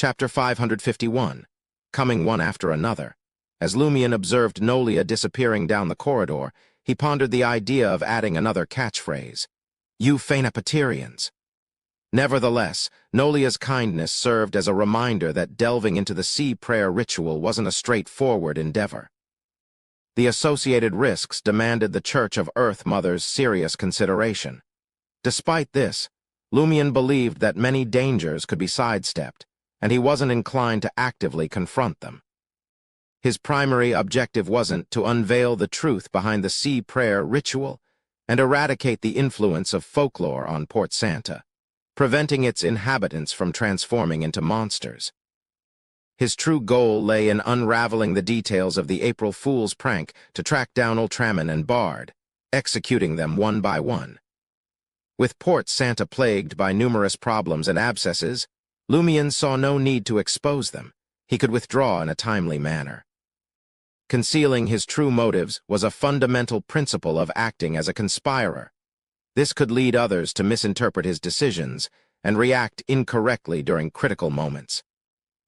Chapter 551, coming one after another. As Lumion observed Nolia disappearing down the corridor, he pondered the idea of adding another catchphrase. You Phanepaterians. Nevertheless, Nolia's kindness served as a reminder that delving into the sea prayer ritual wasn't a straightforward endeavor. The associated risks demanded the Church of Earth Mother's serious consideration. Despite this, Lumion believed that many dangers could be sidestepped, and he wasn't inclined to actively confront them. His primary objective wasn't to unveil the truth behind the sea prayer ritual and eradicate the influence of folklore on Port Santa, preventing its inhabitants from transforming into monsters. His true goal lay in unraveling the details of the April Fool's prank to track down Ultraman and Bard, executing them one by one. With Port Santa plagued by numerous problems and abscesses, Lumion saw no need to expose them. He could withdraw in a timely manner. Concealing his true motives was a fundamental principle of acting as a conspirer. This could lead others to misinterpret his decisions and react incorrectly during critical moments.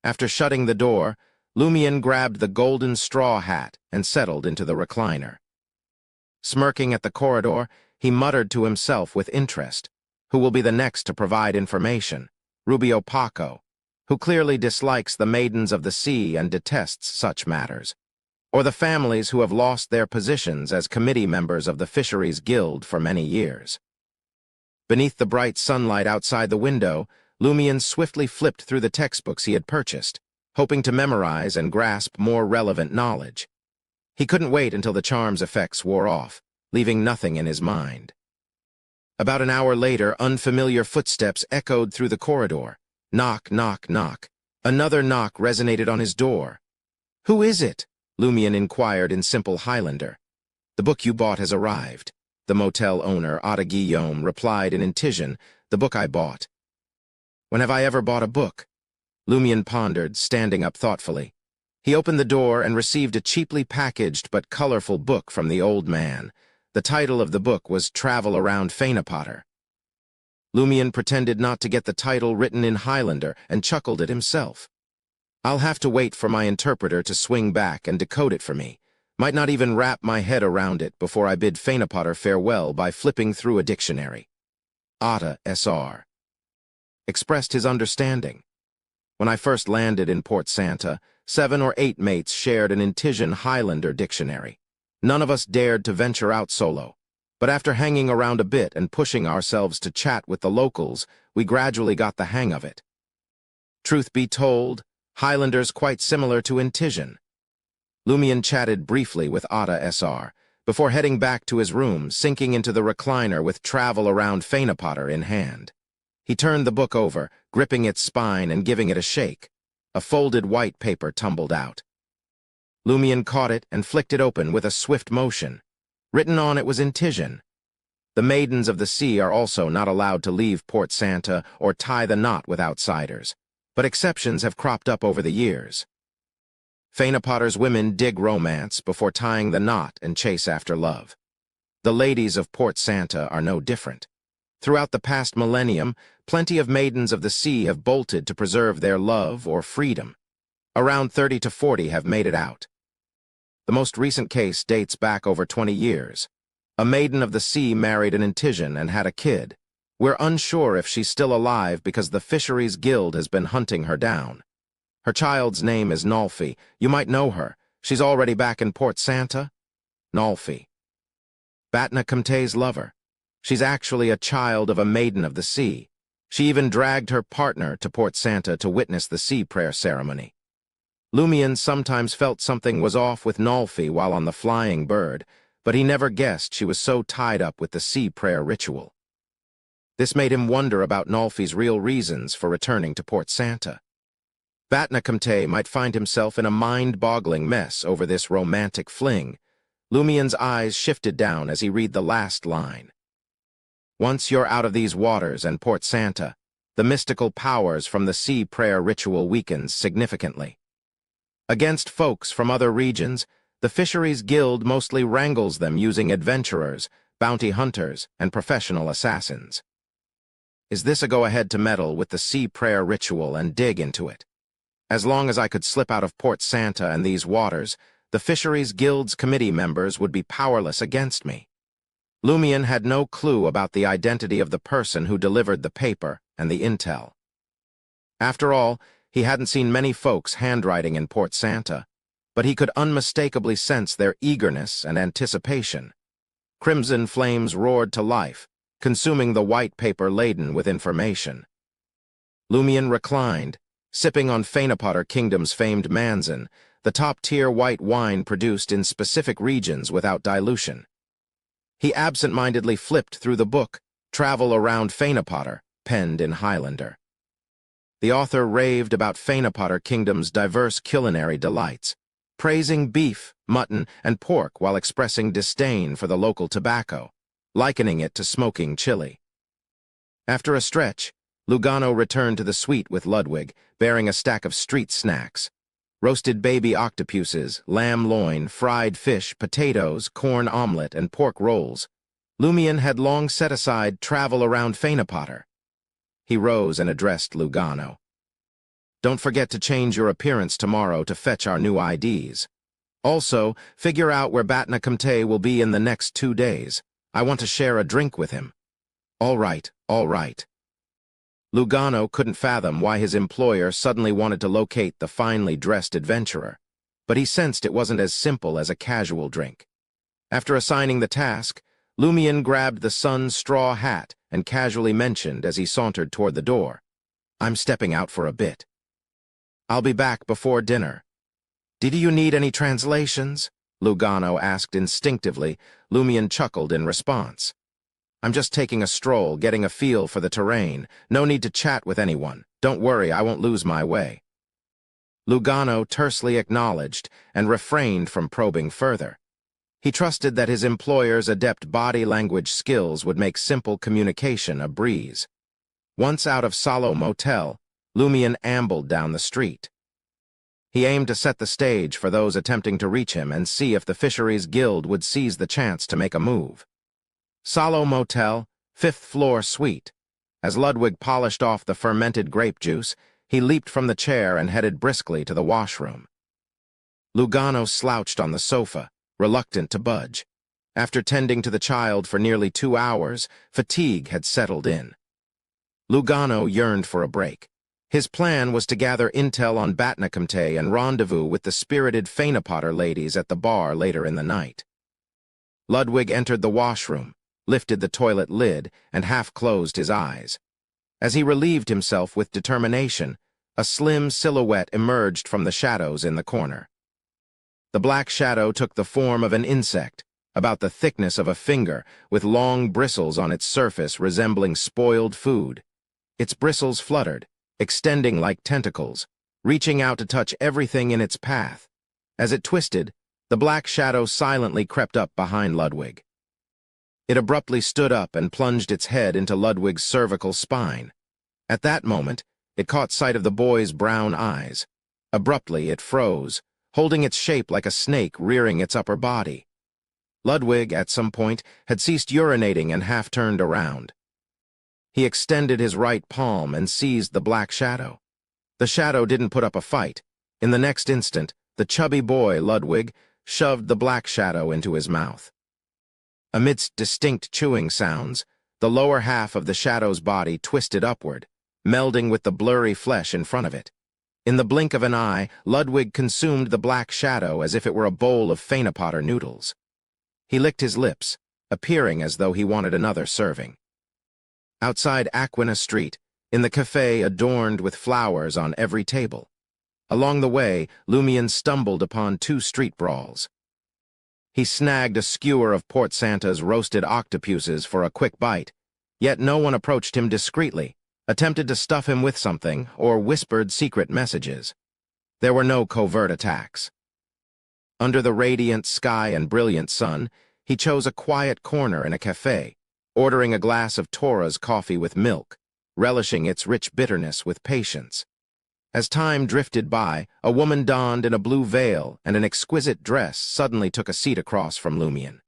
After shutting the door, Lumion grabbed the golden straw hat and settled into the recliner. Smirking at the corridor, he muttered to himself with interest, "Who will be the next to provide information? Rubio Paco, who clearly dislikes the maidens of the sea and detests such matters, or the families who have lost their positions as committee members of the Fisheries Guild for many years." Beneath the bright sunlight outside the window, Lumion swiftly flipped through the textbooks he had purchased, hoping to memorize and grasp more relevant knowledge. He couldn't wait until the charm's effects wore off, leaving nothing in his mind. About an hour later, unfamiliar footsteps echoed through the corridor. Knock, knock, knock. Another knock resonated on his door. "Who is it?" Lumion inquired in simple Highlander. "The book you bought has arrived," the motel owner, Ada Guillaume, replied in Intijan. "The book I bought." "When have I ever bought a book?" Lumion pondered, standing up thoughtfully. He opened the door and received a cheaply packaged but colorful book from the old man. The title of the book was Travel Around Phanepater. Lumion pretended not to get the title written in Highlander and chuckled at himself. "I'll have to wait for my interpreter to swing back and decode it for me. Might not even wrap my head around it before I bid Phanepater farewell by flipping through a dictionary." Ada S.R. expressed his understanding. "When I first landed in Port Santa, 7 or 8 mates shared an Intijan Highlander dictionary. None of us dared to venture out solo, but after hanging around a bit and pushing ourselves to chat with the locals, we gradually got the hang of it. Truth be told, Highlander's quite similar to Intijan." Lumion chatted briefly with Ada S.R. before heading back to his room, sinking into the recliner with Travel Around Phanepater in hand. He turned the book over, gripping its spine and giving it a shake. A folded white paper tumbled out. Lumion caught it and flicked it open with a swift motion. Written on it was Intijan. The maidens of the sea are also not allowed to leave Port Santa or tie the knot with outsiders, but exceptions have cropped up over the years. Phanepater's women dig romance before tying the knot and chase after love. The ladies of Port Santa are no different. Throughout the past millennium, plenty of maidens of the sea have bolted to preserve their love or freedom. Around 30 to 40 have made it out. The most recent case dates back over 20 years. A maiden of the sea married an Intijan and had a kid. We're unsure if she's still alive because the Fisheries Guild has been hunting her down. Her child's name is Nolfi. You might know her. She's already back in Port Santa. Nolfi. Batna Kumte's lover. She's actually a child of a maiden of the sea. She even dragged her partner to Port Santa to witness the sea prayer ceremony. Lumion sometimes felt something was off with Nolfi while on the Flying Bird, but he never guessed she was so tied up with the sea prayer ritual. This made him wonder about Nolfi's real reasons for returning to Port Santa. Batna Kumte might find himself in a mind-boggling mess over this romantic fling. Lumion's eyes shifted down as he read the last line. "Once you're out of these waters and Port Santa, the mystical powers from the sea prayer ritual weakens significantly. Against folks from other regions, the Fisheries Guild mostly wrangles them using adventurers, bounty hunters, and professional assassins. Is this a go-ahead to meddle with the sea prayer ritual and dig into it?" As long as I could slip out of Port Santa and these waters, the Fisheries Guild's committee members would be powerless against me. Lumian had no clue about the identity of the person who delivered the paper and the intel. After all, he hadn't seen many folks handwriting in Port Santa, but he could unmistakably sense their eagerness and anticipation. Crimson flames roared to life, consuming the white paper laden with information. Lumian reclined, sipping on Fainapotter Kingdom's famed Manzan, the top-tier white wine produced in specific regions without dilution. He absent-mindedly flipped through the book, Travel Around Fainapotter, penned in Highlander. The author raved about Fainapotter Kingdom's diverse culinary delights, praising beef, mutton, and pork while expressing disdain for the local tobacco, likening it to smoking chili. After a stretch, Lugano returned to the suite with Ludwig, bearing a stack of street snacks. Roasted baby octopuses, lamb loin, fried fish, potatoes, corn omelet, and pork rolls. Lumian had long set aside travel around Fainapotter. He rose and addressed Lugano. Don't forget to change your appearance tomorrow to fetch our new IDs. Also, figure out where Batna Comte will be in the next 2 days. I want to share a drink with him. All right, all right. Lugano couldn't fathom why his employer suddenly wanted to locate the finely dressed adventurer, but he sensed it wasn't as simple as a casual drink. After assigning the task, Lumian grabbed the son's straw hat and casually mentioned as he sauntered toward the door, "I'm stepping out for a bit. I'll be back before dinner." "Did you need any translations?" Lugano asked instinctively. Lumian chuckled in response. "I'm just taking a stroll, getting a feel for the terrain. No need to chat with anyone. Don't worry, I won't lose my way." Lugano tersely acknowledged and refrained from probing further. He trusted that his employer's adept body language skills would make simple communication a breeze. Once out of Salo Motel, Lumian ambled down the street. He aimed to set the stage for those attempting to reach him and see if the Fisheries Guild would seize the chance to make a move. Salo Motel, 5th floor suite. As Ludwig polished off the fermented grape juice, he leaped from the chair and headed briskly to the washroom. Lugano slouched on the sofa, reluctant to budge. After tending to the child for nearly 2 hours, fatigue had settled in. Lugano yearned for a break. His plan was to gather intel on Batna Comte and rendezvous with the spirited Fainapotter ladies at the bar later in the night. Ludwig entered the washroom, lifted the toilet lid, and half-closed his eyes. As he relieved himself with determination, a slim silhouette emerged from the shadows in the corner. The black shadow took the form of an insect, about the thickness of a finger, with long bristles on its surface resembling spoiled food. Its bristles fluttered, extending like tentacles, reaching out to touch everything in its path. As it twisted, the black shadow silently crept up behind Ludwig. It abruptly stood up and plunged its head into Ludwig's cervical spine. At that moment, it caught sight of the boy's brown eyes. Abruptly, it froze, holding its shape like a snake rearing its upper body. Ludwig, at some point, had ceased urinating and half-turned around. He extended his right palm and seized the black shadow. The shadow didn't put up a fight. In the next instant, the chubby boy, Ludwig, shoved the black shadow into his mouth. Amidst distinct chewing sounds, the lower half of the shadow's body twisted upward, melding with the blurry flesh in front of it. In the blink of an eye, Ludwig consumed the black shadow as if it were a bowl of Fainapotter noodles. He licked his lips, appearing as though he wanted another serving. Outside Aquina Street, in the cafe adorned with flowers on every table. Along the way, Lumian stumbled upon 2 street brawls. He snagged a skewer of Port Santa's roasted octopuses for a quick bite, yet no one approached him discreetly, attempted to stuff him with something, or whispered secret messages. There were no covert attacks. Under the radiant sky and brilliant sun, he chose a quiet corner in a cafe, ordering a glass of Tora's coffee with milk, relishing its rich bitterness with patience. As time drifted by, a woman donned in a blue veil and an exquisite dress suddenly took a seat across from Lumian.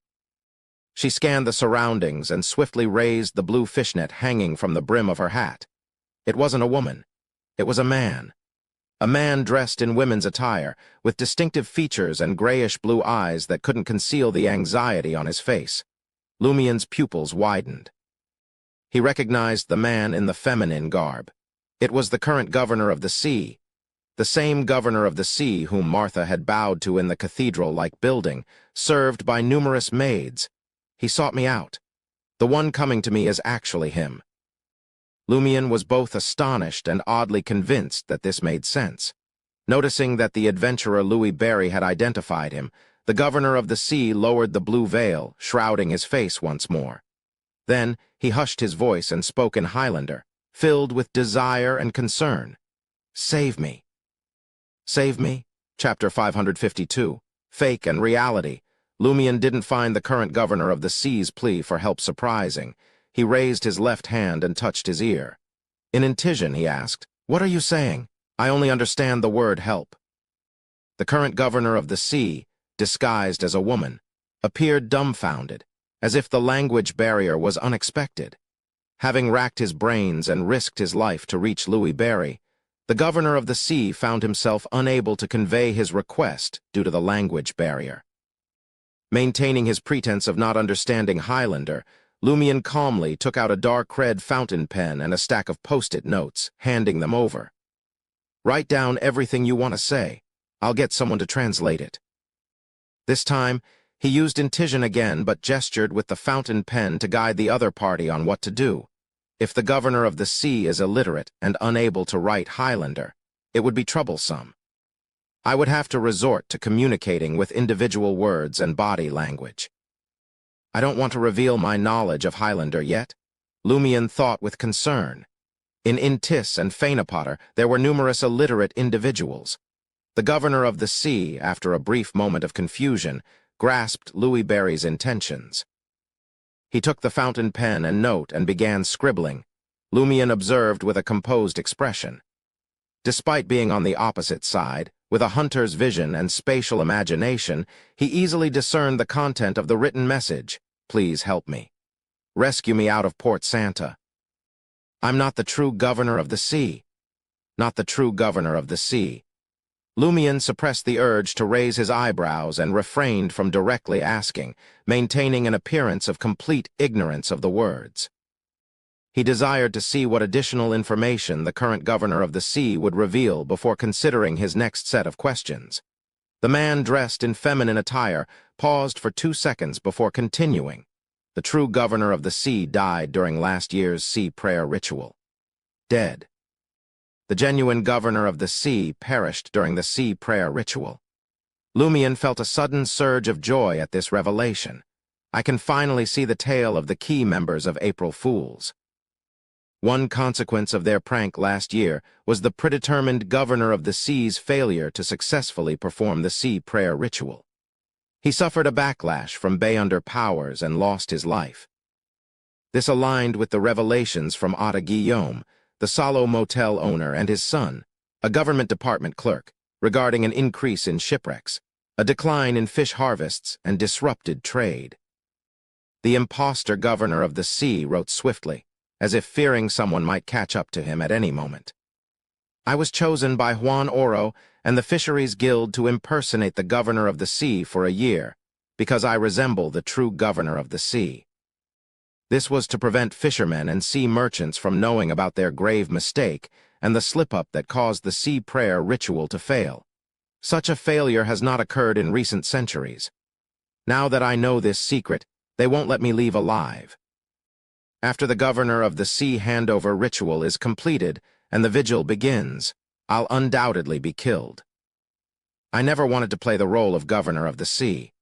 She scanned the surroundings and swiftly raised the blue fishnet hanging from the brim of her hat. It wasn't a woman. It was a man. A man dressed in women's attire, with distinctive features and grayish-blue eyes that couldn't conceal the anxiety on his face. Lumien's pupils widened. He recognized the man in the feminine garb. It was the current governor of the sea, the same governor of the sea whom Martha had bowed to in the cathedral-like building, served by numerous maids. He sought me out. The one coming to me is actually him. Lumien was both astonished and oddly convinced that this made sense. Noticing that the adventurer Louis Barry had identified him, the governor of the sea lowered the blue veil, shrouding his face once more. Then he hushed his voice and spoke in Highlander, filled with desire and concern. "Save me." Save me? Chapter 552. Fake and Reality. Lumien didn't find the current governor of the sea's plea for help surprising. He raised his left hand and touched his ear. In Intijan, he asked, "What are you saying? I only understand the word help." The current governor of the sea, disguised as a woman, appeared dumbfounded, as if the language barrier was unexpected. Having racked his brains and risked his life to reach Louis Barry, the governor of the sea found himself unable to convey his request due to the language barrier. Maintaining his pretense of not understanding Highlander, Lumien calmly took out a dark red fountain pen and a stack of post-it notes, handing them over. "Write down everything you want to say. I'll get someone to translate it." This time, he used Intijan again but gestured with the fountain pen to guide the other party on what to do. If the governor of the sea is illiterate and unable to write Highlander, it would be troublesome. I would have to resort to communicating with individual words and body language. I don't want to reveal my knowledge of Highlander yet, Lumien thought with concern. In Intis and Fainapotter, there were numerous illiterate individuals. The governor of the sea, after a brief moment of confusion, grasped Louis Barry's intentions. He took the fountain pen and note and began scribbling. Lumien observed with a composed expression. Despite being on the opposite side, with a hunter's vision and spatial imagination, he easily discerned the content of the written message. "Please help me. Rescue me out of Port Santa. I'm not the true governor of the sea. Not the true governor of the sea." Lumien suppressed the urge to raise his eyebrows and refrained from directly asking, maintaining an appearance of complete ignorance of the words. He desired to see what additional information the current governor of the sea would reveal before considering his next set of questions. The man dressed in feminine attire paused for 2 seconds before continuing. The true governor of the sea died during last year's sea prayer ritual. Dead. The genuine governor of the sea perished during the sea prayer ritual. Lumien felt a sudden surge of joy at this revelation. I can finally see the tale of the key members of April Fools. One consequence of their prank last year was the predetermined governor of the sea's failure to successfully perform the sea prayer ritual. He suffered a backlash from Bayunder powers and lost his life. This aligned with the revelations from Otta Guillaume, the Salo motel owner, and his son, a government department clerk, regarding an increase in shipwrecks, a decline in fish harvests, and disrupted trade. The imposter governor of the sea wrote swiftly, as if fearing someone might catch up to him at any moment. I was chosen by Juan Oro and the Fisheries Guild to impersonate the governor of the sea for a year, because I resemble the true governor of the sea. This was to prevent fishermen and sea merchants from knowing about their grave mistake and the slip-up that caused the sea prayer ritual to fail. Such a failure has not occurred in recent centuries. Now that I know this secret, they won't let me leave alive. After the governor of the sea handover ritual is completed and the vigil begins, I'll undoubtedly be killed. I never wanted to play the role of governor of the sea.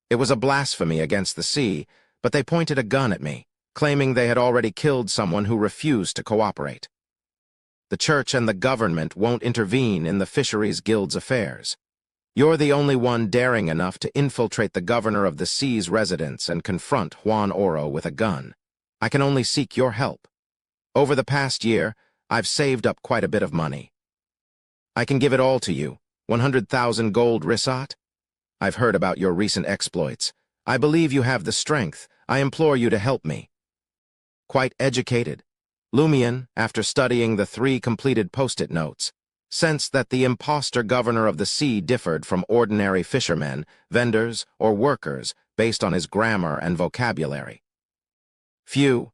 It was a blasphemy against the sea, but they pointed a gun at me, claiming they had already killed someone who refused to cooperate. The church and the government won't intervene in the Fisheries Guild's affairs. You're the only one daring enough to infiltrate the governor of the sea's residence and confront Juan Oro with a gun. I can only seek your help. Over the past year, I've saved up quite a bit of money. I can give it all to you, 100,000 gold risat. I've heard about your recent exploits. I believe you have the strength. I implore you to help me. Quite educated, Lumien, after studying the 3 completed post-it notes, sensed that the imposter governor of the sea differed from ordinary fishermen, vendors, or workers based on his grammar and vocabulary. Phew.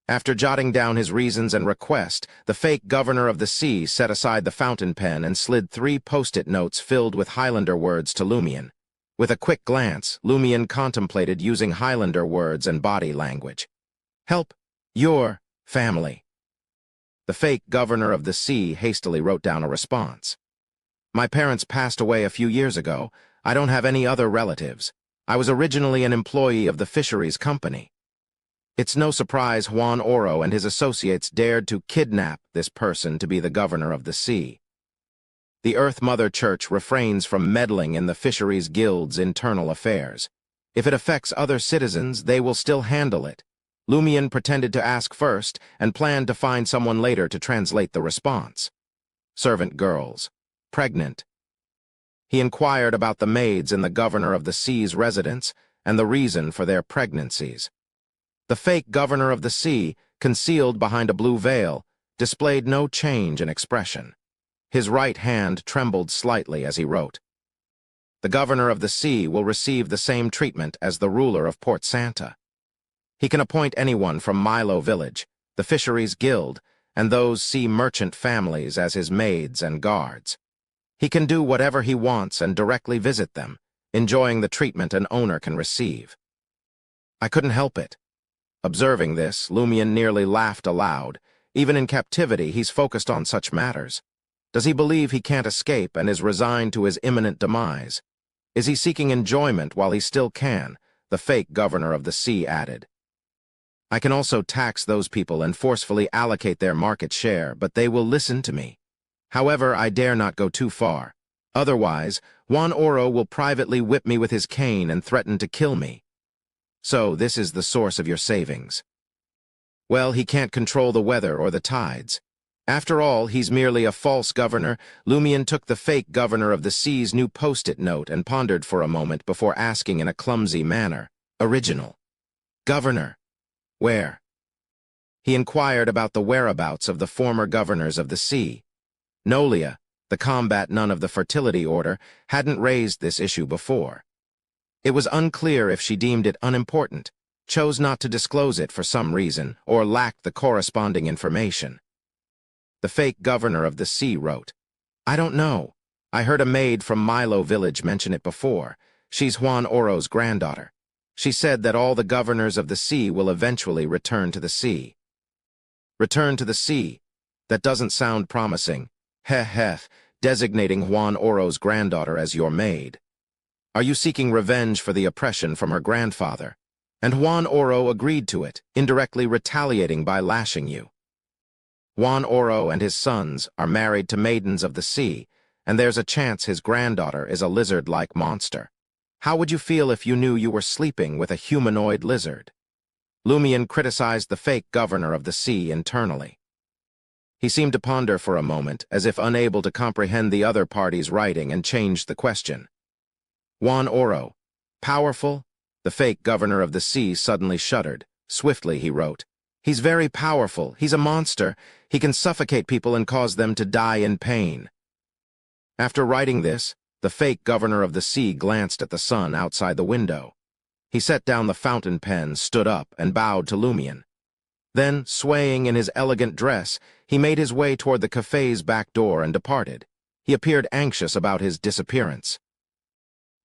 After jotting down his reasons and request, the fake governor of the sea set aside the fountain pen and slid 3 post-it notes filled with Highlander words to Lumion. With a quick glance, Lumion contemplated using Highlander words and body language. Help your family. The fake governor of the sea hastily wrote down a response. My parents passed away a few years ago. I don't have any other relatives. I was originally an employee of the fisheries company. It's no surprise Juan Oro and his associates dared to kidnap this person to be the governor of the sea. The Earth Mother Church refrains from meddling in the fisheries guild's internal affairs. If it affects other citizens, they will still handle it. Lumion pretended to ask first and planned to find someone later to translate the response. Servant girls. Pregnant. He inquired about the maids in the governor of the sea's residence and the reason for their pregnancies. The fake governor of the sea, concealed behind a blue veil, displayed no change in expression. His right hand trembled slightly as he wrote. The governor of the sea will receive the same treatment as the ruler of Port Santa. He can appoint anyone from Milo Village, the Fisheries Guild, and those sea merchant families as his maids and guards. He can do whatever he wants and directly visit them, enjoying the treatment an owner can receive. I couldn't help it. Observing this, Lumion nearly laughed aloud. Even in captivity, he's focused on such matters. Does he believe he can't escape and is resigned to his imminent demise? Is he seeking enjoyment while he still can? The fake governor of the sea added. I can also tax those people and forcefully allocate their market share, but they will listen to me. However, I dare not go too far. Otherwise, Juan Oro will privately whip me with his cane and threaten to kill me. So, this is the source of your savings. Well, he can't control the weather or the tides. After all, he's merely a false governor. Lumion took the fake governor of the sea's new post-it note and pondered for a moment before asking in a clumsy manner, Original. Governor. Where? He inquired about the whereabouts of the former governors of the sea. Nolia, the combat nun of the fertility order, hadn't raised this issue before. It was unclear if she deemed it unimportant, chose not to disclose it for some reason, or lacked the corresponding information. The fake governor of the sea wrote, I don't know. I heard a maid from Milo Village mention it before. She's Juan Oro's granddaughter. She said that all the governors of the sea will eventually return to the sea. Return to the sea? That doesn't sound promising. Heh, designating Juan Oro's granddaughter as your maid. Are you seeking revenge for the oppression from her grandfather? And Juan Oro agreed to it, indirectly retaliating by lashing you. Juan Oro and his sons are married to maidens of the sea, and there's a chance his granddaughter is a lizard-like monster. How would you feel if you knew you were sleeping with a humanoid lizard? Lumion criticized the fake governor of the sea internally. He seemed to ponder for a moment, as if unable to comprehend the other party's writing, and changed the question. Juan Oro. Powerful? The fake governor of the sea suddenly shuddered. Swiftly he wrote, He's very powerful. He's a monster. He can suffocate people and cause them to die in pain. After writing this, the fake governor of the sea glanced at the sun outside the window. He set down the fountain pen, stood up, and bowed to Lumion. Then, swaying in his elegant dress, he made his way toward the cafe's back door and departed. He appeared anxious about his disappearance.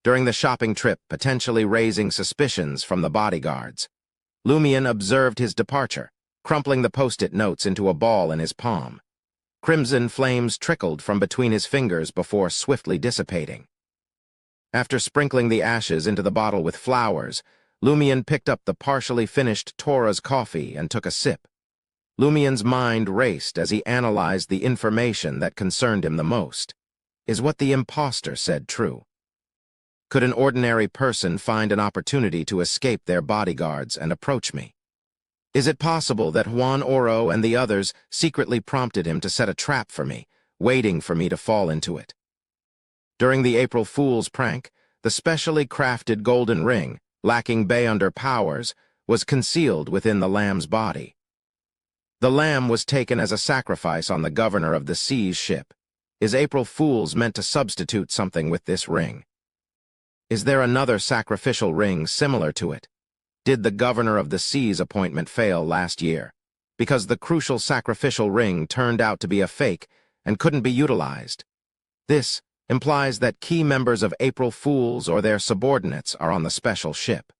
During the shopping trip, potentially raising suspicions from the bodyguards, Lumion observed his departure, crumpling the post-it notes into a ball in his palm. Crimson flames trickled from between his fingers before swiftly dissipating. After sprinkling the ashes into the bottle with flowers, Lumion picked up the partially finished Torah's coffee and took a sip. Lumion's mind raced as he analyzed the information that concerned him the most. Is what the imposter said true? Could an ordinary person find an opportunity to escape their bodyguards and approach me? Is it possible that Juan Oro and the others secretly prompted him to set a trap for me, waiting for me to fall into it? During the April Fool's prank, the specially crafted golden ring, lacking Beyonder powers, was concealed within the lamb's body. The lamb was taken as a sacrifice on the governor of the sea's ship. Is April Fool's meant to substitute something with this ring? Is there another sacrificial ring similar to it? Did the Governor of the Sea's appointment fail last year? Because the crucial sacrificial ring turned out to be a fake and couldn't be utilized. This implies that key members of April Fool's or their subordinates are on the special ship.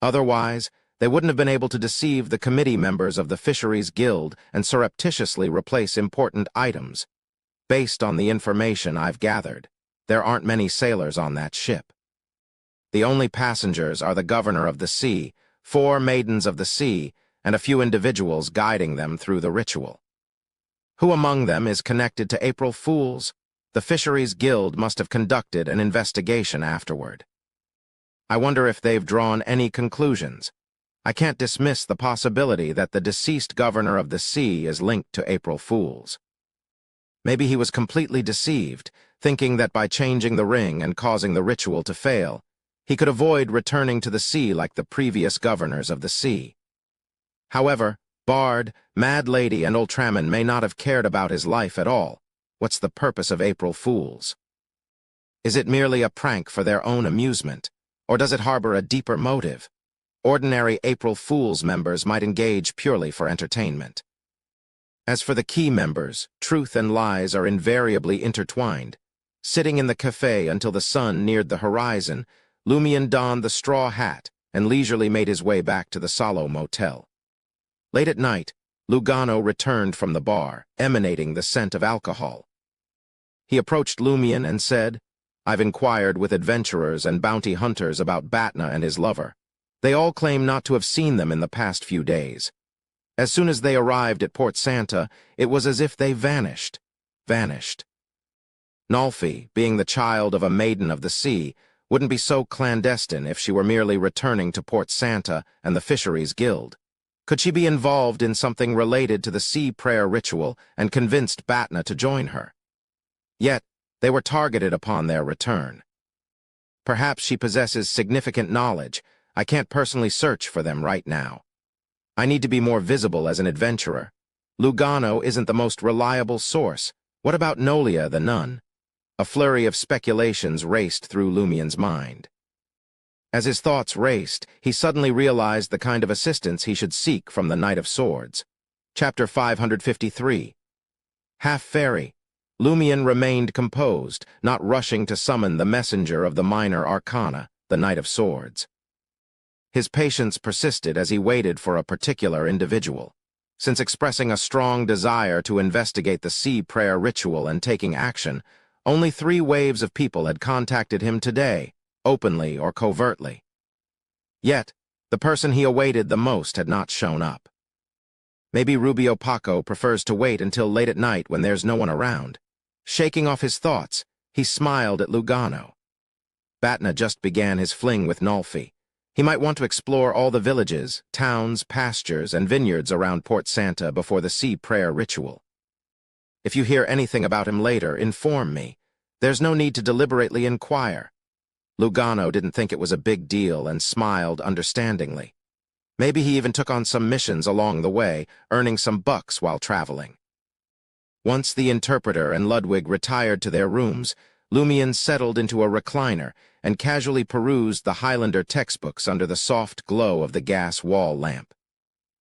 Otherwise, they wouldn't have been able to deceive the committee members of the Fisheries Guild and surreptitiously replace important items. Based on the information I've gathered, there aren't many sailors on that ship. The only passengers are the Governor of the Sea, 4 Maidens of the Sea, and a few individuals guiding them through the ritual. Who among them is connected to April Fool's? The Fisheries Guild must have conducted an investigation afterward. I wonder if they've drawn any conclusions. I can't dismiss the possibility that the deceased Governor of the Sea is linked to April Fool's. Maybe he was completely deceived, thinking that by changing the ring and causing the ritual to fail, he could avoid returning to the sea like the previous governors of the sea. However, Bard, Mad Lady, and Ultraman may not have cared about his life at all. What's the purpose of April Fool's? Is it merely a prank for their own amusement, or does it harbor a deeper motive? Ordinary April Fool's members might engage purely for entertainment. As for the key members, truth and lies are invariably intertwined. Sitting in the cafe until the sun neared the horizon, Lumion donned the straw hat and leisurely made his way back to the Salo Motel. Late at night, Lugano returned from the bar, emanating the scent of alcohol. He approached Lumion and said, "I've inquired with adventurers and bounty hunters about Batna and his lover. They all claim not to have seen them in the past few days. As soon as they arrived at Port Santa, it was as if they vanished. Nolfi, being the child of a maiden of the sea, wouldn't be so clandestine if she were merely returning to Port Santa and the Fisheries Guild. Could she be involved in something related to the sea prayer ritual and convinced Batna to join her? Yet, they were targeted upon their return. Perhaps she possesses significant knowledge. I can't personally search for them right now. I need to be more visible as an adventurer. Lugano isn't the most reliable source. What about Nolia the nun?" A flurry of speculations raced through Lumion's mind. As his thoughts raced, he suddenly realized the kind of assistance he should seek from the Knight of Swords. Chapter 553. Half fairy, Lumion remained composed, not rushing to summon the messenger of the minor arcana, the Knight of Swords. His patience persisted as he waited for a particular individual. Since expressing a strong desire to investigate the sea prayer ritual and taking action, only 3 waves of people had contacted him today, openly or covertly. Yet, the person he awaited the most had not shown up. Maybe Rubio Paco prefers to wait until late at night when there's no one around. Shaking off his thoughts, he smiled at Lugano. Batna just began his fling with Nolfi. He might want to explore all the villages, towns, pastures, and vineyards around Port Santa before the sea prayer ritual. If you hear anything about him later, inform me. There's no need to deliberately inquire. Lugano didn't think it was a big deal and smiled understandingly. Maybe he even took on some missions along the way, earning some bucks while traveling. Once the interpreter and Ludwig retired to their rooms, Lumion settled into a recliner and casually perused the Highlander textbooks under the soft glow of the gas wall lamp.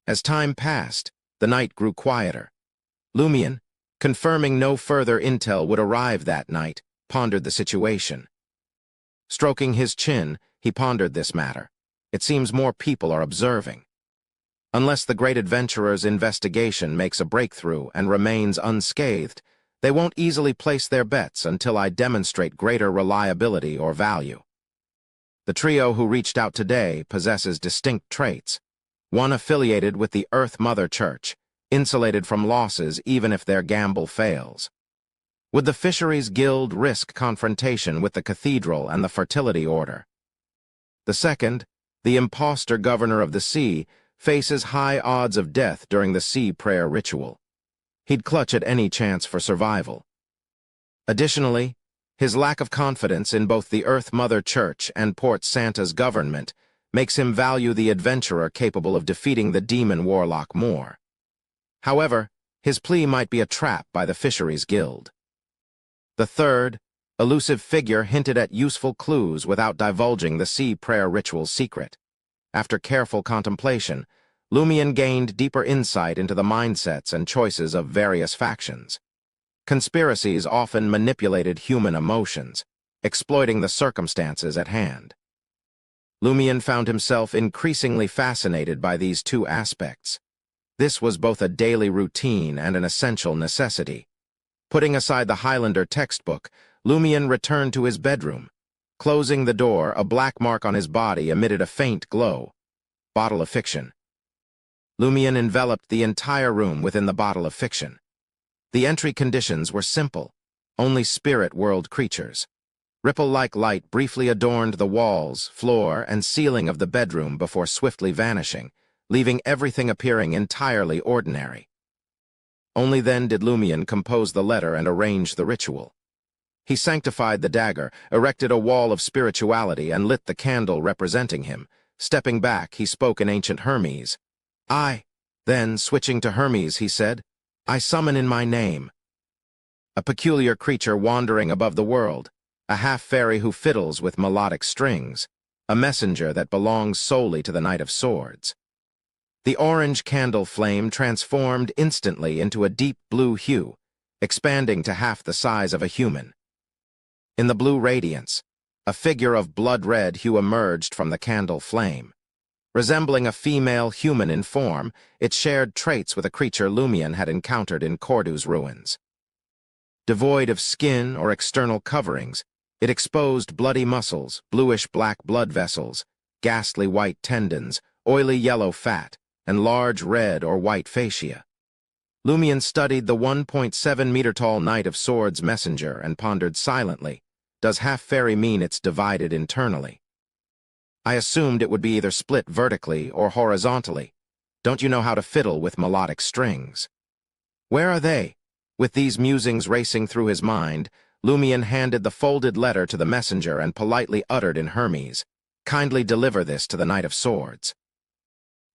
As time passed, the night grew quieter. Lumion, confirming no further intel would arrive that night, pondered the situation. Stroking his chin, he pondered this matter. It seems more people are observing. Unless the great adventurer's investigation makes a breakthrough and remains unscathed, they won't easily place their bets until I demonstrate greater reliability or value. The trio who reached out today possesses distinct traits. One affiliated with the Earth Mother Church, insulated from losses even if their gamble fails. Would the Fisheries Guild risk confrontation with the Cathedral and the Fertility Order? The second, the imposter Governor of the Sea, faces high odds of death during the sea prayer ritual. He'd clutch at any chance for survival. Additionally, his lack of confidence in both the Earth Mother Church and Port Santa's government makes him value the adventurer capable of defeating the demon warlock more. However, his plea might be a trap by the Fisheries Guild. The third, elusive figure hinted at useful clues without divulging the sea prayer ritual's secret. After careful contemplation, Lumion gained deeper insight into the mindsets and choices of various factions. Conspiracies often manipulated human emotions, exploiting the circumstances at hand. Lumion found himself increasingly fascinated by these two aspects. This was both a daily routine and an essential necessity. Putting aside the Highlander textbook, Lumion returned to his bedroom. Closing the door, a black mark on his body emitted a faint glow. Bottle of fiction. Lumion enveloped the entire room within the bottle of fiction. The entry conditions were simple, only spirit world creatures. Ripple-like light briefly adorned the walls, floor, and ceiling of the bedroom before swiftly vanishing, leaving everything appearing entirely ordinary. Only then did Lumion compose the letter and arrange the ritual. He sanctified the dagger, erected a wall of spirituality, and lit the candle representing him. Stepping back, he spoke in ancient Hermes. Then, switching to Hermes, he said, I summon in my name. A peculiar creature wandering above the world, a half-fairy who fiddles with melodic strings, a messenger that belongs solely to the Knight of Swords. The orange candle flame transformed instantly into a deep blue hue, expanding to half the size of a human. In the blue radiance, a figure of blood-red hue emerged from the candle flame. Resembling a female human in form, it shared traits with a creature Lumion had encountered in Cordu's ruins. Devoid of skin or external coverings, it exposed bloody muscles, bluish-black blood vessels, ghastly white tendons, oily yellow fat, and large red or white fascia. Lumion studied the 1.7-meter-tall Knight of Swords messenger and pondered silently, does half-fairy mean it's divided internally? I assumed it would be either split vertically or horizontally. Don't you know how to fiddle with melodic strings? Where are they? With these musings racing through his mind, Lumion handed the folded letter to the messenger and politely uttered in Hermes, kindly deliver this to the Knight of Swords.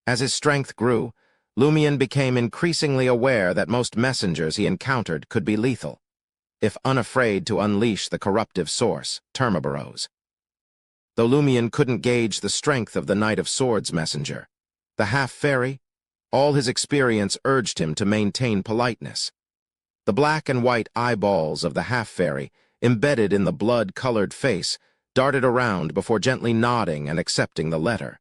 As his strength grew, Lumion became increasingly aware that most messengers he encountered could be lethal, if unafraid to unleash the corruptive source, Termaboros. Though Lumion couldn't gauge the strength of the Knight of Swords messenger, the half-fairy, all his experience urged him to maintain politeness. The black and white eyeballs of the half-fairy, embedded in the blood-colored face, darted around before gently nodding and accepting the letter.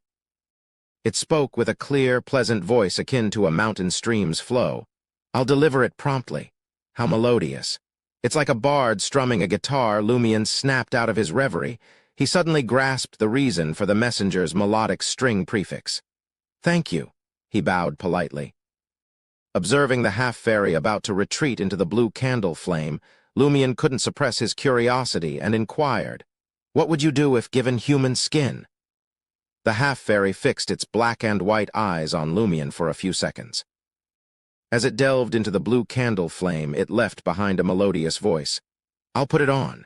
It spoke with a clear, pleasant voice akin to a mountain stream's flow. I'll deliver it promptly. How melodious. It's like a bard strumming a guitar. Lumion snapped out of his reverie. He suddenly grasped the reason for the messenger's melodic string prefix. Thank you, he bowed politely. Observing the half-fairy about to retreat into the blue candle flame, Lumion couldn't suppress his curiosity and inquired, what would you do if given human skin? The half-fairy fixed its black and white eyes on Lumion for a few seconds. As it delved into the blue candle flame, it left behind a melodious voice. I'll put it on.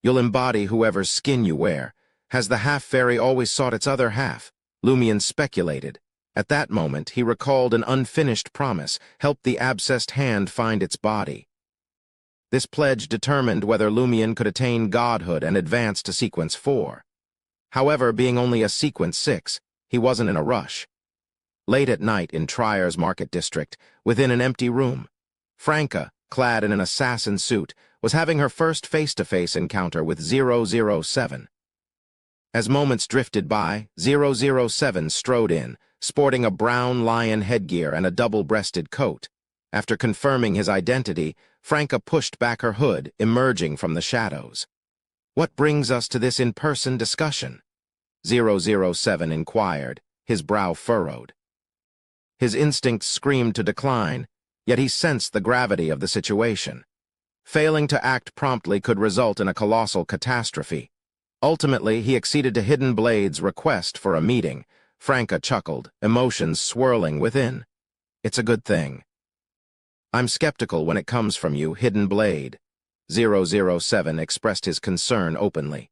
You'll embody whoever's skin you wear. Has the half-fairy always sought its other half? Lumion speculated. At that moment, he recalled an unfinished promise, help the abscessed hand find its body. This pledge determined whether Lumion could attain godhood and advance to Sequence 4. However, being only a Sequence 6, he wasn't in a rush. Late at night in Trier's Market District, within an empty room, Franca, clad in an assassin suit, was having her first face-to-face encounter with 007. As moments drifted by, 007 strode in, sporting a brown lion headgear and a double-breasted coat. After confirming his identity, Franca pushed back her hood, emerging from the shadows. What brings us to this in-person discussion? 007 inquired, his brow furrowed. His instincts screamed to decline, yet he sensed the gravity of the situation. Failing to act promptly could result in a colossal catastrophe. Ultimately, he acceded to Hidden Blade's request for a meeting. Franca chuckled, emotions swirling within. It's a good thing. I'm skeptical when it comes from you, Hidden Blade. 007 expressed his concern openly.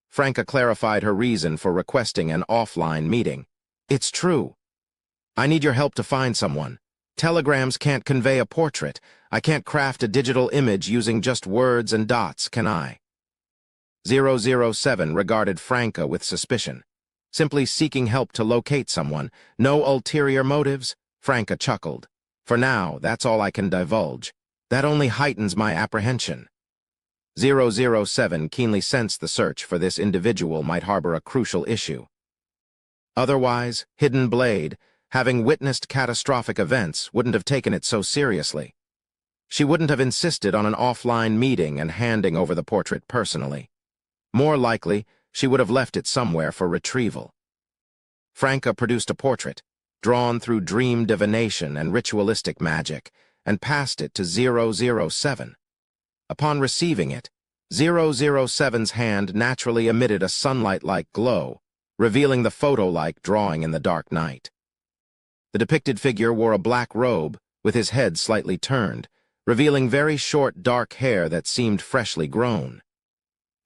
Franca clarified her reason for requesting an offline meeting. It's true. I need your help to find someone. Telegrams can't convey a portrait. I can't craft a digital image using just words and dots, can I? 007 regarded Franca with suspicion. Simply seeking help to locate someone. No ulterior motives? Franca chuckled. For now, that's all I can divulge. That only heightens my apprehension. 007 keenly sensed the search for this individual might harbor a crucial issue. Otherwise, Hidden Blade, having witnessed catastrophic events, wouldn't have taken it so seriously. She wouldn't have insisted on an offline meeting and handing over the portrait personally. More likely, she would have left it somewhere for retrieval. Franca produced a portrait, drawn through dream divination and ritualistic magic, and passed it to 007. Upon receiving it, 007's hand naturally emitted a sunlight-like glow, revealing the photo-like drawing in the dark night. The depicted figure wore a black robe, with his head slightly turned, revealing very short dark hair that seemed freshly grown.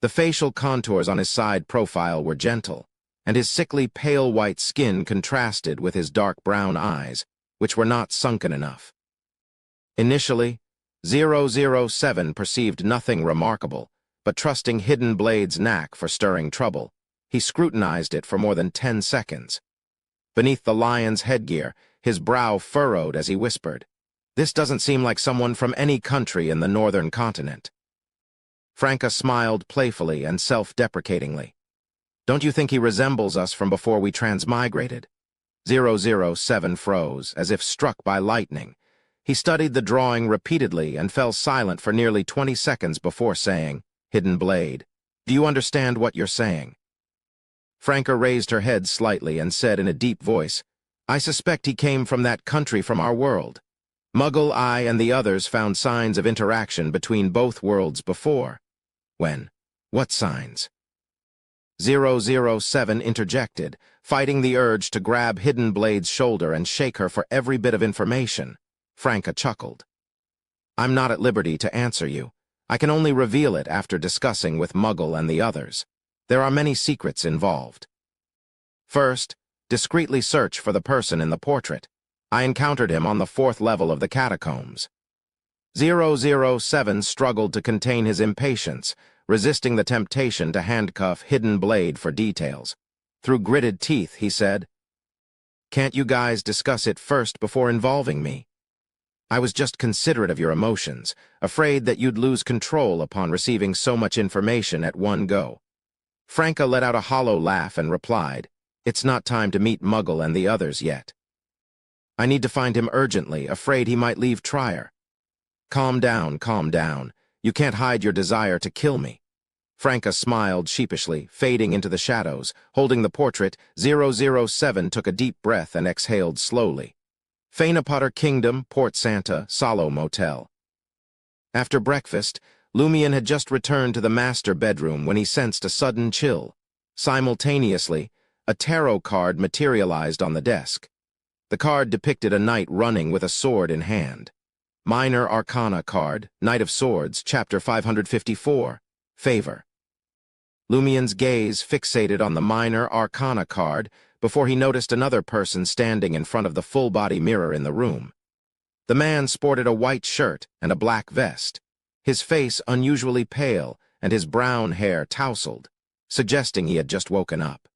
The facial contours on his side profile were gentle, and his sickly pale white skin contrasted with his dark brown eyes, which were not sunken enough. Initially, 007 perceived nothing remarkable, but trusting Hidden Blade's knack for stirring trouble, he scrutinized it for more than 10 seconds. Beneath the lion's headgear, his brow furrowed as he whispered, "This doesn't seem like someone from any country in the northern continent." Franca smiled playfully and self-deprecatingly. "Don't you think he resembles us from before we transmigrated?" 007 froze, as if struck by lightning. He studied the drawing repeatedly and fell silent for nearly 20 seconds before saying, "Hidden Blade, do you understand what you're saying?" Franca raised her head slightly and said in a deep voice, "I suspect he came from that country from our world. Muggle, I, and the others found signs of interaction between both worlds before." "When? What signs?" 007 interjected, fighting the urge to grab Hidden Blade's shoulder and shake her for every bit of information. Franca chuckled. "I'm not at liberty to answer you. I can only reveal it after discussing with Muggle and the others. There are many secrets involved. First, discreetly search for the person in the portrait. I encountered him on the 4th level of the catacombs." 007 struggled to contain his impatience, resisting the temptation to handcuff Hidden Blade for details. Through gritted teeth, he said, "Can't you guys discuss it first before involving me? I was just considerate of your emotions, afraid that you'd lose control upon receiving so much information at one go." Franca let out a hollow laugh and replied, "It's not time to meet Muggle and the others yet. I need to find him urgently, afraid he might leave Trier." Calm down, calm down. You can't hide your desire to kill me." Franca smiled sheepishly, fading into the shadows. Holding the portrait, 007 took a deep breath and exhaled slowly. Fainapotter Kingdom, Port Santa, Salo Motel. After breakfast, Lumion had just returned to the master bedroom when he sensed a sudden chill. Simultaneously, a tarot card materialized on the desk. The card depicted a knight running with a sword in hand. Minor Arcana card, Knight of Swords, Chapter 554, Favor. Lumion's gaze fixated on the Minor Arcana card before he noticed another person standing in front of the full-body mirror in the room. The man sported a white shirt and a black vest, his face unusually pale and his brown hair tousled, suggesting he had just woken up.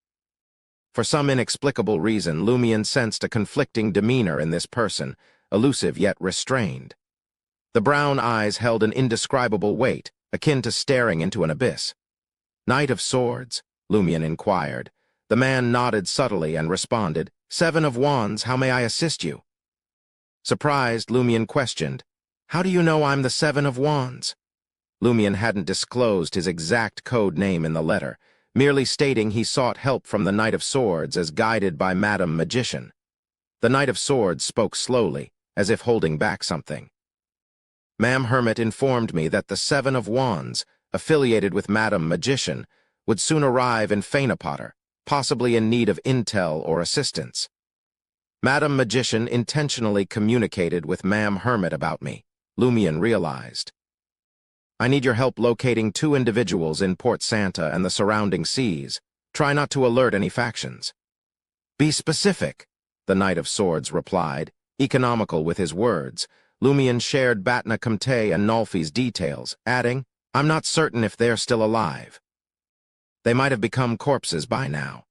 For some inexplicable reason, Lumion sensed a conflicting demeanor in this person, elusive yet restrained. The brown eyes held an indescribable weight, akin to staring into an abyss. "Knight of Swords?" Lumion inquired. The man nodded subtly and responded, "7 of Wands, how may I assist you?" Surprised, Lumion questioned, "How do you know I'm the 7 of Wands?" Lumion hadn't disclosed his exact code name in the letter, merely stating he sought help from the Knight of Swords as guided by Madam Magician. The Knight of Swords spoke slowly, as if holding back something. "Ma'am Hermit informed me that the 7 of Wands, affiliated with Madam Magician, would soon arrive in Fainapotter, possibly in need of intel or assistance. Madam Magician intentionally communicated with Ma'am Hermit about me," Lumion realized. "I need your help locating 2 individuals in Port Santa and the surrounding seas. Try not to alert any factions." "Be specific," the Knight of Swords replied, Economical with his words, Lumion shared Batna Kumte and Nolfi's details, adding, "I'm not certain if they're still alive. They might have become corpses by now."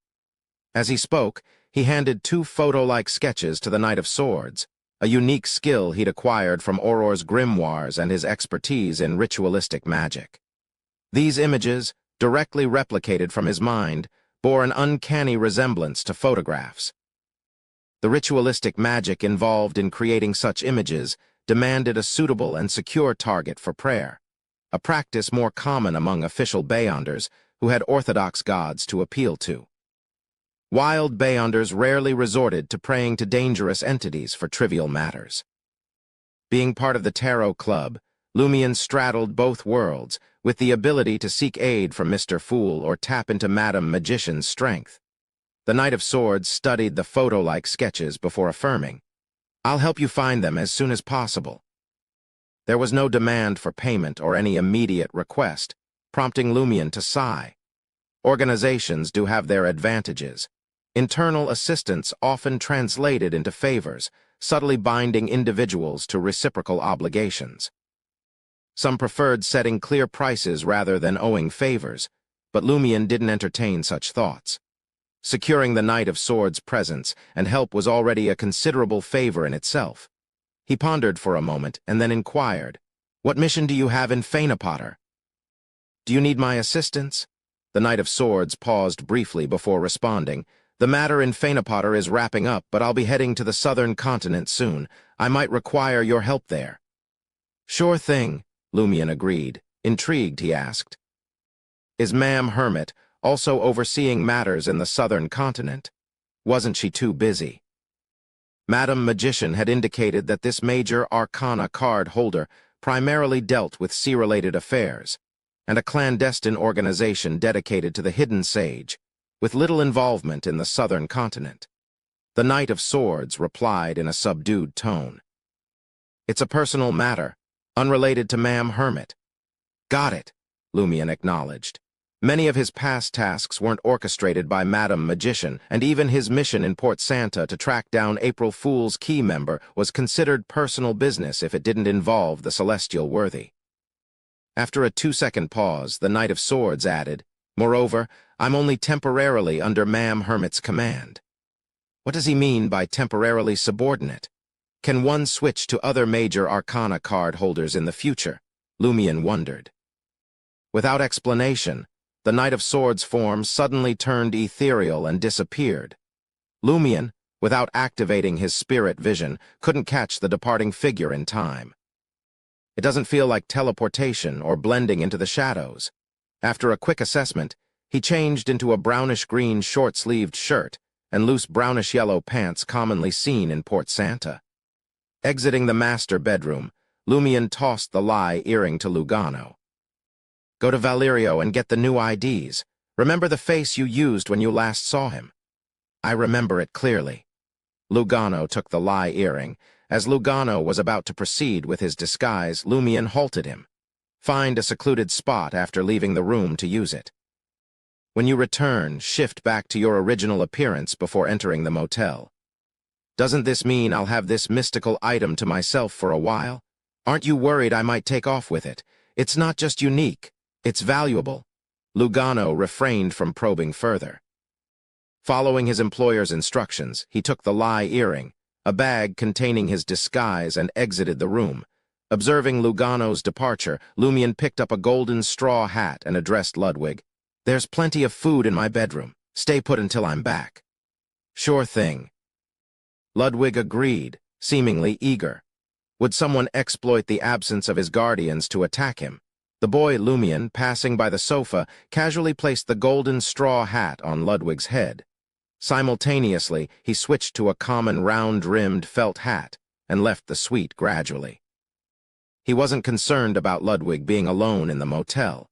As he spoke, he handed 2 photo-like sketches to the Knight of Swords, a unique skill he'd acquired from Auror's grimoires and his expertise in ritualistic magic. These images, directly replicated from his mind, bore an uncanny resemblance to photographs. The ritualistic magic involved in creating such images demanded a suitable and secure target for prayer, a practice more common among official Beyonders who had orthodox gods to appeal to. Wild Beyonders rarely resorted to praying to dangerous entities for trivial matters. Being part of the Tarot Club, Lumion straddled both worlds, with the ability to seek aid from Mr. Fool or tap into Madam Magician's strength. The Knight of Swords studied the photo-like sketches before affirming, "I'll help you find them as soon as possible." There was no demand for payment or any immediate request, prompting Lumion to sigh. Organizations do have their advantages. Internal assistance often translated into favors, subtly binding individuals to reciprocal obligations. Some preferred setting clear prices rather than owing favors, but Lumion didn't entertain such thoughts. Securing the Knight of Swords' presence and help was already a considerable favor in itself. He pondered for a moment and then inquired, "What mission do you have in Fainapotter?" "Do you need my assistance?" The Knight of Swords paused briefly before responding. "The matter in Fainapotter is wrapping up, but I'll be heading to the southern continent soon. I might require your help there." "Sure thing," Lumion agreed. Intrigued, he asked, "Is Ma'am Hermit also overseeing matters in the southern continent? Wasn't she too busy?" Madam Magician had indicated that this major arcana card holder primarily dealt with sea-related affairs, and a clandestine organization dedicated to the hidden sage, with little involvement in the southern continent. The Knight of Swords replied in a subdued tone, "It's a personal matter, unrelated to Ma'am Hermit." "Got it," Lumion acknowledged. Many of his past tasks weren't orchestrated by Madam Magician, and even his mission in Port Santa to track down April Fool's key member was considered personal business if it didn't involve the celestial worthy. After a 2-second pause, the Knight of Swords added, "Moreover, I'm only temporarily under Ma'am Hermit's command." What does he mean by temporarily subordinate? Can one switch to other major arcana card holders in the future? Lumion wondered. Without explanation, the Knight of Swords form suddenly turned ethereal and disappeared. Lumion, without activating his spirit vision, couldn't catch the departing figure in time. It doesn't feel like teleportation or blending into the shadows. After a quick assessment, he changed into a brownish-green short-sleeved shirt and loose brownish-yellow pants commonly seen in Port Santa. Exiting the master bedroom, Lumion tossed the lie earring to Lugano. "Go to Valerio and get the new IDs. Remember the face you used when you last saw him?" "I remember it clearly." Lugano took the lie earring. As Lugano was about to proceed with his disguise, Lumion halted him. "Find a secluded spot after leaving the room to use it. When you return, shift back to your original appearance before entering the motel. Doesn't this mean I'll have this mystical item to myself for a while? Aren't you worried I might take off with it? It's not just unique, it's valuable." Lugano refrained from probing further. Following his employer's instructions, he took the lie earring, a bag containing his disguise, and exited the room. Observing Lugano's departure, Lumion picked up a golden straw hat and addressed Ludwig. "There's plenty of food in my bedroom. Stay put until I'm back." "Sure thing." Ludwig agreed, seemingly eager. Would someone exploit the absence of his guardians to attack him? The boy Lumion, passing by the sofa, casually placed the golden straw hat on Ludwig's head. Simultaneously, he switched to a common round-rimmed felt hat and left the suite gradually. He wasn't concerned about Ludwig being alone in the motel.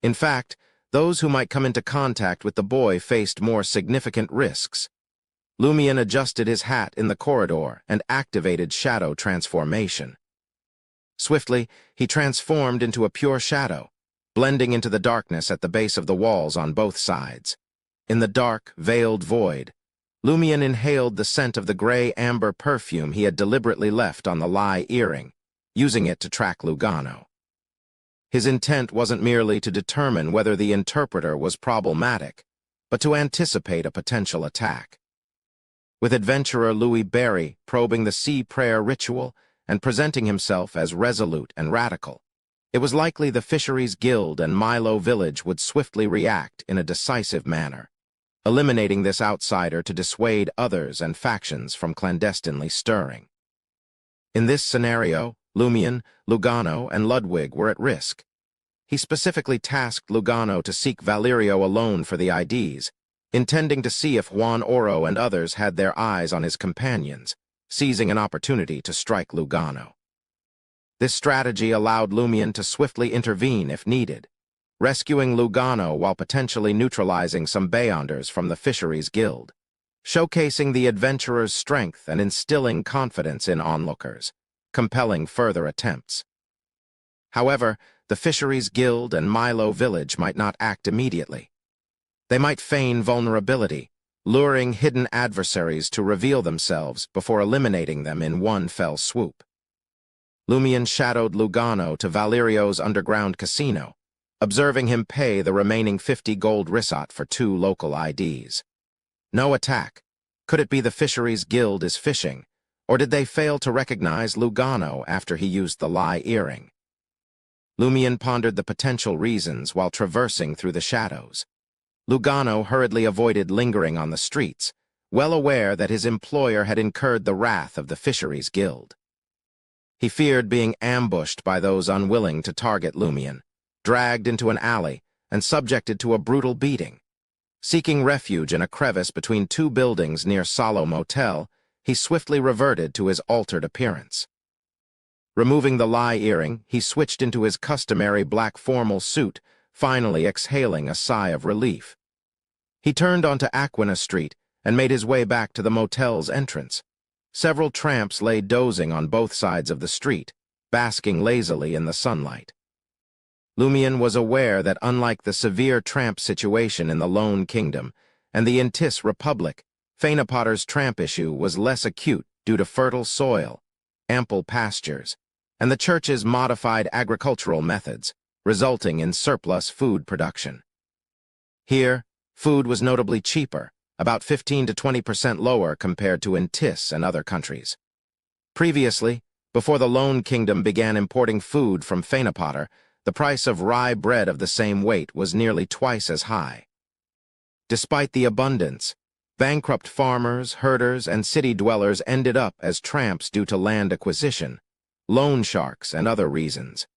In fact, those who might come into contact with the boy faced more significant risks. Lumion adjusted his hat in the corridor and activated shadow transformation. Swiftly, he transformed into a pure shadow, blending into the darkness at the base of the walls on both sides. In the dark, veiled void, Lumion inhaled the scent of the gray-amber perfume he had deliberately left on the lie earring, using it to track Lugano. His intent wasn't merely to determine whether the interpreter was problematic, but to anticipate a potential attack. With adventurer Louis Berry probing the sea prayer ritual and presenting himself as resolute and radical, it was likely the Fisheries Guild and Milo Village would swiftly react in a decisive manner, eliminating this outsider to dissuade others and factions from clandestinely stirring. In this scenario, Lumion, Lugano, and Ludwig were at risk. He specifically tasked Lugano to seek Valerio alone for the IDs, intending to see if Juan Oro and others had their eyes on his companions, seizing an opportunity to strike Lugano. This strategy allowed Lumion to swiftly intervene if needed, rescuing Lugano while potentially neutralizing some Beyonders from the Fisheries Guild, showcasing the adventurer's strength and instilling confidence in onlookers, compelling further attempts. However, the Fisheries Guild and Milo Village might not act immediately. They might feign vulnerability, luring hidden adversaries to reveal themselves before eliminating them in one fell swoop. Lumion shadowed Lugano to Valerio's underground casino, observing him pay the remaining 50 gold risat for 2 local IDs. No attack. Could it be the Fisheries Guild is fishing, or did they fail to recognize Lugano after he used the lie earring? Lumion pondered the potential reasons while traversing through the shadows. Lugano hurriedly avoided lingering on the streets, well aware that his employer had incurred the wrath of the Fisheries Guild. He feared being ambushed by those unwilling to target Lumion, dragged into an alley, and subjected to a brutal beating. Seeking refuge in a crevice between 2 buildings near Salo Motel, he swiftly reverted to his altered appearance. Removing the lie earring, he switched into his customary black formal suit, finally exhaling a sigh of relief. He turned onto Aquina Street and made his way back to the motel's entrance. Several tramps lay dozing on both sides of the street, basking lazily in the sunlight. Lumion was aware that unlike the severe tramp situation in the Lone Kingdom and the Intis Republic, Fainapotter's tramp issue was less acute due to fertile soil, ample pastures, and the church's modified agricultural methods, resulting in surplus food production. Here, food was notably cheaper, about 15 to 20% lower compared to in Tis and other countries. Previously, before the Lone Kingdom began importing food from Fainapotter, the price of rye bread of the same weight was nearly twice as high. Despite the abundance, bankrupt farmers, herders, and city dwellers ended up as tramps due to land acquisition, loan sharks, and other reasons.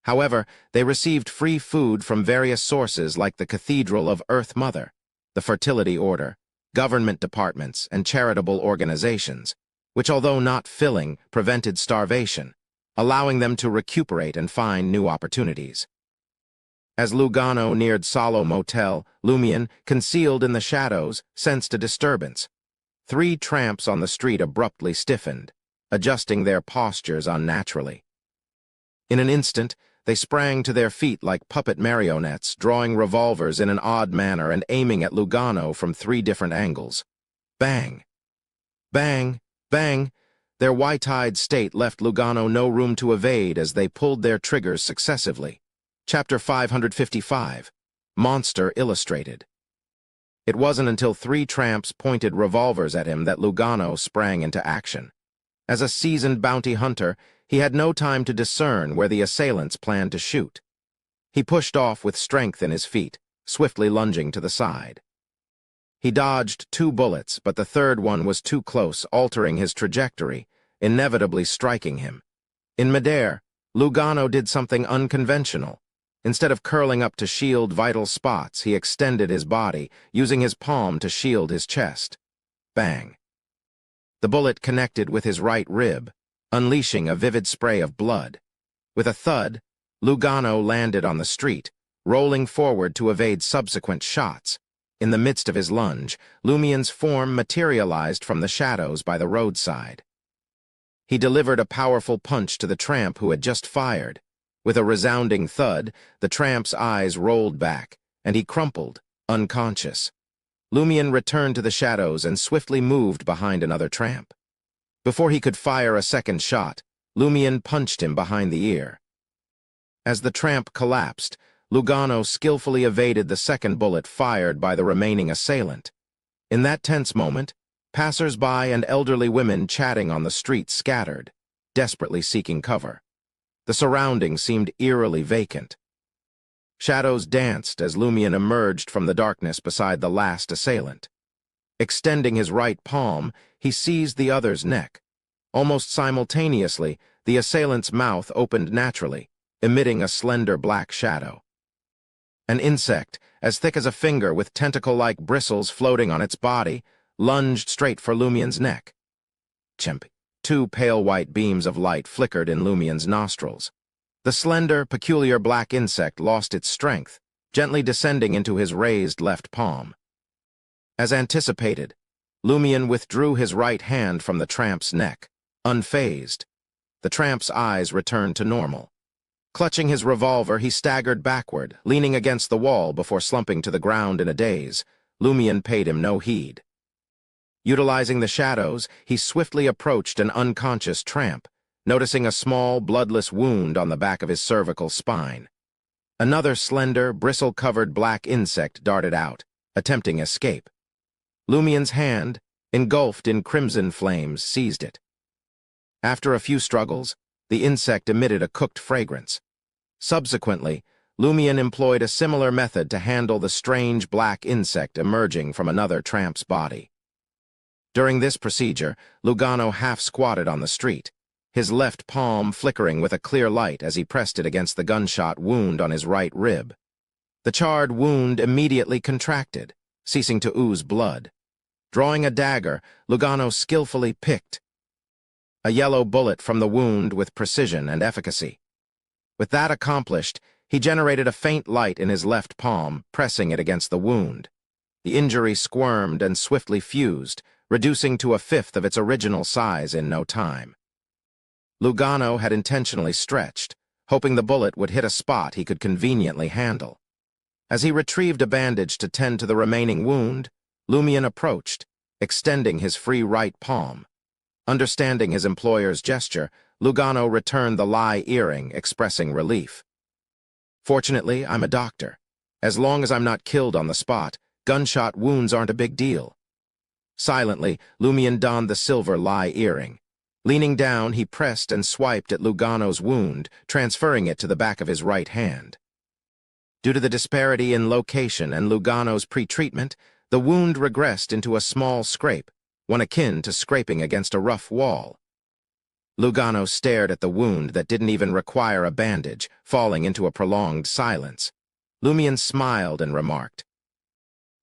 However, they received free food from various sources like the Cathedral of Earth Mother, the Fertility Order, government departments, and charitable organizations, which, although not filling, prevented starvation, allowing them to recuperate and find new opportunities. As Lugano neared Salo Motel, Lumion, concealed in the shadows, sensed a disturbance. 3 tramps on the street abruptly stiffened, adjusting their postures unnaturally. In an instant, they sprang to their feet like puppet marionettes, drawing revolvers in an odd manner and aiming at Lugano from 3 different angles. Bang! Bang! Bang! Their white-eyed state left Lugano no room to evade as they pulled their triggers successively. Chapter 555, Monster Illustrated. It wasn't until 3 tramps pointed revolvers at him that Lugano sprang into action. As a seasoned bounty hunter, he had no time to discern where the assailants planned to shoot. He pushed off with strength in his feet, swiftly lunging to the side. He dodged 2 bullets, but the third one was too close, altering his trajectory, inevitably striking him. In midair, Lugano did something unconventional. Instead of curling up to shield vital spots, he extended his body, using his palm to shield his chest. Bang! The bullet connected with his right rib, unleashing a vivid spray of blood. With a thud, Lugano landed on the street, rolling forward to evade subsequent shots. In the midst of his lunge, Lumion's form materialized from the shadows by the roadside. He delivered a powerful punch to the tramp who had just fired. With a resounding thud, the tramp's eyes rolled back, and he crumpled, unconscious. Lumion returned to the shadows and swiftly moved behind another tramp. Before he could fire a second shot, Lumion punched him behind the ear. As the tramp collapsed, Lugano skillfully evaded the second bullet fired by the remaining assailant. In that tense moment, passers-by and elderly women chatting on the street scattered, desperately seeking cover. The surroundings seemed eerily vacant. Shadows danced as Lumion emerged from the darkness beside the last assailant. Extending his right palm, he seized the other's neck. Almost simultaneously, the assailant's mouth opened naturally, emitting a slender black shadow. An insect, as thick as a finger with tentacle-like bristles floating on its body, lunged straight for Lumion's neck. Chimp. Two pale white beams of light flickered in Lumion's nostrils. The slender, peculiar black insect lost its strength, gently descending into his raised left palm. As anticipated, Lumion withdrew his right hand from the tramp's neck, unfazed. The tramp's eyes returned to normal. Clutching his revolver, he staggered backward, leaning against the wall before slumping to the ground in a daze. Lumion paid him no heed. Utilizing the shadows, he swiftly approached an unconscious tramp, noticing a small, bloodless wound on the back of his cervical spine. Another slender, bristle-covered black insect darted out, attempting escape. Lumion's hand, engulfed in crimson flames, seized it. After a few struggles, the insect emitted a cooked fragrance. Subsequently, Lumion employed a similar method to handle the strange black insect emerging from another tramp's body. During this procedure, Lugano half-squatted on the street, his left palm flickering with a clear light as he pressed it against the gunshot wound on his right rib. The charred wound immediately contracted, ceasing to ooze blood. Drawing a dagger, Lugano skillfully picked a yellow bullet from the wound with precision and efficacy. With that accomplished, he generated a faint light in his left palm, pressing it against the wound. The injury squirmed and swiftly fused, reducing to a fifth of its original size in no time. Lugano had intentionally stretched, hoping the bullet would hit a spot he could conveniently handle. As he retrieved a bandage to tend to the remaining wound, Lumion approached, extending his free right palm. Understanding his employer's gesture, Lugano returned the lie earring, expressing relief. Fortunately, I'm a doctor. As long as I'm not killed on the spot, gunshot wounds aren't a big deal. Silently, Lumion donned the silver lie earring. Leaning down, he pressed and swiped at Lugano's wound, transferring it to the back of his right hand. Due to the disparity in location and Lugano's pre-treatment, the wound regressed into a small scrape, one akin to scraping against a rough wall. Lugano stared at the wound that didn't even require a bandage, falling into a prolonged silence. Lumion smiled and remarked,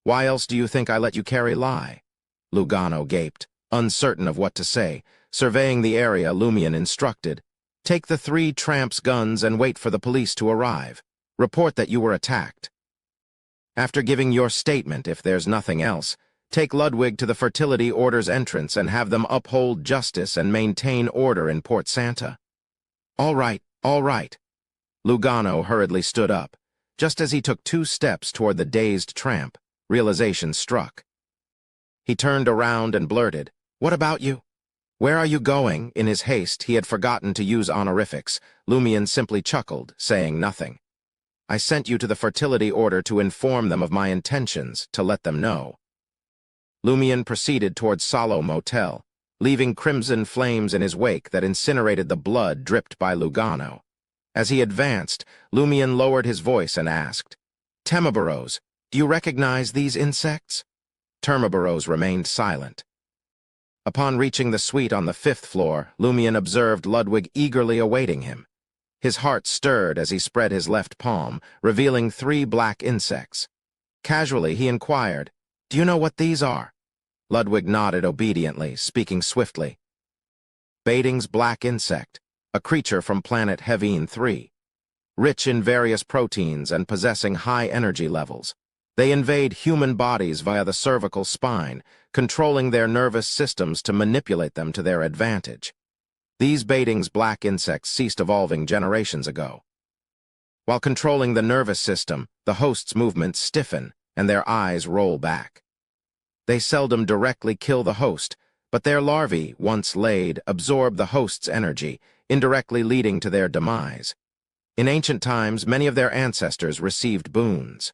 "Why else do you think I let you carry lie?" Lugano gaped, uncertain of what to say. Surveying the area, Lumion instructed, "Take the 3 tramps' guns and wait for the police to arrive. Report that you were attacked. After giving your statement, if there's nothing else, take Ludwig to the Fertility Order's entrance and have them uphold justice and maintain order in Port Santa." All right, all right." Lugano hurriedly stood up. Just as he took 2 steps toward the dazed tramp, realization struck. He turned around and blurted, "What about you?" "Where are you going?" In his haste, he had forgotten to use honorifics. Lumion simply chuckled, saying nothing. "I sent you to the Fertility Order to inform them of my intentions, to let them know." Lumion proceeded towards Salo Motel, leaving crimson flames in his wake that incinerated the blood dripped by Lugano. As he advanced, Lumion lowered his voice and asked, "Temabaros, do you recognize these insects?" Termabaros remained silent. Upon reaching the suite on the 5th floor, Lumion observed Ludwig eagerly awaiting him. His heart stirred as he spread his left palm, revealing 3 black insects. Casually, he inquired, "Do you know what these are?" Ludwig nodded obediently, speaking swiftly. "Baiting's black insect, a creature from planet Hevine 3. Rich in various proteins and possessing high energy levels. They invade human bodies via the cervical spine, controlling their nervous systems to manipulate them to their advantage. These Baiting's black insects ceased evolving generations ago. While controlling the nervous system, the host's movements stiffen and their eyes roll back. They seldom directly kill the host, but their larvae, once laid, absorb the host's energy, indirectly leading to their demise. In ancient times, many of their ancestors received boons.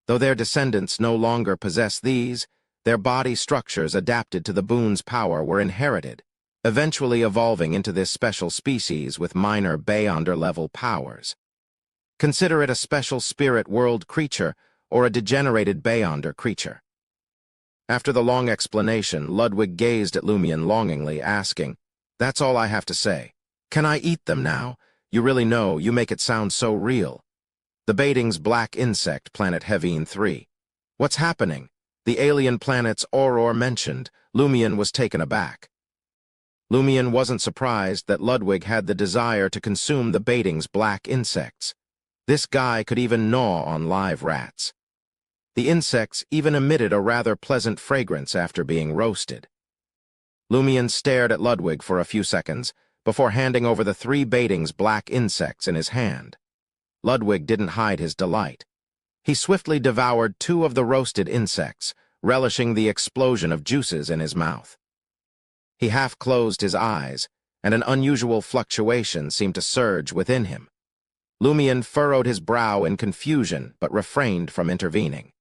Though their descendants no longer possess these, their body structures adapted to the boon's power were inherited, eventually evolving into this special species with minor Beyonder-level powers. Consider it a special spirit world creature or a degenerated Beyonder creature. After the long explanation, Ludwig gazed at Lumion longingly, asking, "That's all I have to say. Can I eat them now? You really know, you make it sound so real." The Bating's black insect, planet Hevine 3. What's happening? The alien planet's Auror mentioned. Lumion was taken aback. Lumion wasn't surprised that Ludwig had the desire to consume the Bating's black insects. This guy could even gnaw on live rats. The insects even emitted a rather pleasant fragrance after being roasted. Lumion stared at Ludwig for a few seconds before handing over the 3 Bating's black insects in his hand. Ludwig didn't hide his delight. He swiftly devoured 2 of the roasted insects, relishing the explosion of juices in his mouth. He half closed his eyes, and an unusual fluctuation seemed to surge within him. Lumion furrowed his brow in confusion but refrained from intervening.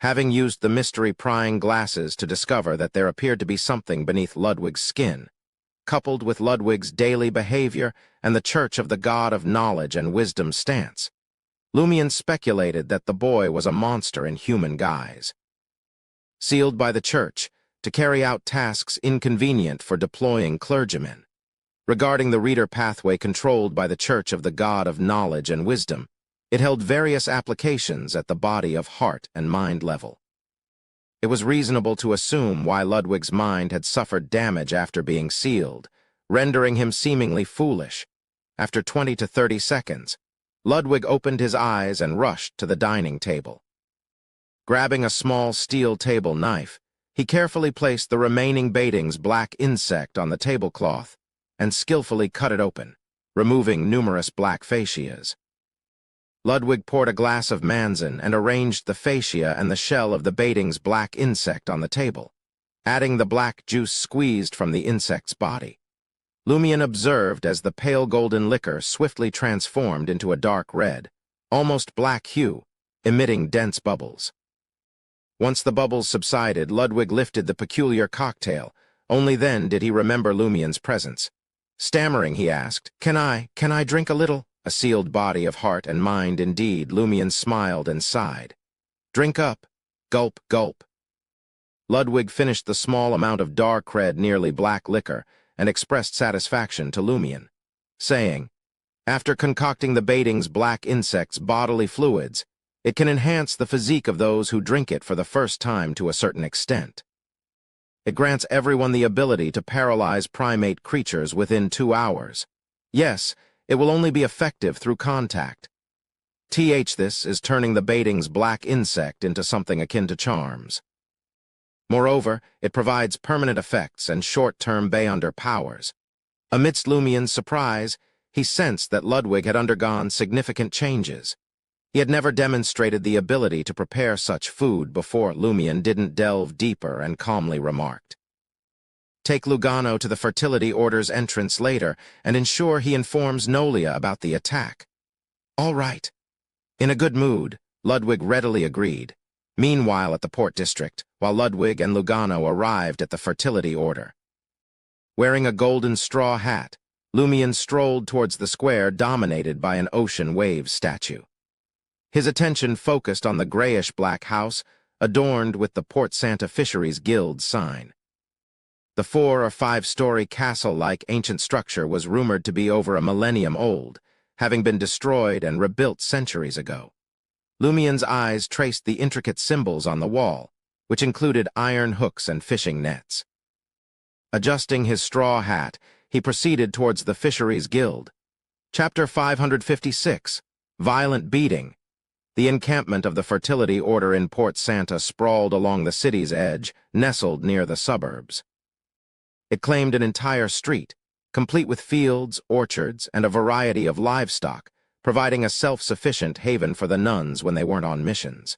Having used the mystery-prying glasses to discover that there appeared to be something beneath Ludwig's skin, coupled with Ludwig's daily behavior and the Church of the God of Knowledge and Wisdom stance, Lumion speculated that the boy was a monster in human guise. Sealed by the Church to carry out tasks inconvenient for deploying clergymen. Regarding the reader pathway controlled by the Church of the God of Knowledge and Wisdom, it held various applications at the body of heart and mind level. It was reasonable to assume why Ludwig's mind had suffered damage after being sealed, rendering him seemingly foolish. After 20 to 30 seconds, Ludwig opened his eyes and rushed to the dining table. Grabbing a small steel table knife, he carefully placed the remaining Bating's black insect on the tablecloth and skillfully cut it open, removing numerous black fascias. Ludwig poured a glass of Manzin and arranged the fascia and the shell of the Bating's black insect on the table, adding the black juice squeezed from the insect's body. Lumion observed as the pale golden liquor swiftly transformed into a dark red, almost black hue, emitting dense bubbles. Once the bubbles subsided, Ludwig lifted the peculiar cocktail. Only then did he remember Lumion's presence. Stammering, he asked, Can I drink a little?" A sealed body of heart and mind indeed, Lumion smiled and sighed. "Drink up. Gulp, gulp." Ludwig finished the small amount of dark red, nearly black liquor and expressed satisfaction to Lumion, saying, "After concocting the Bating's black insect's bodily fluids, it can enhance the physique of those who drink it for the first time to a certain extent. It grants everyone the ability to paralyze primate creatures within 2 hours. Yes, it will only be effective through contact. This is turning the Bating's black insect into something akin to charms. Moreover, it provides permanent effects and short-term Beyonder powers. Amidst Lumion's surprise, he sensed that Ludwig had undergone significant changes. He had never demonstrated the ability to prepare such food before. Lumion didn't delve deeper and calmly remarked, "Take Lugano to the Fertility Order's entrance later and ensure he informs Nolia about the attack." "All right." In a good mood, Ludwig readily agreed. Meanwhile, at the Port District, while Ludwig and Lugano arrived at the Fertility Order. Wearing a golden straw hat, Lumion strolled towards the square dominated by an ocean wave statue. His attention focused on the grayish-black house adorned with the Port Santa Fisheries Guild sign. The 4- or 5-story castle-like ancient structure was rumored to be over a millennium old, having been destroyed and rebuilt centuries ago. Lumion's eyes traced the intricate symbols on the wall, which included iron hooks and fishing nets. Adjusting his straw hat, he proceeded towards the Fisheries Guild. Chapter 556, Violent Beating. The encampment of the Fertility Order in Port Santa sprawled along the city's edge, nestled near the suburbs. It claimed an entire street, complete with fields, orchards, and a variety of livestock, providing a self-sufficient haven for the nuns when they weren't on missions.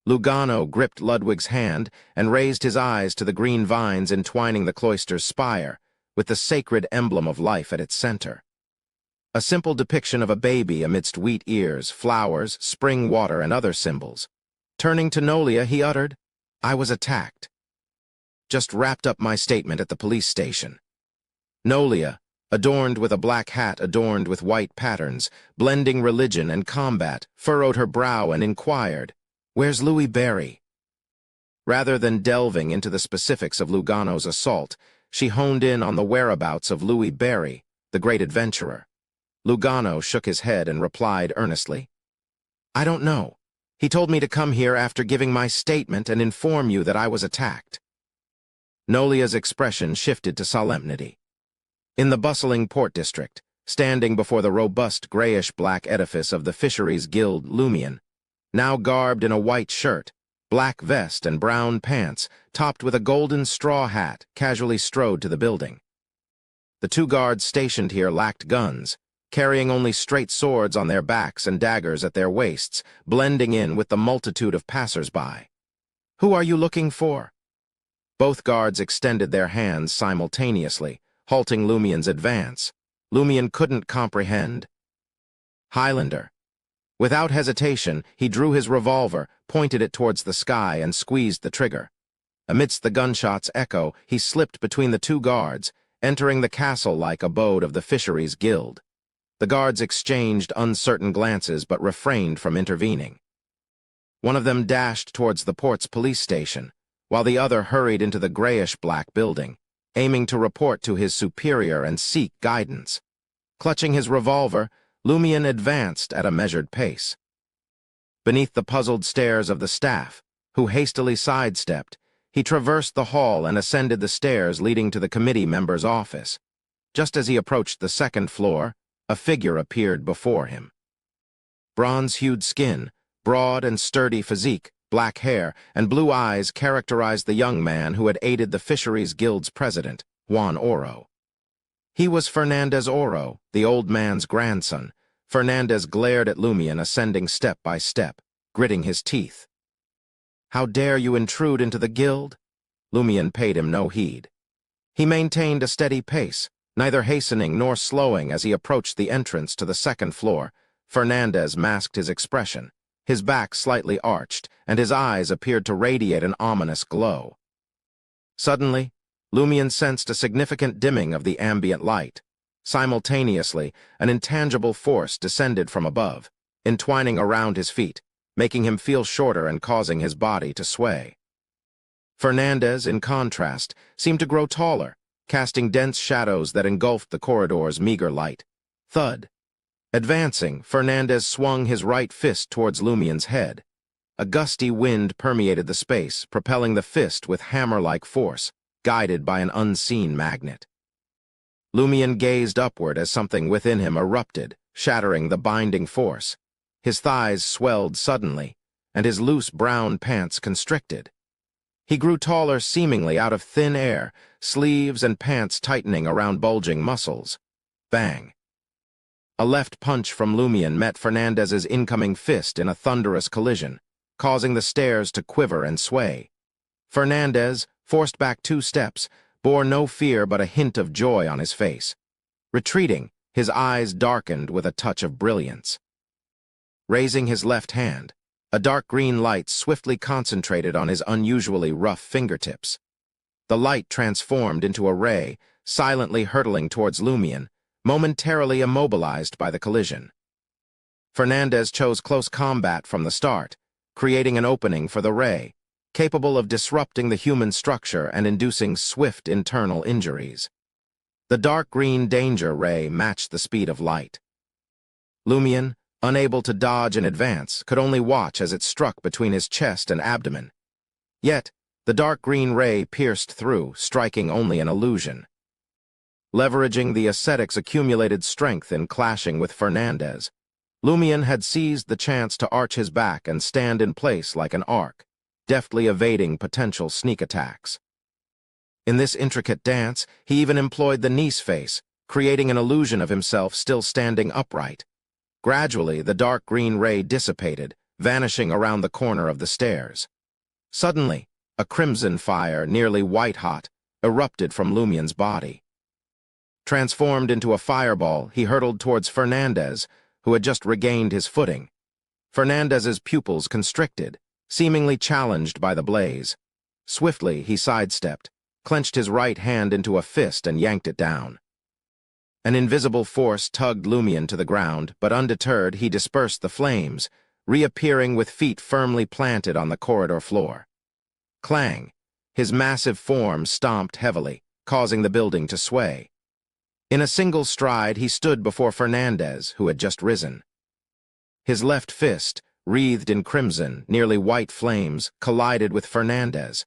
Lugano gripped Ludwig's hand and raised his eyes to the green vines entwining the cloister's spire, with the sacred emblem of life at its center. A simple depiction of a baby amidst wheat ears, flowers, spring water, and other symbols. Turning to Nolia, he uttered, "I was attacked. Just wrapped up my statement at the police station." Nolia, adorned with a black hat adorned with white patterns, blending religion and combat, furrowed her brow and inquired, "Where's Louis Barry?" Rather than delving into the specifics of Lugano's assault, she honed in on the whereabouts of Louis Barry, the great adventurer. Lugano shook his head and replied earnestly, "I don't know. He told me to come here after giving my statement and inform you that I was attacked." Nolia's expression shifted to solemnity. In the bustling port district, standing before the robust grayish-black edifice of the Fisheries Guild Lumion, now garbed in a white shirt, black vest, and brown pants, topped with a golden straw hat, casually strode to the building. The 2 guards stationed here lacked guns, carrying only straight swords on their backs and daggers at their waists, blending in with the multitude of passers-by. "Who are you looking for?" Both guards extended their hands simultaneously, halting Lumion's advance. Lumion couldn't comprehend. "Highlander." Without hesitation, he drew his revolver, pointed it towards the sky, and squeezed the trigger. Amidst the gunshot's echo, he slipped between the 2 guards, entering the castle-like abode of the Fisheries Guild. The guards exchanged uncertain glances but refrained from intervening. One of them dashed towards the port's police station, while the other hurried into the grayish-black building, aiming to report to his superior and seek guidance. Clutching his revolver, Lumion advanced at a measured pace. Beneath the puzzled stares of the staff, who hastily sidestepped, he traversed the hall and ascended the stairs leading to the committee member's office. Just as he approached the 2nd floor, a figure appeared before him. Bronze-hued skin, broad and sturdy physique, black hair, and blue eyes characterized the young man who had aided the Fisheries Guild's president, Juan Oro. He was Fernandez Oro, the old man's grandson. Fernandez glared at Lumion, ascending step by step, gritting his teeth. "How dare you intrude into the guild?" Lumion paid him no heed. He maintained a steady pace, neither hastening nor slowing as he approached the entrance to the 2nd floor. Fernandez masked his expression, his back slightly arched, and his eyes appeared to radiate an ominous glow. Suddenly, Lumion sensed a significant dimming of the ambient light. Simultaneously, an intangible force descended from above, entwining around his feet, making him feel shorter and causing his body to sway. Fernandez, in contrast, seemed to grow taller, casting dense shadows that engulfed the corridor's meager light. Thud. Advancing, Fernandez swung his right fist towards Lumion's head. A gusty wind permeated the space, propelling the fist with hammer-like force, guided by an unseen magnet. Lumion gazed upward as something within him erupted, shattering the binding force. His thighs swelled suddenly, and his loose brown pants constricted. He grew taller seemingly out of thin air, sleeves and pants tightening around bulging muscles. Bang! A left punch from Lumion met Fernandez's incoming fist in a thunderous collision, causing the stairs to quiver and sway. Fernandez, forced back 2 steps, bore no fear but a hint of joy on his face. Retreating, his eyes darkened with a touch of brilliance. Raising his left hand, a dark green light swiftly concentrated on his unusually rough fingertips. The light transformed into a ray, silently hurtling towards Lumion, momentarily immobilized by the collision. Fernandez chose close combat from the start, creating an opening for the ray, capable of disrupting the human structure and inducing swift internal injuries. The dark green danger ray matched the speed of light. Lumion, unable to dodge in advance, could only watch as it struck between his chest and abdomen. Yet, the dark green ray pierced through, striking only an illusion. Leveraging the ascetic's accumulated strength in clashing with Fernandez, Lumion had seized the chance to arch his back and stand in place like an arc, deftly evading potential sneak attacks. In this intricate dance, he even employed the niece face, creating an illusion of himself still standing upright. Gradually, the dark green ray dissipated, vanishing around the corner of the stairs. Suddenly, a crimson fire, nearly white-hot, erupted from Lumien's body. Transformed into a fireball, he hurtled towards Fernandez, who had just regained his footing. Fernandez's pupils constricted, seemingly challenged by the blaze. Swiftly, he sidestepped, clenched his right hand into a fist and yanked it down. An invisible force tugged Lumien to the ground, but undeterred, he dispersed the flames, reappearing with feet firmly planted on the corridor floor. Clang! His massive form stomped heavily, causing the building to sway. In a single stride, he stood before Fernandez, who had just risen. His left fist, wreathed in crimson, nearly white flames, collided with Fernandez.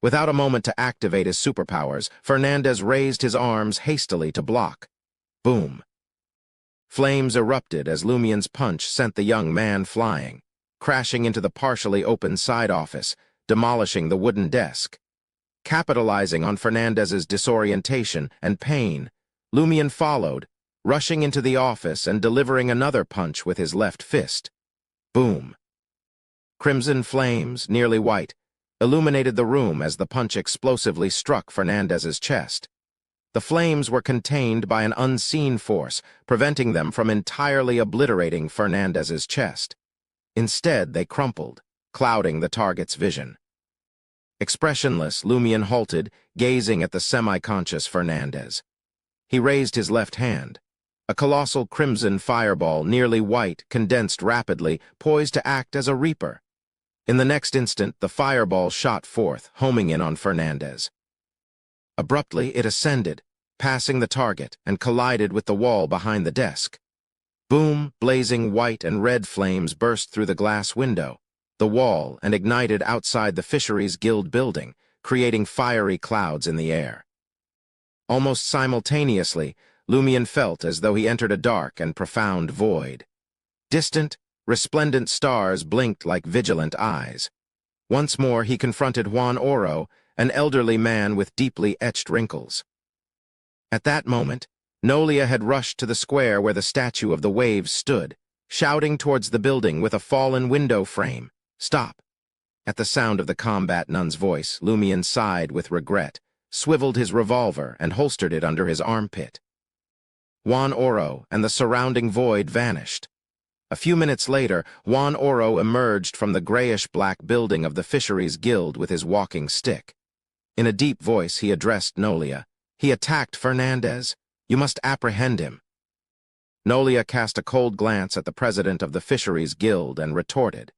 Without a moment to activate his superpowers, Fernandez raised his arms hastily to block. Boom! Flames erupted as Lumien's punch sent the young man flying, crashing into the partially open side office, demolishing the wooden desk. Capitalizing on Fernandez's disorientation and pain, Lumien followed, rushing into the office and delivering another punch with his left fist. Boom! Crimson flames, nearly white, illuminated the room as the punch explosively struck Fernandez's chest. The flames were contained by an unseen force, preventing them from entirely obliterating Fernandez's chest. Instead, they crumpled, clouding the target's vision. Expressionless, Lumien halted, gazing at the semi-conscious Fernandez. He raised his left hand. A colossal crimson fireball, nearly white, condensed rapidly, poised to act as a reaper. In the next instant, the fireball shot forth, homing in on Fernandez. Abruptly, it ascended, passing the target, and collided with the wall behind the desk. Boom! Blazing white and red flames burst through the glass window, the wall, and ignited outside the Fisheries Guild building, creating fiery clouds in the air. Almost simultaneously, Lumien felt as though he entered a dark and profound void. Distant, resplendent stars blinked like vigilant eyes. Once more he confronted Juan Oro, an elderly man with deeply etched wrinkles. At that moment, Nolia had rushed to the square where the statue of the waves stood, shouting towards the building with a fallen window frame, "Stop!" At the sound of the combat nun's voice, Lumien sighed with regret, swiveled his revolver, and holstered it under his armpit. Juan Oro and the surrounding void vanished. A few minutes later, Juan Oro emerged from the grayish-black building of the Fisheries Guild with his walking stick. In a deep voice, he addressed Nolia. "He attacked Fernandez. You must apprehend him." Nolia cast a cold glance at the president of the Fisheries Guild and retorted,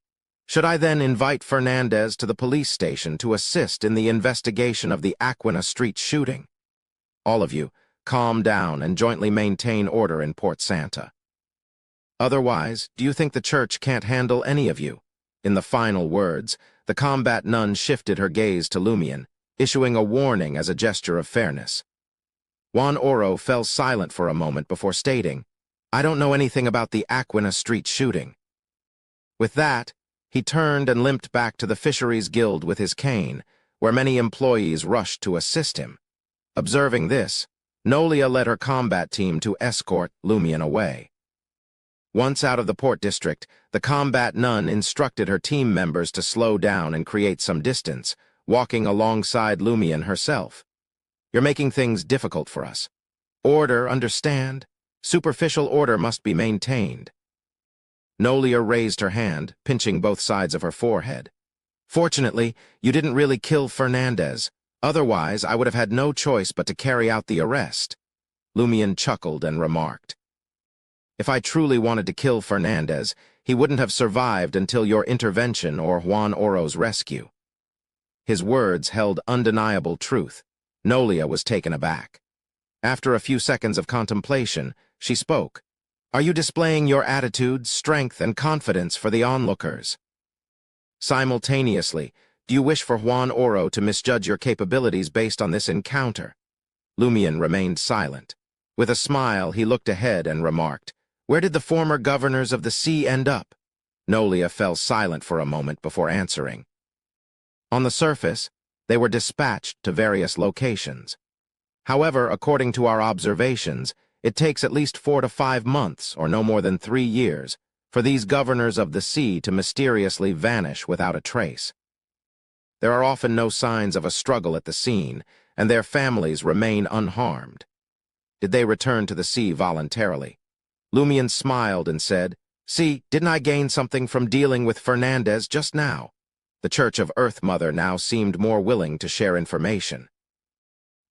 "Should I then invite Fernandez to the police station to assist in the investigation of the Aquina Street shooting? All of you, calm down and jointly maintain order in Port Santa. Otherwise, do you think the church can't handle any of you?" In the final words, the combat nun shifted her gaze to Lumien, issuing a warning as a gesture of fairness. Juan Oro fell silent for a moment before stating, "I don't know anything about the Aquina Street shooting." With that, he turned and limped back to the Fisheries Guild with his cane, where many employees rushed to assist him. Observing this, Nolia led her combat team to escort Lumien away. Once out of the port district, the combat nun instructed her team members to slow down and create some distance, walking alongside Lumien herself. "You're making things difficult for us. Order, understand? Superficial order must be maintained." Nolia raised her hand, pinching both sides of her forehead. "Fortunately, you didn't really kill Fernandez. Otherwise, I would have had no choice but to carry out the arrest." Lumien chuckled and remarked, "If I truly wanted to kill Fernandez, he wouldn't have survived until your intervention or Juan Oro's rescue." His words held undeniable truth. Nolia was taken aback. After a few seconds of contemplation, she spoke. "Are you displaying your attitude, strength, and confidence for the onlookers? Simultaneously, do you wish for Juan Oro to misjudge your capabilities based on this encounter?" Lumien remained silent. With a smile, he looked ahead and remarked, "Where did the former governors of the sea end up?" Nolia fell silent for a moment before answering. On the surface, they were dispatched to various locations. However, according to our observations, it takes at least 4 to 5 months, or no more than 3 years, for these governors of the sea to mysteriously vanish without a trace. There are often no signs of a struggle at the scene, and their families remain unharmed. Did they return to the sea voluntarily? Lumian smiled and said, "See, didn't I gain something from dealing with Fernandez just now?" The Church of Earth Mother now seemed more willing to share information.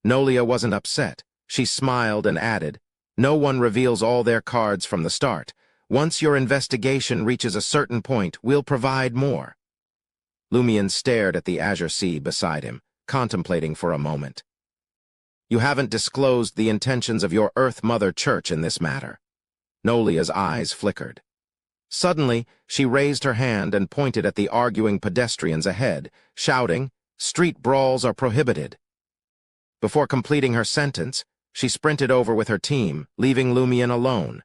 Nolia wasn't upset. She smiled and added, "No one reveals all their cards from the start. Once your investigation reaches a certain point, we'll provide more." Lumian stared at the azure sea beside him, contemplating for a moment. "You haven't disclosed the intentions of your Earth Mother Church in this matter." Nolia's eyes flickered. Suddenly, she raised her hand and pointed at the arguing pedestrians ahead, shouting, "Street brawls are prohibited." Before completing her sentence, she sprinted over with her team, leaving Lumian alone.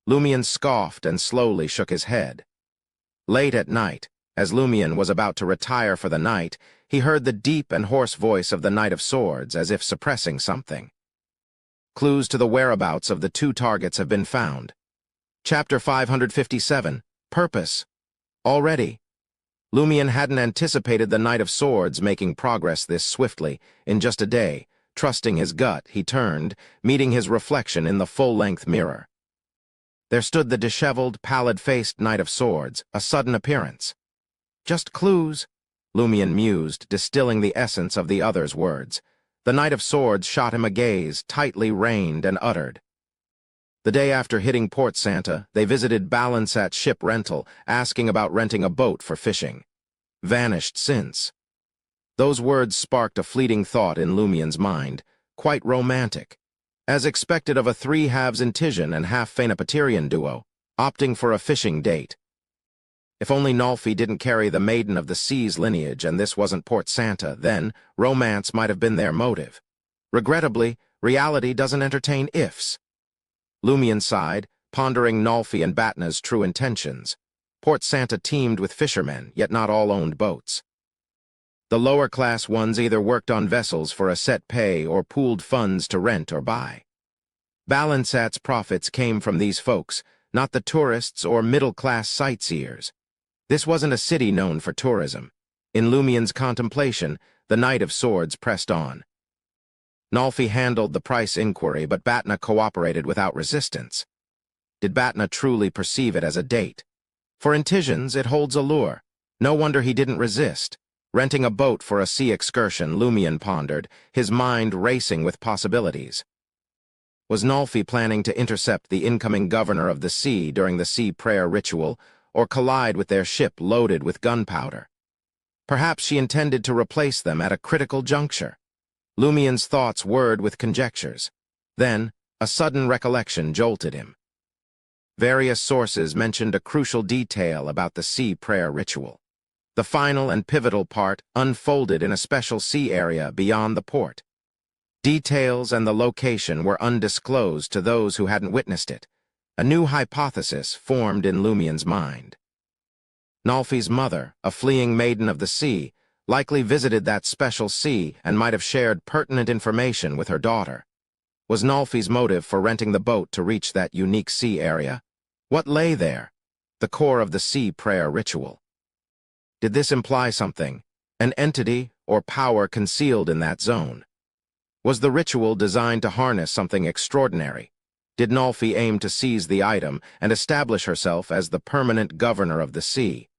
Lumian scoffed and slowly shook his head. Late at night, as Lumian was about to retire for the night, he heard the deep and hoarse voice of the Knight of Swords as if suppressing something. Clues to the whereabouts of the two targets have been found. Chapter 557, Purpose. Already. Lumian hadn't anticipated the Knight of Swords making progress this swiftly. In just a day, trusting his gut, he turned, meeting his reflection in the full-length mirror. There stood the disheveled, pallid-faced Knight of Swords, a sudden appearance. "Just clues," Lumian mused, distilling the essence of the other's words. The Knight of Swords shot him a gaze, tightly reined, and uttered. The day after hitting Port Santa, they visited Balancat's ship rental, asking about renting a boat for fishing. Vanished since. Those words sparked a fleeting thought in Lumian's mind, quite romantic. As expected of a three-halves Intijan and half-Phaenopaterian duo, opting for a fishing date. If only Nolfi didn't carry the Maiden of the Sea's lineage and this wasn't Port Santa, then romance might have been their motive. Regrettably, reality doesn't entertain ifs. Lumian sighed, pondering Nolfi and Batna's true intentions. Port Santa teemed with fishermen, yet not all owned boats. The lower-class ones either worked on vessels for a set pay or pooled funds to rent or buy. Balancat's profits came from these folks, not the tourists or middle-class sightseers. This wasn't a city known for tourism. In Lumian's contemplation, the Knight of Swords pressed on. Nolfi handled the price inquiry, but Batna cooperated without resistance. Did Batna truly perceive it as a date? For Intijans, it holds allure. No wonder he didn't resist. Renting a boat for a sea excursion, Lumian pondered, his mind racing with possibilities. Was Nolfi planning to intercept the incoming governor of the sea during the sea prayer ritual, or collide with their ship loaded with gunpowder? Perhaps she intended to replace them at a critical juncture. Lumian's thoughts whirred with conjectures. Then, a sudden recollection jolted him. Various sources mentioned a crucial detail about the sea prayer ritual. The final and pivotal part unfolded in a special sea area beyond the port. Details and the location were undisclosed to those who hadn't witnessed it. A new hypothesis formed in Lumian's mind. Nolfi's mother, a fleeing maiden of the sea, likely visited that special sea and might have shared pertinent information with her daughter. Was Nolfi's motive for renting the boat to reach that unique sea area? What lay there? The core of the sea prayer ritual. Did this imply something, an entity or power concealed in that zone? Was the ritual designed to harness something extraordinary? Did Nolfi aim to seize the item and establish herself as the permanent governor of the sea?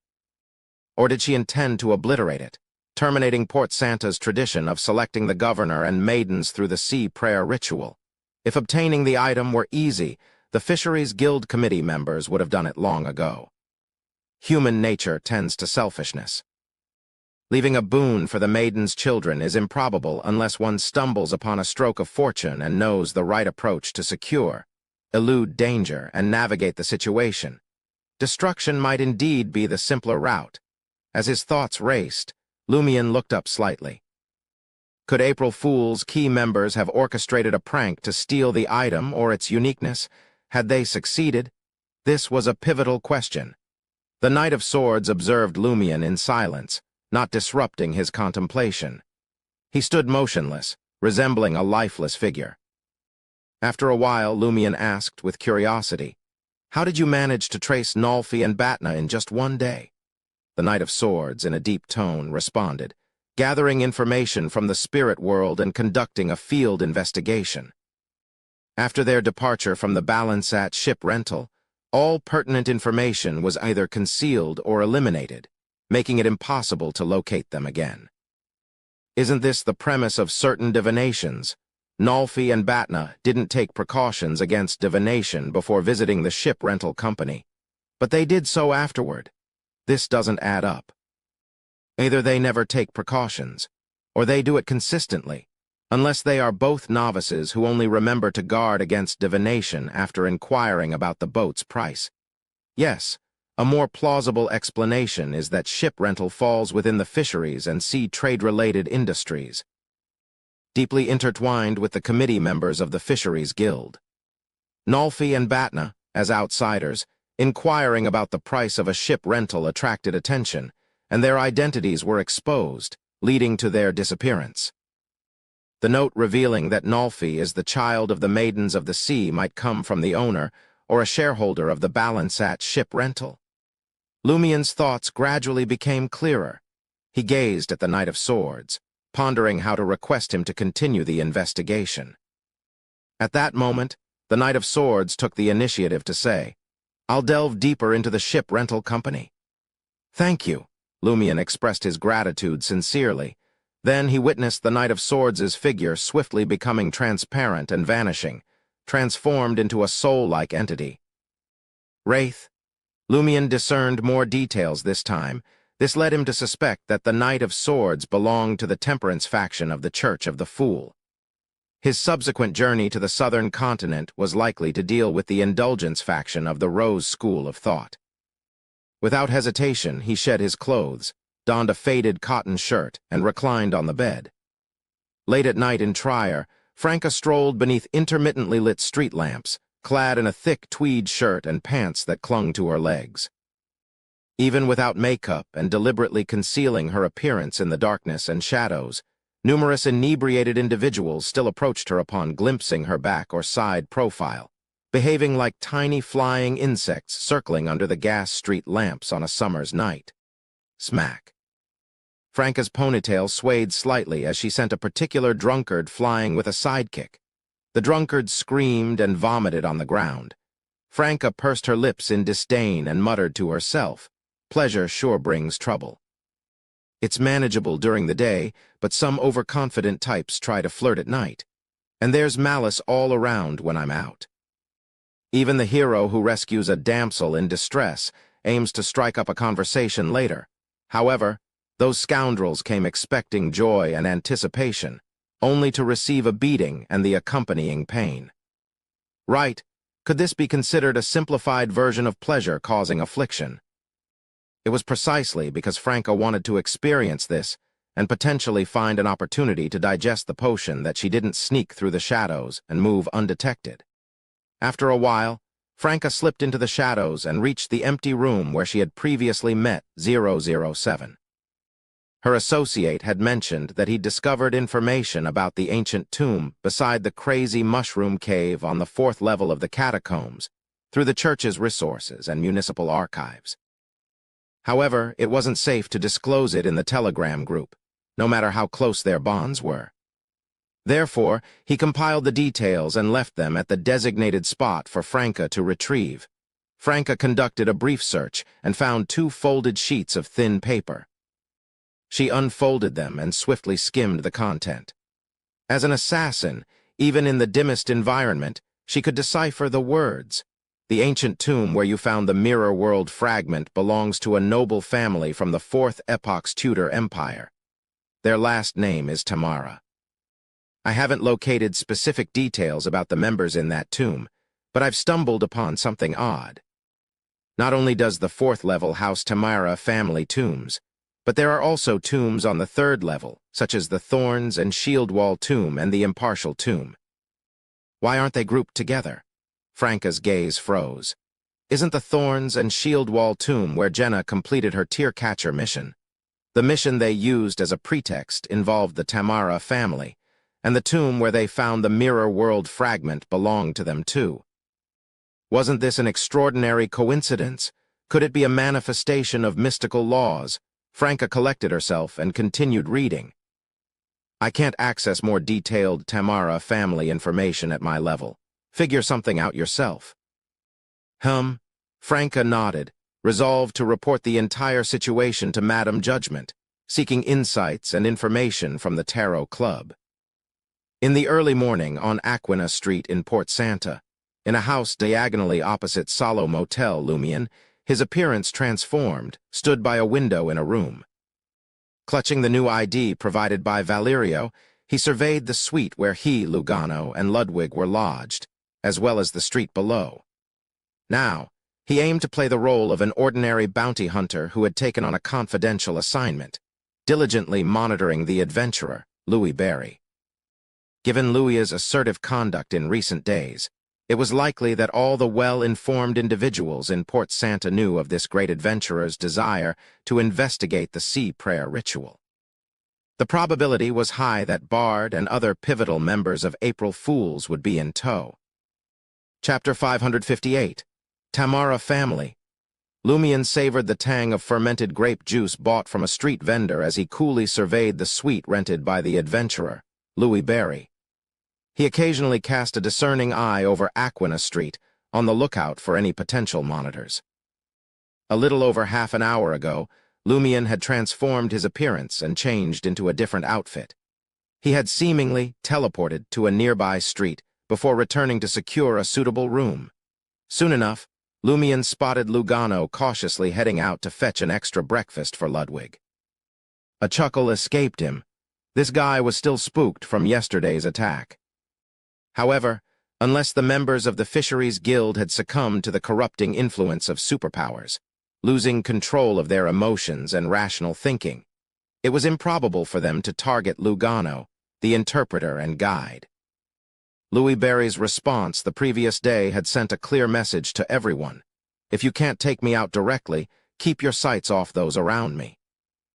Or did she intend to obliterate it, terminating Port Santa's tradition of selecting the governor and maidens through the sea prayer ritual? If obtaining the item were easy, the Fisheries Guild Committee members would have done it long ago. Human nature tends to selfishness. Leaving a boon for the maiden's children is improbable unless one stumbles upon a stroke of fortune and knows the right approach to secure, elude danger, and navigate the situation. Destruction might indeed be the simpler route. As his thoughts raced, Lumian looked up slightly. Could April Fool's key members have orchestrated a prank to steal the item or its uniqueness? Had they succeeded? This was a pivotal question. The Knight of Swords observed Lumian in silence, not disrupting his contemplation. He stood motionless, resembling a lifeless figure. After a while, Lumian asked with curiosity, How did you manage to trace Nolfi and Batna in just one day? The Knight of Swords, in a deep tone, responded, gathering information from the spirit world and conducting a field investigation. After their departure from the Balansat ship rental, all pertinent information was either concealed or eliminated, making it impossible to locate them again. Isn't this the premise of certain divinations? Nolfi and Batna didn't take precautions against divination before visiting the ship rental company, but they did so afterward. This doesn't add up. Either they never take precautions, or they do it consistently, unless they are both novices who only remember to guard against divination after inquiring about the boat's price. Yes, a more plausible explanation is that ship rental falls within the fisheries and sea trade-related industries, deeply intertwined with the committee members of the Fisheries Guild. Nolfi and Batna, as outsiders, inquiring about the price of a ship rental attracted attention, and their identities were exposed, leading to their disappearance. The note revealing that Nolfi is the child of the Maidens of the Sea might come from the owner or a shareholder of the Balansat ship rental. Lumien's thoughts gradually became clearer. He gazed at the Knight of Swords, pondering how to request him to continue the investigation. At that moment, the Knight of Swords took the initiative to say, "I'll delve deeper into the ship rental company." "Thank you," Lumien expressed his gratitude sincerely. Then he witnessed the Knight of Swords' figure swiftly becoming transparent and vanishing, transformed into a soul-like entity. Wraith. Lumien discerned more details this time. This led him to suspect that the Knight of Swords belonged to the Temperance faction of the Church of the Fool. His subsequent journey to the southern continent was likely to deal with the Indulgence faction of the Rose School of Thought. Without hesitation, he shed his clothes, donned a faded cotton shirt, and reclined on the bed. Late at night in Trier, Franca strolled beneath intermittently lit street lamps, clad in a thick tweed shirt and pants that clung to her legs. Even without makeup and deliberately concealing her appearance in the darkness and shadows, numerous inebriated individuals still approached her upon glimpsing her back or side profile, behaving like tiny flying insects circling under the gas street lamps on a summer's night. Smack. Franca's ponytail swayed slightly as she sent a particular drunkard flying with a sidekick. The drunkard screamed and vomited on the ground. Franca pursed her lips in disdain and muttered to herself, "Pleasure sure brings trouble. It's manageable during the day, but some overconfident types try to flirt at night. And there's malice all around when I'm out." Even the hero who rescues a damsel in distress aims to strike up a conversation later. However, those scoundrels came expecting joy and anticipation, only to receive a beating and the accompanying pain. Right, could this be considered a simplified version of pleasure causing affliction? It was precisely because Franca wanted to experience this and potentially find an opportunity to digest the potion that she didn't sneak through the shadows and move undetected. After a while, Franca slipped into the shadows and reached the empty room where she had previously met 007. Her associate had mentioned that he'd discovered information about the ancient tomb beside the crazy mushroom cave on the 4th level of the catacombs through the church's resources and municipal archives. However, it wasn't safe to disclose it in the Telegram group, no matter how close their bonds were. Therefore, he compiled the details and left them at the designated spot for Franca to retrieve. Franca conducted a brief search and found 2 folded sheets of thin paper. She unfolded them and swiftly skimmed the content. As an assassin, even in the dimmest environment, she could decipher the words. The ancient tomb where you found the Mirror World fragment belongs to a noble family from the 4th epoch's Tudor Empire. Their last name is Tamara. I haven't located specific details about the members in that tomb, but I've stumbled upon something odd. Not only does the 4th level house Tamara family tombs, but there are also tombs on the 3rd level, such as the Thorns and Shieldwall tomb and the Impartial tomb. Why aren't they grouped together? Franca's gaze froze. Isn't the Thorns and Shieldwall tomb where Jenna completed her tear catcher mission? The mission they used as a pretext involved the Tamara family, and the tomb where they found the Mirror World fragment belonged to them too. Wasn't this an extraordinary coincidence? Could it be a manifestation of mystical laws? Franca collected herself and continued reading. I can't access more detailed Tamara family information at my level. Figure something out yourself. Franca nodded, resolved to report the entire situation to Madam Judgment, seeking insights and information from the Tarot Club. In the early morning on Aquina Street in Port Santa, in a house diagonally opposite Salo Motel, Lumian, his appearance transformed, stood by a window in a room. Clutching the new ID provided by Valerio, he surveyed the suite where he, Lugano, and Ludwig were lodged, as well as the street below. Now, he aimed to play the role of an ordinary bounty hunter who had taken on a confidential assignment, diligently monitoring the adventurer, Louis Barry. Given Louis's assertive conduct in recent days, it was likely that all the well-informed individuals in Port Santa knew of this great adventurer's desire to investigate the sea prayer ritual. The probability was high that Bard and other pivotal members of April Fools would be in tow. Chapter 558. Tamara Family. Lumian savored the tang of fermented grape juice bought from a street vendor as he coolly surveyed the suite rented by the adventurer, Louis Barry. He occasionally cast a discerning eye over Aquina Street, on the lookout for any potential monitors. A little over half an hour ago, Lumian had transformed his appearance and changed into a different outfit. He had seemingly teleported to a nearby street before returning to secure a suitable room. Soon enough, Lumian spotted Lugano cautiously heading out to fetch an extra breakfast for Ludwig. A chuckle escaped him. This guy was still spooked from yesterday's attack. However, unless the members of the Fisheries Guild had succumbed to the corrupting influence of superpowers, losing control of their emotions and rational thinking, it was improbable for them to target Lugano, the interpreter and guide. Louis Barry's response the previous day had sent a clear message to everyone. If you can't take me out directly, keep your sights off those around me.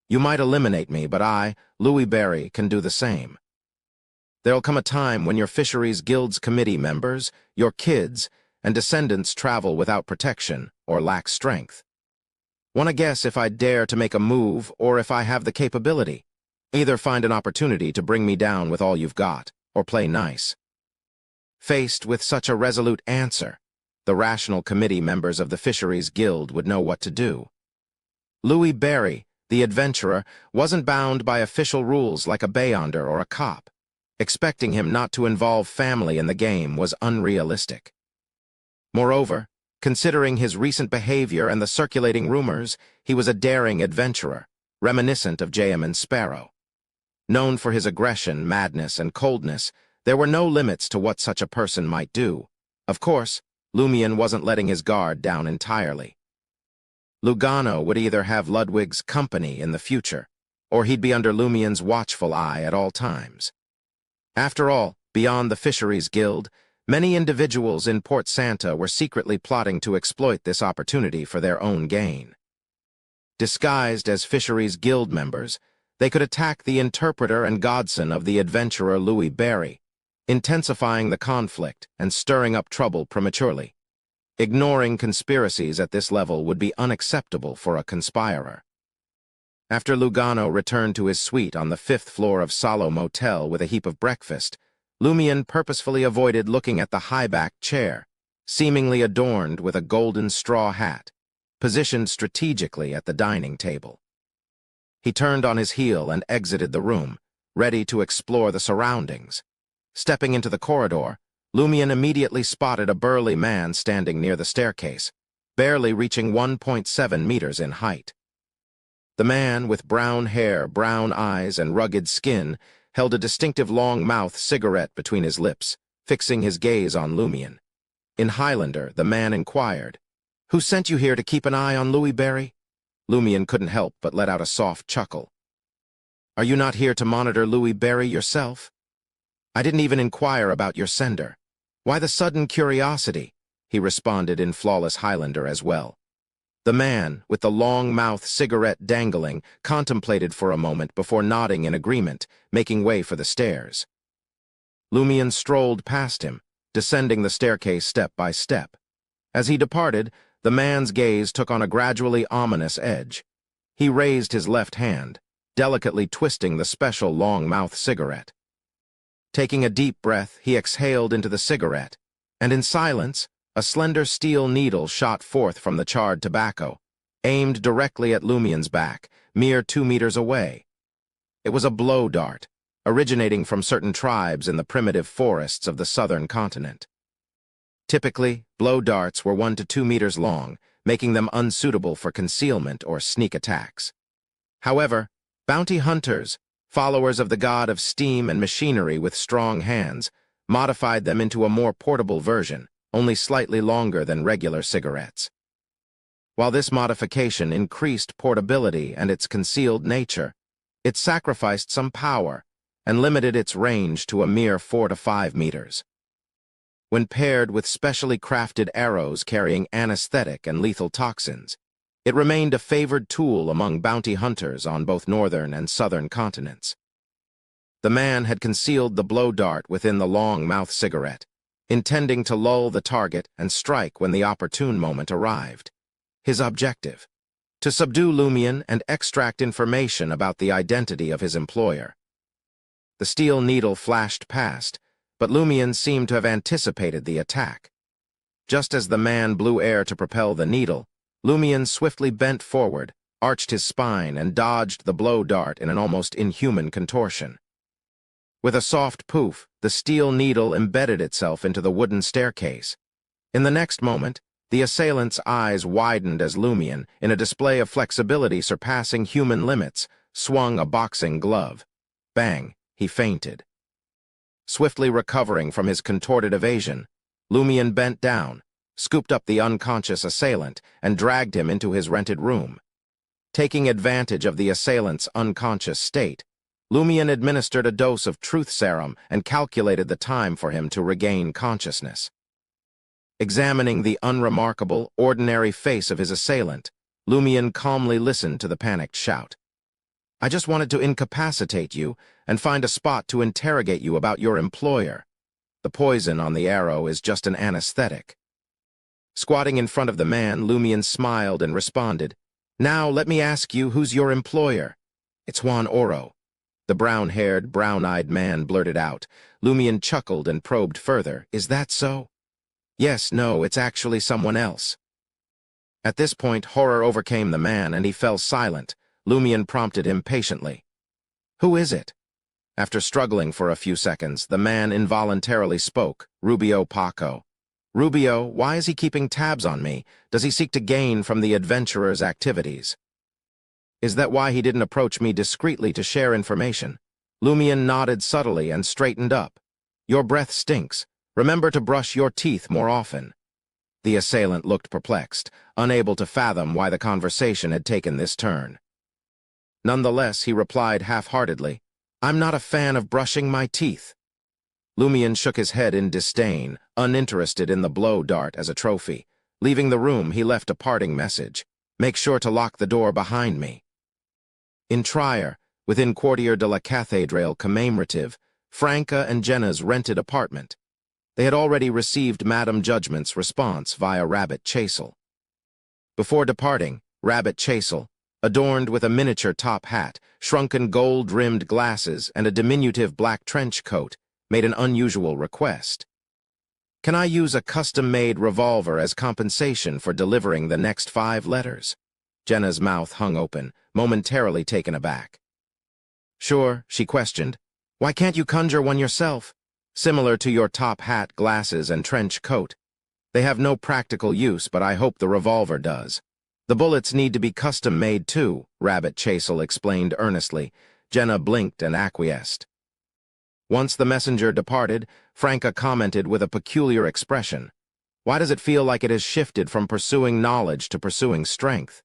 You might eliminate me, but I, Louis Barry, can do the same. There'll come a time when your Fisheries Guild's committee members, your kids, and descendants travel without protection or lack strength. Want to guess if I'd dare to make a move or if I have the capability? Either find an opportunity to bring me down with all you've got, or play nice. Faced with such a resolute answer, the rational committee members of the Fisheries Guild would know what to do. Louis Barry, the adventurer, wasn't bound by official rules like a Beyonder or a cop. Expecting him not to involve family in the game was unrealistic. Moreover, considering his recent behavior and the circulating rumors, he was a daring adventurer, reminiscent of Jayaman Sparrow. Known for his aggression, madness, and coldness, there were no limits to what such a person might do. Of course, Lumian wasn't letting his guard down entirely. Lugano would either have Ludwig's company in the future, or he'd be under Lumian's watchful eye at all times. After all, beyond the Fisheries Guild, many individuals in Port Santa were secretly plotting to exploit this opportunity for their own gain. Disguised as Fisheries Guild members, they could attack the interpreter and godson of the adventurer Louis Barry, intensifying the conflict and stirring up trouble prematurely. Ignoring conspiracies at this level would be unacceptable for a conspirer. After Lugano returned to his suite on the 5th floor of Salo Motel with a heap of breakfast, Lumian purposefully avoided looking at the high-backed chair, seemingly adorned with a golden straw hat, positioned strategically at the dining table. He turned on his heel and exited the room, ready to explore the surroundings. Stepping into the corridor, Lumian immediately spotted a burly man standing near the staircase, barely reaching 1.7 meters in height. The man, with brown hair, brown eyes, and rugged skin, held a distinctive long-mouth cigarette between his lips, fixing his gaze on Lumian. In Highlander, the man inquired, "Who sent you here to keep an eye on Louis Barry?" Lumian couldn't help but let out a soft chuckle. "Are you not here to monitor Louis Barry yourself?" "I didn't even inquire about your sender. Why the sudden curiosity?" he responded in flawless Highlander as well. The man, with the long-mouth cigarette dangling, contemplated for a moment before nodding in agreement, making way for the stairs. Lumian strolled past him, descending the staircase step by step. As he departed, the man's gaze took on a gradually ominous edge. He raised his left hand, delicately twisting the special long-mouth cigarette. Taking a deep breath, he exhaled into the cigarette, and in silence, a slender steel needle shot forth from the charred tobacco, aimed directly at Lumien's back, mere 2 meters away. It was a blow dart, originating from certain tribes in the primitive forests of the southern continent. Typically, blow darts were 1 to 2 meters long, making them unsuitable for concealment or sneak attacks. However, bounty hunters, followers of the god of steam and machinery with strong hands, modified them into a more portable version, only slightly longer than regular cigarettes. While this modification increased portability and its concealed nature, it sacrificed some power and limited its range to a mere 4 to 5 meters. When paired with specially crafted arrows carrying anesthetic and lethal toxins, it remained a favored tool among bounty hunters on both northern and southern continents. The man had concealed the blow dart within the long-mouth cigarette, intending to lull the target and strike when the opportune moment arrived. His objective: to subdue Lumien and extract information about the identity of his employer. The steel needle flashed past, but Lumien seemed to have anticipated the attack. Just as the man blew air to propel the needle, Lumien swiftly bent forward, arched his spine, and dodged the blow dart in an almost inhuman contortion. With a soft poof, the steel needle embedded itself into the wooden staircase. In the next moment, the assailant's eyes widened as Lumien, in a display of flexibility surpassing human limits, swung a boxing glove. Bang, he fainted. Swiftly recovering from his contorted evasion, Lumien bent down, scooped up the unconscious assailant, and dragged him into his rented room. Taking advantage of the assailant's unconscious state, Lumien administered a dose of truth serum and calculated the time for him to regain consciousness. Examining the unremarkable, ordinary face of his assailant, Lumien calmly listened to the panicked shout. "I just wanted to incapacitate you and find a spot to interrogate you about your employer. The poison on the arrow is just an anesthetic." Squatting in front of the man, Lumien smiled and responded, "Now let me ask you, who's your employer?" "It's Juan Oro," the brown-haired, brown-eyed man blurted out. Lumien chuckled and probed further. "Is that so?" "Yes, no, it's actually someone else." At this point, horror overcame the man and he fell silent. Lumien prompted him patiently. "Who is it?" After struggling for a few seconds, the man involuntarily spoke, "Rubio Paco." "Rubio, why is he keeping tabs on me? Does he seek to gain from the adventurer's activities?" "Is that why he didn't approach me discreetly to share information?" Lumien nodded subtly and straightened up. "Your breath stinks. Remember to brush your teeth more often." The assailant looked perplexed, unable to fathom why the conversation had taken this turn. Nonetheless, he replied half-heartedly, "I'm not a fan of brushing my teeth." Lumien shook his head in disdain, uninterested in the blow dart as a trophy. Leaving the room, he left a parting message: "Make sure to lock the door behind me." In Trier, within Quartier de la Cathédrale commemorative, Franca and Jenna's rented apartment. They had already received Madame Judgment's response via Rabbit Chasel. Before departing, Rabbit Chasel, adorned with a miniature top hat, shrunken gold-rimmed glasses, and a diminutive black trench coat, made an unusual request. "Can I use a custom-made revolver as compensation for delivering the next 5 letters?" Jenna's mouth hung open, momentarily taken aback. "Sure," she questioned. "Why can't you conjure one yourself? Similar to your top hat, glasses, and trench coat. They have no practical use, but I hope the revolver does. The bullets need to be custom-made too," Rabbit Chasel explained earnestly. Jenna blinked and acquiesced. Once the messenger departed, Franca commented with a peculiar expression. "Why does it feel like it has shifted from pursuing knowledge to pursuing strength?"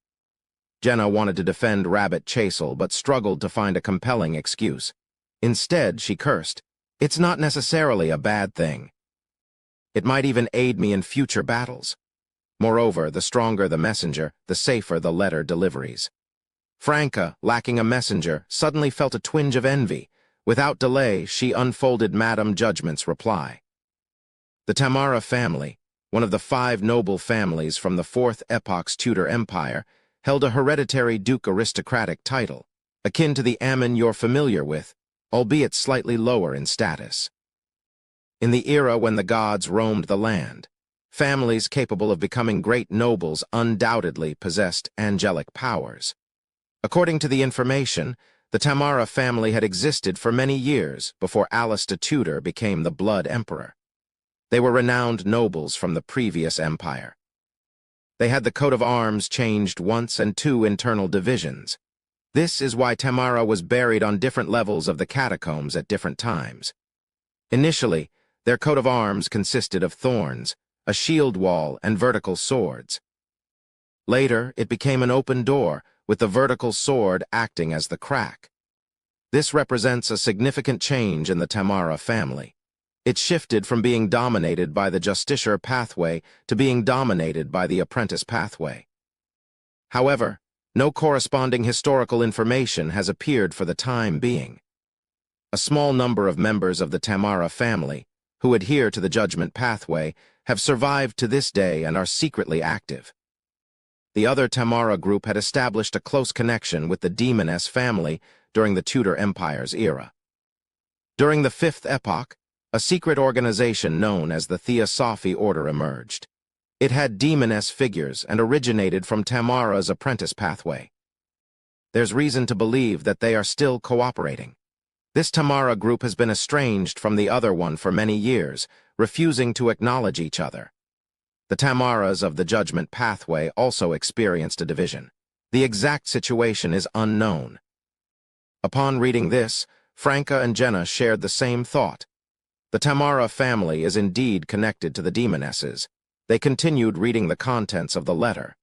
Jenna wanted to defend Rabbit Chasel, but struggled to find a compelling excuse. Instead, she cursed. "It's not necessarily a bad thing. It might even aid me in future battles. Moreover, the stronger the messenger, the safer the letter deliveries." Franca, lacking a messenger, suddenly felt a twinge of envy. Without delay, she unfolded Madame Judgment's reply. "The Tamara family, one of the 5 noble families from the 4th epoch's Tudor Empire, held a hereditary duke aristocratic title, akin to the Ammon you're familiar with, albeit slightly lower in status. In the era when the gods roamed the land, families capable of becoming great nobles undoubtedly possessed angelic powers. According to the information, the Tamara family had existed for many years before Alistair Tudor became the Blood Emperor. They were renowned nobles from the previous empire. They had the coat of arms changed once and 2 internal divisions. This is why Tamara was buried on different levels of the catacombs at different times. Initially, their coat of arms consisted of thorns, a shield wall, and vertical swords. Later, it became an open door, with the vertical sword acting as the crack. This represents a significant change in the Tamara family. It shifted from being dominated by the justiciar pathway to being dominated by the apprentice pathway. However, no corresponding historical information has appeared for the time being. A small number of members of the Tamara family, who adhere to the judgment pathway, have survived to this day and are secretly active. The other Tamara group had established a close connection with the Demoness family during the Tudor Empire's era. During the 5th epoch, a secret organization known as the Theosophy Order emerged. It had demoness figures and originated from Tamara's apprentice pathway. There's reason to believe that they are still cooperating. This Tamara group has been estranged from the other one for many years, refusing to acknowledge each other. The Tamaras of the Judgment Pathway also experienced a division. The exact situation is unknown. Upon reading this, Franca and Jenna shared the same thought. The Tamara family is indeed connected to the demonesses. They continued reading the contents of the letter.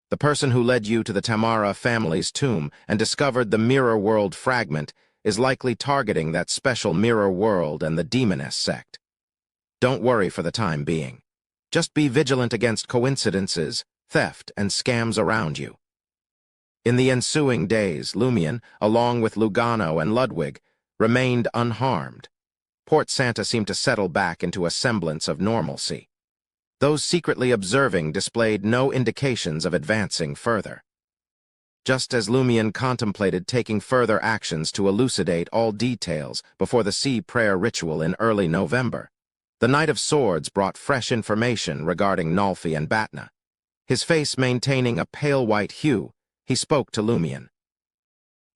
The person who led you to the Tamara family's tomb and discovered the mirror world fragment is likely targeting that special mirror world and the demoness sect. Don't worry for the time being. Just be vigilant against coincidences, theft, and scams around you. In the ensuing days, Lumion, along with Lugano and Ludwig, remained unharmed. Port Santa seemed to settle back into a semblance of normalcy. Those secretly observing displayed no indications of advancing further. Just as Lumion contemplated taking further actions to elucidate all details before the sea prayer ritual in early November, the Knight of Swords brought fresh information regarding Nalfi and Batna. His face maintaining a pale white hue, he spoke to Lumion.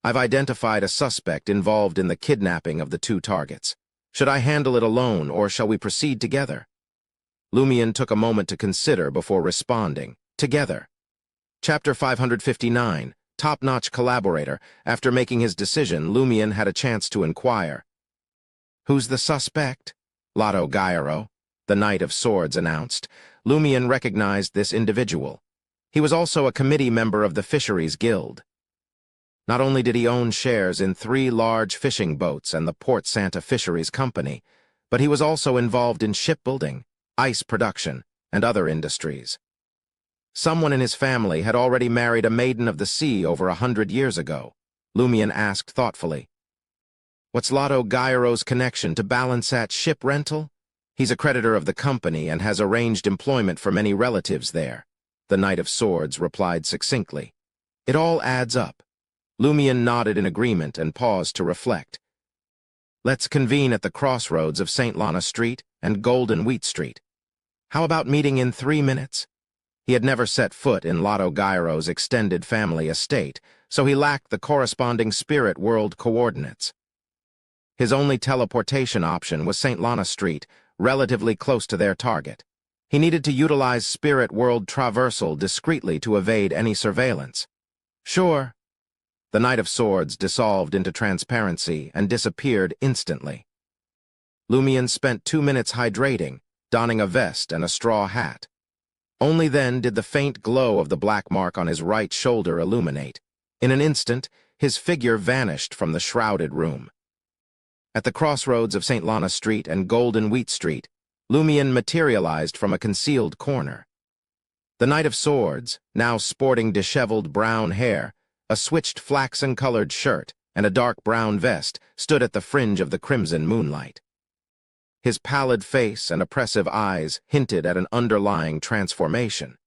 I've identified a suspect involved in the kidnapping of the 2 targets. Should I handle it alone, or shall we proceed together? Lumion took a moment to consider before responding. Together. Chapter 559, Top-Notch Collaborator. After making his decision, Lumion had a chance to inquire. Who's the suspect? Lotto Gairo, the Knight of Swords announced. Lumion recognized this individual. He was also a committee member of the Fisheries Guild. Not only did he own shares in 3 large fishing boats and the Port Santa Fisheries Company, but he was also involved in shipbuilding, ice production, and other industries. Someone in his family had already married a maiden of the sea over 100 years ago. Lumion asked thoughtfully. What's Lotto Gairo's connection to Balancet Ship Rental? He's a creditor of the company and has arranged employment for many relatives there. The Knight of Swords replied succinctly. It all adds up. Lumion nodded in agreement and paused to reflect. Let's convene at the crossroads of St. Lana Street and Golden Wheat Street. How about meeting in 3 minutes? He had never set foot in Lotto Gairo's extended family estate, so he lacked the corresponding spirit world coordinates. His only teleportation option was St. Lana Street, relatively close to their target. He needed to utilize spirit world traversal discreetly to evade any surveillance. Sure. The Knight of Swords dissolved into transparency and disappeared instantly. Lumion spent 2 minutes hydrating, donning a vest and a straw hat. Only then did the faint glow of the black mark on his right shoulder illuminate. In an instant, his figure vanished from the shrouded room. At the crossroads of St. Lana Street and Golden Wheat Street, Lumion materialized from a concealed corner. The Knight of Swords, now sporting disheveled brown hair, a switched flaxen-colored shirt, and a dark brown vest, stood at the fringe of the crimson moonlight. His pallid face and oppressive eyes hinted at an underlying transformation,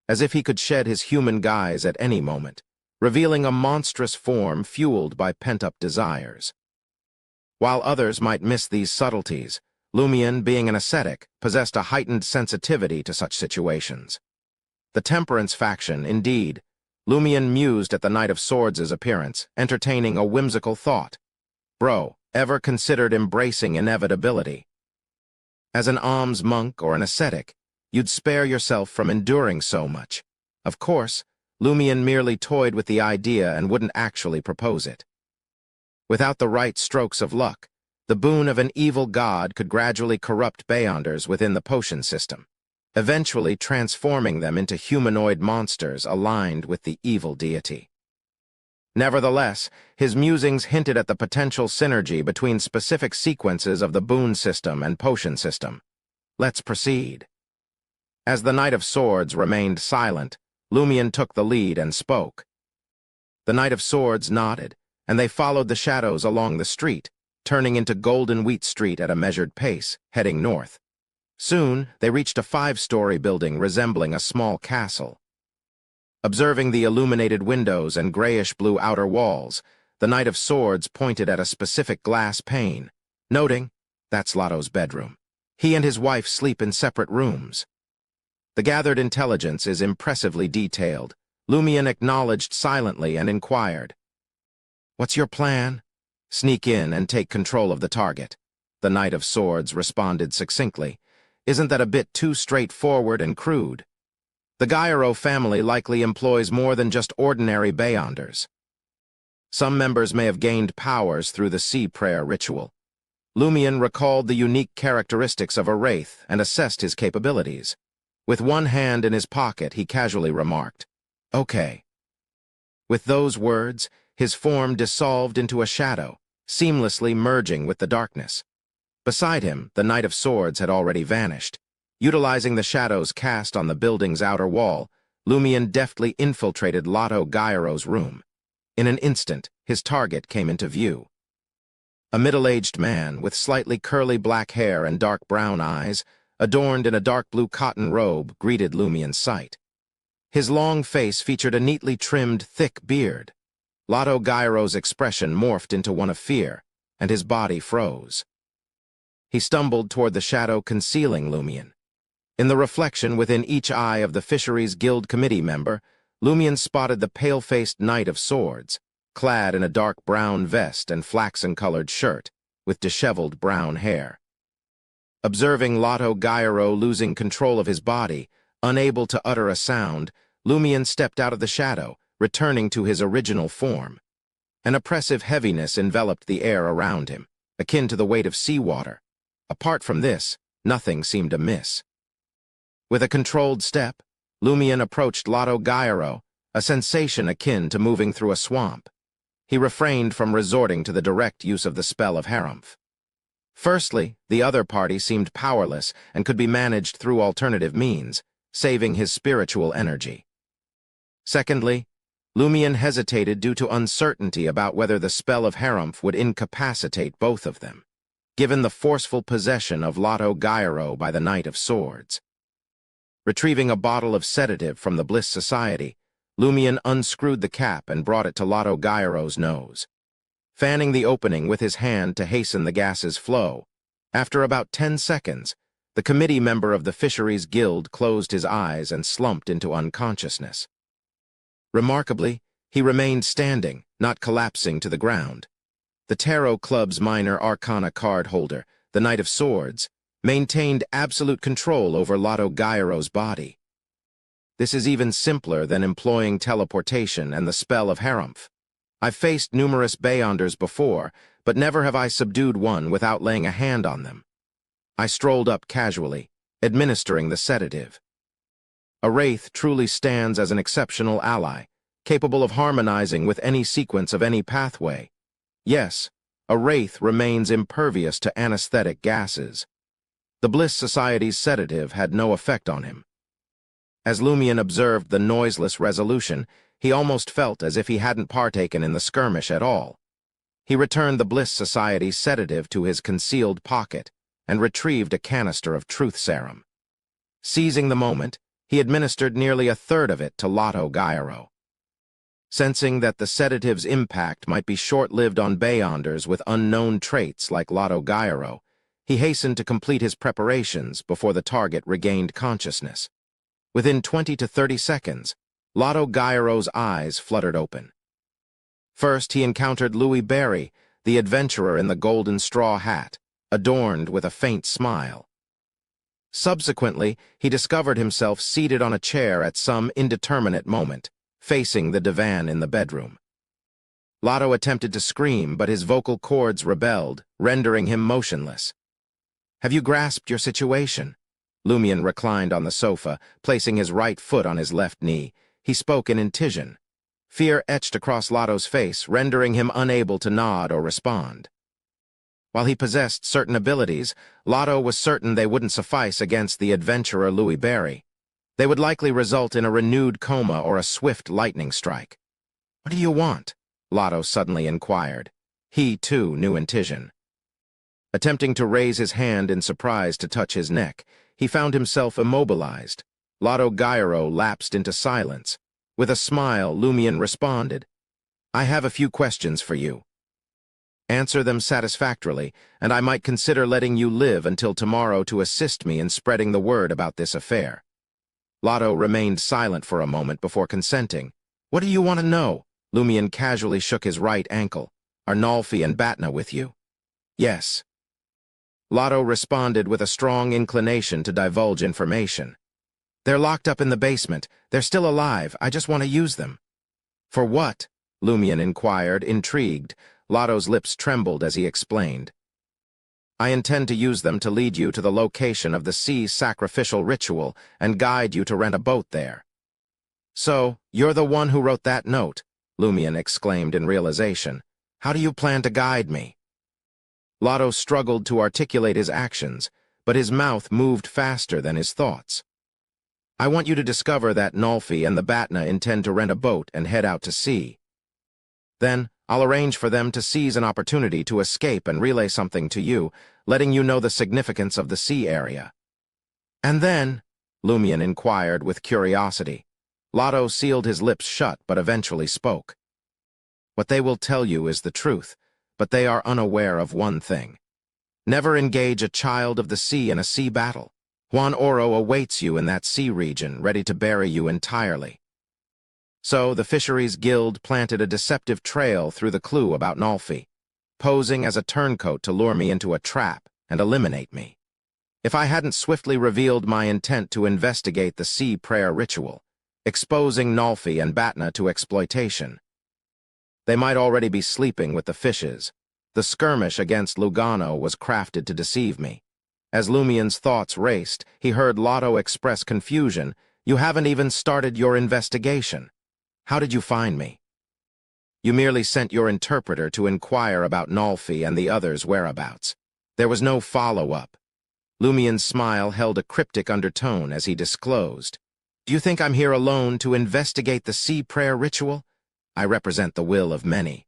as if he could shed his human guise at any moment, revealing a monstrous form fueled by pent-up desires. While others might miss these subtleties, Lumion, being an ascetic, possessed a heightened sensitivity to such situations. The Temperance faction, indeed. Lumion mused at the Knight of Swords' appearance, entertaining a whimsical thought. Bro, ever considered embracing inevitability? As an alms monk or an ascetic, you'd spare yourself from enduring so much. Of course, Lumion merely toyed with the idea and wouldn't actually propose it. Without the right strokes of luck, the boon of an evil god could gradually corrupt Beyonders within the potion system, eventually transforming them into humanoid monsters aligned with the evil deity. Nevertheless, his musings hinted at the potential synergy between specific sequences of the boon system and potion system. Let's proceed. As the Knight of Swords remained silent, Lumion took the lead and spoke. The Knight of Swords nodded, and they followed the shadows along the street, turning into Golden Wheat Street at a measured pace, heading north. Soon, they reached a 5-story building resembling a small castle. Observing the illuminated windows and grayish-blue outer walls, the Knight of Swords pointed at a specific glass pane, noting, "That's Lotto's bedroom. He and his wife sleep in separate rooms." The gathered intelligence is impressively detailed. Lumion acknowledged silently and inquired, "What's your plan?" "Sneak in and take control of the target," the Knight of Swords responded succinctly. "Isn't that a bit too straightforward and crude? The Gyro family likely employs more than just ordinary Beyonders. Some members may have gained powers through the sea prayer ritual." Lumion recalled the unique characteristics of a wraith and assessed his capabilities. With one hand in his pocket, he casually remarked, "Okay." With those words, his form dissolved into a shadow, seamlessly merging with the darkness. Beside him, the Knight of Swords had already vanished. Utilizing the shadows cast on the building's outer wall, Lumion deftly infiltrated Lotto Gyro's room. In an instant, his target came into view. A middle-aged man with slightly curly black hair and dark brown eyes, adorned in a dark blue cotton robe, greeted Lumion's sight. His long face featured a neatly trimmed, thick beard. Lotto Gyro's expression morphed into one of fear, and his body froze. He stumbled toward the shadow concealing Lumion. In the reflection within each eye of the Fisheries Guild committee member, Lumion spotted the pale-faced Knight of Swords, clad in a dark brown vest and flaxen-colored shirt, with disheveled brown hair. Observing Lotto Gyro losing control of his body, unable to utter a sound, Lumion stepped out of the shadow, returning to his original form. An oppressive heaviness enveloped the air around him, akin to the weight of seawater. Apart from this, nothing seemed amiss. With a controlled step, Lumion approached Lotto Gyro, a sensation akin to moving through a swamp. He refrained from resorting to the direct use of the spell of Harumph. Firstly, the other party seemed powerless and could be managed through alternative means, saving his spiritual energy. Secondly, Lumion hesitated due to uncertainty about whether the spell of Harumph would incapacitate both of them, given the forceful possession of Lotto Gyro by the Knight of Swords. Retrieving a bottle of sedative from the Bliss Society, Lumion unscrewed the cap and brought it to Lotto Gyro's nose. Fanning the opening with his hand to hasten the gas's flow, after about 10 seconds, the committee member of the Fisheries Guild closed his eyes and slumped into unconsciousness. Remarkably, he remained standing, not collapsing to the ground. The Tarot Club's minor arcana card holder, the Knight of Swords, maintained absolute control over Lotto Gyro's body. This is even simpler than employing teleportation and the spell of Harumph. I've faced numerous Beyonders before, but never have I subdued one without laying a hand on them. I strolled up casually, administering the sedative. A wraith truly stands as an exceptional ally, capable of harmonizing with any sequence of any pathway. Yes, a wraith remains impervious to anesthetic gases. The Bliss Society's sedative had no effect on him. As Lumion observed the noiseless resolution, he almost felt as if he hadn't partaken in the skirmish at all. He returned the Bliss Society's sedative to his concealed pocket, and retrieved a canister of truth serum. Seizing the moment, he administered nearly a third of it to Lotto Gyro. Sensing that the sedative's impact might be short-lived on Beyonders with unknown traits like Lotto Gyro, he hastened to complete his preparations before the target regained consciousness. Within 20 to 30 seconds, Lotto Gyro's eyes fluttered open. First, he encountered Louis Barry, the adventurer in the golden straw hat, adorned with a faint smile. Subsequently, he discovered himself seated on a chair at some indeterminate moment, facing the divan in the bedroom. Lotto attempted to scream, but his vocal cords rebelled, rendering him motionless. "Have you grasped your situation?" Lumion reclined on the sofa, placing his right foot on his left knee. He spoke in Intijan. Fear etched across Lotto's face, rendering him unable to nod or respond. While he possessed certain abilities, Lotto was certain they wouldn't suffice against the adventurer Louis Barry. They would likely result in a renewed coma or a swift lightning strike. "What do you want?" Lotto suddenly inquired. He, too, knew Intijan. Attempting to raise his hand in surprise to touch his neck, he found himself immobilized. Lotto Gyro lapsed into silence. With a smile, Lumion responded, "I have a few questions for you. Answer them satisfactorily, and I might consider letting you live until tomorrow to assist me in spreading the word about this affair." Lotto remained silent for a moment before consenting. "What do you want to know?" Lumion casually shook his right ankle. "Are Nolfi and Batna with you?" "Yes." Lotto responded with a strong inclination to divulge information. "They're locked up in the basement. They're still alive. I just want to use them." "For what?" Lumion inquired, intrigued. Lotto's lips trembled as he explained. "I intend to use them to lead you to the location of the sea sacrificial ritual and guide you to rent a boat there." "So, you're the one who wrote that note?" Lumion exclaimed in realization. "How do you plan to guide me?" Lotto struggled to articulate his actions, but his mouth moved faster than his thoughts. "I want you to discover that Nolfi and the Batna intend to rent a boat and head out to sea. Then, I'll arrange for them to seize an opportunity to escape and relay something to you, letting you know the significance of the sea area." "And then?" Lumion inquired with curiosity. Lotto sealed his lips shut but eventually spoke. "What they will tell you is the truth, but they are unaware of one thing. Never engage a child of the sea in a sea battle. Juan Oro awaits you in that sea region, ready to bury you entirely." So the Fisheries Guild planted a deceptive trail through the clue about Nolfi, posing as a turncoat to lure me into a trap and eliminate me. If I hadn't swiftly revealed my intent to investigate the sea prayer ritual, exposing Nolfi and Batna to exploitation, they might already be sleeping with the fishes. The skirmish against Lugano was crafted to deceive me. As Lumion's thoughts raced, he heard Lotto express confusion. "You haven't even started your investigation. How did you find me?" "You merely sent your interpreter to inquire about Nolfi and the others' whereabouts. There was no follow-up." Lumion's smile held a cryptic undertone as he disclosed. "Do you think I'm here alone to investigate the sea prayer ritual? I represent the will of many.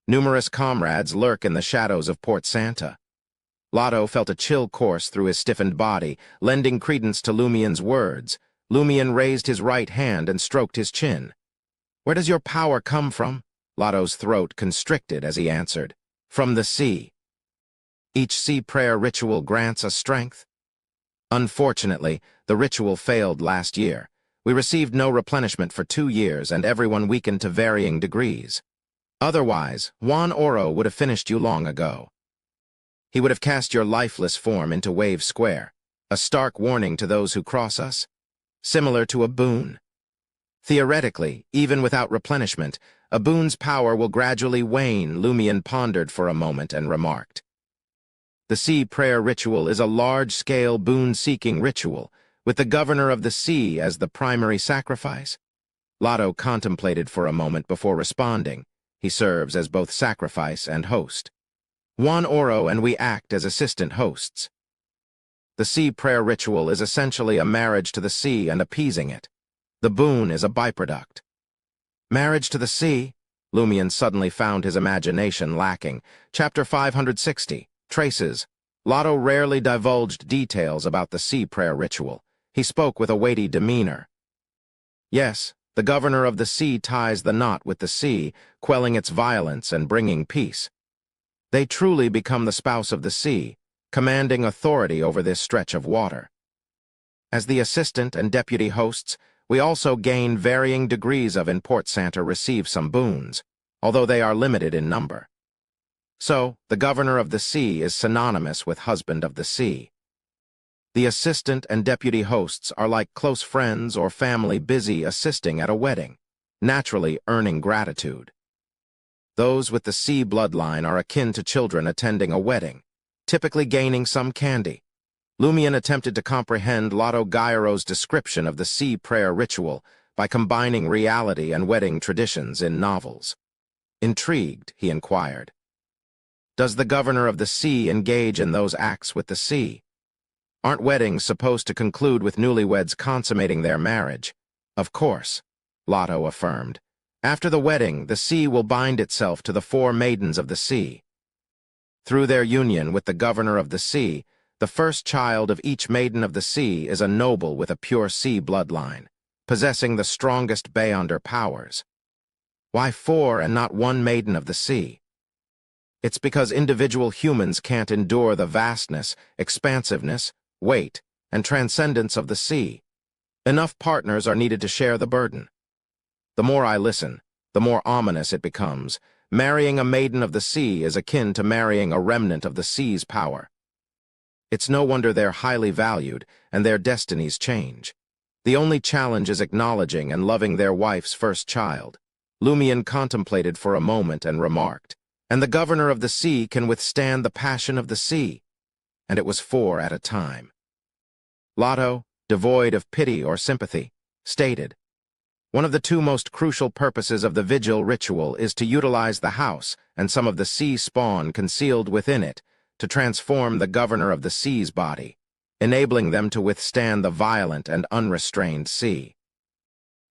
Numerous comrades lurk in the shadows of Port Santa." Lotto felt a chill course through his stiffened body, lending credence to Lumion's words. Lumion raised his right hand and stroked his chin. "Where does your power come from?" Lotto's throat constricted as he answered. "From the sea. Each sea prayer ritual grants us strength." "Unfortunately, the ritual failed last year. We received no replenishment for 2 years, and everyone weakened to varying degrees. Otherwise, Juan Oro would have finished you long ago. He would have cast your lifeless form into Wave Square, a stark warning to those who cross us, similar to a boon. Theoretically, even without replenishment, a boon's power will gradually wane." Lumion pondered for a moment and remarked. "The sea prayer ritual is a large-scale boon-seeking ritual, with the governor of the sea as the primary sacrifice." Lotto contemplated for a moment before responding. "He serves as both sacrifice and host. Juan Oro and we act as assistant hosts. The sea prayer ritual is essentially a marriage to the sea and appeasing it. The boon is a byproduct." "Marriage to the sea?" Lumion suddenly found his imagination lacking. Chapter 560, Traces. Lotto rarely divulged details about the sea prayer ritual. He spoke with a weighty demeanor. Yes, the governor of the sea ties the knot with the sea, quelling its violence and bringing peace. They truly become the spouse of the sea, commanding authority over this stretch of water. As the assistant and deputy hosts, we also gain varying degrees of in Port Santa receive some boons, although they are limited in number. So, the governor of the sea is synonymous with husband of the sea. The assistant and deputy hosts are like close friends or family busy assisting at a wedding, naturally earning gratitude. Those with the sea bloodline are akin to children attending a wedding, typically gaining some candy. Lumian attempted to comprehend Lotto Gaiaro's description of the sea prayer ritual by combining reality and wedding traditions in novels. Intrigued, he inquired, "Does the governor of the sea engage in those acts with the sea? Aren't weddings supposed to conclude with newlyweds consummating their marriage?" "Of course," Lotto affirmed. "After the wedding, the sea will bind itself to the 4 maidens of the sea. Through their union with the governor of the sea, the first child of each maiden of the sea is a noble with a pure sea bloodline, possessing the strongest Beyonder powers." "Why 4 and not 1 maiden of the sea?" "It's because individual humans can't endure the vastness, expansiveness, weight, and transcendence of the sea. Enough partners are needed to share the burden." The more I listen, the more ominous it becomes. Marrying a maiden of the sea is akin to marrying a remnant of the sea's power. It's no wonder they're highly valued, and their destinies change. The only challenge is acknowledging and loving their wife's first child. Lumian contemplated for a moment and remarked, "And the governor of the sea can withstand the passion of the sea." And it was 4 at a time. Lotto, devoid of pity or sympathy, stated, "One of the 2 most crucial purposes of the vigil ritual is to utilize the house and some of the sea spawn concealed within it to transform the governor of the sea's body, enabling them to withstand the violent and unrestrained sea.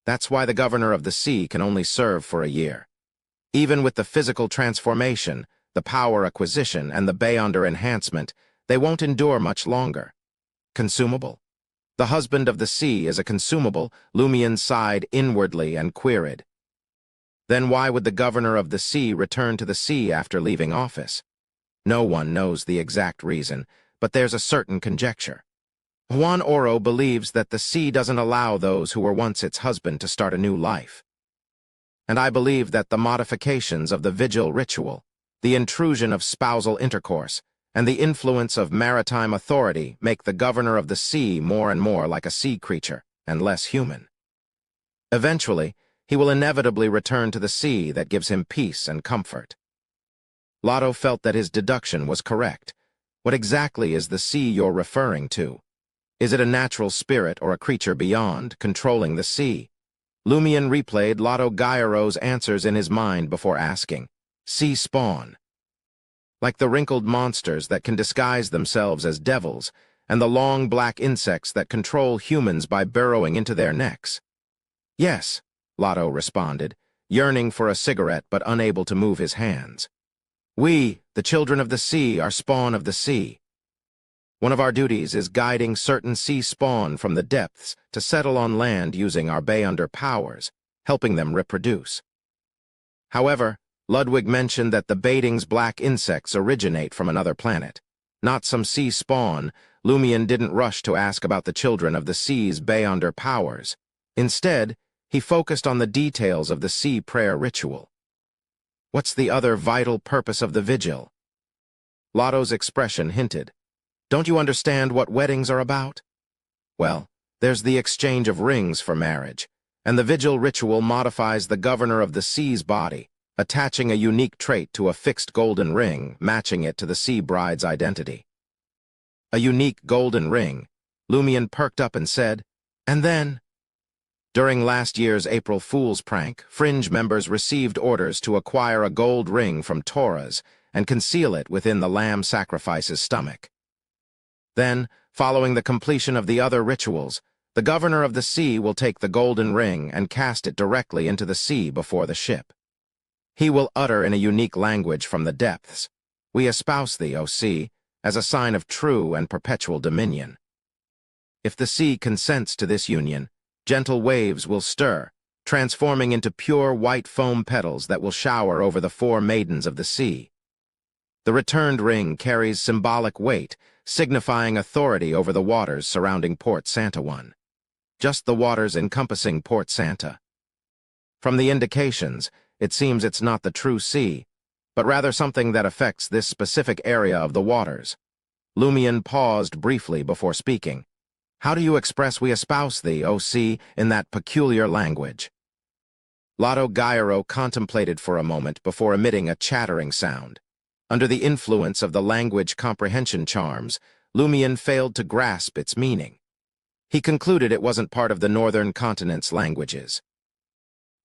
That's why the governor of the sea can only serve for a year. Even with the physical transformation, the power acquisition, and the Beyonder enhancement, they won't endure much longer." "Consumable? The husband of the sea is a consumable," Lumian sighed inwardly and queried. "Then why would the governor of the sea return to the sea after leaving office?" No one knows the exact reason, but there's a certain conjecture. Juan Oro believes that the sea doesn't allow those who were once its husband to start a new life. And I believe that the modifications of the vigil ritual, the intrusion of spousal intercourse, and the influence of maritime authority make the governor of the sea more and more like a sea creature and less human. Eventually, he will inevitably return to the sea that gives him peace and comfort. Lotto felt that his deduction was correct. What exactly is the sea you're referring to? Is it a natural spirit or a creature beyond, controlling the sea? Lumian replayed Lotto Gaiaro's answers in his mind before asking, "Sea spawn. Like the wrinkled monsters that can disguise themselves as devils, and the long black insects that control humans by burrowing into their necks." "Yes," Lotto responded, yearning for a cigarette but unable to move his hands. "We, the children of the sea, are spawn of the sea. One of our duties is guiding certain sea spawn from the depths to settle on land using our Beyonder powers, helping them reproduce. However, Ludwig mentioned that the Baiting's black insects originate from another planet, not some sea spawn. Lumian didn't rush to ask about the children of the sea's Beyonder powers. Instead, he focused on the details of the sea prayer ritual. "What's the other vital purpose of the vigil?" Lotto's expression hinted. "Don't you understand what weddings are about? Well, there's the exchange of rings for marriage, and the vigil ritual modifies the governor of the sea's body, attaching a unique trait to a fixed golden ring, matching it to the sea bride's identity." "A unique golden ring," Lumian perked up and said, "and then?" "During last year's April Fool's prank, Fringe members received orders to acquire a gold ring from Torres and conceal it within the lamb sacrifice's stomach. Then, following the completion of the other rituals, the governor of the sea will take the golden ring and cast it directly into the sea before the ship. He will utter in a unique language from the depths, 'We espouse thee, O sea, as a sign of true and perpetual dominion. If the sea consents to this union, gentle waves will stir, transforming into pure white foam petals that will shower over the four maidens of the sea. The returned ring carries symbolic weight, signifying authority over the waters surrounding Port Santa One. Just the waters encompassing Port Santa. From the indications, it seems it's not the true sea, but rather something that affects this specific area of the waters. Lumion paused briefly before speaking. How do you express we espouse thee, O sea, in that peculiar language? Lotto Gyro contemplated for a moment before emitting a chattering sound. Under the influence of the language comprehension charms, Lumion failed to grasp its meaning. He concluded it wasn't part of the northern continent's languages.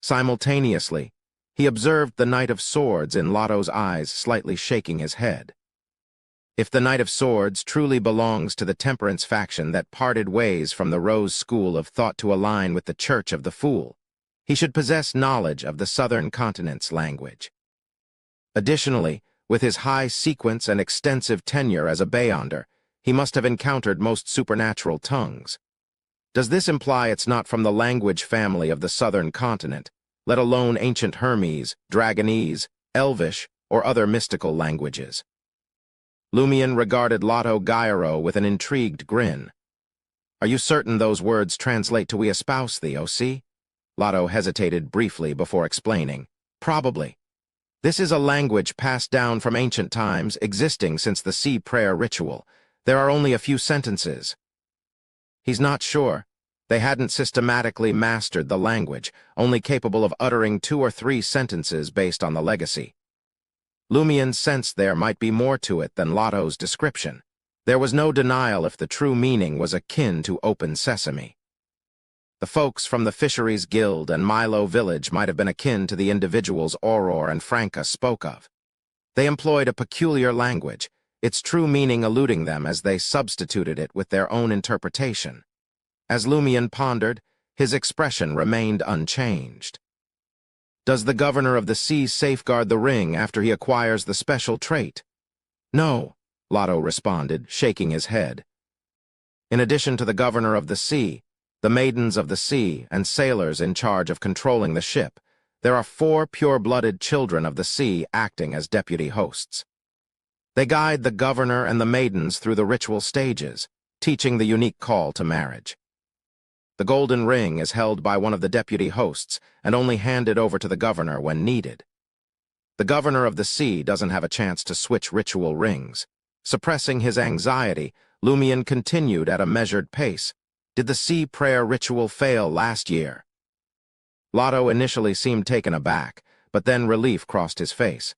Simultaneously, he observed the Knight of Swords in Lotto's eyes, slightly shaking his head. If the Knight of Swords truly belongs to the temperance faction that parted ways from the Rose School of Thought to align with the Church of the Fool, he should possess knowledge of the southern continent's language. Additionally, with his high sequence and extensive tenure as a Beyonder, he must have encountered most supernatural tongues. Does this imply it's not from the language family of the southern continent, let alone ancient Hermes, Dragonese, Elvish, or other mystical languages? Lumion regarded Lotto Gyro with an intrigued grin. Are you certain those words translate to we espouse thee, O sea? Lotto hesitated briefly before explaining. Probably. This is a language passed down from ancient times, existing since the sea prayer ritual. There are only a few sentences. He's not sure. They hadn't systematically mastered the language, only capable of uttering 2 or 3 sentences based on the legacy. Lumion sensed there might be more to it than Lotto's description. There was no denial if the true meaning was akin to open sesame. The folks from the Fisheries Guild and Milo Village might have been akin to the individuals Aurora and Franca spoke of. They employed a peculiar language, its true meaning eluding them as they substituted it with their own interpretation. As Lumion pondered, his expression remained unchanged. Does the Governor of the Sea safeguard the ring after he acquires the special trait? No, Lotto responded, shaking his head. In addition to the Governor of the Sea, the Maidens of the Sea, and sailors in charge of controlling the ship, there are 4 pure-blooded children of the sea acting as deputy hosts. They guide the Governor and the Maidens through the ritual stages, teaching the unique call to marriage. The golden ring is held by one of the deputy hosts and only handed over to the Governor when needed. The Governor of the Sea doesn't have a chance to switch ritual rings. Suppressing his anxiety, Lumion continued at a measured pace. Did the sea prayer ritual fail last year? Lotto initially seemed taken aback, but then relief crossed his face.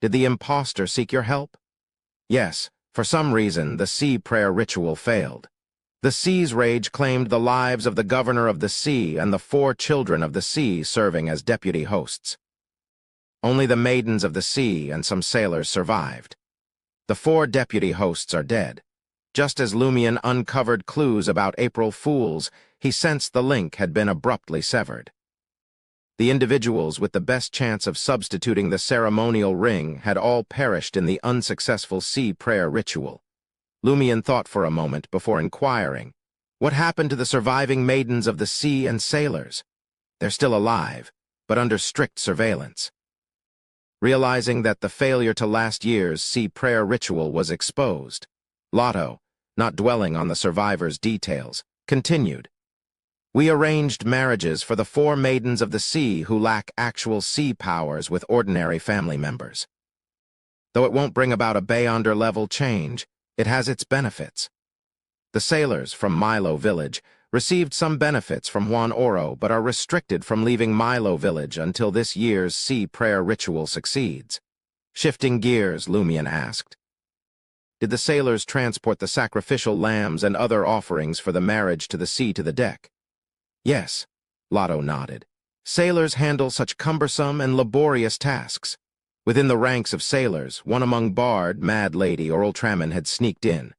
Did the impostor seek your help? Yes, for some reason the sea prayer ritual failed. The sea's rage claimed the lives of the Governor of the Sea and the 4 children of the sea serving as deputy hosts. Only the Maidens of the Sea and some sailors survived. The 4 deputy hosts are dead. Just as Lumion uncovered clues about April Fools, he sensed the link had been abruptly severed. The individuals with the best chance of substituting the ceremonial ring had all perished in the unsuccessful sea prayer ritual. Lumion thought for a moment before inquiring, what happened to the surviving Maidens of the Sea and sailors? They're still alive, but under strict surveillance. Realizing that the failure to last year's sea prayer ritual was exposed, Lotto, not dwelling on the survivors' details, continued. We arranged marriages for the 4 Maidens of the Sea who lack actual sea powers with ordinary family members. Though it won't bring about a Beyonder-level change, it has its benefits. The sailors from Milo Village received some benefits from Juan Oro but are restricted from leaving Milo Village until this year's sea prayer ritual succeeds. Shifting gears, Lumion asked. Did the sailors transport the sacrificial lambs and other offerings for the marriage to the sea to the deck? Yes, Lotto nodded. Sailors handle such cumbersome and laborious tasks. Within the ranks of sailors, one among Bard, Mad Lady, or Ultraman had sneaked in.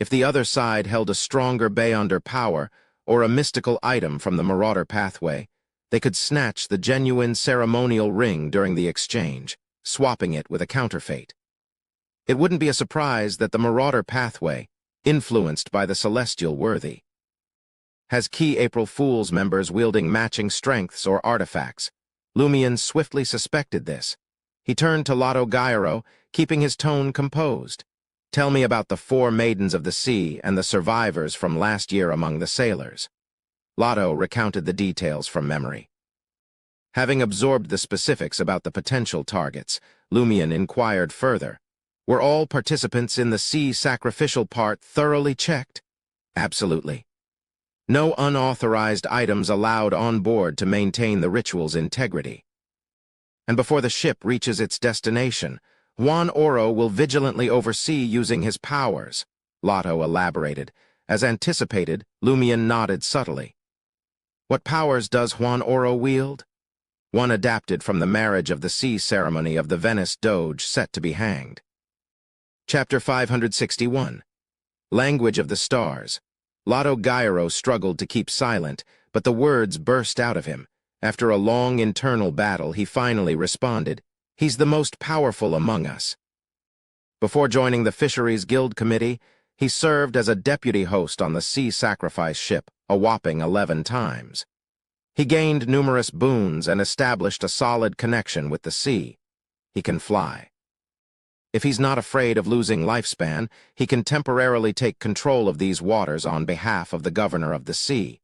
If the other side held a stronger Beyonder power or a mystical item from the Marauder pathway, they could snatch the genuine ceremonial ring during the exchange, swapping it with a counterfeit. It wouldn't be a surprise that the Marauder pathway, influenced by the celestial worthy, has key April Fool's members wielding matching strengths or artifacts. Lumion swiftly suspected this. He turned to Lotto Gyro, keeping his tone composed. Tell me about the 4 maidens of the sea and the survivors from last year among the sailors. Lotto recounted the details from memory. Having absorbed the specifics about the potential targets, Lumion inquired further. Were all participants in the sea sacrificial part thoroughly checked? Absolutely. No unauthorized items allowed on board to maintain the ritual's integrity. And before the ship reaches its destination, Juan Oro will vigilantly oversee using his powers, Lotto elaborated. As anticipated, Lumion nodded subtly. What powers does Juan Oro wield? One adapted from the marriage of the sea ceremony of the Venice Doge set to be hanged. Chapter 561. Language of the Stars. Lotto Gyro struggled to keep silent, but the words burst out of him. After a long internal battle, he finally responded, "He's the most powerful among us." Before joining the Fisheries Guild Committee, he served as a deputy host on the sea sacrifice ship, a whopping 11 times. He gained numerous boons and established a solid connection with the sea. He can fly. If he's not afraid of losing lifespan, he can temporarily take control of these waters on behalf of the governor of the sea.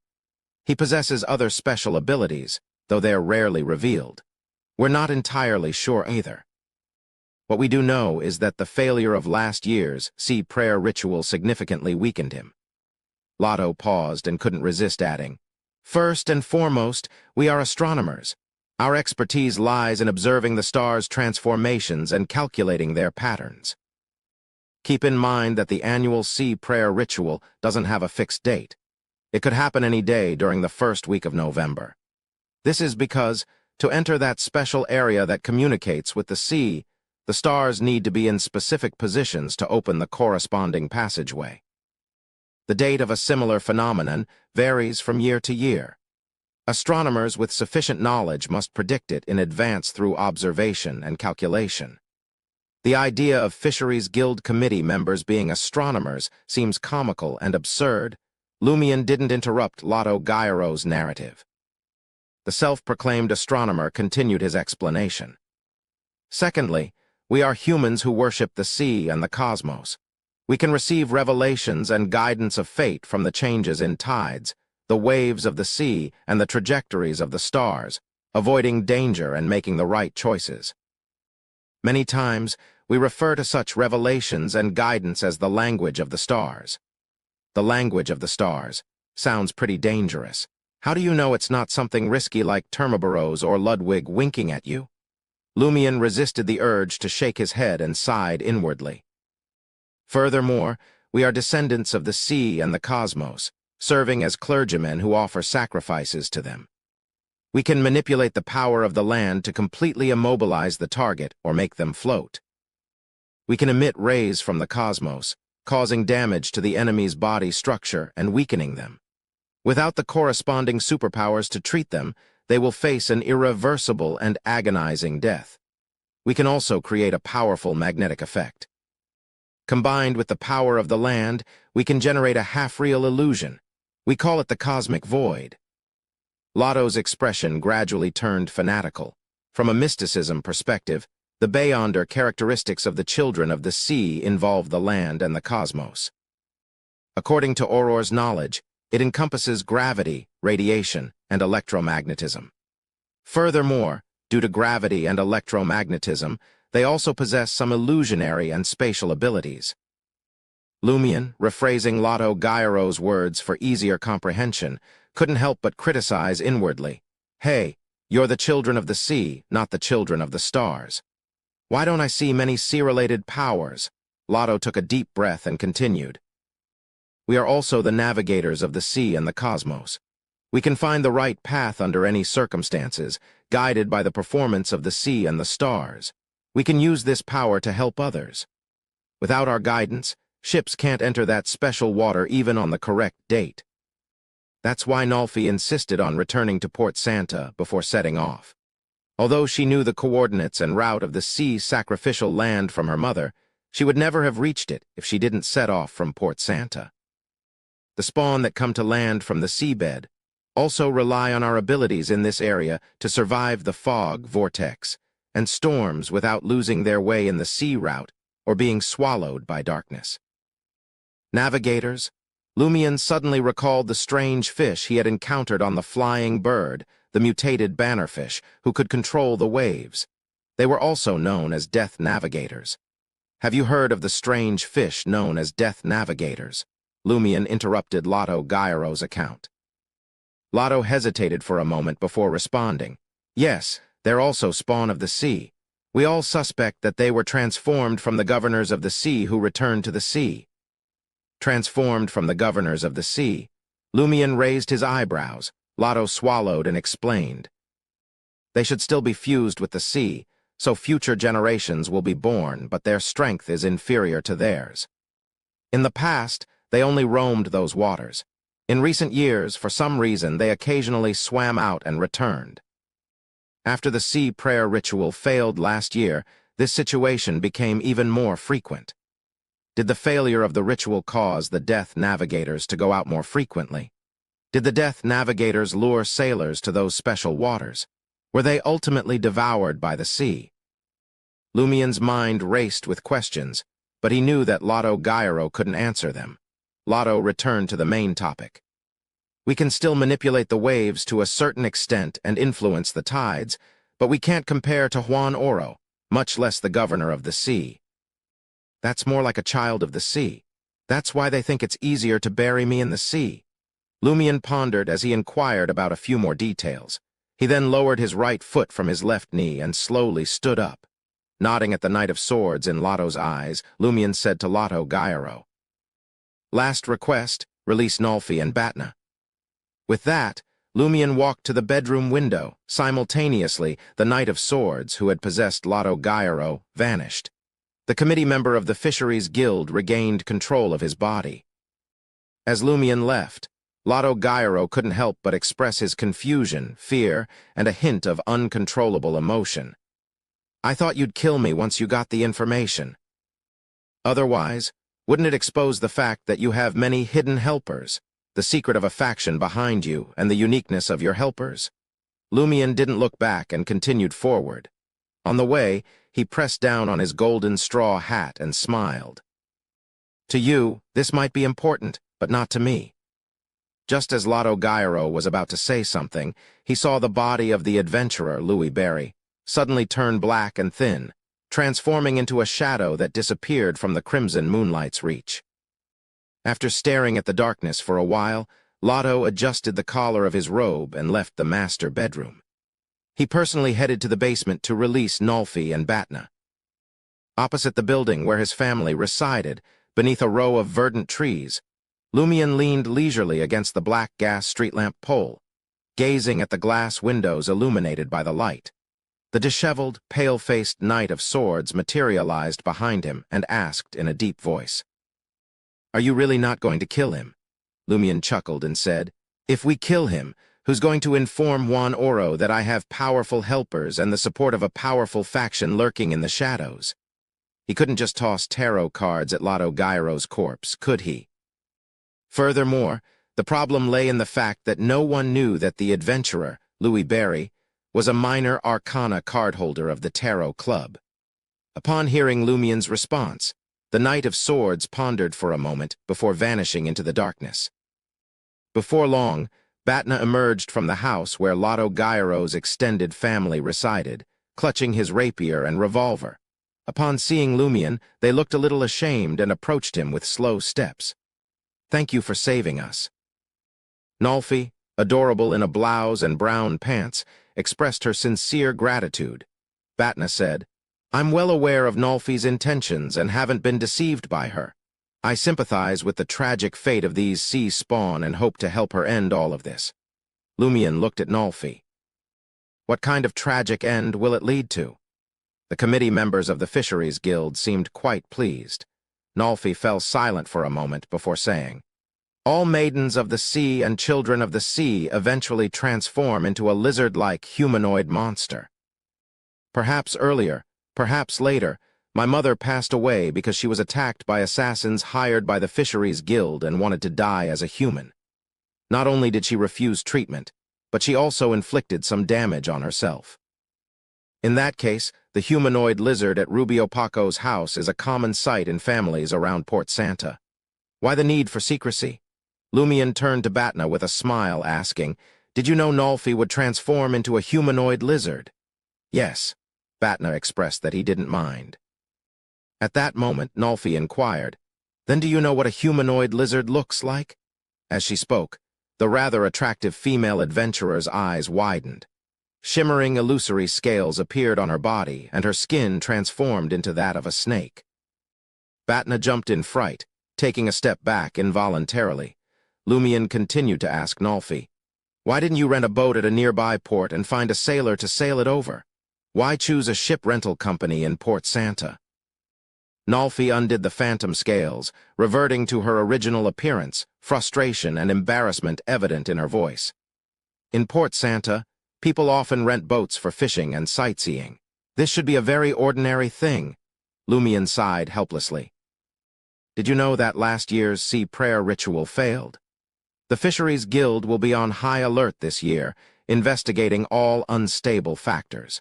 He possesses other special abilities, though they are rarely revealed. We're not entirely sure either. What we do know is that the failure of last year's sea prayer ritual significantly weakened him. Lotto paused and couldn't resist adding, "First and foremost, we are astronomers. Our expertise lies in observing the stars' transformations and calculating their patterns. Keep in mind that the annual sea prayer ritual doesn't have a fixed date. It could happen any day during the first week of November. This is because, to enter that special area that communicates with the sea, the stars need to be in specific positions to open the corresponding passageway. The date of a similar phenomenon varies from year to year. Astronomers with sufficient knowledge must predict it in advance through observation and calculation. The idea of Fisheries Guild Committee members being astronomers seems comical and absurd. Lumion didn't interrupt Lotto Gyro's narrative. The self-proclaimed astronomer continued his explanation. Secondly, we are humans who worship the sea and the cosmos. We can receive revelations and guidance of fate from the changes in tides, the waves of the sea, and the trajectories of the stars, avoiding danger and making the right choices. Many times, we refer to such revelations and guidance as the language of the stars. The language of the stars sounds pretty dangerous. How do you know it's not something risky like Termaboros or Ludwig winking at you? Lumion resisted the urge to shake his head and sighed inwardly. Furthermore, we are descendants of the sea and the cosmos, serving as clergymen who offer sacrifices to them. We can manipulate the power of the land to completely immobilize the target or make them float. We can emit rays from the cosmos, causing damage to the enemy's body structure and weakening them. Without the corresponding superpowers to treat them, they will face an irreversible and agonizing death. We can also create a powerful magnetic effect. Combined with the power of the land, we can generate a half-real illusion. We call it the cosmic void. Lotto's expression gradually turned fanatical. From a mysticism perspective, the Beyonder characteristics of the children of the sea involve the land and the cosmos. According to Auror's knowledge, it encompasses gravity, radiation, and electromagnetism. Furthermore, due to gravity and electromagnetism, they also possess some illusionary and spatial abilities. Lumion, rephrasing Lotto Gyro's words for easier comprehension, couldn't help but criticize inwardly. Hey, you're the children of the sea, not the children of the stars. Why don't I see many sea-related powers? Lotto took a deep breath and continued. We are also the navigators of the sea and the cosmos. We can find the right path under any circumstances, guided by the performance of the sea and the stars. We can use this power to help others. Without our guidance, ships can't enter that special water even on the correct date. That's why Nolfi insisted on returning to Port Santa before setting off. Although she knew the coordinates and route of the sea sacrificial land from her mother, She would never have reached it if she didn't set off from Port Santa. The spawn that come to land from the seabed also rely on our abilities in this area to survive the fog, vortex, and storms without losing their way in the sea route or being swallowed by darkness. Navigators, Lumion suddenly recalled the strange fish he had encountered on the Flying Bird, the mutated bannerfish, who could control the waves. They were also known as Death Navigators. Have you heard of the strange fish known as Death Navigators? Lumion interrupted Lotto Gyro's account. Lotto hesitated for a moment before responding. Yes, they're also spawn of the sea. We all suspect that they were transformed from the governors of the sea who returned to the sea. Transformed from the governors of the sea. Lumion raised his eyebrows. Lotto swallowed and explained. They should still be fused with the sea, so future generations will be born, but their strength is inferior to theirs. In the past, they only roamed those waters. In recent years, for some reason, they occasionally swam out and returned. After the sea prayer ritual failed last year, this situation became even more frequent. Did the failure of the ritual cause the Death Navigators to go out more frequently? Did the Death Navigators lure sailors to those special waters? Were they ultimately devoured by the sea? Lumion's mind raced with questions, but he knew that Lotto Gyro couldn't answer them. Lotto returned to the main topic. We can still manipulate the waves to a certain extent and influence the tides, but we can't compare to Juan Oro, much less the governor of the sea. That's more like a child of the sea. That's why they think it's easier to bury me in the sea. Lumion pondered as he inquired about a few more details. He then lowered his right foot from his left knee and slowly stood up. Nodding at the Knight of Swords in Lotto's eyes, Lumion said to Lotto Gyro, "Last request, release Nolfi and Batna." With that, Lumion walked to the bedroom window. Simultaneously, the Knight of Swords, who had possessed Lotto Gyro, vanished. The committee member of the Fisheries Guild regained control of his body. As Lumion left, Lotto Gyro couldn't help but express his confusion, fear, and a hint of uncontrollable emotion. "I thought you'd kill me once you got the information. Otherwise, wouldn't it expose the fact that you have many hidden helpers, the secret of a faction behind you, and the uniqueness of your helpers?" Lumion didn't look back and continued forward. On the way, he pressed down on his golden straw hat and smiled. "To you, this might be important, but not to me." Just as Lotto Gyro was about to say something, he saw the body of the adventurer, Louis Barry, suddenly turn black and thin, transforming into a shadow that disappeared from the crimson moonlight's reach. After staring at the darkness for a while, Lotto adjusted the collar of his robe and left the master bedroom. He personally headed to the basement to release Nolfi and Batna. Opposite the building where his family resided, beneath a row of verdant trees, Lumion leaned leisurely against the black gas street lamp pole, gazing at the glass windows illuminated by the light. The disheveled, pale-faced Knight of Swords materialized behind him and asked in a deep voice, "Are you really not going to kill him?" Lumion chuckled and said, "If we kill him, who's going to inform Juan Oro that I have powerful helpers and the support of a powerful faction lurking in the shadows?" He couldn't just toss tarot cards at Lotto Gyro's corpse, could he? Furthermore, the problem lay in the fact that no one knew that the adventurer, Louis Barry, was a minor arcana cardholder of the Tarot Club. Upon hearing Lumion's response, the Knight of Swords pondered for a moment before vanishing into the darkness. Before long, Batna emerged from the house where Lotto Gyro's extended family resided, clutching his rapier and revolver. Upon seeing Lumion, they looked a little ashamed and approached him with slow steps. "Thank you for saving us." Nolfi, adorable in a blouse and brown pants, expressed her sincere gratitude. Batna said, "I'm well aware of Nolfi's intentions and haven't been deceived by her. I sympathize with the tragic fate of these sea spawn and hope to help her end all of this." Lumion looked at Nolfi. "What kind of tragic end will it lead to?" The committee members of the Fisheries Guild seemed quite pleased. Nolfi fell silent for a moment before saying, "All maidens of the sea and children of the sea eventually transform into a lizard-like humanoid monster. Perhaps earlier, perhaps later, My mother passed away because she was attacked by assassins hired by the Fisheries Guild and wanted to die as a human. Not only did she refuse treatment, but she also inflicted some damage on herself. In that case, the humanoid lizard at Rubio Paco's house is a common sight in families around Port Santa. Why the need for secrecy? Lumion turned to Batna with a smile, asking, "Did you know Nolfi would transform into a humanoid lizard?" Yes, Batna expressed that he didn't mind. At that moment, Nolfi inquired, "Then do you know what a humanoid lizard looks like?" As she spoke, the rather attractive female adventurer's eyes widened. Shimmering, illusory scales appeared on her body, and her skin transformed into that of a snake. Batna jumped in fright, taking a step back involuntarily. Lumion continued to ask Nolfi, "Why didn't you rent a boat at a nearby port and find a sailor to sail it over? Why choose a ship rental company in Port Santa?" Nolfi undid the phantom scales, reverting to her original appearance, frustration and embarrassment evident in her voice. In Port Santa, people often rent boats for fishing and sightseeing. This should be a very ordinary thing. Lumion sighed helplessly. Did you know that last year's sea prayer ritual failed? The Fisheries Guild will be on high alert this year, investigating all unstable factors.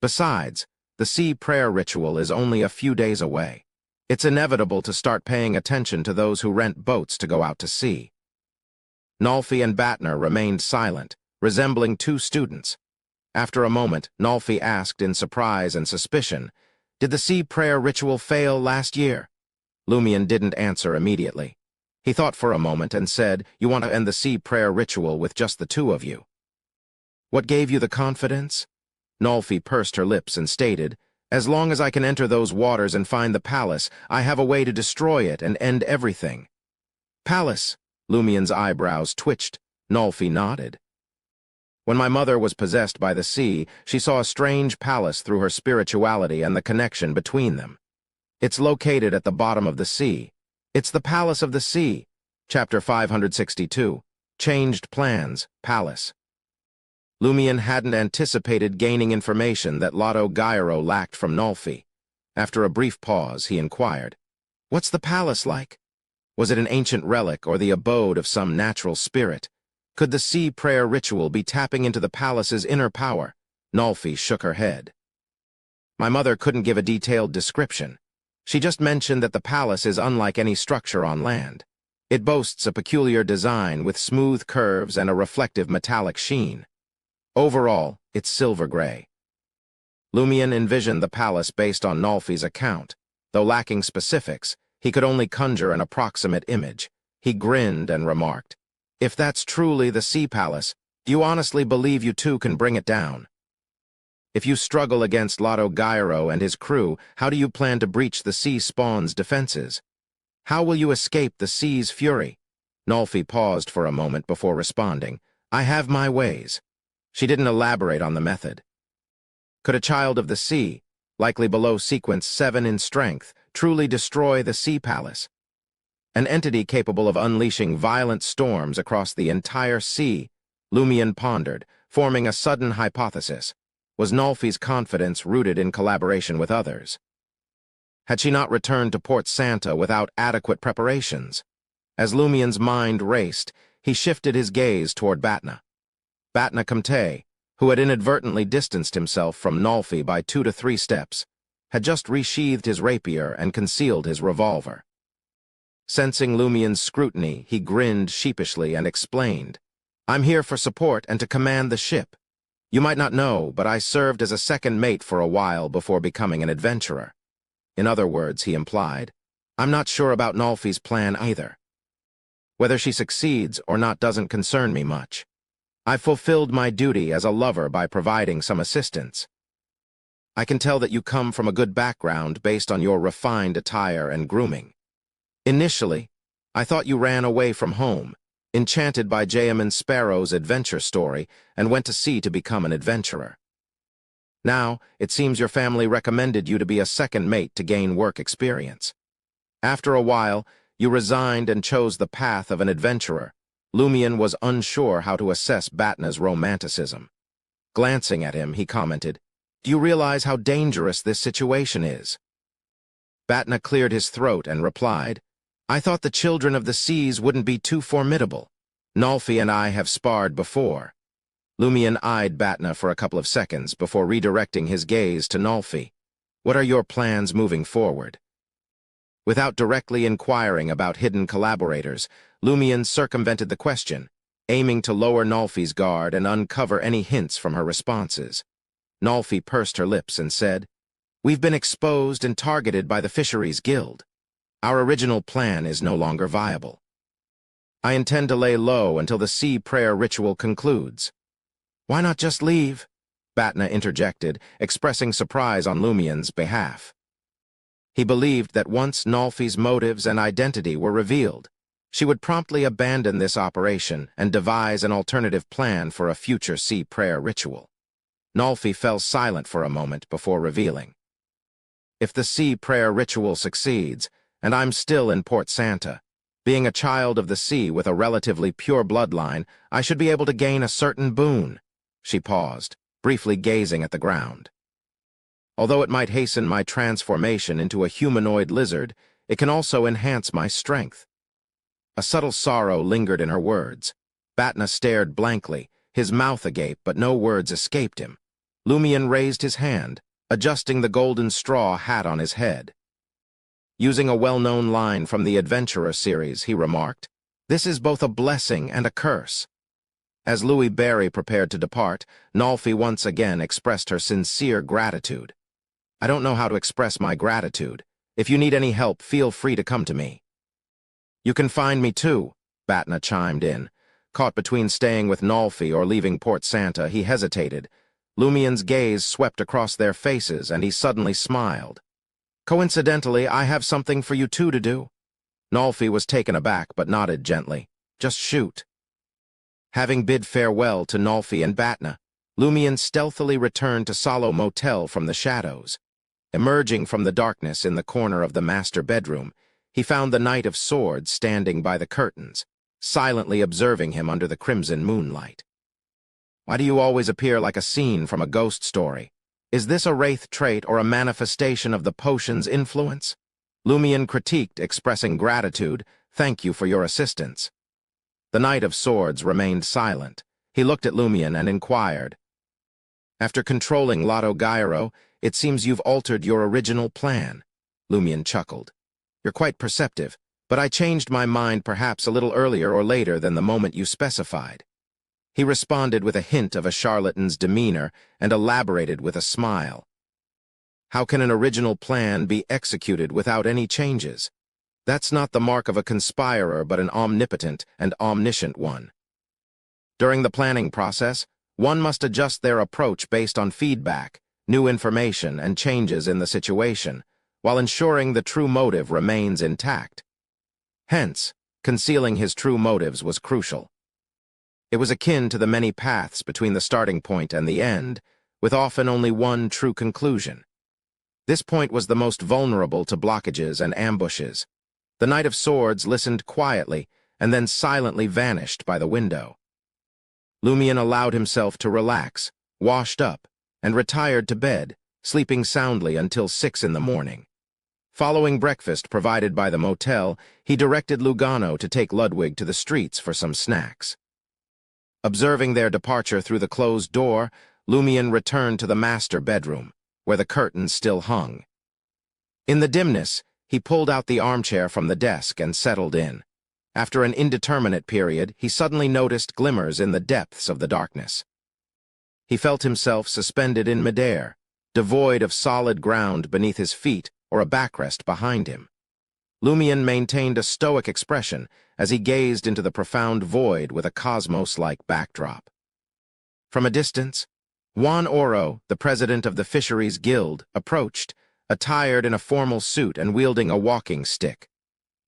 Besides, the sea prayer ritual is only a few days away. It's inevitable to start paying attention to those who rent boats to go out to sea. Nolfi and Batner remained silent, resembling two students. After a moment, Nolfi asked in surprise and suspicion, "Did the sea prayer ritual fail last year?" Lumion didn't answer immediately. He thought for a moment and said, "You want to end the sea prayer ritual with just the two of you." "What gave you the confidence?" Nolfi pursed her lips and stated, "As long as I can enter those waters and find the palace, I have a way to destroy it and end everything." "Palace?" Lumion's eyebrows twitched. Nolfi nodded. "When my mother was possessed by the sea, she saw a strange palace through her spirituality and the connection between them. It's located at the bottom of the sea. It's the Palace of the Sea. Chapter 562. Changed Plans, Palace." Lumion hadn't anticipated gaining information that Lotto Gyro lacked from Nolfi. After a brief pause, he inquired, "What's the palace like? Was it an ancient relic or the abode of some natural spirit? Could the sea prayer ritual be tapping into the palace's inner power?" Nolfi shook her head. "My mother couldn't give a detailed description. She just mentioned that the palace is unlike any structure on land. It boasts a peculiar design with smooth curves and a reflective metallic sheen. Overall, it's silver gray." Lumion envisioned the palace based on Nolfi's account. Though lacking specifics, he could only conjure an approximate image. He grinned and remarked, "If that's truly the sea palace, do you honestly believe you two can bring it down? If you struggle against Lotto Gyro and his crew, how do you plan to breach the sea spawn's defenses? How will you escape the sea's fury?" Nolfi paused for a moment before responding, "I have my ways." She didn't elaborate on the method. Could a child of the sea, likely below sequence 7 in strength, truly destroy the sea palace? An entity capable of unleashing violent storms across the entire sea, Lumion pondered, forming a sudden hypothesis. Was Nolfi's confidence rooted in collaboration with others? Had she not returned to Port Santa without adequate preparations? As Lumion's mind raced, he shifted his gaze toward Batna. Batna Kamte, who had inadvertently distanced himself from Nolfi by 2 to 3 steps, had just resheathed his rapier and concealed his revolver. Sensing Lumion's scrutiny, he grinned sheepishly and explained, "I'm here for support and to command the ship. You might not know, but I served as a second mate for a while before becoming an adventurer." In other words, he implied, "I'm not sure about Nolfi's plan either. Whether she succeeds or not doesn't concern me much. I've fulfilled my duty as a lover by providing some assistance. I can tell that you come from a good background based on your refined attire and grooming. Initially, I thought you ran away from home, enchanted by Jayaman Sparrow's adventure story, and went to sea to become an adventurer. Now, it seems your family recommended you to be a second mate to gain work experience. After a while, you resigned and chose the path of an adventurer." Lumion was unsure how to assess Batna's romanticism. Glancing at him, he commented, "Do you realize how dangerous this situation is? Batna cleared his throat and replied, "I thought the children of the seas wouldn't be too formidable. Nolfi and I have sparred before." Lumion eyed Batna for a couple of seconds before redirecting his gaze to Nolfi. "What are your plans moving forward?" Without directly inquiring about hidden collaborators, Lumion circumvented the question, aiming to lower Nolfi's guard and uncover any hints from her responses. Nolfi pursed her lips and said, "We've been exposed and targeted by the Fisheries Guild. Our original plan is no longer viable. I intend to lay low until the sea prayer ritual concludes." "Why not just leave?" Batna interjected, expressing surprise on Lumion's behalf. He believed that once Nolfi's motives and identity were revealed, she would promptly abandon this operation and devise an alternative plan for a future sea prayer ritual. Nolfi fell silent for a moment before revealing, "If the sea prayer ritual succeeds, and I'm still in Port Santa, being a child of the sea with a relatively pure bloodline, I should be able to gain a certain boon." She paused, briefly gazing at the ground. "Although it might hasten my transformation into a humanoid lizard, it can also enhance my strength." A subtle sorrow lingered in her words. Batna stared blankly, his mouth agape, but no words escaped him. Lumion raised his hand, adjusting the golden straw hat on his head. Using a well-known line from the Adventurer series, he remarked, "This is both a blessing and a curse." As Louis Barry prepared to depart, Nolfi once again expressed her sincere gratitude. "I don't know how to express my gratitude. If you need any help, feel free to come to me." "You can find me too," Batna chimed in. Caught between staying with Nolfi or leaving Port Santa, he hesitated. Lumion's gaze swept across their faces, and he suddenly smiled. "Coincidentally, I have something for you two to do." Nolfi was taken aback, but nodded gently. "Just shoot." Having bid farewell to Nolfi and Batna, Lumion stealthily returned to Salo Motel from the shadows. Emerging from the darkness in the corner of the master bedroom, he found the Knight of Swords standing by the curtains, silently observing him under the crimson moonlight. "Why do you always appear like a scene from a ghost story? Is this a wraith trait or a manifestation of the potion's influence?" Lumion critiqued, expressing gratitude. "Thank you for your assistance." The Knight of Swords remained silent. He looked at Lumion and inquired, "After controlling Lotto Gyro, it seems you've altered your original plan." Lumion chuckled. "You're quite perceptive, but I changed my mind perhaps a little earlier or later than the moment you specified." He responded with a hint of a charlatan's demeanor and elaborated with a smile. "How can an original plan be executed without any changes? That's not the mark of a conspirer, but an omnipotent and omniscient one. During the planning process, one must adjust their approach based on feedback, new information, and changes in the situation, while ensuring the true motive remains intact. Hence, concealing his true motives was crucial. It was akin to the many paths between the starting point and the end, with often only one true conclusion. This point was the most vulnerable to blockages and ambushes. The Knight of Swords listened quietly and then silently vanished by the window. Lumion allowed himself to relax, washed up, and retired to bed, sleeping soundly until 6 in the morning. Following breakfast provided by the motel, he directed Lugano to take Ludwig to the streets for some snacks. Observing their departure through the closed door, Lumion returned to the master bedroom, where the curtains still hung. In the dimness, he pulled out the armchair from the desk and settled in. After an indeterminate period, he suddenly noticed glimmers in the depths of the darkness. He felt himself suspended in midair, devoid of solid ground beneath his feet or a backrest behind him. Lumion maintained a stoic expression as he gazed into the profound void with a cosmos-like backdrop. From a distance, Juan Oro, the president of the Fisheries Guild, approached, attired in a formal suit and wielding a walking stick.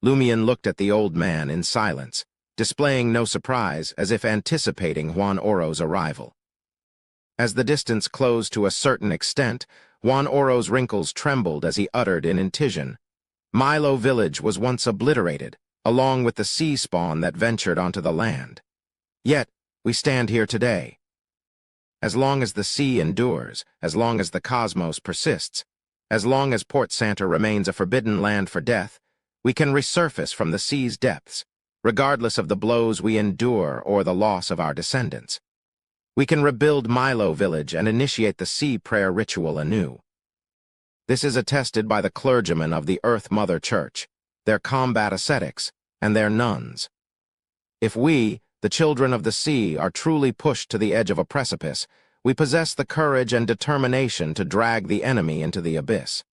Lumion looked at the old man in silence, displaying no surprise, as if anticipating Juan Oro's arrival. As the distance closed to a certain extent, Juan Oro's wrinkles trembled as he uttered in Intijan, "Milo village was once obliterated, along with the sea spawn that ventured onto the land. Yet, we stand here today. As long as the sea endures, as long as the cosmos persists, As long as Port Santa remains a forbidden land for death, we can resurface from the sea's depths, regardless of the blows we endure or the loss of our descendants. We can rebuild Milo Village and initiate the sea prayer ritual anew. This is attested by the clergymen of the Earth Mother Church, their combat ascetics, and their nuns. If we, the children of the sea, are truly pushed to the edge of a precipice, we possess the courage and determination to drag the enemy into the abyss.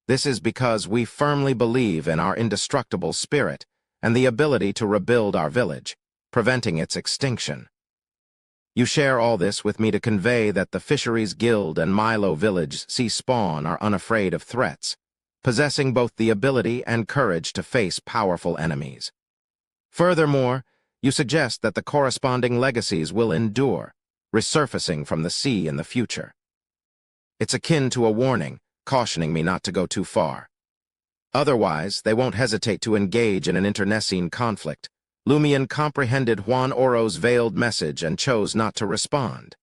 This is because we firmly believe in our indestructible spirit and the ability to rebuild our village, preventing its extinction. You share all this with me to convey that the Fisheries Guild and Milo Village Sea Spawn are unafraid of threats, possessing both the ability and courage to face powerful enemies. Furthermore, you suggest that the corresponding legacies will endure, resurfacing from the sea in the future. It's akin to a warning, cautioning me not to go too far. Otherwise, they won't hesitate to engage in an internecine conflict. Lumion comprehended Juan Oro's veiled message and chose not to respond.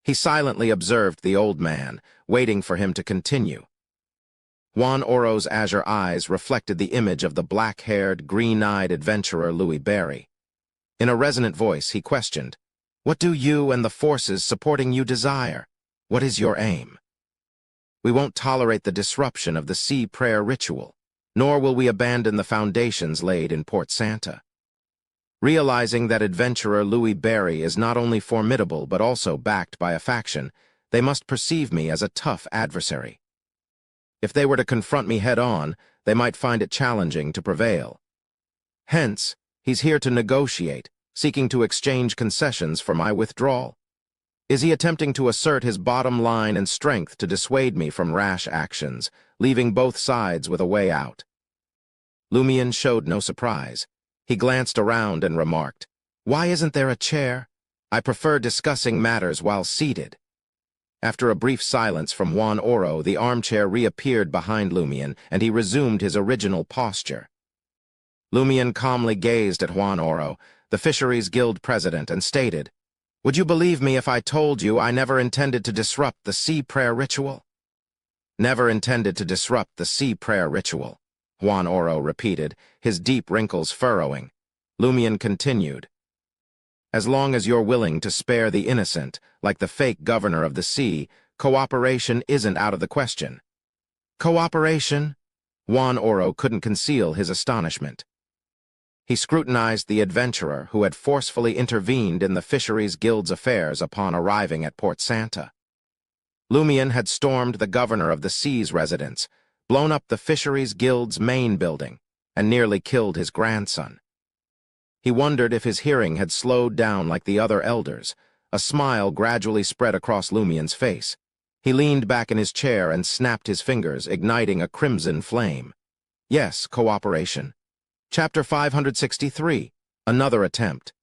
He silently observed the old man, waiting for him to continue. Juan Oro's azure eyes reflected the image of the black-haired, green-eyed adventurer Louis Barry. In a resonant voice, he questioned, "What do you and the forces supporting you desire? What is your aim?" "We won't tolerate the disruption of the sea prayer ritual, nor will we abandon the foundations laid in Port Santa." Realizing that adventurer Louis Barry is not only formidable but also backed by a faction, they must perceive me as a tough adversary. If they were to confront me head-on, they might find it challenging to prevail. Hence, he's here to negotiate, seeking to exchange concessions for my withdrawal. Is he attempting to assert his bottom line and strength to dissuade me from rash actions, leaving both sides with a way out? Lumion showed no surprise. He glanced around and remarked, "Why isn't there a chair? I prefer discussing matters while seated." After a brief silence from Juan Oro, the armchair reappeared behind Lumion, and he resumed his original posture. Lumion calmly gazed at Juan Oro, the Fisheries Guild president, and stated, "Would you believe me if I told you I never intended to disrupt the sea prayer ritual?" "Never intended to disrupt the sea prayer ritual," Juan Oro repeated, his deep wrinkles furrowing. Lumion continued, "As long as you're willing to spare the innocent, like the fake governor of the sea, cooperation isn't out of the question." "Cooperation?" Juan Oro couldn't conceal his astonishment. He scrutinized the adventurer who had forcefully intervened in the Fisheries Guild's affairs upon arriving at Port Santa. Lumion had stormed the governor of the sea's residence, blown up the Fisheries Guild's main building, and nearly killed his grandson. He wondered if his hearing had slowed down like the other elders. A smile gradually spread across Lumion's face. He leaned back in his chair and snapped his fingers, igniting a crimson flame. Yes, cooperation. Chapter 563, Another Attempt.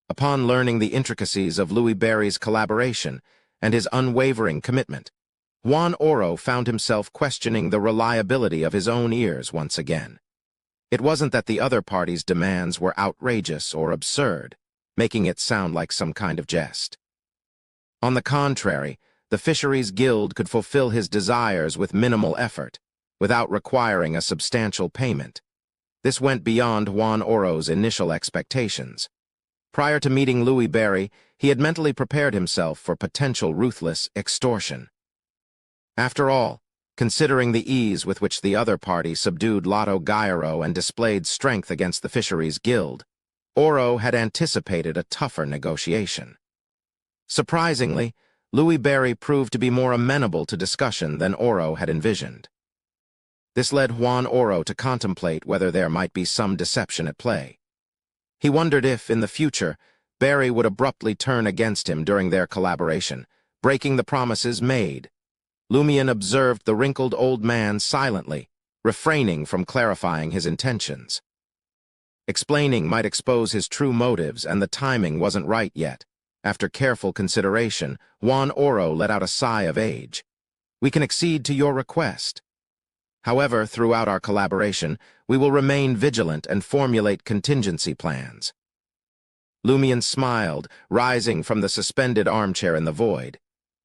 Upon learning the intricacies of Louis Barry's collaboration and his unwavering commitment, Juan Oro found himself questioning the reliability of his own ears once again. It wasn't that the other party's demands were outrageous or absurd, making it sound like some kind of jest. On the contrary, the Fisheries Guild could fulfill his desires with minimal effort, without requiring a substantial payment. This went beyond Juan Oro's initial expectations. Prior to meeting Louis Barry, he had mentally prepared himself for potential ruthless extortion. After all, considering the ease with which the other party subdued Lotto Gairo and displayed strength against the Fisheries Guild, Oro had anticipated a tougher negotiation. Surprisingly, Louis Barry proved to be more amenable to discussion than Oro had envisioned. This led Juan Oro to contemplate whether there might be some deception at play. He wondered if, in the future, Barry would abruptly turn against him during their collaboration, breaking the promises made. Lumion observed the wrinkled old man silently, refraining from clarifying his intentions. Explaining might expose his true motives, and the timing wasn't right yet. After careful consideration, Juan Oro let out a sigh of age. "We can accede to your request. However, throughout our collaboration, we will remain vigilant and formulate contingency plans." Lumion smiled, rising from the suspended armchair in the void.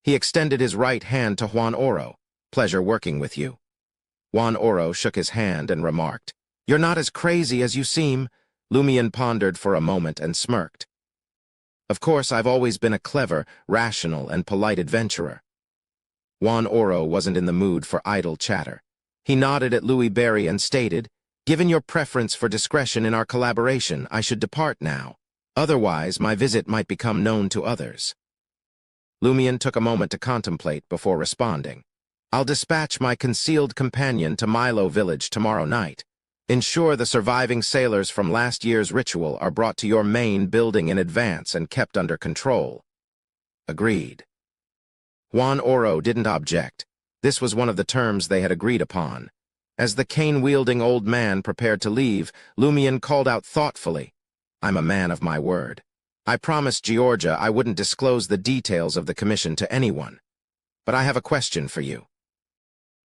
He extended his right hand to Juan Oro, Pleasure working with you. Juan Oro shook his hand and remarked, "You're not as crazy as you seem." Lumian pondered for a moment and smirked. "Of course, I've always been a clever, rational, and polite adventurer." Juan Oro wasn't in the mood for idle chatter. He nodded at Louis Berry and stated, "Given your preference for discretion in our collaboration, I should depart now. Otherwise, my visit might become known to others." Lumian took a moment to contemplate before responding. "I'll dispatch my concealed companion to Milo Village tomorrow night. Ensure the surviving sailors from last year's ritual are brought to your main building in advance and kept under control." Agreed. Juan Oro didn't object. This was one of the terms they had agreed upon. As the cane-wielding old man prepared to leave, Lumian called out thoughtfully, "I'm a man of my word. I promised Georgia I wouldn't disclose the details of the commission to anyone. But I have a question for you.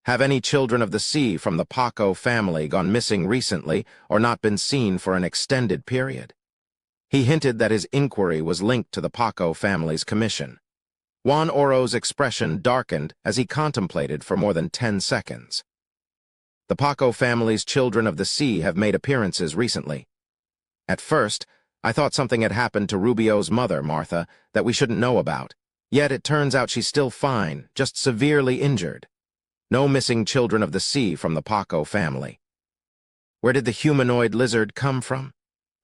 Have any children of the sea from the Paco family gone missing recently or not been seen for an extended period?" He hinted that his inquiry was linked to the Paco family's commission. Juan Oro's expression darkened as he contemplated for more than 10 seconds. "The Paco family's children of the sea have made appearances recently. At first, I thought something had happened to Rubio's mother, Martha, that we shouldn't know about. Yet it turns out she's still fine, just severely injured. No missing children of the sea from the Paco family." Where did the humanoid lizard come from?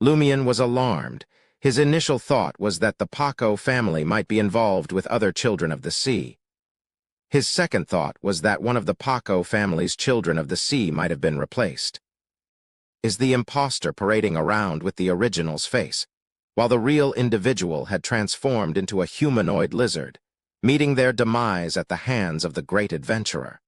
Lumian was alarmed. His initial thought was that the Paco family might be involved with other children of the sea. His second thought was that one of the Paco family's children of the sea might have been replaced. Is the imposter parading around with the original's face, while the real individual had transformed into a humanoid lizard, meeting their demise at the hands of the great adventurer?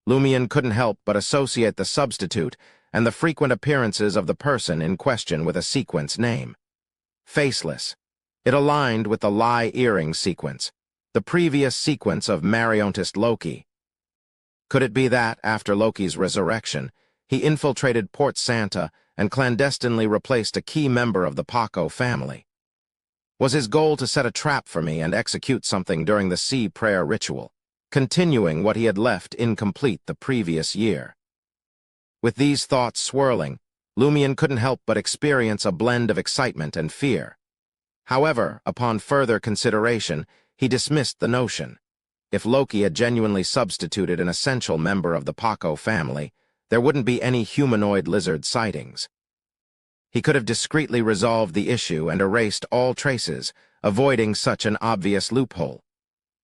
Lumian couldn't help but associate the substitute and the frequent appearances of the person in question with a sequence name. Faceless. It aligned with the lie earring sequence, the previous sequence of Mariontist Loki. Could it be that, after Loki's resurrection, he infiltrated Port Santa and clandestinely replaced a key member of the Paco family? Was his goal to set a trap for me and execute something during the sea prayer ritual, continuing what he had left incomplete the previous year? With these thoughts swirling, Lumian couldn't help but experience a blend of excitement and fear. However, upon further consideration, he dismissed the notion. If Loki had genuinely substituted an essential member of the Paco family, there wouldn't be any humanoid lizard sightings. He could have discreetly resolved the issue and erased all traces, avoiding such an obvious loophole.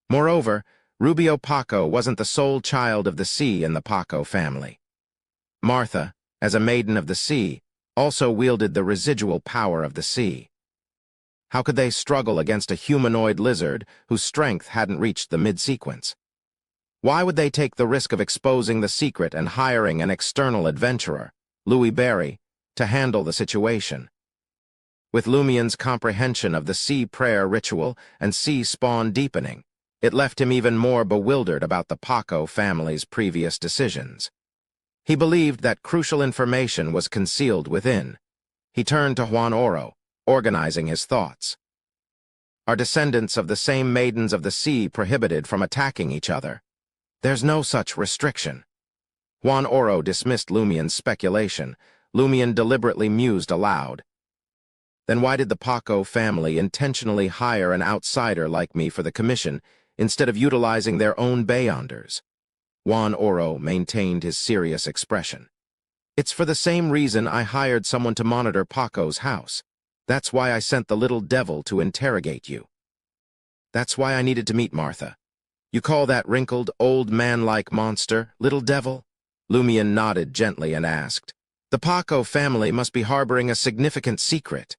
Moreover, Rubio Paco wasn't the sole child of the sea in the Paco family. Martha, as a maiden of the sea, also wielded the residual power of the sea. How could they struggle against a humanoid lizard whose strength hadn't reached the mid-sequence? Why would they take the risk of exposing the secret and hiring an external adventurer, Louis Berry, to handle the situation? With Lumian's comprehension of the sea prayer ritual and sea spawn deepening, it left him even more bewildered about the Paco family's previous decisions. He believed that crucial information was concealed within. He turned to Juan Oro, organizing his thoughts. Are descendants of the same maidens of the sea prohibited from attacking each other? There's no such restriction. Juan Oro dismissed Lumian's speculation. Lumian deliberately mused aloud. Then why did the Paco family intentionally hire an outsider like me for the commission instead of utilizing their own Beyonders? Juan Oro maintained his serious expression. It's for the same reason I hired someone to monitor Paco's house. That's why I sent the little devil to interrogate you. That's why I needed to meet Martha. You call that wrinkled, old man-like monster little devil? Lumian nodded gently and asked, "The Paco family must be harboring a significant secret."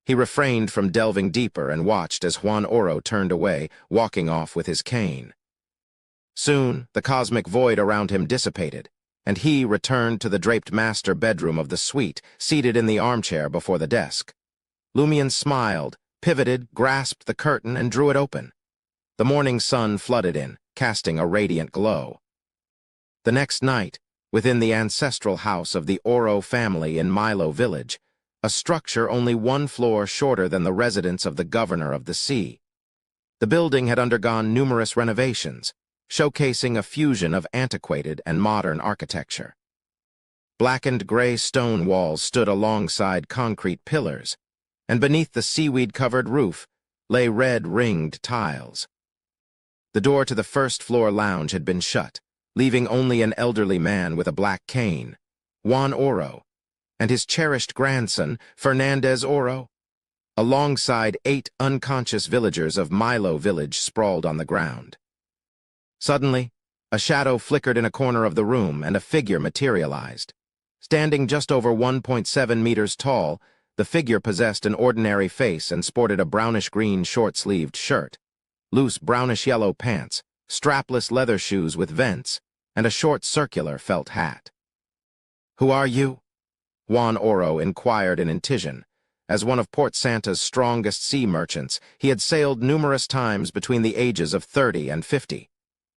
He refrained from delving deeper and watched as Juan Oro turned away, walking off with his cane. Soon, the cosmic void around him dissipated, and he returned to the draped master bedroom of the suite, seated in the armchair before the desk. Lumian smiled, pivoted, grasped the curtain, and drew it open. The morning sun flooded in, casting a radiant glow. The next night, within the ancestral house of the Oro family in Milo Village, a structure only 1 floor shorter than the residence of the governor of the sea. The building had undergone numerous renovations, showcasing a fusion of antiquated and modern architecture. Blackened gray stone walls stood alongside concrete pillars, and beneath the seaweed-covered roof lay red ringed tiles. The door to the first-floor lounge had been shut, leaving only an elderly man with a black cane, Juan Oro, and his cherished grandson, Fernandez Oro. Alongside 8 unconscious villagers of Milo village sprawled on the ground. Suddenly, a shadow flickered in a corner of the room and a figure materialized. Standing just over 1.7 meters tall, the figure possessed an ordinary face and sported a brownish-green short-sleeved shirt, loose brownish-yellow pants, strapless leather shoes with vents, and a short circular felt hat. "Who are you?" Juan Oro inquired in Intijan. As one of Port Santa's strongest sea merchants, he had sailed numerous times between the ages of 30 and 50.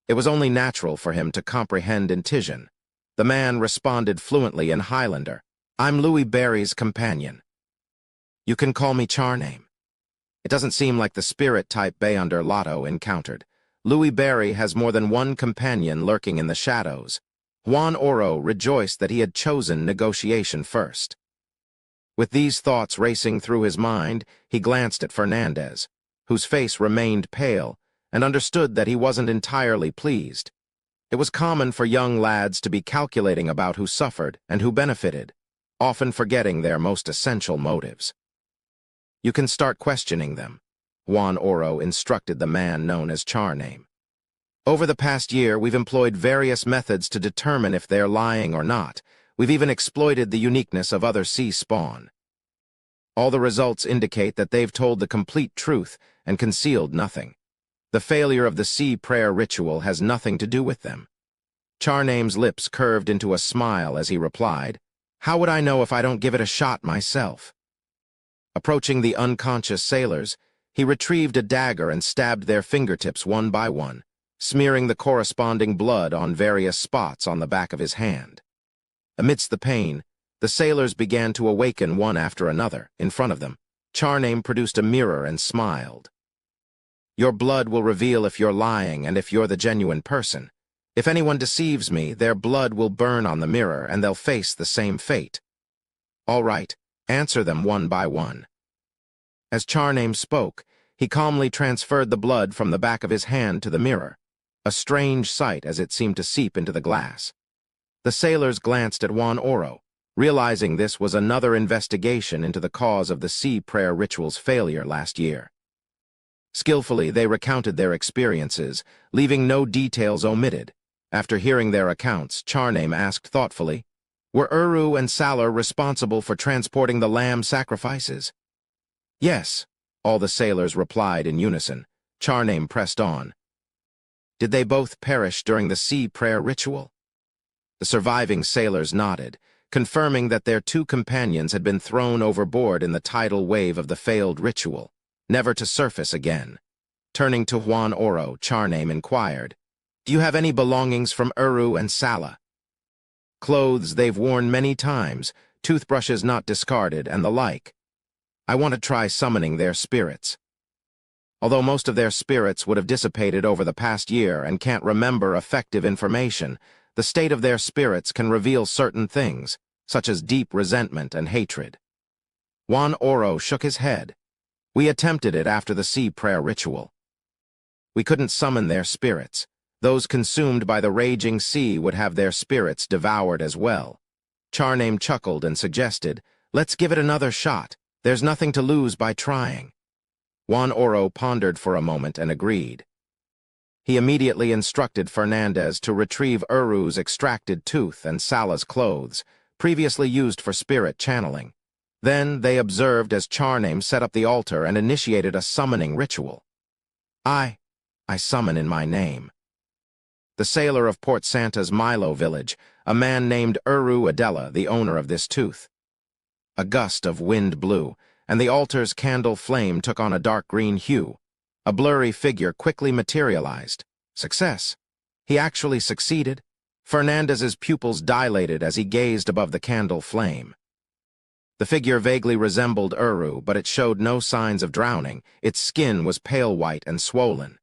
It was only natural for him to comprehend Intijan. The man responded fluently in Highlander. "I'm Louis Barry's companion. You can call me Charname." It doesn't seem like the spirit-type Beyonder Lotto encountered. Louis Barry has more than one companion lurking in the shadows. Juan Oro rejoiced that he had chosen negotiation first. With these thoughts racing through his mind, he glanced at Fernandez, whose face remained pale, and understood that he wasn't entirely pleased. It was common for young lads to be calculating about who suffered and who benefited, often forgetting their most essential motives. "You can start questioning them," Juan Oro instructed the man known as Charname. "Over the past year, we've employed various methods to determine if they're lying or not. We've even exploited the uniqueness of other sea spawn. All the results indicate that they've told the complete truth and concealed nothing. The failure of the sea prayer ritual has nothing to do with them." Charname's lips curved into a smile as he replied, "How would I know if I don't give it a shot myself?" Approaching the unconscious sailors, he retrieved a dagger and stabbed their fingertips one by one, smearing the corresponding blood on various spots on the back of his hand. Amidst the pain, the sailors began to awaken one after another. In front of them, Charname produced a mirror and smiled. "Your blood will reveal if you're lying and if you're the genuine person. If anyone deceives me, their blood will burn on the mirror and they'll face the same fate. All right, answer them one by one." As Charname spoke, he calmly transferred the blood from the back of his hand to the mirror, a strange sight as it seemed to seep into the glass. The sailors glanced at Juan Oro, realizing this was another investigation into the cause of the sea prayer ritual's failure last year. Skillfully, they recounted their experiences, leaving no details omitted. After hearing their accounts, Charname asked thoughtfully, "Were Uru and Salar responsible for transporting the lamb sacrifices?" "Yes," all the sailors replied in unison. Charname pressed on. "Did they both perish during the sea prayer ritual?" The surviving sailors nodded, confirming that their 2 companions had been thrown overboard in the tidal wave of the failed ritual, never to surface again. Turning to Juan Oro, Charname inquired, "Do you have any belongings from Uru and Sala? Clothes they've worn many times, toothbrushes not discarded, and the like. I want to try summoning their spirits. Although most of their spirits would have dissipated over the past year and can't remember effective information, the state of their spirits can reveal certain things, such as deep resentment and hatred." Juan Oro shook his head. "We attempted it after the sea prayer ritual. We couldn't summon their spirits. Those consumed by the raging sea would have their spirits devoured as well." Charname chuckled and suggested, "Let's give it another shot. There's nothing to lose by trying." Juan Oro pondered for a moment and agreed. He immediately instructed Fernandez to retrieve Uru's extracted tooth and Sala's clothes, previously used for spirit channeling. Then they observed as Charname set up the altar and initiated a summoning ritual. I summon in my name." The sailor of Port Santa's Milo village, a man named Uru Adela, the owner of this tooth. A gust of wind blew, and the altar's candle flame took on a dark green hue. A blurry figure quickly materialized. Success. He actually succeeded. Fernandez's pupils dilated as he gazed above the candle flame. The figure vaguely resembled Uru, but it showed no signs of drowning. Its skin was pale white and swollen.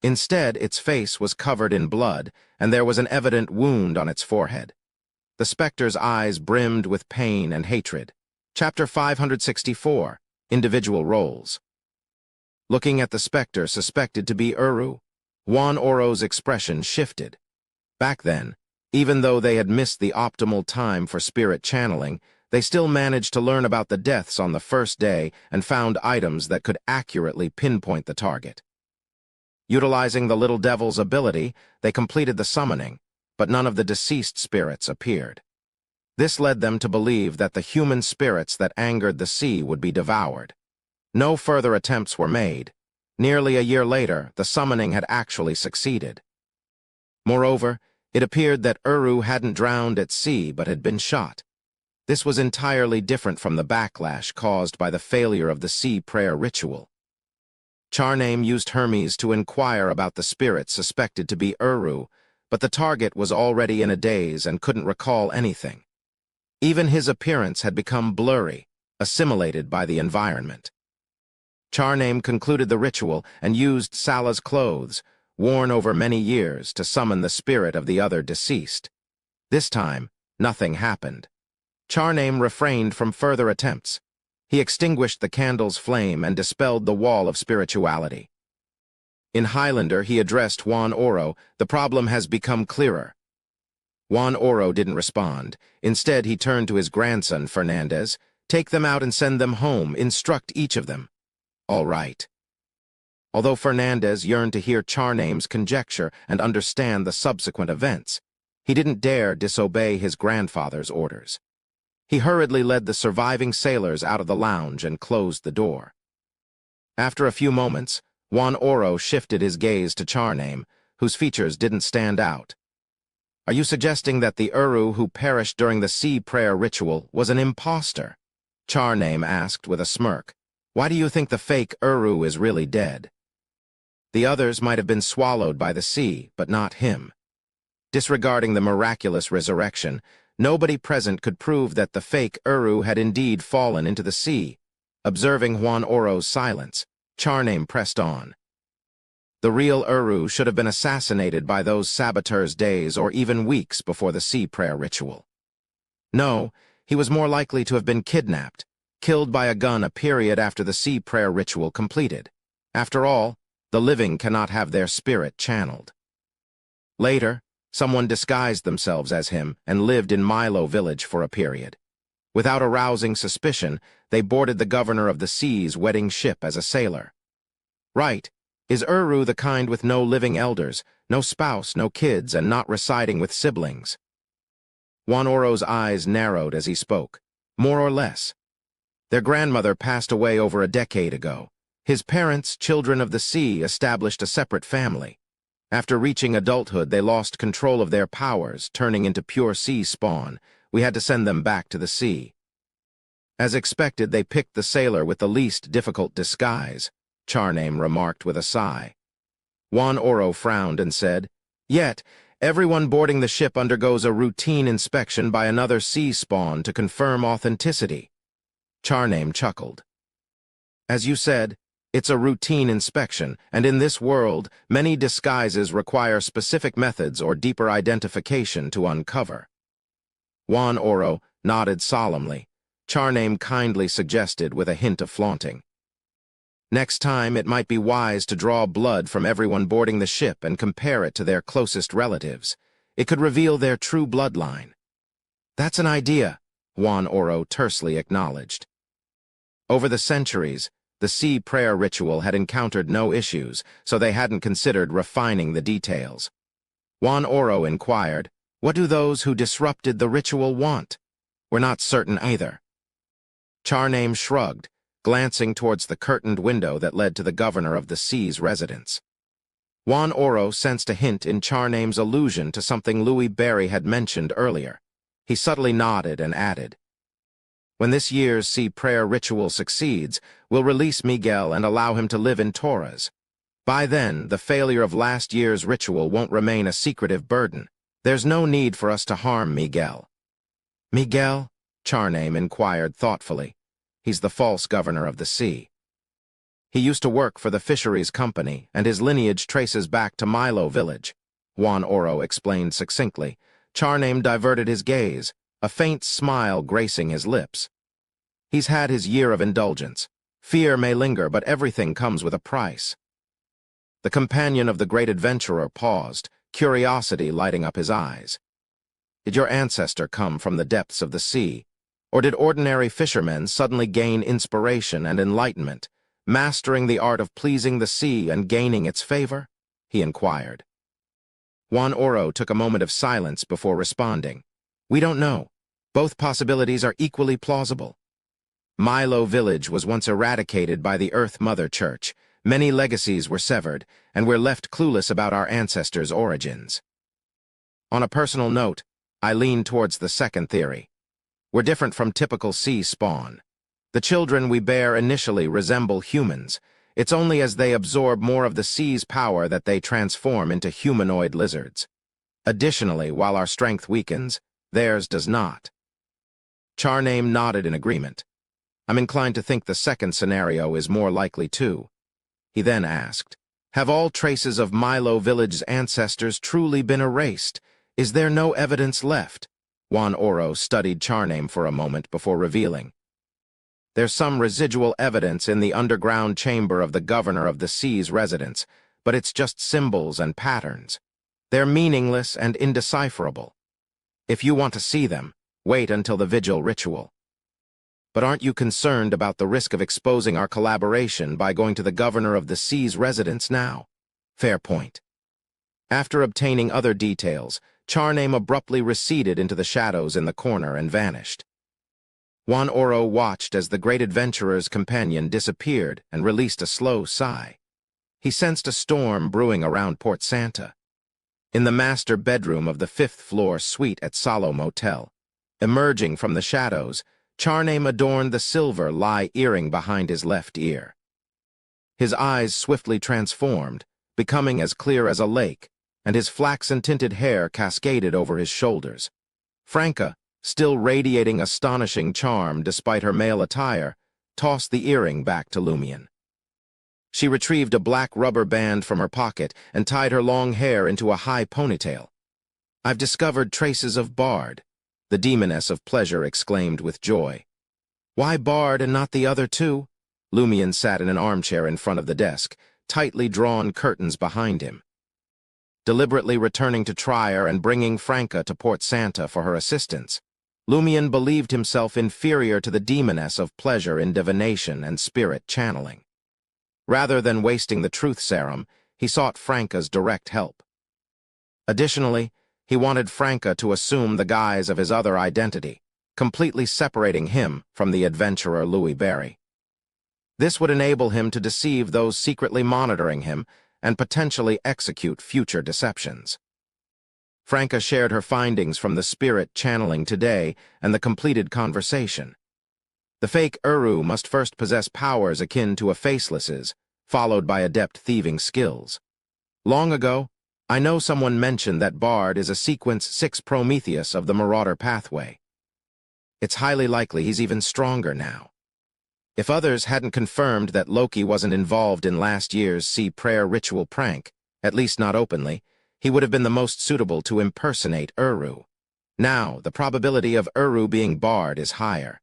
Instead, its face was covered in blood, and there was an evident wound on its forehead. The specter's eyes brimmed with pain and hatred. Chapter 564, Individual Roles. Looking at the specter suspected to be Uru, Juan Oro's expression shifted. Back then, even though they had missed the optimal time for spirit channeling, they still managed to learn about the deaths on the first day and found items that could accurately pinpoint the target. Utilizing the little devil's ability, they completed the summoning, but none of the deceased spirits appeared. This led them to believe that the human spirits that angered the sea would be devoured. No further attempts were made. Nearly a year later, the summoning had actually succeeded. Moreover, it appeared that Uru hadn't drowned at sea but had been shot. This was entirely different from the backlash caused by the failure of the sea prayer ritual. Charname used Hermes to inquire about the spirit suspected to be Uru, but the target was already in a daze and couldn't recall anything. Even his appearance had become blurry, assimilated by the environment. Charname concluded the ritual and used Sala's clothes, worn over many years, to summon the spirit of the other deceased. This time, nothing happened. Charname refrained from further attempts. He extinguished the candle's flame and dispelled the wall of spirituality. In Highlander, he addressed Juan Oro. "The problem has become clearer." Juan Oro didn't respond. Instead, he turned to his grandson, Fernandez. "Take them out and send them home. Instruct each of them." "All right." Although Fernandez yearned to hear Charname's conjecture and understand the subsequent events, he didn't dare disobey his grandfather's orders. He hurriedly led the surviving sailors out of the lounge and closed the door. After a few moments, Juan Oro shifted his gaze to Charname, whose features didn't stand out. "Are you suggesting that the Uru who perished during the sea prayer ritual was an imposter?" Charname asked with a smirk. "Why do you think the fake Uru is really dead?" "The others might have been swallowed by the sea, but not him." Disregarding the miraculous resurrection, nobody present could prove that the fake Uru had indeed fallen into the sea. Observing Juan Oro's silence, Charname pressed on. "The real Uru should have been assassinated by those saboteurs days or even weeks before the sea prayer ritual. No, he was more likely to have been kidnapped, killed by a gun a period after the sea prayer ritual completed. After all, the living cannot have their spirit channeled. Later, someone disguised themselves as him and lived in Milo village for a period. Without arousing suspicion, they boarded the governor of the sea's wedding ship as a sailor. Right. Is Uru the kind with no living elders, no spouse, no kids, and not residing with siblings?" Juan Oro's eyes narrowed as he spoke. "More or less. Their grandmother passed away over a decade ago. His parents, children of the sea, established a separate family. After reaching adulthood, they lost control of their powers, turning into pure sea spawn. We had to send them back to the sea. As expected, they picked the sailor with the least difficult disguise," Charname remarked with a sigh. Juan Oro frowned and said, "Yet, everyone boarding the ship undergoes a routine inspection by another sea spawn to confirm authenticity." Charname chuckled. "As you said, it's a routine inspection, and in this world, many disguises require specific methods or deeper identification to uncover." Juan Oro nodded solemnly. Charname kindly suggested with a hint of flaunting, "Next time, it might be wise to draw blood from everyone boarding the ship and compare it to their closest relatives. It could reveal their true bloodline." "That's an idea," Juan Oro tersely acknowledged. Over the centuries, the sea prayer ritual had encountered no issues, so they hadn't considered refining the details. Juan Oro inquired, "What do those who disrupted the ritual want?" "We're not certain either." Charname shrugged, glancing towards the curtained window that led to the governor of the sea's residence. Juan Oro sensed a hint in Charname's allusion to something Louis Barry had mentioned earlier. He subtly nodded and added, "When this year's sea prayer ritual succeeds, we'll release Miguel and allow him to live in Torres. By then, the failure of last year's ritual won't remain a secretive burden. There's no need for us to harm Miguel." "Miguel?" Charname inquired thoughtfully. "He's the false governor of the sea." He used to work for the fisheries company, and his lineage traces back to Milo village, Juan Oro explained succinctly. Charname diverted his gaze, a faint smile gracing his lips. He's had his year of indulgence. Fear may linger, but everything comes with a price. The companion of the great adventurer paused, curiosity lighting up his eyes. Did your ancestor come from the depths of the sea, or did ordinary fishermen suddenly gain inspiration and enlightenment, mastering the art of pleasing the sea and gaining its favor? He inquired. Juan Oro took a moment of silence before responding. We don't know. Both possibilities are equally plausible. Milo village was once eradicated by the Earth Mother Church. Many legacies were severed, and we're left clueless about our ancestors' origins. On a personal note, I lean towards the second theory. We're different from typical sea spawn. The children we bear initially resemble humans. It's only as they absorb more of the sea's power that they transform into humanoid lizards. Additionally, while our strength weakens, theirs does not. Charname nodded in agreement. I'm inclined to think the second scenario is more likely too. He then asked, have all traces of Milo village's ancestors truly been erased? Is there no evidence left? Juan Oro studied Charname for a moment before revealing. There's some residual evidence in the underground chamber of the governor of the sea's residence, but it's just symbols and patterns. They're meaningless and indecipherable. If you want to see them, wait until the vigil ritual. But aren't you concerned about the risk of exposing our collaboration by going to the governor of the sea's residence now? Fair point. After obtaining other details, Charname abruptly receded into the shadows in the corner and vanished. Juan Oro watched as the great adventurer's companion disappeared and released a slow sigh. He sensed a storm brewing around Port Santa. In the master bedroom of the 5th-floor suite at Salo Motel, emerging from the shadows, Charname adorned the silver lie earring behind his left ear. His eyes swiftly transformed, becoming as clear as a lake, and his flaxen-tinted hair cascaded over his shoulders. Franca, still radiating astonishing charm despite her male attire, tossed the earring back to Lumion. She retrieved a black rubber band from her pocket and tied her long hair into a high ponytail. I've discovered traces of Bard, the demoness of pleasure exclaimed with joy. Why Bard and not the other two? Lumion sat in an armchair in front of the desk, tightly drawn curtains behind him. Deliberately returning to Trier and bringing Franca to Port Santa for her assistance, Lumion believed himself inferior to the demoness of pleasure in divination and spirit channeling. Rather than wasting the truth serum, he sought Franca's direct help. Additionally, he wanted Franca to assume the guise of his other identity, completely separating him from the adventurer Louis Barry. This would enable him to deceive those secretly monitoring him and potentially execute future deceptions. Franca shared her findings from the spirit channeling today and the completed conversation. The fake Uru must first possess powers akin to a faceless's, followed by adept thieving skills. Long ago, I know someone mentioned that Bard is a Sequence 6 Prometheus of the Marauder pathway. It's highly likely he's even stronger now. If others hadn't confirmed that Loki wasn't involved in last year's sea prayer ritual prank, at least not openly, he would have been the most suitable to impersonate Uru. Now, the probability of Uru being Bard is higher.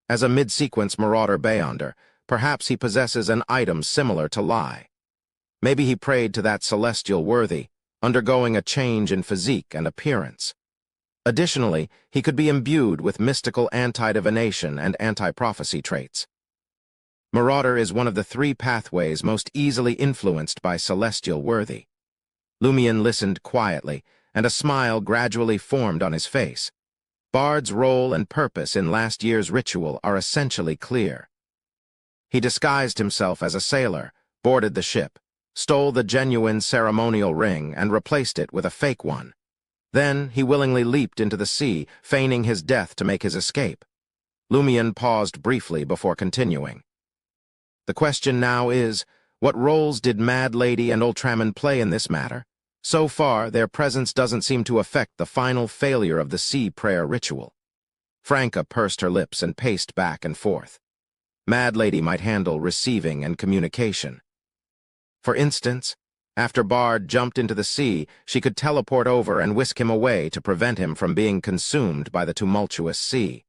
As a mid-sequence Marauder Beyonder, perhaps he possesses an item similar to Lie. Maybe he prayed to that celestial worthy, undergoing a change in physique and appearance. Additionally, he could be imbued with mystical anti-divination and anti-prophecy traits. Marauder is one of the 3 pathways most easily influenced by celestial worthy. Lumion listened quietly, and a smile gradually formed on his face. Bard's role and purpose in last year's ritual are essentially clear. He disguised himself as a sailor, boarded the ship, stole the genuine ceremonial ring and replaced it with a fake one. Then he willingly leaped into the sea, feigning his death to make his escape. Lumion paused briefly before continuing. The question now is, what roles did Mad Lady and Ultraman play in this matter? So far, their presence doesn't seem to affect the final failure of the sea prayer ritual. Franca pursed her lips and paced back and forth. Mad Lady might handle receiving and communication. For instance, after Bard jumped into the sea, she could teleport over and whisk him away to prevent him from being consumed by the tumultuous sea.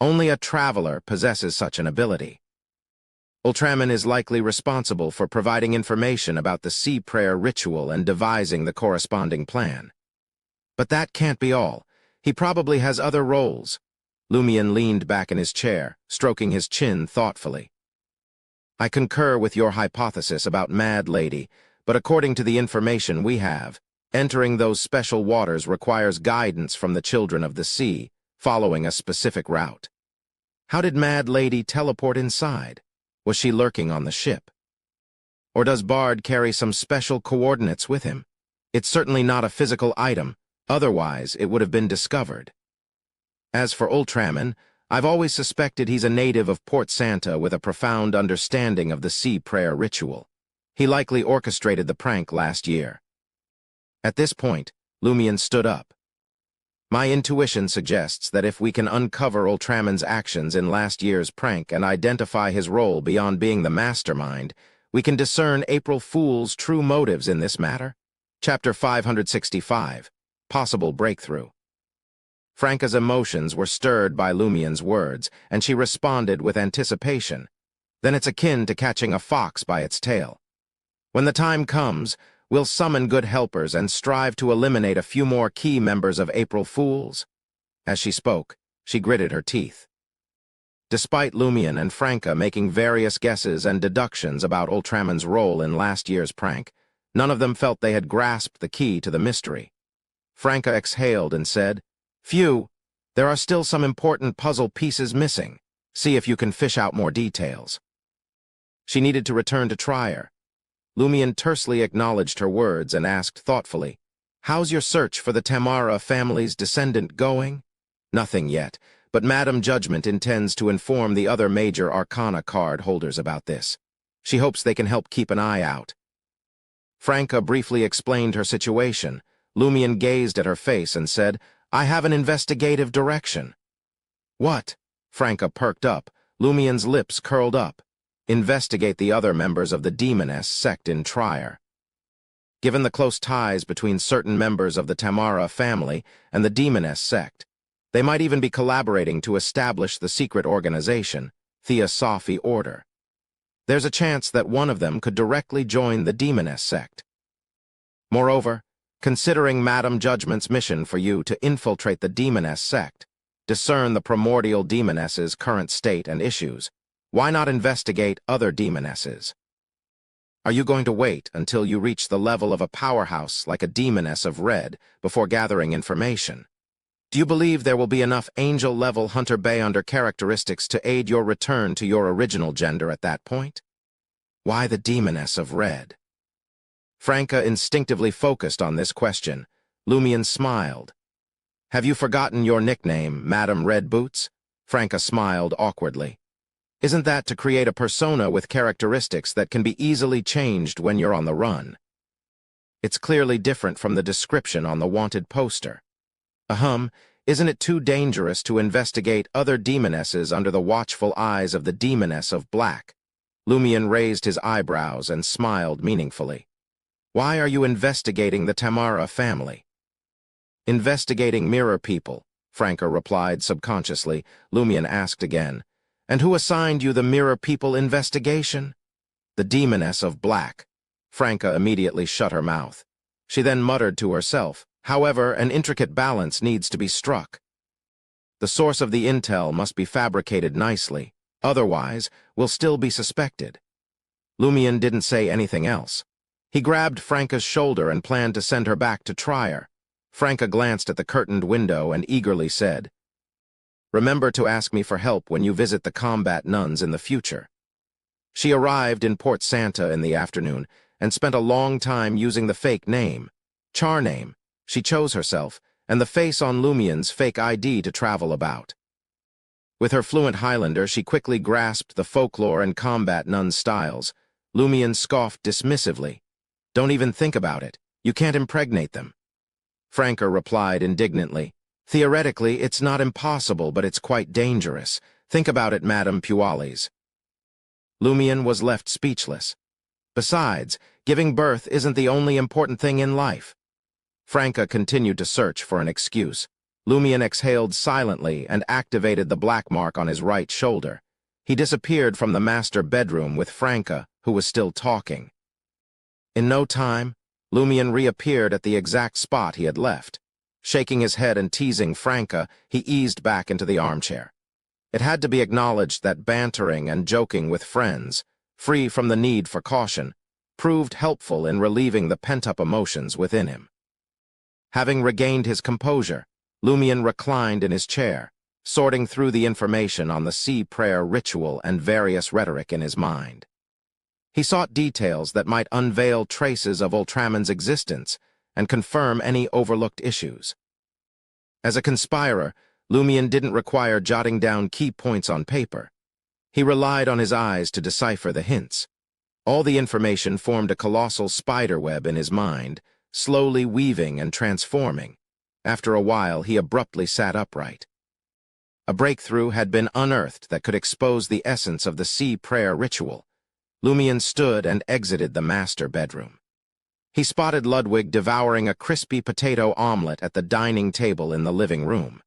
Only a traveler possesses such an ability. Ultraman is likely responsible for providing information about the sea prayer ritual and devising the corresponding plan. But that can't be all. He probably has other roles. Lumion leaned back in his chair, stroking his chin thoughtfully. I concur with your hypothesis about Mad Lady, but according to the information we have, entering those special waters requires guidance from the children of the sea, following a specific route. How did Mad Lady teleport inside? Was she lurking on the ship? Or does Bard carry some special coordinates with him? It's certainly not a physical item, otherwise it would have been discovered. As for Ultraman, I've always suspected he's a native of Port Santa with a profound understanding of the sea prayer ritual. He likely orchestrated the prank last year. At this point, Lumion stood up. My intuition suggests that if we can uncover Ultraman's actions in last year's prank and identify his role beyond being the mastermind, we can discern April Fool's true motives in this matter. Chapter 565, Possible Breakthrough. Franca's emotions were stirred by Lumion's words, and she responded with anticipation. Then it's akin to catching a fox by its tail. When the time comes, we'll summon good helpers and strive to eliminate a few more key members of April Fools. As she spoke, she gritted her teeth. Despite Lumion and Franca making various guesses and deductions about Ultraman's role in last year's prank, none of them felt they had grasped the key to the mystery. Franca exhaled and said, "Phew, there are still some important puzzle pieces missing. See if you can fish out more details." She needed to return to Trier. Lumion tersely acknowledged her words and asked thoughtfully, "How's your search for the Tamara family's descendant going?" "Nothing yet, but Madame Judgment intends to inform the other major Arcana card holders about this. She hopes they can help keep an eye out." Franca briefly explained her situation. Lumion gazed at her face and said, "I have an investigative direction." "What?" Franca perked up. Lumion's lips curled up. "Investigate the other members of the Demoness sect in Trier." Given the close ties between certain members of the Tamara family and the Demoness sect, they might even be collaborating to establish the secret organization, Theosophy Order. There's a chance that one of them could directly join the Demoness sect. Moreover, considering Madame Judgment's mission for you to infiltrate the Demoness sect, discern the primordial demoness's current state and issues, why not investigate other demonesses? Are you going to wait until you reach the level of a powerhouse like a Demoness of Red before gathering information? Do you believe there will be enough angel-level Hunter Beyonder characteristics to aid your return to your original gender at that point? Why the Demoness of Red? Franca instinctively focused on this question. Lumion smiled. "Have you forgotten your nickname, Madame Red Boots?" Franca smiled awkwardly. "Isn't that to create a persona with characteristics that can be easily changed when you're on the run?" It's clearly different from the description on the wanted poster. Isn't it too dangerous to investigate other demonesses under the watchful eyes of the Demoness of Black? Lumion raised his eyebrows and smiled meaningfully. "Why are you investigating the Tamara family?" "Investigating mirror people," Franca replied subconsciously. Lumion asked again, "And who assigned you the mirror people investigation?" "The Demoness of Black." Franca immediately shut her mouth. She then muttered to herself, "However, an intricate balance needs to be struck. The source of the intel must be fabricated nicely, otherwise we'll still be suspected." Lumion didn't say anything else. He grabbed Franca's shoulder and planned to send her back to Trier. Franca glanced at the curtained window and eagerly said, "Remember to ask me for help when you visit the combat nuns in the future." She arrived in Port Santa in the afternoon and spent a long time using the fake name, Charname, she chose herself, and the face on Lumion's fake ID to travel about. With her fluent Highlander, she quickly grasped the folklore and combat nun styles. Lumion scoffed dismissively. "Don't even think about it. You can't impregnate them." Franca replied indignantly, "Theoretically, it's not impossible, but it's quite dangerous. Think about it, Madame Pualis." Lumion was left speechless. Besides, giving birth isn't the only important thing in life. Franca continued to search for an excuse. Lumion exhaled silently and activated the black mark on his right shoulder. He disappeared from the master bedroom with Franca, who was still talking. In no time, Lumion reappeared at the exact spot he had left. Shaking his head and teasing Franca, he eased back into the armchair. It had to be acknowledged that bantering and joking with friends, free from the need for caution, proved helpful in relieving the pent-up emotions within him. Having regained his composure, Lumion reclined in his chair, sorting through the information on the sea prayer ritual and various rhetoric in his mind. He sought details that might unveil traces of Ultraman's existence and confirm any overlooked issues. As a conspirer, Lumion didn't require jotting down key points on paper. He relied on his eyes to decipher the hints. All the information formed a colossal spiderweb in his mind, slowly weaving and transforming. After a while, he abruptly sat upright. A breakthrough had been unearthed that could expose the essence of the sea prayer ritual. Lumion stood and exited the master bedroom. He spotted Ludwig devouring a crispy potato omelet at the dining table in the living room.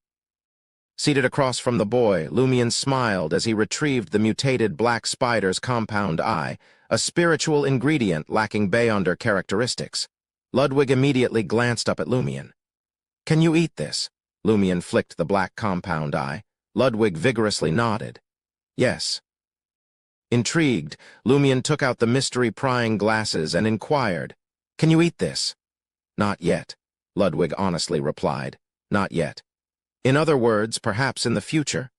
Seated across from the boy, Lumion smiled as he retrieved the mutated black spider's compound eye, a spiritual ingredient lacking Beyonder characteristics. Ludwig immediately glanced up at Lumion. "Can you eat this?" Lumion flicked the black compound eye. Ludwig vigorously nodded. "Yes." Intrigued, Lumion took out the mystery-prying glasses and inquired, "Can you eat this?" "Not yet," Ludwig honestly replied. "Not yet. In other words, perhaps in the future."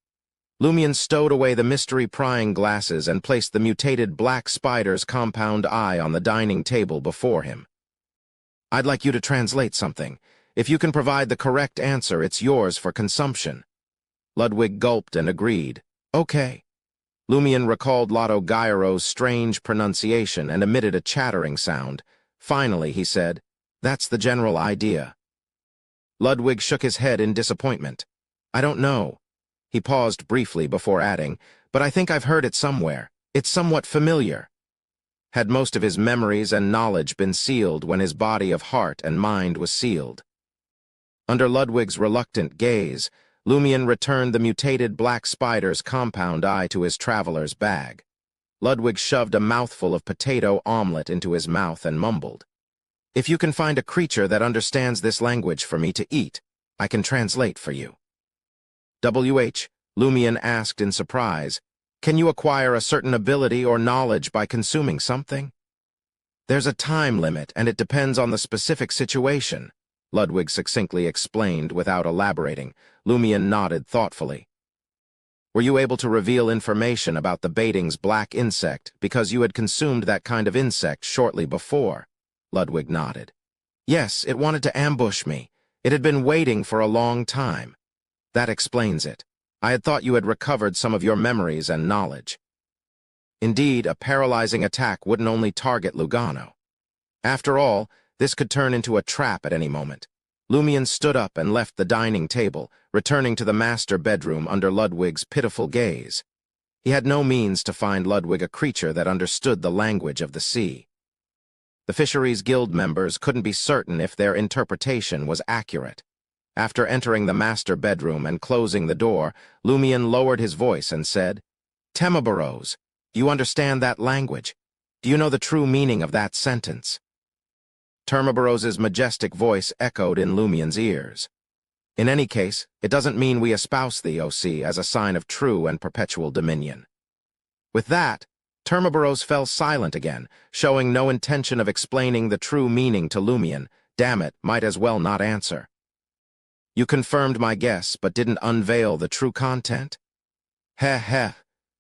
Lumion stowed away the mystery-prying glasses and placed the mutated black spider's compound eye on the dining table before him. "I'd like you to translate something. If you can provide the correct answer, it's yours for consumption." Ludwig gulped and agreed. "Okay." Lumion recalled Lotto Gyro's strange pronunciation and emitted a chattering sound. Finally, he said, "That's the general idea." Ludwig shook his head in disappointment. "I don't know." He paused briefly before adding, "But I think I've heard it somewhere. It's somewhat familiar." Had most of his memories and knowledge been sealed when his body of heart and mind was sealed? Under Ludwig's reluctant gaze, Lumion returned the mutated black spider's compound eye to his traveler's bag. Ludwig shoved a mouthful of potato omelet into his mouth and mumbled, "If you can find a creature that understands this language for me to eat, I can translate for you." Lumion asked in surprise, "Can you acquire a certain ability or knowledge by consuming something?" "There's a time limit, and it depends on the specific situation," Ludwig succinctly explained without elaborating. Lumion nodded thoughtfully. "Were you able to reveal information about the Baiting's black insect because you had consumed that kind of insect shortly before?" Ludwig nodded. "Yes, it wanted to ambush me. It had been waiting for a long time. That explains it. I had thought you had recovered some of your memories and knowledge." Indeed, a paralyzing attack wouldn't only target Lugano. After all, this could turn into a trap at any moment. Lumion stood up and left the dining table, returning to the master bedroom under Ludwig's pitiful gaze. He had no means to find Ludwig a creature that understood the language of the sea. The Fisheries Guild members couldn't be certain if their interpretation was accurate. After entering the master bedroom and closing the door, Lumion lowered his voice and said, "Temabaros, do you understand that language? Do you know the true meaning of that sentence?" Termabaros's majestic voice echoed in Lumion's ears. "In any case, it doesn't mean we espouse thee, O.C., as a sign of true and perpetual dominion." With that, Termabaros fell silent again, showing no intention of explaining the true meaning to Lumion. Damn it, might as well not answer. "You confirmed my guess, but didn't unveil the true content?" Heh.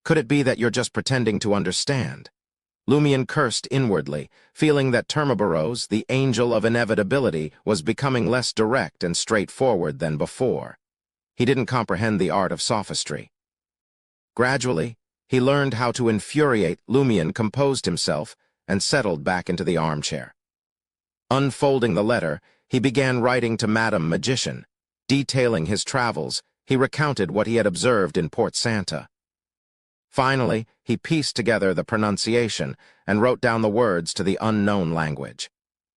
Could it be that you're just pretending to understand?" Lumion cursed inwardly, feeling that Termabaros, the angel of inevitability, was becoming less direct and straightforward than before. He didn't comprehend the art of sophistry. Gradually, he learned how to infuriate. Lumion composed himself and settled back into the armchair. Unfolding the letter, he began writing to Madame Magician. Detailing his travels, he recounted what he had observed in Port Santa. Finally, he pieced together the pronunciation and wrote down the words to the unknown language.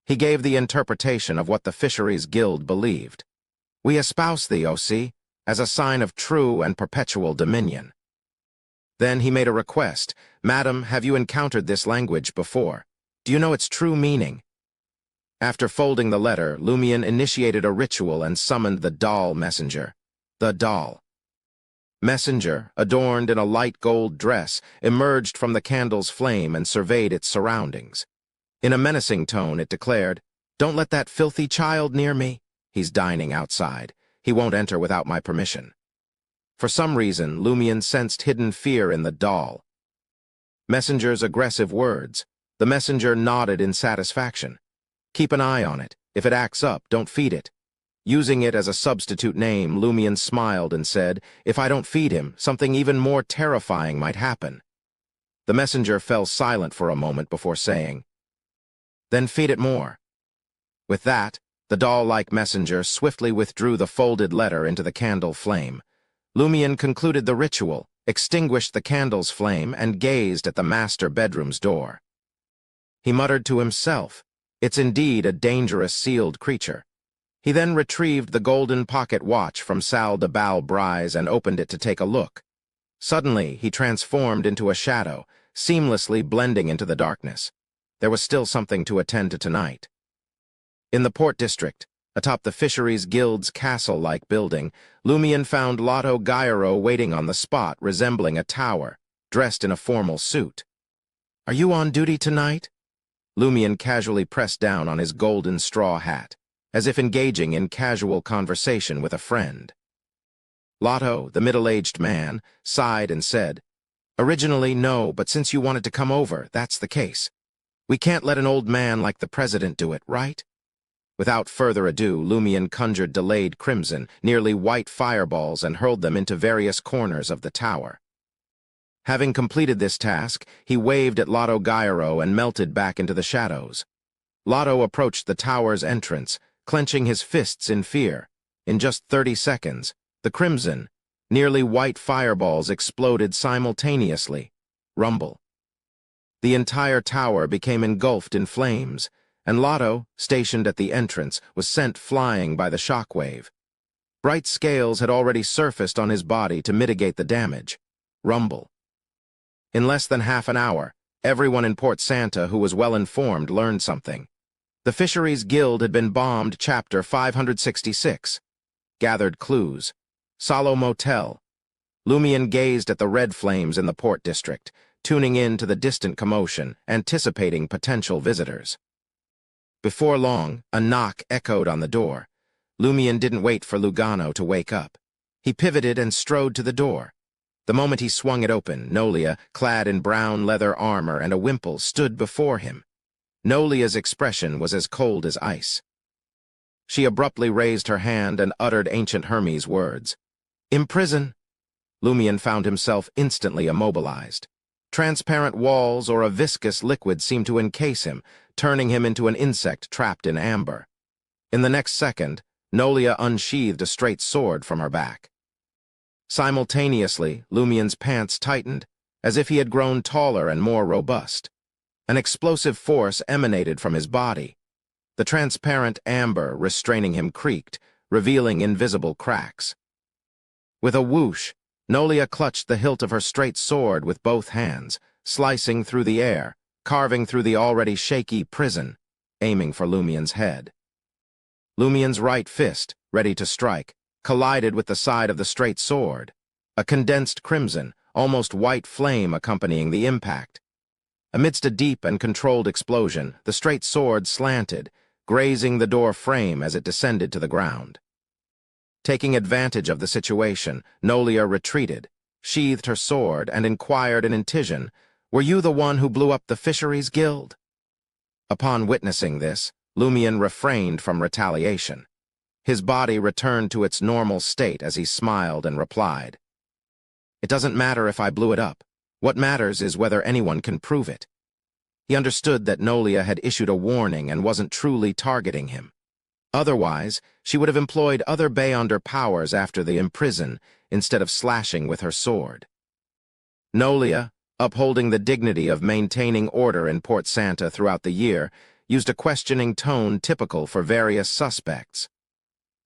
He gave the interpretation of what the Fisheries Guild believed. "We espouse thee, O.C., as a sign of true and perpetual dominion." Then he made a request. "Madam, have you encountered this language before? Do you know its true meaning?" After folding the letter, Lumion initiated a ritual and summoned the doll messenger. The doll messenger, adorned in a light gold dress, emerged from the candle's flame and surveyed its surroundings. In a menacing tone, it declared, "Don't let that filthy child near me. He's dining outside. He won't enter without my permission." For some reason, Lumion sensed hidden fear in the doll messenger's aggressive words. The messenger nodded in satisfaction. "Keep an eye on it. If it acts up, don't feed it." Using it as a substitute name, Lumion smiled and said, "If I don't feed him, something even more terrifying might happen." The messenger fell silent for a moment before saying, "Then feed it more." With that, the doll-like messenger swiftly withdrew the folded letter into the candle flame. Lumion concluded the ritual, extinguished the candle's flame, and gazed at the master bedroom's door. He muttered to himself, "It's indeed a dangerous sealed creature." He then retrieved the golden pocket watch from Salle de Bal-Brise and opened it to take a look. Suddenly, he transformed into a shadow, seamlessly blending into the darkness. There was still something to attend to tonight. In the Port District, atop the Fisheries Guild's castle-like building, Lumion found Lotto Gairo waiting on the spot, resembling a tower, dressed in a formal suit. "Are you on duty tonight?" Lumion casually pressed down on his golden straw hat, as if engaging in casual conversation with a friend. Lotto, the middle-aged man, sighed and said, "Originally, no, but since you wanted to come over, that's the case. We can't let an old man like the president do it, right?" Without further ado, Lumion conjured delayed crimson, nearly white fireballs and hurled them into various corners of the tower. Having completed this task, he waved at Lotto Gairo and melted back into the shadows. Lotto approached the tower's entrance, clenching his fists in fear. In just 30 seconds, the crimson, nearly white fireballs exploded simultaneously. Rumble. The entire tower became engulfed in flames, and Lotto, stationed at the entrance, was sent flying by the shockwave. Bright scales had already surfaced on his body to mitigate the damage. Rumble. In less than half an hour, everyone in Port Santa who was well-informed learned something. The Fisheries Guild had been bombed. Chapter 566. Gathered clues. Salo Motel. Lumion gazed at the red flames in the Port District, tuning in to the distant commotion, anticipating potential visitors. Before long, a knock echoed on the door. Lumion didn't wait for Lugano to wake up. He pivoted and strode to the door. The moment he swung it open, Nolia, clad in brown leather armor and a wimple, stood before him. Nolia's expression was as cold as ice. She abruptly raised her hand and uttered ancient Hermes words. "Imprison." Lumion found himself instantly immobilized. Transparent walls or a viscous liquid seemed to encase him, turning him into an insect trapped in amber. In the next second, Nolia unsheathed a straight sword from her back. Simultaneously, Lumion's pants tightened, as if he had grown taller and more robust. An explosive force emanated from his body. The transparent amber restraining him creaked, revealing invisible cracks. With a whoosh, Nolia clutched the hilt of her straight sword with both hands, slicing through the air, carving through the already shaky prison, aiming for Lumion's head. Lumion's right fist, ready to strike, collided with the side of the straight sword, a condensed crimson, almost white flame accompanying the impact. Amidst a deep and controlled explosion, the straight sword slanted, grazing the door frame as it descended to the ground. Taking advantage of the situation, Nolia retreated, sheathed her sword, and inquired in incision, "Were you the one who blew up the Fisheries Guild?" Upon witnessing this, Lumion refrained from retaliation. His body returned to its normal state as he smiled and replied, "It doesn't matter if I blew it up. What matters is whether anyone can prove it." He understood that Nolia had issued a warning and wasn't truly targeting him. Otherwise, she would have employed other Beyonder powers after the imprison instead of slashing with her sword. Nolia, upholding the dignity of maintaining order in Port Santa throughout the year, used a questioning tone typical for various suspects.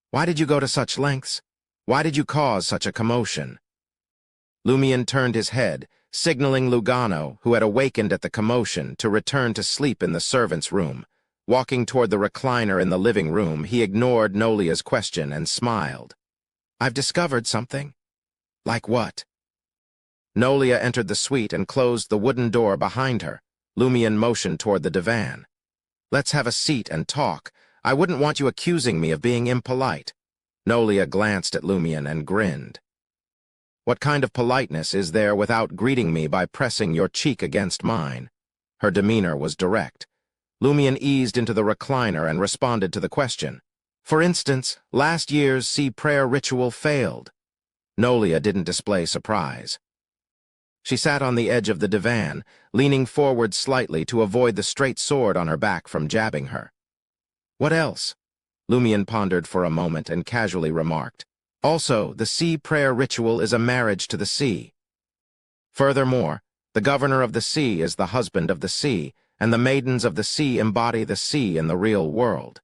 Why did you go to such lengths? Why did you cause such a commotion? Lumian turned his head, signaling Lugano, who had awakened at the commotion, to return to sleep in the servants' room. Walking toward the recliner in the living room, he ignored Nolia's question and smiled. I've discovered something. Like what? Nolia entered the suite and closed the wooden door behind her. Lumian motioned toward the divan. Let's have a seat and talk. I wouldn't want you accusing me of being impolite. Nolia glanced at Lumian and grinned. What kind of politeness is there without greeting me by pressing your cheek against mine? Her demeanor was direct. Lumian eased into the recliner and responded to the question. For instance, last year's sea prayer ritual failed. Nolia didn't display surprise. She sat on the edge of the divan, leaning forward slightly to avoid the straight sword on her back from jabbing her. What else? Lumian pondered for a moment and casually remarked. Also, the sea prayer ritual is a marriage to the sea. Furthermore, the governor of the sea is the husband of the sea, and the maidens of the sea embody the sea in the real world.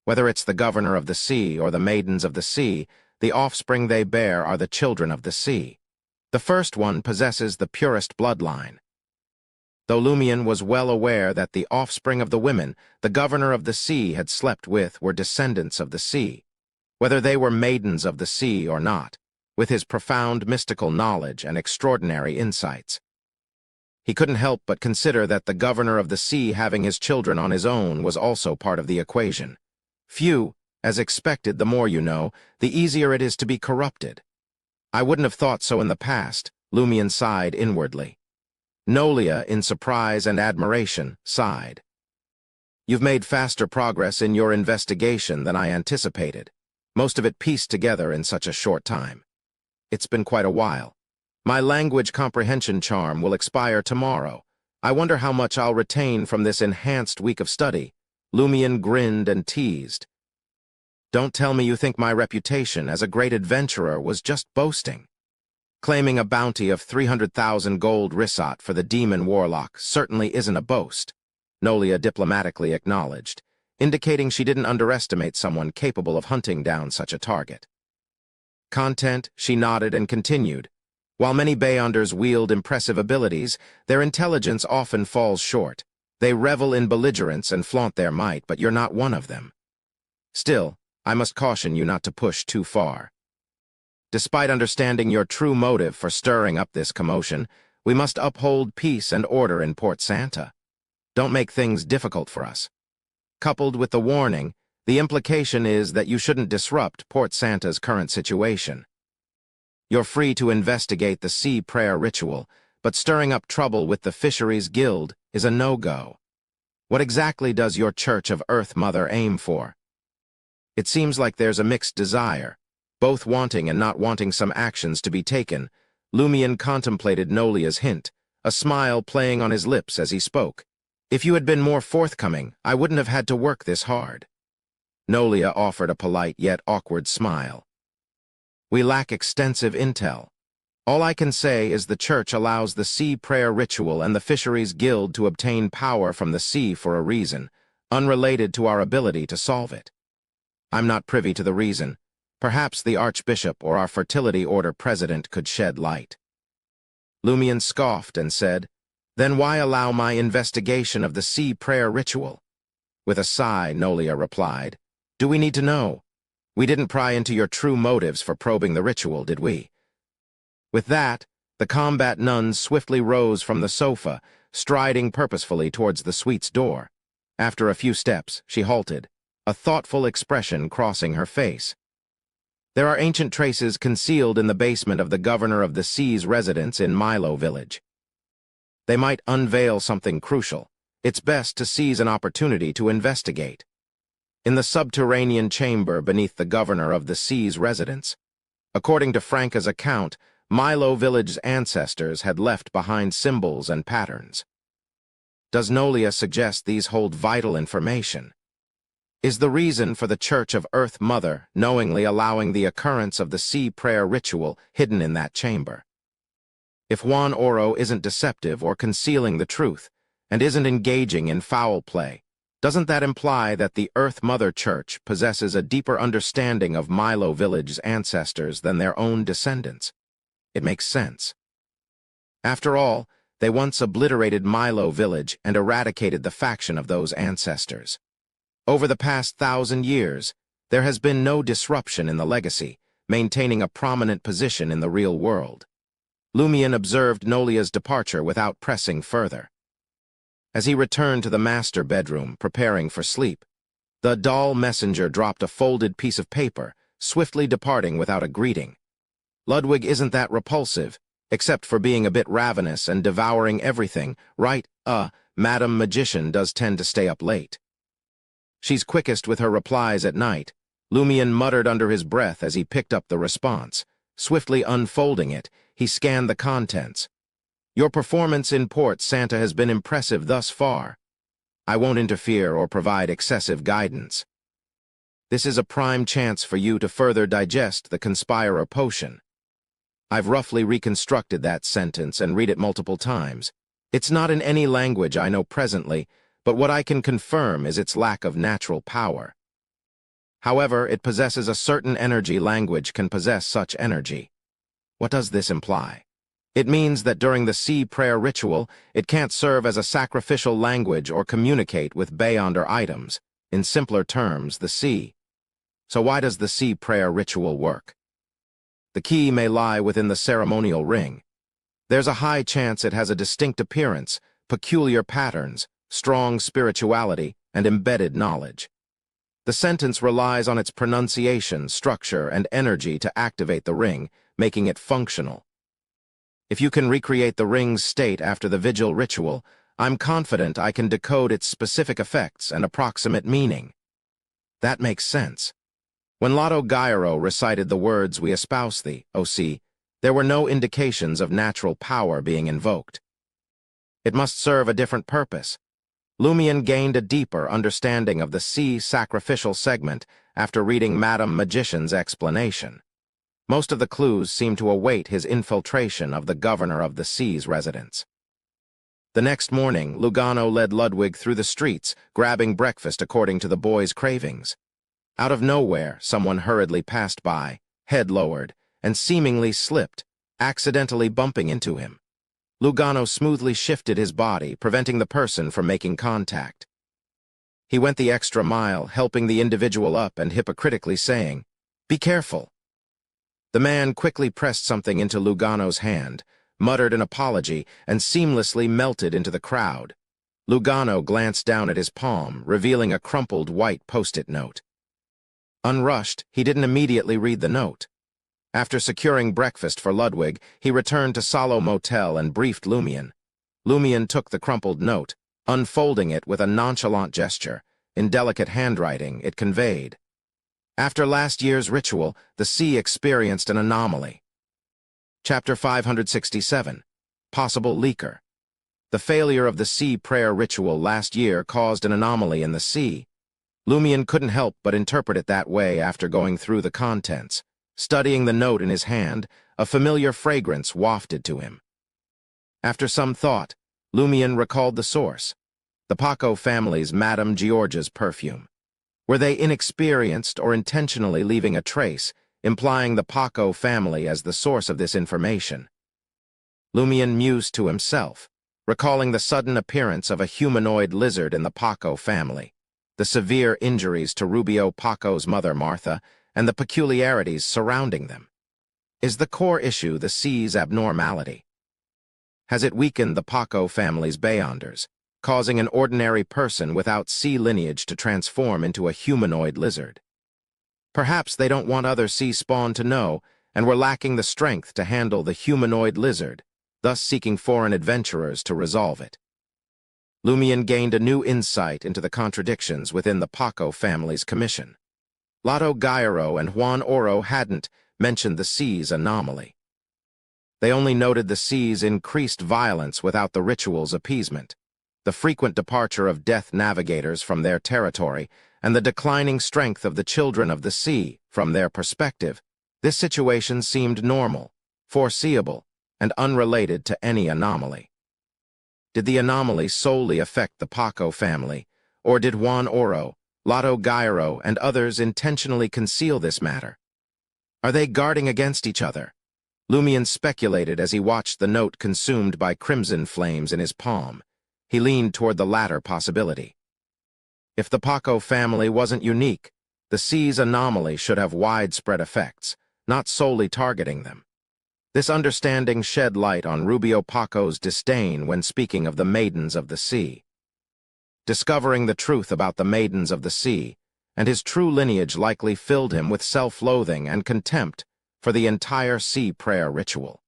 Whether it's the governor of the sea or the maidens of the sea, the offspring they bear are the children of the sea. The first one possesses the purest bloodline. Though Lumian was well aware that the offspring of the women the governor of the sea had slept with were descendants of the sea, whether they were maidens of the sea or not, with his profound mystical knowledge and extraordinary insights. He couldn't help but consider that the governor of the sea having his children on his own was also part of the equation. Few, as expected, the more you know, the easier it is to be corrupted. I wouldn't have thought so in the past, Lumian sighed inwardly. Nolia, in surprise and admiration, sighed. You've made faster progress in your investigation than I anticipated. Most of it pieced together in such a short time. It's been quite a while. My language comprehension charm will expire tomorrow. I wonder how much I'll retain from this enhanced week of study. Lumian grinned and teased. Don't tell me you think my reputation as a great adventurer was just boasting. Claiming a bounty of 300,000 gold risat for the demon warlock certainly isn't a boast, Nolia diplomatically acknowledged, indicating she didn't underestimate someone capable of hunting down such a target. Content, she nodded and continued. While many Beyonders wield impressive abilities, their intelligence often falls short. They revel in belligerence and flaunt their might, but you're not one of them. Still, I must caution you not to push too far. Despite understanding your true motive for stirring up this commotion, we must uphold peace and order in Port Santa. Don't make things difficult for us. Coupled with the warning, the implication is that you shouldn't disrupt Port Santa's current situation. You're free to investigate the sea prayer ritual, but stirring up trouble with the Fisheries Guild is a no-go. What exactly does your Church of Earth Mother aim for? It seems like there's a mixed desire, both wanting and not wanting some actions to be taken. Lumian contemplated Nolia's hint, a smile playing on his lips as he spoke. If you had been more forthcoming, I wouldn't have had to work this hard. Nolia offered a polite yet awkward smile. We lack extensive intel. All I can say is the Church allows the sea prayer ritual and the Fisheries Guild to obtain power from the sea for a reason, unrelated to our ability to solve it. I'm not privy to the reason. Perhaps the Archbishop or our Fertility Order president could shed light. Lumian scoffed and said, Then why allow my investigation of the sea prayer ritual? With a sigh, Nolia replied, Do we need to know? We didn't pry into your true motives for probing the ritual, did we? With that, the combat nun swiftly rose from the sofa, striding purposefully towards the suite's door. After a few steps, she halted, a thoughtful expression crossing her face. There are ancient traces concealed in the basement of the Governor of the Sea's residence in Milo Village. They might unveil something crucial. It's best to seize an opportunity to investigate. In the subterranean chamber beneath the Governor of the Sea's residence, according to Franca's account, Milo Village's ancestors had left behind symbols and patterns. Does Nolia suggest these hold vital information? Is the reason for the Church of Earth Mother knowingly allowing the occurrence of the sea prayer ritual hidden in that chamber? If Juan Oro isn't deceptive or concealing the truth, and isn't engaging in foul play, doesn't that imply that the Earth Mother Church possesses a deeper understanding of Milo Village's ancestors than their own descendants? It makes sense. After all, they once obliterated Milo Village and eradicated the faction of those ancestors. Over the past 1,000 years, there has been no disruption in the legacy, maintaining a prominent position in the real world. Lumion observed Nolia's departure without pressing further. As he returned to the master bedroom, preparing for sleep, the doll messenger dropped a folded piece of paper, swiftly departing without a greeting. Ludwig isn't that repulsive, except for being a bit ravenous and devouring everything, right? Madam Magician does tend to stay up late. She's quickest with her replies at night, Lumion muttered under his breath as he picked up the response. Swiftly unfolding it, he scanned the contents. Your performance in Port Santa has been impressive thus far. I won't interfere or provide excessive guidance. This is a prime chance for you to further digest the Conspirer potion. I've roughly reconstructed that sentence and read it multiple times. It's not in any language I know presently, but what I can confirm is its lack of natural power. However, it possesses a certain energy language can possess such energy. What does this imply? It means that during the sea prayer ritual, it can't serve as a sacrificial language or communicate with Beyonder items, in simpler terms, the sea. So why does the sea prayer ritual work? The key may lie within the ceremonial ring. There's a high chance it has a distinct appearance, peculiar patterns, strong spirituality, and embedded knowledge. The sentence relies on its pronunciation, structure, and energy to activate the ring, making it functional. If you can recreate the ring's state after the vigil ritual, I'm confident I can decode its specific effects and approximate meaning. That makes sense. When Lotto Gairo recited the words "We espouse thee, O sea," there were no indications of natural power being invoked. It must serve a different purpose. Lumion gained a deeper understanding of the sea sacrificial segment after reading Madam Magician's explanation. Most of the clues seem to await his infiltration of the governor of the sea's residence. The next morning, Lugano led Ludwig through the streets, grabbing breakfast according to the boy's cravings. Out of nowhere, someone hurriedly passed by, head lowered, and seemingly slipped, accidentally bumping into him. Lugano smoothly shifted his body, preventing the person from making contact. He went the extra mile, helping the individual up and hypocritically saying, "Be careful." The man quickly pressed something into Lugano's hand, muttered an apology, and seamlessly melted into the crowd. Lugano glanced down at his palm, revealing a crumpled white post-it note. Unrushed, he didn't immediately read the note. After securing breakfast for Ludwig, he returned to Salo Motel and briefed Lumion. Lumion took the crumpled note, unfolding it with a nonchalant gesture. In delicate handwriting, it conveyed, "After last year's ritual, the sea experienced an anomaly." Chapter 567, Possible Leaker. The failure of the sea prayer ritual last year caused an anomaly in the sea. Lumion couldn't help but interpret it that way after going through the contents. Studying the note in his hand, a familiar fragrance wafted to him. After some thought, Lumion recalled the source, the Paco family's Madame Georgia's perfume. Were they inexperienced or intentionally leaving a trace, implying the Paco family as the source of this information? Lumion mused to himself, recalling the sudden appearance of a humanoid lizard in the Paco family, the severe injuries to Rubio Paco's mother Martha, and the peculiarities surrounding them. Is the core issue the sea's abnormality? Has it weakened the Paco family's Beyonders, causing an ordinary person without sea lineage to transform into a humanoid lizard? Perhaps they don't want other sea spawn to know, and were lacking the strength to handle the humanoid lizard, thus seeking foreign adventurers to resolve it. Lumion gained a new insight into the contradictions within the Paco family's commission. Lotto Gairo and Juan Oro hadn't mentioned the sea's anomaly. They only noted the sea's increased violence without the ritual's appeasement, the frequent departure of death navigators from their territory, and the declining strength of the children of the sea. From their perspective, this situation seemed normal, foreseeable, and unrelated to any anomaly. Did the anomaly solely affect the Paco family, or did Juan Oro, Lato Gairo, and others intentionally conceal this matter? Are they guarding against each other? Lumian speculated as he watched the note consumed by crimson flames in his palm. He leaned toward the latter possibility. If the Paco family wasn't unique, the sea's anomaly should have widespread effects, not solely targeting them. This understanding shed light on Rubio Paco's disdain when speaking of the Maidens of the Sea. Discovering the truth about the Maidens of the Sea and his true lineage likely filled him with self-loathing and contempt for the entire sea prayer ritual.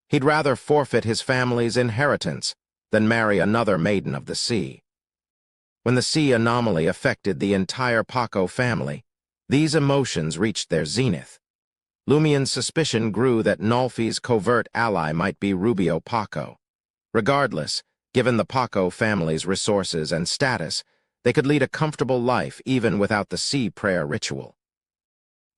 He'd rather forfeit his family's inheritance than marry another Maiden of the Sea. When the sea anomaly affected the entire Paco family, these emotions reached their zenith. Lumian's suspicion grew that Nolfi's covert ally might be Rubio Paco. Regardless, given the Paco family's resources and status, they could lead a comfortable life even without the sea prayer ritual.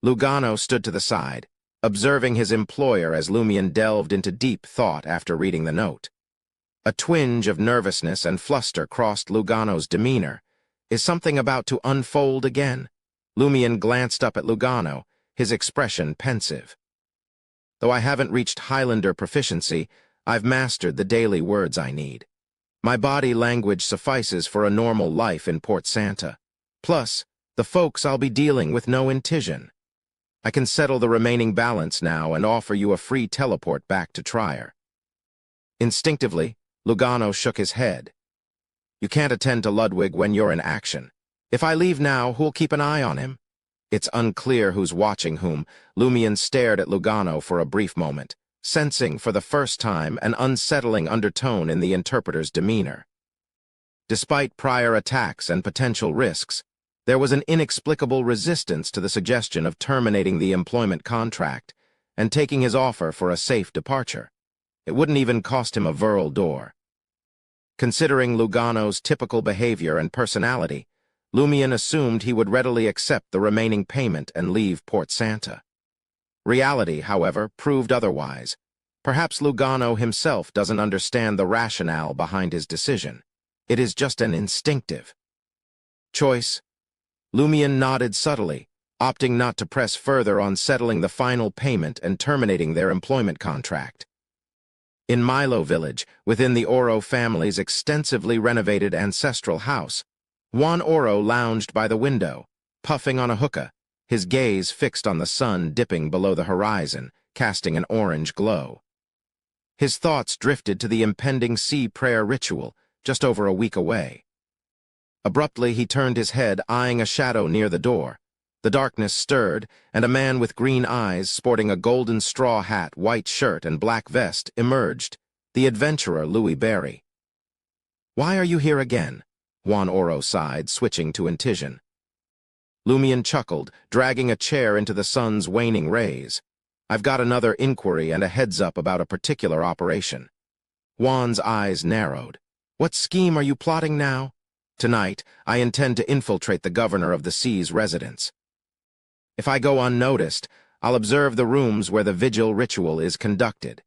Lugano stood to the side, observing his employer as Lumian delved into deep thought after reading the note. A twinge of nervousness and fluster crossed Lugano's demeanor. Is something about to unfold again? Lumian glanced up at Lugano, his expression pensive. Though I haven't reached Highlander proficiency, I've mastered the daily words I need. My body language suffices for a normal life in Port Santa. Plus, the folks I'll be dealing with no incision. I can settle the remaining balance now and offer you a free teleport back to Trier. Instinctively, Lugano shook his head. You can't attend to Ludwig when you're in action. If I leave now, who'll keep an eye on him? It's unclear who's watching whom. Lumian stared at Lugano for a brief moment, sensing for the first time an unsettling undertone in the interpreter's demeanor. Despite prior attacks and potential risks, there was an inexplicable resistance to the suggestion of terminating the employment contract and taking his offer for a safe departure. It wouldn't even cost him a virile door. Considering Lugano's typical behavior and personality, Lumian assumed he would readily accept the remaining payment and leave Port Santa. Reality, however, proved otherwise. Perhaps Lugano himself doesn't understand the rationale behind his decision. It is just an instinctive choice. Lumian nodded subtly, opting not to press further on settling the final payment and terminating their employment contract. In Milo Village, within the Oro family's extensively renovated ancestral house, Juan Oro lounged by the window, puffing on a hookah, his gaze fixed on the sun dipping below the horizon, casting an orange glow. His thoughts drifted to the impending sea prayer ritual, just over a week away. Abruptly, he turned his head, eyeing a shadow near the door. The darkness stirred, and a man with green eyes, sporting a golden straw hat, white shirt, and black vest, emerged, the adventurer Louis Barry. "Why are you here again?" Juan Oro sighed, switching to incision. Lumian chuckled, dragging a chair into the sun's waning rays. "I've got another inquiry and a heads-up about a particular operation." Juan's eyes narrowed. "What scheme are you plotting now?" "Tonight, I intend to infiltrate the governor of the sea's residence. If I go unnoticed, I'll observe the rooms where the vigil ritual is conducted.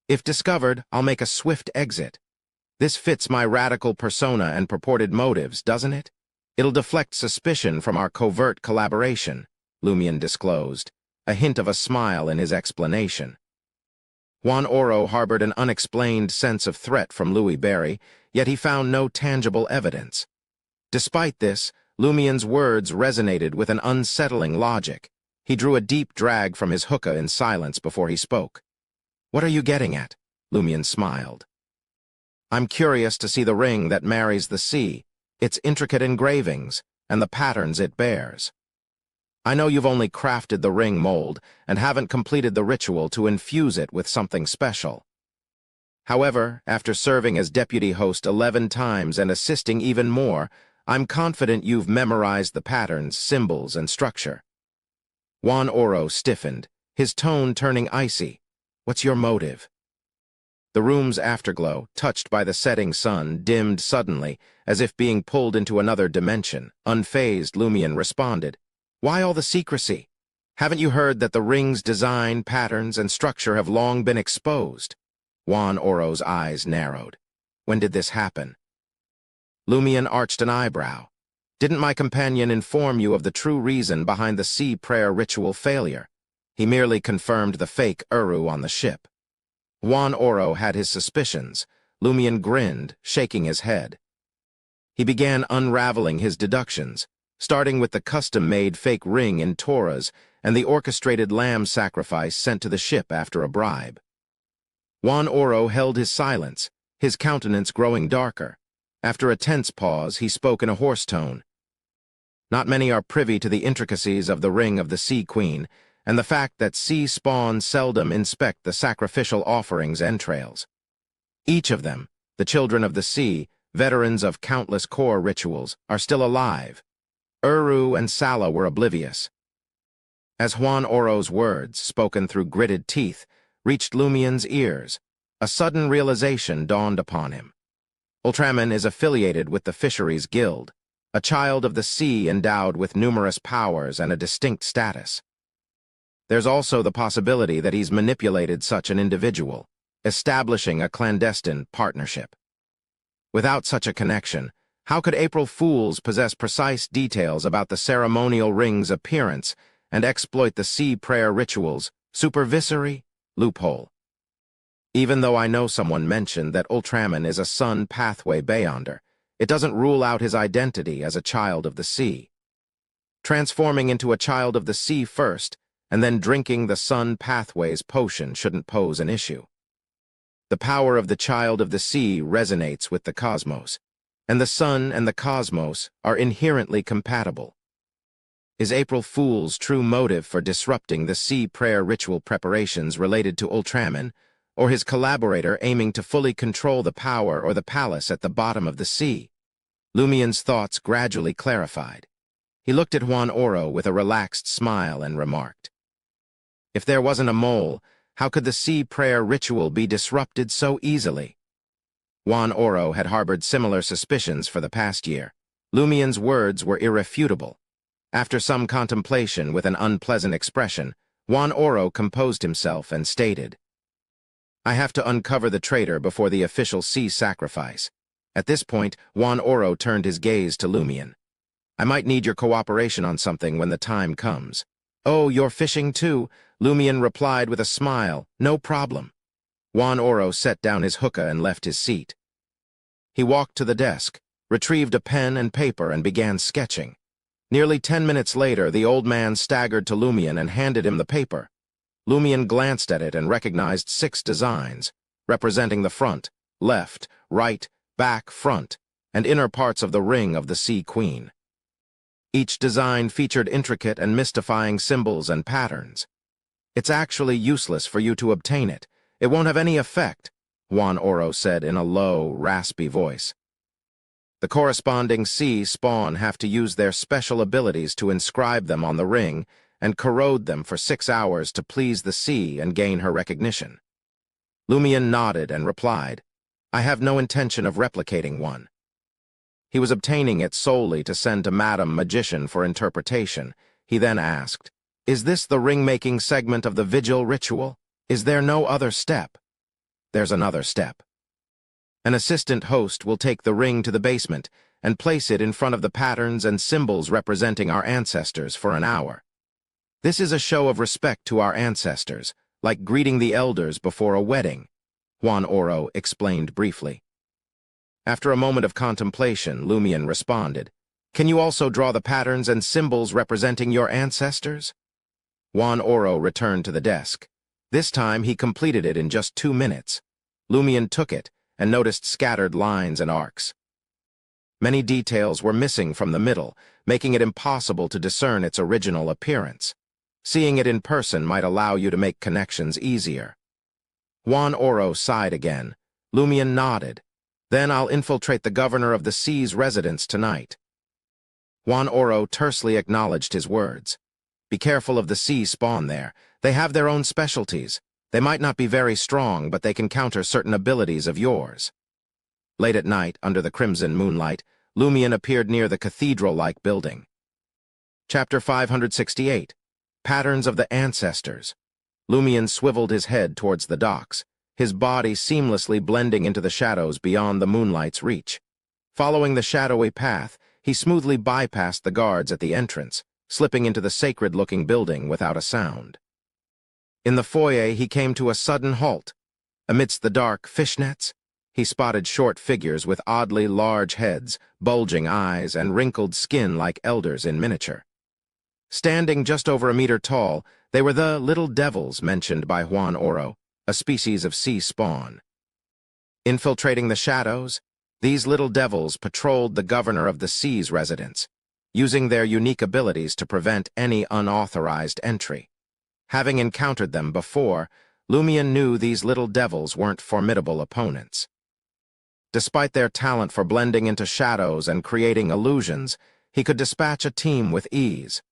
If discovered, I'll make a swift exit. This fits my radical persona and purported motives, doesn't it? It'll deflect suspicion from our covert collaboration," Lumian disclosed, a hint of a smile in his explanation. Juan Oro harbored an unexplained sense of threat from Louis Barry, yet he found no tangible evidence. Despite this, Lumian's words resonated with an unsettling logic. He drew a deep drag from his hookah in silence before he spoke. "What are you getting at?" Lumian smiled. "I'm curious to see the ring that marries the sea, its intricate engravings, and the patterns it bears. I know you've only crafted the ring mold and haven't completed the ritual to infuse it with something special. However, after serving as deputy host 11 times and assisting even more, I'm confident you've memorized the patterns, symbols, and structure." Juan Oro stiffened, his tone turning icy. "What's your motive?" The room's afterglow, touched by the setting sun, dimmed suddenly, as if being pulled into another dimension. Unfazed, Lumian responded, "Why all the secrecy? Haven't you heard that the ring's design, patterns, and structure have long been exposed? Juan Oro's eyes narrowed. When did this happen? Lumian arched an eyebrow. Didn't my companion inform you of the true reason behind the sea prayer ritual failure? He merely confirmed the fake Uru on the ship. Juan Oro had his suspicions. Lumian grinned, shaking his head. He began unraveling his deductions, starting with the custom-made fake ring in Torahs and the orchestrated lamb sacrifice sent to the ship after a bribe. Juan Oro held his silence, his countenance growing darker. After a tense pause, he spoke in a hoarse tone. Not many are privy to the intricacies of the ring of the Sea Queen, and the fact that sea spawn seldom inspect the sacrificial offerings' entrails. Each of them, the children of the sea, veterans of countless core rituals, are still alive. Uru and Sala were oblivious. As Juan Oro's words, spoken through gritted teeth, reached Lumian's ears, a sudden realization dawned upon him. Ultraman is affiliated with the Fisheries Guild, a child of the sea endowed with numerous powers and a distinct status. There's also the possibility that he's manipulated such an individual, establishing a clandestine partnership. Without such a connection, how could April Fools possess precise details about the ceremonial ring's appearance and exploit the sea prayer rituals? Supervisory? Loophole. Even though I know someone mentioned that Ultraman is a sun pathway beyonder, it doesn't rule out his identity as a child of the sea. Transforming into a child of the sea first, and then drinking the sun pathways potion shouldn't pose an issue. The power of the child of the sea resonates with the cosmos, and the sun and the cosmos are inherently compatible. Is April Fool's true motive for disrupting the sea prayer ritual preparations related to Ultraman, or his collaborator aiming to fully control the power or the palace at the bottom of the sea? Lumian's thoughts gradually clarified. He looked at Juan Oro with a relaxed smile and remarked, "If there wasn't a mole, how could the sea prayer ritual be disrupted so easily?" Juan Oro had harbored similar suspicions for the past year. Lumian's words were irrefutable. After some contemplation with an unpleasant expression, Juan Oro composed himself and stated, "I have to uncover the traitor before the official sea sacrifice." At this point, Juan Oro turned his gaze to Lumian. "I might need your cooperation on something when the time comes." "Oh, you're fishing too?" Lumian replied with a smile. "No problem." Juan Oro set down his hookah and left his seat. He walked to the desk, retrieved a pen and paper, and began sketching. Nearly 10 minutes later, the old man staggered to Lumian and handed him the paper. Lumian glanced at it and recognized 6 designs, representing the front, left, right, back, front, and inner parts of the ring of the Sea Queen. Each design featured intricate and mystifying symbols and patterns. "It's actually useless for you to obtain it. It won't have any effect," Juan Oro said in a low, raspy voice. "The corresponding sea spawn have to use their special abilities to inscribe them on the ring and corrode them for 6 hours to please the sea and gain her recognition." Lumian nodded and replied, "I have no intention of replicating one." He was obtaining it solely to send to Madam Magician for interpretation. He then asked, "Is this the ring-making segment of the vigil ritual? Is there no other step?" "There's another step. An assistant host will take the ring to the basement and place it in front of the patterns and symbols representing our ancestors for an hour. This is a show of respect to our ancestors, like greeting the elders before a wedding," Juan Oro explained briefly. After a moment of contemplation, Lumian responded, "Can you also draw the patterns and symbols representing your ancestors?" Juan Oro returned to the desk. This time he completed it in just 2 minutes. Lumian took it and noticed scattered lines and arcs. Many details were missing from the middle, making it impossible to discern its original appearance. Seeing it in person might allow you to make connections easier. Juan Oro sighed again. Lumian nodded. "Then I'll infiltrate the governor of the sea's residence tonight." Juan Oro tersely acknowledged his words. "Be careful of the sea spawn there. They have their own specialties. They might not be very strong, but they can counter certain abilities of yours." Late at night, under the crimson moonlight, Lumian appeared near the cathedral-like building. Chapter 568. Patterns of the ancestors. Lumion swiveled his head towards the docks, his body seamlessly blending into the shadows beyond the moonlight's reach. Following the shadowy path, he smoothly bypassed the guards at the entrance, slipping into the sacred-looking building without a sound. In the foyer, he came to a sudden halt. Amidst the dark fishnets, he spotted short figures with oddly large heads, bulging eyes, and wrinkled skin like elders in miniature. Standing just over a meter tall, they were the little devils mentioned by Juan Oro, a species of sea spawn. Infiltrating the shadows, these little devils patrolled the governor of the sea's residence, using their unique abilities to prevent any unauthorized entry. Having encountered them before, Lumion knew these little devils weren't formidable opponents. Despite their talent for blending into shadows and creating illusions, he could dispatch a team with ease.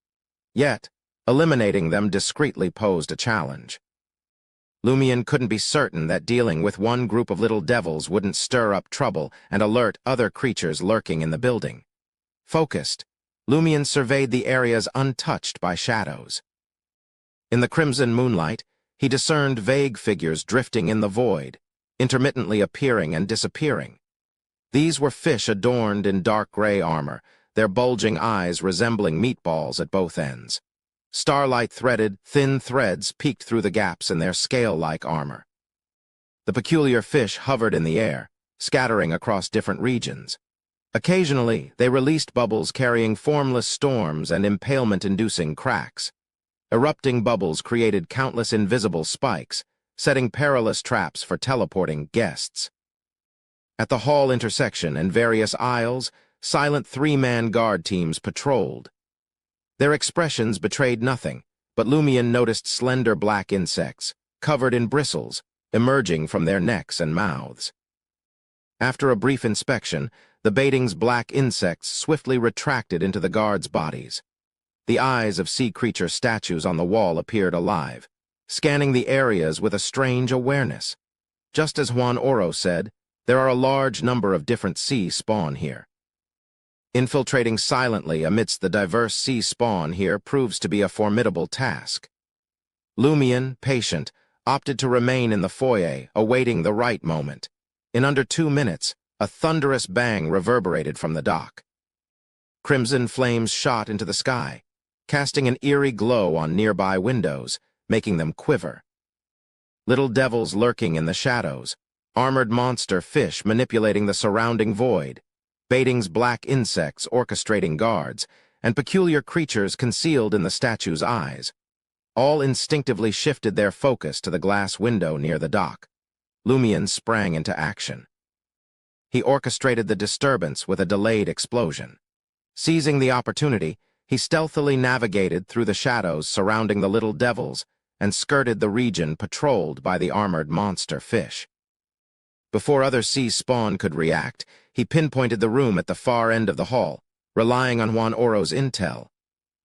Yet, eliminating them discreetly posed a challenge. Lumion couldn't be certain that dealing with one group of little devils wouldn't stir up trouble and alert other creatures lurking in the building. Focused, Lumion surveyed the areas untouched by shadows. In the crimson moonlight, he discerned vague figures drifting in the void, intermittently appearing and disappearing. These were fish adorned in dark gray armor, their bulging eyes resembling meatballs at both ends. Starlight-threaded, thin threads peeked through the gaps in their scale-like armor. The peculiar fish hovered in the air, scattering across different regions. Occasionally, they released bubbles carrying formless storms and impalement-inducing cracks. Erupting bubbles created countless invisible spikes, setting perilous traps for teleporting guests. At the hall intersection and various aisles, silent three-man guard teams patrolled. Their expressions betrayed nothing, but Lumion noticed slender black insects, covered in bristles, emerging from their necks and mouths. After a brief inspection, the baiting's black insects swiftly retracted into the guards' bodies. The eyes of sea creature statues on the wall appeared alive, scanning the areas with a strange awareness. Just as Juan Oro said, there are a large number of different sea spawn here. Infiltrating silently amidst the diverse sea spawn here proves to be a formidable task. Lumion, patient, opted to remain in the foyer, awaiting the right moment. In under 2 minutes, a thunderous bang reverberated from the dock. Crimson flames shot into the sky, casting an eerie glow on nearby windows, making them quiver. Little devils lurking in the shadows, armored monster fish manipulating the surrounding void, baiting's black insects orchestrating guards, and peculiar creatures concealed in the statue's eyes. All instinctively shifted their focus to the glass window near the dock. Lumion sprang into action. He orchestrated the disturbance with a delayed explosion. Seizing the opportunity, he stealthily navigated through the shadows surrounding the little devils and skirted the region patrolled by the armored monster fish. Before other sea spawn could react, he pinpointed the room at the far end of the hall, relying on Juan Oro's intel.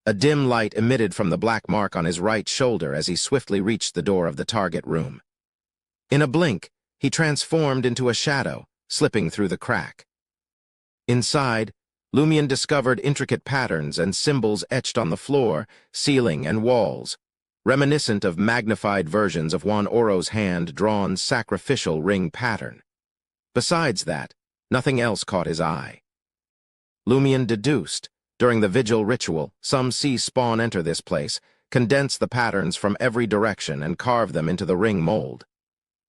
A dim light emitted from the black mark on his right shoulder as he swiftly reached the door of the target room. In a blink, he transformed into a shadow, slipping through the crack. Inside, Lumion discovered intricate patterns and symbols etched on the floor, ceiling, and walls, reminiscent of magnified versions of Juan Oro's hand-drawn sacrificial ring pattern. Besides that, nothing else caught his eye. Lumion deduced, during the vigil ritual, some sea spawn enter this place, condense the patterns from every direction and carve them into the ring mold.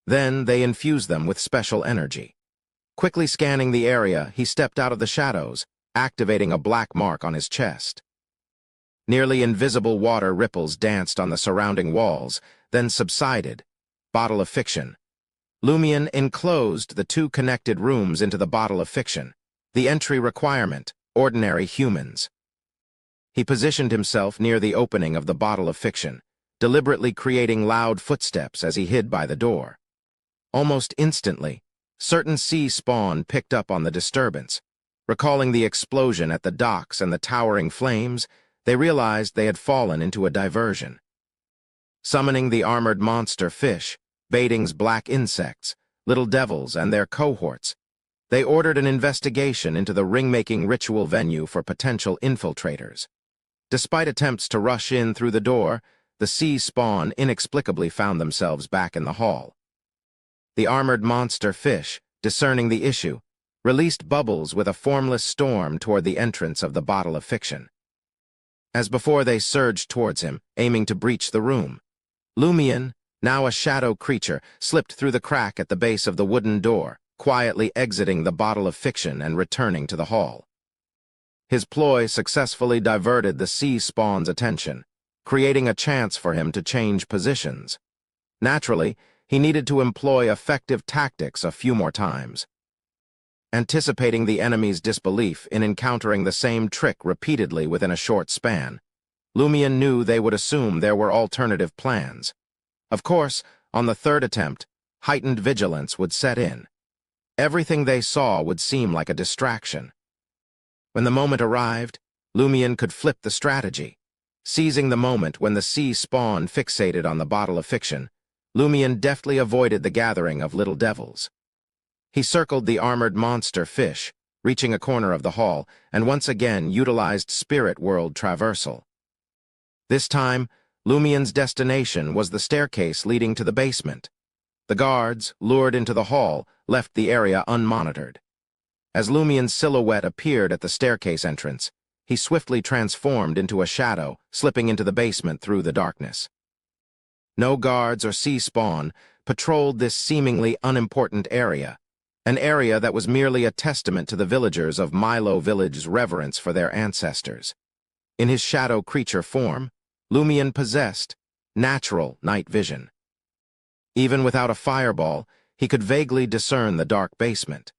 Then they infuse them with special energy. Quickly scanning the area, he stepped out of the shadows, activating a black mark on his chest. Nearly invisible water ripples danced on the surrounding walls, then subsided. Bottle of fiction. Lumion enclosed the 2 connected rooms into the bottle of fiction. The entry requirement, ordinary humans. He positioned himself near the opening of the bottle of fiction, deliberately creating loud footsteps as he hid by the door. Almost instantly, certain sea spawn picked up on the disturbance. Recalling the explosion at the docks and the towering flames, they realized they had fallen into a diversion. Summoning the armored monster fish, baiting's black insects, little devils, and their cohorts, they ordered an investigation into the ring-making ritual venue for potential infiltrators. Despite attempts to rush in through the door, the sea spawn inexplicably found themselves back in the hall. The armored monster fish, discerning the issue, released bubbles with a formless storm toward the entrance of the bottle of fiction. As before, they surged towards him, aiming to breach the room. Lumion, now a shadow creature, slipped through the crack at the base of the wooden door, quietly exiting the bottle of fiction and returning to the hall. His ploy successfully diverted the sea spawn's attention, creating a chance for him to change positions. Naturally, he needed to employ effective tactics a few more times. Anticipating the enemy's disbelief in encountering the same trick repeatedly within a short span, Lumion knew they would assume there were alternative plans. Of course, on the third attempt, heightened vigilance would set in. Everything they saw would seem like a distraction. When the moment arrived, Lumion could flip the strategy. Seizing the moment when the sea spawn fixated on the bottle of fiction, Lumion deftly avoided the gathering of little devils. He circled the armored monster fish, reaching a corner of the hall, and once again utilized spirit world traversal. This time, Lumion's destination was the staircase leading to the basement. The guards, lured into the hall, left the area unmonitored. As Lumion's silhouette appeared at the staircase entrance, he swiftly transformed into a shadow, slipping into the basement through the darkness. No guards or sea spawn patrolled this seemingly unimportant area, an area that was merely a testament to the villagers of Milo Village's reverence for their ancestors. In his shadow creature form, Lumion possessed natural night vision. Even without a fireball, he could vaguely discern the dark basement.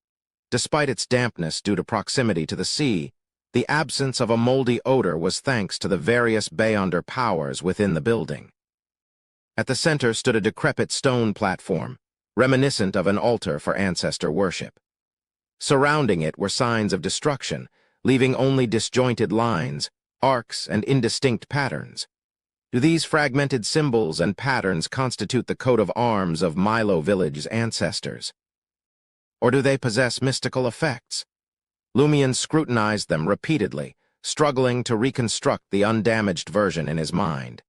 Despite its dampness due to proximity to the sea, the absence of a moldy odor was thanks to the various Beyonder powers within the building. At the center stood a decrepit stone platform, reminiscent of an altar for ancestor worship. Surrounding it were signs of destruction, leaving only disjointed lines, arcs, and indistinct patterns. Do these fragmented symbols and patterns constitute the coat of arms of Milo Village's ancestors? Or do they possess mystical effects? Lumion scrutinized them repeatedly, struggling to reconstruct the undamaged version in his mind.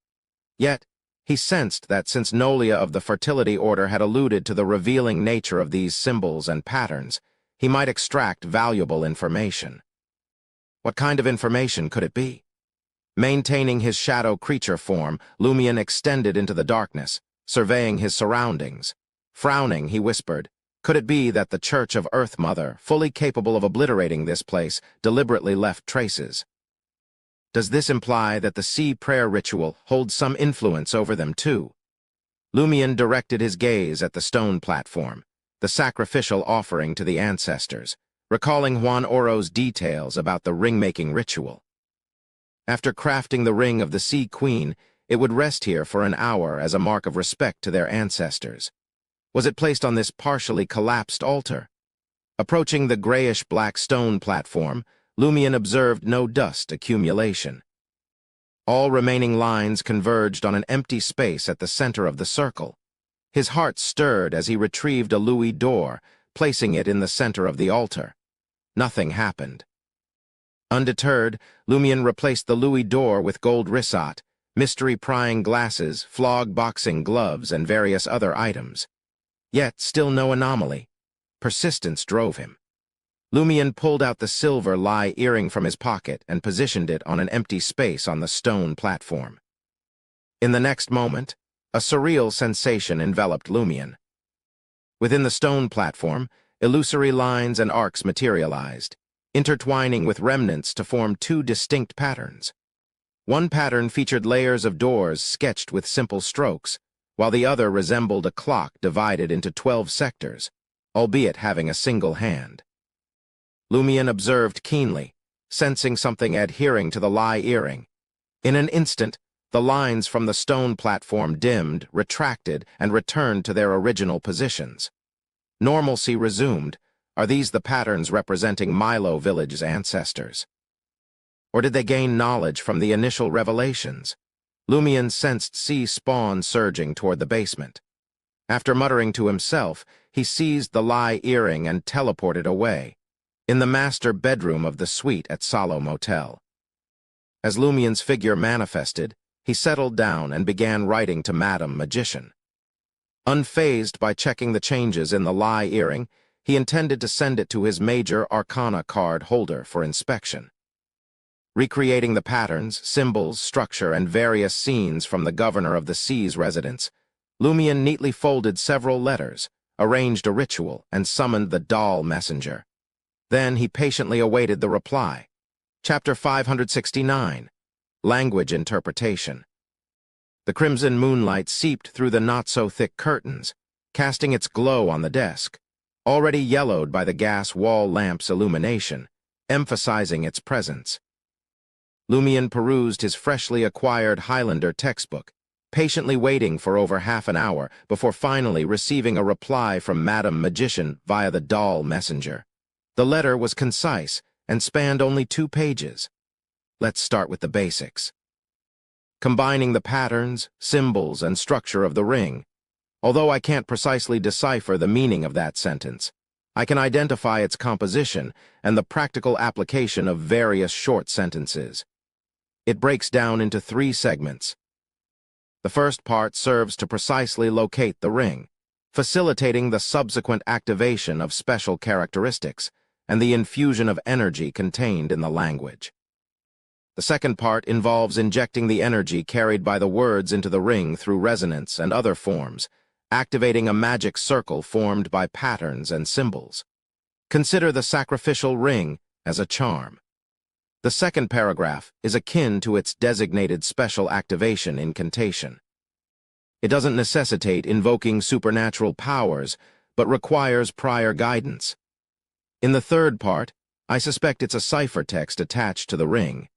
Yet, he sensed that since Nolia of the Fertility Order had alluded to the revealing nature of these symbols and patterns, he might extract valuable information. What kind of information could it be? Maintaining his shadow creature form, Lumion extended into the darkness, surveying his surroundings. Frowning, he whispered, "Could it be that the Church of Earth Mother, fully capable of obliterating this place, deliberately left traces? Does this imply that the sea prayer ritual holds some influence over them too?" Lumion directed his gaze at the stone platform, the sacrificial offering to the ancestors, recalling Juan Oro's details about the ring-making ritual. After crafting the ring of the Sea Queen, it would rest here for an hour as a mark of respect to their ancestors. Was it placed on this partially collapsed altar? Approaching the grayish-black stone platform, Lumion observed no dust accumulation. All remaining lines converged on an empty space at the center of the circle. His heart stirred as he retrieved a louis d'or, placing it in the center of the altar. Nothing happened. Undeterred, Lumion replaced the louis d'or with gold risat, mystery-prying glasses, flog-boxing gloves, and various other items. Yet, still no anomaly. Persistence drove him. Lumion pulled out the silver lie earring from his pocket and positioned it on an empty space on the stone platform. In the next moment, a surreal sensation enveloped Lumion. Within the stone platform, illusory lines and arcs materialized, intertwining with remnants to form two distinct patterns. One pattern featured layers of doors sketched with simple strokes, while the other resembled a clock divided into 12 sectors, albeit having a single hand. Lumion observed keenly, sensing something adhering to the lie earring. In an instant, the lines from the stone platform dimmed, retracted, and returned to their original positions. Normalcy resumed. Are these the patterns representing Milo Village's ancestors? Or did they gain knowledge from the initial revelations? Lumion sensed sea spawn surging toward the basement. After muttering to himself, he seized the lie earring and teleported away, in the master bedroom of the suite at Salo Motel. As Lumien's figure manifested, he settled down and began writing to Madam Magician. Unfazed by checking the changes in the lie earring, he intended to send it to his major arcana card holder for inspection. Recreating the patterns, symbols, structure, and various scenes from the Governor of the Sea's residence, Lumien neatly folded several letters, arranged a ritual, and summoned the doll messenger. Then he patiently awaited the reply. Chapter 569, Language Interpretation. The crimson moonlight seeped through the not-so-thick curtains, casting its glow on the desk, already yellowed by the gas wall lamp's illumination, emphasizing its presence. Lumien perused his freshly acquired Highlander textbook, patiently waiting for over half an hour before finally receiving a reply from Madam Magician via the doll messenger. The letter was concise and spanned only 2 pages. Let's start with the basics. Combining the patterns, symbols, and structure of the ring. Although I can't precisely decipher the meaning of that sentence, I can identify its composition and the practical application of various short sentences. It breaks down into 3 segments. The first part serves to precisely locate the ring, facilitating the subsequent activation of special characteristics and the infusion of energy contained in the language. The second part involves injecting the energy carried by the words into the ring through resonance and other forms, activating a magic circle formed by patterns and symbols. Consider the sacrificial ring as a charm. The second paragraph is akin to its designated special activation incantation. It doesn't necessitate invoking supernatural powers, but requires prior guidance. In the third part, I suspect it's a ciphertext attached to the ring.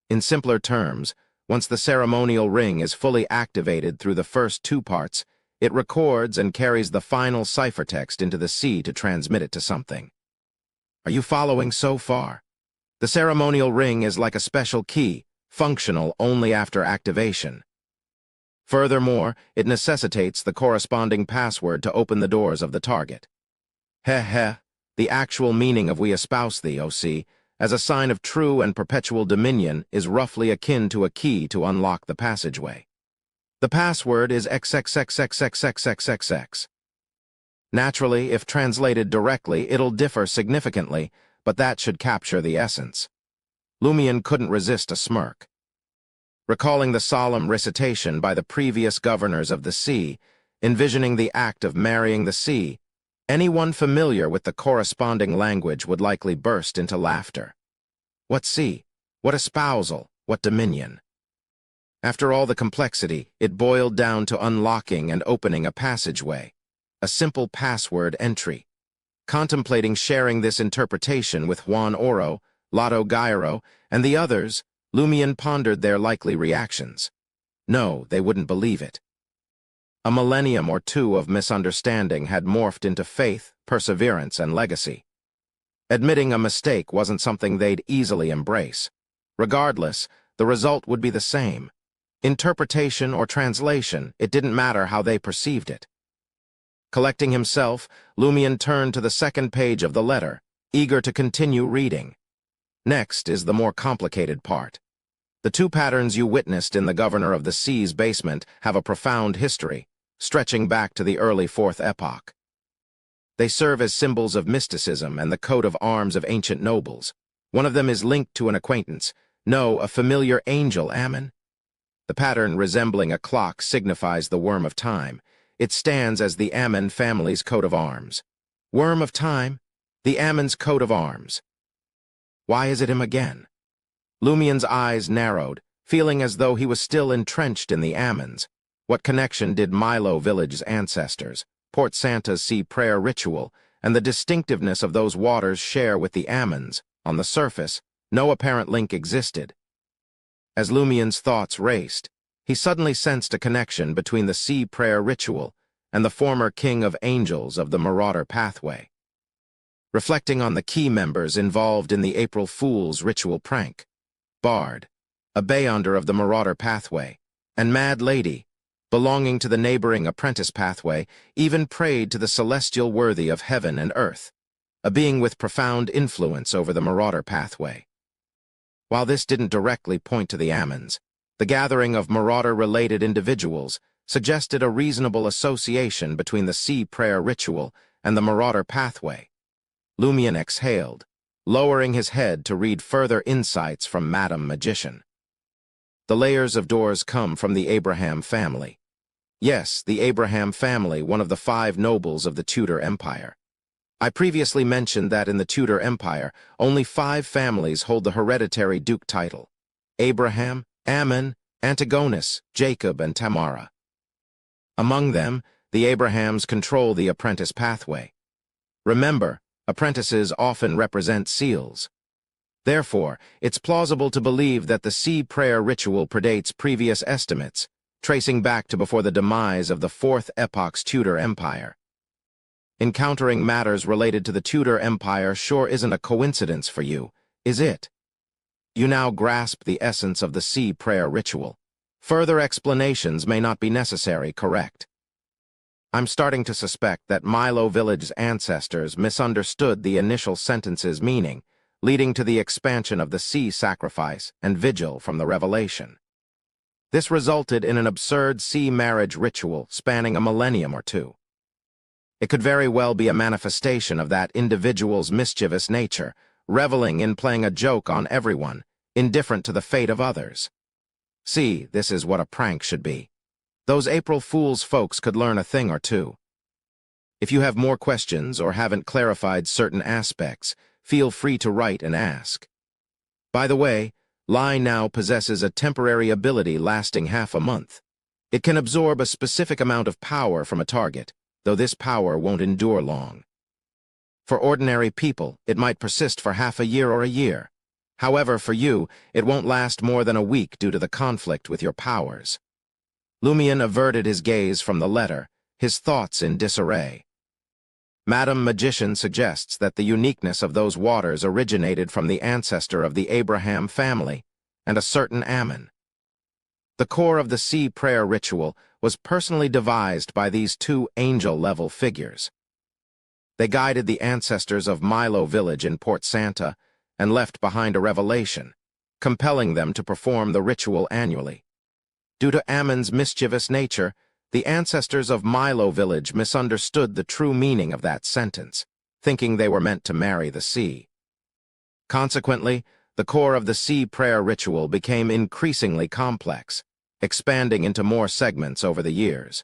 In simpler terms, once the ceremonial ring is fully activated through the first 2 parts, it records and carries the final ciphertext into the sea to transmit it to something. Are you following so far? The ceremonial ring is like a special key, functional only after activation. Furthermore, it necessitates the corresponding password to open the doors of the target. The actual meaning of "we espouse thee, O sea," as a sign of true and perpetual dominion is roughly akin to a key to unlock the passageway. The password is XXXXXXXXX. Naturally, if translated directly, it'll differ significantly, but that should capture the essence. Lumien couldn't resist a smirk. Recalling the solemn recitation by the previous governors of the sea, envisioning the act of marrying the sea, anyone familiar with the corresponding language would likely burst into laughter. What sea? What espousal? What dominion? After all the complexity, it boiled down to unlocking and opening a passageway, a simple password entry. Contemplating sharing this interpretation with Juan Oro, Lotto Gyro, and the others, Lumien pondered their likely reactions. No, they wouldn't believe it. A millennium or 2 of misunderstanding had morphed into faith, perseverance, and legacy. Admitting a mistake wasn't something they'd easily embrace. Regardless, the result would be the same. Interpretation or translation, it didn't matter how they perceived it. Collecting himself, Lumien turned to the second page of the letter, eager to continue reading. Next is the more complicated part. The 2 patterns you witnessed in the Governor of the Sea's basement have a profound history, stretching back to the early 4th epoch. They serve as symbols of mysticism and the coat of arms of ancient nobles. One of them is linked to an acquaintance, a familiar angel, Ammon. The pattern resembling a clock signifies the Worm of Time. It stands as the Ammon family's coat of arms. Worm of Time, the Ammon's coat of arms. Why is it him again? Lumien's eyes narrowed, feeling as though he was still entrenched in the Ammons. What connection did Milo Village's ancestors, Port Santa's sea prayer ritual, and the distinctiveness of those waters share with the Ammons? On the surface, no apparent link existed. As Lumien's thoughts raced, he suddenly sensed a connection between the sea prayer ritual and the former king of angels of the Marauder pathway. Reflecting on the key members involved in the April Fool's ritual prank, Bard, a Beyonder of the Marauder pathway, and Mad Lady, belonging to the neighboring Apprentice pathway, even prayed to the celestial worthy of heaven and earth, a being with profound influence over the Marauder pathway. While this didn't directly point to the Ainz, the gathering of marauder-related individuals suggested a reasonable association between the sea prayer ritual and the marauder pathway. Lumion exhaled, lowering his head to read further insights from Madam Magician. The layers of doors come from the Abraham family. Yes, the Abraham family, one of the 5 nobles of the Tudor Empire. I previously mentioned that in the Tudor Empire, only 5 families hold the hereditary duke title: Abraham, Ammon, Antigonus, Jacob, and Tamara. Among them, the Abrahams control the apprentice pathway. Remember, apprentices often represent seals. Therefore, it's plausible to believe that the sea prayer ritual predates previous estimates, tracing back to before the demise of the 4th epoch's Tudor Empire. Encountering matters related to the Tudor Empire sure isn't a coincidence for you, is it? You now grasp the essence of the sea prayer ritual. Further explanations may not be necessary, correct? I'm starting to suspect that Milo Village's ancestors misunderstood the initial sentence's meaning, leading to the expansion of the sea sacrifice and vigil from the revelation. This resulted in an absurd sea marriage ritual spanning a millennium or 2. It could very well be a manifestation of that individual's mischievous nature, reveling in playing a joke on everyone, indifferent to the fate of others. See, this is what a prank should be. Those April Fool's folks could learn a thing or 2. If you have more questions or haven't clarified certain aspects, feel free to write and ask. By the way, Lie now possesses a temporary ability lasting half a month. It can absorb a specific amount of power from a target, though this power won't endure long. For ordinary people, it might persist for half a year or a year. However, for you, it won't last more than a week due to the conflict with your powers. Lumion averted his gaze from the letter, his thoughts in disarray. Madam Magician suggests that the uniqueness of those waters originated from the ancestor of the Abraham family and a certain Ammon. The core of the sea prayer ritual was personally devised by these 2 angel-level figures. They guided the ancestors of Milo Village in Port Santa and left behind a revelation, compelling them to perform the ritual annually. Due to Ammon's mischievous nature, the ancestors of Milo Village misunderstood the true meaning of that sentence, thinking they were meant to marry the sea. Consequently, the core of the sea prayer ritual became increasingly complex, expanding into more segments over the years.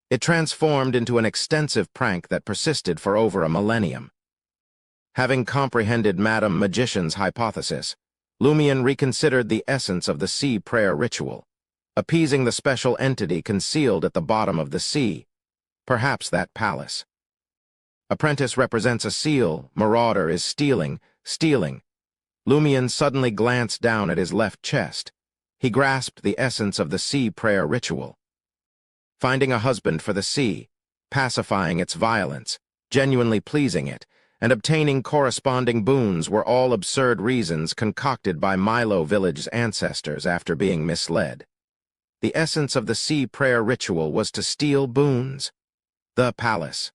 It transformed into an extensive prank that persisted for over a millennium. Having comprehended Madam Magician's hypothesis, Lumion reconsidered the essence of the sea prayer ritual, appeasing the special entity concealed at the bottom of the sea, perhaps that palace. Apprentice represents a seal, marauder is stealing. Lumion suddenly glanced down at his left chest. He grasped the essence of the sea prayer ritual. Finding a husband for the sea, pacifying its violence, genuinely pleasing it, and obtaining corresponding boons were all absurd reasons concocted by Milo Village's ancestors after being misled. The essence of the sea prayer ritual was to steal boons. The palace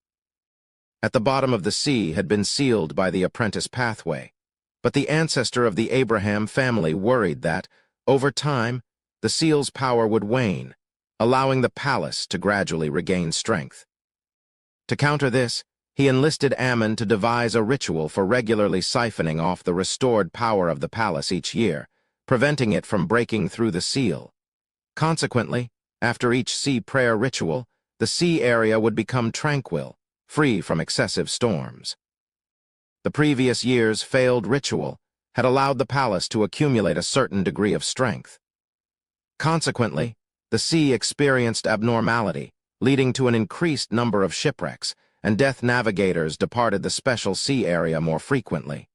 at the bottom of the sea had been sealed by the apprentice pathway, but the ancestor of the Abraham family worried that, over time, the seal's power would wane, allowing the palace to gradually regain strength. To counter this, he enlisted Ammon to devise a ritual for regularly siphoning off the restored power of the palace each year, preventing it from breaking through the seal. Consequently, after each sea prayer ritual, the sea area would become tranquil, free from excessive storms. The previous year's failed ritual had allowed the palace to accumulate a certain degree of strength. Consequently, the sea experienced abnormality, leading to an increased number of shipwrecks, and death navigators departed the special sea area more frequently.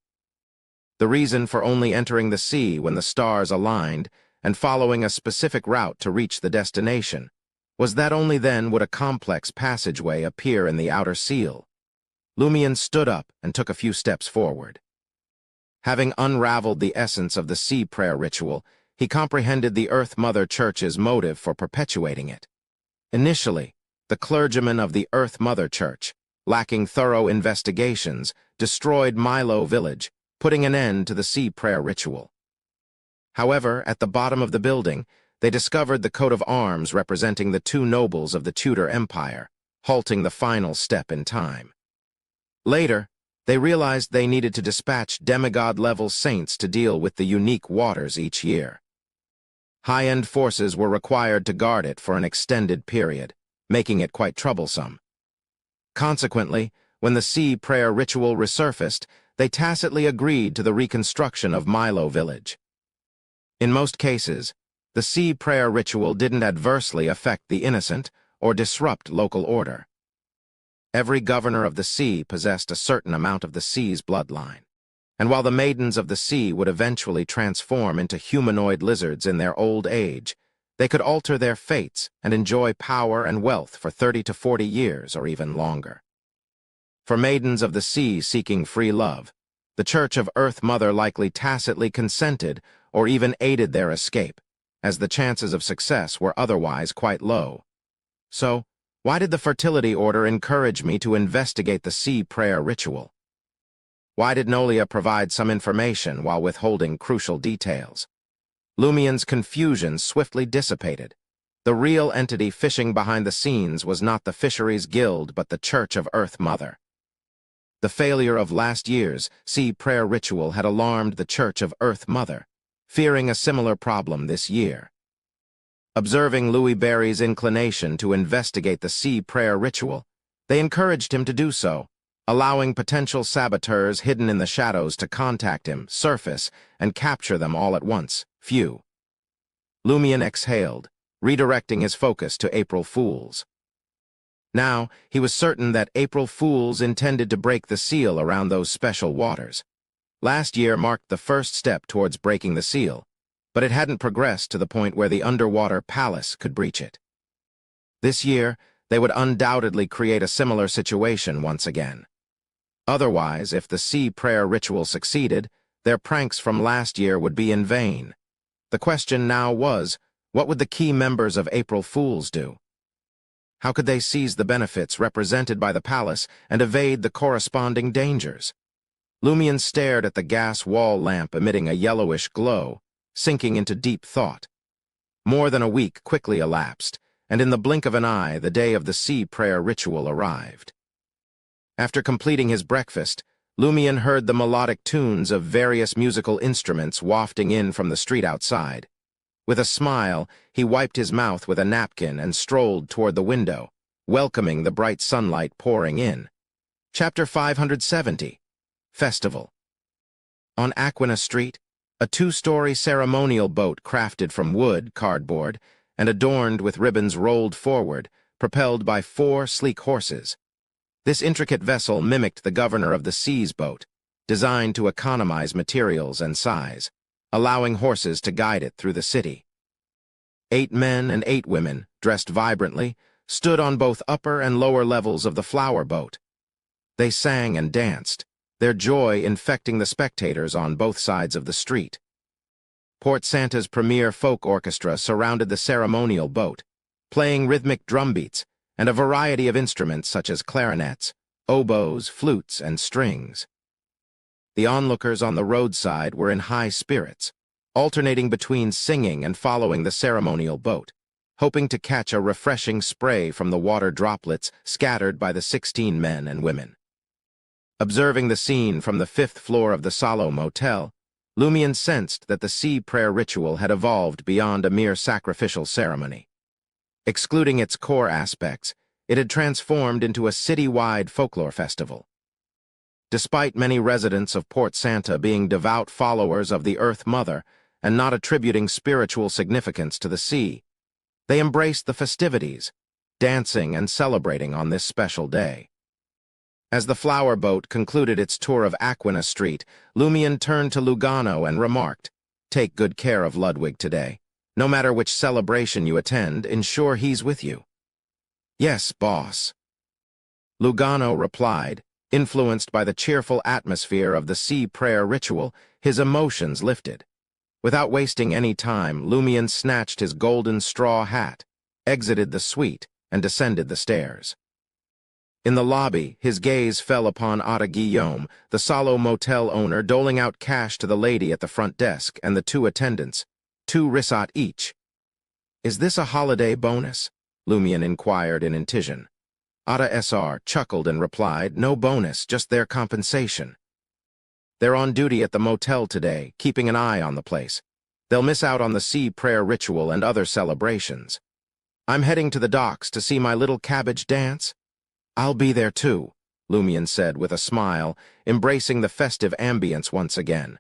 The reason for only entering the sea when the stars aligned and following a specific route to reach the destination was that only then would a complex passageway appear in the outer seal. Lumion stood up and took a few steps forward. Having unraveled the essence of the sea prayer ritual, he comprehended the Earth Mother Church's motive for perpetuating it. Initially, the clergymen of the Earth Mother Church, lacking thorough investigations, destroyed Milo Village, putting an end to the sea prayer ritual. However, at the bottom of the building, they discovered the coat of arms representing the two nobles of the Tudor Empire, halting the final step in time. Later, they realized they needed to dispatch demigod-level saints to deal with the unique waters each year. High-end forces were required to guard it for an extended period, making it quite troublesome. Consequently, when the sea prayer ritual resurfaced, they tacitly agreed to the reconstruction of Milo Village. In most cases, the sea prayer ritual didn't adversely affect the innocent or disrupt local order. Every governor of the sea possessed a certain amount of the sea's bloodline, and while the maidens of the sea would eventually transform into humanoid lizards in their old age, they could alter their fates and enjoy power and wealth for 30 to 40 years or even longer. For maidens of the sea seeking free love, the Church of Earth Mother likely tacitly consented or even aided their escape, as the chances of success were otherwise quite low. So, why did the fertility order encourage me to investigate the sea prayer ritual? Why did Nolia provide some information while withholding crucial details? Lumien's confusion swiftly dissipated. The real entity fishing behind the scenes was not the Fisheries Guild but the Church of Earth Mother. The failure of last year's sea prayer ritual had alarmed the Church of Earth Mother, fearing a similar problem this year. Observing Louis Barry's inclination to investigate the sea prayer ritual, they encouraged him to do so, allowing potential saboteurs hidden in the shadows to contact him, surface, and capture them all at once. Phew. Lumien exhaled, redirecting his focus to April Fools. Now, he was certain that April Fools intended to break the seal around those special waters. Last year marked the first step towards breaking the seal, but it hadn't progressed to the point where the underwater palace could breach it. This year, they would undoubtedly create a similar situation once again. Otherwise, if the sea prayer ritual succeeded, their pranks from last year would be in vain. The question now was, what would the key members of April Fools do? How could they seize the benefits represented by the palace and evade the corresponding dangers? Lumien stared at the gas wall lamp emitting a yellowish glow, sinking into deep thought. More than a week quickly elapsed, and in the blink of an eye, the day of the sea prayer ritual arrived. After completing his breakfast, Lumien heard the melodic tunes of various musical instruments wafting in from the street outside. With a smile, he wiped his mouth with a napkin and strolled toward the window, welcoming the bright sunlight pouring in. Chapter 570. Festival. On Aquina Street, a two-story ceremonial boat crafted from wood, cardboard, and adorned with ribbons rolled forward, propelled by 4 sleek horses. This intricate vessel mimicked the governor of the sea's boat, designed to economize materials and size, allowing horses to guide it through the city. 8 men and 8 women, dressed vibrantly, stood on both upper and lower levels of the flower boat. They sang and danced, their joy infecting the spectators on both sides of the street. Port Santa's premier folk orchestra surrounded the ceremonial boat, playing rhythmic drumbeats and a variety of instruments such as clarinets, oboes, flutes, and strings. The onlookers on the roadside were in high spirits, alternating between singing and following the ceremonial boat, hoping to catch a refreshing spray from the water droplets scattered by the 16 men and women. Observing the scene from the 5th floor of the Salo Motel, Lumien sensed that the sea prayer ritual had evolved beyond a mere sacrificial ceremony. Excluding its core aspects, it had transformed into a city-wide folklore festival. Despite many residents of Port Santa being devout followers of the Earth Mother and not attributing spiritual significance to the sea, they embraced the festivities, dancing and celebrating on this special day. As the flower boat concluded its tour of Aquina Street, Lumien turned to Lugano and remarked, "Take good care of Ludwig today. No matter which celebration you attend, ensure he's with you." "Yes, boss." Lugano replied, influenced by the cheerful atmosphere of the sea prayer ritual, his emotions lifted. Without wasting any time, Lumien snatched his golden straw hat, exited the suite, and descended the stairs. In the lobby, his gaze fell upon Ada Guillaume, the Salo motel owner, doling out cash to the lady at the front desk and the two attendants, 2 risat each. "Is this a holiday bonus?" Lumian inquired in Intijan. Ada Sr. chuckled and replied, "No bonus, just their compensation. They're on duty at the motel today, keeping an eye on the place. They'll miss out on the sea prayer ritual and other celebrations. I'm heading to the docks to see my little cabbage dance." "I'll be there too," Lumian said with a smile, embracing the festive ambience once again.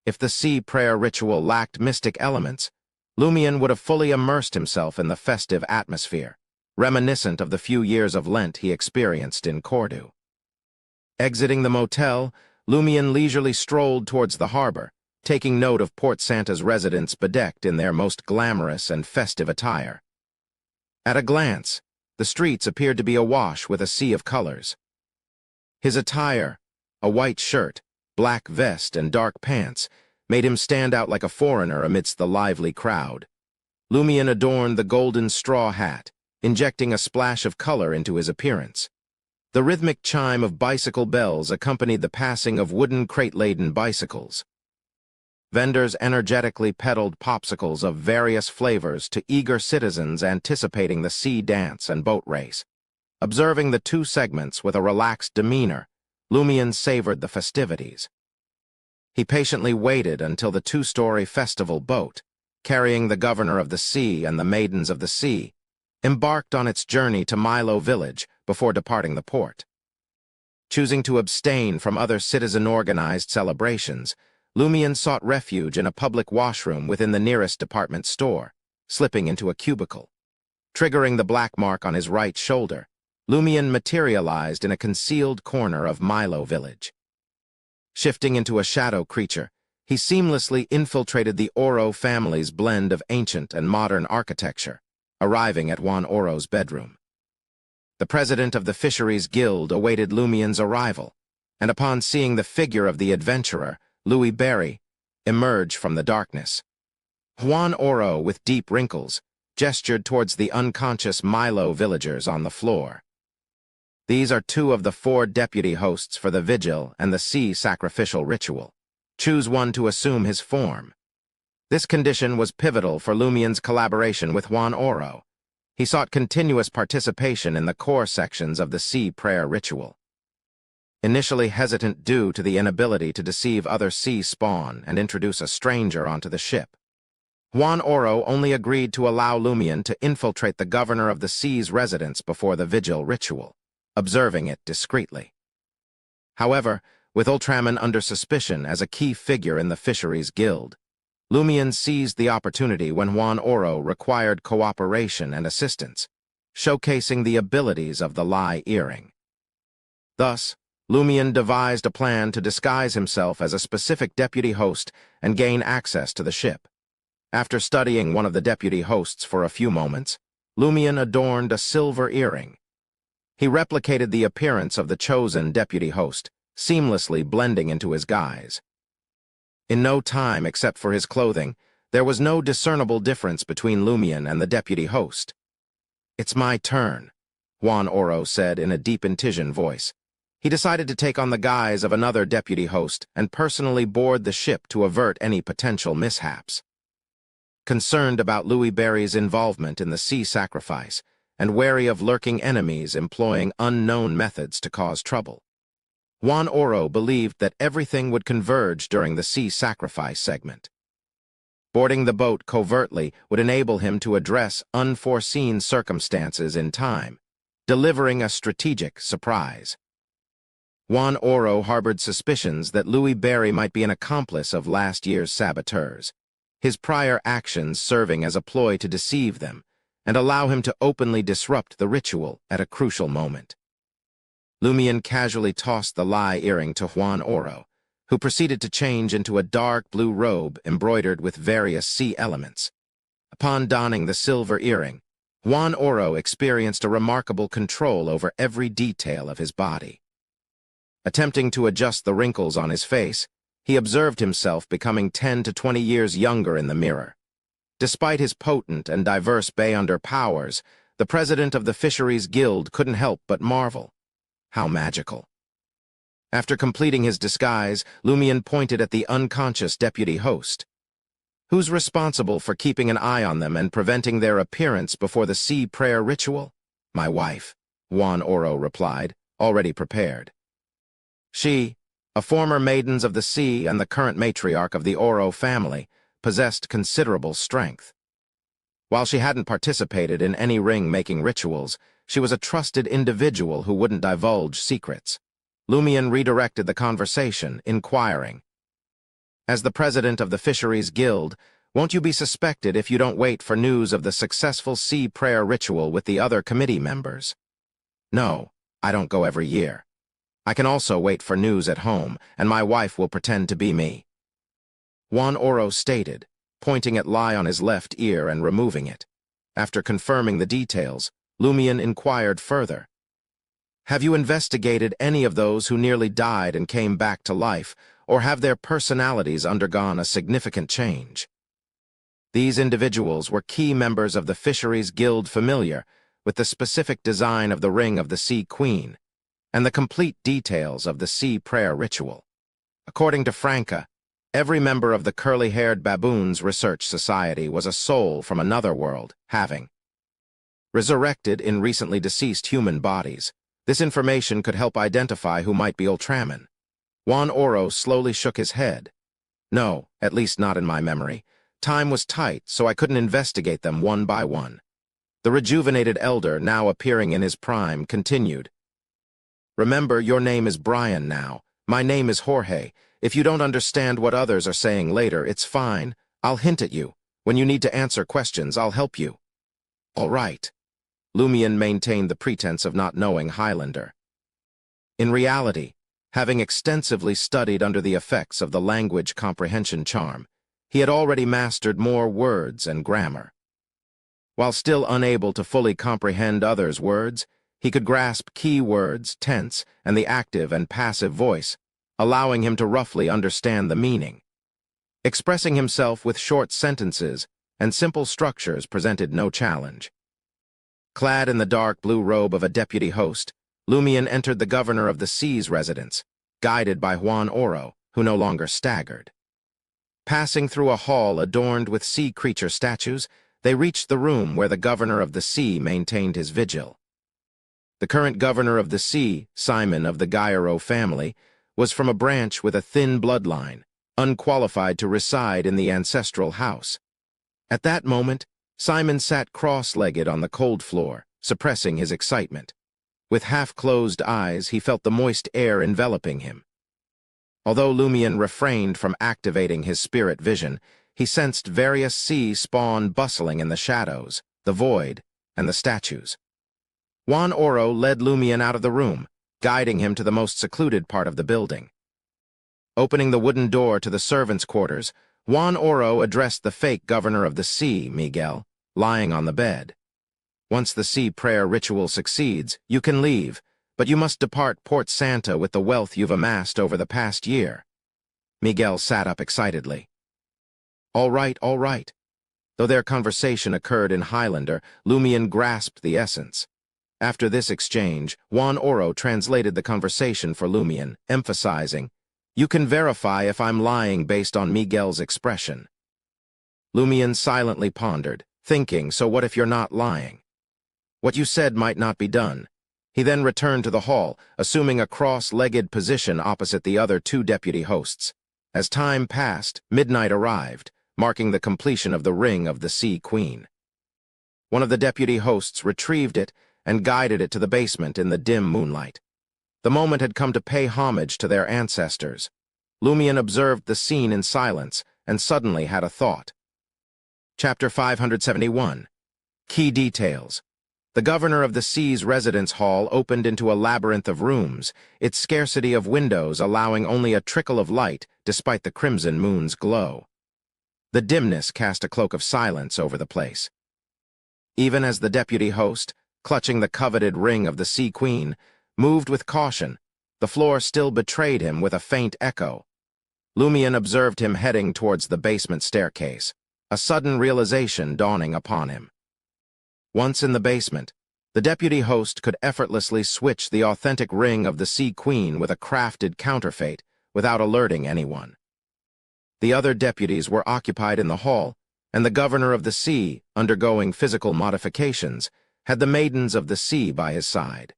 If the sea prayer ritual lacked mystic elements, Lumian would have fully immersed himself in the festive atmosphere, reminiscent of the few years of Lent he experienced in Cordu. Exiting the motel, Lumian leisurely strolled towards the harbor, taking note of Port Santa's residents bedecked in their most glamorous and festive attire. At a glance, the streets appeared to be awash with a sea of colors. His attire, a white shirt, black vest, and dark pants, made him stand out like a foreigner amidst the lively crowd. Lumian adorned the golden straw hat, injecting a splash of color into his appearance. The rhythmic chime of bicycle bells accompanied the passing of wooden crate-laden bicycles. Vendors energetically peddled popsicles of various flavors to eager citizens anticipating the sea dance and boat race. Observing the two segments with a relaxed demeanor, Lumian savored the festivities. He patiently waited until the 2-story festival boat, carrying the governor of the sea and the maidens of the sea, embarked on its journey to Milo village before departing the port. Choosing to abstain from other citizen-organized celebrations, Lumian sought refuge in a public washroom within the nearest department store, slipping into a cubicle. Triggering the black mark on his right shoulder, Lumian materialized in a concealed corner of Milo village. Shifting into a shadow creature, he seamlessly infiltrated the Oro family's blend of ancient and modern architecture, arriving at Juan Oro's bedroom. The president of the Fisheries Guild awaited Lumian's arrival, and upon seeing the figure of the adventurer, Louis Berry, emerge from the darkness. Juan Oro, with deep wrinkles, gestured towards the unconscious Milo villagers on the floor. "These are 2 of the 4 deputy hosts for the vigil and the sea sacrificial ritual. Choose one to assume his form." This condition was pivotal for Lumian's collaboration with Juan Oro. He sought continuous participation in the core sections of the sea prayer ritual. Initially hesitant due to the inability to deceive other sea spawn and introduce a stranger onto the ship, Juan Oro only agreed to allow Lumian to infiltrate the governor of the sea's residence before the vigil ritual, observing it discreetly. However, with Ultraman under suspicion as a key figure in the Fisheries Guild, Lumian seized the opportunity when Juan Oro required cooperation and assistance, showcasing the abilities of the Lie Earring. Thus, Lumian devised a plan to disguise himself as a specific deputy host and gain access to the ship. After studying one of the deputy hosts for a few moments, Lumian adorned a silver earring. He replicated the appearance of the chosen deputy host, seamlessly blending into his guise. In no time, except for his clothing, there was no discernible difference between Lumian and the deputy host. "It's my turn," Juan Oro said in a deep Intijan voice. He decided to take on the guise of another deputy host and personally board the ship to avert any potential mishaps. Concerned about Louis Berry's involvement in the sea sacrifice and wary of lurking enemies employing unknown methods to cause trouble, Juan Oro believed that everything would converge during the sea sacrifice segment. Boarding the boat covertly would enable him to address unforeseen circumstances in time, delivering a strategic surprise. Juan Oro harbored suspicions that Louis Berry might be an accomplice of last year's saboteurs, his prior actions serving as a ploy to deceive them and allow him to openly disrupt the ritual at a crucial moment. Lumian casually tossed the Lie Earring to Juan Oro, who proceeded to change into a dark blue robe embroidered with various sea elements. Upon donning the silver earring, Juan Oro experienced a remarkable control over every detail of his body. Attempting to adjust the wrinkles on his face, he observed himself becoming 10 to 20 years younger in the mirror. Despite his potent and diverse Beyonder powers, The president of the Fisheries Guild couldn't help but marvel. How magical. After completing his disguise, Lumion pointed at the unconscious deputy host. Who's responsible for keeping an eye on them and preventing their appearance before the sea prayer ritual? My wife, Juan Oro replied, already prepared. She, a former Maidens of the Sea and the current matriarch of the Oro family, possessed considerable strength. While she hadn't participated in any ring-making rituals, she was a trusted individual who wouldn't divulge secrets. Lumion redirected the conversation, inquiring, "As the president of the Fisheries Guild, won't you be suspected if you don't wait for news of the successful sea prayer ritual with the other committee members?" "No, I don't go every year. I can also wait for news at home, and my wife will pretend to be me," Juan Oro stated, pointing at lie on his left ear and removing it. After confirming the details, Lumion inquired further. "Have you investigated any of those who nearly died and came back to life, or have their personalities undergone a significant change?" These individuals were key members of the Fisheries Guild familiar with the specific design of the Ring of the Sea Queen and the complete details of the sea prayer ritual. According to Franca, every member of the Curly-Haired Baboons Research Society was a soul from another world, having resurrected in recently deceased human bodies. This information could help identify who might be Ultraman. Juan Oro slowly shook his head. "No, at least not in my memory. Time was tight, so I couldn't investigate them one by one." The rejuvenated elder, now appearing in his prime, continued. "Remember, your name is Brian now. My name is Jorge. If you don't understand what others are saying later, it's fine. I'll hint at you. When you need to answer questions, I'll help you." "All right." Lumion maintained the pretense of not knowing Highlander. In reality, having extensively studied under the effects of the language comprehension charm, he had already mastered more words and grammar. While still unable to fully comprehend others' words, he could grasp key words, tense, and the active and passive voice, allowing him to roughly understand the meaning. Expressing himself with short sentences and simple structures presented no challenge. Clad in the dark blue robe of a deputy host, Lumion entered the governor of the sea's residence, guided by Juan Oro, who no longer staggered. Passing through a hall adorned with sea creature statues, they reached the room where the governor of the sea maintained his vigil. The current governor of the sea, Simon of the Gairo family, was from a branch with a thin bloodline, unqualified to reside in the ancestral house. At that moment, Simon sat cross-legged on the cold floor, suppressing his excitement. With half-closed eyes, he felt the moist air enveloping him. Although Lumion refrained from activating his spirit vision, he sensed various sea spawn bustling in the shadows, the void, and the statues. Juan Oro led Lumion out of the room, guiding him to the most secluded part of the building. Opening the wooden door to the servants' quarters, Juan Oro addressed the fake governor of the sea, Miguel, lying on the bed. "Once the sea prayer ritual succeeds, you can leave, but you must depart Port Santa with the wealth you've amassed over the past year." Miguel sat up excitedly. All right. Though their conversation occurred in Highlander, Lumion grasped the essence. After this exchange, Juan Oro translated the conversation for Lumion, emphasizing, "You can verify if I'm lying based on Miguel's expression." Lumion silently pondered, thinking, so what if you're not lying? What you said might not be done. He then returned to the hall, assuming a cross-legged position opposite the other two deputy hosts. As time passed, midnight arrived, marking the completion of the Ring of the Sea Queen. One of the deputy hosts retrieved it and guided it to the basement in the dim moonlight. The moment had come to pay homage to their ancestors. Lumion observed the scene in silence and suddenly had a thought. Chapter 571. Key Details. The governor of the sea's residence hall opened into a labyrinth of rooms, its scarcity of windows allowing only a trickle of light despite the crimson moon's glow. The dimness cast a cloak of silence over the place. Even as the deputy host, clutching the coveted ring of the Sea Queen, moved with caution, the floor still betrayed him with a faint echo. Lumion observed him heading towards the basement staircase, a sudden realization dawning upon him. Once in the basement, the deputy host could effortlessly switch the authentic ring of the Sea Queen with a crafted counterfeit without alerting anyone. The other deputies were occupied in the hall, and the governor of the sea, undergoing physical modifications, had the maidens of the sea by his side.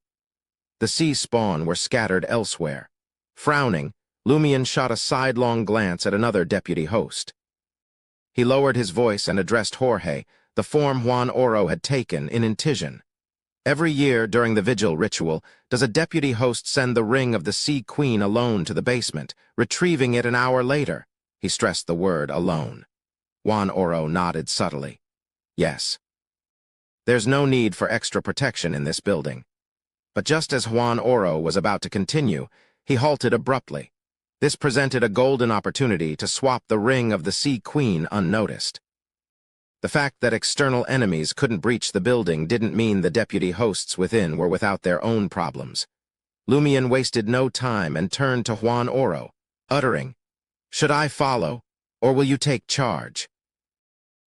The sea spawn were scattered elsewhere. Frowning, Lumion shot a sidelong glance at another deputy host. He lowered his voice and addressed Jorge, the form Juan Oro had taken in Intision. Every year during the vigil ritual, does a deputy host send the ring of the Sea Queen alone to the basement, retrieving it an hour later? He stressed the word alone. Juan Oro nodded subtly. Yes. There's no need for extra protection in this building. But just as Juan Oro was about to continue, he halted abruptly. This presented a golden opportunity to swap the ring of the Sea Queen unnoticed. The fact that external enemies couldn't breach the building didn't mean the deputy hosts within were without their own problems. Lumion wasted no time and turned to Juan Oro, uttering, "Should I follow, or will you take charge?"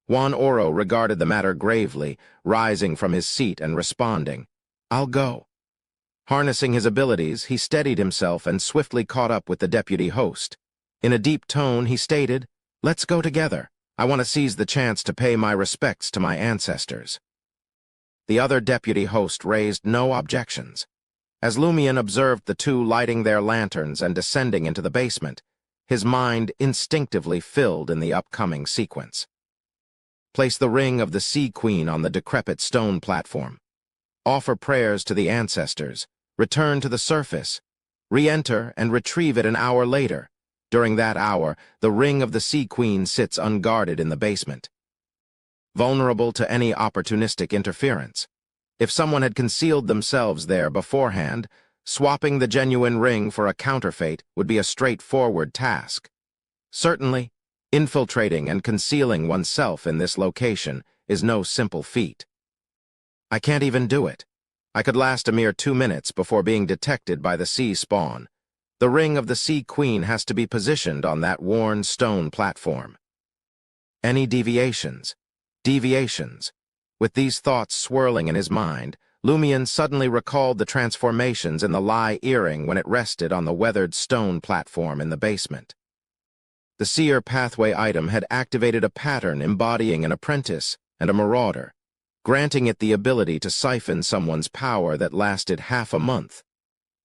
Juan Oro regarded the matter gravely, rising from his seat and responding, "I'll go." Harnessing his abilities, he steadied himself and swiftly caught up with the deputy host. In a deep tone, he stated, "Let's go together. I want to seize the chance to pay my respects to my ancestors." The other deputy host raised no objections. As Lumion observed the two lighting their lanterns and descending into the basement, his mind instinctively filled in the upcoming sequence. Place the ring of the Sea Queen on the decrepit stone platform. Offer prayers to the ancestors. Return to the surface. Re-enter and retrieve it an hour later. During that hour, the ring of the Sea Queen sits unguarded in the basement, vulnerable to any opportunistic interference. If someone had concealed themselves there beforehand, swapping the genuine ring for a counterfeit would be a straightforward task. Certainly, infiltrating and concealing oneself in this location is no simple feat. I can't even do it. I could last a mere 2 minutes before being detected by the sea spawn. The ring of the Sea Queen has to be positioned on that worn stone platform. Any deviations? Deviations. With these thoughts swirling in his mind, Lumion suddenly recalled the transformations in the lie earring when it rested on the weathered stone platform in the basement. The seer pathway item had activated a pattern embodying an apprentice and a marauder, granting it the ability to siphon someone's power that lasted half a month.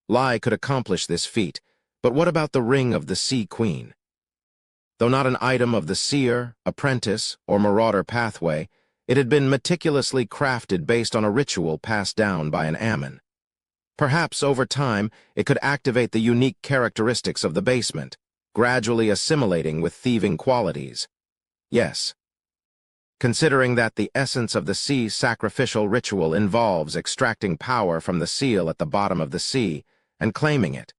Lie could accomplish this feat, but what about the ring of the Sea Queen? Though not an item of the seer, apprentice, or marauder pathway, it had been meticulously crafted based on a ritual passed down by an Ammon. Perhaps over time, it could activate the unique characteristics of the basement, gradually assimilating with thieving qualities. Yes. Considering that the essence of the sea sacrificial ritual involves extracting power from the seal at the bottom of the sea and claiming it,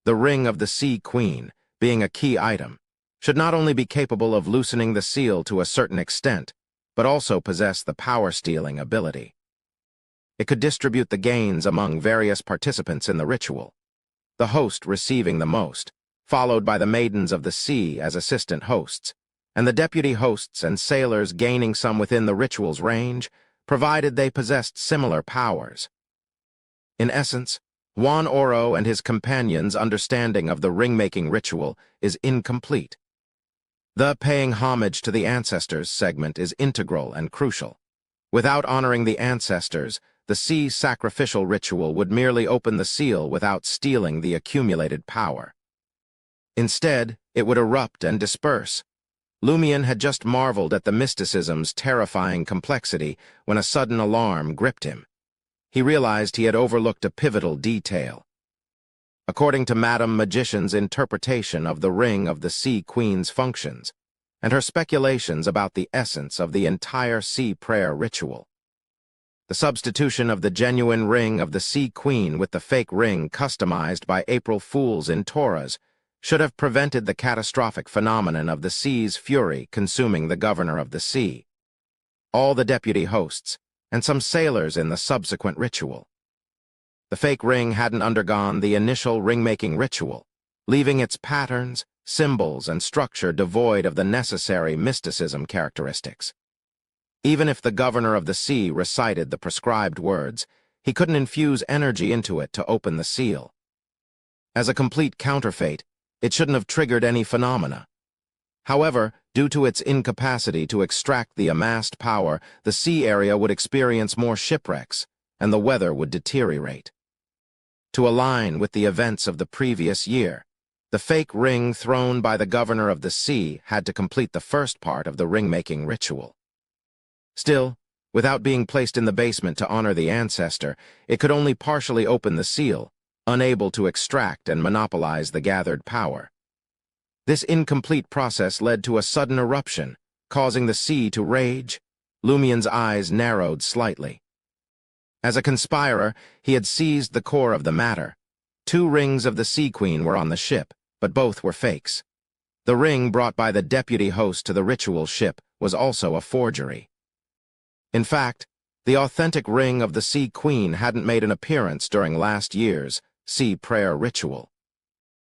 the ring of the Sea Queen, being a key item, should not only be capable of loosening the seal to a certain extent, but also possess the power-stealing ability. It could distribute the gains among various participants in the ritual, the host receiving the most, followed by the maidens of the sea as assistant hosts, and the deputy hosts and sailors gaining some within the ritual's range, provided they possessed similar powers. In essence, Juan Oro and his companions' understanding of the ring-making ritual is incomplete. The paying homage to the ancestors segment is integral and crucial. Without honoring the ancestors, the sea sacrificial ritual would merely open the seal without stealing the accumulated power. Instead, it would erupt and disperse. Lumion had just marveled at the mysticism's terrifying complexity when a sudden alarm gripped him. He realized he had overlooked a pivotal detail. According to Madame Magician's interpretation of the ring of the Sea Queen's functions, and her speculations about the essence of the entire sea prayer ritual, the substitution of the genuine ring of the Sea Queen with the fake ring customized by April Fools in Torahs should have prevented the catastrophic phenomenon of the sea's fury consuming the governor of the sea, all the deputy hosts, and some sailors in the subsequent ritual. The fake ring hadn't undergone the initial ring-making ritual, leaving its patterns, symbols, and structure devoid of the necessary mysticism characteristics. Even if the governor of the sea recited the prescribed words, he couldn't infuse energy into it to open the seal. As a complete counterfeit, it shouldn't have triggered any phenomena. However, due to its incapacity to extract the amassed power, the sea area would experience more shipwrecks, and the weather would deteriorate. To align with the events of the previous year, the fake ring thrown by the governor of the sea had to complete the first part of the ring-making ritual. Still, without being placed in the basement to honor the ancestor, it could only partially open the seal, unable to extract and monopolize the gathered power. This incomplete process led to a sudden eruption, causing the sea to rage. Lumien's eyes narrowed slightly. As a conspirer, he had seized the core of the matter. 2 rings of the Sea Queen were on the ship, but both were fakes. The ring brought by the deputy host to the ritual ship was also a forgery. In fact, the authentic ring of the Sea Queen hadn't made an appearance during last year's sea prayer ritual.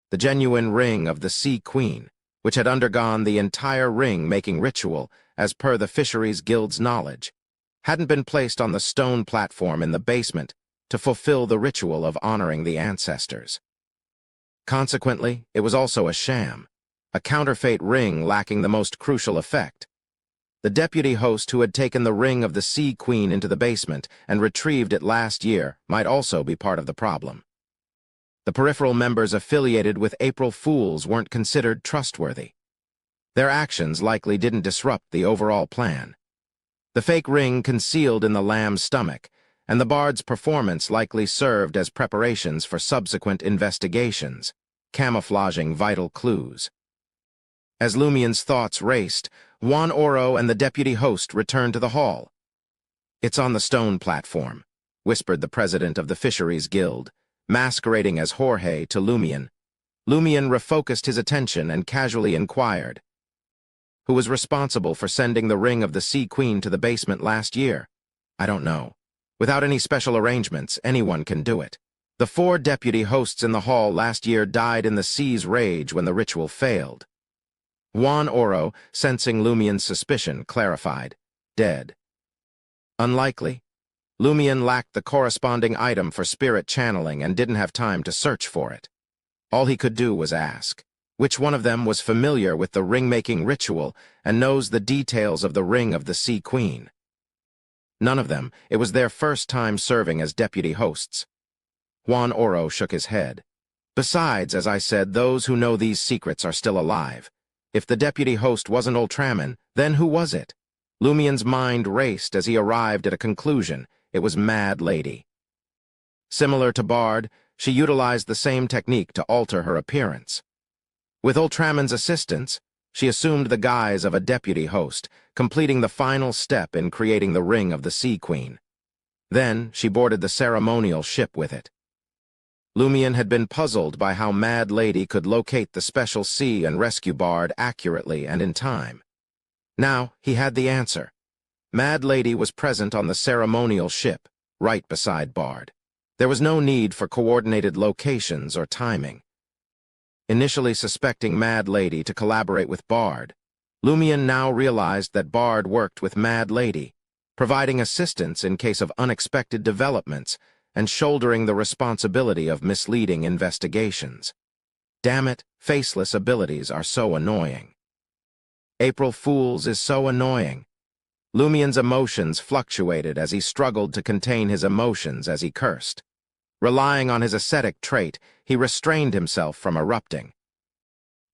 The genuine ring of the Sea Queen, which had undergone the entire ring-making ritual as per the Fisheries Guild's knowledge, hadn't been placed on the stone platform in the basement to fulfill the ritual of honoring the ancestors. Consequently, it was also a sham, a counterfeit ring lacking the most crucial effect. The deputy host who had taken the ring of the Sea Queen into the basement and retrieved it last year might also be part of the problem. The peripheral members affiliated with April Fools weren't considered trustworthy. Their actions likely didn't disrupt the overall plan. The fake ring concealed in the lamb's stomach, and the bard's performance likely served as preparations for subsequent investigations, camouflaging vital clues. As Lumien's thoughts raced, Juan Oro and the deputy host returned to the hall. "It's on the stone platform," whispered the president of the Fisheries Guild, masquerading as Jorge to Lumien. Lumien refocused his attention and casually inquired, "Who was responsible for sending the ring of the Sea Queen to the basement last year?" "I don't know. Without any special arrangements, anyone can do it. The 4 deputy hosts in the hall last year died in the sea's rage when the ritual failed." Juan Oro, sensing Lumien's suspicion, clarified, "Dead." Unlikely. Lumien lacked the corresponding item for spirit channeling and didn't have time to search for it. All he could do was ask, which one of them was familiar with the ring-making ritual and knows the details of the ring of the Sea Queen? None of them. It was their first time serving as deputy hosts. Juan Oro shook his head. "Besides, as I said, those who know these secrets are still alive. If the deputy host wasn't Ultraman, then who was it?" Lumien's mind raced as he arrived at a conclusion. It was Mad Lady. Similar to Bard, she utilized the same technique to alter her appearance. With Ultraman's assistance, she assumed the guise of a deputy host, completing the final step in creating the ring of the Sea Queen. Then, she boarded the ceremonial ship with it. Lumien had been puzzled by how Mad Lady could locate the special sea and rescue Bard accurately and in time. Now, he had the answer. Mad Lady was present on the ceremonial ship, right beside Bard. There was no need for coordinated locations or timing. Initially suspecting Mad Lady to collaborate with Bard, Lumien now realized that Bard worked with Mad Lady, providing assistance in case of unexpected developments and shouldering the responsibility of misleading investigations. Damn it, faceless abilities are so annoying. April Fools is so annoying. Lumien's emotions fluctuated as he struggled to contain his emotions as he cursed. Relying on his ascetic trait, he restrained himself from erupting.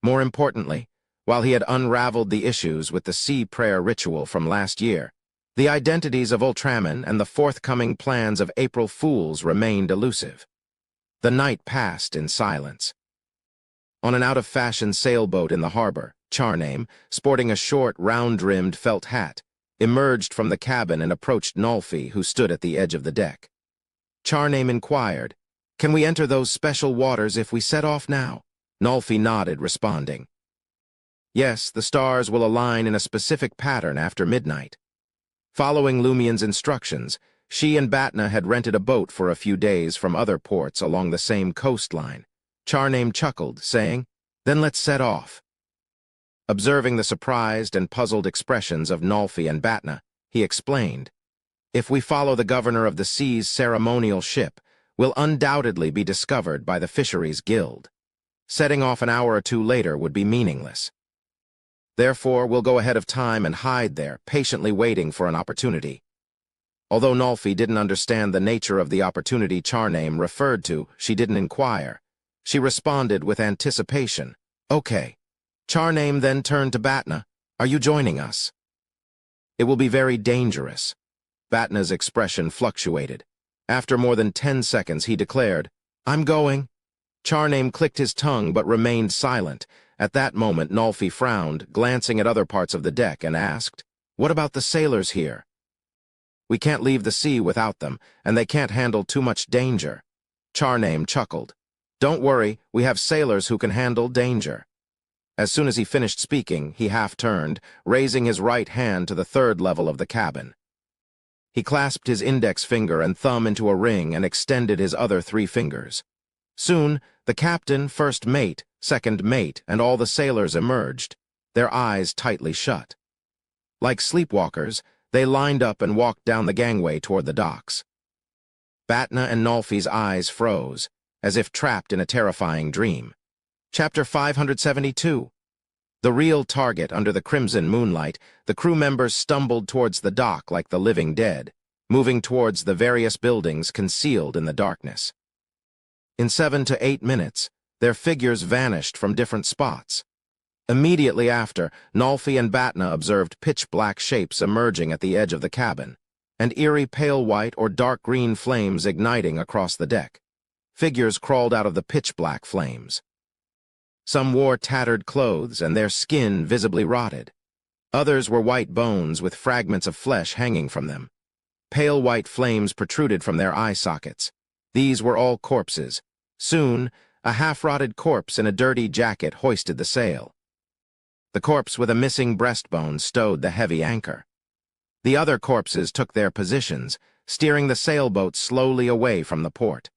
More importantly, while he had unraveled the issues with the sea prayer ritual from last year, the identities of Ultraman and the forthcoming plans of April Fools remained elusive. The night passed in silence. On an out-of-fashion sailboat in the harbor, Charname, sporting a short, round-rimmed felt hat, emerged from the cabin and approached Nolfi, who stood at the edge of the deck. Charname inquired, "Can we enter those special waters if we set off now?" Nolfi nodded, responding, "Yes, the stars will align in a specific pattern after midnight." Following Lumien's instructions, she and Batna had rented a boat for a few days from other ports along the same coastline. Charname chuckled, saying, "Then let's set off." Observing the surprised and puzzled expressions of Nolfi and Batna, he explained. "If we follow the governor of the sea's ceremonial ship, we'll undoubtedly be discovered by the Fisheries Guild. Setting off an hour or two later would be meaningless. Therefore, we'll go ahead of time and hide there, patiently waiting for an opportunity." Although Nolfi didn't understand the nature of the opportunity Charname referred to, she didn't inquire. She responded with anticipation. "Okay." Charname then turned to Batna. "Are you joining us?" "It will be very dangerous." Batna's expression fluctuated. After more than 10 seconds, he declared, "I'm going." Charname clicked his tongue but remained silent. At that moment, Nolfi frowned, glancing at other parts of the deck, and asked, "What about the sailors here?" "We can't leave the sea without them, and they can't handle too much danger." Charname chuckled. "Don't worry, we have sailors who can handle danger." As soon as he finished speaking, he half-turned, raising his right hand to the third level of the cabin. He clasped his index finger and thumb into a ring and extended his other 3 fingers. Soon, the captain, first mate, second mate, and all the sailors emerged, their eyes tightly shut. Like sleepwalkers, they lined up and walked down the gangway toward the docks. Batna and Nolfi's eyes froze, as if trapped in a terrifying dream. Chapter 572. The real target under the crimson moonlight, the crew members stumbled towards the dock like the living dead, moving towards the various buildings concealed in the darkness. In 7 to 8 minutes, their figures vanished from different spots. Immediately after, Nolfi and Batna observed pitch-black shapes emerging at the edge of the cabin, and eerie pale white or dark green flames igniting across the deck. Figures crawled out of the pitch-black flames. Some wore tattered clothes and their skin visibly rotted. Others were white bones with fragments of flesh hanging from them. Pale white flames protruded from their eye sockets. These were all corpses. Soon, a half-rotted corpse in a dirty jacket hoisted the sail. The corpse with a missing breastbone stowed the heavy anchor. The other corpses took their positions, steering the sailboat slowly away from the port.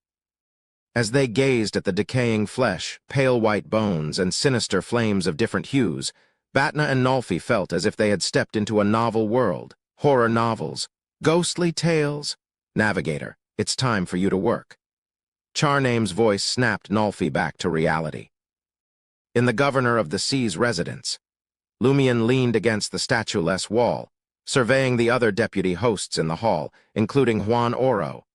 As they gazed at the decaying flesh, pale white bones, and sinister flames of different hues, Batna and Nolfi felt as if they had stepped into a novel world. Horror novels, ghostly tales. "Navigator, it's time for you to work." Charname's voice snapped Nolfi back to reality. In the governor of the sea's residence, Lumion leaned against the statue-less wall, surveying the other deputy hosts in the hall, including Juan Oro.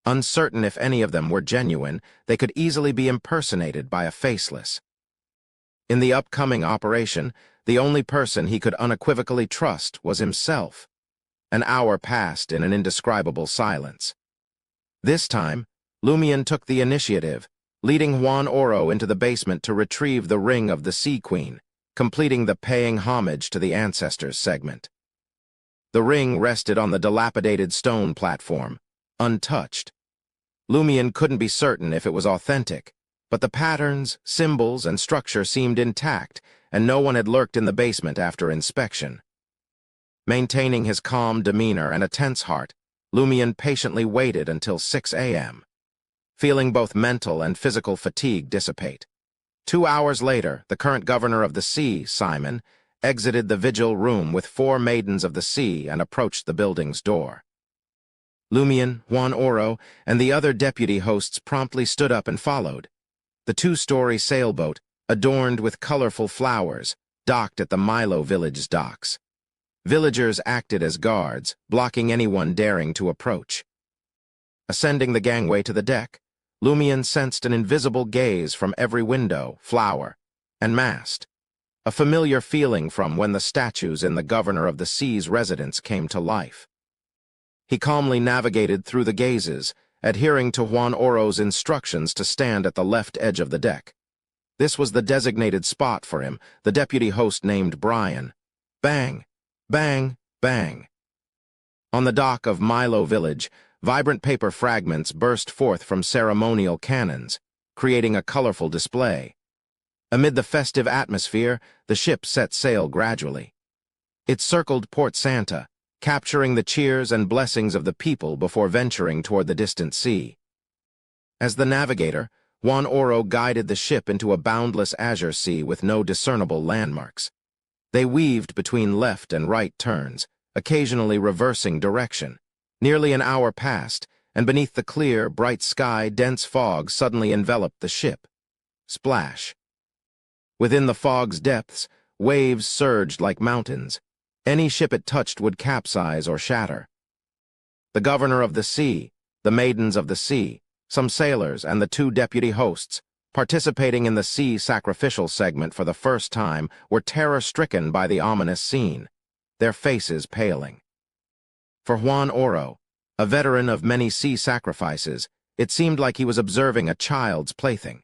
Uncertain if any of them were genuine, they could easily be impersonated by a faceless. In the upcoming operation, the only person he could unequivocally trust was himself. An hour passed in an indescribable silence. This time, Lumion took the initiative, leading Juan Oro into the basement to retrieve the ring of the Sea Queen, completing the paying homage to the ancestors segment. The ring rested on the dilapidated stone platform, untouched. Lumion couldn't be certain if it was authentic, but the patterns, symbols, and structure seemed intact, and no one had lurked in the basement after inspection. Maintaining his calm demeanor and a tense heart, Lumion patiently waited until 6 a.m., feeling both mental and physical fatigue dissipate. 2 hours later, the current governor of the sea, Simon, exited the vigil room with 4 maidens of the sea and approached the building's door. Lumion, Juan Oro, and the other deputy hosts promptly stood up and followed. The 2-story sailboat, adorned with colorful flowers, docked at the Milo village's docks. Villagers acted as guards, blocking anyone daring to approach. Ascending the gangway to the deck, Lumion sensed an invisible gaze from every window, flower, and mast, a familiar feeling from when the statues in the governor of the sea's residence came to life. He calmly navigated through the gazes, adhering to Juan Oro's instructions to stand at the left edge of the deck. This was the designated spot for him, the deputy host named Brian. Bang! Bang! Bang! On the dock of Milo Village, vibrant paper fragments burst forth from ceremonial cannons, creating a colorful display. Amid the festive atmosphere, the ship set sail gradually. It circled Port Santa, capturing the cheers and blessings of the people before venturing toward the distant sea. As the navigator, Juan Oro guided the ship into a boundless azure sea with no discernible landmarks. They weaved between left and right turns, occasionally reversing direction. Nearly an hour passed, and beneath the clear, bright sky, dense fog suddenly enveloped the ship. Splash. Within the fog's depths, waves surged like mountains. Any ship it touched would capsize or shatter. The governor of the sea, the maidens of the sea, some sailors, and the two deputy hosts, participating in the sea sacrificial segment for the first time, were terror-stricken by the ominous scene, their faces paling. For Juan Oro, a veteran of many sea sacrifices, it seemed like he was observing a child's plaything.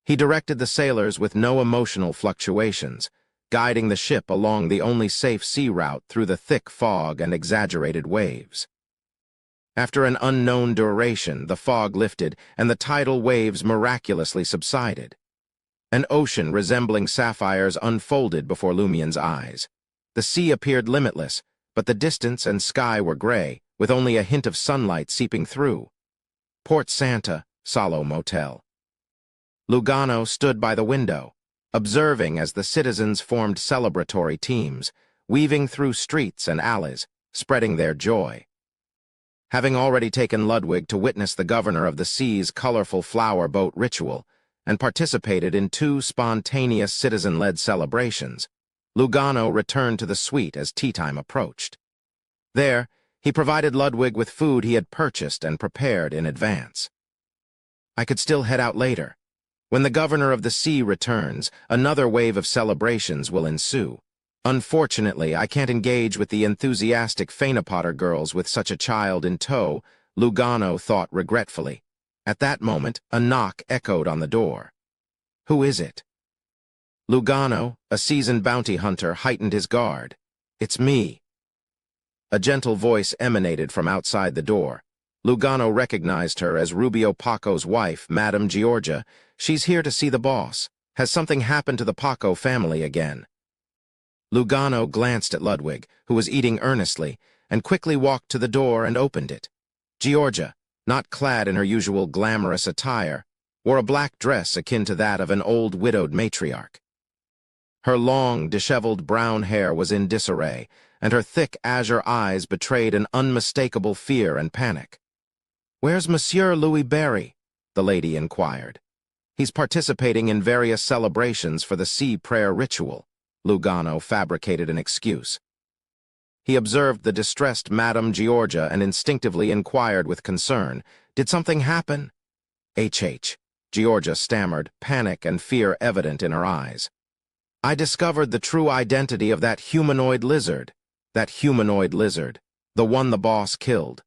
He directed the sailors with no emotional fluctuations, guiding the ship along the only safe sea route through the thick fog and exaggerated waves. After an unknown duration, the fog lifted and the tidal waves miraculously subsided. An ocean resembling sapphires unfolded before Lumien's eyes. The sea appeared limitless, but the distance and sky were gray, with only a hint of sunlight seeping through. Port Santa, Salo Motel. Lugano stood by the window, observing as the citizens formed celebratory teams, weaving through streets and alleys, spreading their joy. Having already taken Ludwig to witness the governor of the sea's colorful flower boat ritual and participated in 2 spontaneous citizen-led celebrations, Lugano returned to the suite as tea time approached. There, he provided Ludwig with food he had purchased and prepared in advance. I could still head out later. When the governor of the sea returns, another wave of celebrations will ensue. Unfortunately, I can't engage with the enthusiastic Fainapotter girls with such a child in tow, Lugano thought regretfully. At that moment, a knock echoed on the door. Who is it? Lugano, a seasoned bounty hunter, heightened his guard. It's me. A gentle voice emanated from outside the door. Lugano recognized her as Rubio Paco's wife, Madame Georgia. She's here to see the boss. Has something happened to the Paco family again? Lugano glanced at Ludwig, who was eating earnestly, and quickly walked to the door and opened it. Georgia, not clad in her usual glamorous attire, wore a black dress akin to that of an old widowed matriarch. Her long, disheveled brown hair was in disarray, and her thick azure eyes betrayed an unmistakable fear and panic. "Where's Monsieur Louis Barry?" the lady inquired. "He's participating in various celebrations for the sea prayer ritual." Lugano fabricated an excuse. He observed the distressed Madame Georgia and instinctively inquired with concern, "Did something happen?" "H.H." Georgia stammered, panic and fear evident in her eyes. "I discovered the true identity of that humanoid lizard, the one the boss killed."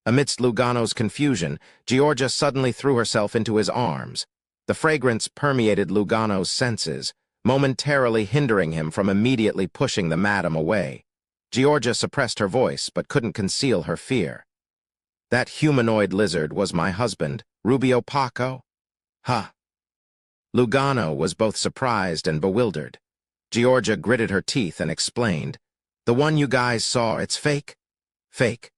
Amidst Lugano's confusion, Georgia suddenly threw herself into his arms. The fragrance permeated Lugano's senses, momentarily hindering him from immediately pushing the madam away. Georgia suppressed her voice, but couldn't conceal her fear. "That humanoid lizard was my husband, Rubio Paco?" "Huh." Lugano was both surprised and bewildered. Georgia gritted her teeth and explained, "The one you guys saw, it's fake?" "Fake.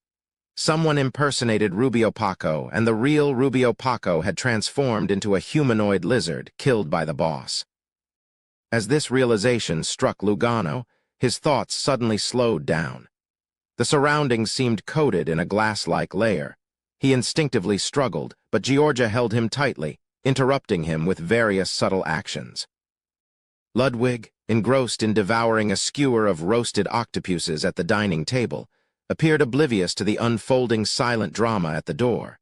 Someone impersonated Rubio Paco, and the real Rubio Paco had transformed into a humanoid lizard killed by the boss." As this realization struck Lugano, his thoughts suddenly slowed down. The surroundings seemed coated in a glass-like layer. He instinctively struggled, but Georgia held him tightly, interrupting him with various subtle actions. Ludwig, engrossed in devouring a skewer of roasted octopuses at the dining table, appeared oblivious to the unfolding silent drama at the door.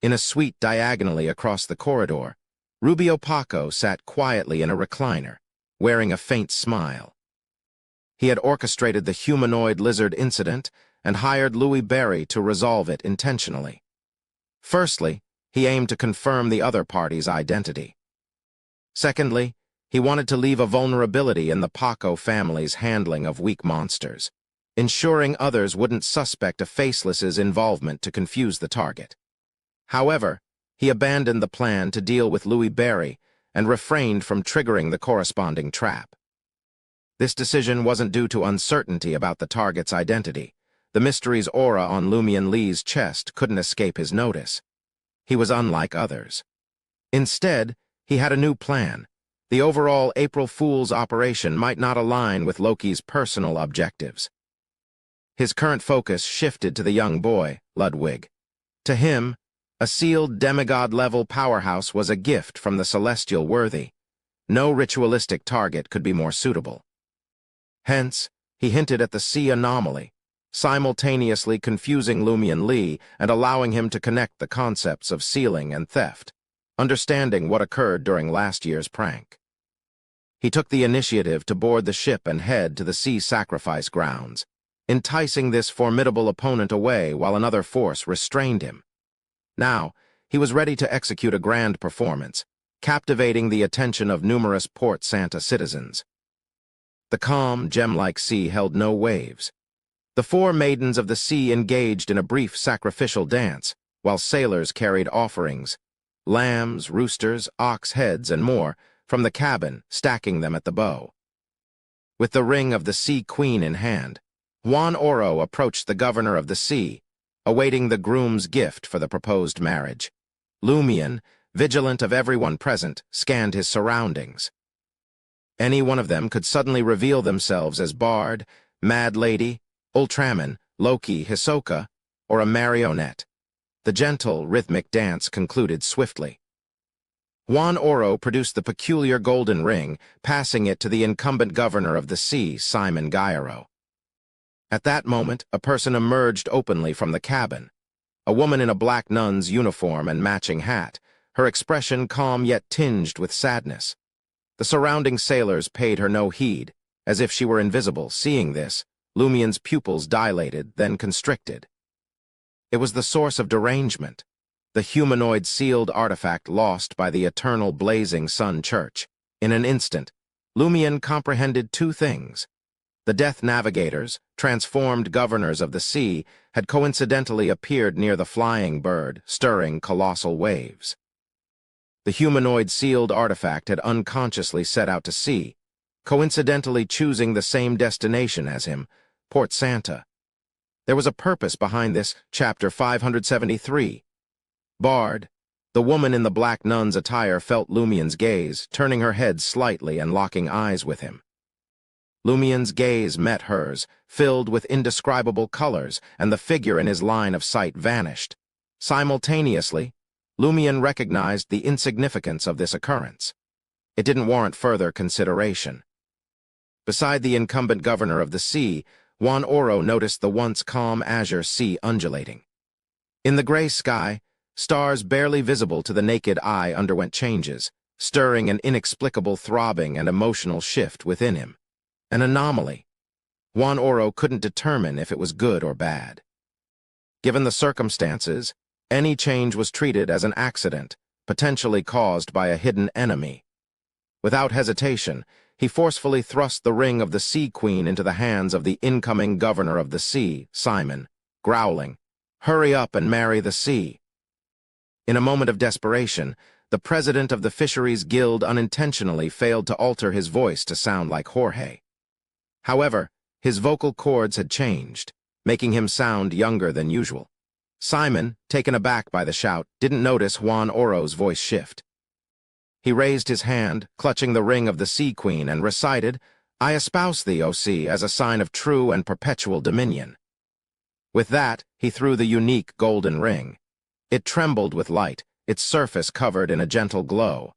In a suite diagonally across the corridor, Rubio Paco sat quietly in a recliner, wearing a faint smile. He had orchestrated the humanoid lizard incident and hired Louis Barry to resolve it intentionally. Firstly, he aimed to confirm the other party's identity. Secondly, he wanted to leave a vulnerability in the Paco family's handling of weak monsters, ensuring others wouldn't suspect a faceless's involvement to confuse the target. However, he abandoned the plan to deal with Louis Barry and refrained from triggering the corresponding trap. This decision wasn't due to uncertainty about the target's identity. The mystery's aura on Lumien Lee's chest couldn't escape his notice. He was unlike others. Instead, he had a new plan. The overall April Fool's operation might not align with Loki's personal objectives. His current focus shifted to the young boy, Ludwig. To him, a sealed demigod-level powerhouse was a gift from the celestial worthy. No ritualistic target could be more suitable. Hence, he hinted at the sea anomaly, simultaneously confusing Lumian Li and allowing him to connect the concepts of sealing and theft, understanding what occurred during last year's prank. He took the initiative to board the ship and head to the sea sacrifice grounds, enticing this formidable opponent away while another force restrained him. Now, he was ready to execute a grand performance, captivating the attention of numerous Port Santa citizens. The calm, gem-like sea held no waves. The four maidens of the sea engaged in a brief sacrificial dance, while sailors carried offerings, lambs, roosters, ox heads, and more, from the cabin, stacking them at the bow. With the ring of the Sea Queen in hand, Juan Oro approached the governor of the sea, awaiting the groom's gift for the proposed marriage. Lumian, vigilant of everyone present, scanned his surroundings. Any one of them could suddenly reveal themselves as Bard, Mad Lady, Ultraman, Loki, Hisoka, or a marionette. The gentle, rhythmic dance concluded swiftly. Juan Oro produced the peculiar golden ring, passing it to the incumbent governor of the sea, Simon Gairo. At that moment, a person emerged openly from the cabin. A woman in a black nun's uniform and matching hat, her expression calm yet tinged with sadness. The surrounding sailors paid her no heed, as if she were invisible. Seeing this, Lumian's pupils dilated, then constricted. It was the source of derangement, the humanoid sealed artifact lost by the eternal blazing sun church. In an instant, Lumian comprehended two things. The Death Navigators, transformed governors of the sea, had coincidentally appeared near the flying bird, stirring colossal waves. The humanoid sealed artifact had unconsciously set out to sea, coincidentally choosing the same destination as him, Port Santa. There was a purpose behind this, chapter 573. Bard, the woman in the black nun's attire, felt Lumian's gaze, turning her head slightly and locking eyes with him. Lumian's gaze met hers, filled with indescribable colors, and the figure in his line of sight vanished. Simultaneously, Lumian recognized the insignificance of this occurrence. It didn't warrant further consideration. Beside the incumbent governor of the sea, Juan Oro noticed the once calm azure sea undulating. In the gray sky, stars barely visible to the naked eye underwent changes, stirring an inexplicable throbbing and emotional shift within him. An anomaly. Juan Oro couldn't determine if it was good or bad. Given the circumstances, any change was treated as an accident, potentially caused by a hidden enemy. Without hesitation, he forcefully thrust the ring of the Sea Queen into the hands of the incoming governor of the sea, Simon, growling, "Hurry up and marry the sea." In a moment of desperation, the president of the Fisheries Guild unintentionally failed to alter his voice to sound like Jorge. However, his vocal cords had changed, making him sound younger than usual. Simon, taken aback by the shout, didn't notice Juan Oro's voice shift. He raised his hand, clutching the ring of the Sea Queen, and recited, "I espouse thee, O sea, as a sign of true and perpetual dominion." With that, he threw the unique golden ring. It trembled with light, its surface covered in a gentle glow.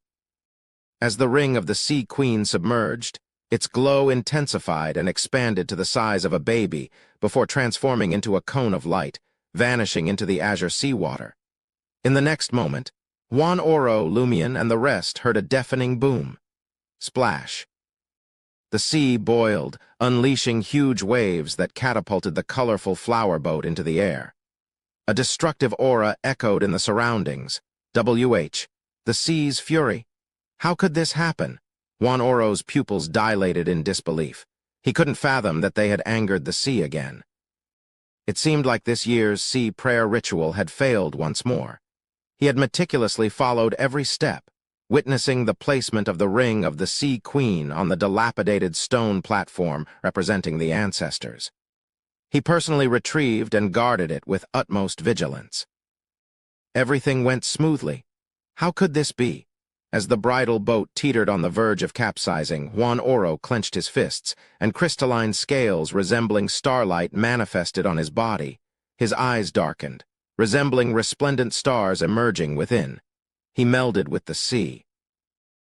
As the ring of the Sea Queen submerged, its glow intensified and expanded to the size of a baby before transforming into a cone of light, vanishing into the azure seawater. In the next moment, Juan Oro, Lumian, and the rest heard a deafening boom. Splash. The sea boiled, unleashing huge waves that catapulted the colorful flower boat into the air. A destructive aura echoed in the surroundings. The sea's fury. How could this happen? Juan Oro's pupils dilated in disbelief. He couldn't fathom that they had angered the sea again. It seemed like this year's sea prayer ritual had failed once more. He had meticulously followed every step, witnessing the placement of the ring of the Sea Queen on the dilapidated stone platform representing the ancestors. He personally retrieved and guarded it with utmost vigilance. Everything went smoothly. How could this be? As the bridal boat teetered on the verge of capsizing, Juan Oro clenched his fists, and crystalline scales resembling starlight manifested on his body. His eyes darkened, resembling resplendent stars emerging within. He melded with the sea.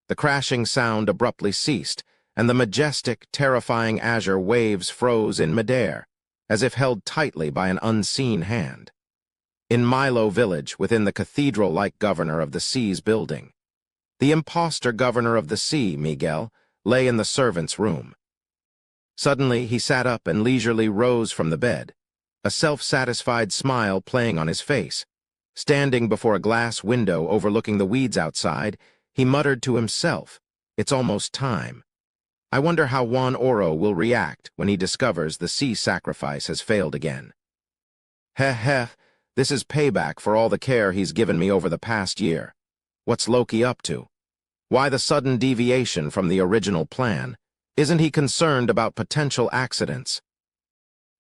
The crashing sound abruptly ceased, and the majestic, terrifying azure waves froze in midair, as if held tightly by an unseen hand. In Milo Village, within the cathedral-like governor of the sea's building, the imposter governor of the sea, Miguel, lay in the servant's room. Suddenly, he sat up and leisurely rose from the bed, a self-satisfied smile playing on his face. Standing before a glass window overlooking the weeds outside, he muttered to himself, "It's almost time. I wonder how Juan Oro will react when he discovers the sea sacrifice has failed again. Heh, this is payback for all the care he's given me over the past year. What's Loki up to? Why the sudden deviation from the original plan? Isn't he concerned about potential accidents?"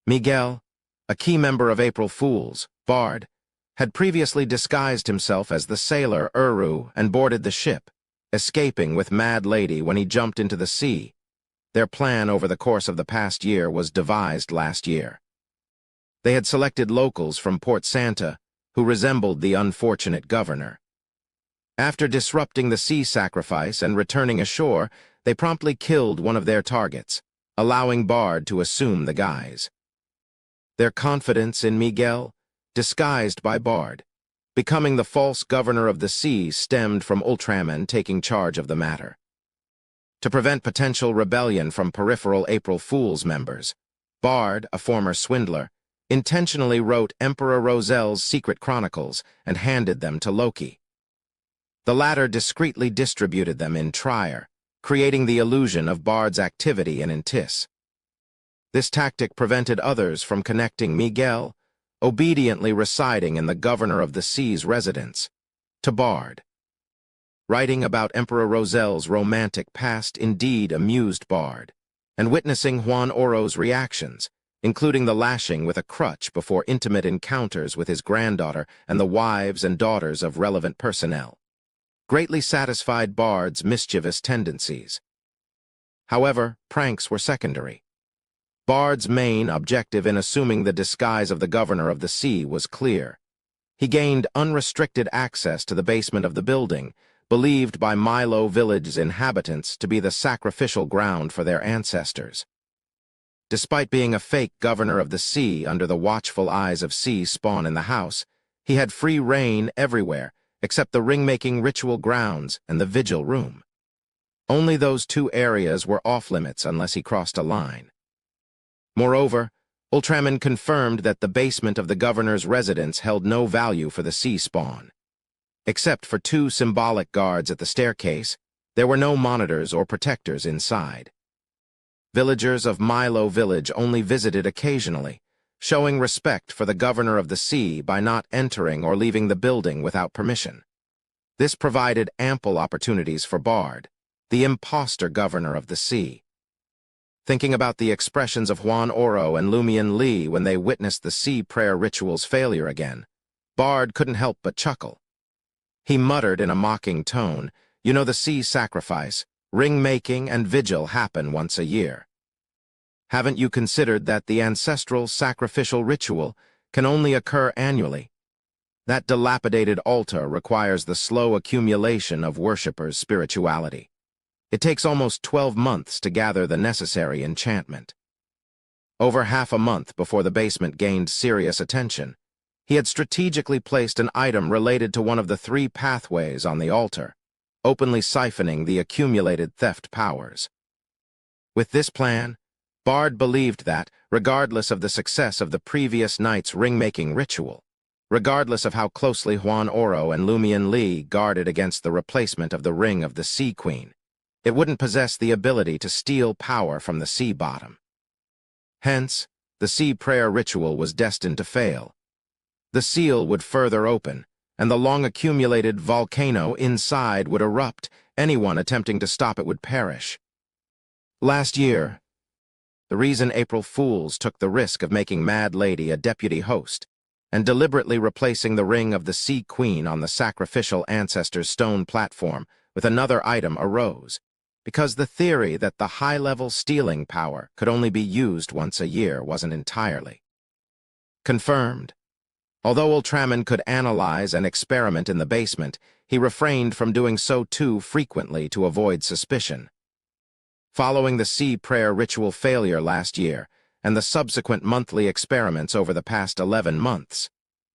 Miguel, a key member of April Fools, Bard, had previously disguised himself as the sailor Uru and boarded the ship, escaping with Mad Lady when he jumped into the sea. Their plan over the course of the past year was devised last year. They had selected locals from Port Santa who resembled the unfortunate governor. After disrupting the sea sacrifice and returning ashore, they promptly killed one of their targets, allowing Bard to assume the guise. Their confidence in Miguel, disguised by Bard, becoming the false governor of the sea, stemmed from Ultraman taking charge of the matter. To prevent potential rebellion from peripheral April Fools members, Bard, a former swindler, intentionally wrote Emperor Rosel's secret chronicles and handed them to Loki. The latter discreetly distributed them in Trier, creating the illusion of Bard's activity in Intis. This tactic prevented others from connecting Miguel, obediently residing in the governor of the sea's residence, to Bard. Writing about Emperor Rosel's romantic past indeed amused Bard, and witnessing Juan Oro's reactions, including the lashing with a crutch before intimate encounters with his granddaughter and the wives and daughters of relevant personnel, greatly satisfied Bard's mischievous tendencies. However, pranks were secondary. Bard's main objective in assuming the disguise of the governor of the sea was clear. He gained unrestricted access to the basement of the building, believed by Milo Village's inhabitants to be the sacrificial ground for their ancestors. Despite being a fake governor of the sea under the watchful eyes of sea spawn in the house, he had free reign everywhere, except the ring-making ritual grounds and the vigil room. Only those two areas were off-limits unless he crossed a line. Moreover, Ultraman confirmed that the basement of the governor's residence held no value for the sea spawn. Except for two symbolic guards at the staircase, there were no monitors or protectors inside. Villagers of Milo Village only visited occasionally, showing respect for the governor of the sea by not entering or leaving the building without permission. This provided ample opportunities for Bard, the imposter governor of the sea. Thinking about the expressions of Juan Oro and Lumian Li when they witnessed the sea prayer ritual's failure again, Bard couldn't help but chuckle. He muttered in a mocking tone, "You know, the sea sacrifice, ring-making, and vigil happen once a year. Haven't you considered that the ancestral sacrificial ritual can only occur annually? That dilapidated altar requires the slow accumulation of worshippers' spirituality. It takes almost 12 months to gather the necessary enchantment." Over half a month before the basement gained serious attention, he had strategically placed an item related to one of the 3 pathways on the altar, openly siphoning the accumulated theft powers. With this plan, Bard believed that, regardless of the success of the previous night's ring-making ritual, regardless of how closely Juan Oro and Lumian Li guarded against the replacement of the Ring of the Sea Queen, it wouldn't possess the ability to steal power from the sea bottom. Hence, the sea prayer ritual was destined to fail. The seal would further open, and the long-accumulated volcano inside would erupt. Anyone attempting to stop it would perish. Last year, the reason April Fools took the risk of making Mad Lady a deputy host and deliberately replacing the Ring of the Sea Queen on the sacrificial ancestor's stone platform with another item arose, because the theory that the high-level stealing power could only be used once a year wasn't entirely confirmed. Although Ultraman could analyze and experiment in the basement, he refrained from doing so too frequently to avoid suspicion. Following the sea prayer ritual failure last year and the subsequent monthly experiments over the past 11 months,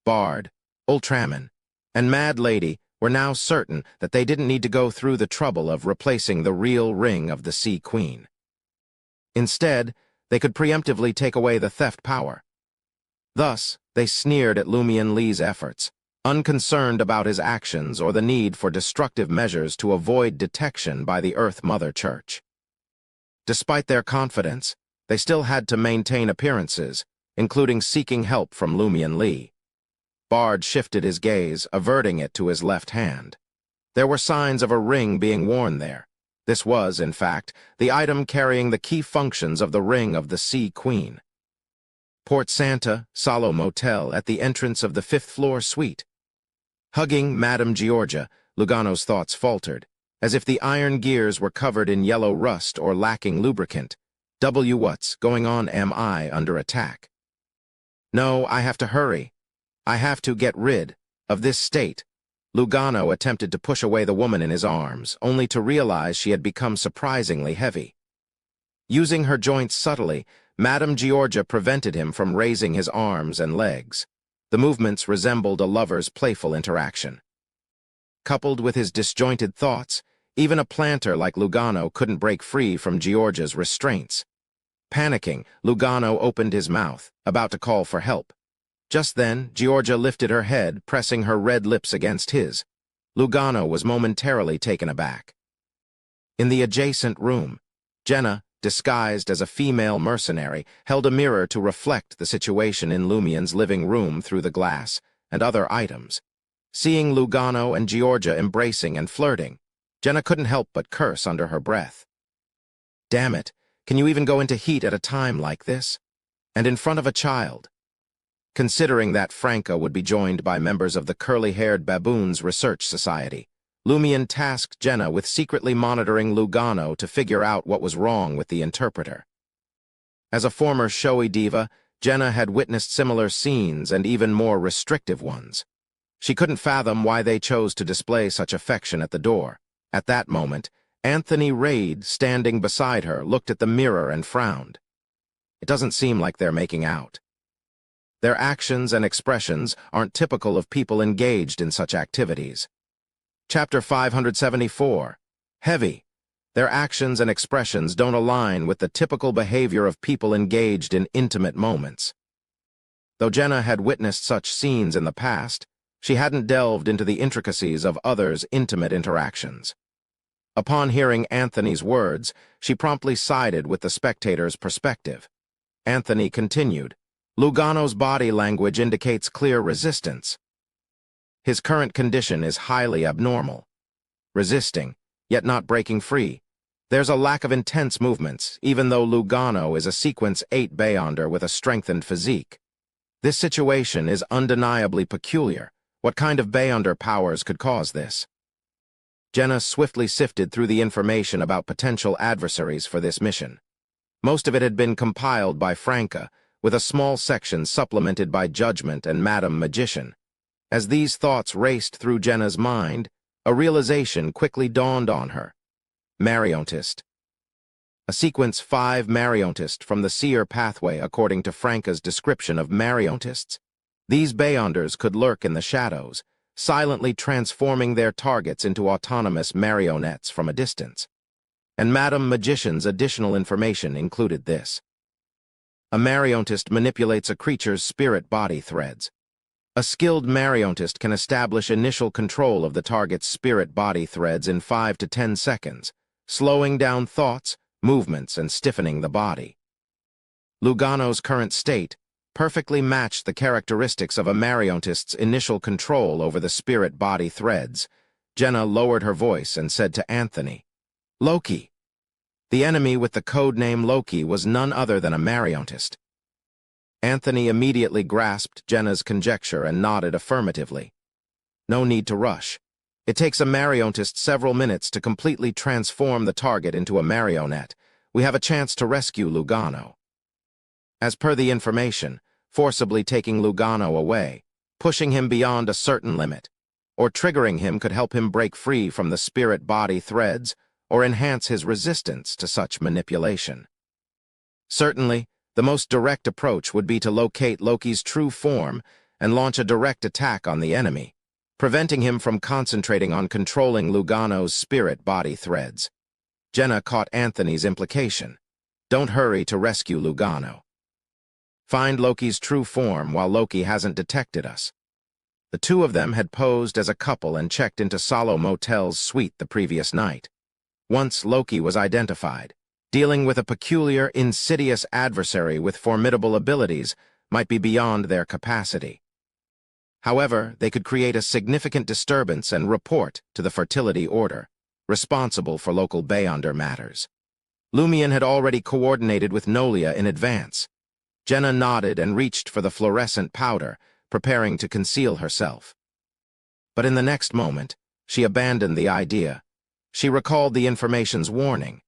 Bard, Ultraman, and Mad Lady were now certain that they didn't need to go through the trouble of replacing the real ring of the Sea Queen. Instead, they could preemptively take away the theft power. Thus, they sneered at Lumion Lee's efforts, unconcerned about his actions or the need for destructive measures to avoid detection by the Earth Mother Church. Despite their confidence, they still had to maintain appearances, including seeking help from Lumion Lee. Bard shifted his gaze, averting it to his left hand. There were signs of a ring being worn there. This was, in fact, the item carrying the key functions of the ring of the Sea Queen. Port Santa, Salo Motel, at the entrance of the 5th-floor suite. Hugging Madame Georgia, Lugano's thoughts faltered, as if the iron gears were covered in yellow rust or lacking lubricant. What's going on? Am I under attack? No, I have to hurry. I have to get rid of this state. Lugano attempted to push away the woman in his arms, only to realize she had become surprisingly heavy. Using her joints subtly, Madame Georgia prevented him from raising his arms and legs. The movements resembled a lover's playful interaction. Coupled with his disjointed thoughts, even a planter like Lugano couldn't break free from Georgia's restraints. Panicking, Lugano opened his mouth, about to call for help. Just then, Georgia lifted her head, pressing her red lips against his. Lugano was momentarily taken aback. In the adjacent room, Jenna, disguised as a female mercenary, held a mirror to reflect the situation in Lumion's living room through the glass and other items. Seeing Lugano and Georgia embracing and flirting, Jenna couldn't help but curse under her breath. Damn it, can you even go into heat at a time like this? And in front of a child? Considering that Franca would be joined by members of the Curly-Haired Baboons Research Society, Lumion tasked Jenna with secretly monitoring Lugano to figure out what was wrong with the interpreter. As a former showy diva, Jenna had witnessed similar scenes and even more restrictive ones. She couldn't fathom why they chose to display such affection at the door. At that moment, Anthony Reid, standing beside her, looked at the mirror and frowned. It doesn't seem like they're making out. Their actions and expressions aren't typical of people engaged in such activities. Chapter 574. Heavy. Their actions and expressions don't align with the typical behavior of people engaged in intimate moments. Though Jenna had witnessed such scenes in the past, she hadn't delved into the intricacies of others' intimate interactions. Upon hearing Anthony's words, she promptly sided with the spectator's perspective. Anthony continued, Lugano's body language indicates clear resistance. His current condition is highly abnormal. Resisting, yet not breaking free. There's a lack of intense movements, even though Lugano is a Sequence 8 Beyonder with a strengthened physique. This situation is undeniably peculiar. What kind of Beyonder powers could cause this? Jenna swiftly sifted through the information about potential adversaries for this mission. Most of it had been compiled by Franca, with a small section supplemented by Judgment and Madame Magician. As these thoughts raced through Jenna's mind, a realization quickly dawned on her. Mariontist. A Sequence 5 Mariontist from the Seer pathway according to Franca's description of Mariontists. These Beyonders could lurk in the shadows, silently transforming their targets into autonomous marionettes from a distance. And Madame Magician's additional information included this. A Mariontist manipulates a creature's spirit body threads. A skilled Mariontist can establish initial control of the target's spirit body threads in 5 to 10 seconds, slowing down thoughts, movements, and stiffening the body. Lugano's current state perfectly matched the characteristics of a Mariontist's initial control over the spirit body threads. Jenna lowered her voice and said to Anthony, Loki. The enemy with the codename Loki was none other than a Mariontist. Anthony immediately grasped Jenna's conjecture and nodded affirmatively. No need to rush. It takes a marionettist several minutes to completely transform the target into a marionette. We have a chance to rescue Lugano. As per the information, forcibly taking Lugano away, pushing him beyond a certain limit, or triggering him could help him break free from the spirit-body threads or enhance his resistance to such manipulation. Certainly, the most direct approach would be to locate Loki's true form and launch a direct attack on the enemy, preventing him from concentrating on controlling Lugano's spirit-body threads. Jenna caught Anthony's implication. Don't hurry to rescue Lugano. Find Loki's true form while Loki hasn't detected us. The two of them had posed as a couple and checked into Solo Motel's suite the previous night. Once Loki was identified, dealing with a peculiar, insidious adversary with formidable abilities might be beyond their capacity. However, they could create a significant disturbance and report to the Fertility Order, responsible for local Beyonder matters. Lumion had already coordinated with Nolia in advance. Jenna nodded and reached for the fluorescent powder, preparing to conceal herself. But in the next moment, she abandoned the idea. She recalled the information's warning.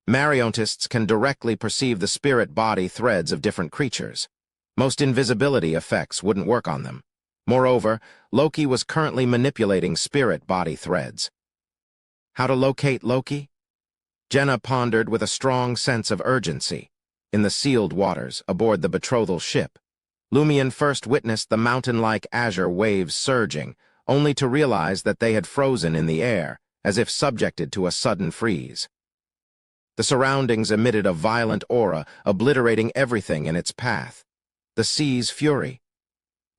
Marionetists can directly perceive the spirit-body threads of different creatures. Most invisibility effects wouldn't work on them. Moreover, Loki was currently manipulating spirit-body threads. How to locate Loki? Jenna pondered with a strong sense of urgency. In the sealed waters, aboard the betrothal ship, Lumion first witnessed the mountain-like azure waves surging, only to realize that they had frozen in the air, as if subjected to a sudden freeze. The surroundings emitted a violent aura, obliterating everything in its path. The sea's fury.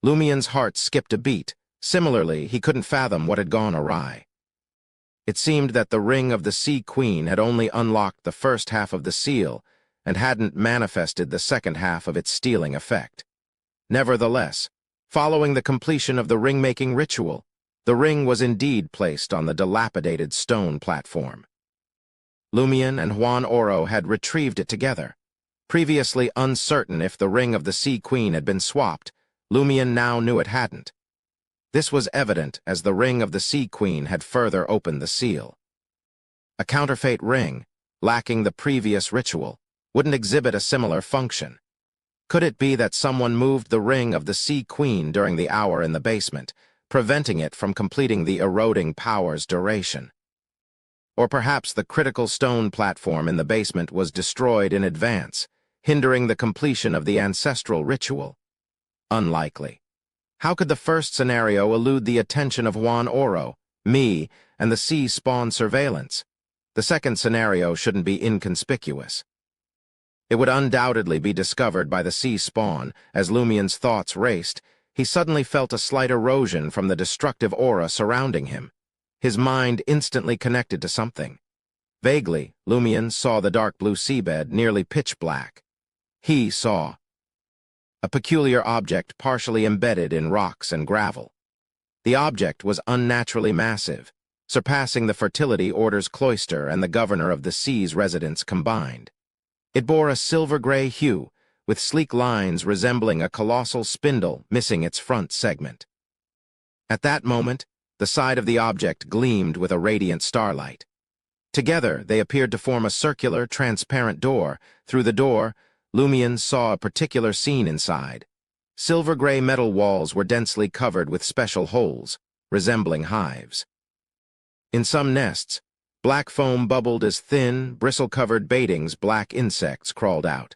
Lumion's heart skipped a beat. Similarly, he couldn't fathom what had gone awry. It seemed that the ring of the Sea Queen had only unlocked the first half of the seal, and hadn't manifested the second half of its stealing effect. Nevertheless, following the completion of the ring-making ritual, the ring was indeed placed on the dilapidated stone platform. Lumion and Juan Oro had retrieved it together. Previously uncertain if the ring of the Sea Queen had been swapped, Lumion now knew it hadn't. This was evident as the ring of the Sea Queen had further opened the seal. A counterfeit ring, lacking the previous ritual, wouldn't exhibit a similar function. Could it be that someone moved the ring of the Sea Queen during the hour in the basement, preventing it from completing the eroding power's duration? Or perhaps the critical stone platform in the basement was destroyed in advance, hindering the completion of the ancestral ritual? Unlikely. How could the first scenario elude the attention of Juan Oro, me, and the sea spawn surveillance? The second scenario shouldn't be inconspicuous. It would undoubtedly be discovered by the sea spawn. As Lumion's thoughts raced, he suddenly felt a slight erosion from the destructive aura surrounding him. His mind instantly connected to something. Vaguely, Lumion saw the dark blue seabed nearly pitch black. He saw a peculiar object partially embedded in rocks and gravel. The object was unnaturally massive, surpassing the Fertility Order's cloister and the governor of the sea's residence combined. It bore a silver-gray hue, with sleek lines resembling a colossal spindle missing its front segment. At that moment, the side of the object gleamed with a radiant starlight. Together, they appeared to form a circular, transparent door. Through the door, Lumion saw a particular scene inside. Silver-gray metal walls were densely covered with special holes, resembling hives. In some nests, black foam bubbled as thin, bristle-covered baitings black insects crawled out.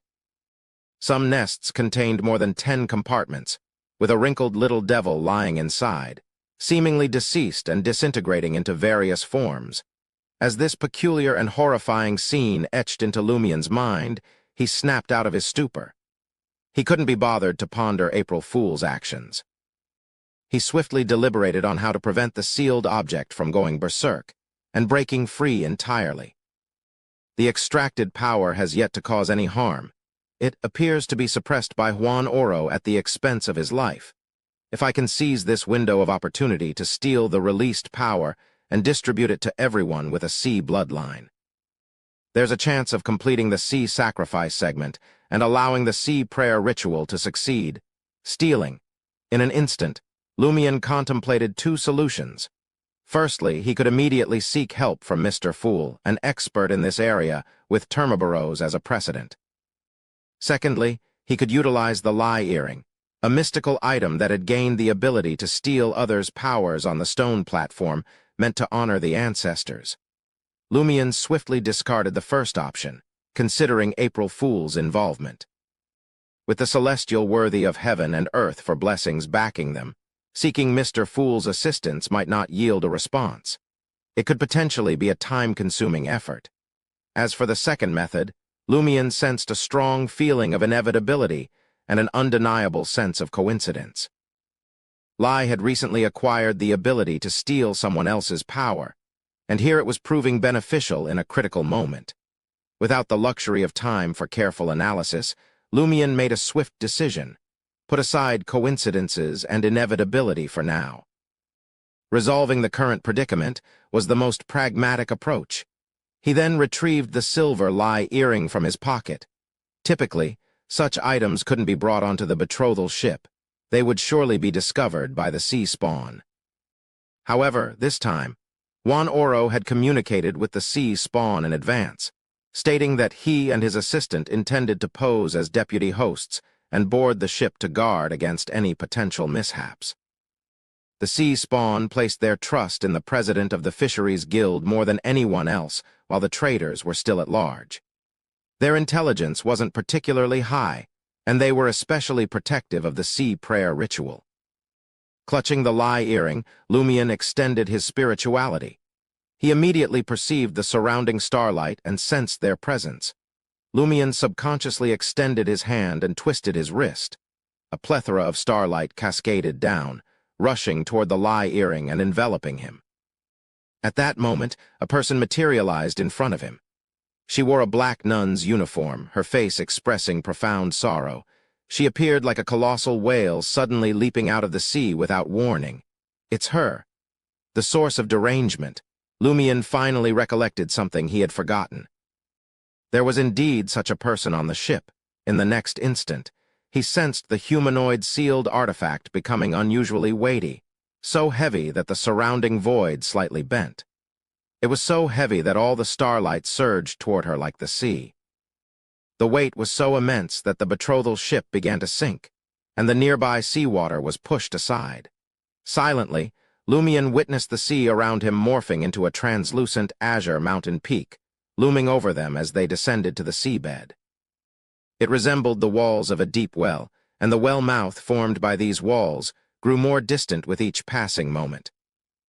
Some nests contained more than 10 compartments, with a wrinkled little devil lying inside, seemingly deceased and disintegrating into various forms. As this peculiar and horrifying scene etched into Lumion's mind, he snapped out of his stupor. He couldn't be bothered to ponder April Fool's actions. He swiftly deliberated on how to prevent the sealed object from going berserk and breaking free entirely. The extracted power has yet to cause any harm. It appears to be suppressed by Juan Oro at the expense of his life. If I can seize this window of opportunity to steal the released power and distribute it to everyone with a sea bloodline, there's a chance of completing the sea sacrifice segment and allowing the sea prayer ritual to succeed. Stealing. In an instant, Lumion contemplated two solutions. Firstly, he could immediately seek help from Mr. Fool, an expert in this area, with Termaboros as a precedent. Secondly, he could utilize the lie earring, a mystical item that had gained the ability to steal others' powers on the stone platform, meant to honor the ancestors. Lumion swiftly discarded the first option, considering April Fool's involvement. With the celestial worthy of heaven and earth for blessings backing them, seeking Mr. Fool's assistance might not yield a response. It could potentially be a time-consuming effort. As for the second method, Lumion sensed a strong feeling of inevitability and an undeniable sense of coincidence. Lai had recently acquired the ability to steal someone else's power, and here it was proving beneficial in a critical moment. Without the luxury of time for careful analysis, Lumion made a swift decision: put aside coincidences and inevitability for now. Resolving the current predicament was the most pragmatic approach. He then retrieved the silver lie earring from his pocket. Typically, such items couldn't be brought onto the betrothal ship. They would surely be discovered by the sea spawn. However, this time, Juan Oro had communicated with the sea spawn in advance, stating that he and his assistant intended to pose as deputy hosts and board the ship to guard against any potential mishaps. The sea spawn placed their trust in the president of the Fisheries Guild more than anyone else, while the traders were still at large. Their intelligence wasn't particularly high, and they were especially protective of the sea prayer ritual. Clutching the lie earring, Lumion extended his spirituality. He immediately perceived the surrounding starlight and sensed their presence. Lumion subconsciously extended his hand and twisted his wrist. A plethora of starlight cascaded down, rushing toward the lie earring and enveloping him. At that moment, a person materialized in front of him. She wore a black nun's uniform, her face expressing profound sorrow. She appeared like a colossal whale suddenly leaping out of the sea without warning. It's her. The source of derangement. Lumion finally recollected something he had forgotten. There was indeed such a person on the ship. In the next instant, he sensed the humanoid sealed artifact becoming unusually weighty, so heavy that the surrounding void slightly bent. It was so heavy that all the starlight surged toward her like the sea. The weight was so immense that the betrothal ship began to sink, and the nearby seawater was pushed aside. Silently, Lumion witnessed the sea around him morphing into a translucent azure mountain peak, looming over them as they descended to the seabed. It resembled the walls of a deep well, and the well mouth formed by these walls grew more distant with each passing moment.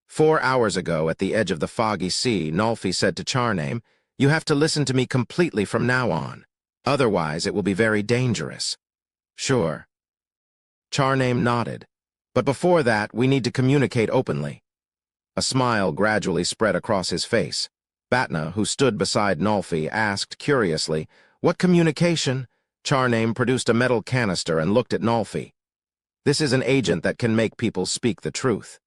4 hours ago, at the edge of the foggy sea, Nolfi said to Charname, "You have to listen to me completely from now on. Otherwise, it will be very dangerous." "Sure." Charname nodded. "But before that, we need to communicate openly." A smile gradually spread across his face. Batna, who stood beside Nolfi, asked curiously, "What communication?" Charname produced a metal canister and looked at Nolfi. "This is an agent that can make people speak the truth.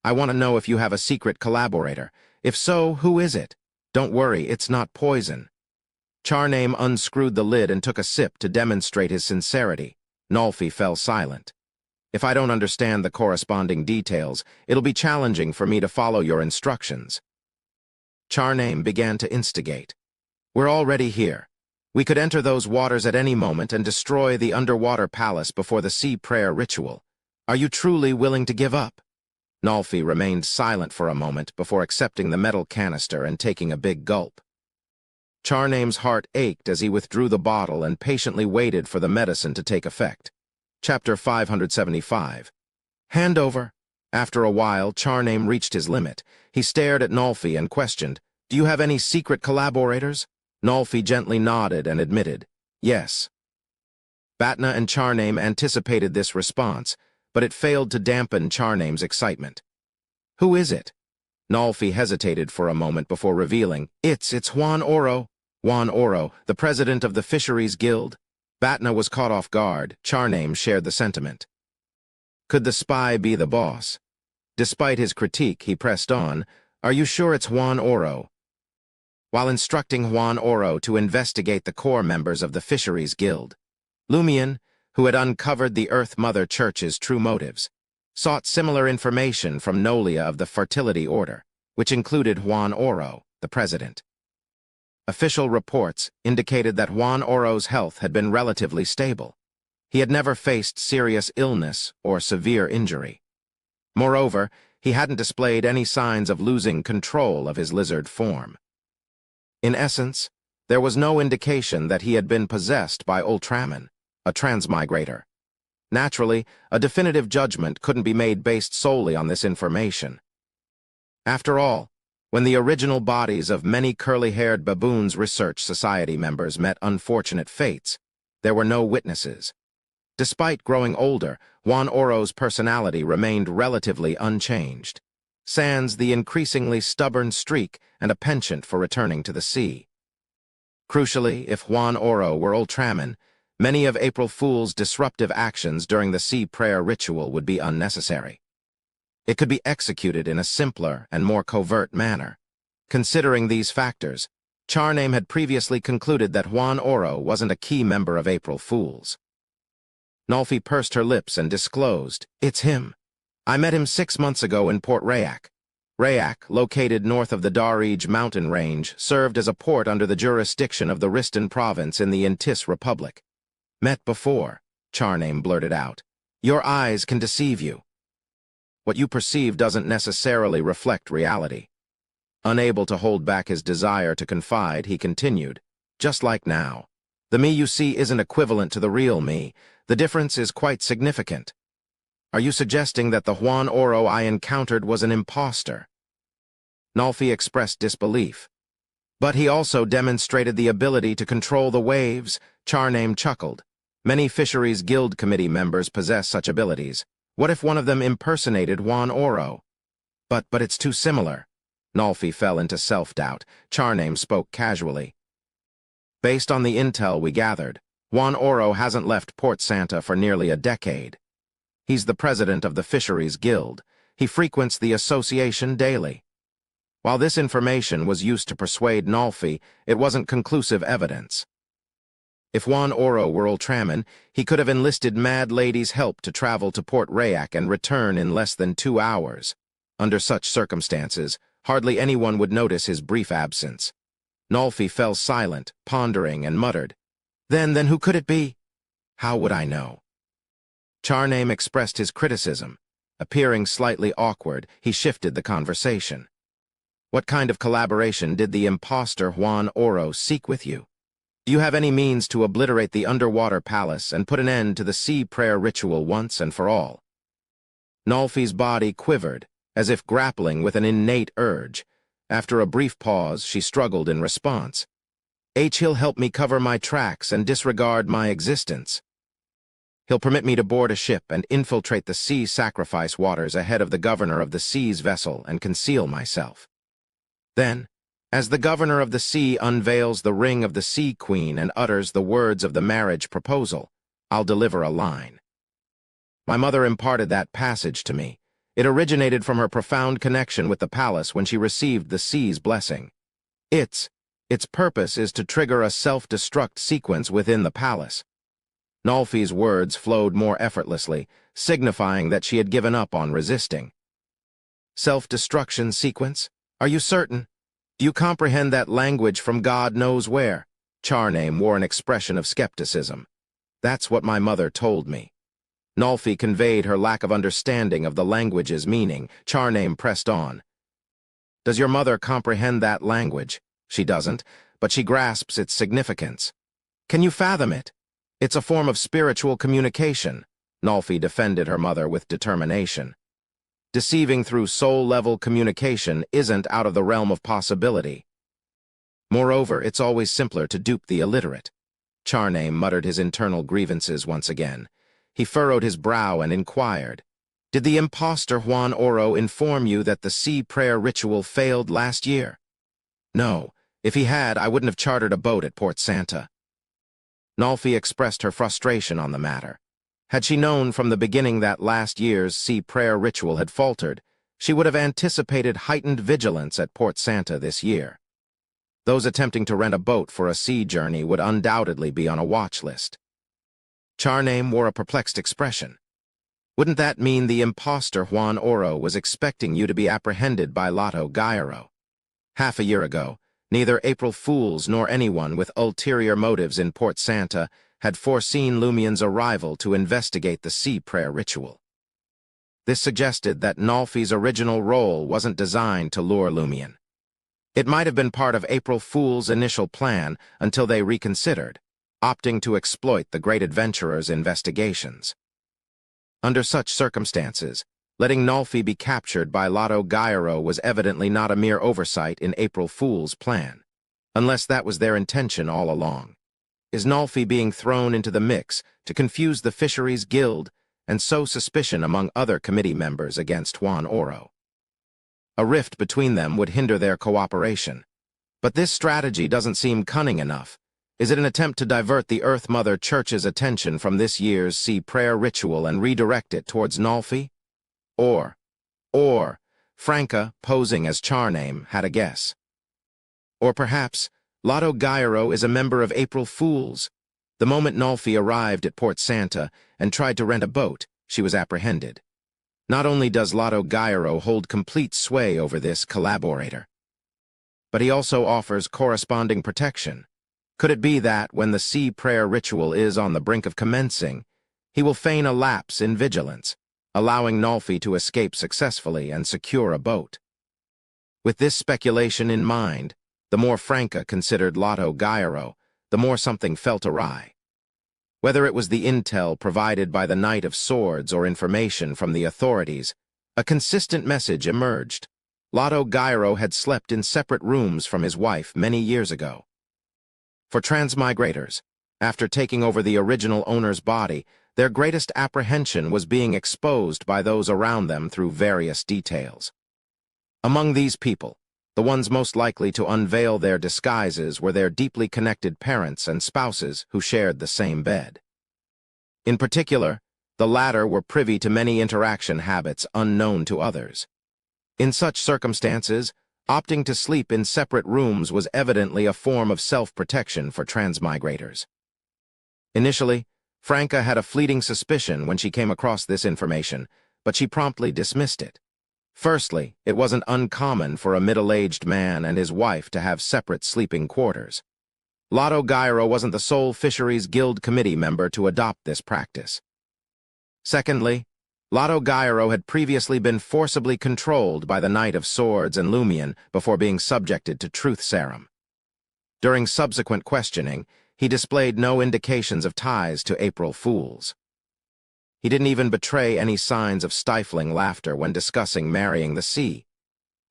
I want to know if you have a secret collaborator. If so, who is it? Don't worry, it's not poison." Charname unscrewed the lid and took a sip to demonstrate his sincerity. Nolfi fell silent. "If I don't understand the corresponding details, it'll be challenging for me to follow your instructions." Charname began to instigate. "We're already here. We could enter those waters at any moment and destroy the underwater palace before the sea prayer ritual. Are you truly willing to give up?" Nolfi remained silent for a moment before accepting the metal canister and taking a big gulp. Charname's heart ached as he withdrew the bottle and patiently waited for the medicine to take effect. Chapter 575. Handover. After a while, Charname reached his limit. He stared at Nolfi and questioned, "Do you have any secret collaborators?" Nolfi gently nodded and admitted, "Yes." Batna and Charname anticipated this response, but it failed to dampen Charname's excitement. "Who is it?" Nolfi hesitated for a moment before revealing, It's Juan Oro." "Juan Oro, the president of the Fisheries Guild." Batna was caught off guard. Charname shared the sentiment. Could the spy be the boss? Despite his critique, he pressed on, "Are you sure it's Juan Oro?" While instructing Juan Oro to investigate the core members of the Fisheries Guild, Lumion, who had uncovered the Earth Mother Church's true motives, sought similar information from Nolia of the Fertility Order, which included Juan Oro, the president. Official reports indicated that Juan Oro's health had been relatively stable. He had never faced serious illness or severe injury. Moreover, he hadn't displayed any signs of losing control of his lizard form. In essence, there was no indication that he had been possessed by Ultraman, a transmigrator. Naturally, a definitive judgment couldn't be made based solely on this information. After all, when the original bodies of many curly-haired baboons research society members met unfortunate fates, there were no witnesses. Despite growing older, Juan Oro's personality remained relatively unchanged, sans the increasingly stubborn streak and a penchant for returning to the sea. Crucially, if Juan Oro were Ultraman, many of April Fool's disruptive actions during the sea prayer ritual would be unnecessary. It could be executed in a simpler and more covert manner. Considering these factors, Charname had previously concluded that Juan Oro wasn't a key member of April Fool's. Nolfi pursed her lips and disclosed, "It's him. I met him 6 months ago in Port Rayak. Rayak, located north of the Darij mountain range, served as a port under the jurisdiction of the Riston province in the Intis Republic." "Met before," Charname blurted out. "Your eyes can deceive you. What you perceive doesn't necessarily reflect reality." Unable to hold back his desire to confide, he continued, "Just like now. The me you see isn't equivalent to the real me. The difference is quite significant. Are you suggesting that the Juan Oro I encountered was an impostor?" Nolfi expressed disbelief. "But he also demonstrated the ability to control the waves," Charname chuckled. "Many Fisheries Guild Committee members possess such abilities. What if one of them impersonated Juan Oro?" But it's too similar." Nolfi fell into self-doubt. Charname spoke casually. "Based on the intel we gathered, Juan Oro hasn't left Port Santa for nearly a decade. He's the president of the Fisheries Guild. He frequents the association daily." While this information was used to persuade Nolfi, it wasn't conclusive evidence. If Juan Oro were Ultraman, he could have enlisted Mad Lady's help to travel to Port Rayak and return in less than 2 hours. Under such circumstances, hardly anyone would notice his brief absence. Nolfi fell silent, pondering, and muttered, Then who could it be?" "How would I know?" Charname expressed his criticism. Appearing slightly awkward, he shifted the conversation. "What kind of collaboration did the impostor Juan Oro seek with you? Do you have any means to obliterate the underwater palace and put an end to the sea prayer ritual once and for all?" Nolfi's body quivered, as if grappling with an innate urge. After a brief pause, she struggled in response. "He'll help me cover my tracks and disregard my existence. He'll permit me to board a ship and infiltrate the sea sacrifice waters ahead of the governor of the sea's vessel and conceal myself. Then, as the governor of the sea unveils the ring of the Sea Queen and utters the words of the marriage proposal, I'll deliver a line. My mother imparted that passage to me. It originated from her profound connection with the palace when she received the sea's blessing. Its purpose is to trigger a self-destruct sequence within the palace." Nolfi's words flowed more effortlessly, signifying that she had given up on resisting. "Self-destruction sequence? Are you certain? Do you comprehend that language from God knows where?" Charname wore an expression of skepticism. "That's what my mother told me." Nolfi conveyed her lack of understanding of the language's meaning. Charname pressed on. "Does your mother comprehend that language?" "She doesn't, but she grasps its significance." "Can you fathom it?" "It's a form of spiritual communication." Nolfi defended her mother with determination. "Deceiving through soul-level communication isn't out of the realm of possibility. Moreover, it's always simpler to dupe the illiterate." Charname muttered his internal grievances once again. He furrowed his brow and inquired, "Did the impostor Juan Oro inform you that the sea prayer ritual failed last year?" "No. If he had, I wouldn't have chartered a boat at Port Santa." Nolfi expressed her frustration on the matter. Had she known from the beginning that last year's sea prayer ritual had faltered, she would have anticipated heightened vigilance at Port Santa this year. Those attempting to rent a boat for a sea journey would undoubtedly be on a watch list. Charname wore a perplexed expression. Wouldn't that mean the imposter Juan Oro was expecting you to be apprehended by Lotto Gairo? Half a year ago, neither April Fools nor anyone with ulterior motives in Port Santa had foreseen Lumien's arrival to investigate the sea prayer ritual. This suggested that Nolfi's original role wasn't designed to lure Lumien. It might have been part of April Fool's initial plan until they reconsidered, opting to exploit the great adventurer's investigations. Under such circumstances, letting Nolfi be captured by Lotto Gairo was evidently not a mere oversight in April Fool's plan, unless that was their intention all along. Is Nolfi being thrown into the mix to confuse the Fisheries Guild and sow suspicion among other committee members against Juan Oro? A rift between them would hinder their cooperation. But this strategy doesn't seem cunning enough. Is it an attempt to divert the Earth Mother Church's attention from this year's sea prayer ritual and redirect it towards Nolfi? Or, Franca, posing as Charname, had a guess. Or perhaps, Lotto Gairo is a member of April Fools. The moment Nolfi arrived at Port Santa and tried to rent a boat, she was apprehended. Not only does Lotto Gairo hold complete sway over this collaborator, but he also offers corresponding protection. Could it be that, when the sea prayer ritual is on the brink of commencing, he will feign a lapse in vigilance, allowing Nolfi to escape successfully and secure a boat? With this speculation in mind, the more Franca considered Lotto Gairo, the more something felt awry. Whether it was the intel provided by the Knight of Swords or information from the authorities, a consistent message emerged. Lotto Gairo had slept in separate rooms from his wife many years ago. For transmigrators, after taking over the original owner's body, their greatest apprehension was being exposed by those around them through various details. Among these people, the ones most likely to unveil their disguises were their deeply connected parents and spouses who shared the same bed. In particular, the latter were privy to many interaction habits unknown to others. In such circumstances, opting to sleep in separate rooms was evidently a form of self-protection for transmigrators. Initially, Franca had a fleeting suspicion when she came across this information, but she promptly dismissed it. Firstly, it wasn't uncommon for a middle-aged man and his wife to have separate sleeping quarters. Lotto Gairo wasn't the sole Fisheries Guild committee member to adopt this practice. Secondly, Lotto Gairo had previously been forcibly controlled by the Knight of Swords and Lumien before being subjected to truth serum. During subsequent questioning, he displayed no indications of ties to April Fools. He didn't even betray any signs of stifling laughter when discussing marrying the sea.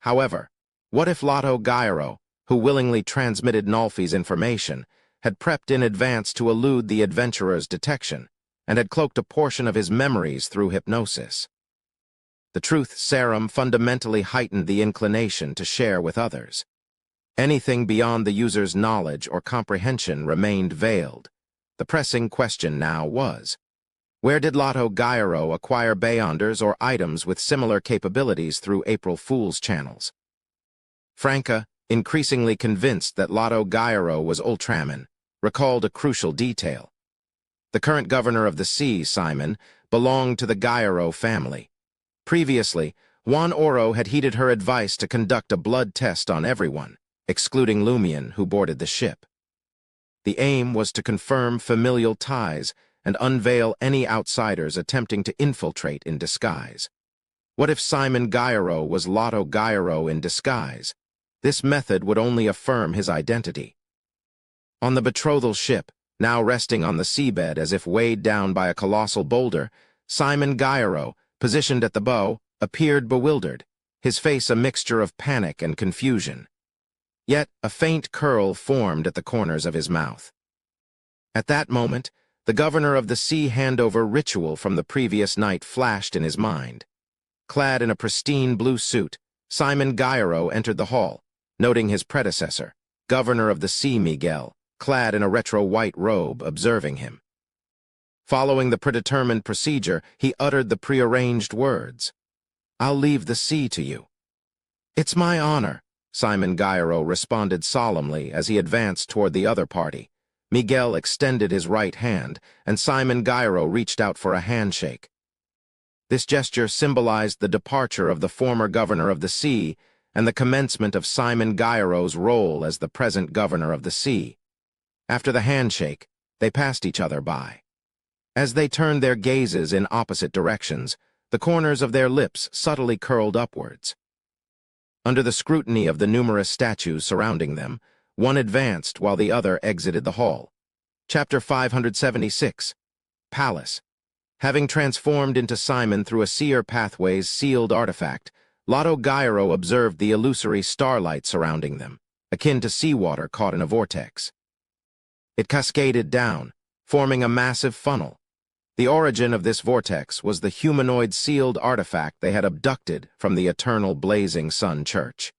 However, what if Lotto Gairo, who willingly transmitted Nolfi's information, had prepped in advance to elude the adventurer's detection, and had cloaked a portion of his memories through hypnosis? The truth serum fundamentally heightened the inclination to share with others. Anything beyond the user's knowledge or comprehension remained veiled. The pressing question now was, where did Lotto Gairo acquire Beyonders or items with similar capabilities through April Fool's channels? Franca, increasingly convinced that Lotto Gairo was Ultraman, recalled a crucial detail. The current governor of the sea, Simon, belonged to the Gairo family. Previously, Juan Oro had heeded her advice to conduct a blood test on everyone, excluding Lumien, who boarded the ship. The aim was to confirm familial ties and unveil any outsiders attempting to infiltrate in disguise. What if Simon Gairo was Lotto Gairo in disguise? This method would only affirm his identity. On the betrothal ship, now resting on the seabed as if weighed down by a colossal boulder, Simon Gairo, positioned at the bow, appeared bewildered, his face a mixture of panic and confusion. Yet a faint curl formed at the corners of his mouth. At that moment, the governor of the sea handover ritual from the previous night flashed in his mind. Clad in a pristine blue suit, Simon Gairo entered the hall, noting his predecessor, governor of the sea Miguel, clad in a retro-white robe, observing him. Following the predetermined procedure, he uttered the prearranged words, "I'll leave the sea to you." "It's my honor," Simon Gairo responded solemnly as he advanced toward the other party. Miguel extended his right hand, and Simon Gairo reached out for a handshake. This gesture symbolized the departure of the former governor of the sea and the commencement of Simon Gairo's role as the present governor of the sea. After the handshake, they passed each other by. As they turned their gazes in opposite directions, the corners of their lips subtly curled upwards. Under the scrutiny of the numerous statues surrounding them, one advanced while the other exited the hall. Chapter 576. Palace. Having transformed into Simon through a seer pathway's sealed artifact, Lotto Gairo observed the illusory starlight surrounding them, akin to seawater caught in a vortex. It cascaded down, forming a massive funnel. The origin of this vortex was the humanoid sealed artifact they had abducted from the eternal blazing sun church.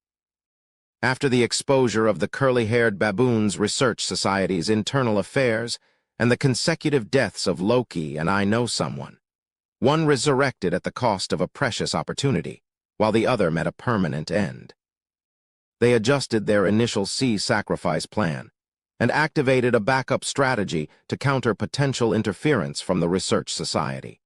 After the exposure of the curly-haired baboons research society's internal affairs and the consecutive deaths of Loki and I Know Someone, one resurrected at the cost of a precious opportunity, while the other met a permanent end. They adjusted their initial sea sacrifice plan and activated a backup strategy to counter potential interference from the research society.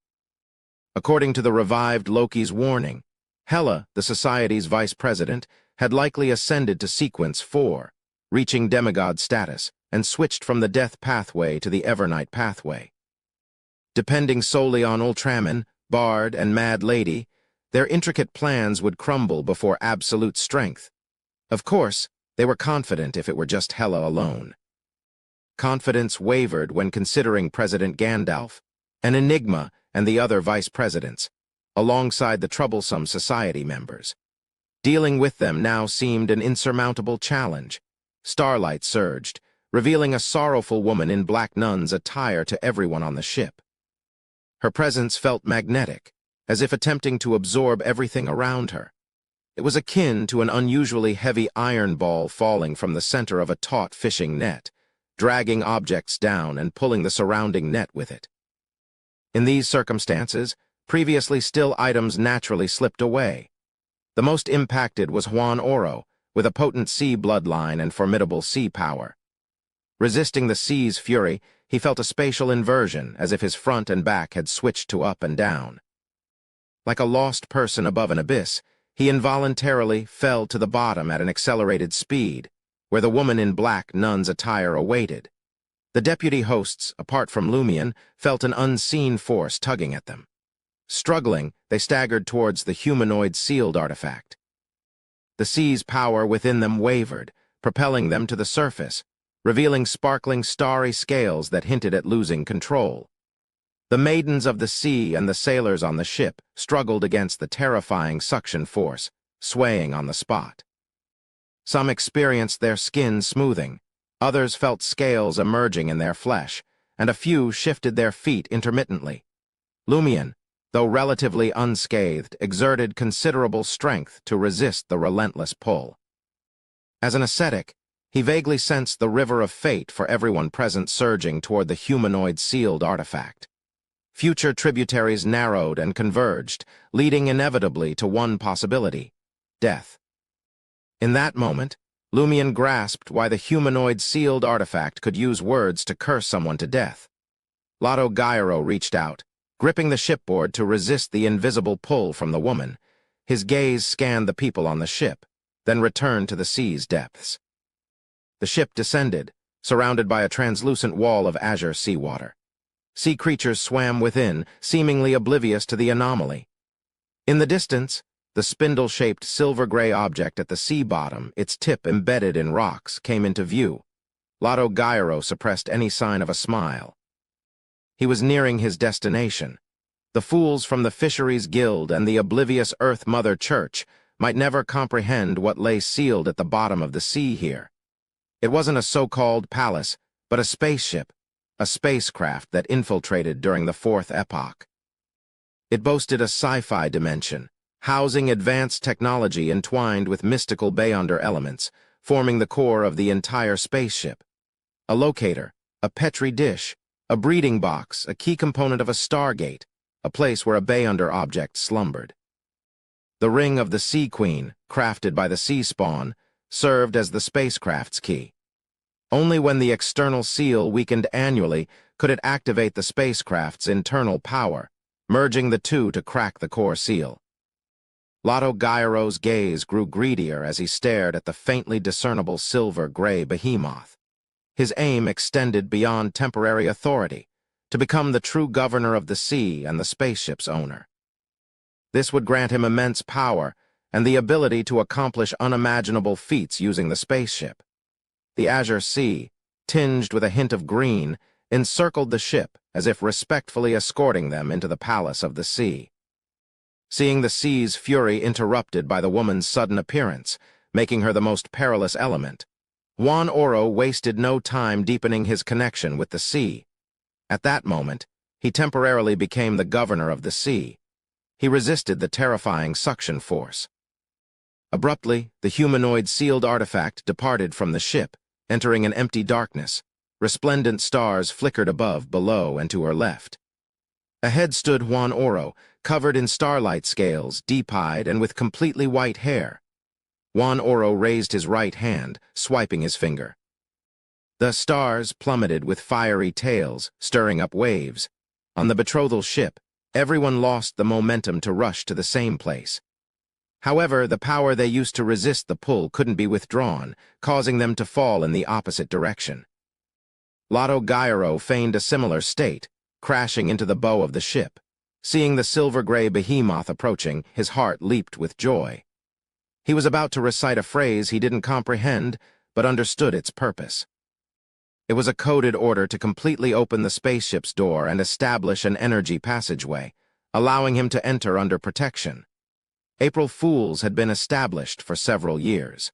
According to the revived Loki's warning, Hela, the society's vice president, had likely ascended to Sequence 4, reaching demigod status, and switched from the death pathway to the Evernight pathway. Depending solely on Ultraman, Bard, and Mad Lady, their intricate plans would crumble before absolute strength. Of course, they were confident if it were just Hela alone. Confidence wavered when considering President Gandalf, an enigma, and the other vice presidents, alongside the troublesome society members. Dealing with them now seemed an insurmountable challenge. Starlight surged, revealing a sorrowful woman in black nun's attire to everyone on the ship. Her presence felt magnetic, as if attempting to absorb everything around her. It was akin to an unusually heavy iron ball falling from the center of a taut fishing net, dragging objects down and pulling the surrounding net with it. In these circumstances, previously still items naturally slipped away. The most impacted was Juan Oro, with a potent sea bloodline and formidable sea power. Resisting the sea's fury, he felt a spatial inversion, as if his front and back had switched to up and down. Like a lost person above an abyss, he involuntarily fell to the bottom at an accelerated speed, where the woman in black nun's attire awaited. The deputy hosts, apart from Lumion, felt an unseen force tugging at them. Struggling, they staggered towards the humanoid sealed artifact. The sea's power within them wavered, propelling them to the surface, revealing sparkling starry scales that hinted at losing control. The maidens of the sea and the sailors on the ship struggled against the terrifying suction force, swaying on the spot. Some experienced their skin smoothing, others felt scales emerging in their flesh, and a few shifted their feet intermittently. Lumion, though relatively unscathed, exerted considerable strength to resist the relentless pull. As an ascetic, he vaguely sensed the river of fate for everyone present surging toward the humanoid sealed artifact. Future tributaries narrowed and converged, leading inevitably to one possibility: death. In that moment, Lumion grasped why the humanoid sealed artifact could use words to curse someone to death. Lotto Gairo reached out, gripping the shipboard to resist the invisible pull from the woman. His gaze scanned the people on the ship, then returned to the sea's depths. The ship descended, surrounded by a translucent wall of azure seawater. Sea creatures swam within, seemingly oblivious to the anomaly. In the distance, the spindle-shaped silver-gray object at the sea bottom, its tip embedded in rocks, came into view. Lotto Gairo suppressed any sign of a smile. He was nearing his destination. The fools from the Fisheries Guild and the oblivious Earth Mother Church might never comprehend what lay sealed at the bottom of the sea here. It wasn't a so-called palace, but a spaceship, a spacecraft that infiltrated during the Fourth Epoch. It boasted a sci-fi dimension, housing advanced technology entwined with mystical Beyonder elements, forming the core of the entire spaceship. A locator, a petri dish, a breeding box, a key component of a stargate, a place where a Beyonder object slumbered. The ring of the Sea Queen, crafted by the Sea Spawn, served as the spacecraft's key. Only when the external seal weakened annually could it activate the spacecraft's internal power, merging the two to crack the core seal. Lotto Gyro's gaze grew greedier as he stared at the faintly discernible silver-gray behemoth. His aim extended beyond temporary authority, to become the true governor of the sea and the spaceship's owner. This would grant him immense power and the ability to accomplish unimaginable feats using the spaceship. The azure sea, tinged with a hint of green, encircled the ship as if respectfully escorting them into the palace of the sea. Seeing the sea's fury interrupted by the woman's sudden appearance, making her the most perilous element, Juan Oro wasted no time deepening his connection with the sea. At that moment, he temporarily became the governor of the sea. He resisted the terrifying suction force. Abruptly, the humanoid sealed artifact departed from the ship, entering an empty darkness. Resplendent stars flickered above, below, and to her left. Ahead stood Juan Oro, covered in starlight scales, deep-eyed, and with completely white hair. Juan Oro raised his right hand, swiping his finger. The stars plummeted with fiery tails, stirring up waves. On the betrothal ship, everyone lost the momentum to rush to the same place. However, the power they used to resist the pull couldn't be withdrawn, causing them to fall in the opposite direction. Lotto Gyro feigned a similar state, crashing into the bow of the ship. Seeing the silver-gray behemoth approaching, his heart leaped with joy. He was about to recite a phrase he didn't comprehend, but understood its purpose. It was a coded order to completely open the spaceship's door and establish an energy passageway, allowing him to enter under protection. April Fools had been established for several years.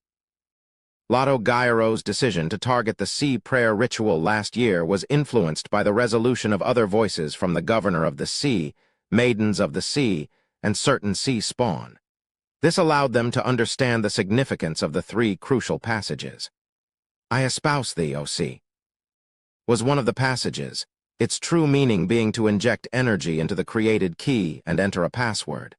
Lotto Gyro's decision to target the sea prayer ritual last year was influenced by the resolution of other voices from the governor of the sea, maidens of the sea, and certain sea spawn. This allowed them to understand the significance of the three crucial passages. "I espouse thee, O sea," was one of the passages, its true meaning being to inject energy into the created key and enter a password.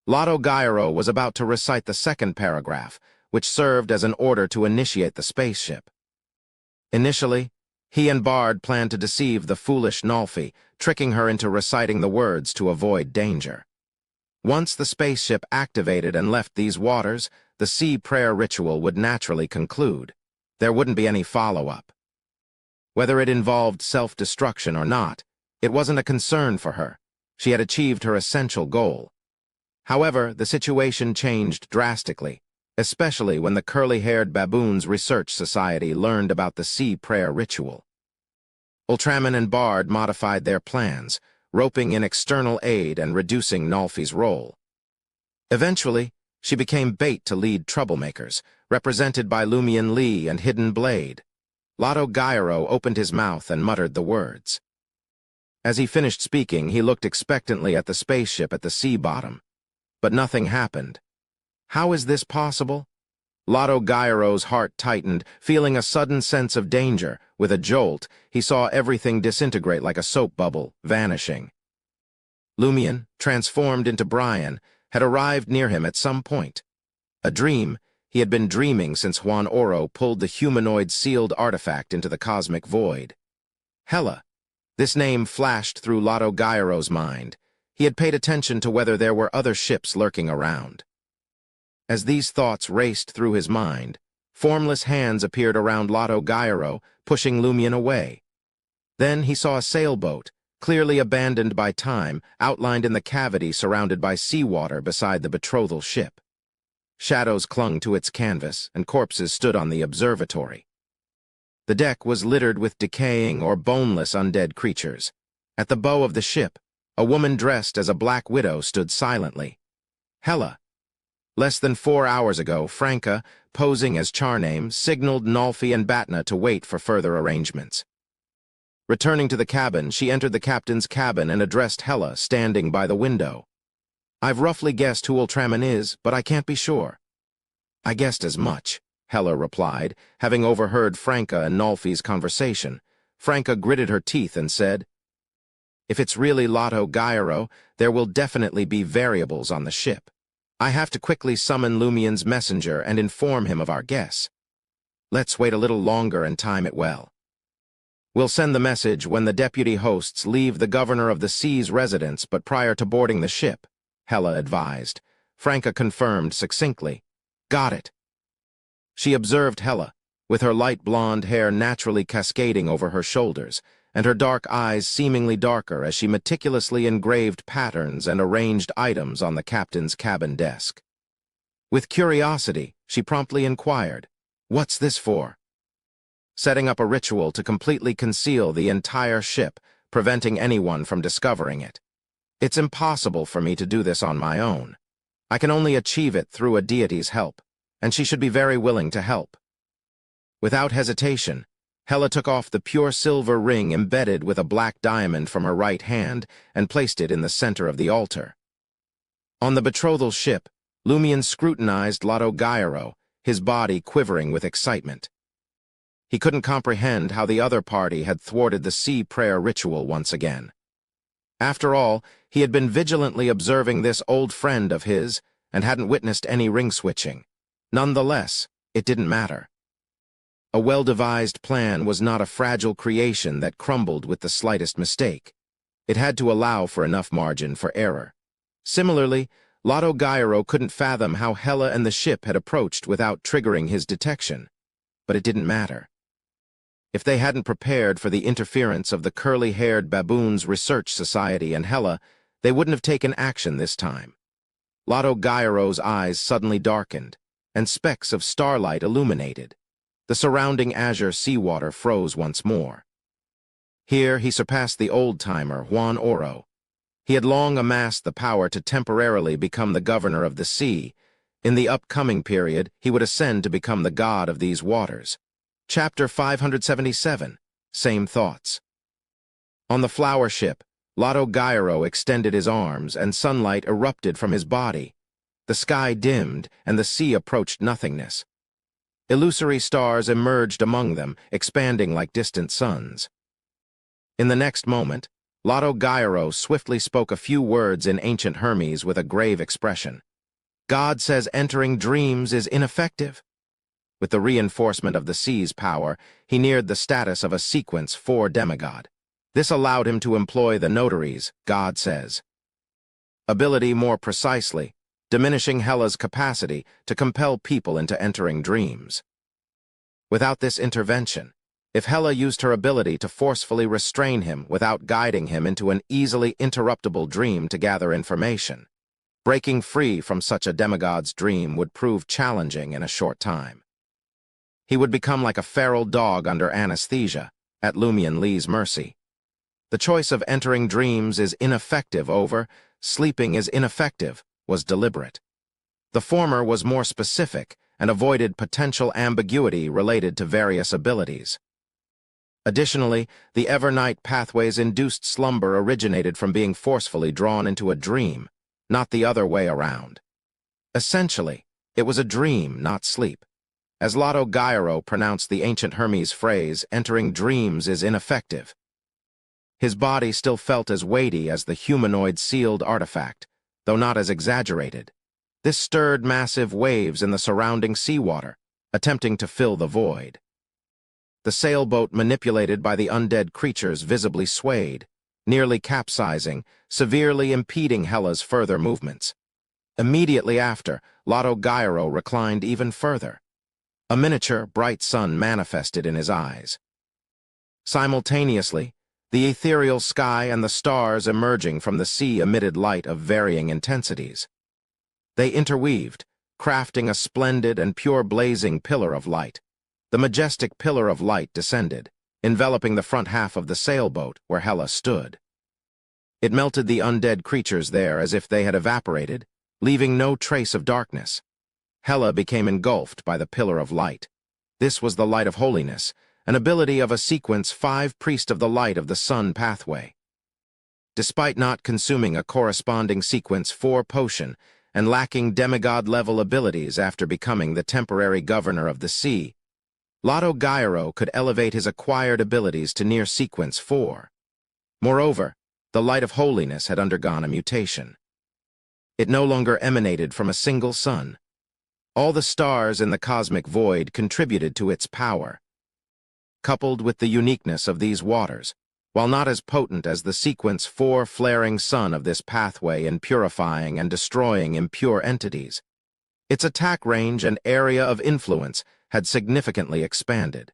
Lotto Gyro was about to recite the second paragraph, which served as an order to initiate the spaceship. Initially, he and Bard planned to deceive the foolish Nolfi, tricking her into reciting the words to avoid danger. Once the spaceship activated and left these waters, the sea prayer ritual would naturally conclude. There wouldn't be any follow-up. Whether it involved self-destruction or not, it wasn't a concern for her. She had achieved her essential goal. However, the situation changed drastically, especially when the curly-haired baboons research society learned about the sea prayer ritual. Ultraman and Bard modified their plans, roping in external aid and reducing Nolfi's role. Eventually, she became bait to lead troublemakers, represented by Lumion Lee and Hidden Blade. Lotto Gyro opened his mouth and muttered the words. As he finished speaking, he looked expectantly at the spaceship at the sea bottom. But nothing happened. How is this possible? Lotto Gyro's heart tightened, feeling a sudden sense of danger. With a jolt, he saw everything disintegrate like a soap bubble, vanishing. Lumion, transformed into Brian, had arrived near him at some point. A dream. He had been dreaming since Juan Oro pulled the humanoid sealed artifact into the cosmic void. Hela. This name flashed through Lotto Gyro's mind. He had paid attention to whether there were other ships lurking around. As these thoughts raced through his mind, formless hands appeared around Lotto Gyro, pushing Lumion away. Then he saw a sailboat, clearly abandoned by time, outlined in the cavity surrounded by seawater beside the betrothal ship. Shadows clung to its canvas, and corpses stood on the observatory. The deck was littered with decaying or boneless undead creatures. At the bow of the ship, a woman dressed as a Black Widow stood silently. Hela. Less than 4 hours ago, Franca, posing as Charname, signaled Nolfi and Batna to wait for further arrangements. Returning to the cabin, she entered the captain's cabin and addressed Hela, standing by the window. "I've roughly guessed who Ultraman is, but I can't be sure." "I guessed as much," Hela replied, having overheard Franca and Nolfi's conversation. Franca gritted her teeth and said, "If it's really Lotto Gyro, there will definitely be variables on the ship. I have to quickly summon Lumion's messenger and inform him of our guess. Let's wait a little longer and time it well." We'll send the message when the deputy hosts leave the governor of the sea's residence but prior to boarding the ship, Hela advised. Franca confirmed succinctly. Got it. She observed Hela, with her light blonde hair naturally cascading over her shoulders, and her dark eyes seemingly darker as she meticulously engraved patterns and arranged items on the captain's cabin desk. With curiosity, she promptly inquired, "What's this for?" Setting up a ritual to completely conceal the entire ship, preventing anyone from discovering it. It's impossible for me to do this on my own. I can only achieve it through a deity's help, and she should be very willing to help. Without hesitation, Hela took off the pure silver ring embedded with a black diamond from her right hand and placed it in the center of the altar. On the betrothal ship, Lumion scrutinized Lotto Gyro, his body quivering with excitement. He couldn't comprehend how the other party had thwarted the sea prayer ritual once again. After all, he had been vigilantly observing this old friend of his and hadn't witnessed any ring switching. Nonetheless, it didn't matter. A well-devised plan was not a fragile creation that crumbled with the slightest mistake. It had to allow for enough margin for error. Similarly, Lotto Gyro couldn't fathom how Hela and the ship had approached without triggering his detection. But it didn't matter. If they hadn't prepared for the interference of the curly-haired baboons' research society and Hela, they wouldn't have taken action this time. Lotto Gyro's eyes suddenly darkened, and specks of starlight illuminated. The surrounding azure seawater froze once more. Here he surpassed the old-timer Juan Oro. He had long amassed the power to temporarily become the governor of the sea. In the upcoming period, he would ascend to become the god of these waters. Chapter 577. Same thoughts. On the flower ship, Lotto Gyro extended his arms and sunlight erupted from his body. The sky dimmed and the sea approached nothingness. Illusory stars emerged among them, expanding like distant suns. In the next moment, Lotto Gyro swiftly spoke a few words in ancient Hermes with a grave expression. God says entering dreams is ineffective. With the reinforcement of the sea's power, he neared the status of a Sequence 4 demigod. This allowed him to employ the notary's God says ability more precisely, diminishing Hela's capacity to compel people into entering dreams. Without this intervention, if Hela used her ability to forcefully restrain him without guiding him into an easily interruptible dream to gather information, breaking free from such a demigod's dream would prove challenging in a short time. He would become like a feral dog under anesthesia, at Lumion Lee's mercy. The choice of entering dreams is ineffective over sleeping is ineffective was deliberate. The former was more specific and avoided potential ambiguity related to various abilities. Additionally, the Evernight pathway's induced slumber originated from being forcefully drawn into a dream, not the other way around. Essentially, it was a dream, not sleep. As Lotto Gyro pronounced the ancient Hermes phrase, entering dreams is ineffective. His body still felt as weighty as the humanoid sealed artifact, though not as exaggerated. This stirred massive waves in the surrounding seawater, attempting to fill the void. The sailboat manipulated by the undead creatures visibly swayed, nearly capsizing, severely impeding Hela's further movements. Immediately after, Lotto Gyro reclined even further. A miniature, bright sun manifested in his eyes. Simultaneously, the ethereal sky and the stars emerging from the sea emitted light of varying intensities. They interweaved, crafting a splendid and pure blazing pillar of light. The majestic pillar of light descended, enveloping the front half of the sailboat where Hela stood. It melted the undead creatures there as if they had evaporated, leaving no trace of darkness. Hela became engulfed by the pillar of light. This was the light of holiness, an ability of a Sequence 5 priest of the light of the sun pathway. Despite not consuming a corresponding Sequence 4 potion and lacking demigod-level abilities after becoming the temporary governor of the sea, Lotto Gyro could elevate his acquired abilities to near Sequence 4. Moreover, the light of holiness had undergone a mutation. It no longer emanated from a single sun. All the stars in the cosmic void contributed to its power. coupled with the uniqueness of these waters, while not as potent as the sequence 4 flaring sun of this pathway in purifying and destroying impure entities. Its attack range and area of influence had significantly expanded.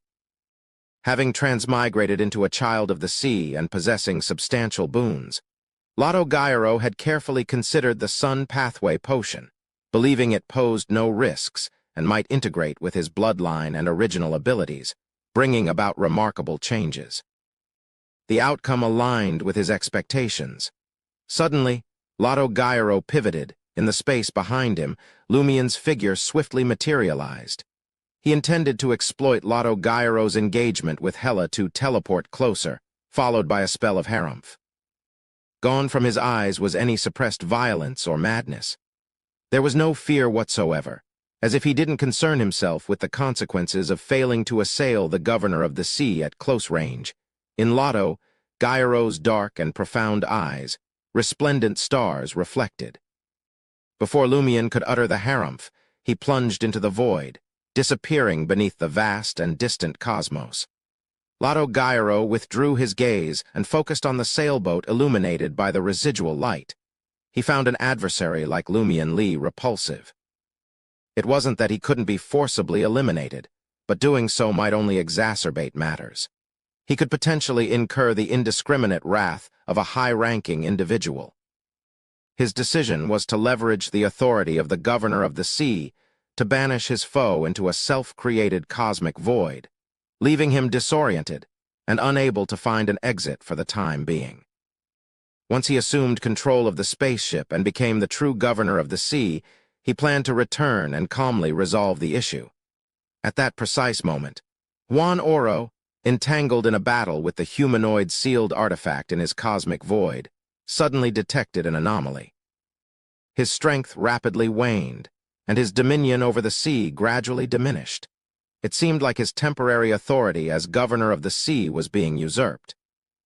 Having transmigrated into a child of the sea and possessing substantial boons, Lotto Gyro had carefully considered the Sun Pathway potion, believing it posed no risks and might integrate with his bloodline and original abilities, bringing about remarkable changes. The outcome aligned with his expectations. Suddenly, Lotto Gyro pivoted. In the space behind him, Lumien's figure swiftly materialized. He intended to exploit Lotto Gyro's engagement with Hela to teleport closer, followed by a spell of harumph. Gone from his eyes was any suppressed violence or madness. There was no fear whatsoever, as if he didn't concern himself with the consequences of failing to assail the governor of the sea at close range. In Lotto Gyro's dark and profound eyes, resplendent stars reflected. Before Lumien could utter the harumph, he plunged into the void, disappearing beneath the vast and distant cosmos. Lotto Gyro withdrew his gaze and focused on the sailboat illuminated by the residual light. He found an adversary like Lumien Li repulsive. It wasn't that he couldn't be forcibly eliminated, but doing so might only exacerbate matters. He could potentially incur the indiscriminate wrath of a high-ranking individual. His decision was to leverage the authority of the governor of the sea to banish his foe into a self-created cosmic void, leaving him disoriented and unable to find an exit for the time being. Once he assumed control of the spaceship and became the true governor of the sea, he planned to return and calmly resolve the issue. At that precise moment, Juan Oro, entangled in a battle with the humanoid sealed artifact in his cosmic void, suddenly detected an anomaly. His strength rapidly waned, and his dominion over the sea gradually diminished. It seemed like his temporary authority as governor of the sea was being usurped.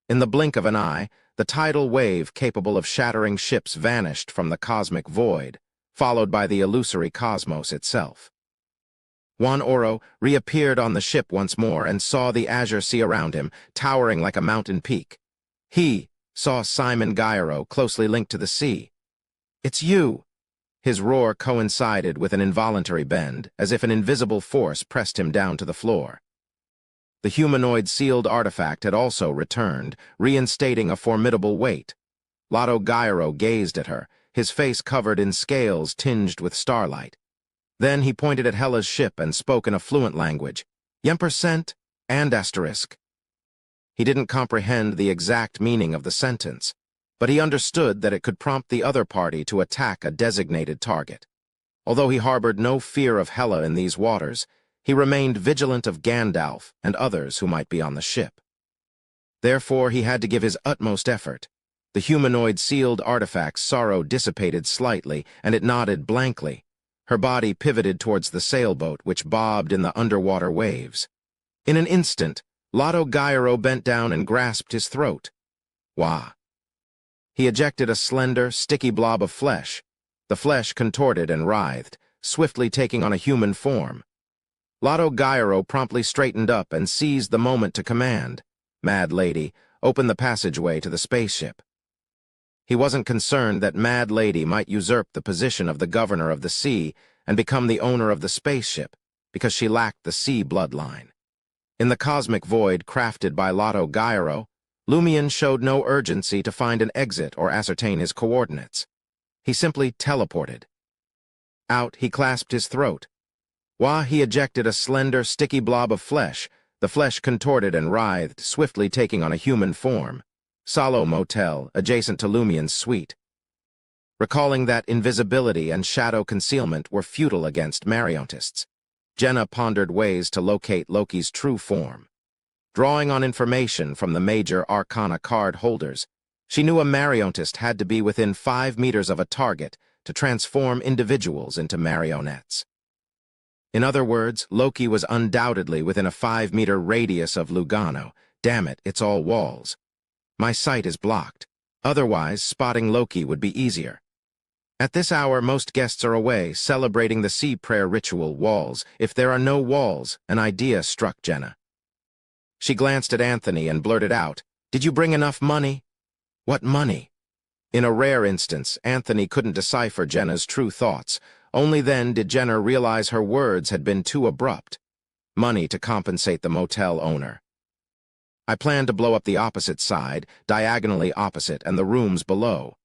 In the blink of an eye, the tidal wave capable of shattering ships vanished from the cosmic void, followed by the illusory cosmos itself. Juan Oro reappeared on the ship once more and saw the azure sea around him, towering like a mountain peak. He saw Simon Gyro closely linked to the sea. "It's you!" His roar coincided with an involuntary bend, as if an invisible force pressed him down to the floor. The humanoid sealed artifact had also returned, reinstating a formidable weight. Lotto Gyro gazed at her, his face covered in scales tinged with starlight. Then he pointed at Hela's ship and spoke in a fluent language, "Yempercent and asterisk." He didn't comprehend the exact meaning of the sentence, but he understood that it could prompt the other party to attack a designated target. Although he harbored no fear of Hela in these waters, he remained vigilant of Gandalf and others who might be on the ship. Therefore, he had to give his utmost effort. The humanoid sealed artifact's sorrow dissipated slightly, and it nodded blankly. Her body pivoted towards the sailboat, which bobbed in the underwater waves. In an instant, Lotto Gyro bent down and grasped his throat. Wah! He ejected a slender, sticky blob of flesh. The flesh contorted and writhed, swiftly taking on a human form. Lotto Gyro promptly straightened up and seized the moment to command, "Mad Lady, open the passageway to the spaceship." He wasn't concerned that Mad Lady might usurp the position of the governor of the sea and become the owner of the spaceship, because she lacked the sea bloodline. In the cosmic void crafted by Lotto Gyro, Lumien showed no urgency to find an exit or ascertain his coordinates. He simply teleported. Out, he clasped his throat. While he ejected a slender, sticky blob of flesh, the flesh contorted and writhed, swiftly taking on a human form. Salo Motel, adjacent to Lumien's suite. Recalling that invisibility and shadow concealment were futile against Mariontists, Jenna pondered ways to locate Loki's true form. Drawing on information from the major Arcana card holders, she knew a Mariontist had to be within 5 meters of a target to transform individuals into marionettes. In other words, Loki was undoubtedly within a 5-meter radius of Lugano. Damn it, it's all walls. My sight is blocked. Otherwise, spotting Loki would be easier. At this hour, most guests are away, celebrating the sea prayer ritual walls. If there are no walls, an idea struck Jenna. She glanced at Anthony and blurted out, "Did you bring enough money?" "What money?" In a rare instance, Anthony couldn't decipher Jenna's true thoughts. Only then did Jenna realize her words had been too abrupt. Money to compensate the motel owner. "I plan to blow up the opposite side, diagonally opposite, and the rooms below.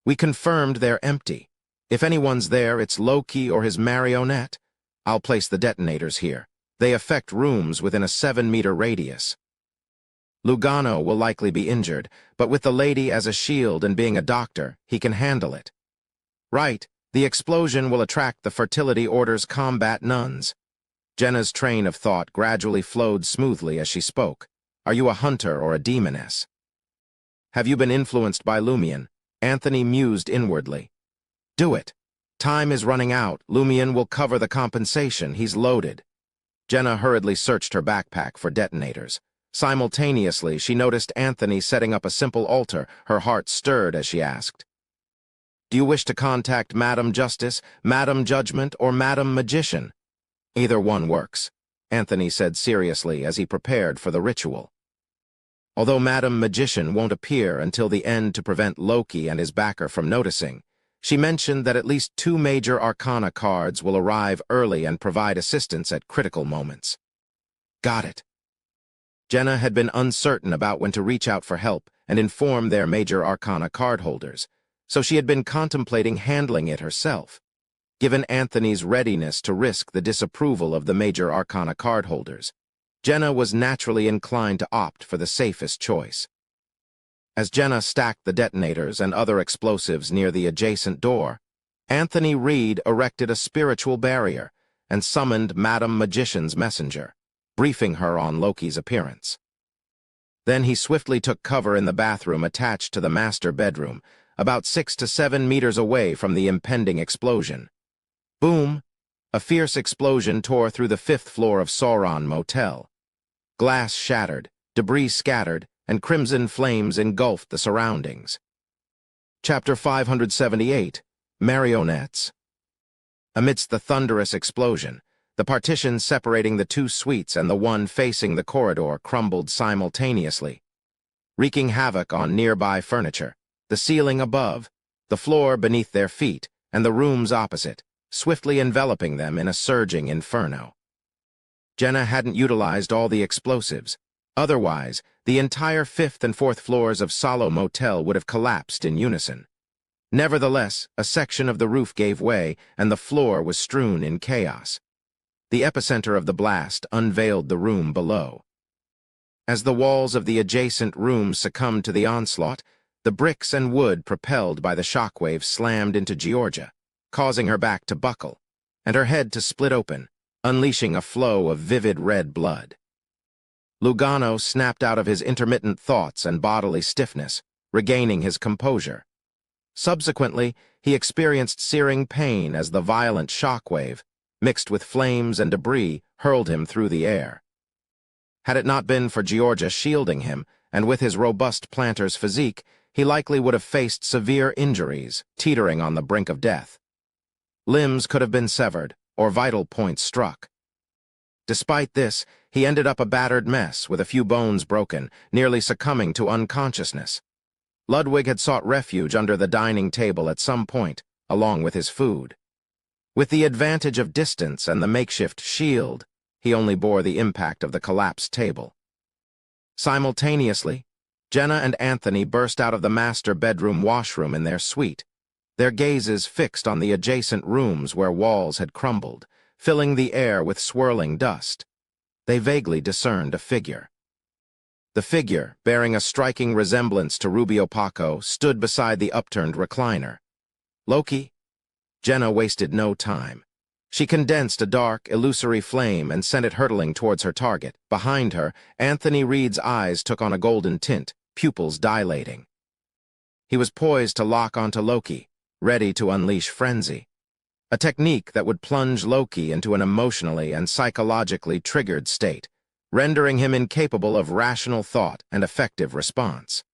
We confirmed they're empty. If anyone's there, it's Loki or his marionette. I'll place the detonators here. They affect rooms within a 7-meter radius. Lugano will likely be injured, but with the lady as a shield and being a doctor, he can handle it." "Right, the explosion will attract the Fertility Order's combat nuns." Jenna's train of thought gradually flowed smoothly as she spoke. "Are you a hunter or a demoness?" "Have you been influenced by Lumion?" Anthony mused inwardly. "Do it. Time is running out. Lumion will cover the compensation. He's loaded." Jenna hurriedly searched her backpack for detonators. Simultaneously, she noticed Anthony setting up a simple altar. Her heart stirred as she asked, "Do you wish to contact Madam Justice, Madam Judgment, or Madam Magician?" "Either one works," Anthony said seriously as he prepared for the ritual. Although Madam Magician won't appear until the end to prevent Loki and his backer from noticing, she mentioned that at least 2 major arcana cards will arrive early and provide assistance at critical moments. "Got it." Jenna had been uncertain about when to reach out for help and inform their major arcana cardholders, so she had been contemplating handling it herself. Given Anthony's readiness to risk the disapproval of the major arcana cardholders, Jenna was naturally inclined to opt for the safest choice. As Jenna stacked the detonators and other explosives near the adjacent door, Anthony Reed erected a spiritual barrier and summoned Madam Magician's messenger, briefing her on Loki's appearance. Then he swiftly took cover in the bathroom attached to the master bedroom, about 6 to 7 meters away from the impending explosion. Boom! A fierce explosion tore through the 5th floor of Sauron Motel. Glass shattered, debris scattered, and crimson flames engulfed the surroundings. Chapter 578, Marionettes. Amidst the thunderous explosion, the partition separating the 2 suites and the one facing the corridor crumbled simultaneously, wreaking havoc on nearby furniture, the ceiling above, the floor beneath their feet, and the rooms opposite, swiftly enveloping them in a surging inferno. Jenna hadn't utilized all the explosives. Otherwise, the entire 5th and 4th floors of Salo Motel would have collapsed in unison. Nevertheless, a section of the roof gave way, and the floor was strewn in chaos. The epicenter of the blast unveiled the room below. As the walls of the adjacent room succumbed to the onslaught, the bricks and wood propelled by the shockwave slammed into Georgia, causing her back to buckle, and her head to split open, unleashing a flow of vivid red blood. Lugano snapped out of his intermittent thoughts and bodily stiffness, regaining his composure. Subsequently, he experienced searing pain as the violent shockwave, mixed with flames and debris, hurled him through the air. Had it not been for Georgia shielding him, and with his robust planter's physique, he likely would have faced severe injuries, teetering on the brink of death. Limbs could have been severed, or vital points struck. Despite this, he ended up a battered mess, with a few bones broken, nearly succumbing to unconsciousness. Ludwig had sought refuge under the dining table at some point, along with his food. With the advantage of distance and the makeshift shield, he only bore the impact of the collapsed table. Simultaneously, Jenna and Anthony burst out of the master bedroom washroom in their suite, their gazes fixed on the adjacent rooms where walls had crumbled, filling the air with swirling dust. They vaguely discerned a figure. The figure, bearing a striking resemblance to Rubio Paco, stood beside the upturned recliner. "Loki?" Jenna wasted no time. She condensed a dark, illusory flame and sent it hurtling towards her target. Behind her, Anthony Reed's eyes took on a golden tint, pupils dilating. He was poised to lock onto Loki, ready to unleash frenzy. A technique that would plunge Loki into an emotionally and psychologically triggered state, rendering him incapable of rational thought and effective response.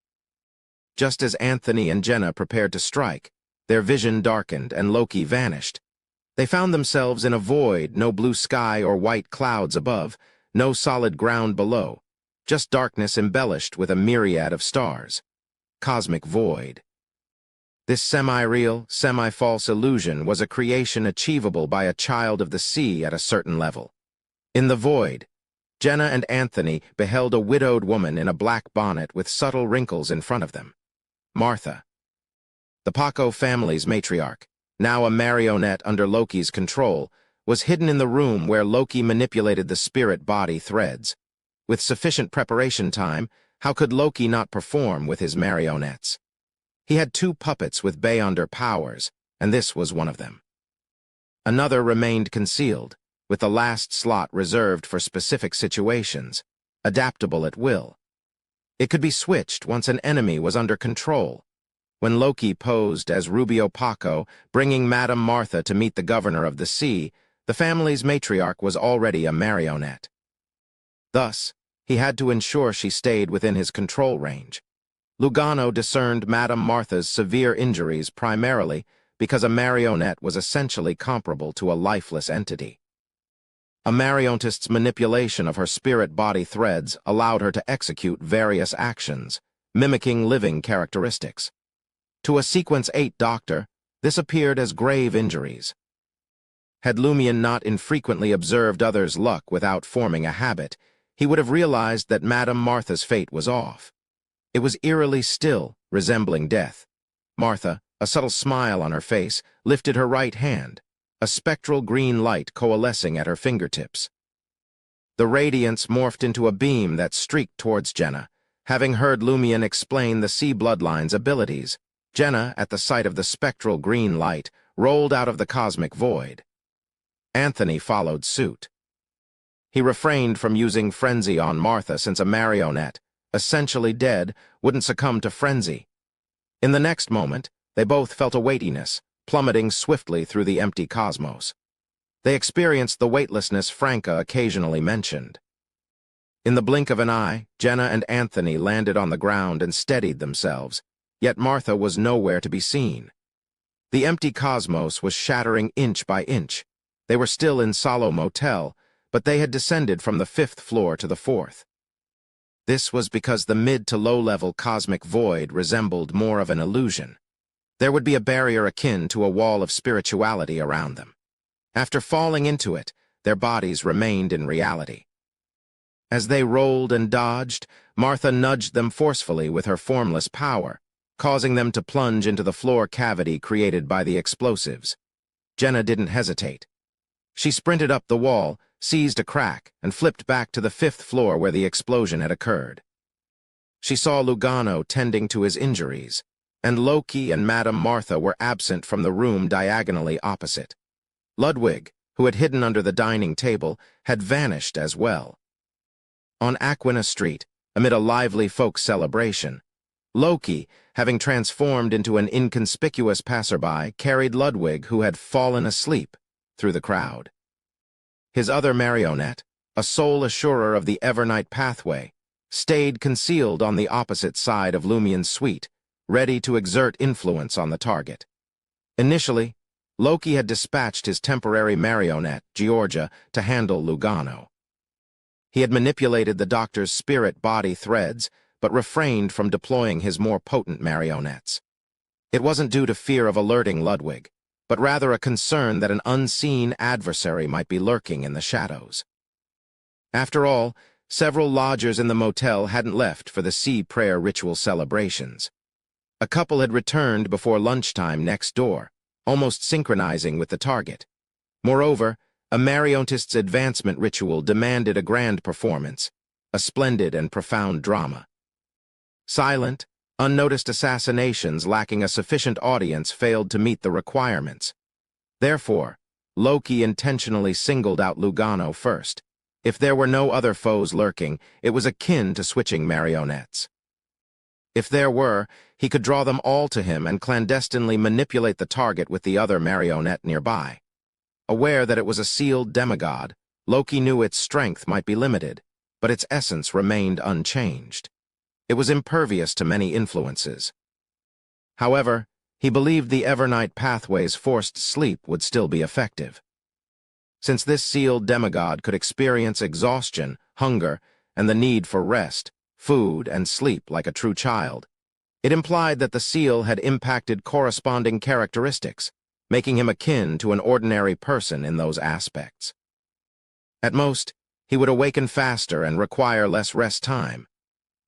Just as Anthony and Jenna prepared to strike, their vision darkened and Loki vanished. They found themselves in a void, no blue sky or white clouds above, no solid ground below, just darkness embellished with a myriad of stars. Cosmic void. This semi-real, semi-false illusion was a creation achievable by a child of the sea at a certain level. In the void, Jenna and Anthony beheld a widowed woman in a black bonnet with subtle wrinkles in front of them. Martha, the Paco family's matriarch, now a marionette under Loki's control, was hidden in the room where Loki manipulated the spirit-body threads. With sufficient preparation time, how could Loki not perform with his marionettes? He had 2 puppets with Beyonder powers, and this was one of them. Another remained concealed, with the last slot reserved for specific situations, adaptable at will. It could be switched once an enemy was under control. When Loki posed as Rubio Paco, bringing Madame Martha to meet the governor of the sea, the family's matriarch was already a marionette. Thus, he had to ensure she stayed within his control range. Lugano discerned Madame Martha's severe injuries primarily because a marionette was essentially comparable to a lifeless entity. A marionette's manipulation of her spirit-body threads allowed her to execute various actions, mimicking living characteristics. To a Sequence 8 doctor, this appeared as grave injuries. Had Lumion not infrequently observed others' luck without forming a habit, he would have realized that Madame Martha's fate was off. It was eerily still, resembling death. Martha, a subtle smile on her face, lifted her right hand, a spectral green light coalescing at her fingertips. The radiance morphed into a beam that streaked towards Jenna. Having heard Lumion explain the sea bloodline's abilities, Jenna, at the sight of the spectral green light, rolled out of the cosmic void. Anthony followed suit. He refrained from using frenzy on Martha since a marionette, essentially dead, wouldn't succumb to frenzy. In the next moment, they both felt a weightiness, plummeting swiftly through the empty cosmos. They experienced the weightlessness Franca occasionally mentioned. In the blink of an eye, Jenna and Anthony landed on the ground and steadied themselves, yet Martha was nowhere to be seen. The empty cosmos was shattering inch by inch. They were still in Salo Motel, but they had descended from the 5th floor to the 4th. This was because the mid to low-level cosmic void resembled more of an illusion. There would be a barrier akin to a wall of spirituality around them. After falling into it, their bodies remained in reality. As they rolled and dodged, Martha nudged them forcefully with her formless power, causing them to plunge into the floor cavity created by the explosives. Jenna didn't hesitate. She sprinted up the wall, seized a crack, and flipped back to the 5th floor where the explosion had occurred. She saw Lugano tending to his injuries, and Loki and Madame Martha were absent from the room diagonally opposite. Ludwig, who had hidden under the dining table, had vanished as well. On Aquina Street, amid a lively folk celebration, Loki, having transformed into an inconspicuous passerby, carried Ludwig, who had fallen asleep, through the crowd. His other marionette, a sole assurer of the Evernight pathway, stayed concealed on the opposite side of Lumion's suite, ready to exert influence on the target. Initially, Loki had dispatched his temporary marionette, Georgia, to handle Lugano. He had manipulated the doctor's spirit-body threads, but refrained from deploying his more potent marionettes. It wasn't due to fear of alerting Ludwig, but rather a concern that an unseen adversary might be lurking in the shadows. After all, several lodgers in the motel hadn't left for the sea prayer ritual celebrations. A couple had returned before lunchtime next door, almost synchronizing with the target. Moreover, a marionetist's advancement ritual demanded a grand performance, a splendid and profound drama. Silent, unnoticed assassinations lacking a sufficient audience failed to meet the requirements. Therefore, Loki intentionally singled out Lugano first. If there were no other foes lurking, it was akin to switching marionettes. If there were, he could draw them all to him and clandestinely manipulate the target with the other marionette nearby. Aware that it was a sealed demigod, Loki knew its strength might be limited, but its essence remained unchanged. It was impervious to many influences. However, he believed the Evernight pathway's forced sleep would still be effective. Since this sealed demigod could experience exhaustion, hunger, and the need for rest, food, and sleep like a true child. It implied that the seal had impacted corresponding characteristics, making him akin to an ordinary person in those aspects. At most, he would awaken faster and require less rest time.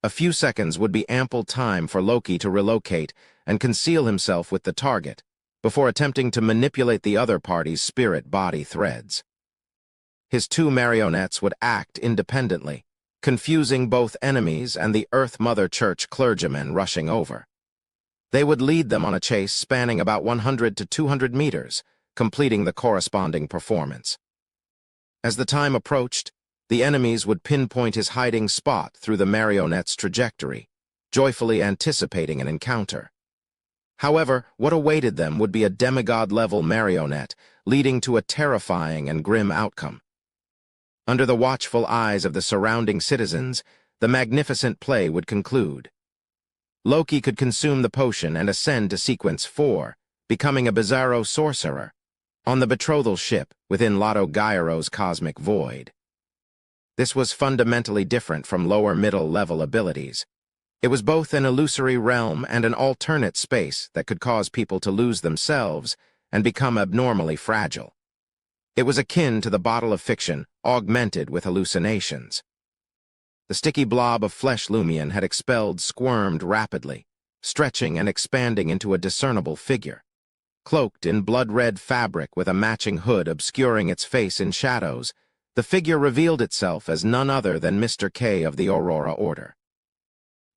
A few seconds would be ample time for Loki to relocate and conceal himself with the target, before attempting to manipulate the other party's spirit-body threads. His two marionettes would act independently, confusing both enemies and the Earth Mother Church clergymen rushing over. They would lead them on a chase spanning about 100 to 200 meters, completing the corresponding performance. As the time approached, the enemies would pinpoint his hiding spot through the marionette's trajectory, joyfully anticipating an encounter. However, what awaited them would be a demigod-level marionette, leading to a terrifying and grim outcome. Under the watchful eyes of the surrounding citizens, the magnificent play would conclude. Loki could consume the potion and ascend to Sequence 4, becoming a bizarro sorcerer, on the betrothal ship within Lotto Gyro's cosmic void. This was fundamentally different from lower middle-level abilities. It was both an illusory realm and an alternate space that could cause people to lose themselves and become abnormally fragile. It was akin to the bottle of fiction, augmented with hallucinations. The sticky blob of flesh Lumion had expelled squirmed rapidly, stretching and expanding into a discernible figure. Cloaked in blood-red fabric with a matching hood obscuring its face in shadows, the figure revealed itself as none other than Mr. K of the Aurora Order.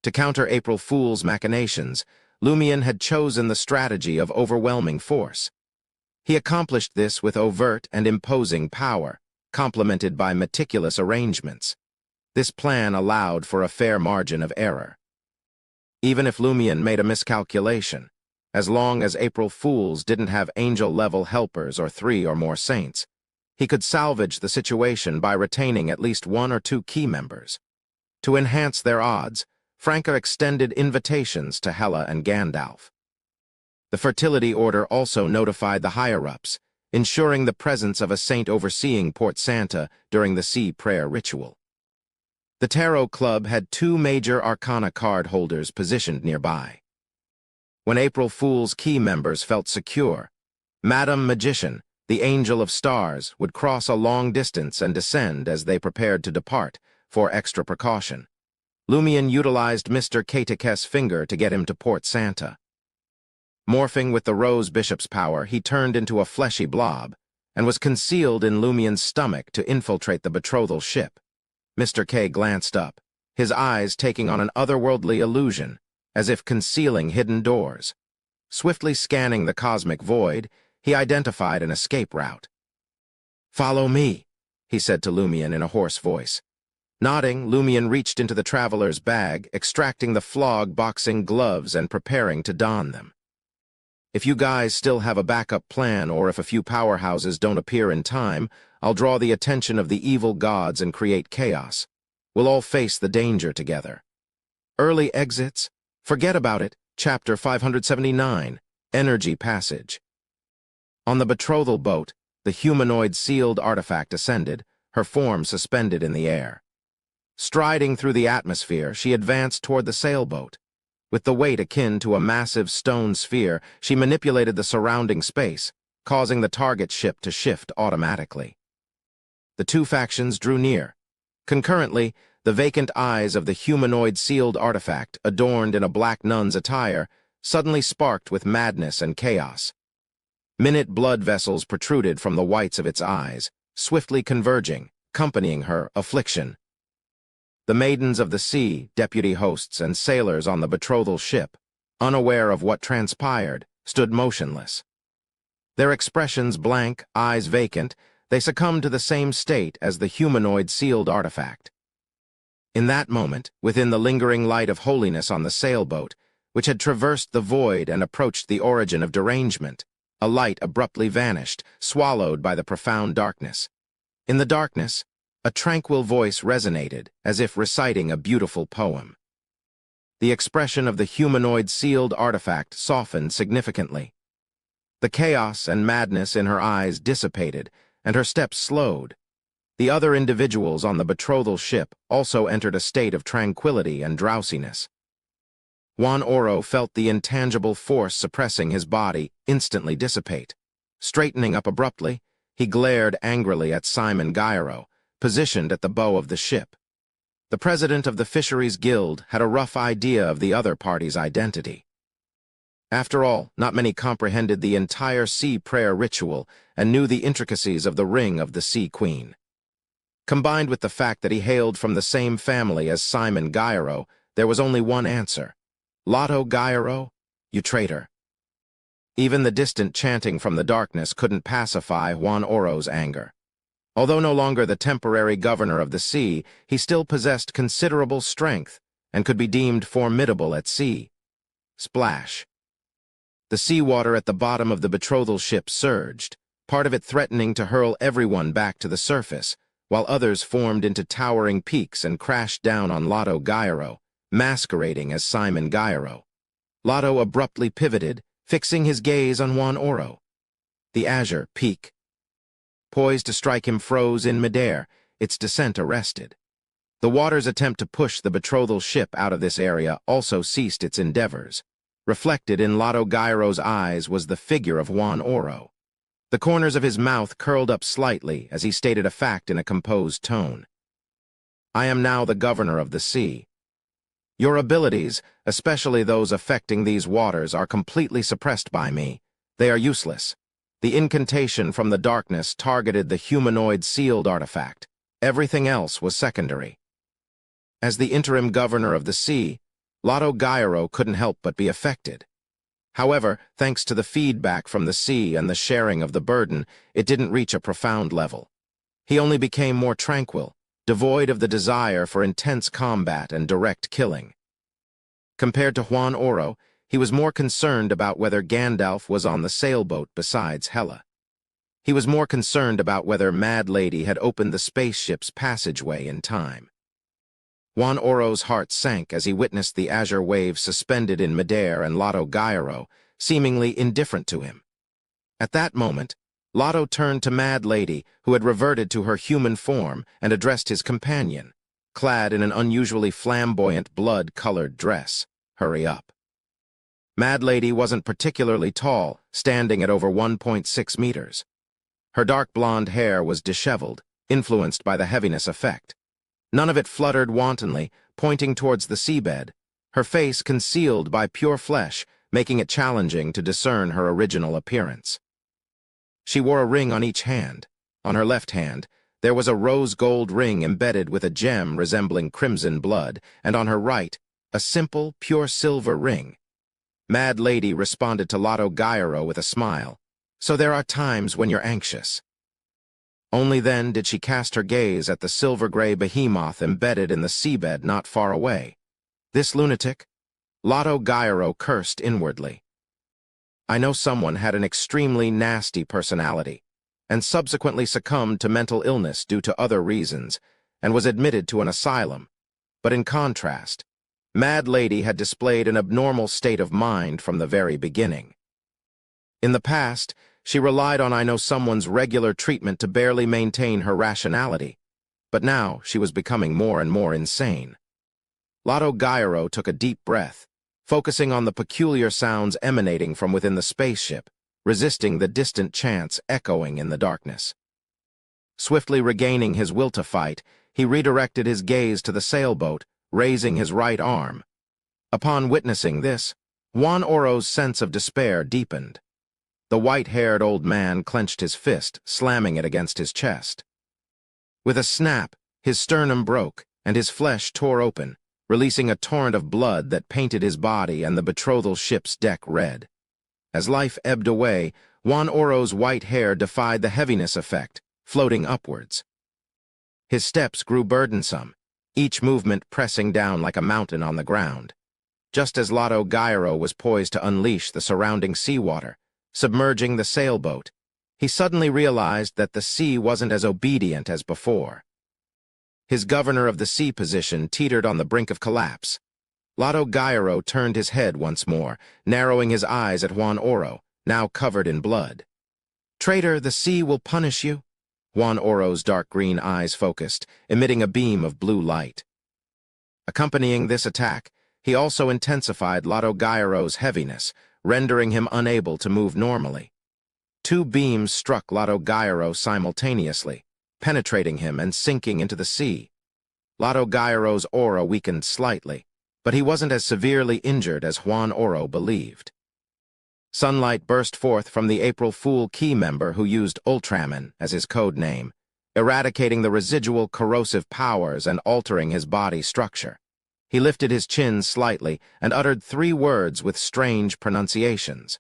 To counter April Fool's machinations, Lumion had chosen the strategy of overwhelming force. He accomplished this with overt and imposing power, complemented by meticulous arrangements. This plan allowed for a fair margin of error. Even if Lumion made a miscalculation, as long as April Fools didn't have angel-level helpers or 3 or more saints, he could salvage the situation by retaining at least 1 or 2 key members. To enhance their odds, Franca extended invitations to Hela and Gandalf. The Fertility Order also notified the higher-ups, ensuring the presence of a saint overseeing Port Santa during the Sea Prayer ritual. The Tarot Club had 2 major Arcana card holders positioned nearby. When April Fool's key members felt secure, Madam Magician, the Angel of Stars, would cross a long distance and descend as they prepared to depart, for extra precaution. Lumion utilized Mr. Katak's finger to get him to Port Santa. Morphing with the Rose Bishop's power, he turned into a fleshy blob, and was concealed in Lumion's stomach to infiltrate the betrothal ship. Mr. K glanced up, his eyes taking on an otherworldly illusion, as if concealing hidden doors. Swiftly scanning the cosmic void, he identified an escape route. "Follow me," he said to Lumion in a hoarse voice. Nodding, Lumion reached into the traveler's bag, extracting the flog-boxing gloves and preparing to don them. "If you guys still have a backup plan, or if a few powerhouses don't appear in time, I'll draw the attention of the evil gods and create chaos. We'll all face the danger together." Early exits? Forget about it. Chapter 579, Energy Passage. On the betrothal boat, the humanoid sealed artifact ascended, her form suspended in the air. Striding through the atmosphere, she advanced toward the sailboat. With the weight akin to a massive stone sphere, she manipulated the surrounding space, causing the target ship to shift automatically. The 2 factions drew near. Concurrently, the vacant eyes of the humanoid sealed artifact, adorned in a black nun's attire, suddenly sparked with madness and chaos. Minute blood vessels protruded from the whites of its eyes, swiftly converging, accompanying her affliction. The maidens of the sea, deputy hosts, and sailors on the betrothal ship, unaware of what transpired, stood motionless. Their expressions blank, eyes vacant, they succumbed to the same state as the humanoid sealed artifact. In that moment, within the lingering light of holiness on the sailboat, which had traversed the void and approached the origin of derangement, a light abruptly vanished, swallowed by the profound darkness. In the darkness, a tranquil voice resonated, as if reciting a beautiful poem. The expression of the humanoid sealed artifact softened significantly. The chaos and madness in her eyes dissipated, and her steps slowed. The other individuals on the betrothal ship also entered a state of tranquility and drowsiness. Juan Oro felt the intangible force suppressing his body instantly dissipate. Straightening up abruptly, he glared angrily at Simon Gyro, positioned at the bow of the ship. The president of the Fisheries Guild had a rough idea of the other party's identity. After all, not many comprehended the entire sea prayer ritual and knew the intricacies of the ring of the Sea Queen. Combined with the fact that he hailed from the same family as Simon Gyro, there was only one answer. Lotto Gyro, you traitor. Even the distant chanting from the darkness couldn't pacify Juan Oro's anger. Although no longer the temporary governor of the sea, he still possessed considerable strength and could be deemed formidable at sea. Splash. The seawater at the bottom of the betrothal ship surged, part of it threatening to hurl everyone back to the surface, while others formed into towering peaks and crashed down on Lotto Gyro, masquerading as Simon Gyro. Lotto abruptly pivoted, fixing his gaze on Juan Oro. The azure peak, poised to strike him, froze in midair, its descent arrested. The water's attempt to push the betrothal ship out of this area also ceased its endeavors. Reflected in Lotto Gyro's eyes was the figure of Juan Oro. The corners of his mouth curled up slightly as he stated a fact in a composed tone. I am now the governor of the sea. Your abilities, especially those affecting these waters, are completely suppressed by me. They are useless. The incantation from the darkness targeted the humanoid sealed artifact. Everything else was secondary. As the interim governor of the sea, Lotto Gyro couldn't help but be affected. However, thanks to the feedback from the sea and the sharing of the burden, it didn't reach a profound level. He only became more tranquil, devoid of the desire for intense combat and direct killing. Compared to Juan Oro, he was more concerned about whether Gandalf was on the sailboat besides Hela. He was more concerned about whether Mad Lady had opened the spaceship's passageway in time. Juan Oro's heart sank as he witnessed the azure wave suspended in midair and Lotto Gyro, seemingly indifferent to him. At that moment, Lotto turned to Mad Lady, who had reverted to her human form, and addressed his companion, clad in an unusually flamboyant blood-colored dress. Hurry up. Mad Lady wasn't particularly tall, standing at over 1.6 meters. Her dark blonde hair was disheveled, influenced by the heaviness effect. None of it fluttered wantonly, pointing towards the seabed, her face concealed by pure flesh, making it challenging to discern her original appearance. She wore a ring on each hand. On her left hand, there was a rose-gold ring embedded with a gem resembling crimson blood, and on her right, a simple, pure silver ring. Mad Lady responded to Lotto Gyro with a smile. So there are times when you're anxious. Only then did she cast her gaze at the silver-gray behemoth embedded in the seabed not far away. This lunatic? Lotto Gyro cursed inwardly. I know someone had an extremely nasty personality, and subsequently succumbed to mental illness due to other reasons, and was admitted to an asylum. But in contrast, Mad Lady had displayed an abnormal state of mind from the very beginning. In the past, she relied on I know someone's regular treatment to barely maintain her rationality, but now she was becoming more and more insane. Lotto Gyro took a deep breath, focusing on the peculiar sounds emanating from within the spaceship, resisting the distant chants echoing in the darkness. Swiftly regaining his will to fight, he redirected his gaze to the sailboat, raising his right arm. Upon witnessing this, Juan Oro's sense of despair deepened. The white-haired old man clenched his fist, slamming it against his chest. With a snap, his sternum broke, and his flesh tore open, releasing a torrent of blood that painted his body and the betrothal ship's deck red. As life ebbed away, Juan Oro's white hair defied the heaviness effect, floating upwards. His steps grew burdensome, each movement pressing down like a mountain on the ground. Just as Lotto Gyro was poised to unleash the surrounding seawater, submerging the sailboat, he suddenly realized that the sea wasn't as obedient as before. His governor of the sea position teetered on the brink of collapse. Lotto Gyro turned his head once more, narrowing his eyes at Juan Oro, now covered in blood. Traitor, the sea will punish you. Juan Oro's dark green eyes focused, emitting a beam of blue light. Accompanying this attack, he also intensified Lado Gyro's heaviness, rendering him unable to move normally. Two beams struck Lado Gyro simultaneously, penetrating him and sinking into the sea. Lado Gyro's aura weakened slightly, but he wasn't as severely injured as Juan Oro believed. Sunlight burst forth from the April Fool Key member who used Ultraman as his code name, eradicating the residual corrosive powers and altering his body structure. He lifted his chin slightly and uttered 3 words with strange pronunciations.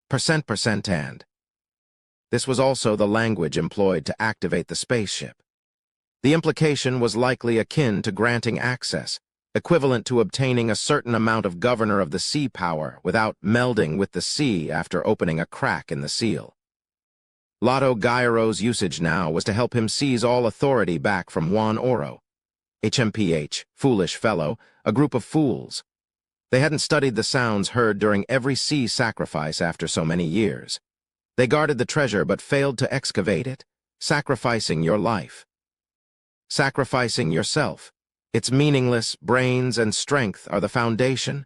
% and. This was also the language employed to activate the spaceship. The implication was likely akin to granting access, equivalent to obtaining a certain amount of Governor of the Sea power without melding with the sea after opening a crack in the seal. Lado Gyro's usage now was to help him seize all authority back from Juan Oro. HMPH, foolish fellow, a group of fools. They hadn't studied the sounds heard during every sea sacrifice after so many years. They guarded the treasure but failed to excavate it, sacrificing your life. Sacrificing yourself. Its meaningless brains and strength are the foundation.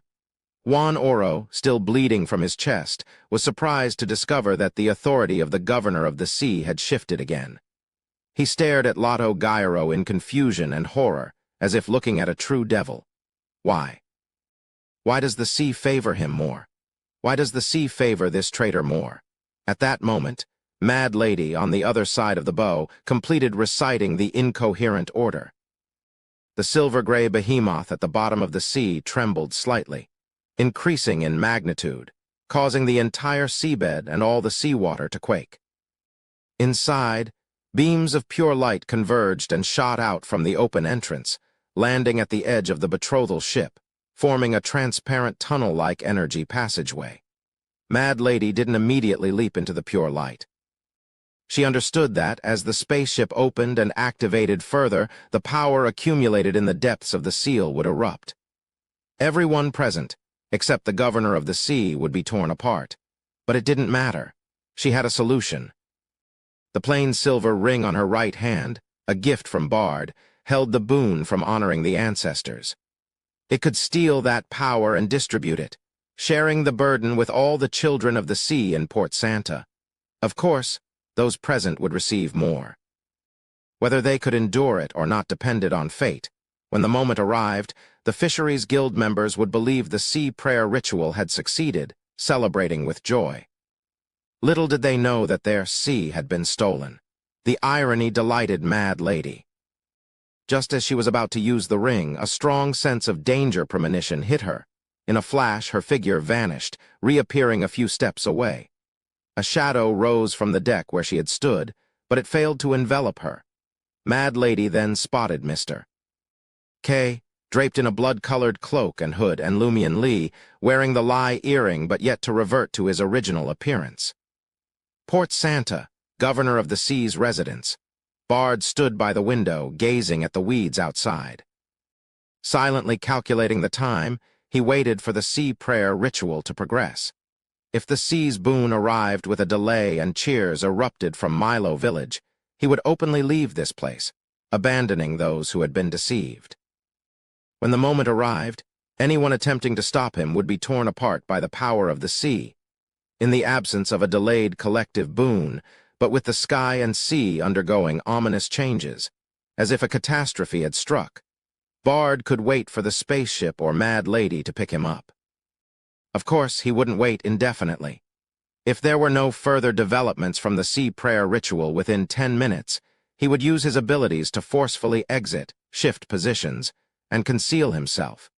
Juan Oro, still bleeding from his chest, was surprised to discover that the authority of the Governor of the Sea had shifted again. He stared at Lado Gyro in confusion and horror, as if looking at a true devil. Why? Why does the sea favor him more? Why does the sea favor this traitor more? At that moment, Mad Lady, on the other side of the bow, completed reciting the incoherent order. The silver-gray behemoth at the bottom of the sea trembled slightly, increasing in magnitude, causing the entire seabed and all the seawater to quake. Inside, beams of pure light converged and shot out from the open entrance, landing at the edge of the betrothal ship, forming a transparent tunnel-like energy passageway. Mad Lady didn't immediately leap into the pure light. She understood that, as the spaceship opened and activated further, the power accumulated in the depths of the seal would erupt. Everyone present, except the Governor of the Sea, would be torn apart. But it didn't matter. She had a solution. The plain silver ring on her right hand, a gift from Bard, held the boon from honoring the ancestors. It could steal that power and distribute it, sharing the burden with all the children of the sea in Port Santa. Of course, those present would receive more. Whether they could endure it or not depended on fate. When the moment arrived, the Fisheries Guild members would believe the sea prayer ritual had succeeded, celebrating with joy. Little did they know that their sea had been stolen. The irony delighted Mad Lady. Just as she was about to use the ring, a strong sense of danger premonition hit her. In a flash, her figure vanished, reappearing a few steps away. A shadow rose from the deck where she had stood, but it failed to envelop her. Mad Lady then spotted Mr. K, draped in a blood-colored cloak and hood, and Lumion Lee, wearing the lie earring but yet to revert to his original appearance. Port Santa, Governor of the Sea's residence. Bard stood by the window, gazing at the weeds outside. Silently calculating the time, he waited for the sea prayer ritual to progress. If the sea's boon arrived with a delay and cheers erupted from Milo Village, he would openly leave this place, abandoning those who had been deceived. When the moment arrived, anyone attempting to stop him would be torn apart by the power of the sea. In the absence of a delayed collective boon, but with the sky and sea undergoing ominous changes, as if a catastrophe had struck, Bard could wait for the spaceship or Mad Lady to pick him up. Of course, he wouldn't wait indefinitely. If there were no further developments from the sea prayer ritual within 10 minutes, he would use his abilities to forcefully exit, shift positions, and conceal himself.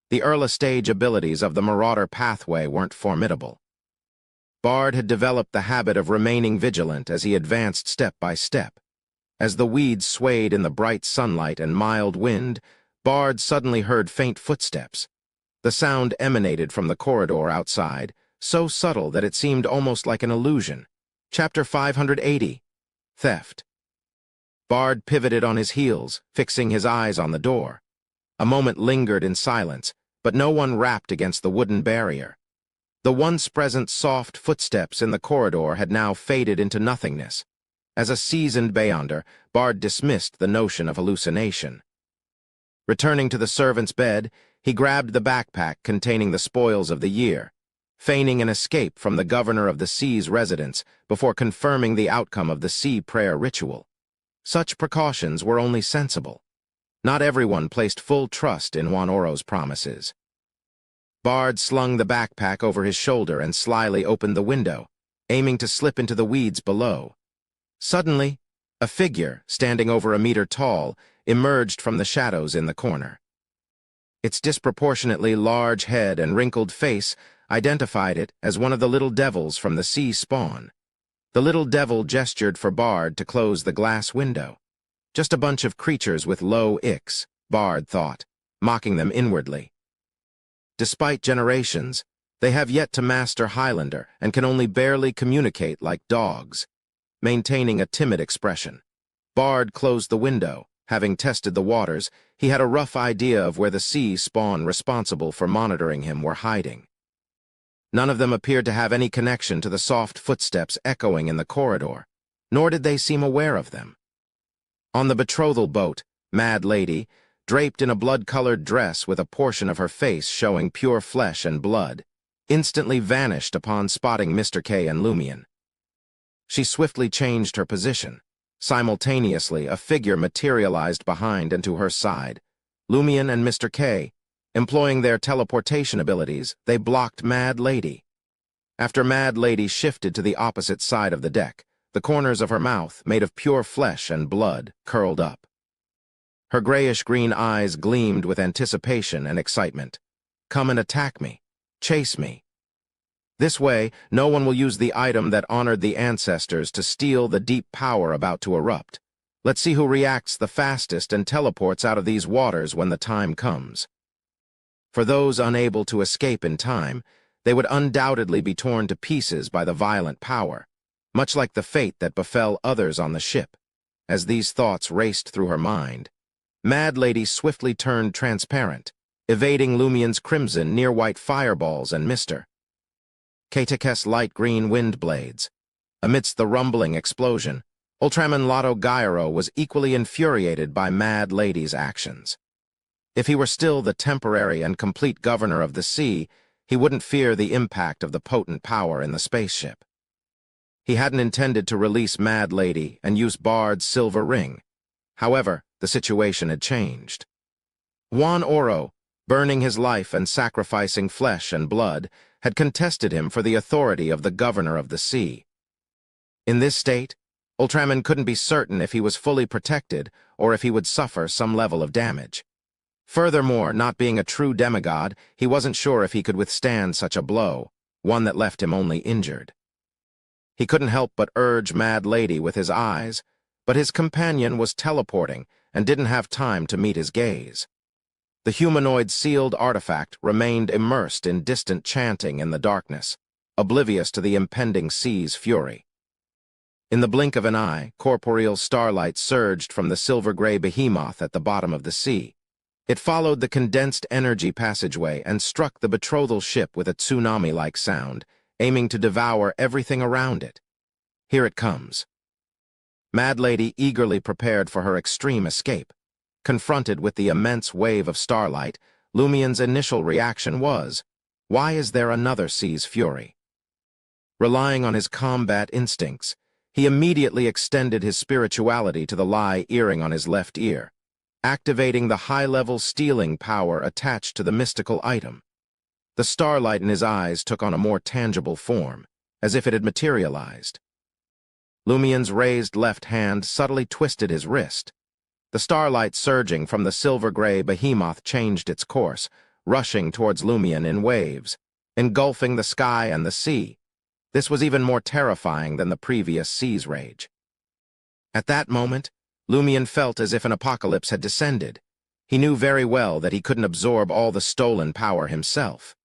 The early-stage abilities of the Marauder pathway weren't formidable. Bard had developed the habit of remaining vigilant as he advanced step by step. As the weeds swayed in the bright sunlight and mild wind, Bard suddenly heard faint footsteps. The sound emanated from the corridor outside, so subtle that it seemed almost like an illusion. Chapter 580. Theft. Bard pivoted on his heels, fixing his eyes on the door. A moment lingered in silence, but no one rapped against the wooden barrier. The once present soft footsteps in the corridor had now faded into nothingness. As a seasoned Beyonder, Bard dismissed the notion of hallucination. Returning to the servant's bed, he grabbed the backpack containing the spoils of the year, feigning an escape from the governor of the sea's residence before confirming the outcome of the sea prayer ritual. Such precautions were only sensible. Not everyone placed full trust in Juan Oro's promises. Bard slung the backpack over his shoulder and slyly opened the window, aiming to slip into the weeds below. Suddenly, a figure, standing over a meter tall, emerged from the shadows in the corner. Its disproportionately large head and wrinkled face identified it as one of the little devils from the sea spawn. The little devil gestured for Bard to close the glass window. Just a bunch of creatures with low icks, Bard thought, mocking them inwardly. Despite generations, they have yet to master Highlander and can only barely communicate like dogs. Maintaining a timid expression, Bard closed the window. Having tested the waters, he had a rough idea of where the sea spawn responsible for monitoring him were hiding. None of them appeared to have any connection to the soft footsteps echoing in the corridor, nor did they seem aware of them. On the betrothal boat, Mad Lady, draped in a blood-colored dress with a portion of her face showing pure flesh and blood, instantly vanished upon spotting Mr. K and Lumion. She swiftly changed her position. Simultaneously, a figure materialized behind and to her side. Lumion and Mr. K, employing their teleportation abilities, they blocked Mad Lady. After Mad Lady shifted to the opposite side of the deck, the corners of her mouth, made of pure flesh and blood, curled up. Her grayish-green eyes gleamed with anticipation and excitement. Come and attack me. Chase me. This way, no one will use the item that honored the ancestors to steal the deep power about to erupt. Let's see who reacts the fastest and teleports out of these waters when the time comes. For those unable to escape in time, they would undoubtedly be torn to pieces by the violent power, much like the fate that befell others on the ship. As these thoughts raced through her mind, Mad Lady swiftly turned transparent, evading Lumion's crimson near-white fireballs and Mr. K's light green wind blades. Amidst the rumbling explosion, Ultraman Lotto Gyro was equally infuriated by Mad Lady's actions. If he were still the temporary and complete governor of the sea, he wouldn't fear the impact of the potent power in the spaceship. He hadn't intended to release Mad Lady and use Bard's silver ring. However, the situation had changed. Juan Oro, burning his life and sacrificing flesh and blood, had contested him for the authority of the governor of the sea. In this state, Ultraman couldn't be certain if he was fully protected or if he would suffer some level of damage. Furthermore, not being a true demigod, he wasn't sure if he could withstand such a blow, one that left him only injured. He couldn't help but urge Mad Lady with his eyes, but his companion was teleporting and didn't have time to meet his gaze. The humanoid sealed artifact remained immersed in distant chanting in the darkness, oblivious to the impending sea's fury. In the blink of an eye, corporeal starlight surged from the silver-gray behemoth at the bottom of the sea. It followed the condensed energy passageway and struck the betrothal ship with a tsunami-like sound, aiming to devour everything around it. Here it comes. Mad Lady eagerly prepared for her extreme escape. Confronted with the immense wave of starlight, Lumion's initial reaction was, why is there another sea's fury? Relying on his combat instincts, he immediately extended his spirituality to the lie earring on his left ear, activating the high-level stealing power attached to the mystical item. The starlight in his eyes took on a more tangible form, as if it had materialized. Lumion's raised left hand subtly twisted his wrist. The starlight surging from the silver-gray behemoth changed its course, rushing towards Lumion in waves, engulfing the sky and the sea. This was even more terrifying than the previous sea's rage. At that moment, Lumion felt as if an apocalypse had descended. He knew very well that he couldn't absorb all the stolen power himself.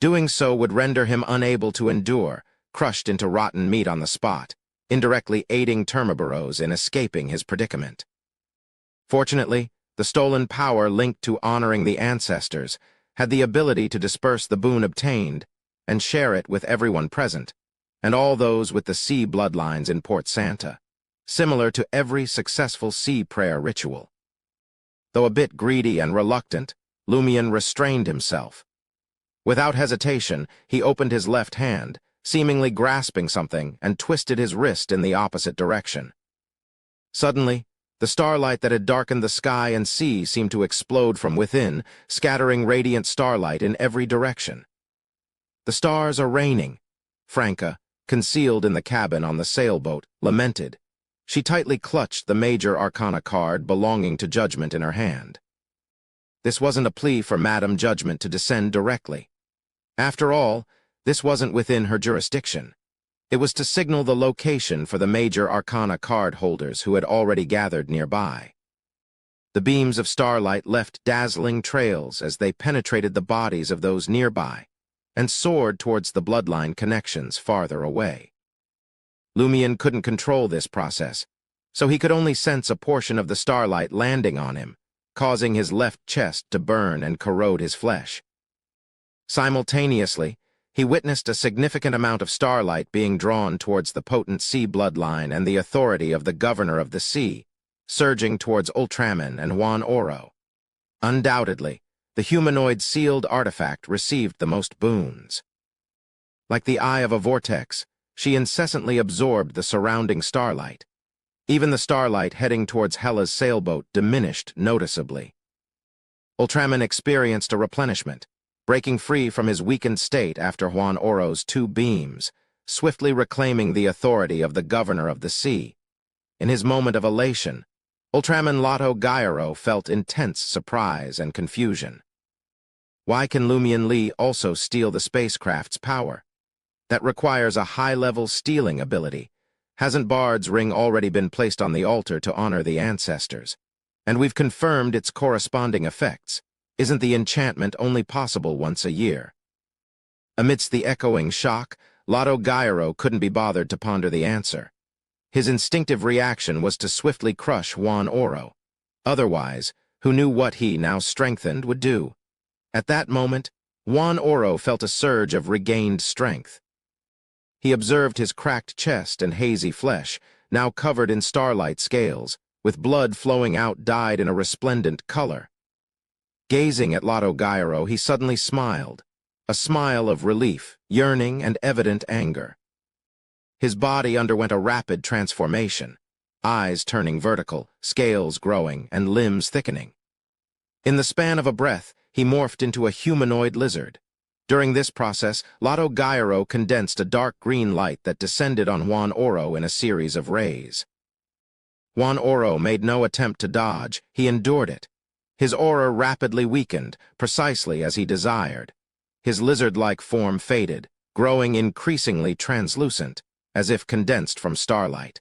Doing so would render him unable to endure, crushed into rotten meat on the spot, indirectly aiding Termaboros in escaping his predicament. Fortunately, the stolen power linked to honoring the ancestors had the ability to disperse the boon obtained and share it with everyone present, and all those with the sea bloodlines in Port Santa. similar to every successful sea prayer ritual. Though a bit greedy and reluctant, Lumion restrained himself. Without hesitation, he opened his left hand, seemingly grasping something, and twisted his wrist in the opposite direction. Suddenly, the starlight that had darkened the sky and sea seemed to explode from within, scattering radiant starlight in every direction. "The stars are raining," Franca, concealed in the cabin on the sailboat, lamented. She tightly clutched the major arcana card belonging to Judgment in her hand. This wasn't a plea for Madam Judgment to descend directly. After all, this wasn't within her jurisdiction. It was to signal the location for the major arcana card holders who had already gathered nearby. The beams of starlight left dazzling trails as they penetrated the bodies of those nearby and soared towards the bloodline connections farther away. Lumion couldn't control this process, so he could only sense a portion of the starlight landing on him, causing his left chest to burn and corrode his flesh. Simultaneously, he witnessed a significant amount of starlight being drawn towards the potent sea bloodline and the authority of the governor of the sea, surging towards Ultraman and Juan Oro. Undoubtedly, the humanoid sealed artifact received the most boons. Like the eye of a vortex, she incessantly absorbed the surrounding starlight. Even the starlight heading towards Hela's sailboat diminished noticeably. Ultraman experienced a replenishment, breaking free from his weakened state after Juan Oro's 2 beams, swiftly reclaiming the authority of the governor of the sea. In his moment of elation, Ultraman Lotto Gyro felt intense surprise and confusion. Why can Lumion Lee also steal the spacecraft's power? That requires a high-level stealing ability. Hasn't Bard's ring already been placed on the altar to honor the ancestors? And we've confirmed its corresponding effects. Isn't the enchantment only possible once a year? Amidst the echoing shock, Lotto Gyro couldn't be bothered to ponder the answer. His instinctive reaction was to swiftly crush Juan Oro. Otherwise, who knew what he, now strengthened, would do? At that moment, Juan Oro felt a surge of regained strength. He observed his cracked chest and hazy flesh, now covered in starlight scales, with blood flowing out dyed in a resplendent color. Gazing at Lotto Gyro, he suddenly smiled, a smile of relief, yearning, and evident anger. His body underwent a rapid transformation, eyes turning vertical, scales growing, and limbs thickening. In the span of a breath, he morphed into a humanoid lizard. During this process, Lotto Gyro condensed a dark green light that descended on Juan Oro in a series of rays. Juan Oro made no attempt to dodge, he endured it. His aura rapidly weakened, precisely as he desired. His lizard-like form faded, growing increasingly translucent, as if condensed from starlight.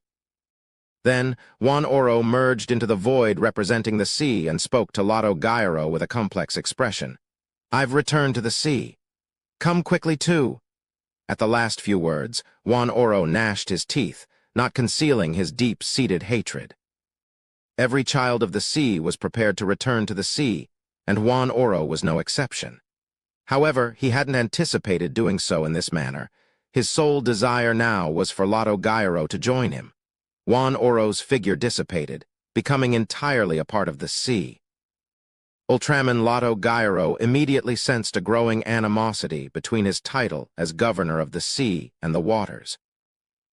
Then, Juan Oro merged into the void representing the sea and spoke to Lotto Gyro with a complex expression. "I've returned to the sea. Come quickly too." At the last few words, Juan Oro gnashed his teeth, not concealing his deep-seated hatred. Every child of the sea was prepared to return to the sea, and Juan Oro was no exception. However, he hadn't anticipated doing so in this manner. His sole desire now was for Lotto Gyro to join him. Juan Oro's figure dissipated, becoming entirely a part of the sea. Ultraman Lotto Gyro immediately sensed a growing animosity between his title as governor of the sea and the waters.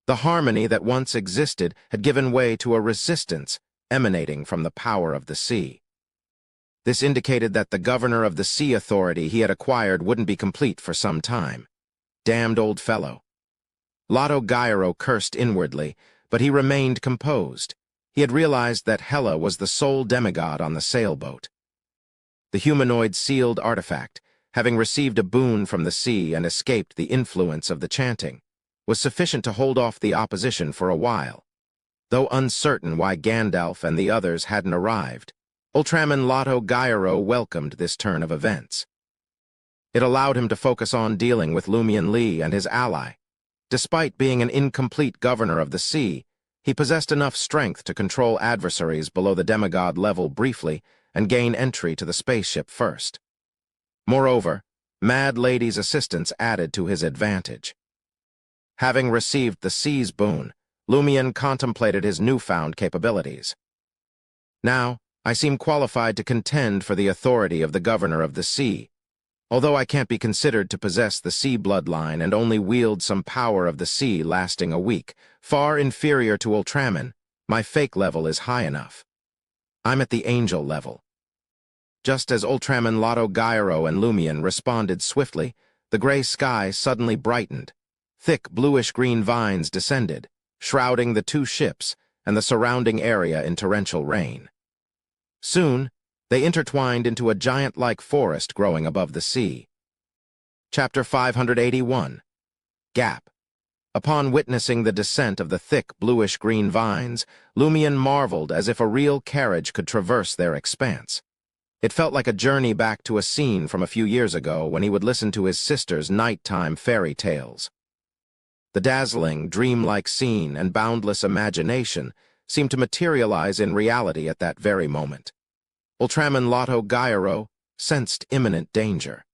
The harmony that once existed had given way to a resistance emanating from the power of the sea. This indicated that the governor of the sea authority he had acquired wouldn't be complete for some time. Damned old fellow. Lotto Gyro cursed inwardly, but he remained composed. He had realized that Hela was the sole demigod on the sailboat. The humanoid sealed artifact, having received a boon from the sea and escaped the influence of the chanting, was sufficient to hold off the opposition for a while. Though uncertain why Gandalf and the others hadn't arrived, Ultraman Lotto Gyro welcomed this turn of events. It allowed him to focus on dealing with Lumion Lee and his ally. Despite being an incomplete governor of the sea, he possessed enough strength to control adversaries below the demigod level briefly and gain entry to the spaceship first. Moreover, Mad Lady's assistance added to his advantage. Having received the sea's boon, Lumian contemplated his newfound capabilities. Now, I seem qualified to contend for the authority of the governor of the sea. Although I can't be considered to possess the sea bloodline and only wield some power of the sea lasting a week, far inferior to Ultraman, my fake level is high enough. I'm at the angel level. Just as Ultraman Lotto Gyro and Lumian responded swiftly, the gray sky suddenly brightened. Thick bluish-green vines descended, shrouding the two ships and the surrounding area in torrential rain. Soon, they intertwined into a giant-like forest growing above the sea. Chapter 581. Gap. Upon witnessing the descent of the thick bluish-green vines, Lumian marveled as if a real carriage could traverse their expanse. It felt like a journey back to a scene from a few years ago when he would listen to his sister's nighttime fairy tales. The dazzling, dreamlike scene and boundless imagination seemed to materialize in reality at that very moment. Ultraman Lotto Gyro sensed imminent danger.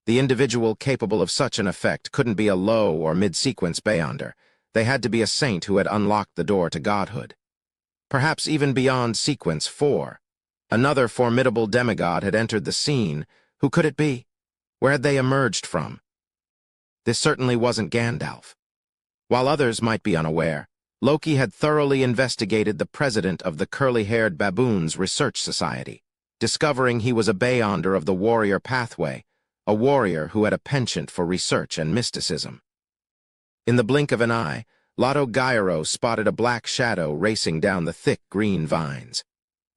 The individual capable of such an effect couldn't be a low or mid-sequence Beyonder. They had to be a saint who had unlocked the door to godhood. Perhaps even beyond sequence 4. Another formidable demigod had entered the scene. Who could it be? Where had they emerged from? This certainly wasn't Gandalf. While others might be unaware, Loki had thoroughly investigated the president of the curly-haired baboons research society, discovering he was a Beyonder of the warrior pathway, a warrior who had a penchant for research and mysticism. In the blink of an eye, Lotto Gyro spotted a black shadow racing down the thick green vines.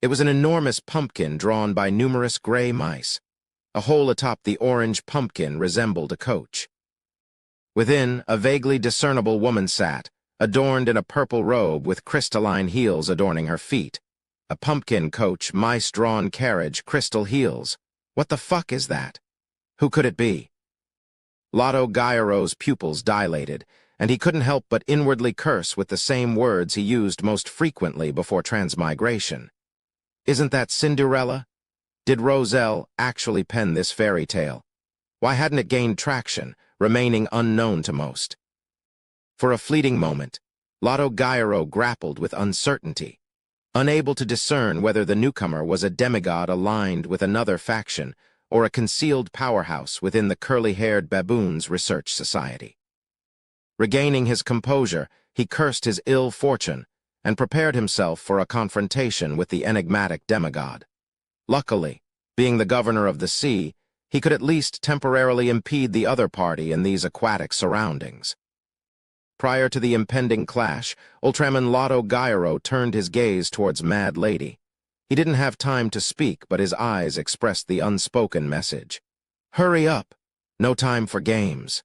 It was an enormous pumpkin drawn by numerous gray mice. A hole atop the orange pumpkin resembled a coach. Within, a vaguely discernible woman sat, adorned in a purple robe with crystalline heels adorning her feet. A pumpkin coach, mice-drawn carriage, crystal heels. What the fuck is that? Who could it be? Lotto Gyro's pupils dilated, and he couldn't help but inwardly curse with the same words he used most frequently before transmigration. Isn't that Cinderella? Did Roselle actually pen this fairy tale? Why hadn't it gained traction, remaining unknown to most? For a fleeting moment, Lotto Gyro grappled with uncertainty, unable to discern whether the newcomer was a demigod aligned with another faction or a concealed powerhouse within the curly-haired baboons research society. Regaining his composure, he cursed his ill fortune and prepared himself for a confrontation with the enigmatic demigod. Luckily, being the governor of the sea, he could at least temporarily impede the other party in these aquatic surroundings. Prior to the impending clash, Ultraman Lotto Gyro turned his gaze towards Mad Lady. He didn't have time to speak, but his eyes expressed the unspoken message. Hurry up! No time for games.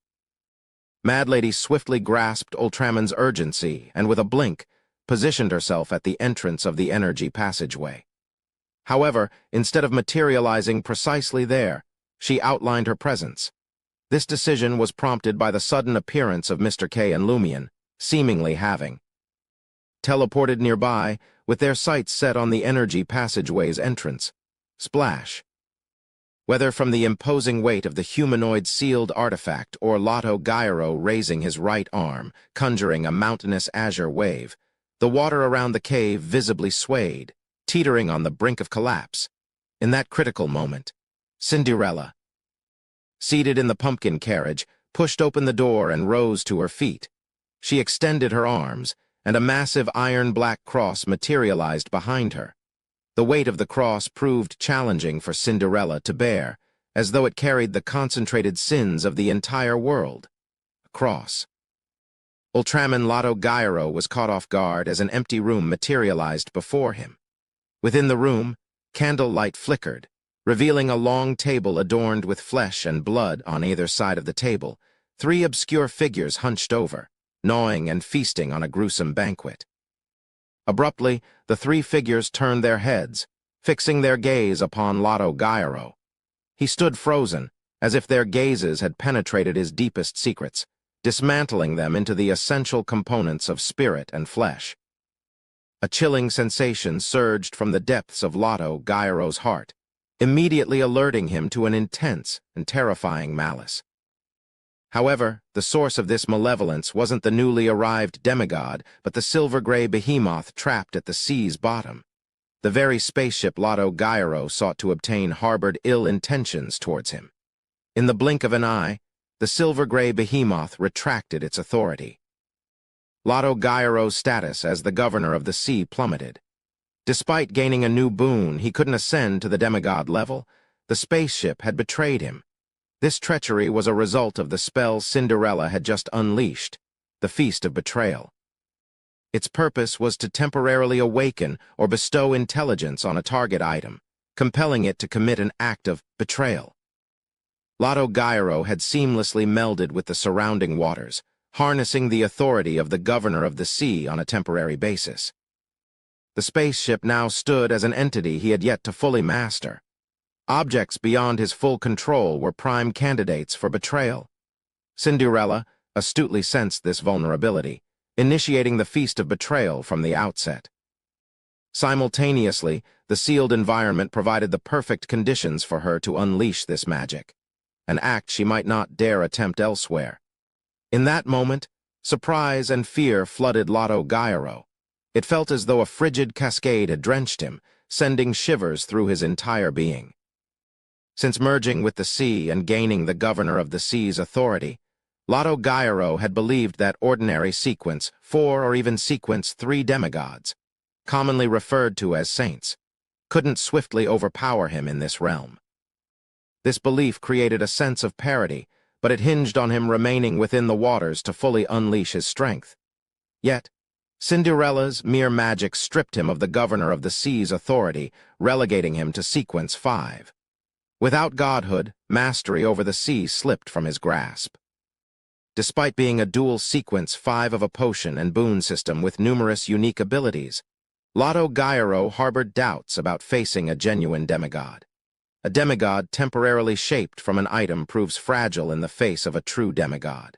Mad Lady swiftly grasped Ultraman's urgency and, with a blink, positioned herself at the entrance of the energy passageway. However, instead of materializing precisely there, she outlined her presence. This decision was prompted by the sudden appearance of Mr. K and Lumian, seemingly having teleported nearby, with their sights set on the energy passageway's entrance. Splash. Whether from the imposing weight of the humanoid sealed artifact or Lotto Gyro raising his right arm, conjuring a mountainous azure wave, the water around the cave visibly swayed, teetering on the brink of collapse. In that critical moment, Cinderella, seated in the pumpkin carriage, pushed open the door and rose to her feet. She extended her arms, and a massive iron-black cross materialized behind her. The weight of the cross proved challenging for Cinderella to bear, as though it carried the concentrated sins of the entire world. A cross. Ultraman Lotto Gyro was caught off guard as an empty room materialized before him. Within the room, candlelight flickered, revealing a long table adorned with flesh and blood on either side of the table, 3 obscure figures hunched over, gnawing and feasting on a gruesome banquet. Abruptly, the 3 figures turned their heads, fixing their gaze upon Lotto Gyro. He stood frozen, as if their gazes had penetrated his deepest secrets, dismantling them into the essential components of spirit and flesh. A chilling sensation surged from the depths of Lotto Gyro's heart, immediately alerting him to an intense and terrifying malice. However, the source of this malevolence wasn't the newly arrived demigod, but the silver-gray behemoth trapped at the sea's bottom. The very spaceship Lotto Gyro sought to obtain harbored ill intentions towards him. In the blink of an eye, the silver-gray behemoth retracted its authority. Lotto Gyro's status as the governor of the sea plummeted. Despite gaining a new boon, he couldn't ascend to the demigod level. The spaceship had betrayed him. This treachery was a result of the spell Cinderella had just unleashed, the Feast of Betrayal. Its purpose was to temporarily awaken or bestow intelligence on a target item, compelling it to commit an act of betrayal. Lotto Gyro had seamlessly melded with the surrounding waters, harnessing the authority of the governor of the sea on a temporary basis. The spaceship now stood as an entity he had yet to fully master. Objects beyond his full control were prime candidates for betrayal. Cinderella astutely sensed this vulnerability, initiating the Feast of Betrayal from the outset. Simultaneously, the sealed environment provided the perfect conditions for her to unleash this magic, an act she might not dare attempt elsewhere. In that moment, surprise and fear flooded Lotto Gyro. It felt as though a frigid cascade had drenched him, sending shivers through his entire being. Since merging with the sea and gaining the governor of the sea's authority, Lotto Gyro had believed that ordinary Sequence 4 or even Sequence 3 demigods, commonly referred to as saints, couldn't swiftly overpower him in this realm. This belief created a sense of parity, but it hinged on him remaining within the waters to fully unleash his strength. Yet, Cinderella's mere magic stripped him of the governor of the sea's authority, relegating him to Sequence 5. Without godhood, mastery over the sea slipped from his grasp. Despite being a dual Sequence 5 of a potion and boon system with numerous unique abilities, Lotto Gyro harbored doubts about facing a genuine demigod. A demigod temporarily shaped from an item proves fragile in the face of a true demigod.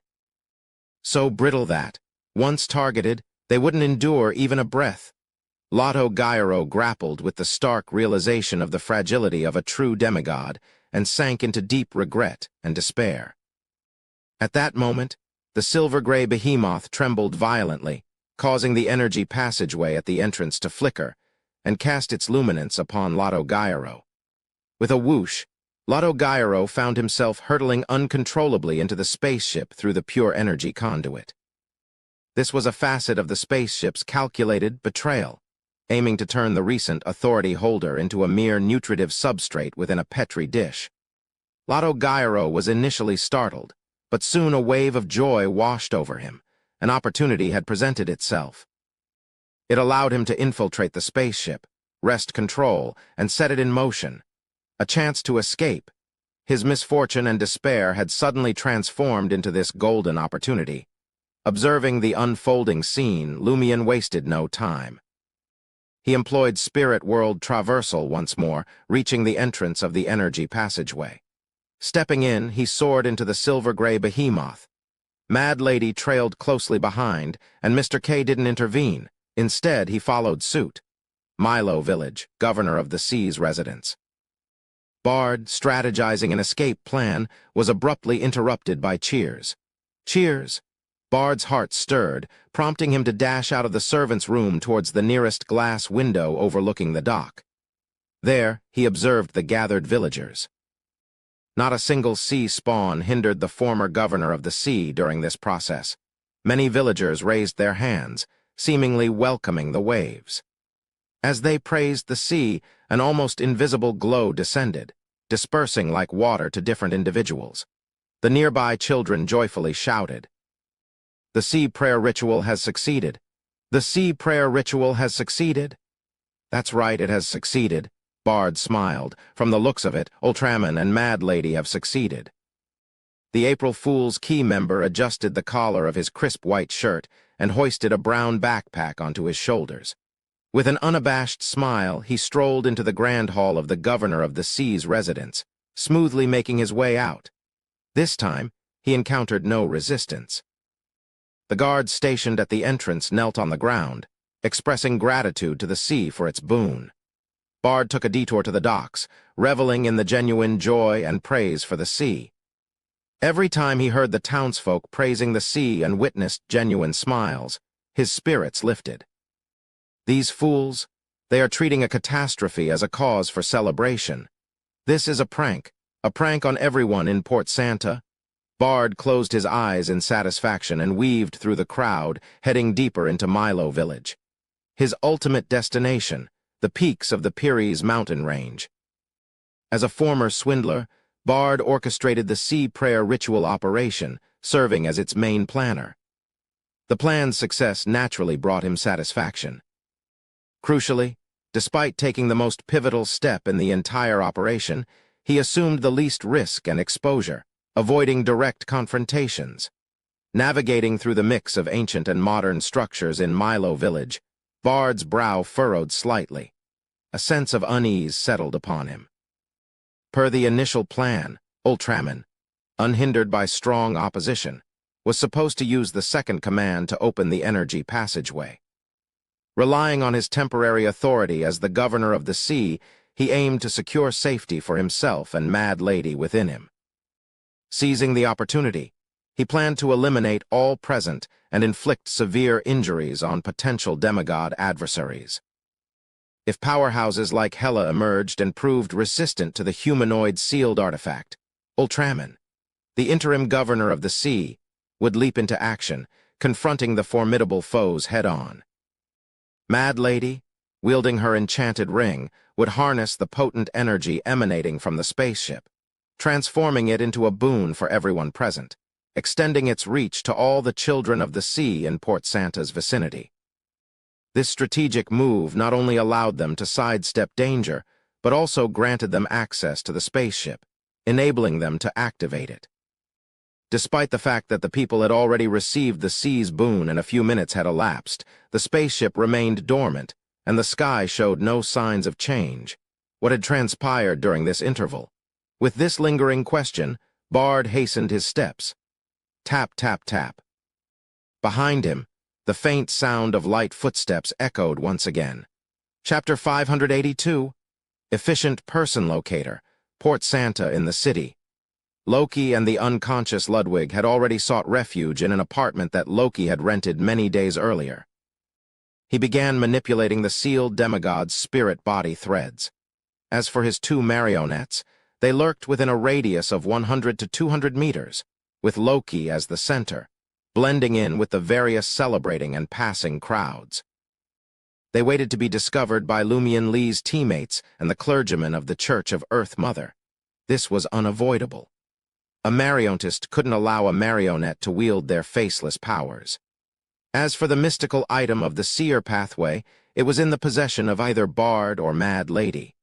So brittle that, once targeted, they wouldn't endure even a breath. Lotto Gyro grappled with the stark realization of the fragility of a true demigod and sank into deep regret and despair. At that moment, the silver-gray behemoth trembled violently, causing the energy passageway at the entrance to flicker, and cast its luminance upon Lotto Gyro. With a whoosh, Lotto Gyro found himself hurtling uncontrollably into the spaceship through the pure energy conduit. This was a facet of the spaceship's calculated betrayal, aiming to turn the recent authority holder into a mere nutritive substrate within a petri dish. Lotto Gyro was initially startled, but soon a wave of joy washed over him. An opportunity had presented itself. It allowed him to infiltrate the spaceship, wrest control, and set it in motion. A chance to escape. His misfortune and despair had suddenly transformed into this golden opportunity. Observing the unfolding scene, Lumion wasted no time. He employed Spirit World Traversal once more, reaching the entrance of the energy passageway. Stepping in, he soared into the silver-gray behemoth. Mad Lady trailed closely behind, and Mr. K didn't intervene. Instead, he followed suit. Milo Village, governor of the sea's residence. Bard, strategizing an escape plan, was abruptly interrupted by cheers. Cheers! Bard's heart stirred, prompting him to dash out of the servants' room towards the nearest glass window overlooking the dock. There, he observed the gathered villagers. Not a single sea spawn hindered the former governor of the sea during this process. Many villagers raised their hands, seemingly welcoming the waves. As they praised the sea, an almost invisible glow descended, dispersing like water to different individuals. The nearby children joyfully shouted, "The sea prayer ritual has succeeded! The sea prayer ritual has succeeded!" "That's right, it has succeeded." Bard smiled. "From the looks of it, Ultraman and Mad Lady have succeeded." The April Fool's Key member adjusted the collar of his crisp white shirt and hoisted a brown backpack onto his shoulders. With an unabashed smile, he strolled into the grand hall of the governor of the sea's residence, smoothly making his way out. This time, he encountered no resistance. The guards stationed at the entrance knelt on the ground, expressing gratitude to the sea for its boon. Bard took a detour to the docks, reveling in the genuine joy and praise for the sea. Every time he heard the townsfolk praising the sea and witnessed genuine smiles, his spirits lifted. These fools, they are treating a catastrophe as a cause for celebration. This is a prank on everyone in Port Santa. Bard closed his eyes in satisfaction and weaved through the crowd, heading deeper into Milo Village. His ultimate destination, the peaks of the Pires mountain range. As a former swindler, Bard orchestrated the sea prayer ritual operation, serving as its main planner. The plan's success naturally brought him satisfaction. Crucially, despite taking the most pivotal step in the entire operation, he assumed the least risk and exposure, avoiding direct confrontations. Navigating through the mix of ancient and modern structures in Milo Village, Bard's brow furrowed slightly. A sense of unease settled upon him. Per the initial plan, Ultraman, unhindered by strong opposition, was supposed to use the second command to open the energy passageway. Relying on his temporary authority as the governor of the sea, he aimed to secure safety for himself and Mad Lady within him. Seizing the opportunity, he planned to eliminate all present and inflict severe injuries on potential demigod adversaries. If powerhouses like Hela emerged and proved resistant to the humanoid sealed artifact, Ultraman, the interim governor of the sea, would leap into action, confronting the formidable foes head-on. Mad Lady, wielding her enchanted ring, would harness the potent energy emanating from the spaceship, transforming it into a boon for everyone present, extending its reach to all the children of the sea in Port Santa's vicinity. This strategic move not only allowed them to sidestep danger, but also granted them access to the spaceship, enabling them to activate it. Despite the fact that the people had already received the sea's boon and a few minutes had elapsed, the spaceship remained dormant, and the sky showed no signs of change. What had transpired during this interval? With this lingering question, Bard hastened his steps. Tap, tap, tap. Behind him, the faint sound of light footsteps echoed once again. Chapter 582, Efficient Person Locator, Port Santa in the city. Loki and the unconscious Ludwig had already sought refuge in an apartment that Loki had rented many days earlier. He began manipulating the sealed demigod's spirit-body threads. As for his two marionettes, they lurked within a radius of 100 to 200 meters, with Loki as the center, blending in with the various celebrating and passing crowds. They waited to be discovered by Lumion Lee's teammates and the clergyman of the Church of Earth Mother. This was unavoidable. A marionettist couldn't allow a marionette to wield their faceless powers. As for the mystical item of the seer pathway, it was in the possession of either Bard or Mad Lady.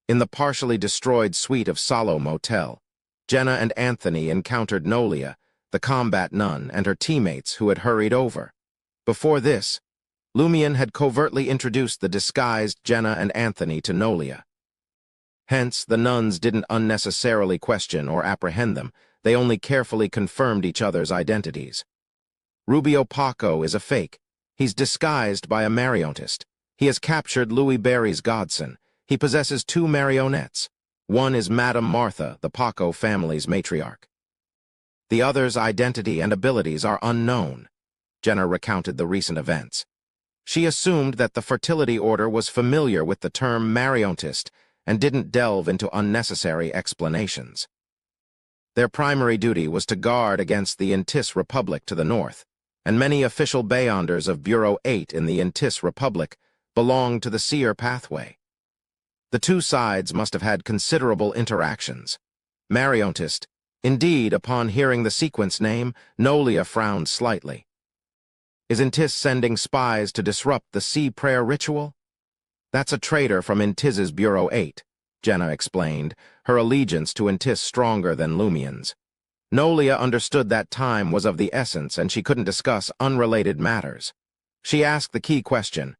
In the partially destroyed suite of Solo Motel, Jenna and Anthony encountered Nolia, the combat nun, and her teammates who had hurried over. Before this, Lumion had covertly introduced the disguised Jenna and Anthony to Nolia. Hence, the nuns didn't unnecessarily question or apprehend them, they only carefully confirmed each other's identities. Rubio Paco is a fake. He's disguised by a marionettist. He has captured Louis Barry's godson. He possesses two marionettes. One is Madame Martha, the Paco family's matriarch. The other's identity and abilities are unknown. Jenna recounted the recent events. She assumed that the fertility order was familiar with the term marionettist and didn't delve into unnecessary explanations. Their primary duty was to guard against the Ainz Republic to the north, and many official Beyonders of Bureau 8 in the Ainz Republic belonged to the seer pathway. The two sides must have had considerable interactions. Marionettist. Indeed, upon hearing the sequence name, Nolia frowned slightly. Is Ainz sending spies to disrupt the sea prayer ritual? That's a traitor from Ainz's Bureau 8, Jenna explained, her allegiance to Ainz stronger than Lumion's. Nolia understood that time was of the essence and she couldn't discuss unrelated matters. She asked the key question.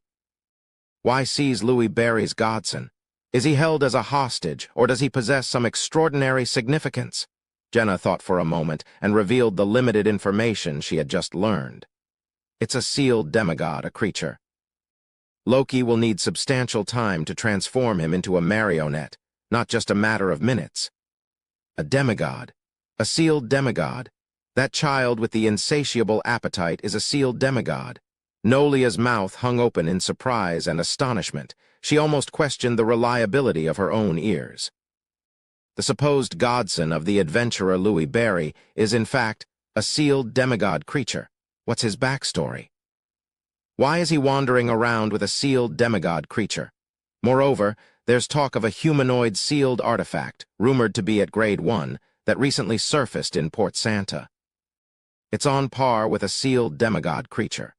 Why seize Louis Barry's godson? Is he held as a hostage, or does he possess some extraordinary significance? Jenna thought for a moment and revealed the limited information she had just learned. It's a sealed demigod, a creature. Loki will need substantial time to transform him into a marionette, not just a matter of minutes. A demigod, A sealed demigod. That child with the insatiable appetite is a sealed demigod. Nolia's mouth hung open in surprise and astonishment. She almost questioned the reliability of her own ears. The supposed godson of the adventurer Louis Barry is, in fact, a sealed demigod creature. What's his backstory? Why is he wandering around with a sealed demigod creature? Moreover, there's talk of a humanoid sealed artifact, rumored to be at Grade 1, that recently surfaced in Port Santa. It's on par with a sealed demigod creature.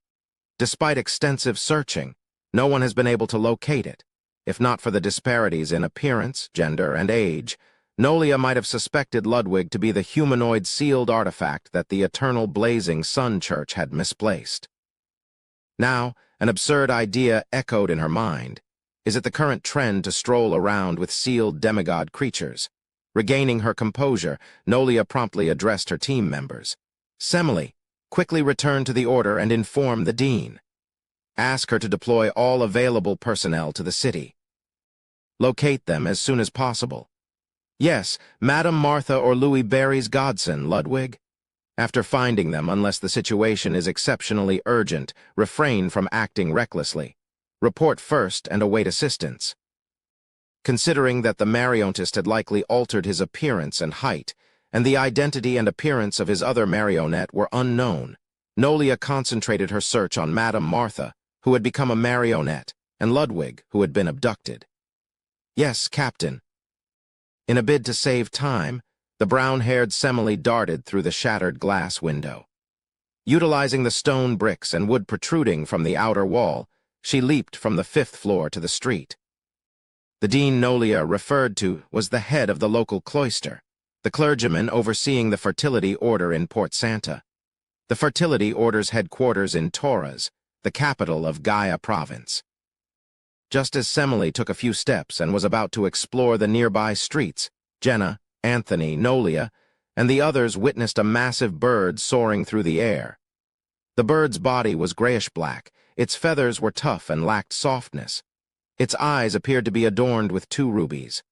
Despite extensive searching, no one has been able to locate it. If not for the disparities in appearance, gender, and age, Nolia might have suspected Ludwig to be the humanoid sealed artifact that the eternal blazing sun church had misplaced. Now, an absurd idea echoed in her mind. Is it the current trend to stroll around with sealed demigod creatures? Regaining her composure, Nolia promptly addressed her team members. Semele, quickly return to the order and inform the dean. Ask her to deploy all available personnel to the city. Locate them as soon as possible. Yes, Madame Martha or Louis Barry's godson, Ludwig. After finding them, unless the situation is exceptionally urgent, refrain from acting recklessly. Report first and await assistance. Considering that the marionetist had likely altered his appearance and height, and the identity and appearance of his other marionette were unknown, Nolia concentrated her search on Madame Martha, who had become a marionette, and Ludwig, who had been abducted. Yes, Captain. In a bid to save time, the brown-haired Semele darted through the shattered glass window. Utilizing the stone bricks and wood protruding from the outer wall, she leaped from the 5th floor to the street. The Dean Nolia referred to was the head of the local cloister, the clergyman overseeing the fertility order in Port Santa. The fertility order's headquarters in Torres, the capital of Gaia province. Just as Semele took a few steps and was about to explore the nearby streets, Jenna, Anthony, Nolia, and the others witnessed a massive bird soaring through the air. The bird's body was grayish-black, its feathers were tough and lacked softness. Its eyes appeared to be adorned with 2 rubies.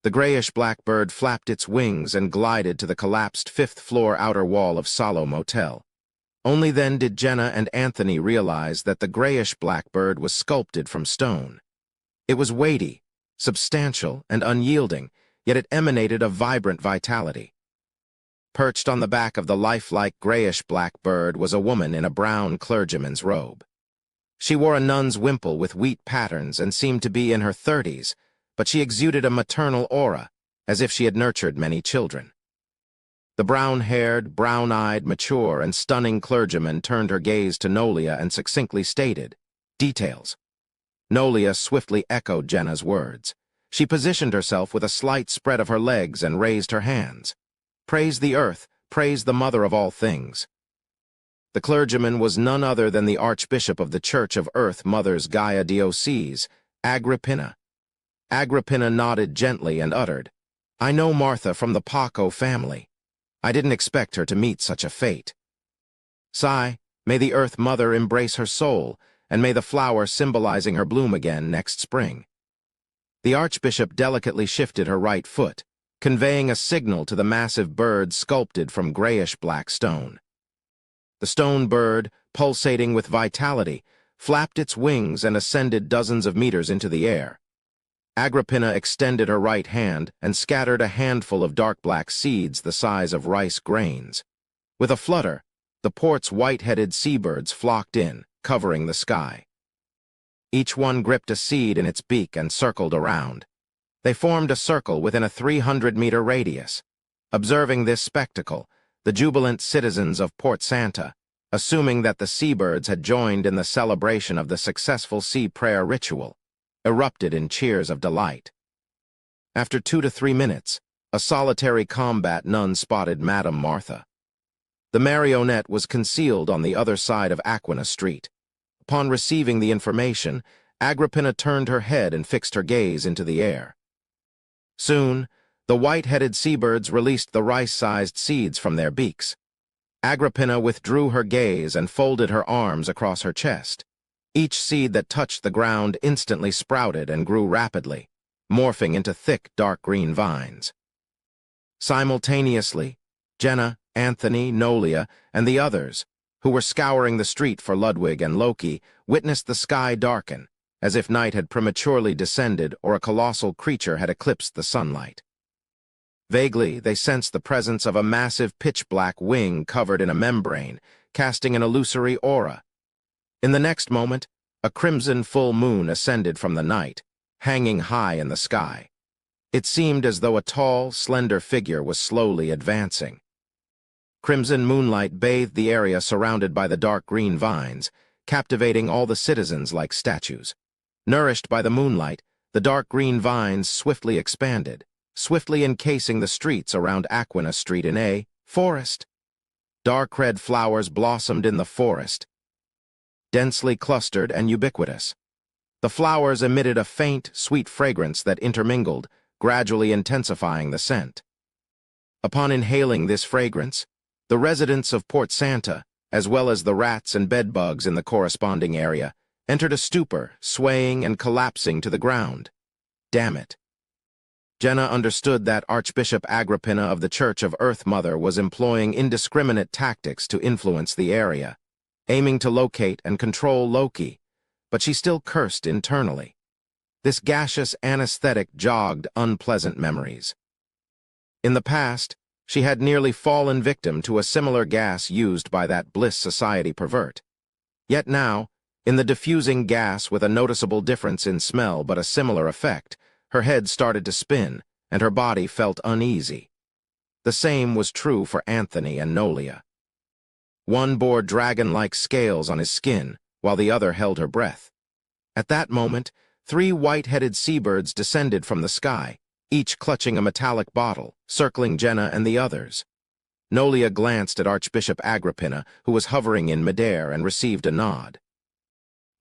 The grayish-black bird flapped its wings and glided to the collapsed 5th-floor outer wall of Salo Motel. Only then did Jenna and Anthony realize that the grayish-black bird was sculpted from stone. It was weighty, substantial, and unyielding, yet it emanated a vibrant vitality. Perched on the back of the lifelike grayish-black bird was a woman in a brown clergyman's robe. She wore a nun's wimple with wheat patterns and seemed to be in her 30s, but she exuded a maternal aura, as if she had nurtured many children. The brown-haired, brown-eyed, mature, and stunning clergyman turned her gaze to Nolia and succinctly stated, "Details." Nolia swiftly echoed Jenna's words. She positioned herself with a slight spread of her legs and raised her hands. "Praise the earth, praise the mother of all things." The clergyman was none other than the Archbishop of the Church of Earth Mother's Gaia Diocese, Agrippina. Agrippina nodded gently and uttered, "I know Martha from the Paco family. I didn't expect her to meet such a fate. Sigh, may the Earth Mother embrace her soul, and may the flower symbolizing her bloom again next spring." The Archbishop delicately shifted her right foot, conveying a signal to the massive bird sculpted from grayish-black stone. The stone bird, pulsating with vitality, flapped its wings and ascended dozens of meters into the air. Agrippina extended her right hand and scattered a handful of dark black seeds the size of rice grains. With a flutter, the port's white-headed seabirds flocked in, covering the sky. Each one gripped a seed in its beak and circled around. They formed a circle within a 300-meter radius. Observing this spectacle, the jubilant citizens of Port Santa, assuming that the seabirds had joined in the celebration of the successful sea prayer ritual, erupted in cheers of delight. After 2 to 3 minutes, a solitary combat nun spotted Madame Martha. The marionette was concealed on the other side of Aquina Street. Upon receiving the information, Agrippina turned her head and fixed her gaze into the air. Soon, the white-headed seabirds released the rice-sized seeds from their beaks. Agrippina withdrew her gaze and folded her arms across her chest. Each seed that touched the ground instantly sprouted and grew rapidly, morphing into thick, dark green vines. Simultaneously, Jenna, Anthony, Nolia, and the others, who were scouring the street for Ludwig and Loki, witnessed the sky darken, as if night had prematurely descended or a colossal creature had eclipsed the sunlight. Vaguely, they sensed the presence of a massive pitch-black wing covered in a membrane, casting an illusory aura. In the next moment, a crimson full moon ascended from the night, hanging high in the sky. It seemed as though a tall, slender figure was slowly advancing. Crimson moonlight bathed the area surrounded by the dark green vines, captivating all the citizens like statues. Nourished by the moonlight, the dark green vines swiftly expanded, swiftly encasing the streets around Aquina Street in a forest. Dark red flowers blossomed in the forest, densely clustered and ubiquitous. The flowers emitted a faint, sweet fragrance that intermingled, gradually intensifying the scent. Upon inhaling this fragrance, the residents of Port Santa, as well as the rats and bedbugs in the corresponding area, entered a stupor, swaying and collapsing to the ground. Damn it. Jenna understood that Archbishop Agrippina of the Church of Earth Mother was employing indiscriminate tactics to influence the area, aiming to locate and control Loki, but she still cursed internally. This gaseous anesthetic jogged unpleasant memories. In the past, she had nearly fallen victim to a similar gas used by that Bliss Society pervert. Yet now, in the diffusing gas with a noticeable difference in smell but a similar effect, her head started to spin, and her body felt uneasy. The same was true for Anthony and Nolia. One bore dragon-like scales on his skin, while the other held her breath. At that moment, 3 white-headed seabirds descended from the sky, each clutching a metallic bottle, circling Jenna and the others. Nolia glanced at Archbishop Agrippina, who was hovering in midair, and received a nod.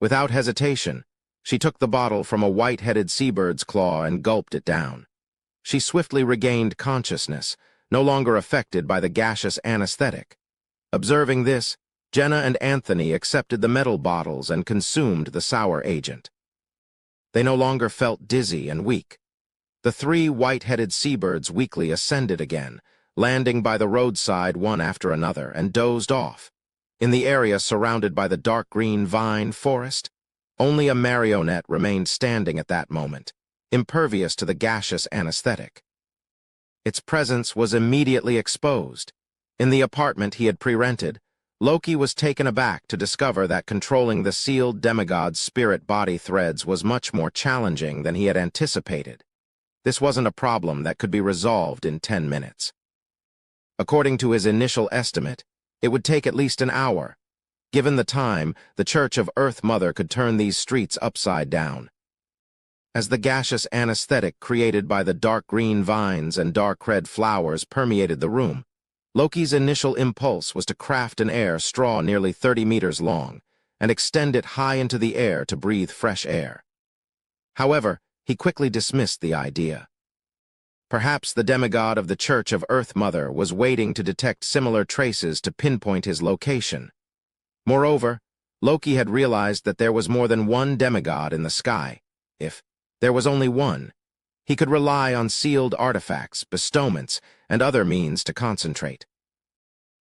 Without hesitation, she took the bottle from a white-headed seabird's claw and gulped it down. She swiftly regained consciousness, no longer affected by the gaseous anesthetic. Observing this, Jenna and Anthony accepted the metal bottles and consumed the sour agent. They no longer felt dizzy and weak. The 3 white-headed seabirds weakly ascended again, landing by the roadside one after another, and dozed off. In the area surrounded by the dark green vine forest, only a marionette remained standing at that moment, impervious to the gaseous anesthetic. Its presence was immediately exposed. In the apartment he had pre-rented, Loki was taken aback to discover that controlling the sealed demigod's spirit-body threads was much more challenging than he had anticipated. This wasn't a problem that could be resolved in 10 minutes. According to his initial estimate, it would take at least an hour. Given the time, the Church of Earth Mother could turn these streets upside down. As the gaseous anesthetic created by the dark green vines and dark red flowers permeated the room, Loki's initial impulse was to craft an air straw nearly 30 meters long and extend it high into the air to breathe fresh air. However, he quickly dismissed the idea. Perhaps the demigod of the Church of Earth Mother was waiting to detect similar traces to pinpoint his location. Moreover, Loki had realized that there was more than one demigod in the sky. If there was only one, he could rely on sealed artifacts, bestowments, and other means to concentrate.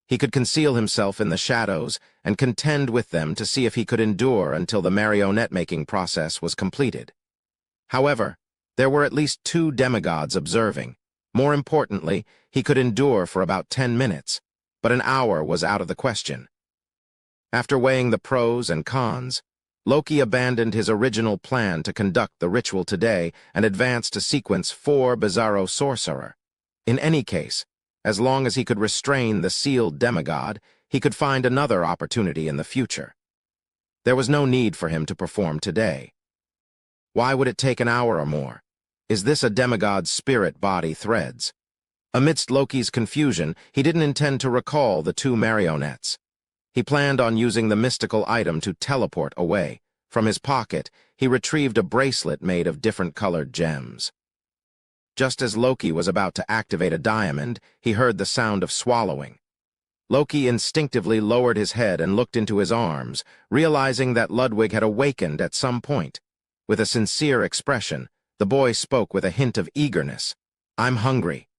He could conceal himself in the shadows and contend with them to see if he could endure until the marionette-making process was completed. However, there were at least 2 demigods observing. More importantly, he could endure for about 10 minutes, but an hour was out of the question. After weighing the pros and cons, Loki abandoned his original plan to conduct the ritual today and advanced to sequence 4 Bizarro Sorcerer. In any case, as long as he could restrain the sealed demigod, he could find another opportunity in the future. There was no need for him to perform today. Why would it take an hour or more? Is this a demigod's spirit-body threads? Amidst Loki's confusion, he didn't intend to recall the 2 marionettes. He planned on using the mystical item to teleport away. From his pocket, he retrieved a bracelet made of different colored gems. Just as Loki was about to activate a diamond, he heard the sound of swallowing. Loki instinctively lowered his head and looked into his arms, realizing that Ludwig had awakened at some point. With a sincere expression, the boy spoke with a hint of eagerness. "I'm hungry."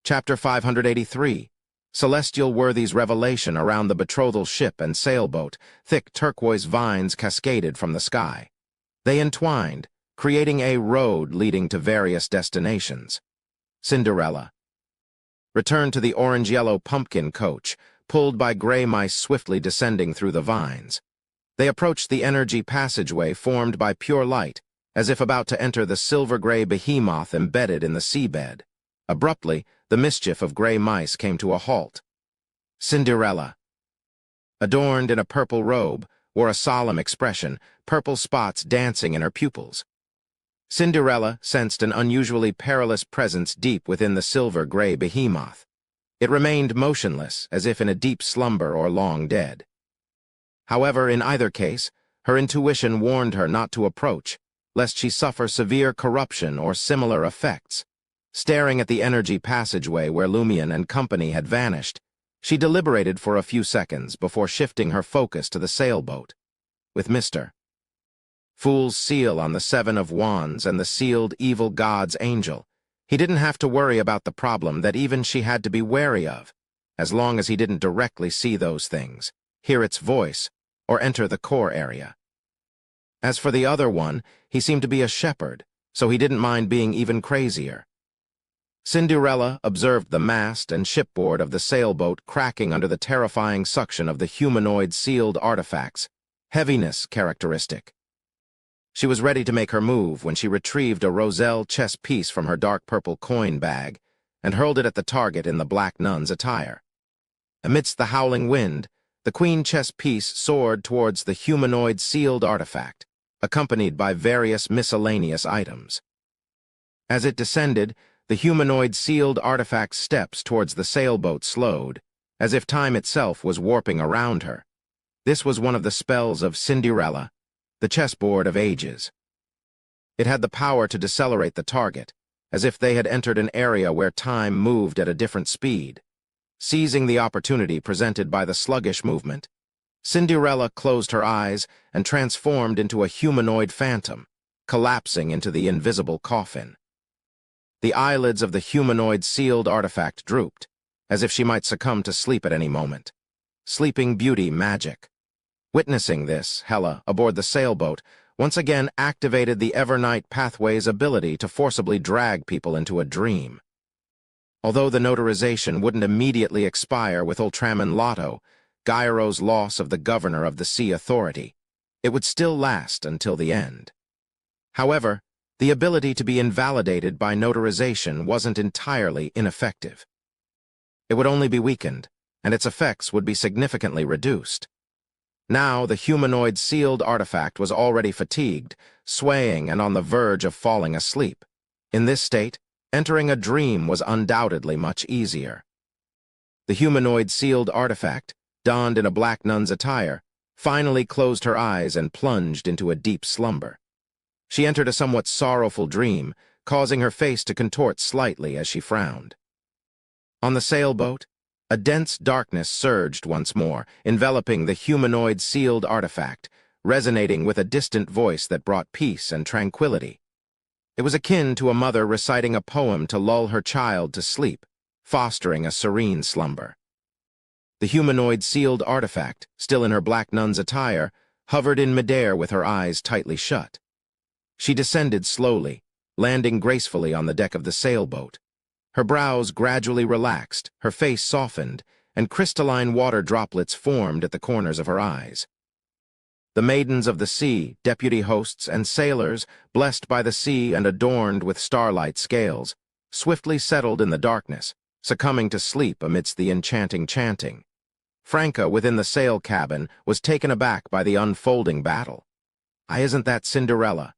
Chapter 583. Celestial Worthy's revelation around the betrothal ship and sailboat. Thick turquoise vines cascaded from the sky. They entwined, creating a road leading to various destinations. Cinderella returned to the orange-yellow pumpkin coach, pulled by gray mice swiftly descending through the vines. They approached the energy passageway formed by pure light, as if about to enter the silver-gray behemoth embedded in the seabed. Abruptly, the mischief of gray mice came to a halt. Cinderella, adorned in a purple robe, wore a solemn expression, purple spots dancing in her pupils. Cinderella sensed an unusually perilous presence deep within the silver-gray behemoth. It remained motionless, as if in a deep slumber or long dead. However, in either case, her intuition warned her not to approach, lest she suffer severe corruption or similar effects. Staring at the energy passageway where Lumion and company had vanished, she deliberated for a few seconds before shifting her focus to the sailboat. With Mr. Fool's seal on the Seven of Wands and the sealed evil god's angel, he didn't have to worry about the problem that even she had to be wary of, as long as he didn't directly see those things, hear its voice, or enter the core area. As for the other one, he seemed to be a shepherd, so he didn't mind being even crazier. Cinderella observed the mast and shipboard of the sailboat cracking under the terrifying suction of the humanoid sealed artifacts, heaviness characteristic. She was ready to make her move when she retrieved a roselle chess piece from her dark purple coin bag and hurled it at the target in the black nun's attire. Amidst the howling wind, the queen chess piece soared towards the humanoid sealed artifact, accompanied by various miscellaneous items. As it descended, the humanoid sealed artifact's steps towards the sailboat slowed, as if time itself was warping around her. This was one of the spells of Cinderella, the chessboard of ages. It had the power to decelerate the target, as if they had entered an area where time moved at a different speed. Seizing the opportunity presented by the sluggish movement, Cinderella closed her eyes and transformed into a humanoid phantom, collapsing into the invisible coffin. The eyelids of the humanoid sealed artifact drooped, as if she might succumb to sleep at any moment. Sleeping Beauty magic. Witnessing this, Hela, aboard the sailboat, once again activated the Evernight Pathway's ability to forcibly drag people into a dream. Although the notarization wouldn't immediately expire with Ultraman Lotto, Gyro's loss of the governor of the Sea Authority, it would still last until the end. However, the ability to be invalidated by notarization wasn't entirely ineffective. It would only be weakened, and its effects would be significantly reduced. Now the humanoid sealed artifact was already fatigued, swaying and on the verge of falling asleep. In this state, entering a dream was undoubtedly much easier. The humanoid sealed artifact, donned in a black nun's attire, finally closed her eyes and plunged into a deep slumber. She entered a somewhat sorrowful dream, causing her face to contort slightly as she frowned. On the sailboat, a dense darkness surged once more, enveloping the humanoid sealed artifact, resonating with a distant voice that brought peace and tranquility. It was akin to a mother reciting a poem to lull her child to sleep, fostering a serene slumber. The humanoid sealed artifact, still in her black nun's attire, hovered in midair with her eyes tightly shut. She descended slowly, landing gracefully on the deck of the sailboat. Her brows gradually relaxed, her face softened, and crystalline water droplets formed at the corners of her eyes. The maidens of the sea, deputy hosts and sailors, blessed by the sea and adorned with starlight scales, swiftly settled in the darkness, succumbing to sleep amidst the enchanting chanting. Franca, within the sail cabin, was taken aback by the unfolding battle. Isn't that Cinderella?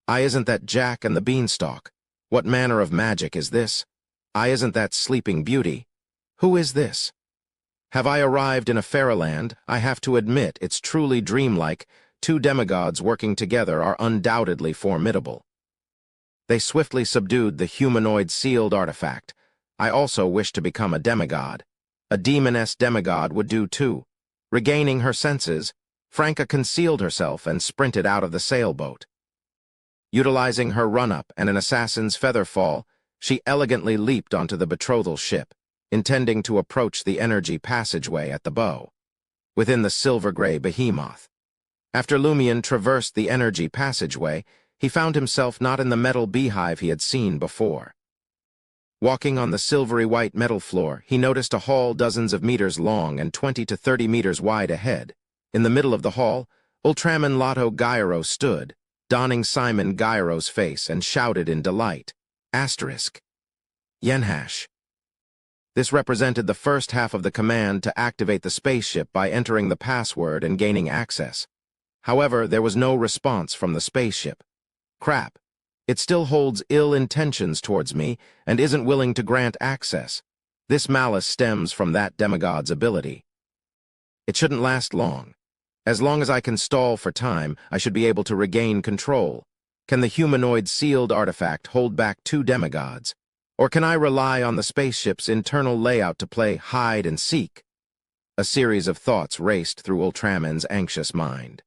Isn't that Jack and the Beanstalk? What manner of magic is this? Isn't that Sleeping Beauty? Who is this? Have I arrived in a fairyland? I have to admit it's truly dreamlike. Two demigods working together are undoubtedly formidable. They swiftly subdued the humanoid sealed artifact. I also wish to become a demigod. A demoness demigod would do too. Regaining her senses, Franca concealed herself and sprinted out of the sailboat. Utilizing her run-up and an assassin's feather fall, She elegantly leaped onto the betrothal ship, intending to approach the energy passageway at the bow, within the silver-gray behemoth. After Lumion traversed the energy passageway, he found himself not in the metal beehive he had seen before. Walking on the silvery-white metal floor, he noticed a hall dozens of meters long and 20 to 30 meters wide ahead. In the middle of the hall, Ultraman Lotto Gyro stood, donning Simon Gyro's face, and shouted in delight, **! Yenhash. This represented the first half of the command to activate the spaceship by entering the password and gaining access. However, there was no response from the spaceship. Crap. It still holds ill intentions towards me and isn't willing to grant access. This malice stems from that demigod's ability. It shouldn't last long. As long as I can stall for time, I should be able to regain control. Can the humanoid sealed artifact hold back two demigods? Or can I rely on the spaceship's internal layout to play hide and seek? A series of thoughts raced through Ultraman's anxious mind.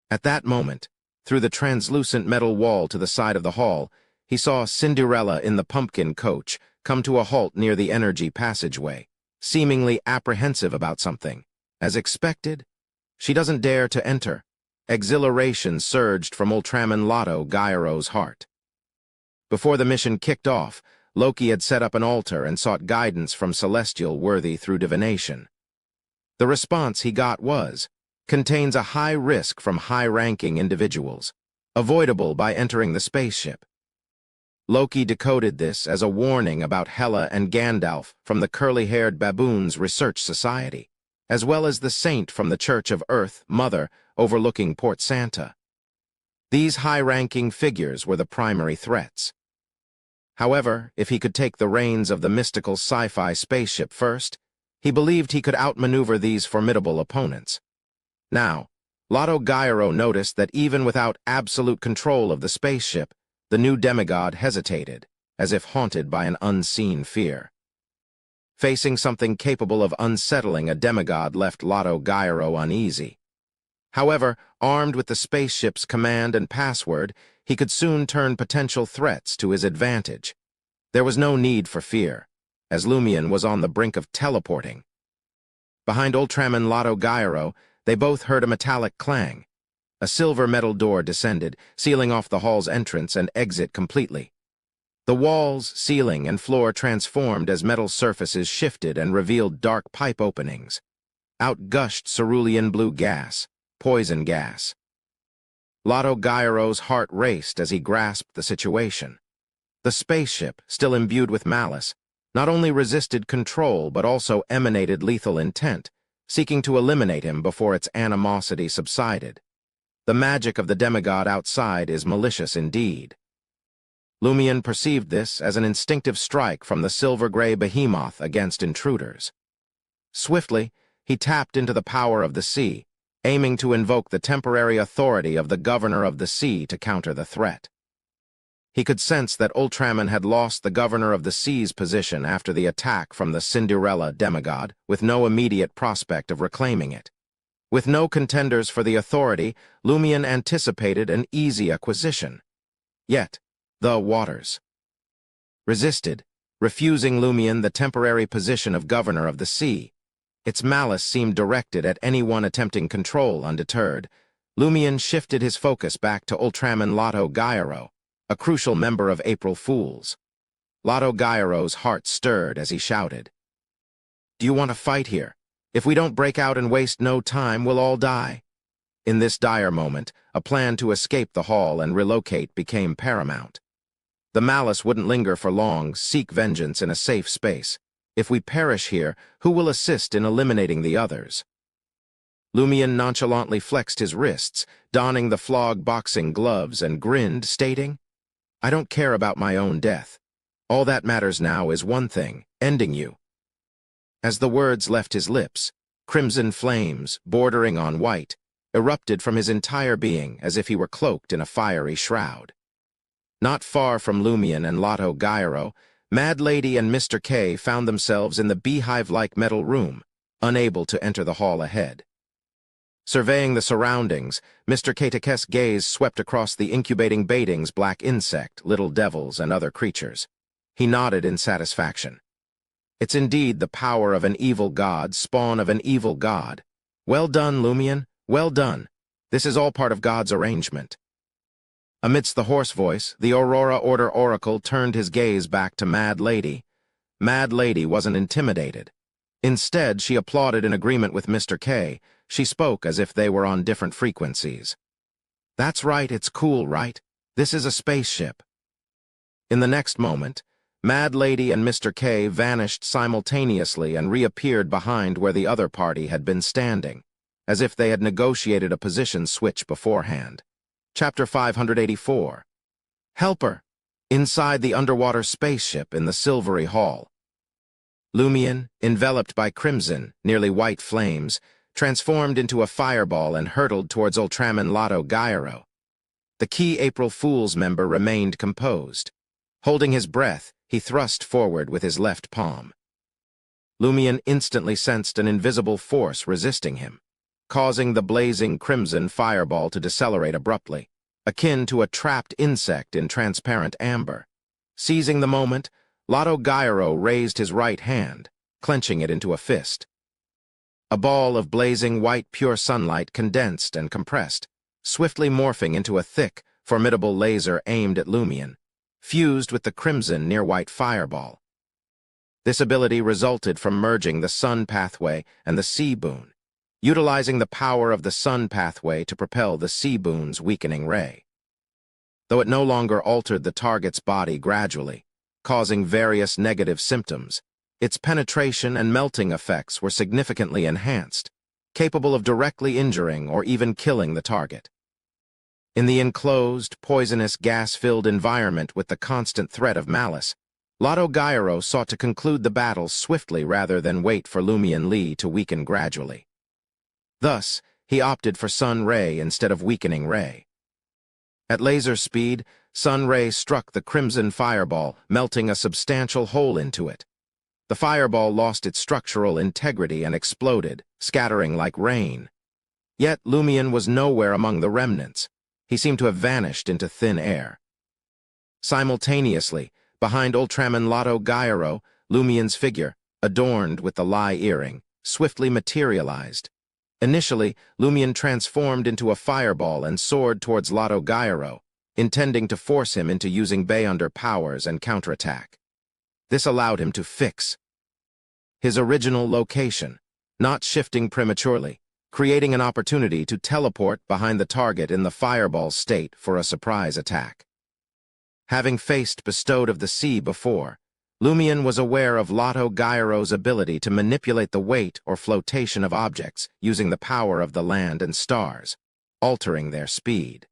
At that moment, through the translucent metal wall to the side of the hall, he saw Cinderella in the pumpkin coach come to a halt near the energy passageway, seemingly apprehensive about something. As expected, she doesn't dare to enter. Exhilaration surged from Ultraman Lotto Gyro's heart. Before the mission kicked off, Loki had set up an altar and sought guidance from Celestial worthy through divination. The response he got was, contains a high risk from high-ranking individuals, avoidable by entering the spaceship. Loki decoded this as a warning about Hela and Gandalf from the curly-haired baboons' research society, as well as the saint from the Church of Earth, Mother, overlooking Port Santa. These high-ranking figures were the primary threats. However, if he could take the reins of the mystical sci-fi spaceship first, he believed he could outmaneuver these formidable opponents. Now, Lotto Gyro noticed that even without absolute control of the spaceship, the new demigod hesitated, as if haunted by an unseen fear. Facing something capable of unsettling a demigod left Lotto Gyro uneasy. However, armed with the spaceship's command and password, he could soon turn potential threats to his advantage. There was no need for fear, as Lumion was on the brink of teleporting. Behind Ultraman Lotto Gyro, they both heard a metallic clang. A silver metal door descended, sealing off the hall's entrance and exit completely. The walls, ceiling, and floor transformed as metal surfaces shifted and revealed dark pipe openings. Out gushed cerulean blue gas, poison gas. Lotto Gyro's heart raced as he grasped the situation. The spaceship, still imbued with malice, not only resisted control but also emanated lethal intent, seeking to eliminate him before its animosity subsided. The magic of the demigod outside is malicious indeed. Lumion perceived this as an instinctive strike from the silver-gray behemoth against intruders. Swiftly, he tapped into the power of the sea, aiming to invoke the temporary authority of the governor of the sea to counter the threat. He could sense that Ultraman had lost the governor of the sea's position after the attack from the Cinderella demigod, with no immediate prospect of reclaiming it. With no contenders for the authority, Lumion anticipated an easy acquisition. Yet, the waters resisted, refusing Lumion the temporary position of governor of the sea. Its malice seemed directed at anyone attempting control undeterred. Lumion shifted his focus back to Ultraman Lotto Gyro, a crucial member of April Fools. Lotto Gyro's heart stirred as he shouted, "Do you want to fight here? If we don't break out and waste no time, we'll all die." In this dire moment, a plan to escape the hall and relocate became paramount. The malice wouldn't linger for long. Seek vengeance in a safe space. If we perish here, who will assist in eliminating the others? Lumion nonchalantly flexed his wrists, donning the flog boxing gloves, and grinned, stating, "I don't care about my own death. All that matters now is one thing, ending you." As the words left his lips, crimson flames, bordering on white, erupted from his entire being as if he were cloaked in a fiery shroud. Not far from Lumion and Lotto Gyro, Mad Lady and Mr. K found themselves in the beehive-like metal room, unable to enter the hall ahead. Surveying the surroundings, Mr. K's gaze swept across the incubating baitings, black insect, little devils, and other creatures. He nodded in satisfaction. It's indeed the power of an evil god, spawn of an evil god. Well done, Lumion, well done. This is all part of God's arrangement. Amidst the hoarse voice, the Aurora Order Oracle turned his gaze back to Mad Lady. Mad Lady wasn't intimidated. Instead, she applauded in agreement with Mr. K. She spoke as if they were on different frequencies. That's right, it's cool, right? This is a spaceship. In the next moment, Mad Lady and Mr. K vanished simultaneously and reappeared behind where the other party had been standing, as if they had negotiated a position switch beforehand. Chapter 584. Helper! Inside the underwater spaceship in the silvery hall. Lumion, enveloped by crimson, nearly white flames, transformed into a fireball and hurtled towards Ultraman Lotto Gyro. The key April Fool's member remained composed. Holding his breath, he thrust forward with his left palm. Lumion instantly sensed an invisible force resisting him, causing the blazing crimson fireball to decelerate abruptly, akin to a trapped insect in transparent amber. Seizing the moment, Lotto Gyro raised his right hand, clenching it into a fist. A ball of blazing white pure sunlight condensed and compressed, swiftly morphing into a thick, formidable laser aimed at Lumion, fused with the crimson near-white fireball. This ability resulted from merging the sun pathway and the sea boon, utilizing the power of the sun pathway to propel the sea boon's weakening ray. Though it no longer altered the target's body gradually, causing various negative symptoms, its penetration and melting effects were significantly enhanced, capable of directly injuring or even killing the target. In the enclosed, poisonous, gas-filled environment with the constant threat of malice, Lotto Gyro sought to conclude the battle swiftly rather than wait for Lumion Lee to weaken gradually. Thus, he opted for Sun Ray instead of Weakening Ray. At laser speed, Sun Ray struck the crimson fireball, melting a substantial hole into it. The fireball lost its structural integrity and exploded, scattering like rain. Yet Lumion was nowhere among the remnants. He seemed to have vanished into thin air. Simultaneously, behind Ultraman Lotto Gyro, Lumion's figure, adorned with the Lie earring, swiftly materialized. Initially, Lumion transformed into a fireball and soared towards Lotto Gyro, intending to force him into using Beyonder powers and counterattack. This allowed him to fix his original location, not shifting prematurely, creating an opportunity to teleport behind the target in the fireball state for a surprise attack. Having faced Bestowed of the Sea before, Lumion was aware of Lotto Gyro's ability to manipulate the weight or flotation of objects using the power of the land and stars, altering their speed.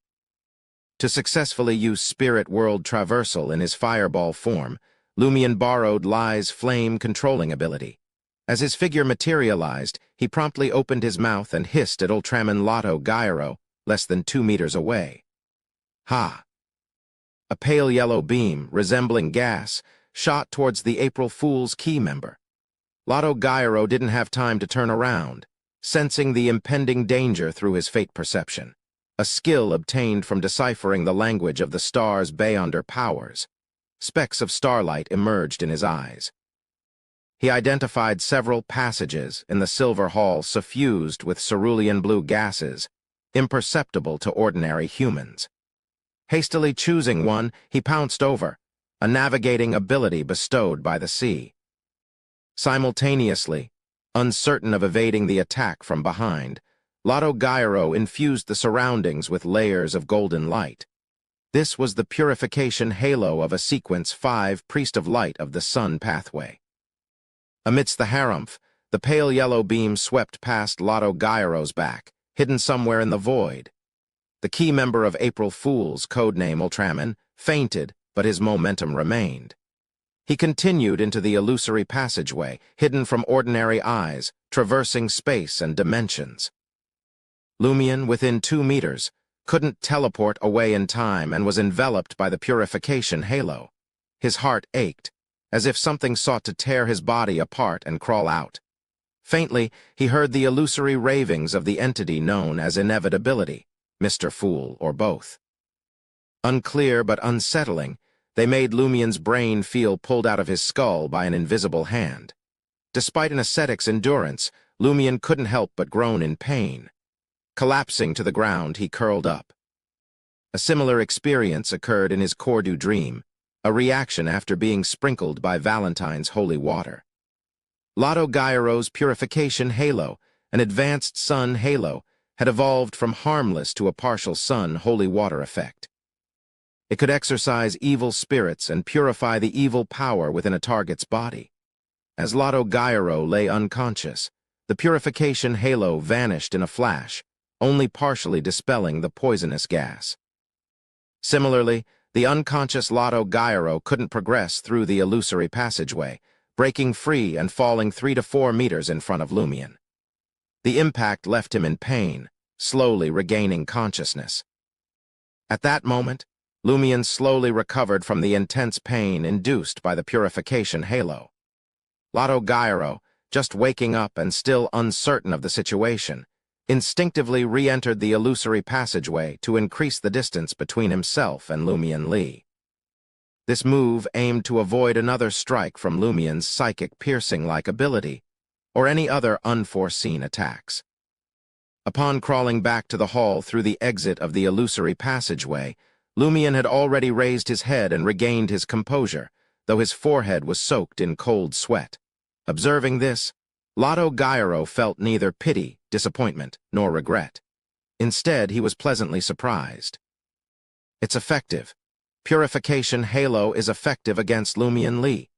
To successfully use Spirit World Traversal in his fireball form, Lumion borrowed Lie's flame-controlling ability. As his figure materialized, he promptly opened his mouth and hissed at Ultraman Lotto Gyro, less than 2 meters away. Ha! A pale yellow beam, resembling gas, shot towards the April Fool's key member. Lotto Gyro didn't have time to turn around, sensing the impending danger through his fate perception, a skill obtained from deciphering the language of the star's Beyonder powers. Specks of starlight emerged in his eyes. He identified several passages in the Silver Hall suffused with cerulean blue gases, imperceptible to ordinary humans. Hastily choosing one, he pounced over, a navigating ability bestowed by the sea. Simultaneously, uncertain of evading the attack from behind, Lotto Gyro infused the surroundings with layers of golden light. This was the purification halo of a Sequence 5 Priest of Light of the Sun pathway. Amidst the harumph, the pale yellow beam swept past Lotto Gyro's back, hidden somewhere in the void. The key member of April Fool's, codename Ultraman, fainted, but his momentum remained. He continued into the illusory passageway, hidden from ordinary eyes, traversing space and dimensions. Lumion, within 2 meters, couldn't teleport away in time and was enveloped by the purification halo. His heart ached, as if something sought to tear his body apart and crawl out. Faintly, he heard the illusory ravings of the entity known as Inevitability, Mr. Fool, or both. Unclear but unsettling, They made Lumien's brain feel pulled out of his skull by an invisible hand. Despite an ascetic's endurance, Lumien couldn't help but groan in pain. Collapsing to the ground, he curled up. A similar experience occurred in his Cordu dream, a reaction after being sprinkled by Valentine's holy water. Lotto Gyro's purification halo, an advanced sun halo, had evolved from harmless to a partial sun holy water effect. It could exorcise evil spirits and purify the evil power within a target's body. As Lotto Gyro lay unconscious, the purification halo vanished in a flash, only partially dispelling the poisonous gas. Similarly, the unconscious Lotto Gyro couldn't progress through the illusory passageway, breaking free and falling 3 to 4 meters in front of Lumien. The impact left him in pain, slowly regaining consciousness. At that moment, Lumien slowly recovered from the intense pain induced by the purification halo. Lotto Gyro, just waking up and still uncertain of the situation, instinctively re-entered the illusory passageway to increase the distance between himself and Lumien Li. This move aimed to avoid another strike from Lumien's psychic piercing-like ability, or any other unforeseen attacks. Upon crawling back to the hall through the exit of the illusory passageway, Lumien had already raised his head and regained his composure, though his forehead was soaked in cold sweat. Observing this, Lotto Gyro felt neither pity, disappointment, nor regret. Instead, he was pleasantly surprised. It's effective. Purification Halo is effective against Lumien Li.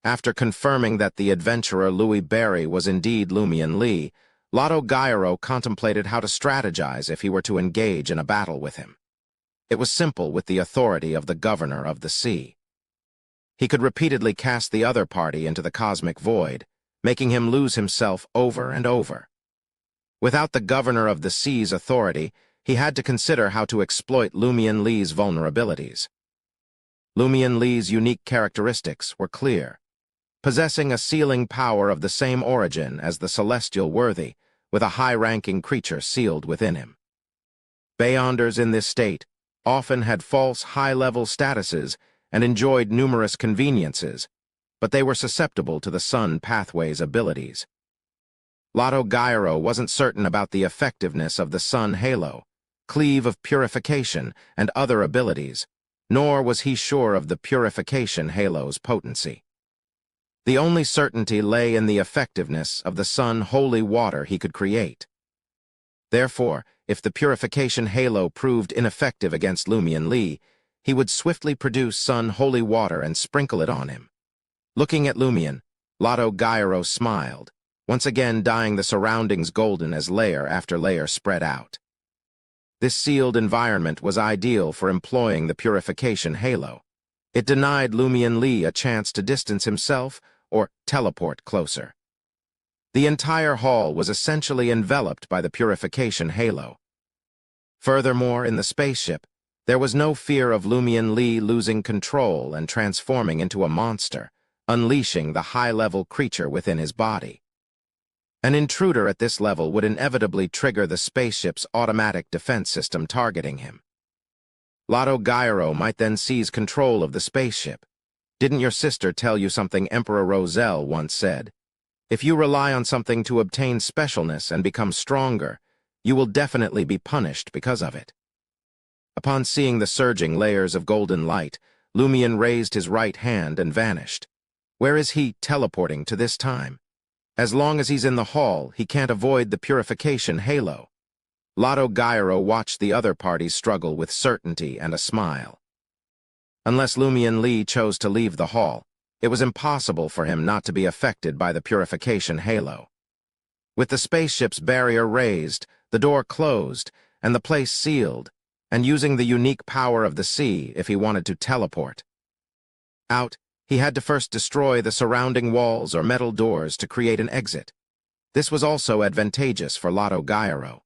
After confirming that the adventurer Louis Barry was indeed Lumien Li, Lotto Gyro contemplated how to strategize if he were to engage in a battle with him. It was simple with the authority of the governor of the sea. He could repeatedly cast the other party into the cosmic void, making him lose himself over and over. Without the governor of the sea's authority, he had to consider how to exploit Lumien Li's vulnerabilities. Lumien Li's unique characteristics were clear. Possessing a sealing power of the same origin as the celestial worthy, with a high-ranking creature sealed within him. Beyonders in this state often had false high-level statuses and enjoyed numerous conveniences, but they were susceptible to the Sun Pathway's abilities. Lotto Gyro wasn't certain about the effectiveness of the Sun Halo, Cleave of Purification, and other abilities, nor was he sure of the Purification Halo's potency. The only certainty lay in the effectiveness of the Sun Holy Water he could create. Therefore, if the Purification Halo proved ineffective against Lumien Li, he would swiftly produce Sun Holy Water and sprinkle it on him. Looking at Lumien, Lotto Gyro smiled, once again dyeing the surroundings golden as layer after layer spread out. This sealed environment was ideal for employing the Purification Halo. It denied Lumien Li a chance to distance himself or teleport closer. The entire hall was essentially enveloped by the Purification Halo. Furthermore, in the spaceship, there was no fear of Lumien Li losing control and transforming into a monster, unleashing the high-level creature within his body. An intruder at this level would inevitably trigger the spaceship's automatic defense system targeting him. Lotto Gyro might then seize control of the spaceship. Didn't your sister tell you something Emperor Roselle once said? If you rely on something to obtain specialness and become stronger, you will definitely be punished because of it. Upon seeing the surging layers of golden light, Lumien raised his right hand and vanished. Where is he teleporting to this time? As long as he's in the hall, he can't avoid the Purification Halo. Lotto Gyro watched the other parties struggle with certainty and a smile. Unless Lumien Li chose to leave the hall, it was impossible for him not to be affected by the Purification Halo. With the spaceship's barrier raised, the door closed, and the place sealed, and using the unique power of the sea if he wanted to teleport out, he had to first destroy the surrounding walls or metal doors to create an exit. This was also advantageous for Lotto Gyro.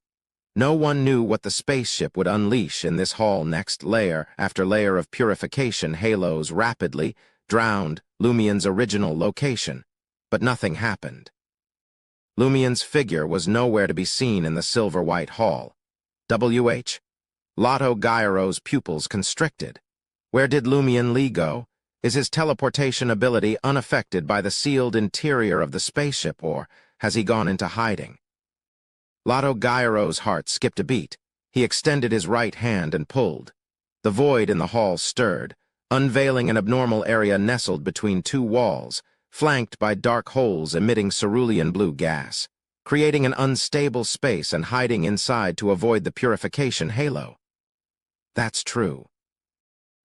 No one knew what the spaceship would unleash in this hall next. Layer after layer of purification halos rapidly drowned Lumien's original location, but nothing happened. Lumien's figure was nowhere to be seen in the silver-white hall. Lotto Gyro's pupils constricted. Where did Lumion Li go? Is his teleportation ability unaffected by the sealed interior of the spaceship, or has he gone into hiding? Lotto Gyro's heart skipped a beat. He extended his right hand and pulled. The void in the hall stirred, unveiling an abnormal area nestled between two walls, flanked by dark holes emitting cerulean blue gas, creating an unstable space and hiding inside to avoid the purification halo. That's true.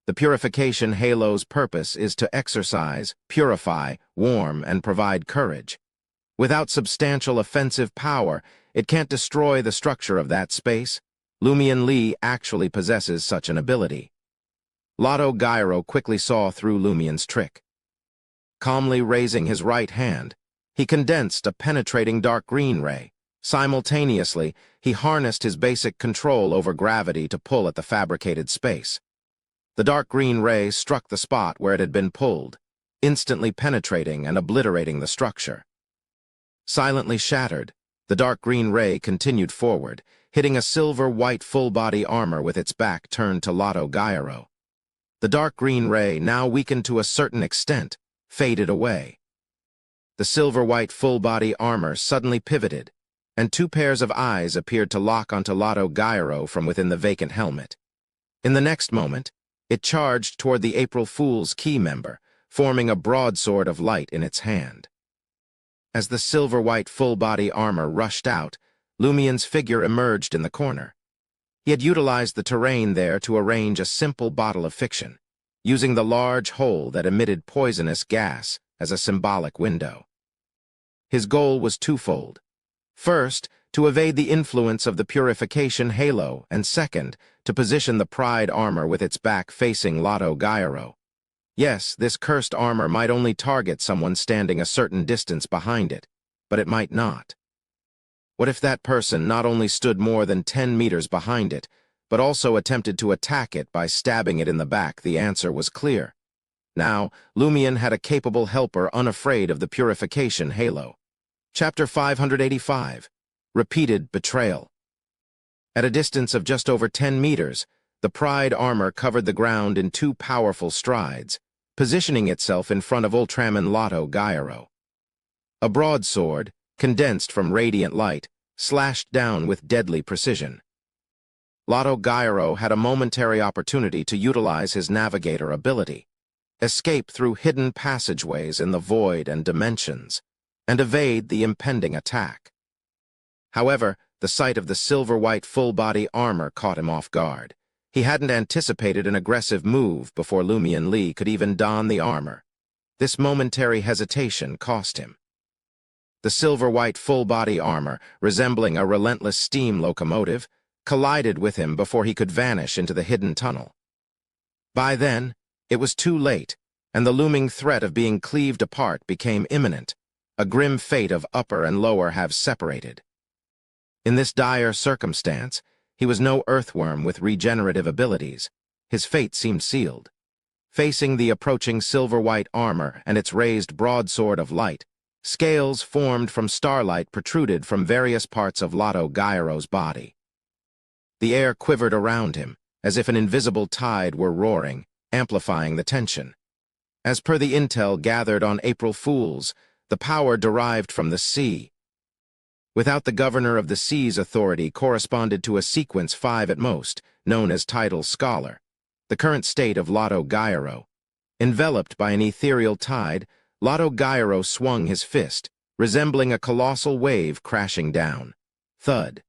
The purification halo's purpose is to exorcise, purify, warm, and provide courage. Without substantial offensive power, it can't destroy the structure of that space. Lumion Li actually possesses such an ability. Lotto Gyro quickly saw through Lumion's trick. Calmly raising his right hand, he condensed a penetrating dark green ray. Simultaneously, he harnessed his basic control over gravity to pull at the fabricated space. The dark green ray struck the spot where it had been pulled, instantly penetrating and obliterating the structure. Silently shattered, the dark green ray continued forward, hitting a silver-white full-body armor with its back turned to Lotto Gyro. The dark green ray, now weakened to a certain extent, faded away. The silver-white full-body armor suddenly pivoted, and two pairs of eyes appeared to lock onto Lotto Gyro from within the vacant helmet. In the next moment, it charged toward the April Fool's key member, forming a broadsword of light in its hand. As the silver-white full-body armor rushed out, Lumion's figure emerged in the corner. He had utilized the terrain there to arrange a simple bottle of fiction, using the large hole that emitted poisonous gas as a symbolic window. His goal was twofold. First, to evade the influence of the purification halo, and second, to position the Pride armor with its back facing Lotto Gyro. Yes, this cursed armor might only target someone standing a certain distance behind it, but it might not. What if that person not only stood more than 10 meters behind it, but also attempted to attack it by stabbing it in the back? The answer was clear. Now, Lumion had a capable helper unafraid of the purification halo. Chapter 585. Repeated Betrayal. At a distance of just over 10 meters, the Pride armor covered the ground in two powerful strides, positioning itself in front of Ultraman Lotto Gyro. A broadsword, condensed from radiant light, slashed down with deadly precision. Lotto Gyro had a momentary opportunity to utilize his navigator ability, escape through hidden passageways in the void and dimensions, and evade the impending attack. However, the sight of the silver-white full-body armor caught him off guard. He hadn't anticipated an aggressive move before Lumion Li could even don the armor. This momentary hesitation cost him. The silver-white full-body armor, resembling a relentless steam locomotive, collided with him before he could vanish into the hidden tunnel. By then, it was too late, and the looming threat of being cleaved apart became imminent. A grim fate of upper and lower halves separated. In this dire circumstance, he was no earthworm with regenerative abilities. His fate seemed sealed. Facing the approaching silver-white armor and its raised broadsword of light, scales formed from starlight protruded from various parts of Lotto Gyro's body. The air quivered around him, as if an invisible tide were roaring, amplifying the tension. As per the intel gathered on April Fools, the power derived from the sea. Without the governor of the sea's authority corresponded to a sequence 5 at most, known as Tidal Scholar, the current state of Lotto Gyro. Enveloped by an ethereal tide, Lotto Gyro swung his fist, resembling a colossal wave crashing down. Thud.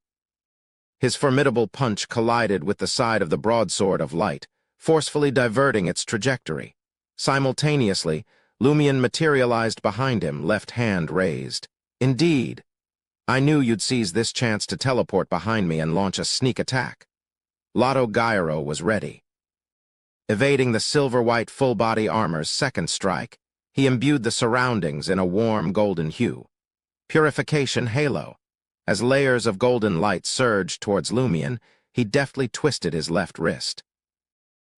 His formidable punch collided with the side of the broadsword of light, forcefully diverting its trajectory. Simultaneously, Lumion materialized behind him, left hand raised. Indeed. I knew you'd seize this chance to teleport behind me and launch a sneak attack. Lotto Gyro was ready. Evading the silver-white full-body armor's second strike, he imbued the surroundings in a warm golden hue. Purification halo. As layers of golden light surged towards Lumion, he deftly twisted his left wrist.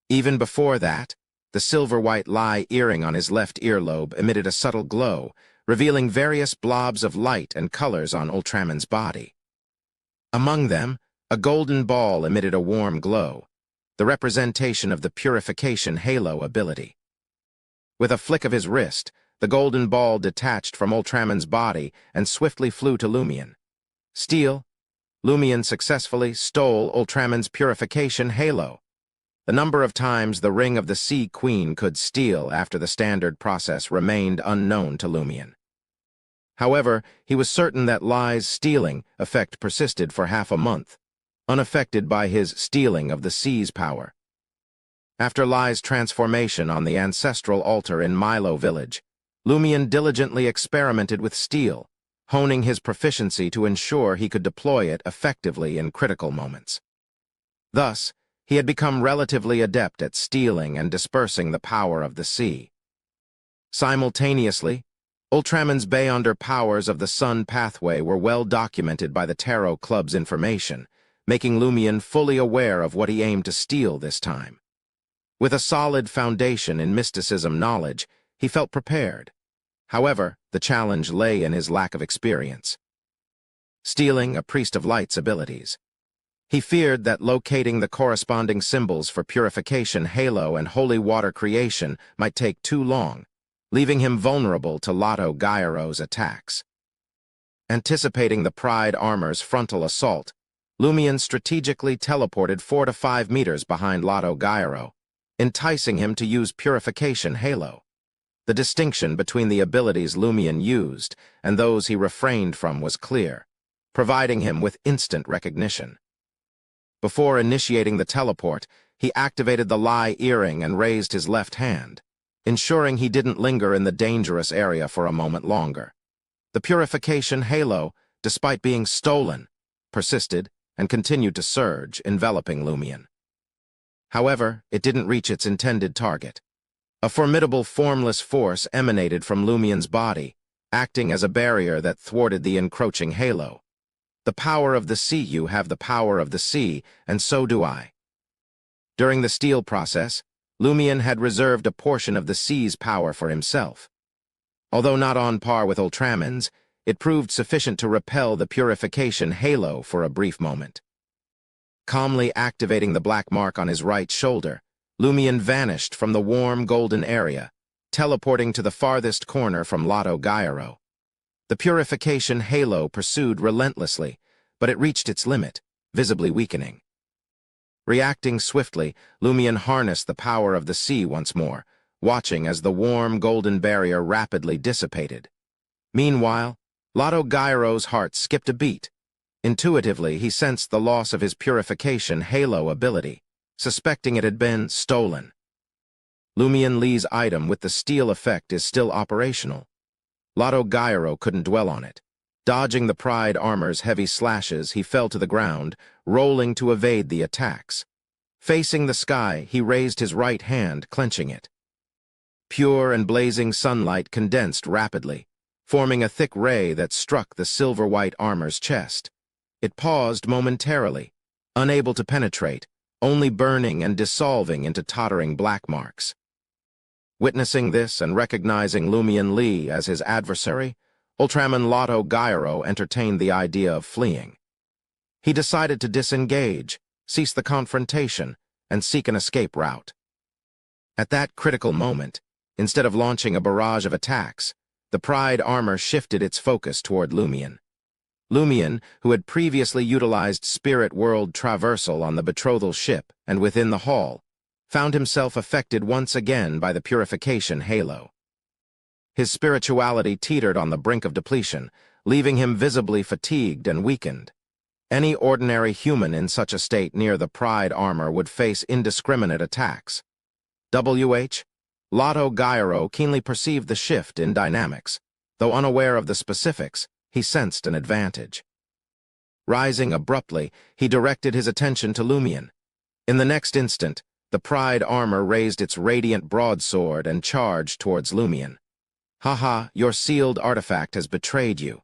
Even before that, the silver-white lie earring on his left earlobe emitted a subtle glow, revealing various blobs of light and colors on Ultraman's body. Among them, a golden ball emitted a warm glow. the representation of the purification halo ability. With a flick of his wrist, the golden ball detached from Ultraman's body and swiftly flew to Lumion. Steal. Lumion successfully stole Ultraman's purification halo. The number of times the Ring of the Sea Queen could steal after the standard process remained unknown to Lumion. However, he was certain that Lai's stealing effect persisted for half a month, unaffected by his stealing of the sea's power. After Lai's transformation on the ancestral altar in Milo Village, Lumion diligently experimented with steel, honing his proficiency to ensure he could deploy it effectively in critical moments. Thus, he had become relatively adept at stealing and dispersing the power of the sea. Simultaneously, Ultraman's Beyonder powers of the Sun pathway were well documented by the Tarot Club's information, making Lumion fully aware of what he aimed to steal this time. With a solid foundation in mysticism knowledge, he felt prepared. However, the challenge lay in his lack of experience. Stealing a Priest of Light's abilities. He feared that locating the corresponding symbols for purification, halo, and holy water creation might take too long, leaving him vulnerable to Lotto Gyro's attacks. Anticipating the Pride Armor's frontal assault, Lumion strategically teleported 4 to 5 meters behind Lotto Gyro, enticing him to use purification halo. The distinction between the abilities Lumion used and those he refrained from was clear, providing him with instant recognition. Before initiating the teleport, he activated the Lai earring and raised his left hand, ensuring he didn't linger in the dangerous area for a moment longer. The purification halo, despite being stolen, persisted and continued to surge, enveloping Lumion. However, it didn't reach its intended target. A formidable formless force emanated from Lumion's body, acting as a barrier that thwarted the encroaching halo. The power of the sea. You have the power of the sea, and so do I. During the steal process, Lumion had reserved a portion of the sea's power for himself. Although not on par with Ultraman's, it proved sufficient to repel the purification halo for a brief moment. Calmly activating the black mark on his right shoulder, Lumion vanished from the warm golden area, teleporting to the farthest corner from Lotto Gyro. The purification halo pursued relentlessly, but it reached its limit, visibly weakening. Reacting swiftly, Lumion harnessed the power of the sea once more, watching as the warm golden barrier rapidly dissipated. Meanwhile, Lotto Gyro's heart skipped a beat. Intuitively, he sensed the loss of his purification halo ability, suspecting it had been stolen. Lumion Li's item with the steal effect is still operational. Lotto Gyro couldn't dwell on it. Dodging the Pride Armor's heavy slashes, he fell to the ground, rolling to evade the attacks. Facing the sky, he raised his right hand, clenching it. Pure and blazing sunlight condensed rapidly, forming a thick ray that struck the silver-white armor's chest. It paused momentarily, unable to penetrate, only burning and dissolving into tottering black marks. Witnessing this and recognizing Lumion Li as his adversary, Ultraman Lotto Gyro entertained the idea of fleeing. He decided to disengage, cease the confrontation, and seek an escape route. At that critical moment, instead of launching a barrage of attacks, the Pride Armor shifted its focus toward Lumion. Lumion, who had previously utilized Spirit World Traversal on the betrothal ship and within the hall, found himself affected once again by the purification halo. His spirituality teetered on the brink of depletion, leaving him visibly fatigued and weakened. Any ordinary human in such a state near the Pride Armor would face indiscriminate attacks. Lotto Gyro keenly perceived the shift in dynamics. Though unaware of the specifics, he sensed an advantage. Rising abruptly, he directed his attention to Lumion. In the next instant, the Pride Armor raised its radiant broadsword and charged towards Lumion. Haha, your sealed artifact has betrayed you.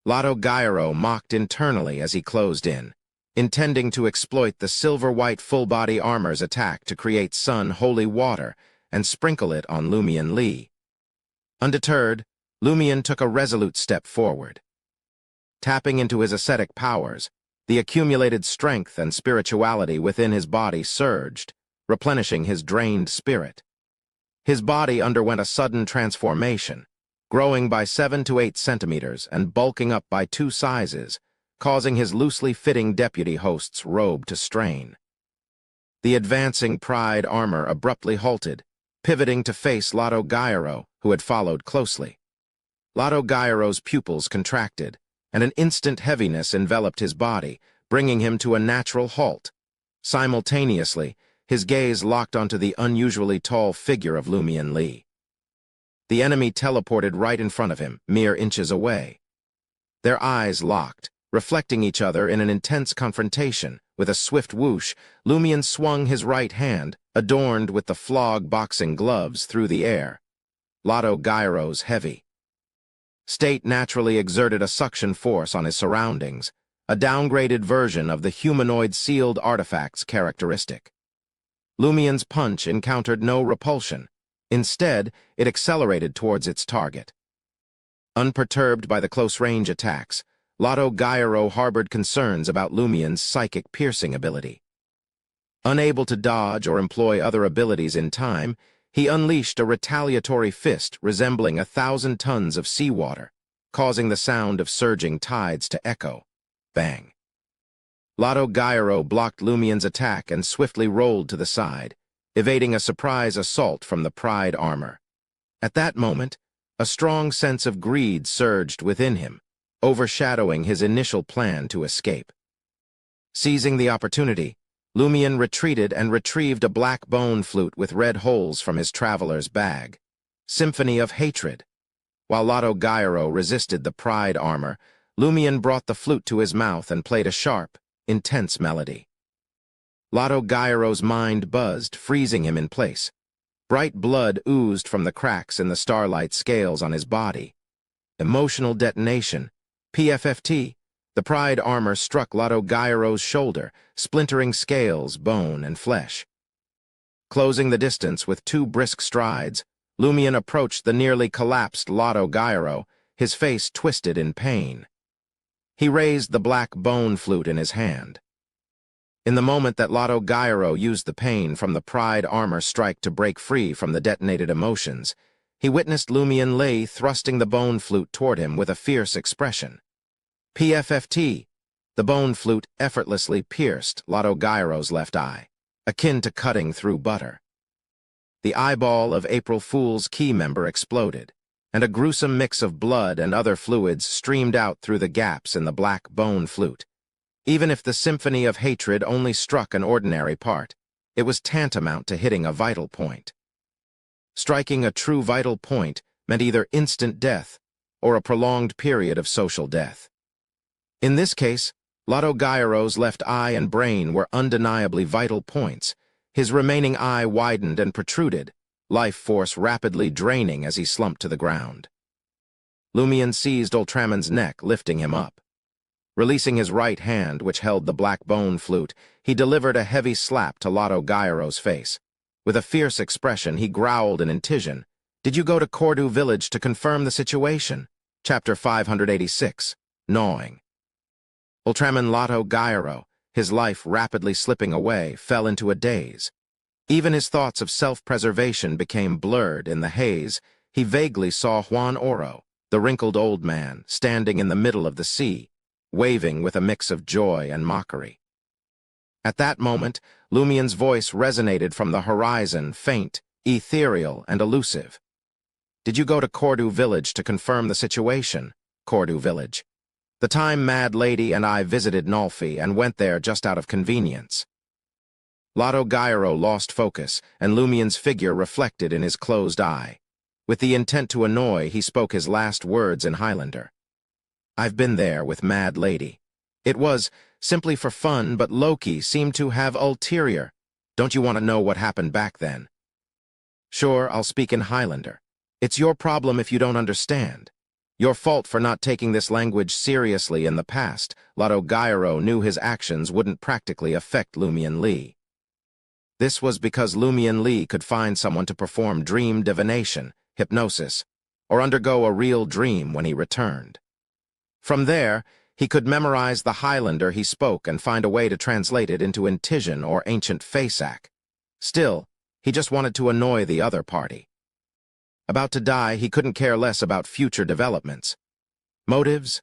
Lotto Gyro mocked internally as he closed in, intending to exploit the silver-white full-body armor's attack to create sun holy water and sprinkle it on Lumion Li. Undeterred, Lumion took a resolute step forward. Tapping into his ascetic powers, The accumulated strength and spirituality within his body surged, replenishing his drained spirit. His body underwent a sudden transformation, growing by 7 to 8 centimeters and bulking up by 2 sizes, causing his loosely fitting deputy host's robe to strain. The advancing pride armor abruptly halted, pivoting to face Lotto Gyro, who had followed closely. Lotto Gyro's pupils contracted, and an instant heaviness enveloped his body, bringing him to a natural halt. Simultaneously, his gaze locked onto the unusually tall figure of Lumian Li. The enemy teleported right in front of him, mere inches away. Their eyes locked, reflecting each other in an intense confrontation. With a swift whoosh, Lumian swung his right hand, adorned with the flog boxing gloves, through the air. Lotto Gyro's heavy state naturally exerted a suction force on his surroundings, a downgraded version of the humanoid sealed artifact's characteristic. Lumian's punch encountered no repulsion. Instead, it accelerated towards its target. Unperturbed by the close-range attacks, Lotto Gyro harbored concerns about Lumian's psychic piercing ability. Unable to dodge or employ other abilities in time, he unleashed a retaliatory fist resembling 1,000 tons of seawater, causing the sound of surging tides to echo. Bang. Lotto Gyro blocked Lumian's attack and swiftly rolled to the side, evading a surprise assault from the pride armor. At that moment, a strong sense of greed surged within him, overshadowing his initial plan to escape. Seizing the opportunity, Lumian retreated and retrieved a black bone flute with red holes from his traveler's bag. Symphony of Hatred. While Lotto Gyro resisted the pride armor, Lumian brought the flute to his mouth and played a sharp, intense melody. Lotto Gyro's mind buzzed, freezing him in place. Bright blood oozed from the cracks in the starlight scales on his body. Emotional detonation. PFFT. The pride armor struck Lotto Gyro's shoulder, splintering scales, bone, and flesh. Closing the distance with 2 brisk strides, Lumian approached the nearly collapsed Lotto Gyro, his face twisted in pain. He raised the black bone flute in his hand. In the moment that Lotto Gyro used the pain from the pride armor strike to break free from the detonated emotions, he witnessed Lumian Li thrusting the bone flute toward him with a fierce expression. PFFT. The bone flute effortlessly pierced Lotto Gyro's left eye, akin to cutting through butter. The eyeball of April Fool's key member exploded, and a gruesome mix of blood and other fluids streamed out through the gaps in the black bone flute. Even if the Symphony of Hatred only struck an ordinary part, it was tantamount to hitting a vital point. Striking a true vital point meant either instant death or a prolonged period of social death. In this case, Lotto Gyro's left eye and brain were undeniably vital points. His remaining eye widened and protruded, life force rapidly draining as he slumped to the ground. Lumian seized Ultraman's neck, lifting him up. Releasing his right hand, which held the black bone flute, he delivered a heavy slap to Lotto Gyro's face. With a fierce expression, he growled in Intijan, "Did you go to Cordu village to confirm the situation?" Chapter 586. Gnawing. Ultraman Lotto Gyro, his life rapidly slipping away, fell into a daze. Even his thoughts of self-preservation became blurred in the haze. He vaguely saw Juan Oro, the wrinkled old man, standing in the middle of the sea, waving with a mix of joy and mockery. At that moment, Lumian's voice resonated from the horizon, faint, ethereal, and elusive. "Did you go to Cordu village to confirm the situation?" Cordu village. "The time Mad Lady and I visited Nolfi and went there just out of convenience." Lotto Gyro lost focus, and Lumian's figure reflected in his closed eye. With the intent to annoy, he spoke his last words in Highlander. "I've been there with Mad Lady. It was simply for fun, but Loki seemed to have ulterior. Don't you want to know what happened back then?" "Sure, I'll speak in Highlander. It's your problem if you don't understand. Your fault for not taking this language seriously in the past." Lotto Gyro knew his actions wouldn't practically affect Lumian Li. This was because Lumian Li could find someone to perform dream divination, hypnosis, or undergo a real dream when he returned. From there, He could memorize the Highlander he spoke and find a way to translate it into Intijan or ancient Faesac. Still, he just wanted to annoy the other party. About to die, he couldn't care less about future developments. Motives?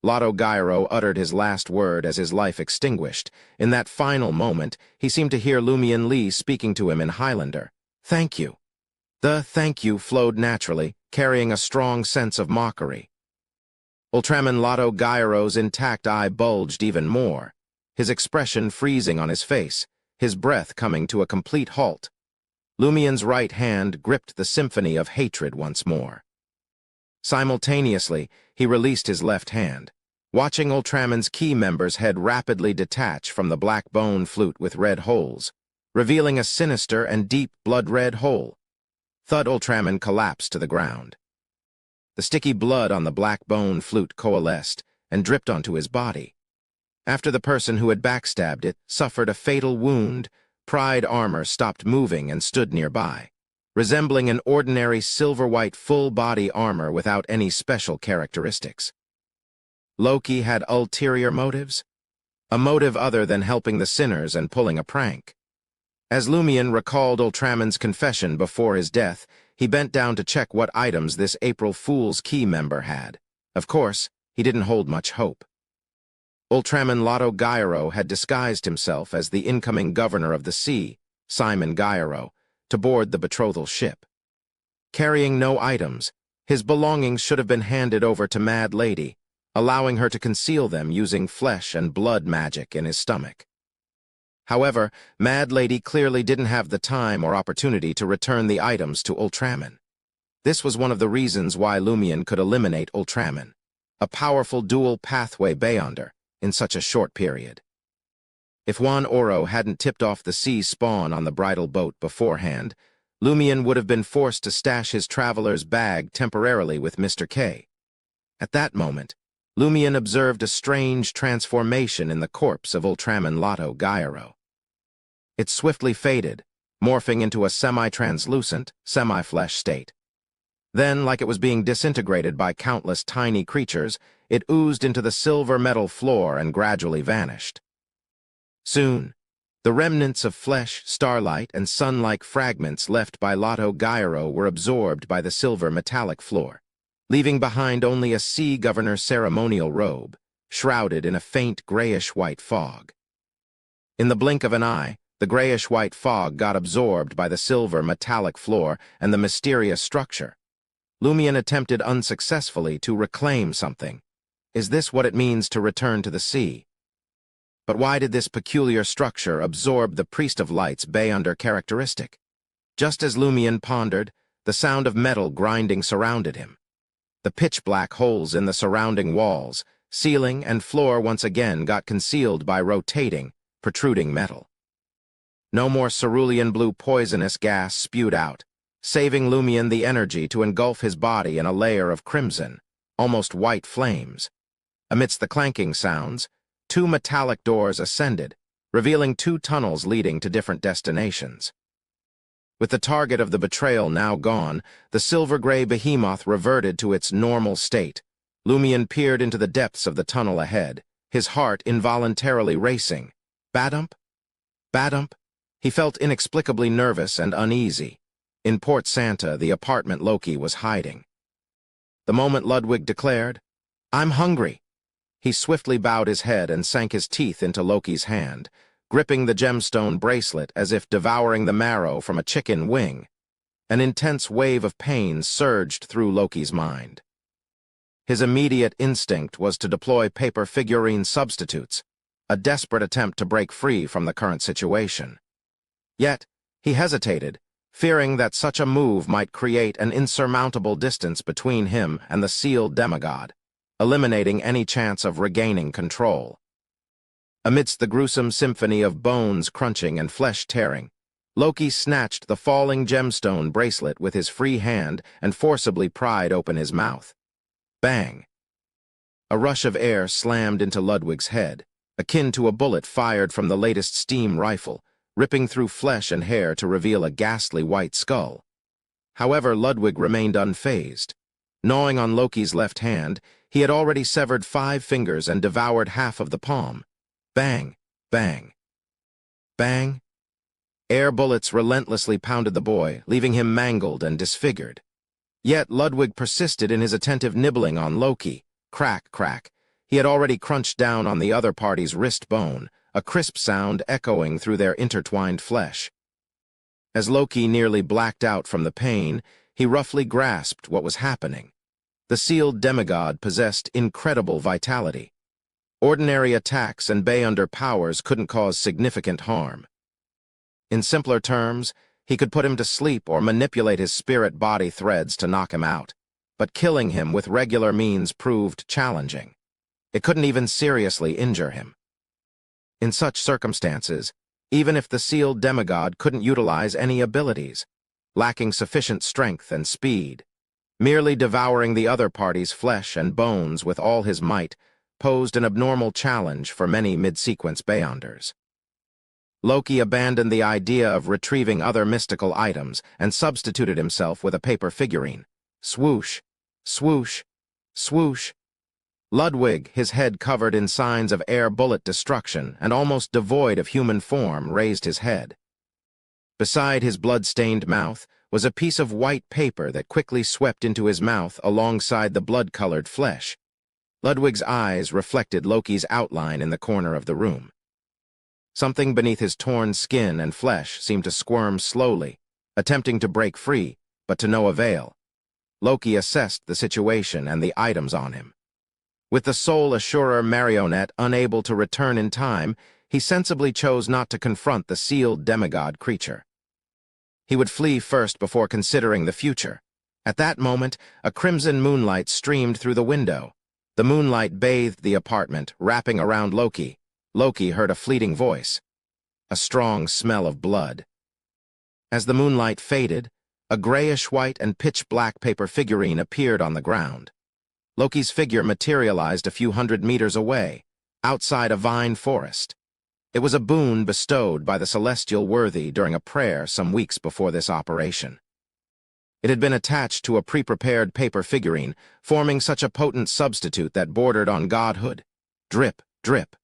Lotto Gyro uttered his last word as his life extinguished. In that final moment, he seemed to hear Lumion Lee speaking to him in Highlander. Thank you. The thank you flowed naturally, carrying a strong sense of mockery. Ultraman Lotto Gyro's intact eye bulged even more, his expression freezing on his face, his breath coming to a complete halt. Lumion's right hand gripped the symphony of hatred once more. Simultaneously, he released his left hand, watching Ultraman's key member's head rapidly detach from the black bone flute with red holes, revealing a sinister and deep blood-red hole. Thud. Ultraman collapsed to the ground. The sticky blood on the black bone flute coalesced and dripped onto his body. After the person who had backstabbed it suffered a fatal wound, Pride armor stopped moving and stood nearby, resembling an ordinary silver-white full-body armor without any special characteristics. Loki had ulterior motives? A motive other than helping the sinners and pulling a prank. As Lumion recalled Ultraman's confession before his death, he bent down to check what items this April Fool's key member had. Of course, he didn't hold much hope. Ultraman Lotto Gyro had disguised himself as the incoming governor of the sea, Simon Gyro, to board the betrothal ship. Carrying no items, his belongings should have been handed over to Mad Lady, allowing her to conceal them using flesh and blood magic in his stomach. However, Mad Lady clearly didn't have the time or opportunity to return the items to Ultraman. This was one of the reasons why Lumion could eliminate Ultraman, a powerful dual pathway beyonder, in such a short period. If Juan Oro hadn't tipped off the sea spawn on the bridal boat beforehand, Lumion would have been forced to stash his traveler's bag temporarily with Mr. K. At that moment, Lumion observed a strange transformation in the corpse of Ultraman Lotto Gyro. It swiftly faded, morphing into a semi-translucent, semi-flesh state. Then, like it was being disintegrated by countless tiny creatures, it oozed into the silver metal floor and gradually vanished. Soon, the remnants of flesh, starlight, and sun-like fragments left by Lotto Gyro were absorbed by the silver metallic floor, leaving behind only a sea governor's ceremonial robe, shrouded in a faint grayish-white fog. In the blink of an eye, the grayish-white fog got absorbed by the silver metallic floor and the mysterious structure. Lumion attempted unsuccessfully to reclaim something. Is this what it means to return to the sea? But why did this peculiar structure absorb the Priest of Light's beyonder characteristic? Just as Lumion pondered, the sound of metal grinding surrounded him. The pitch-black holes in the surrounding walls, ceiling, and floor once again got concealed by rotating, protruding metal. No more cerulean blue poisonous gas spewed out, saving Lumion the energy to engulf his body in a layer of crimson, almost white flames. Amidst the clanking sounds, 2 metallic doors ascended, revealing 2 tunnels leading to different destinations. With the target of the betrayal now gone, the silver-gray behemoth reverted to its normal state. Lumion peered into the depths of the tunnel ahead, his heart involuntarily racing. Badump? Badump? He felt inexplicably nervous and uneasy. In Port Santa, the apartment Loki was hiding. The moment Ludwig declared, "I'm hungry," he swiftly bowed his head and sank his teeth into Loki's hand, gripping the gemstone bracelet as if devouring the marrow from a chicken wing. An intense wave of pain surged through Loki's mind. His immediate instinct was to deploy paper figurine substitutes, a desperate attempt to break free from the current situation. Yet, he hesitated, fearing that such a move might create an insurmountable distance between him and the sealed demigod, eliminating any chance of regaining control. Amidst the gruesome symphony of bones crunching and flesh tearing, Loki snatched the falling gemstone bracelet with his free hand and forcibly pried open his mouth. Bang! A rush of air slammed into Ludwig's head, akin to a bullet fired from the latest steam rifle, ripping through flesh and hair to reveal a ghastly white skull. However, Ludwig remained unfazed. Gnawing on Loki's left hand, he had already severed 5 fingers and devoured half of the palm. Bang, bang, bang. Air bullets relentlessly pounded the boy, leaving him mangled and disfigured. Yet Ludwig persisted in his attentive nibbling on Loki. Crack, crack. He had already crunched down on the other party's wrist bone, a crisp sound echoing through their intertwined flesh. As Loki nearly blacked out from the pain, he roughly grasped what was happening. The sealed demigod possessed incredible vitality. Ordinary attacks and Beyonder powers couldn't cause significant harm. In simpler terms, he could put him to sleep or manipulate his spirit-body threads to knock him out, but killing him with regular means proved challenging. It couldn't even seriously injure him. In such circumstances, even if the sealed demigod couldn't utilize any abilities, lacking sufficient strength and speed, merely devouring the other party's flesh and bones with all his might posed an abnormal challenge for many mid-sequence Beyonders. Loki abandoned the idea of retrieving other mystical items and substituted himself with a paper figurine. Swoosh, swoosh, swoosh. Ludwig, his head covered in signs of air bullet destruction and almost devoid of human form, raised his head. Beside his blood-stained mouth was a piece of white paper that quickly swept into his mouth alongside the blood-colored flesh. Ludwig's eyes reflected Loki's outline in the corner of the room. Something beneath his torn skin and flesh seemed to squirm slowly, attempting to break free, but to no avail. Loki assessed the situation and the items on him. With the Soul Assurer marionette unable to return in time, he sensibly chose not to confront the sealed demigod creature. He would flee first before considering the future. At that moment, a crimson moonlight streamed through the window. The moonlight bathed the apartment, wrapping around Loki. Loki heard a fleeting voice, a strong smell of blood. As the moonlight faded, a grayish-white and pitch-black paper figurine appeared on the ground. Loki's figure materialized a few hundred meters away, outside a vine forest. It was a boon bestowed by the celestial worthy during a prayer some weeks before this operation. It had been attached to a pre-prepared paper figurine, forming such a potent substitute that bordered on godhood. Drip, drip.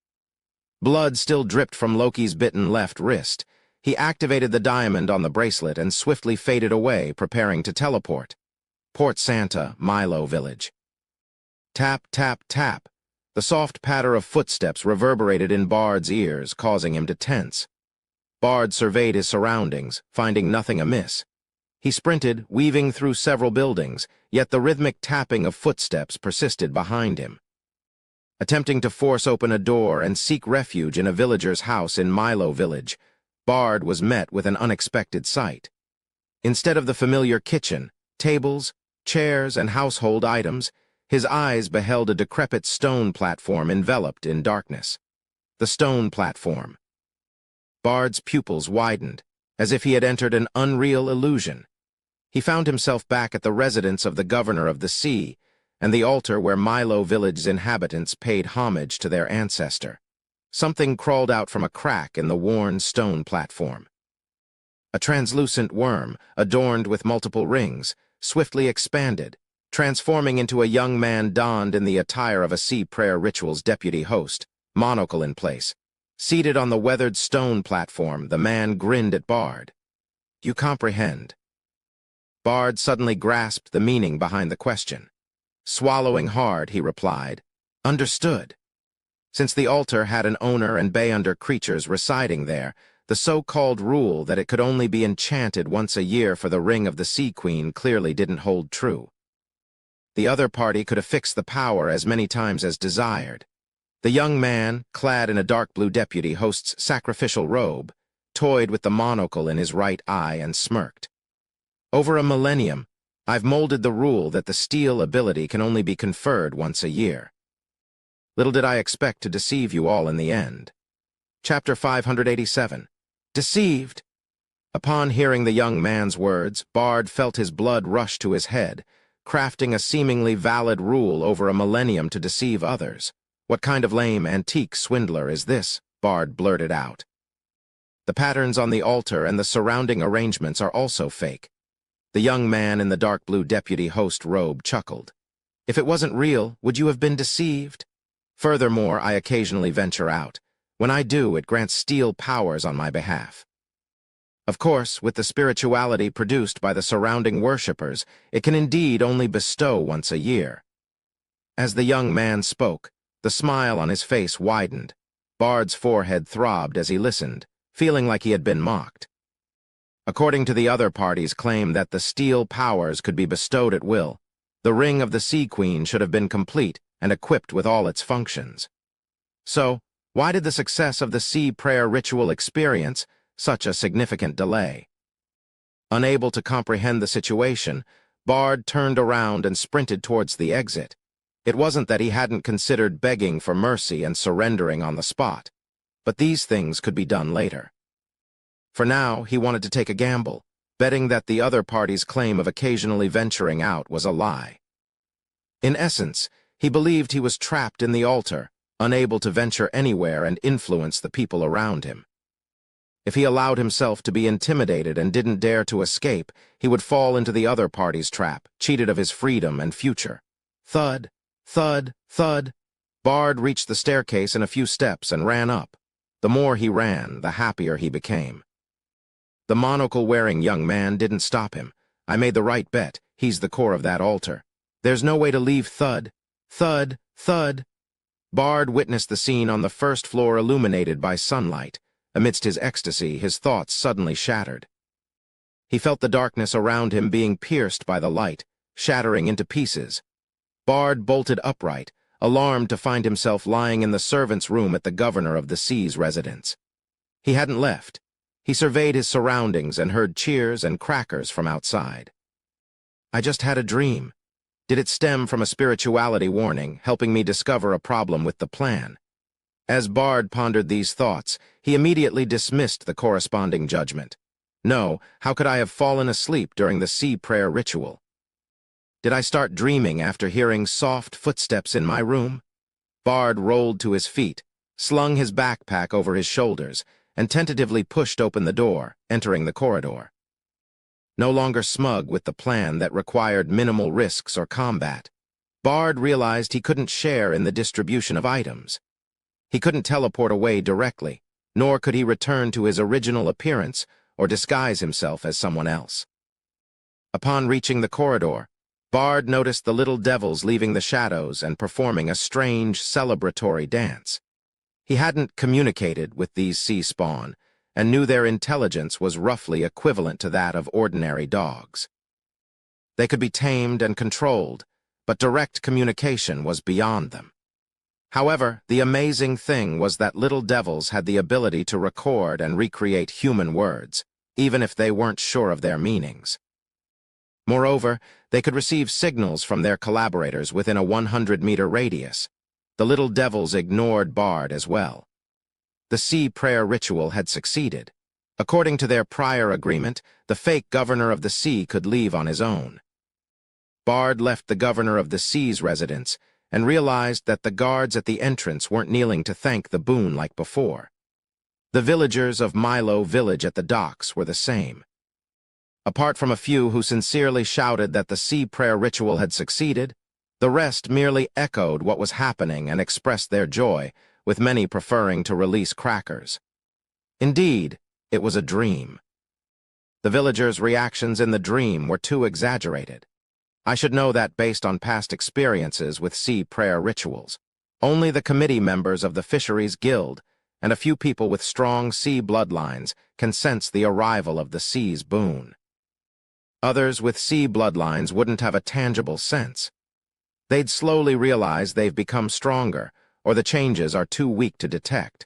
Blood still dripped from Loki's bitten left wrist. He activated the diamond on the bracelet and swiftly faded away, preparing to teleport. Port Santa, Milo Village. Tap, tap, tap. The soft patter of footsteps reverberated in Bard's ears, causing him to tense. Bard surveyed his surroundings, finding nothing amiss. He sprinted, weaving through several buildings, yet the rhythmic tapping of footsteps persisted behind him. Attempting to force open a door and seek refuge in a villager's house in Milo Village, Bard was met with an unexpected sight. Instead of the familiar kitchen, tables, chairs, and household items, his eyes beheld a decrepit stone platform enveloped in darkness. The stone platform. Bard's pupils widened, as if he had entered an unreal illusion. He found himself back at the residence of the governor of the sea, and the altar where Milo Village's inhabitants paid homage to their ancestor. Something crawled out from a crack in the worn stone platform. A translucent worm, adorned with multiple rings, swiftly expanded, transforming into a young man donned in the attire of a Sea Prayer Ritual's deputy host, monocle in place. Seated on the weathered stone platform, the man grinned at Bard. "You comprehend." Bard suddenly grasped the meaning behind the question. Swallowing hard, he replied, "Understood." Since the altar had an owner and Beyonder creatures residing there, the so-called rule that it could only be enchanted once a year for the ring of the Sea Queen clearly didn't hold true. The other party could affix the power as many times as desired. The young man, clad in a dark blue deputy host's sacrificial robe, toyed with the monocle in his right eye and smirked. "Over a millennium, I've molded the rule that the steel ability can only be conferred once a year. Little did I expect to deceive you all in the end." Chapter 587. Deceived. Upon hearing the young man's words, Bard felt his blood rush to his head, crafting a seemingly valid rule over a millennium to deceive others. "What kind of lame antique swindler is this?" Bard blurted out. "The patterns on the altar and the surrounding arrangements are also fake. The young man in the dark blue deputy host robe chuckled. If it wasn't real, would you have been deceived? Furthermore, I occasionally venture out. When I do, it grants steel powers on my behalf. Of course, with the spirituality produced by the surrounding worshippers, it can indeed only bestow once a year. As the young man spoke, the smile on his face widened. Bard's forehead throbbed as he listened, feeling like he had been mocked. According to the other party's claim that the steel powers could be bestowed at will, the ring of the Sea Queen should have been complete and equipped with all its functions. So, why did the success of the sea prayer ritual experience such a significant delay? Unable to comprehend the situation, Bard turned around and sprinted towards the exit. It wasn't that he hadn't considered begging for mercy and surrendering on the spot, but these things could be done later. For now, he wanted to take a gamble, betting that the other party's claim of occasionally venturing out was a lie. In essence, he believed he was trapped in the altar, unable to venture anywhere and influence the people around him. If he allowed himself to be intimidated and didn't dare to escape, he would fall into the other party's trap, cheated of his freedom and future. Thud, thud, thud. Bard reached the staircase in a few steps and ran up. The more he ran, the happier he became. The monocle-wearing young man didn't stop him. I made the right bet. He's the core of that altar. There's no way to leave. Thud, thud, thud. Bard witnessed the scene on the first floor illuminated by sunlight. Amidst his ecstasy, his thoughts suddenly shattered. He felt the darkness around him being pierced by the light, shattering into pieces. Bard bolted upright, alarmed to find himself lying in the servants' room at the governor of the sea's residence. He hadn't left. He surveyed his surroundings and heard cheers and crackers from outside. I just had a dream. Did it stem from a spirituality warning, helping me discover a problem with the plan? As Bard pondered these thoughts, he immediately dismissed the corresponding judgment. No, how could I have fallen asleep during the sea prayer ritual? Did I start dreaming after hearing soft footsteps in my room? Bard rolled to his feet, slung his backpack over his shoulders, and tentatively pushed open the door, entering the corridor. No longer smug with the plan that required minimal risks or combat, Bard realized he couldn't share in the distribution of items. He couldn't teleport away directly, nor could he return to his original appearance or disguise himself as someone else. Upon reaching the corridor, Bard noticed the little devils leaving the shadows and performing a strange, celebratory dance. He hadn't communicated with these sea spawn, and knew their intelligence was roughly equivalent to that of ordinary dogs. They could be tamed and controlled, but direct communication was beyond them. However, the amazing thing was that little devils had the ability to record and recreate human words, even if they weren't sure of their meanings. Moreover, they could receive signals from their collaborators within a 100-meter radius. The little devils ignored Bard as well. The sea prayer ritual had succeeded. According to their prior agreement, the fake governor of the sea could leave on his own. Bard left the governor of the sea's residence and realized that the guards at the entrance weren't kneeling to thank the boon like before. The villagers of Milo Village at the docks were the same. Apart from a few who sincerely shouted that the sea prayer ritual had succeeded, the rest merely echoed what was happening and expressed their joy, with many preferring to release crackers. Indeed, it was a dream. The villagers' reactions in the dream were too exaggerated. I should know that based on past experiences with sea prayer rituals. Only the committee members of the Fisheries Guild and a few people with strong sea bloodlines can sense the arrival of the sea's boon. Others with sea bloodlines wouldn't have a tangible sense. They'd slowly realize they've become stronger, or the changes are too weak to detect.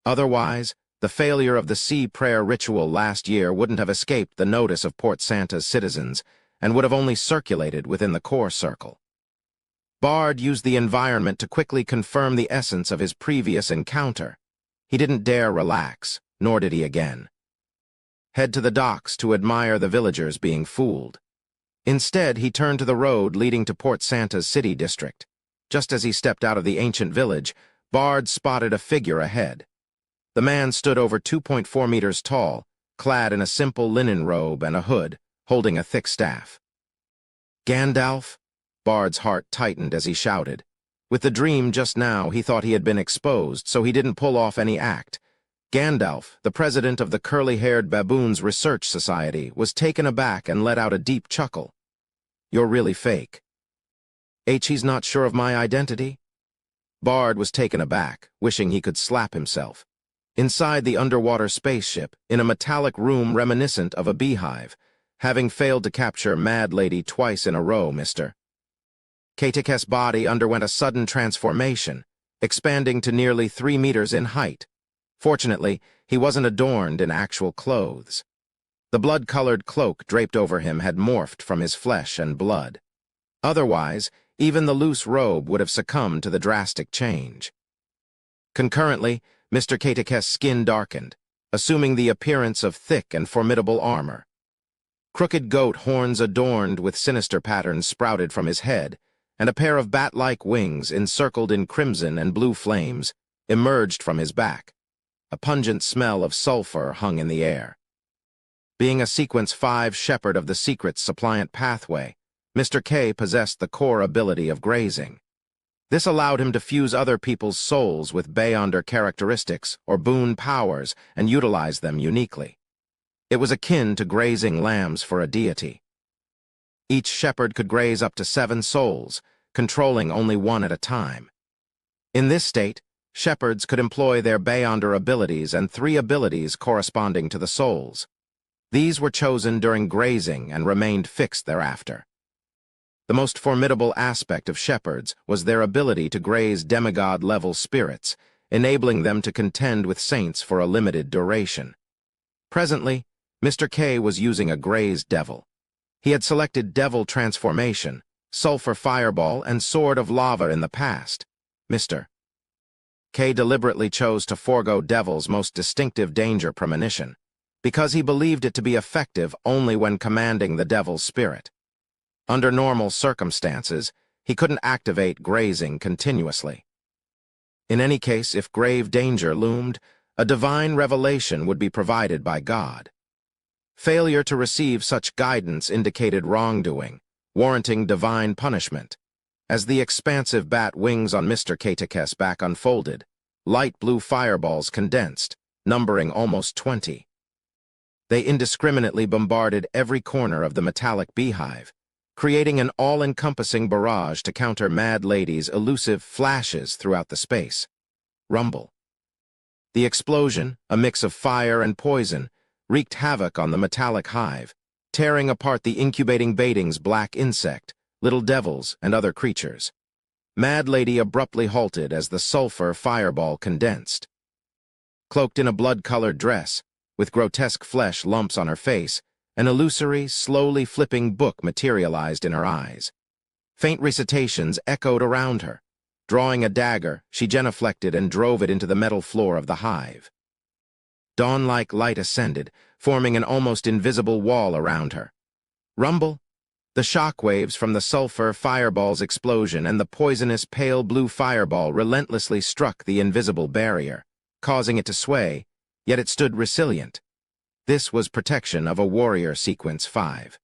Otherwise, the failure of the sea prayer ritual last year wouldn't have escaped the notice of Port Santa's citizens and would have only circulated within the core circle. Bard used the environment to quickly confirm the essence of his previous encounter. He didn't dare relax, nor did he again. Head to the docks to admire the villagers being fooled. Instead, he turned to the road leading to Port Santa's city district. Just as he stepped out of the ancient village, Bard spotted a figure ahead. The man stood over 2.4 meters tall, clad in a simple linen robe and a hood, holding a thick staff. Gandalf? Bard's heart tightened as he shouted. With the dream just now, he thought he had been exposed, so he didn't pull off any act. Gandalf, the president of the Curly-Haired Baboons Research Society, was taken aback and let out a deep chuckle. You're really fake. He's not sure of my identity? Bard was taken aback, wishing he could slap himself. Inside the underwater spaceship, in a metallic room reminiscent of a beehive, having failed to capture Mad Lady twice in a row, Mr. Katek's body underwent a sudden transformation, expanding to nearly 3 meters in height. Fortunately, he wasn't adorned in actual clothes. The blood-colored cloak draped over him had morphed from his flesh and blood. Otherwise, even the loose robe would have succumbed to the drastic change. Concurrently, Mr. Katek's skin darkened, assuming the appearance of thick and formidable armor. Crooked goat horns adorned with sinister patterns sprouted from his head, and a pair of bat-like wings encircled in crimson and blue flames emerged from his back. A pungent smell of sulfur hung in the air. Being a Sequence 5 shepherd of the secret's suppliant pathway, Mr. K possessed the core ability of grazing. This allowed him to fuse other people's souls with Beyonder characteristics or boon powers and utilize them uniquely. It was akin to grazing lambs for a deity. Each shepherd could graze up to 7 souls, controlling only one at a time. In this state, shepherds could employ their Beyonder abilities and 3 abilities corresponding to the souls. These were chosen during grazing and remained fixed thereafter. The most formidable aspect of shepherds was their ability to graze demigod-level spirits, enabling them to contend with saints for a limited duration. Presently, Mr. K was using a grazed devil. He had selected Devil Transformation, Sulfur Fireball, and Sword of Lava in the past. Mr. K deliberately chose to forego Devil's most distinctive danger premonition, because he believed it to be effective only when commanding the Devil's spirit. Under normal circumstances, he couldn't activate grazing continuously. In any case, if grave danger loomed, a divine revelation would be provided by God. Failure to receive such guidance indicated wrongdoing, warranting divine punishment. As the expansive bat wings on Mr. Katek's back unfolded, light blue fireballs condensed, numbering almost 20. They indiscriminately bombarded every corner of the metallic beehive, creating an all-encompassing barrage to counter Mad Lady's elusive flashes throughout the space. Rumble. The explosion, a mix of fire and poison, wreaked havoc on the metallic hive, tearing apart the incubating baiting's black insect, little devils, and other creatures. Mad Lady abruptly halted as the sulfur fireball condensed. Cloaked in a blood-colored dress, with grotesque flesh lumps on her face, an illusory, slowly flipping book materialized in her eyes. Faint recitations echoed around her. Drawing a dagger, she genuflected and drove it into the metal floor of the hive. Dawn-like light ascended, forming an almost invisible wall around her. Rumble. The shockwaves from the sulfur fireball's explosion and the poisonous pale blue fireball relentlessly struck the invisible barrier, causing it to sway, yet it stood resilient. This was protection of a warrior Sequence 5.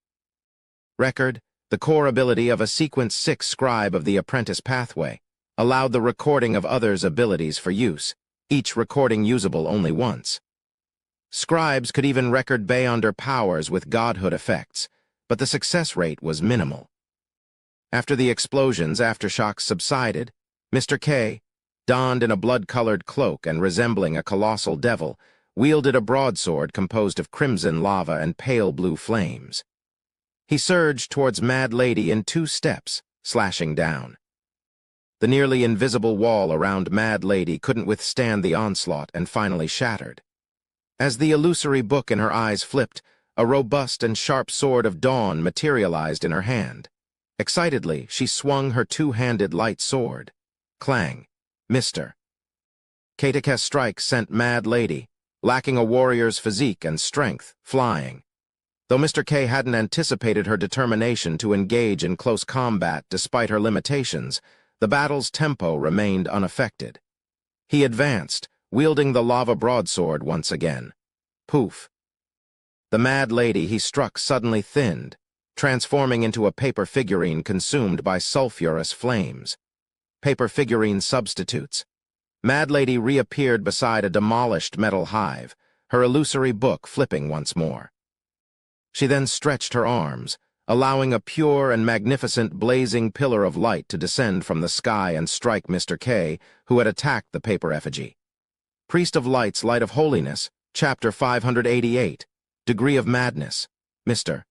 Record, the core ability of a Sequence 6 scribe of the apprentice pathway, allowed the recording of others' abilities for use, each recording usable only once. Scribes could even record Beyonder powers with godhood effects, but the success rate was minimal. After the explosion's aftershocks subsided, Mr. K, donned in a blood-colored cloak and resembling a colossal devil, wielded a broadsword composed of crimson lava and pale blue flames. He surged towards Mad Lady in 2 steps, slashing down. The nearly invisible wall around Mad Lady couldn't withstand the onslaught and finally shattered. As the illusory book in her eyes flipped, a robust and sharp sword of dawn materialized in her hand. Excitedly, she swung her 2-handed light sword. Clang. Mr. Katek's strike sent Mad Lady, lacking a warrior's physique and strength, flying. Though Mr. K hadn't anticipated her determination to engage in close combat despite her limitations, the battle's tempo remained unaffected. He advanced, wielding the lava broadsword once again. Poof. The mad lady he struck suddenly thinned, transforming into a paper figurine consumed by sulfurous flames. Paper figurine substitutes. Mad Lady reappeared beside a demolished metal hive, her illusory book flipping once more. She then stretched her arms, allowing a pure and magnificent blazing pillar of light to descend from the sky and strike Mr. K, who had attacked the paper effigy. Priest of Light's Light of Holiness, Chapter 588, Degree of Madness, Mr.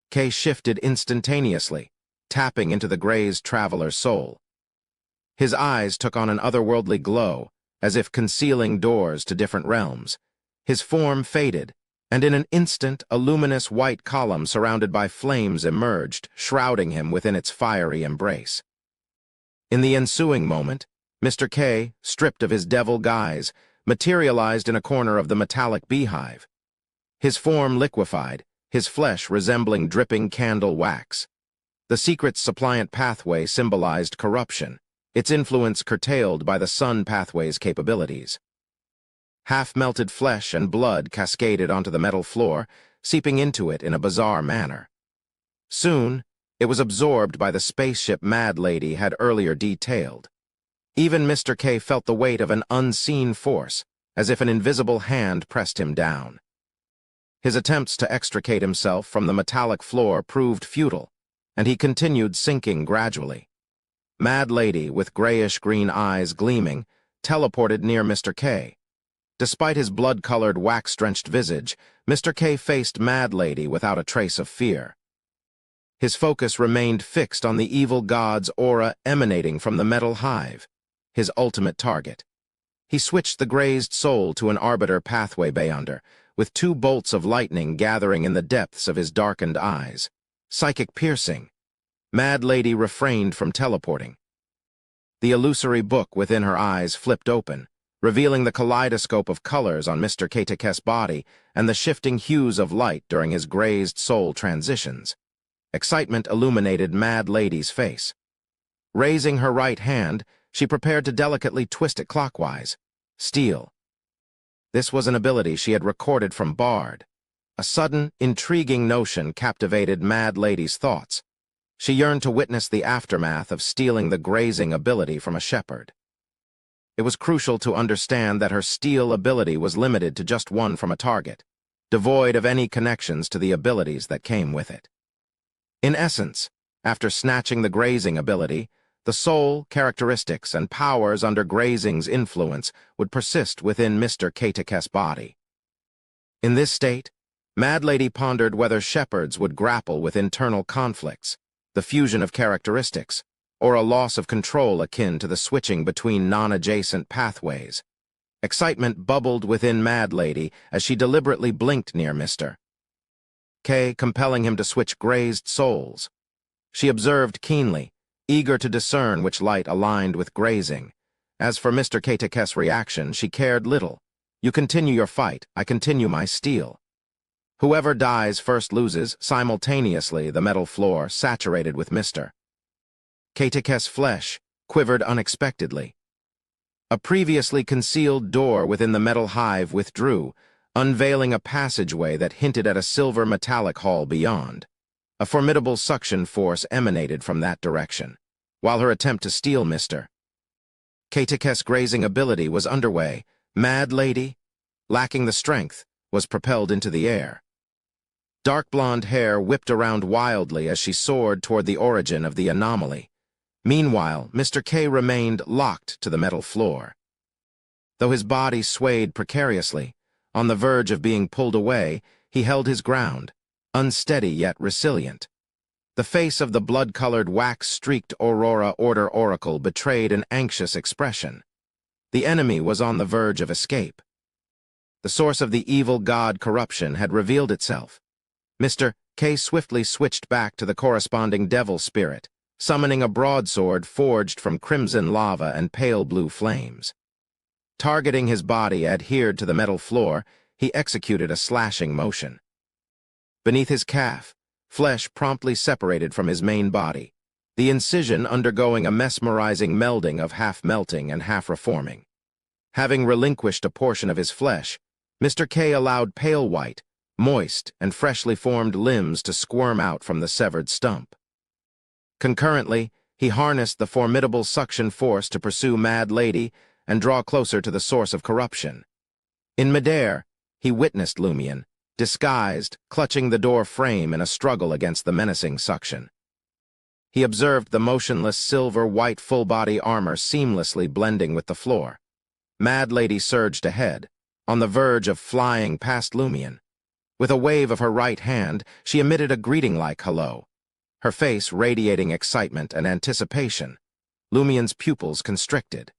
K shifted instantaneously, tapping into the grazed traveler's soul. His eyes took on an otherworldly glow, as if concealing doors to different realms. His form faded, and in an instant a luminous white column surrounded by flames emerged, shrouding him within its fiery embrace. In the ensuing moment, Mr. K, stripped of his devil guise, materialized in a corner of the metallic beehive. His form liquefied, his flesh resembling dripping candle wax. The secret's suppliant pathway symbolized corruption, its influence curtailed by the sun pathway's capabilities. Half-melted flesh and blood cascaded onto the metal floor, seeping into it in a bizarre manner. Soon, it was absorbed by the spaceship Mad Lady had earlier detailed. Even Mr. K felt the weight of an unseen force, as if an invisible hand pressed him down. His attempts to extricate himself from the metallic floor proved futile, and he continued sinking gradually. Mad Lady, with grayish-green eyes gleaming, teleported near Mr. K. Despite his blood-colored, wax-drenched visage, Mr. K faced Mad Lady without a trace of fear. His focus remained fixed on the evil god's aura emanating from the metal hive, his ultimate target. He switched the grazed soul to an arbiter pathway beyonder, with 2 bolts of lightning gathering in the depths of his darkened eyes. Psychic piercing. Mad Lady refrained from teleporting. The illusory book within her eyes flipped open, revealing the kaleidoscope of colors on Mr. K-Tekes' body and the shifting hues of light during his grazed soul transitions. Excitement illuminated Mad Lady's face. Raising her right hand, she prepared to delicately twist it clockwise. Steel. This was an ability she had recorded from Bard. A sudden, intriguing notion captivated Mad Lady's thoughts. She yearned to witness the aftermath of stealing the grazing ability from a shepherd. It was crucial to understand that her steal ability was limited to just one from a target, devoid of any connections to the abilities that came with it. In essence, after snatching the grazing ability, the soul, characteristics, and powers under grazing's influence would persist within Mr. K-Tekes' body. In this state, Mad Lady pondered whether shepherds would grapple with internal conflicts, the fusion of characteristics, or a loss of control akin to the switching between non-adjacent pathways. Excitement bubbled within Mad Lady as she deliberately blinked near Mr. K, compelling him to switch grazed souls. She observed keenly, eager to discern which light aligned with grazing. As for Mr. K-Tekes' reaction, she cared little. You continue your fight, I continue my steal. Whoever dies first loses. Simultaneously, the metal floor, saturated with Mr. K-Tekes' flesh, quivered unexpectedly. A previously concealed door within the metal hive withdrew, unveiling a passageway that hinted at a silver metallic hall beyond. A formidable suction force emanated from that direction. While her attempt to steal Mr. K-Tekes' grazing ability was underway, Mad Lady, lacking the strength, was propelled into the air. Dark blonde hair whipped around wildly as she soared toward the origin of the anomaly. Meanwhile, Mr. K remained locked to the metal floor. Though his body swayed precariously, on the verge of being pulled away, he held his ground, unsteady yet resilient. The face of the blood-colored, wax-streaked Aurora Order Oracle betrayed an anxious expression. The enemy was on the verge of escape. The source of the evil god corruption had revealed itself. Mr. K swiftly switched back to the corresponding devil spirit, summoning a broadsword forged from crimson lava and pale blue flames. Targeting his body adhered to the metal floor, he executed a slashing motion. Beneath his calf, flesh promptly separated from his main body, the incision undergoing a mesmerizing melding of half-melting and half-reforming. Having relinquished a portion of his flesh, Mr. K allowed pale white, moist and freshly formed limbs to squirm out from the severed stump. Concurrently, he harnessed the formidable suction force to pursue Mad Lady and draw closer to the source of corruption. In midair, he witnessed Lumion, disguised, clutching the door frame in a struggle against the menacing suction. He observed the motionless silver-white full-body armor seamlessly blending with the floor. Mad Lady surged ahead, on the verge of flying past Lumion. With a wave of her right hand, she emitted a greeting-like hello, her face radiating excitement and anticipation. Lumion's pupils constricted.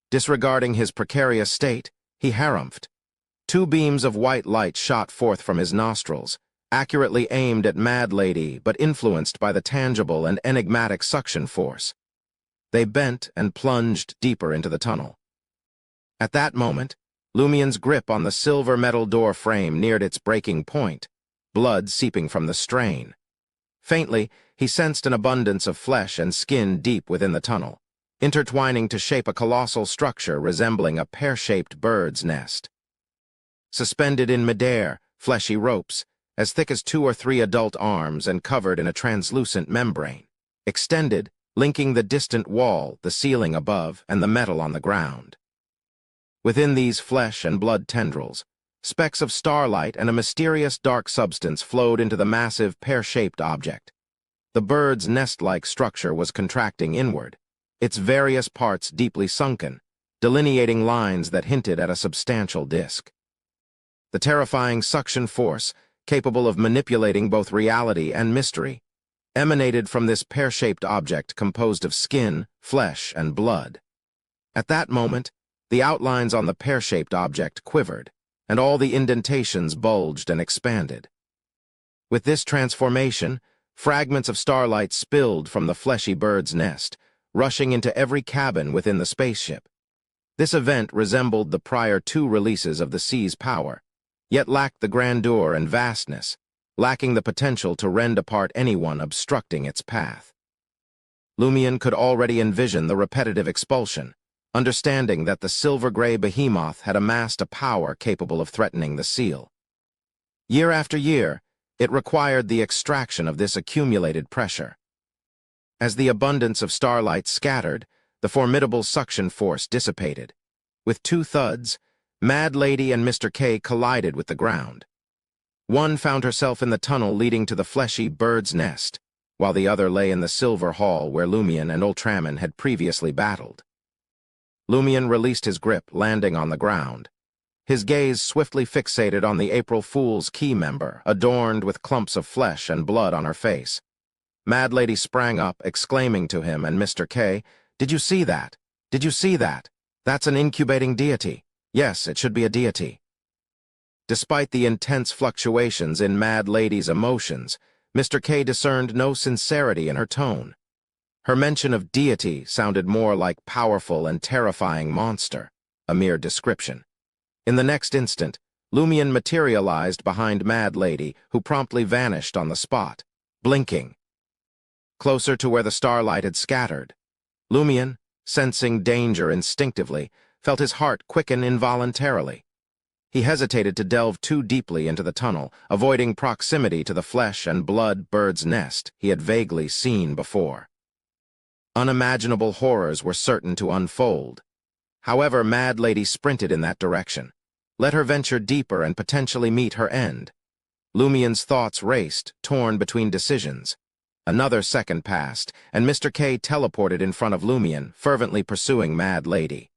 Disregarding his precarious state, he harumphed. Two beams of white light shot forth from his nostrils, accurately aimed at Mad Lady but influenced by the tangible and enigmatic suction force. They bent and plunged deeper into the tunnel. At that moment, Lumion's grip on the silver metal door frame neared its breaking point, blood seeping from the strain. Faintly, he sensed an abundance of flesh and skin deep within the tunnel, intertwining to shape a colossal structure resembling a pear-shaped bird's nest. Suspended in midair, fleshy ropes, as thick as 2 or 3 adult arms and covered in a translucent membrane, extended, linking the distant wall, the ceiling above, and the metal on the ground. Within these flesh and blood tendrils, specks of starlight and a mysterious dark substance flowed into the massive pear-shaped object. The bird's nest-like structure was contracting inward, its various parts deeply sunken, delineating lines that hinted at a substantial disk. The terrifying suction force, capable of manipulating both reality and mystery, emanated from this pear-shaped object composed of skin, flesh, and blood. At that moment, the outlines on the pear-shaped object quivered, and all the indentations bulged and expanded. With this transformation, fragments of starlight spilled from the fleshy bird's nest, rushing into every cabin within the spaceship. This event resembled the prior 2 releases of the sea's power, yet lacked the grandeur and vastness, lacking the potential to rend apart anyone obstructing its path. Lumion could already envision the repetitive expulsion, understanding that the silver-gray behemoth had amassed a power capable of threatening the seal. Year after year, it required the extraction of this accumulated pressure. As the abundance of starlight scattered, the formidable suction force dissipated. With 2 thuds, Mad Lady and Mr. K collided with the ground. One found herself in the tunnel leading to the fleshy bird's nest, while the other lay in the silver hall where Lumion and Ultraman had previously battled. Lumion released his grip, landing on the ground. His gaze swiftly fixated on the April Fool's key member, adorned with clumps of flesh and blood on her face. Mad Lady sprang up, exclaiming to him and Mr. K, "Did you see that? Did you see that? That's an incubating deity. Yes, it should be a deity." Despite the intense fluctuations in Mad Lady's emotions, Mr. K discerned no sincerity in her tone. Her mention of deity sounded more like powerful and terrifying monster, a mere description. In the next instant, Lumion materialized behind Mad Lady, who promptly vanished on the spot, blinking. Closer to where the starlight had scattered, Lumion, sensing danger instinctively, felt his heart quicken involuntarily. He hesitated to delve too deeply into the tunnel, avoiding proximity to the flesh and blood bird's nest he had vaguely seen before. Unimaginable horrors were certain to unfold. However, Mad Lady sprinted in that direction. Let her venture deeper and potentially meet her end. Lumion's thoughts raced, torn between decisions. Another second passed, and Mr. K teleported in front of Lumion, fervently pursuing Mad Lady.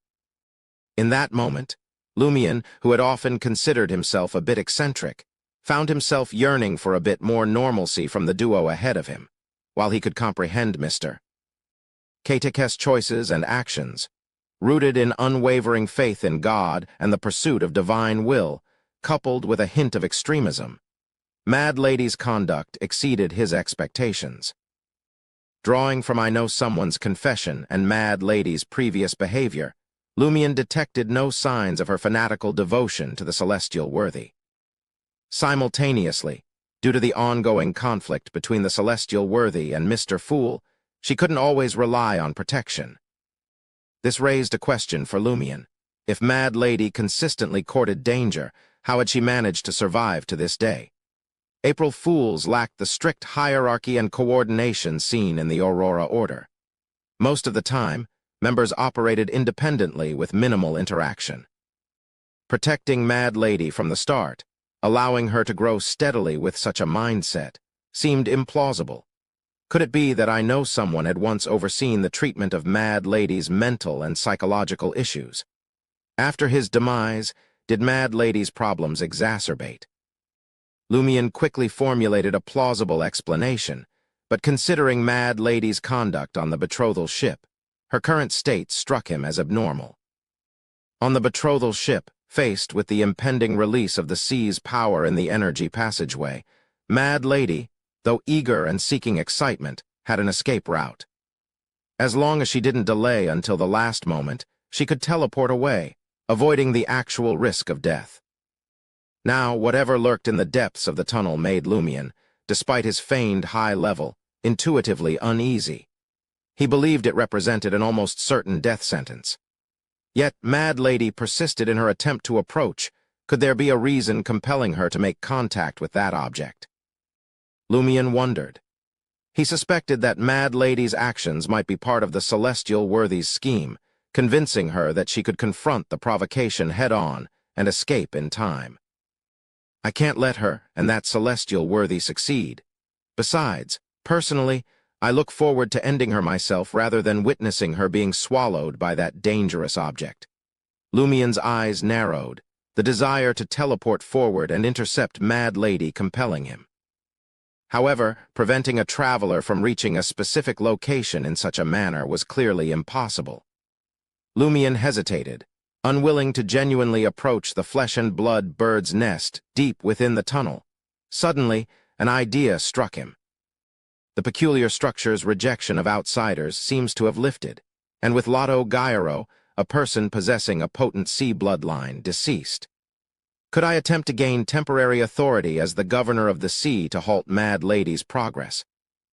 In that moment, Lumion, who had often considered himself a bit eccentric, found himself yearning for a bit more normalcy from the duo ahead of him, while he could comprehend Mr. K's choices and actions, rooted in unwavering faith in God and the pursuit of divine will, coupled with a hint of extremism. Mad Lady's conduct exceeded his expectations. Drawing from I Know Someone's confession and Mad Lady's previous behavior, Lumion detected no signs of her fanatical devotion to the celestial worthy. Simultaneously, due to the ongoing conflict between the celestial worthy and Mr. Fool, she couldn't always rely on protection. This raised a question for Lumion. If Mad Lady consistently courted danger, How had she managed to survive to this day? April Fools lacked the strict hierarchy and coordination seen in the Aurora Order. Most of the time, members operated independently with minimal interaction. Protecting Mad Lady from the start, allowing her to grow steadily with such a mindset, seemed implausible. Could it be that I know someone had once overseen the treatment of Mad Lady's mental and psychological issues? After his demise, did Mad Lady's problems exacerbate? Lumion quickly formulated a plausible explanation, but considering Mad Lady's conduct on the betrothal ship, her current state struck him as abnormal. On the betrothal ship, faced with the impending release of the sea's power in the energy passageway, Mad Lady, though eager and seeking excitement, had an escape route. As long as she didn't delay until the last moment, she could teleport away, avoiding the actual risk of death. Now, whatever lurked in the depths of the tunnel made Lumion, despite his feigned high level, intuitively uneasy. He believed it represented an almost certain death sentence. Yet Mad Lady persisted in her attempt to approach. Could there be a reason compelling her to make contact with that object? Lumion wondered. He suspected that Mad Lady's actions might be part of the Celestial Worthy's scheme, convincing her that she could confront the provocation head-on and escape in time. I can't let her and that Celestial Worthy succeed. Besides, personally, I look forward to ending her myself rather than witnessing her being swallowed by that dangerous object. Lumion's eyes narrowed, the desire to teleport forward and intercept Mad Lady compelling him. However, preventing a traveler from reaching a specific location in such a manner was clearly impossible. Lumion hesitated, unwilling to genuinely approach the flesh-and-blood bird's nest deep within the tunnel. Suddenly, an idea struck him. The peculiar structure's rejection of outsiders seems to have lifted, and with Lotto Gyro, a person possessing a potent sea bloodline, deceased. Could I attempt to gain temporary authority as the governor of the sea to halt Mad Lady's progress?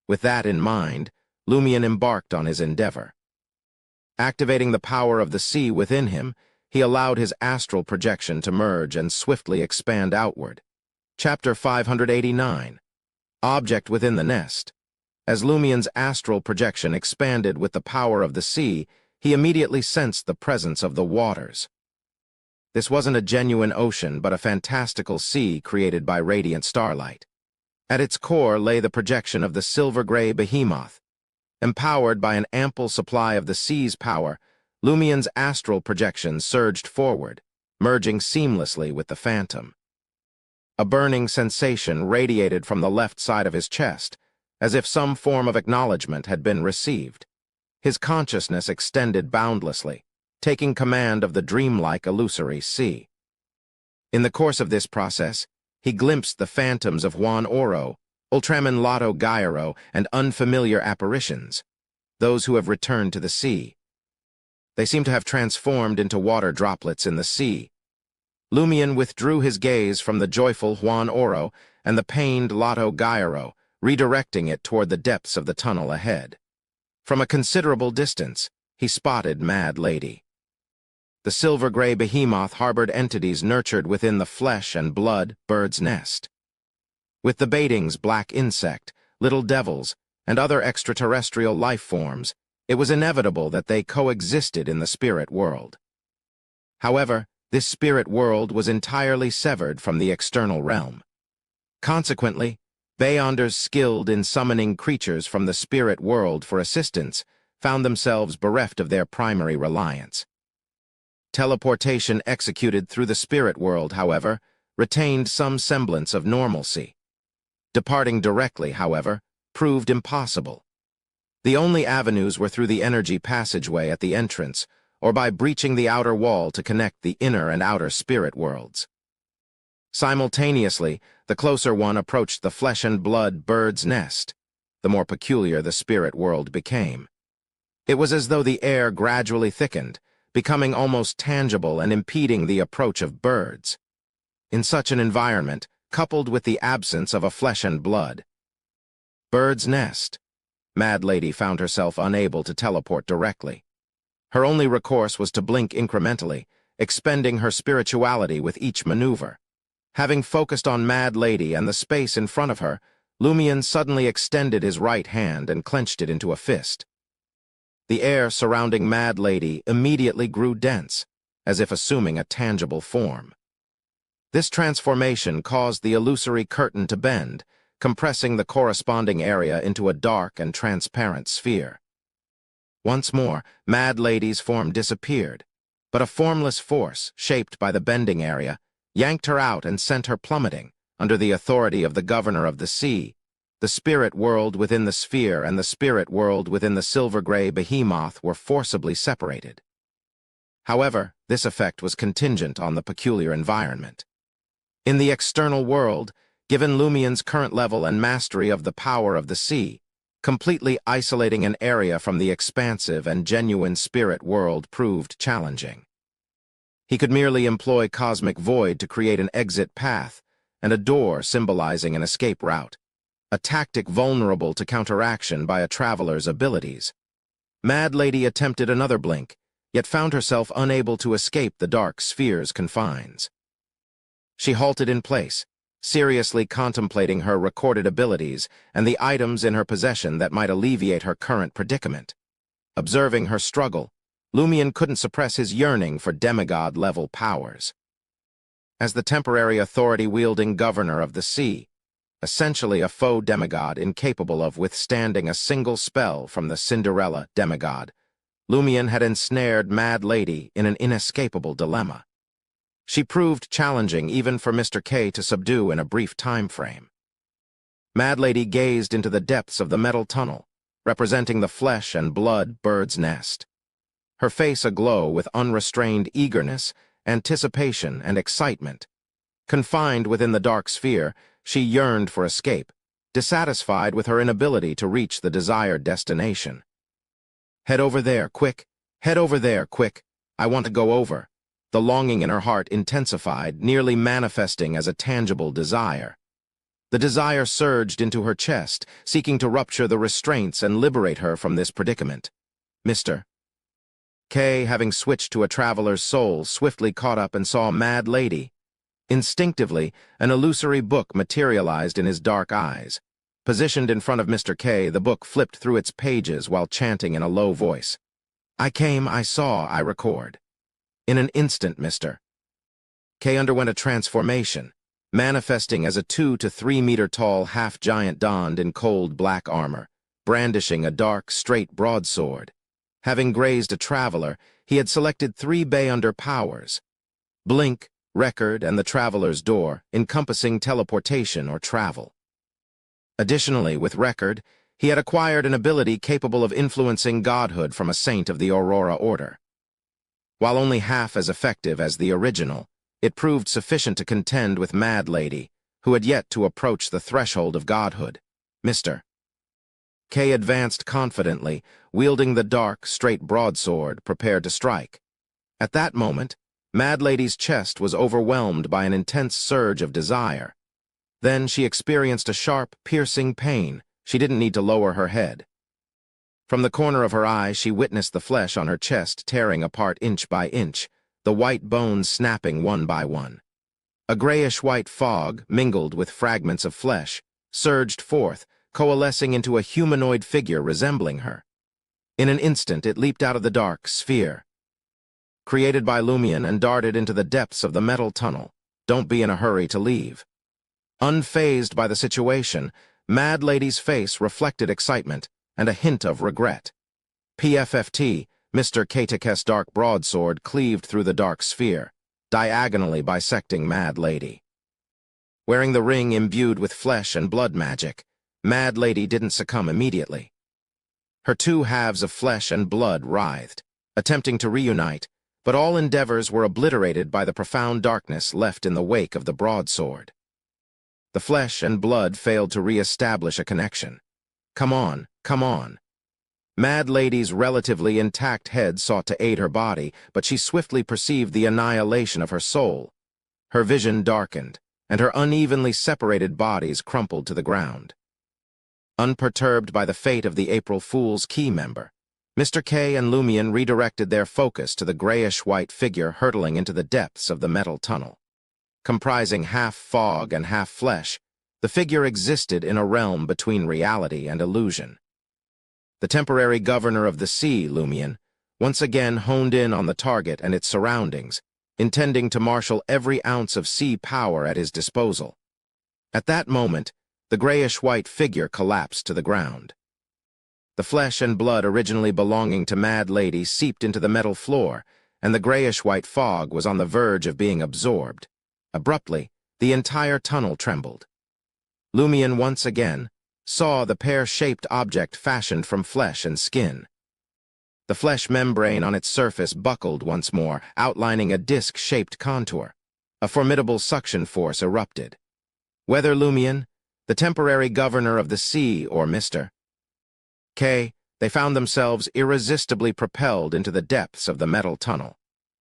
With that in mind, Lumion embarked on his endeavor. Activating the power of the sea within him, he allowed his astral projection to merge and swiftly expand outward. Chapter 589. Object within the nest. As Lumion's astral projection expanded with the power of the sea, he immediately sensed the presence of the waters. This wasn't a genuine ocean, but a fantastical sea created by radiant starlight. At its core lay the projection of the silver-gray behemoth. Empowered by an ample supply of the sea's power, Lumion's astral projection surged forward, merging seamlessly with the phantom. A burning sensation radiated from the left side of his chest, as if some form of acknowledgement had been received. His consciousness extended boundlessly, taking command of the dreamlike illusory sea. In the course of this process, he glimpsed the phantoms of Juan Oro, Ultraman Lotto Gyro, and unfamiliar apparitions, those who have returned to the sea. They seem to have transformed into water droplets in the sea. Lumion withdrew his gaze from the joyful Juan Oro and the pained Lotto Gyro, redirecting it toward the depths of the tunnel ahead. From a considerable distance, he spotted Mad Lady. The silver-gray behemoth harbored entities nurtured within the flesh-and-blood bird's nest. With the Baiting's black insect, little devils, and other extraterrestrial life forms, it was inevitable that they coexisted in the spirit world. However, this spirit world was entirely severed from the external realm. Consequently, Beyonders skilled in summoning creatures from the spirit world for assistance found themselves bereft of their primary reliance. Teleportation executed through the spirit world, however, retained some semblance of normalcy. Departing directly, however, proved impossible. The only avenues were through the energy passageway at the entrance, or by breaching the outer wall to connect the inner and outer spirit worlds. Simultaneously, the closer one approached the flesh-and-blood bird's nest, the more peculiar the spirit world became. It was as though the air gradually thickened, becoming almost tangible and impeding the approach of birds. In such an environment, coupled with the absence of a flesh-and-blood bird's nest, Mad Lady found herself unable to teleport directly. Her only recourse was to blink incrementally, expending her spirituality with each maneuver. Having focused on Mad Lady and the space in front of her, Lumion suddenly extended his right hand and clenched it into a fist. The air surrounding Mad Lady immediately grew dense, as if assuming a tangible form. This transformation caused the illusory curtain to bend, compressing the corresponding area into a dark and transparent sphere. Once more, Mad Lady's form disappeared, but a formless force, shaped by the bending area, yanked her out and sent her plummeting, under the authority of the governor of the sea. The spirit world within the sphere and the spirit world within the silver-gray behemoth were forcibly separated. However, this effect was contingent on the peculiar environment. In the external world, given Lumion's current level and mastery of the power of the sea, completely isolating an area from the expansive and genuine spirit world proved challenging. He could merely employ cosmic void to create an exit path and a door symbolizing an escape route, a tactic vulnerable to counteraction by a traveler's abilities. Mad Lady attempted another blink, yet found herself unable to escape the dark sphere's confines. She halted in place, seriously contemplating her recorded abilities and the items in her possession that might alleviate her current predicament. Observing her struggle, Lumion couldn't suppress his yearning for demigod-level powers. As the temporary authority-wielding governor of the sea, essentially a faux demigod incapable of withstanding a single spell from the Cinderella demigod, Lumion had ensnared Mad Lady in an inescapable dilemma. She proved challenging even for Mr. K to subdue in a brief time frame. Mad Lady gazed into the depths of the metal tunnel, representing the flesh and blood bird's nest. Her face aglow with unrestrained eagerness, anticipation, and excitement. Confined within the dark sphere, she yearned for escape, dissatisfied with her inability to reach the desired destination. "Head over there, quick! Head over there, quick! I want to go over." The longing in her heart intensified, nearly manifesting as a tangible desire. The desire surged into her chest, seeking to rupture the restraints and liberate her from this predicament. Mr. K, having switched to a traveler's soul, swiftly caught up and saw Mad Lady. Instinctively, an illusory book materialized in his dark eyes. Positioned in front of Mr. K, the book flipped through its pages while chanting in a low voice. "I came, I saw, I record." In an instant, Mr. K underwent a transformation, manifesting as a 2 to 3 meter tall half-giant donned in cold black armor, brandishing a dark, straight broadsword. Having grazed a traveler, he had selected 3 Bayunder powers: Blink, Record, and the Traveler's Door, encompassing teleportation or travel. Additionally, with Record, he had acquired an ability capable of influencing godhood from a saint of the Aurora Order. While only half as effective as the original, it proved sufficient to contend with Mad Lady, who had yet to approach the threshold of godhood. Mr. K advanced confidently, wielding the dark, straight broadsword, prepared to strike. At that moment, Mad Lady's chest was overwhelmed by an intense surge of desire. Then she experienced a sharp, piercing pain. She didn't need to lower her head. From the corner of her eye, she witnessed the flesh on her chest tearing apart inch by inch, the white bones snapping one by one. A grayish-white fog, mingled with fragments of flesh, surged forth, coalescing into a humanoid figure resembling her. In an instant, it leaped out of the dark sphere, created by Lumion, and darted into the depths of the metal tunnel. Don't be in a hurry to leave. Unfazed by the situation, Mad Lady's face reflected excitement and a hint of regret. PFFT, Mr. Katak's dark broadsword cleaved through the dark sphere, diagonally bisecting Mad Lady. Wearing the ring imbued with flesh and blood magic, Mad Lady didn't succumb immediately. Her 2 halves of flesh and blood writhed, attempting to reunite, but all endeavors were obliterated by the profound darkness left in the wake of the broadsword. The flesh and blood failed to re-establish a connection. Come on, come on. Mad Lady's relatively intact head sought to aid her body, but she swiftly perceived the annihilation of her soul. Her vision darkened, and her unevenly separated bodies crumpled to the ground. Unperturbed by the fate of the April Fool's Key member, Mr. K and Lumion redirected their focus to the grayish-white figure hurtling into the depths of the metal tunnel. Comprising half fog and half flesh, the figure existed in a realm between reality and illusion. The temporary governor of the sea, Lumion, once again honed in on the target and its surroundings, intending to marshal every ounce of sea power at his disposal. At that moment, the grayish-white figure collapsed to the ground. The flesh and blood originally belonging to Mad Lady seeped into the metal floor, and the grayish-white fog was on the verge of being absorbed. Abruptly, the entire tunnel trembled. Lumion once again saw the pear-shaped object fashioned from flesh and skin. The flesh membrane on its surface buckled once more, outlining a disc-shaped contour. A formidable suction force erupted. Whether Lumion, the temporary governor of the sea, or Mr. K, they found themselves irresistibly propelled into the depths of the metal tunnel,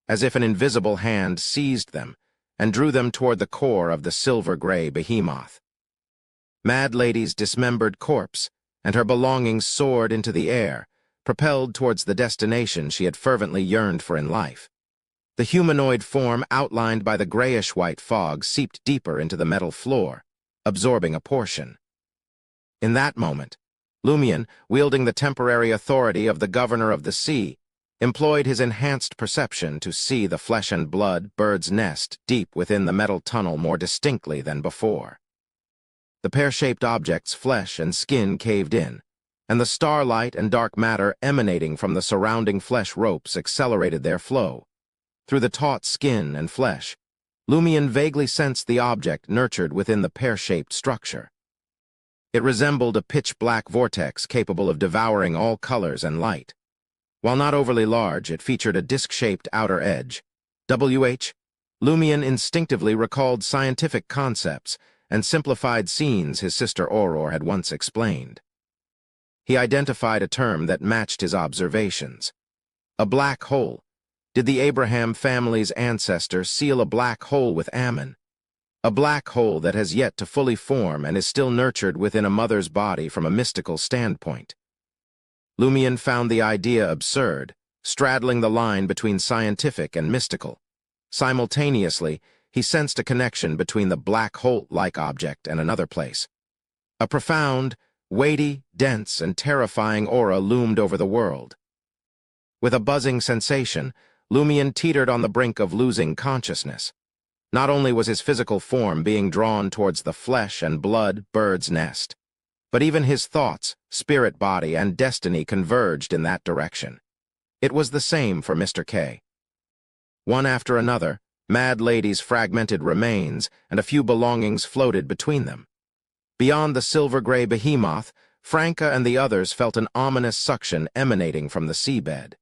as if an invisible hand seized them and drew them toward the core of the silver-gray behemoth. Mad Lady's dismembered corpse and her belongings soared into the air, propelled towards the destination she had fervently yearned for in life. The humanoid form outlined by the grayish-white fog seeped deeper into the metal floor, absorbing a portion. In that moment, Lumion, wielding the temporary authority of the governor of the sea, employed his enhanced perception to see the flesh and blood bird's nest deep within the metal tunnel more distinctly than before. The pear-shaped object's flesh and skin caved in, and the starlight and dark matter emanating from the surrounding flesh ropes accelerated their flow. Through the taut skin and flesh, Lumion vaguely sensed the object nurtured within the pear-shaped structure. It resembled a pitch-black vortex capable of devouring all colors and light. While not overly large, it featured a disc-shaped outer edge. Lumion instinctively recalled scientific concepts and simplified scenes his sister Aurora had once explained. He identified a term that matched his observations. A black hole. Did the Abraham family's ancestor seal a black hole with Ammon? A black hole that has yet to fully form and is still nurtured within a mother's body from a mystical standpoint. Lumion found the idea absurd, straddling the line between scientific and mystical. Simultaneously, he sensed a connection between the black hole-like object and another place. A profound, weighty, dense, and terrifying aura loomed over the world. With a buzzing sensation, Lumion teetered on the brink of losing consciousness. Not only was his physical form being drawn towards the flesh and blood bird's nest, but even his thoughts, spirit body, and destiny converged in that direction. It was the same for Mr. K. One after another, Mad Lady's fragmented remains and a few belongings floated between them. Beyond the silver-gray behemoth, Franca and the others felt an ominous suction emanating from the seabed.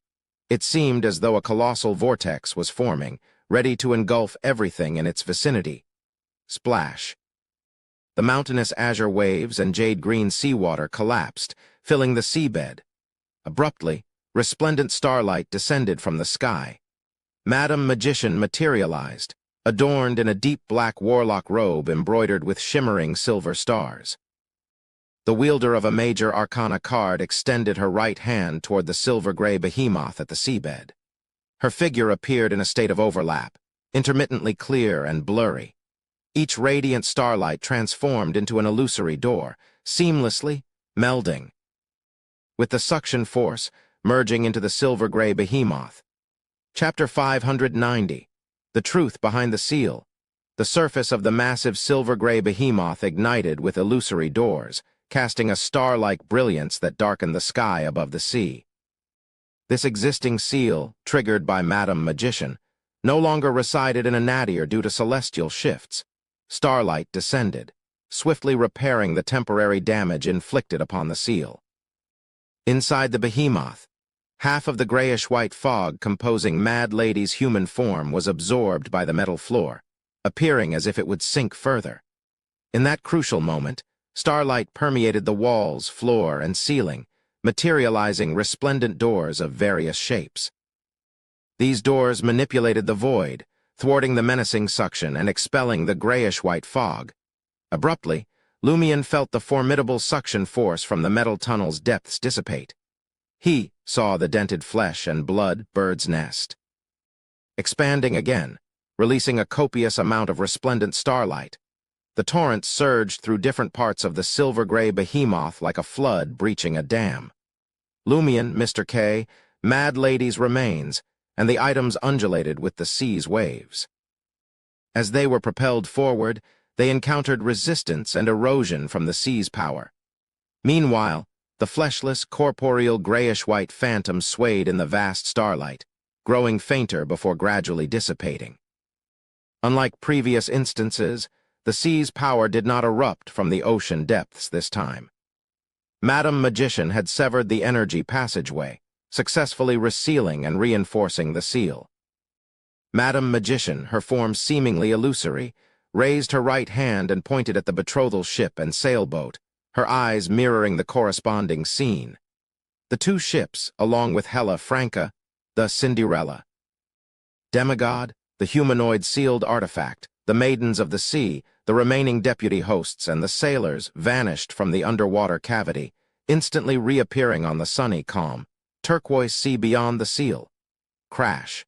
It seemed as though a colossal vortex was forming, ready to engulf everything in its vicinity. Splash. The mountainous azure waves and jade-green seawater collapsed, filling the seabed. Abruptly, resplendent starlight descended from the sky. Madam Magician materialized, adorned in a deep black warlock robe embroidered with shimmering silver stars. The wielder of a major arcana card extended her right hand toward the silver-gray behemoth at the seabed. Her figure appeared in a state of overlap, intermittently clear and blurry. Each radiant starlight transformed into an illusory door, seamlessly melding with the suction force merging into the silver-gray behemoth. Chapter 590. The Truth Behind the Seal. The surface of the massive silver-gray behemoth ignited with illusory doors, casting a star-like brilliance that darkened the sky above the sea. This existing seal, triggered by Madam Magician, no longer resided in a nadir due to celestial shifts. Starlight descended, swiftly repairing the temporary damage inflicted upon the seal. Inside the behemoth, half of the grayish-white fog composing Mad Lady's human form was absorbed by the metal floor, appearing as if it would sink further. In that crucial moment, starlight permeated the walls, floor, and ceiling, materializing resplendent doors of various shapes. These doors manipulated the void, thwarting the menacing suction and expelling the grayish-white fog. Abruptly, Lumion felt the formidable suction force from the metal tunnel's depths dissipate. He saw the dented flesh and blood bird's nest. Expanding again, releasing a copious amount of resplendent starlight. The torrent surged through different parts of the silver-gray behemoth like a flood breaching a dam. Lumion, Mr. K, Mad Lady's remains, and the items undulated with the sea's waves. As they were propelled forward, they encountered resistance and erosion from the sea's power. Meanwhile, the fleshless, corporeal grayish-white phantom swayed in the vast starlight, growing fainter before gradually dissipating. Unlike previous instances, the sea's power did not erupt from the ocean depths this time. Madam Magician had severed the energy passageway, successfully resealing and reinforcing the seal. Madam Magician, her form seemingly illusory, raised her right hand and pointed at the betrothal ship and sailboat, her eyes mirroring the corresponding scene. The two ships, along with Hella Franca, the Cinderella. Demigod, the humanoid sealed artifact, the Maidens of the Sea, the remaining deputy hosts, and the sailors vanished from the underwater cavity, instantly reappearing on the sunny, calm, turquoise sea beyond the seal. Crash.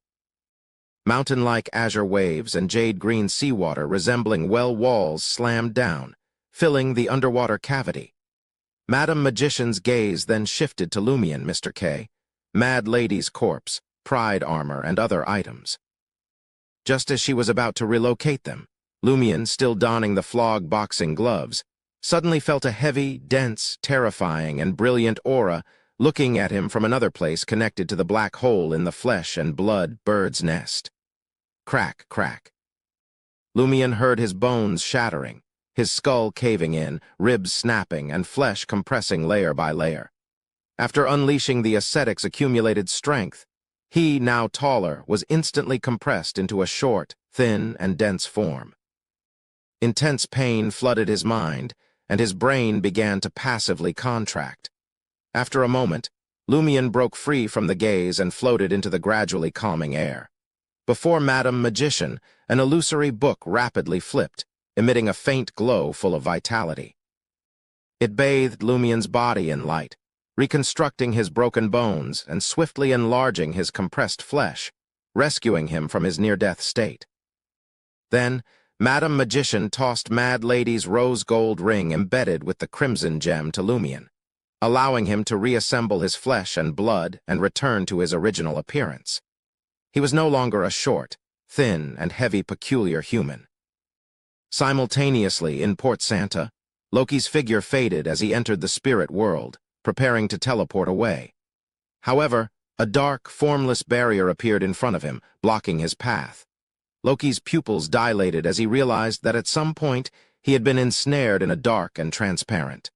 Mountain-like azure waves and jade-green seawater resembling well walls slammed down, filling the underwater cavity. Madam Magician's gaze then shifted to Lumion, Mr. K, Mad Lady's corpse, pride armor, and other items. Just as she was about to relocate them, Lumion, still donning the flog boxing gloves, suddenly felt a heavy, dense, terrifying, and brilliant aura looking at him from another place connected to the black hole in the flesh and blood bird's nest. Crack, crack. Lumion heard his bones shattering, his skull caving in, ribs snapping, and flesh compressing layer by layer. After unleashing the ascetic's accumulated strength, he, now taller, was instantly compressed into a short, thin, and dense form. Intense pain flooded his mind, and his brain began to passively contract. After a moment, Lumion broke free from the gaze and floated into the gradually calming air. Before Madam Magician, an illusory book rapidly flipped, emitting a faint glow full of vitality. It bathed Lumion's body in light, reconstructing his broken bones and swiftly enlarging his compressed flesh, rescuing him from his near-death state. Then, Madam Magician tossed Mad Lady's rose-gold ring embedded with the crimson gem to Lumion, allowing him to reassemble his flesh and blood and return to his original appearance. He was no longer a short, thin, and heavy peculiar human. Simultaneously, in Port Santa, Loki's figure faded as he entered the spirit world, preparing to teleport away. However, a dark, formless barrier appeared in front of him, blocking his path. Loki's pupils dilated as he realized that at some point he had been ensnared in a dark and transparent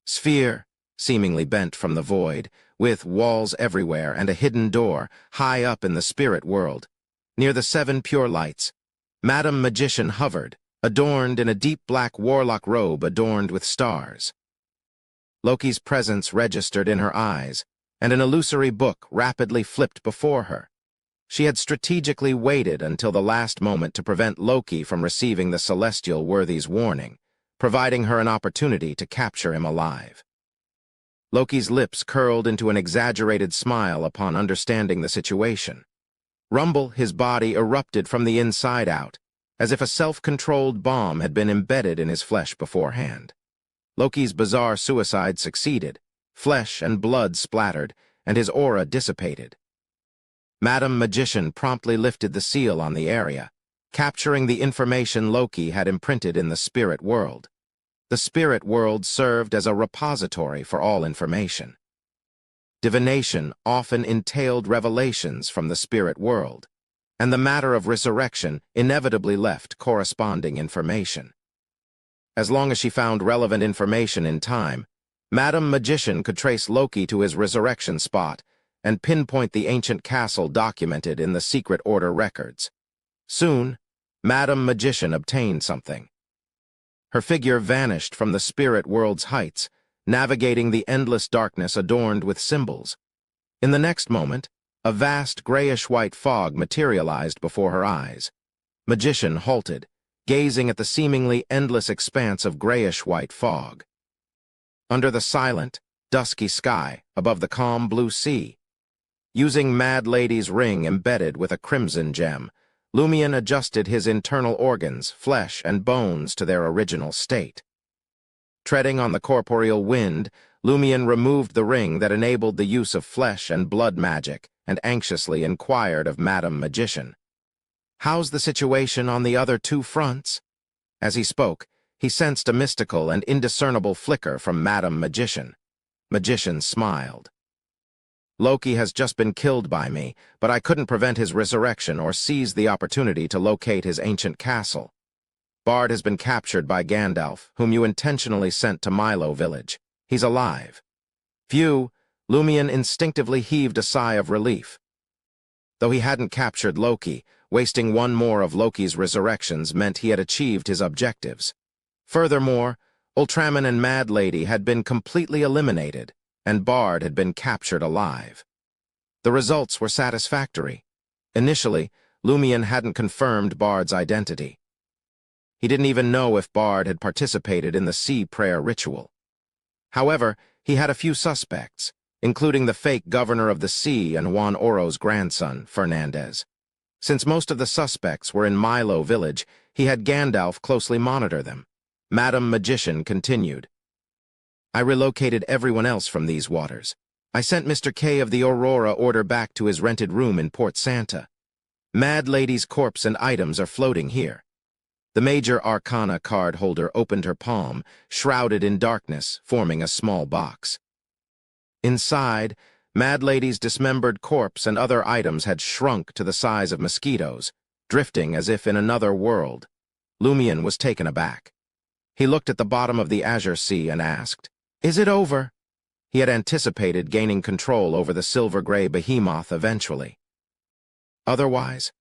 sphere, seemingly bent from the void, with walls everywhere and a hidden door high up in the spirit world. Near the 7 pure lights, Madam Magician hovered, adorned in a deep black warlock robe adorned with stars. Loki's presence registered in her eyes, and an illusory book rapidly flipped before her. She had strategically waited until the last moment to prevent Loki from receiving the celestial worthy's warning, providing her an opportunity to capture him alive. Loki's lips curled into an exaggerated smile upon understanding the situation. Rumble, his body erupted from the inside out, as if a self-controlled bomb had been embedded in his flesh beforehand. Loki's bizarre suicide succeeded, flesh and blood splattered, and his aura dissipated. Madam Magician promptly lifted the seal on the area, capturing the information Loki had imprinted in the spirit world. The spirit world served as a repository for all information. Divination often entailed revelations from the spirit world, and the matter of resurrection inevitably left corresponding information. As long as she found relevant information in time, Madam Magician could trace Loki to his resurrection spot and pinpoint the ancient castle documented in the Secret Order records. Soon, Madam Magician obtained something. Her figure vanished from the spirit world's heights, navigating the endless darkness adorned with symbols. In the next moment, a vast grayish-white fog materialized before her eyes. Magician halted, gazing at the seemingly endless expanse of grayish-white fog. Under the silent, dusky sky, above the calm blue sea, using Mad Lady's ring embedded with a crimson gem, Lumion adjusted his internal organs, flesh and bones, to their original state. Treading on the corporeal wind, Lumion removed the ring that enabled the use of flesh and blood magic and anxiously inquired of Madam Magician. "How's the situation on the other two fronts?" As he spoke, he sensed a mystical and indiscernible flicker from Madam Magician. Magician smiled. "Loki has just been killed by me, but I couldn't prevent his resurrection or seize the opportunity to locate his ancient castle. Bard has been captured by Gandalf, whom you intentionally sent to Milo village. He's alive." Phew! Lumion instinctively heaved a sigh of relief. Though he hadn't captured Loki, wasting one more of Loki's resurrections meant he had achieved his objectives. Furthermore, Ultraman and Mad Lady had been completely eliminated, and Bard had been captured alive. The results were satisfactory. Initially, Lumion hadn't confirmed Bard's identity. He didn't even know if Bard had participated in the sea prayer ritual. However, he had a few suspects, including the fake governor of the sea and Juan Oro's grandson, Fernandez. Since most of the suspects were in Milo village, he had Gandalf closely monitor them. Madam Magician continued. "I relocated everyone else from these waters. I sent Mr. K of the Aurora order back to his rented room in Port Santa. Mad Lady's corpse and items are floating here." The Major Arcana card holder opened her palm, shrouded in darkness, forming a small box. Inside, Mad Lady's dismembered corpse and other items had shrunk to the size of mosquitoes, drifting as if in another world. Lumion was taken aback. He looked at the bottom of the Azure Sea and asked, "Is it over?" He had anticipated gaining control over the silver-gray behemoth eventually. Otherwise,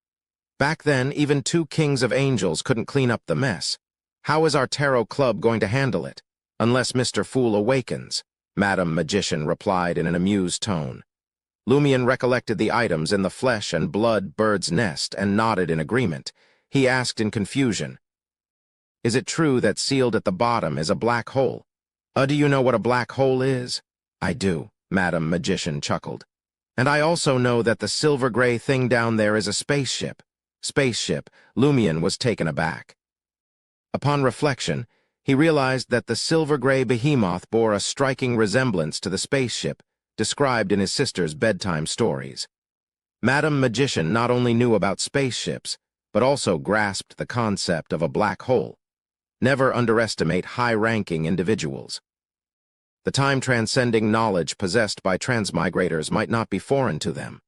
back then, even two kings of angels couldn't clean up the mess. How is our tarot club going to handle it? Unless Mr. Fool awakens, Madam Magician replied in an amused tone. Lumion recollected the items in the flesh and blood bird's nest and nodded in agreement. He asked in confusion, "Is it true that sealed at the bottom is a black hole?" Do you know what a black hole is?" "I do," Madam Magician chuckled. "And I also know that the silver-gray thing down there is a spaceship." Spaceship, Lumion was taken aback. Upon reflection, he realized that the silver-gray behemoth bore a striking resemblance to the spaceship described in his sister's bedtime stories. Madam Magician not only knew about spaceships, but also grasped the concept of a black hole. Never underestimate high-ranking individuals. The time-transcending knowledge possessed by transmigrators might not be foreign to them.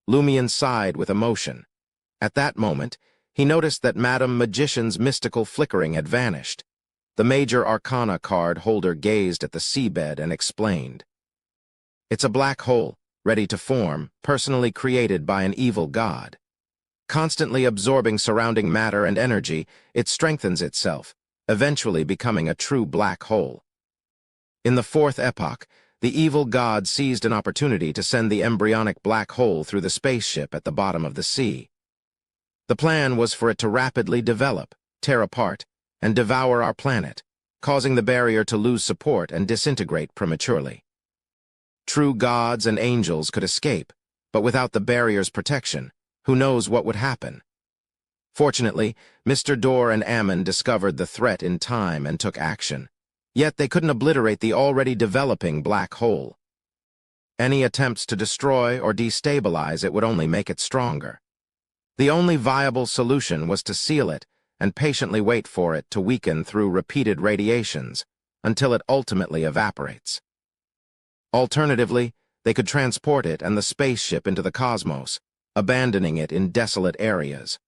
Lumion sighed with emotion. At that moment, he noticed that Madam Magician's mystical flickering had vanished. The Major Arcana card holder gazed at the seabed and explained. "It's a black hole, ready to form, personally created by an evil god. Constantly absorbing surrounding matter and energy, it strengthens itself, eventually becoming a true black hole. In the fourth epoch, the evil god seized an opportunity to send the embryonic black hole through the spaceship at the bottom of the sea. The plan was for it to rapidly develop, tear apart, and devour our planet, causing the barrier to lose support and disintegrate prematurely. True gods and angels could escape, but without the barrier's protection, who knows what would happen? Fortunately, Mr. Dor and Ammon discovered the threat in time and took action. Yet they couldn't obliterate the already developing black hole. Any attempts to destroy or destabilize it would only make it stronger. The only viable solution was to seal it and patiently wait for it to weaken through repeated radiations until it ultimately evaporates. Alternatively, they could transport it and the spaceship into the cosmos, abandoning it in desolate areas.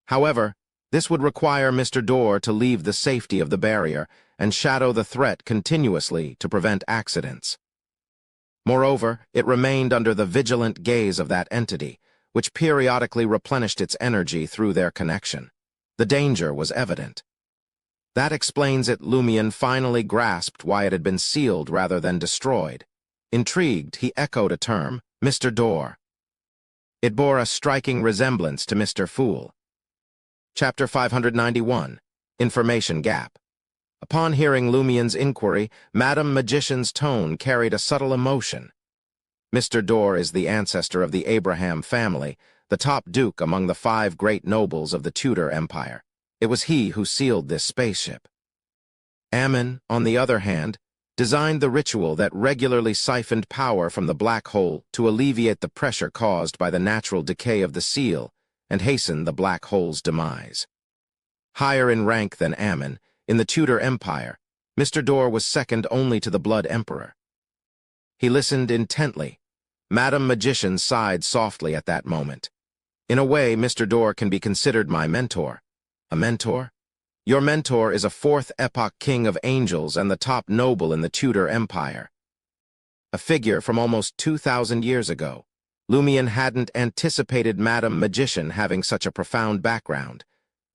However, this would require Mr. Dor to leave the safety of the barrier and shadow the threat continuously to prevent accidents. Moreover, it remained under the vigilant gaze of that entity, which periodically replenished its energy through their connection. The danger was evident. That explains it. Lumion finally grasped why it had been sealed rather than destroyed. Intrigued, he echoed a term, Mr. Dor. It bore a striking resemblance to Mr. Fool. Chapter 591, Information Gap. Upon hearing Lumion's inquiry, Madam Magician's tone carried a subtle emotion. Mr. Dor is the ancestor of the Abraham family, the top duke among the 5 great nobles of the Tudor Empire. It was he who sealed this spaceship. Ammon, on the other hand, designed the ritual that regularly siphoned power from the black hole to alleviate the pressure caused by the natural decay of the seal and hasten the black hole's demise. Higher in rank than Ammon, in the Tudor Empire, Mr. Dore was second only to the Blood Emperor. He listened intently. Madam Magician sighed softly at that moment. In a way, Mr. Dore can be considered my mentor. A mentor? Your mentor is a 4th epoch king of angels and the top noble in the Tudor Empire. A figure from almost 2,000 years ago. Lumion hadn't anticipated Madam Magician having such a profound background.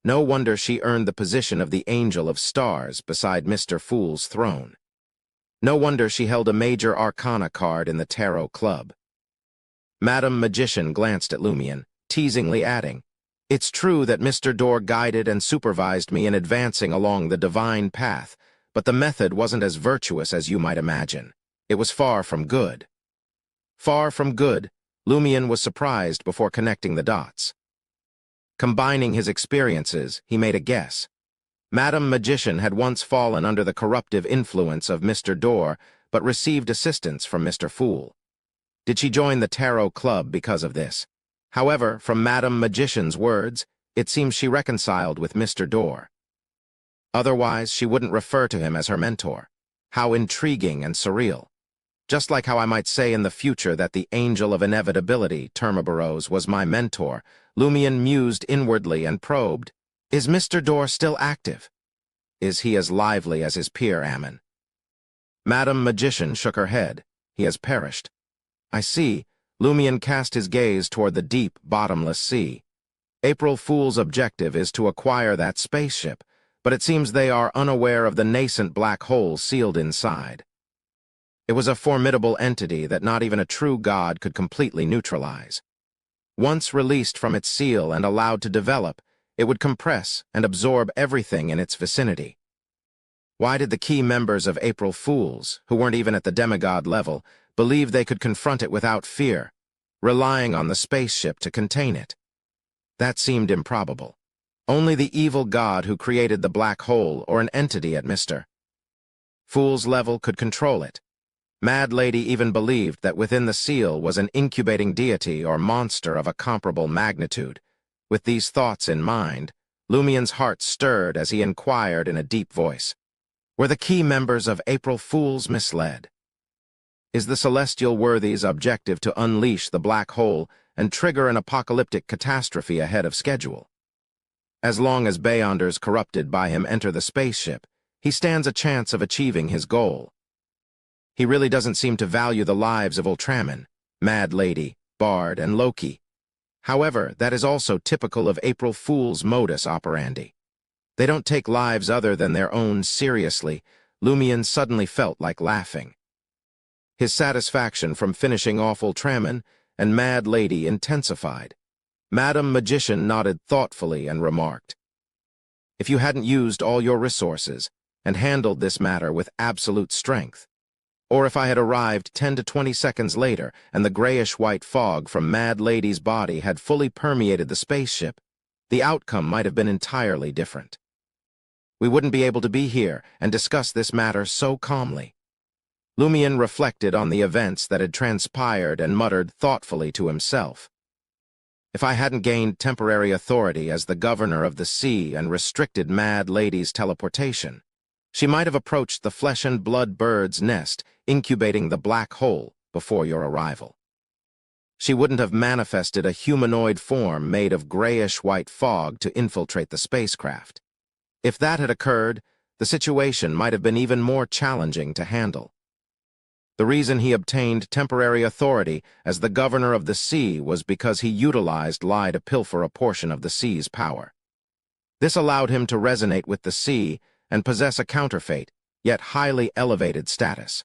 No wonder she earned the position of the Angel of Stars beside Mr. Fool's throne. No wonder she held a major arcana card in the Tarot Club. Madam Magician glanced at Lumion, teasingly adding, "It's true that Mr. Dore guided and supervised me in advancing along the divine path, but the method wasn't as virtuous as you might imagine. It was far from good." Far from good, Lumion was surprised before connecting the dots. Combining his experiences, he made a guess. Madam Magician had once fallen under the corruptive influence of Mr. Dore, but received assistance from Mr. Fool. Did she join the Tarot Club because of this? However, from Madam Magician's words, it seems she reconciled with Mr. Dore. Otherwise, she wouldn't refer to him as her mentor. How intriguing and surreal. Just like how I might say in the future that the Angel of Inevitability, Termaboros, was my mentor, Lumion mused inwardly and probed, "Is Mr. Dore still active? Is he as lively as his peer Ammon?" Madam Magician shook her head. "He has perished." "I see." Lumion cast his gaze toward the deep, bottomless sea. April Fool's objective is to acquire that spaceship, but it seems they are unaware of the nascent black hole sealed inside. It was a formidable entity that not even a true god could completely neutralize. Once released from its seal and allowed to develop, it would compress and absorb everything in its vicinity. Why did the key members of April Fools, who weren't even at the demigod level, believe they could confront it without fear, relying on the spaceship to contain it? That seemed improbable. Only the evil god who created the black hole or an entity at Mr. Fool's level could control it. Mad Lady even believed that within the seal was an incubating deity or monster of a comparable magnitude. With these thoughts in mind, Lumion's heart stirred as he inquired in a deep voice, "Were the key members of April Fools misled? Is the celestial worthy's objective to unleash the black hole and trigger an apocalyptic catastrophe ahead of schedule? As long as Beyonders corrupted by him enter the spaceship, he stands a chance of achieving his goal. He really doesn't seem to value the lives of Ultraman, Mad Lady, Bard, and Loki. However, that is also typical of April Fool's modus operandi. They don't take lives other than their own seriously." Lumion suddenly felt like laughing. His satisfaction from finishing off Ultraman and Mad Lady intensified. Madam Magician nodded thoughtfully and remarked, "If you hadn't used all your resources and handled this matter with absolute strength, or if I had arrived 10 to 20 seconds later and the grayish-white fog from Mad Lady's body had fully permeated the spaceship, the outcome might have been entirely different. We wouldn't be able to be here and discuss this matter so calmly." Lumion reflected on the events that had transpired and muttered thoughtfully to himself. If I hadn't gained temporary authority as the governor of the sea and restricted Mad Lady's teleportation, she might have approached the flesh and blood bird's nest, incubating the black hole before your arrival. She wouldn't have manifested a humanoid form made of grayish-white fog to infiltrate the spacecraft. If that had occurred, the situation might have been even more challenging to handle. The reason he obtained temporary authority as the governor of the sea was because he utilized lie to pilfer a portion of the sea's power. This allowed him to resonate with the sea and possess a counterfeit, yet highly elevated status.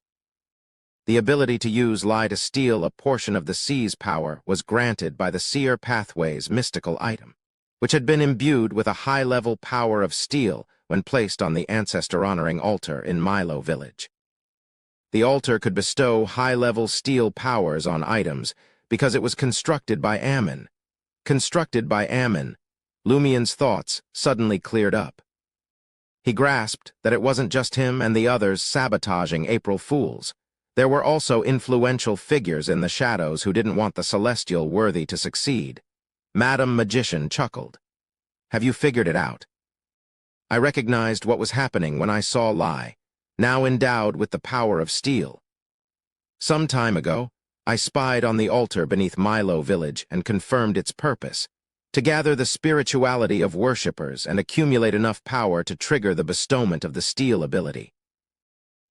The ability to use lie to steal a portion of the sea's power was granted by the Seer Pathway's mystical item, which had been imbued with a high-level power of steel when placed on the ancestor-honoring altar in Milo Village. The altar could bestow high-level steel powers on items because it was constructed by Ammon. constructed by Ammon. Lumien's thoughts suddenly cleared up. He grasped that it wasn't just him and the others sabotaging April Fools. There were also influential figures in the shadows who didn't want the celestial worthy to succeed. Madam Magician chuckled. "Have you figured it out?" I recognized what was happening when I saw Lai, now endowed with the power of steel. Some time ago, I spied on the altar beneath Milo village and confirmed its purpose, to gather the spirituality of worshippers and accumulate enough power to trigger the bestowment of the steel ability.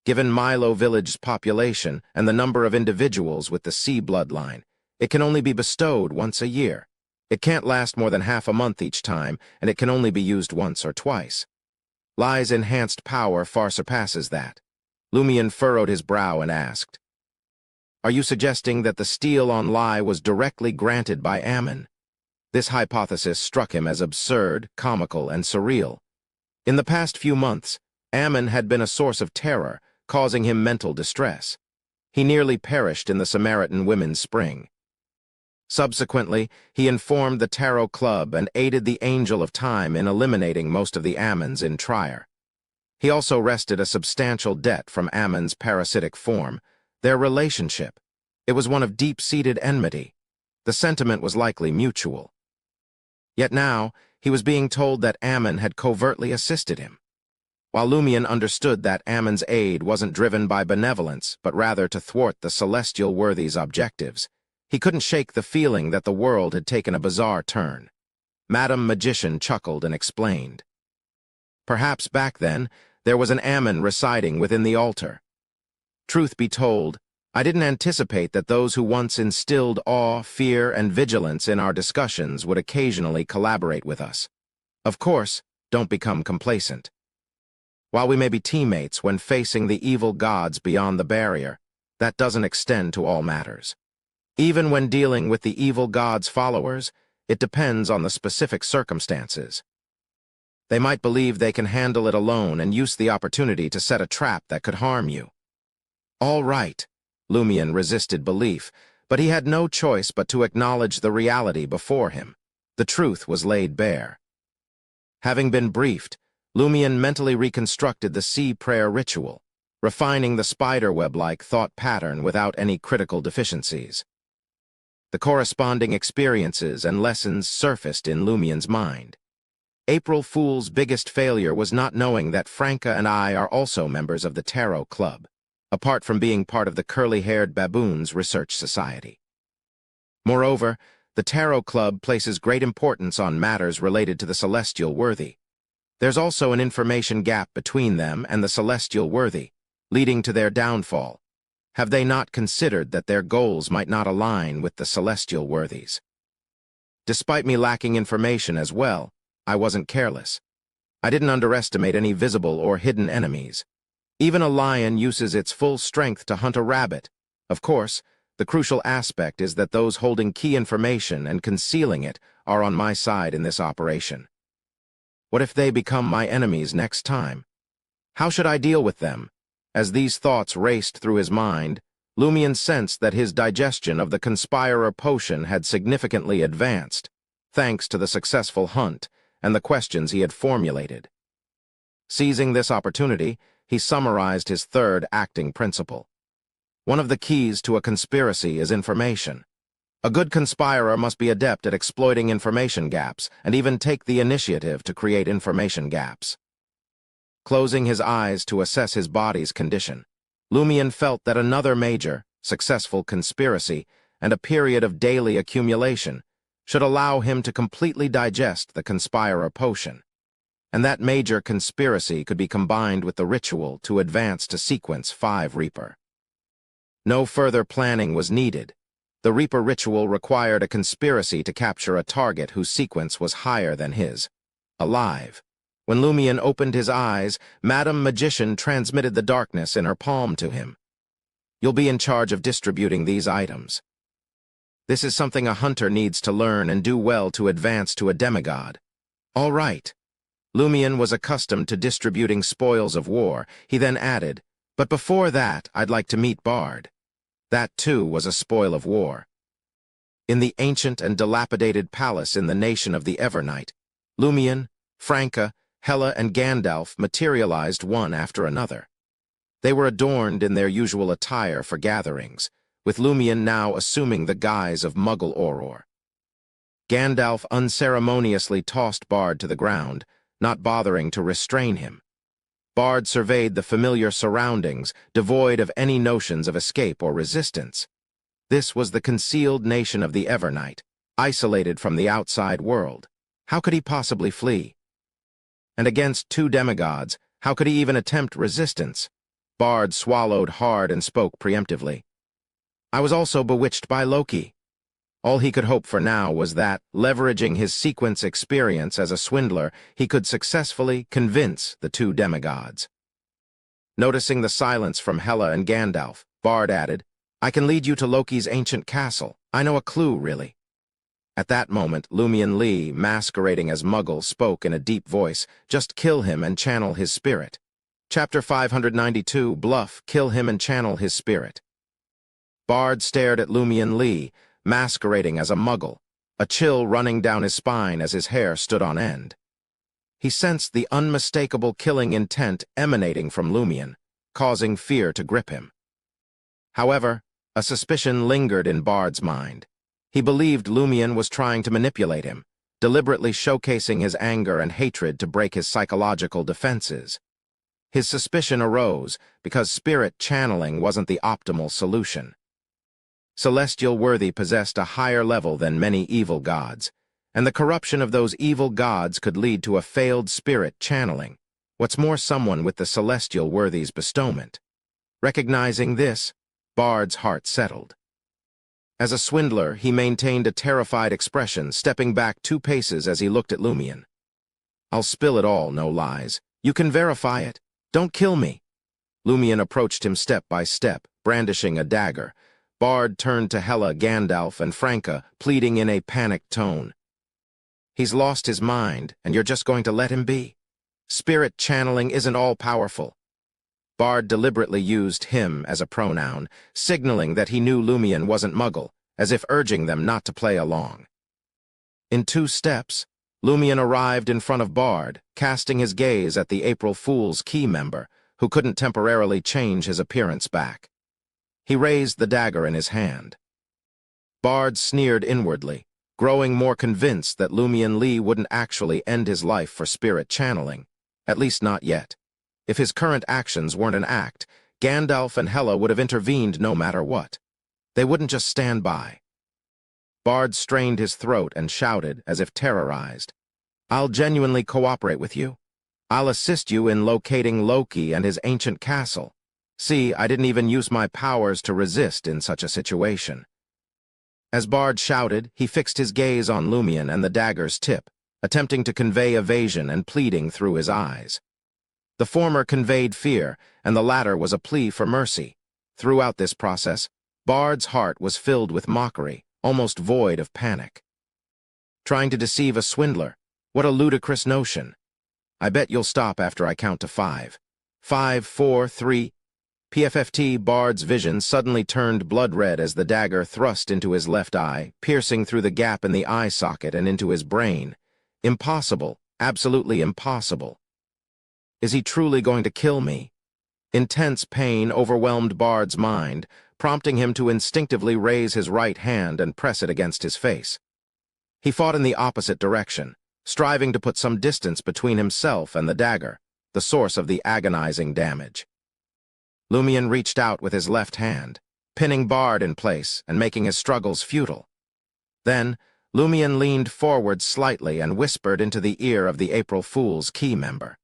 Given Milo village's population and the number of individuals with the sea bloodline, it can only be bestowed once a year. It can't last more than half a month each time, and it can only be used once or twice. Lai's enhanced power far surpasses that. Lumien furrowed his brow and asked, "Are you suggesting that the steel on Lai was directly granted by Ammon?" This hypothesis struck him as absurd, comical, and surreal. In the past few months, Ammon had been a source of terror, causing him mental distress. He nearly perished in the Samaritan Women's Spring. Subsequently, he informed the Tarot Club and aided the Angel of Time in eliminating most of the Ammons in Trier. He also wrested a substantial debt from Ammon's parasitic form. Their relationship, it was one of deep-seated enmity. The sentiment was likely mutual. Yet now, he was being told that Ammon had covertly assisted him. While Lumien understood that Ammon's aid wasn't driven by benevolence, but rather to thwart the celestial worthy's objectives, he couldn't shake the feeling that the world had taken a bizarre turn. Madam Magician chuckled and explained. Perhaps back then, there was an Ammon residing within the altar. Truth be told, I didn't anticipate that those who once instilled awe, fear, and vigilance in our discussions would occasionally collaborate with us. Of course, don't become complacent. While we may be teammates when facing the evil gods beyond the barrier, that doesn't extend to all matters. Even when dealing with the evil gods' followers, it depends on the specific circumstances. They might believe they can handle it alone and use the opportunity to set a trap that could harm you. All right, Lumien resisted belief, but he had no choice but to acknowledge the reality before him. The truth was laid bare. Having been briefed, Lumien mentally reconstructed the sea prayer ritual, refining the spiderweb-like thought pattern without any critical deficiencies. The corresponding experiences and lessons surfaced in Lumien's mind. April Fool's biggest failure was not knowing that Franca and I are also members of the Tarot Club, apart from being part of the curly-haired baboons research society. Moreover, the Tarot Club places great importance on matters related to the celestial worthy. There's also an information gap between them and the celestial worthy, leading to their downfall. Have they not considered that their goals might not align with the celestial worthies? Despite me lacking information as well, I wasn't careless. I didn't underestimate any visible or hidden enemies. Even a lion uses its full strength to hunt a rabbit. Of course, the crucial aspect is that those holding key information and concealing it are on my side in this operation. What if they become my enemies next time? How should I deal with them? As these thoughts raced through his mind, Lumien sensed that his digestion of the Conspirer potion had significantly advanced, thanks to the successful hunt and the questions he had formulated. Seizing this opportunity, he summarized his third acting principle. One of the keys to a conspiracy is information. A good conspirer must be adept at exploiting information gaps and even take the initiative to create information gaps. Closing his eyes to assess his body's condition, Lumien felt that another major, successful conspiracy and a period of daily accumulation should allow him to completely digest the Conspirer potion. And that major conspiracy could be combined with the ritual to advance to Sequence 5 Reaper. No further planning was needed. The Reaper ritual required a conspiracy to capture a target whose sequence was higher than his. Alive. When Lumien opened his eyes, Madam Magician transmitted the darkness in her palm to him. You'll be in charge of distributing these items. This is something a hunter needs to learn and do well to advance to a demigod. All right. Lumien was accustomed to distributing spoils of war. He then added, but before that, I'd like to meet Bard. That, too, was a spoil of war. In the ancient and dilapidated palace in the nation of the Evernight, Lumion, Franca, Hela, and Gandalf materialized one after another. They were adorned in their usual attire for gatherings, with Lumion now assuming the guise of Muggle Auror. Gandalf unceremoniously tossed Bard to the ground, not bothering to restrain him. Bard surveyed the familiar surroundings, devoid of any notions of escape or resistance. This was the concealed nation of the Evernight, isolated from the outside world. How could he possibly flee? And against two demigods, how could he even attempt resistance? Bard swallowed hard and spoke preemptively. I was also bewitched by Loki. All he could hope for now was that, leveraging his sequence experience as a swindler, he could successfully convince the two demigods. Noticing the silence from Hela and Gandalf, Bard added, I can lead you to Loki's ancient castle. I know a clue, really. At that moment, Lumion Lee, masquerading as Muggle, spoke in a deep voice, just kill him and channel his spirit. Chapter 592, Bluff, kill him and channel his spirit. Bard stared at Lumion Lee, masquerading as a Muggle, a chill running down his spine as his hair stood on end. He sensed the unmistakable killing intent emanating from Lumion, causing fear to grip him. However, a suspicion lingered in Bard's mind. He believed Lumion was trying to manipulate him, deliberately showcasing his anger and hatred to break his psychological defenses. His suspicion arose because spirit channeling wasn't the optimal solution. Celestial Worthy possessed a higher level than many evil gods, and the corruption of those evil gods could lead to a failed spirit channeling. What's more, someone with the Celestial Worthy's bestowment. Recognizing this, Bard's heart settled. As a swindler, he maintained a terrified expression, stepping back 2 paces as he looked at Lumion. I'll spill it all, no lies. You can verify it. Don't kill me. Lumion approached him step by step, brandishing a dagger. Bard turned to Hela, Gandalf, and Franca, pleading in a panicked tone. He's lost his mind, and you're just going to let him be? Spirit channeling isn't all-powerful. Bard deliberately used him as a pronoun, signaling that he knew Lumion wasn't Muggle, as if urging them not to play along. In 2 steps, Lumion arrived in front of Bard, casting his gaze at the April Fool's key member, who couldn't temporarily change his appearance back. He raised the dagger in his hand. Bard sneered inwardly, growing more convinced that Lumion Lee wouldn't actually end his life for spirit channeling, at least not yet. If his current actions weren't an act, Gandalf and Hela would have intervened no matter what. They wouldn't just stand by. Bard strained his throat and shouted, as if terrorized, I'll genuinely cooperate with you. I'll assist you in locating Loki and his ancient castle. See, I didn't even use my powers to resist in such a situation. As Bard shouted, he fixed his gaze on Lumion and the dagger's tip, attempting to convey evasion and pleading through his eyes. The former conveyed fear, and the latter was a plea for mercy. Throughout this process, Bard's heart was filled with mockery, almost void of panic. Trying to deceive a swindler, what a ludicrous notion. I bet you'll stop after I count to 5. 5, 4, 3... PFFT. Bard's vision suddenly turned blood-red as the dagger thrust into his left eye, piercing through the gap in the eye socket and into his brain. Impossible, absolutely impossible. Is he truly going to kill me? Intense pain overwhelmed Bard's mind, prompting him to instinctively raise his right hand and press it against his face. He fought in the opposite direction, striving to put some distance between himself and the dagger, the source of the agonizing damage. Lumion reached out with his left hand, pinning Bard in place and making his struggles futile. Then, Lumion leaned forward slightly and whispered into the ear of the April Fool's key member.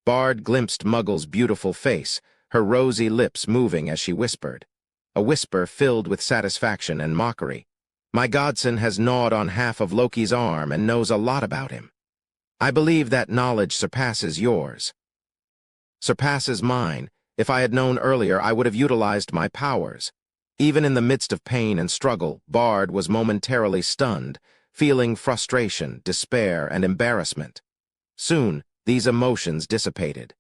Bard glimpsed Muggle's beautiful face, her rosy lips moving as she whispered, a whisper filled with satisfaction and mockery. My godson has gnawed on half of Loki's arm and knows a lot about him. I believe that knowledge surpasses yours. Surpasses mine. If I had known earlier, I would have utilized my powers. Even in the midst of pain and struggle, Bard was momentarily stunned, feeling frustration, despair, and embarrassment. Soon, these emotions dissipated.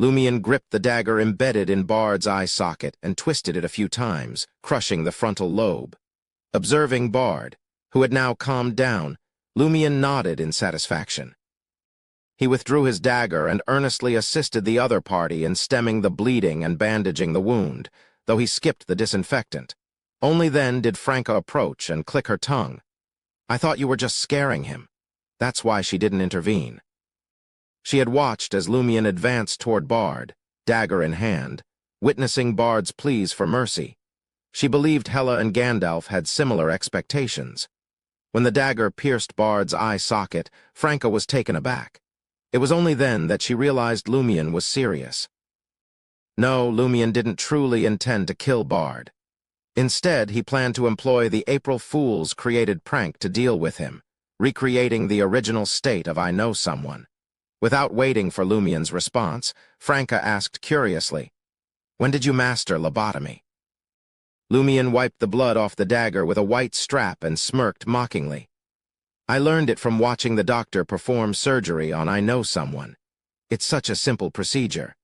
Lumion gripped the dagger embedded in Bard's eye socket and twisted it a few times, crushing the frontal lobe. Observing Bard, who had now calmed down, Lumion nodded in satisfaction. He withdrew his dagger and earnestly assisted the other party in stemming the bleeding and bandaging the wound, though he skipped the disinfectant. Only then did Franca approach and click her tongue. "I thought you were just scaring him. That's why she didn't intervene." She had watched as Lumion advanced toward Bard, dagger in hand, witnessing Bard's pleas for mercy. She believed Hela and Gandalf had similar expectations. When the dagger pierced Bard's eye socket, Franca was taken aback. It was only then that she realized Lumion was serious. No, Lumion didn't truly intend to kill Bard. Instead, he planned to employ the April Fool's created prank to deal with him, recreating the original state of "I know someone." Without waiting for Lumion's response, Franca asked curiously, "When did you master lobotomy?" Lumion wiped the blood off the dagger with a white strap and smirked mockingly. "I learned it from watching the doctor perform surgery on "I know someone." It's such a simple procedure.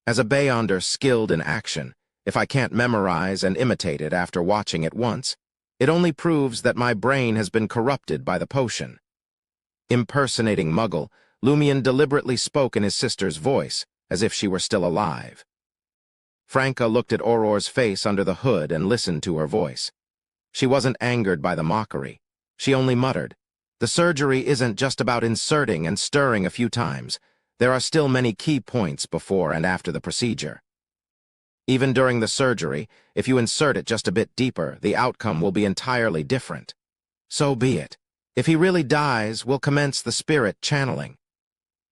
As a Beyonder skilled in action, if I can't memorize and imitate it after watching it once, it only proves that my brain has been corrupted by the potion." Impersonating Muggle, Lumion deliberately spoke in his sister's voice, as if she were still alive. Franca looked at Auror's face under the hood and listened to her voice. She wasn't angered by the mockery. She only muttered, "The surgery isn't just about inserting and stirring a few times. There are still many key points before and after the procedure. Even during the surgery, if you insert it just a bit deeper, the outcome will be entirely different. So be it. If he really dies, we'll commence the spirit channeling."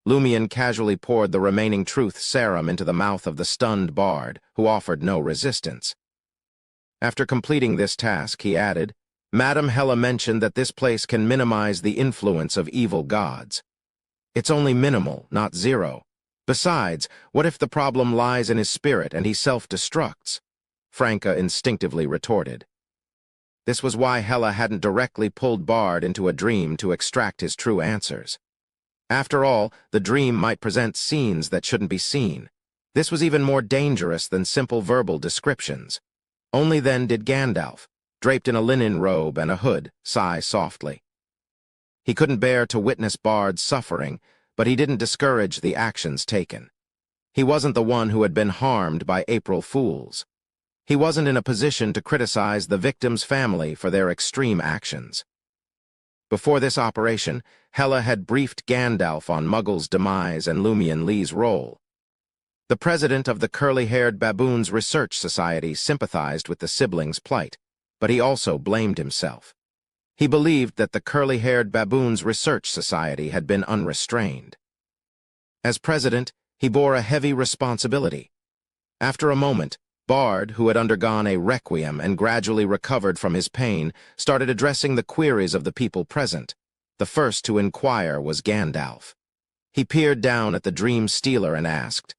Lumion casually poured the remaining truth serum into the mouth of the stunned Bard, who offered no resistance. After completing this task, he added, "Madame Hela mentioned that this place can minimize the influence of evil gods. It's only minimal, not zero. Besides, what if the problem lies in his spirit and he self-destructs?" Franca instinctively retorted. This was why Hela hadn't directly pulled Bard into a dream to extract his true answers. After all, the dream might present scenes that shouldn't be seen. This was even more dangerous than simple verbal descriptions. Only then did Gandalf, draped in a linen robe and a hood, sigh softly. He couldn't bear to witness Bard's suffering, but he didn't discourage the actions taken. He wasn't the one who had been harmed by April Fools. He wasn't in a position to criticize the victim's family for their extreme actions. Before this operation, Hela had briefed Gandalf on Muggle's demise and Lumion Lee's role. The president of the Curly-Haired Baboons Research Society sympathized with the siblings' plight, but he also blamed himself. He believed that the Curly-Haired Baboons Research Society had been unrestrained. As president, he bore a heavy responsibility. After a moment, Bard, who had undergone a requiem and gradually recovered from his pain, started addressing the queries of the people present. The first to inquire was Gandalf. He peered down at the dream stealer and asked,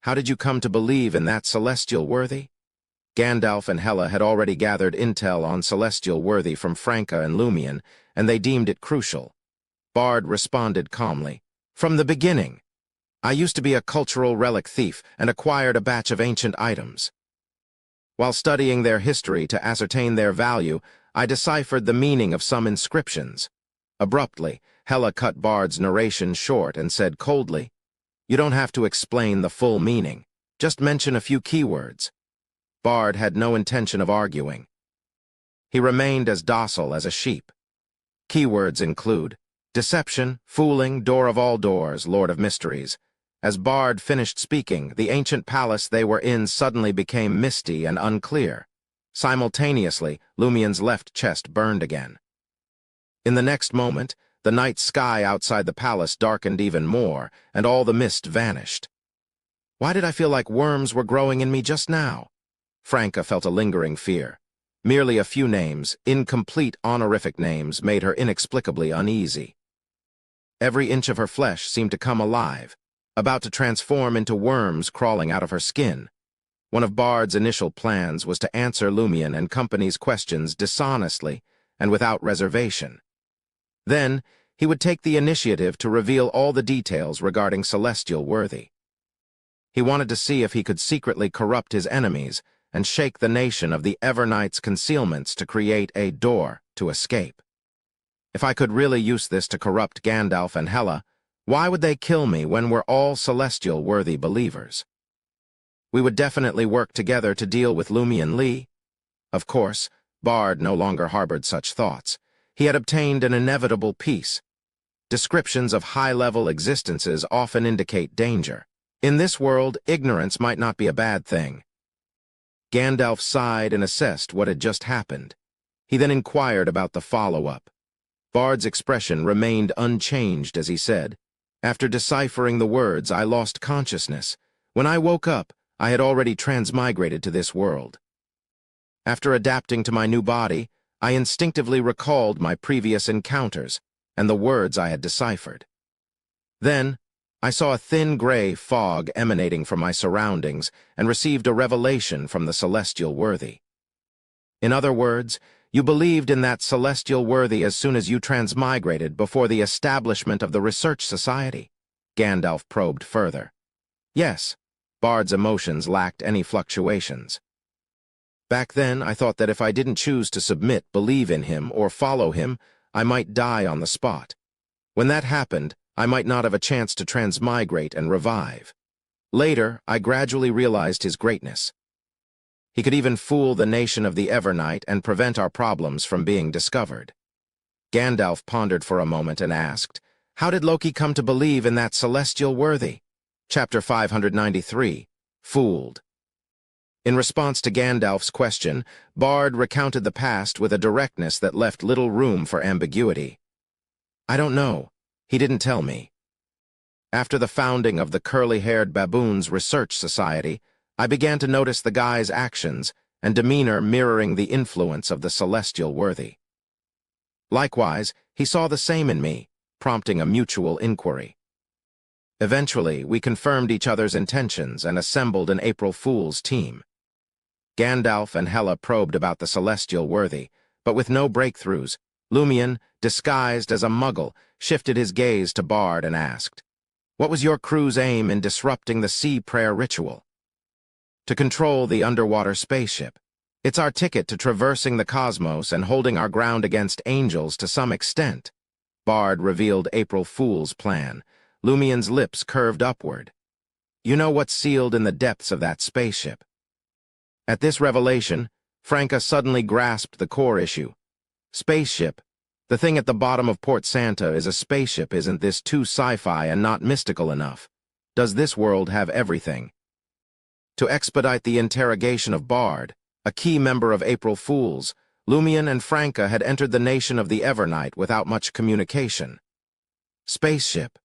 "How did you come to believe in that celestial worthy?" Gandalf and Hela had already gathered intel on celestial worthy from Franca and Lumion, and they deemed it crucial. Bard responded calmly, "From the beginning. I used to be a cultural relic thief and acquired a batch of ancient items. While studying their history to ascertain their value, I deciphered the meaning of some inscriptions." Abruptly, Hela cut Bard's narration short and said coldly, "You don't have to explain the full meaning. Just mention a few keywords." Bard had no intention of arguing. He remained as docile as a sheep. Keywords include deception, fooling, door of all doors, Lord of Mysteries. As Bard finished speaking, the ancient palace they were in suddenly became misty and unclear. Simultaneously, Lumion's left chest burned again. In the next moment, the night sky outside the palace darkened even more, and all the mist vanished. Why did I feel like worms were growing in me just now? Franca felt a lingering fear. Merely a few names, incomplete honorific names, made her inexplicably uneasy. Every inch of her flesh seemed to come alive, about to transform into worms crawling out of her skin. One of Bard's initial plans was to answer Lumion and company's questions dishonestly and without reservation. Then, he would take the initiative to reveal all the details regarding Celestial Worthy. He wanted to see if he could secretly corrupt his enemies and shake the nation of the Evernight's concealments to create a door to escape. If I could really use this to corrupt Gandalf and Hela, why would they kill me when we're all celestial-worthy believers? We would definitely work together to deal with Lumion Lee. Of course, Bard no longer harbored such thoughts. He had obtained an inevitable peace. Descriptions of high-level existences often indicate danger. In this world, ignorance might not be a bad thing. Gandalf sighed and assessed what had just happened. He then inquired about the follow-up. Bard's expression remained unchanged as he said, "After deciphering the words, I lost consciousness. When I woke up, I had already transmigrated to this world. After adapting to my new body, I instinctively recalled my previous encounters and the words I had deciphered. Then, I saw a thin gray fog emanating from my surroundings and received a revelation from the celestial worthy. In other words, you believed in that celestial worthy as soon as you transmigrated before the establishment of the Research Society?" Gandalf probed further. "Yes." Bard's emotions lacked any fluctuations. "Back then, I thought that if I didn't choose to submit, believe in him, or follow him, I might die on the spot. When that happened, I might not have a chance to transmigrate and revive. Later, I gradually realized his greatness. He could even fool the nation of the Evernight and prevent our problems from being discovered." Gandalf pondered for a moment and asked, "How did Loki come to believe in that celestial worthy?" Chapter 593, Fooled. In response to Gandalf's question, Bard recounted the past with a directness that left little room for ambiguity. "I don't know. He didn't tell me. After the founding of the Curly-Haired Baboons Research Society, I began to notice the guy's actions and demeanor mirroring the influence of the celestial worthy. Likewise, he saw the same in me, prompting a mutual inquiry. Eventually, we confirmed each other's intentions and assembled an April Fool's team. Gandalf and Hela probed about the celestial worthy, but with no breakthroughs. Lumion, disguised as a muggle, shifted his gaze to Bard and asked, "What was your crew's aim in disrupting the sea prayer ritual?" "To control the underwater spaceship. It's our ticket to traversing the cosmos and holding our ground against angels to some extent." Bard revealed April Fool's plan. Lumion's lips curved upward. "You know what's sealed in the depths of that spaceship?" At this revelation, Franca suddenly grasped the core issue. "Spaceship. The thing at the bottom of Port Santa is a spaceship. Isn't this too sci-fi and not mystical enough? Does this world have everything?" To expedite the interrogation of Bard, a key member of April Fool's, Lumion and Franca had entered the nation of the Evernight without much communication. "Spaceship."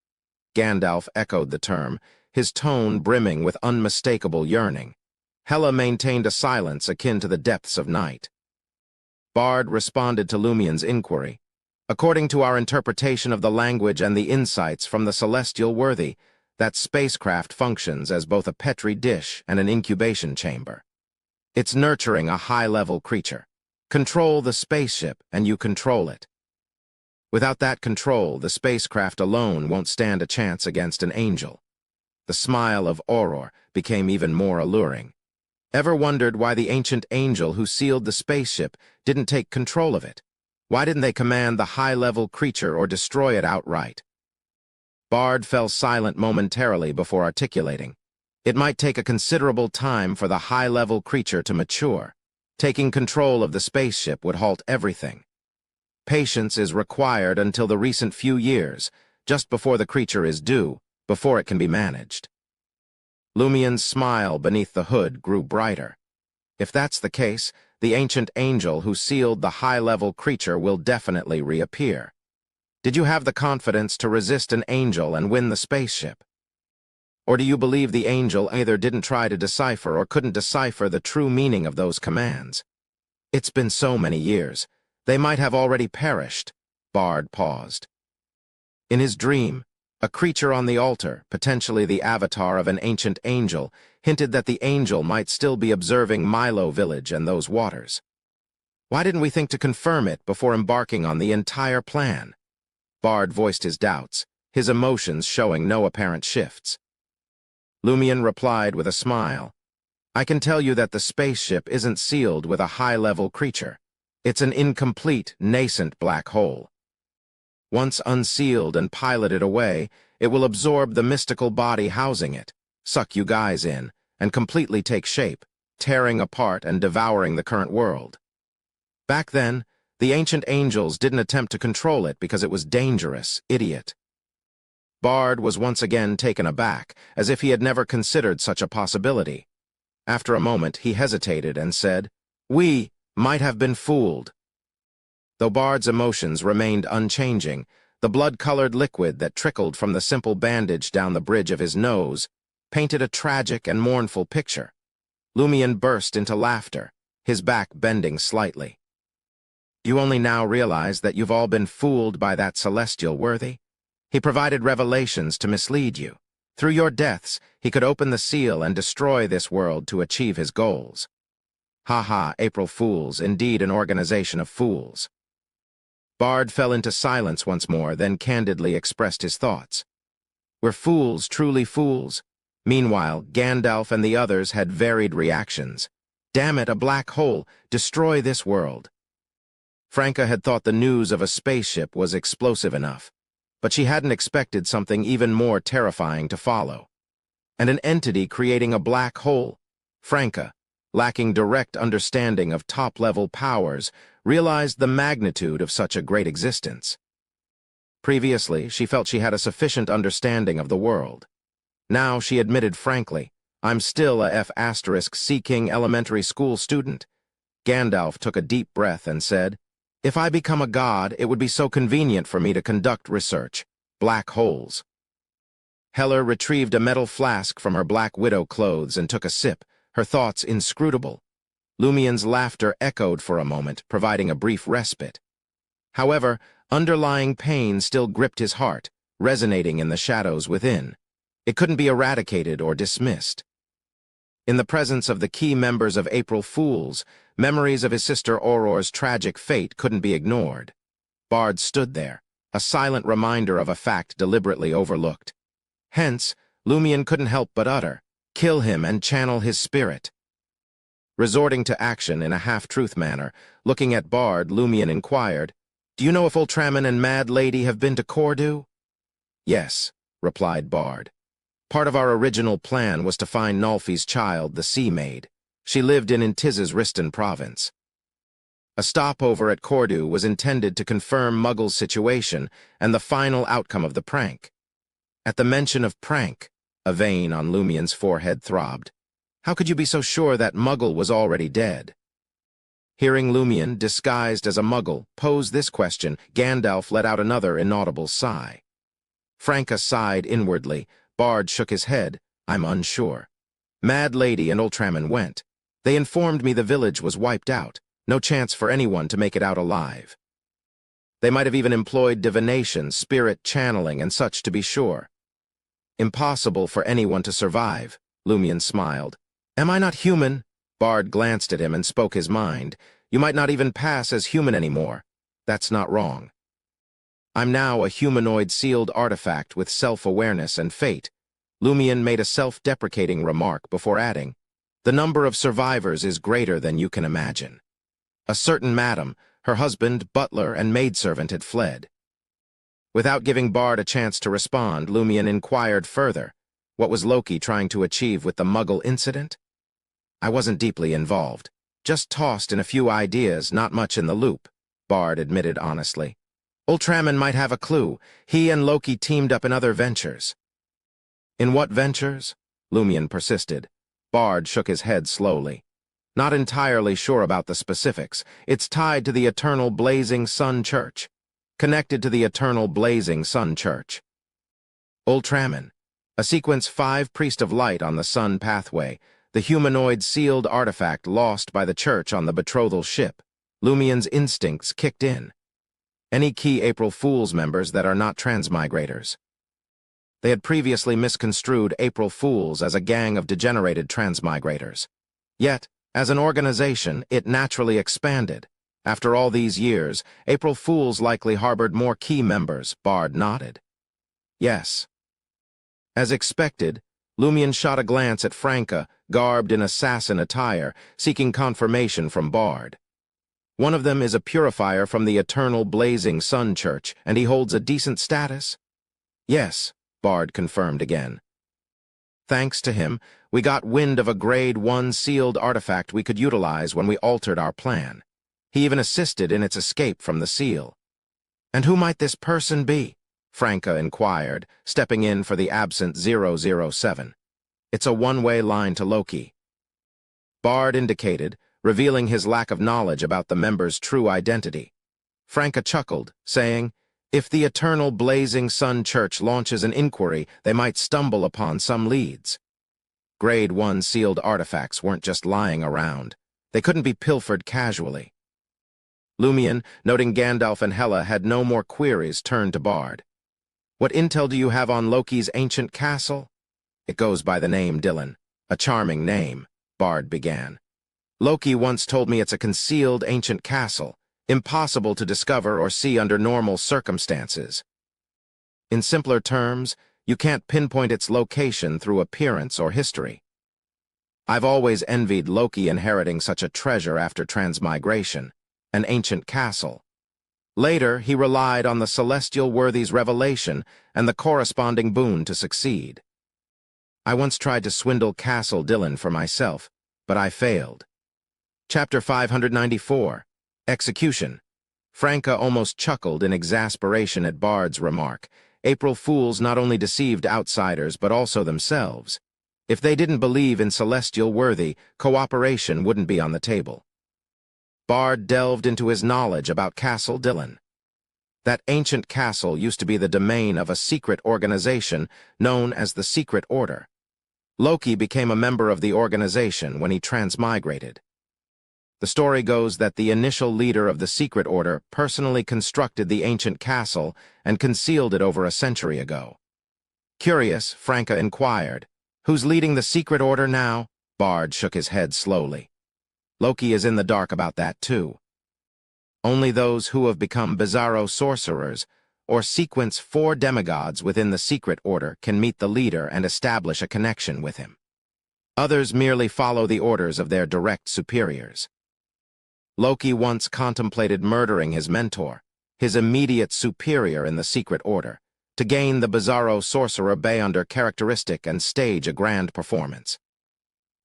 Gandalf echoed the term, his tone brimming with unmistakable yearning. Hela maintained a silence akin to the depths of night. Bard responded to Lumion's inquiry. "According to our interpretation of the language and the insights from the celestial worthy, that spacecraft functions as both a petri dish and an incubation chamber. It's nurturing a high-level creature. Control the spaceship, and you control it. Without that control, the spacecraft alone won't stand a chance against an angel." The smile of Auror became even more alluring. "Ever wondered why the ancient angel who sealed the spaceship didn't take control of it? Why didn't they command the high-level creature or destroy it outright?" Bard fell silent momentarily before articulating. "It might take a considerable time for the high-level creature to mature. Taking control of the spaceship would halt everything. Patience is required until the recent few years, just before the creature is due, before it can be managed." Lumion's smile beneath the hood grew brighter. "If that's the case, the ancient angel who sealed the high-level creature will definitely reappear. Did you have the confidence to resist an angel and win the spaceship? Or do you believe the angel either didn't try to decipher or couldn't decipher the true meaning of those commands? It's been so many years. They might have already perished." Bard paused. In his dream, a creature on the altar, potentially the avatar of an ancient angel, hinted that the angel might still be observing Milo Village and those waters. "Why didn't we think to confirm it before embarking on the entire plan?" Bard voiced his doubts, his emotions showing no apparent shifts. Lumion replied with a smile. I can tell you that the spaceship isn't sealed with a high-level creature. It's an incomplete, nascent black hole. Once unsealed and piloted away, it will absorb the mystical body housing it, suck you guys in, and completely take shape, tearing apart and devouring the current world. Back then, the ancient angels didn't attempt to control it because it was dangerous, idiot. Bard was once again taken aback, as if he had never considered such a possibility. After a moment, he hesitated and said, "We might have been fooled." Though Bard's emotions remained unchanging, the blood-colored liquid that trickled from the simple bandage down the bridge of his nose painted a tragic and mournful picture. Lumion burst into laughter, his back bending slightly. "You only now realize that you've all been fooled by that celestial worthy? He provided revelations to mislead you. Through your deaths, he could open the seal and destroy this world to achieve his goals. Ha ha, April Fools, indeed an organization of fools." Bard fell into silence once more, then candidly expressed his thoughts. "We're fools, truly fools?" Meanwhile, Gandalf and the others had varied reactions. "Damn it, a black hole! Destroy this world!" Franca had thought the news of a spaceship was explosive enough, but she hadn't expected something even more terrifying to follow. And an entity creating a black hole? Franca, lacking direct understanding of top-level powers, realized the magnitude of such a great existence. Previously, she felt she had a sufficient understanding of the world. Now she admitted frankly, "I'm still a F***seeking elementary school student." Gandalf took a deep breath and said, "If I become a god, it would be so convenient for me to conduct research. Black holes." Heller retrieved a metal flask from her Black Widow clothes and took a sip, her thoughts inscrutable. Lumion's laughter echoed for a moment, providing a brief respite. However, underlying pain still gripped his heart, resonating in the shadows within. It couldn't be eradicated or dismissed. In the presence of the key members of April Fools, memories of his sister Auror's tragic fate couldn't be ignored. Bard stood there, a silent reminder of a fact deliberately overlooked. Hence, Lumion couldn't help but utter, "Kill him and channel his spirit." Resorting to action in a half-truth manner, looking at Bard, Lumion inquired, "Do you know if Ultraman and Mad Lady have been to Cordu?" "Yes," replied Bard. "Part of our original plan was to find Nulfi's child, the Sea Maid. She lived in Intiz's Riston province. A stopover at Cordu was intended to confirm Muggle's situation and the final outcome of the prank." At the mention of prank, a vein on Lumion's forehead throbbed. How could you be so sure that Muggle was already dead? Hearing Lumion, disguised as a Muggle, pose this question, Gandalf let out another inaudible sigh. Franca sighed inwardly. Bard shook his head. "I'm unsure. Mad Lady and Ultraman went. They informed me the village was wiped out. No chance for anyone to make it out alive. They might have even employed divination, spirit channeling, and such to be sure. Impossible for anyone to survive," Lumion smiled. "Am I not human?" Bard glanced at him and spoke his mind. "You might not even pass as human anymore. That's not wrong. I'm now a humanoid sealed artifact with self-awareness and fate." Lumion made a self-deprecating remark before adding, "The number of survivors is greater than you can imagine. A certain madam, her husband, butler, and maidservant had fled." Without giving Bard a chance to respond, Lumion inquired further, what was Loki trying to achieve with the Muggle incident? "I wasn't deeply involved. Just tossed in a few ideas, not much in the loop," Bard admitted honestly. "Ultraman might have a clue. He and Loki teamed up in other ventures." "In what ventures?" Lumion persisted. Bard shook his head slowly. "Not entirely sure about the specifics. It's tied to the Eternal Blazing Sun Church. Connected to the Eternal Blazing Sun Church. Ultraman, a Sequence 5 Priest of Light on the Sun pathway, the humanoid sealed artifact lost by the Church on the betrothal ship." Lumion's instincts kicked in. Any key April Fools members that are not transmigrators? They had previously misconstrued April Fools as a gang of degenerated transmigrators. Yet, as an organization, it naturally expanded. After all these years, April Fools likely harbored more key members. Bard nodded. "Yes." As expected, Lumion shot a glance at Franca, garbed in assassin attire, seeking confirmation from Bard. One of them is a purifier from the Eternal Blazing Sun Church, and he holds a decent status? Yes, Bard confirmed again. Thanks to him, we got wind of a Grade 1 sealed artifact we could utilize when we altered our plan. He even assisted in its escape from the seal. And who might this person be? Franca inquired, stepping in for the absent 007. It's a one-way line to Loki. Bard indicated, revealing his lack of knowledge about the member's true identity. Franca chuckled, saying, if the Eternal Blazing Sun Church launches an inquiry, they might stumble upon some leads. Grade 1 sealed artifacts weren't just lying around. They couldn't be pilfered casually. Lumion, noting Gandalf and Hela had no more queries, turned to Bard. What intel do you have on Loki's ancient castle? It goes by the name Dylan. A charming name, Bard began. Loki once told me it's a concealed ancient castle, impossible to discover or see under normal circumstances. In simpler terms, you can't pinpoint its location through appearance or history. I've always envied Loki inheriting such a treasure after transmigration, an ancient castle. Later, he relied on the celestial worthy's revelation and the corresponding boon to succeed. I once tried to swindle Castle Dylan for myself, but I failed. Chapter 594. Execution. Franca almost chuckled in exasperation at Bard's remark. April Fools not only deceived outsiders but also themselves. If they didn't believe in celestial worthy, cooperation wouldn't be on the table. Bard delved into his knowledge about Castle Dylan. That ancient castle used to be the domain of a secret organization known as the Secret Order. Loki became a member of the organization when he transmigrated. The story goes that the initial leader of the Secret Order personally constructed the ancient castle and concealed it over a century ago. Curious, Franca inquired, "Who's leading the Secret Order now?" Bard shook his head slowly. Loki is in the dark about that too. Only those who have become bizarro sorcerers or sequence 4 demigods within the Secret Order can meet the leader and establish a connection with him. Others merely follow the orders of their direct superiors. Loki once contemplated murdering his mentor, his immediate superior in the Secret Order, to gain the bizarro sorcerer Beyonder characteristic and stage a grand performance.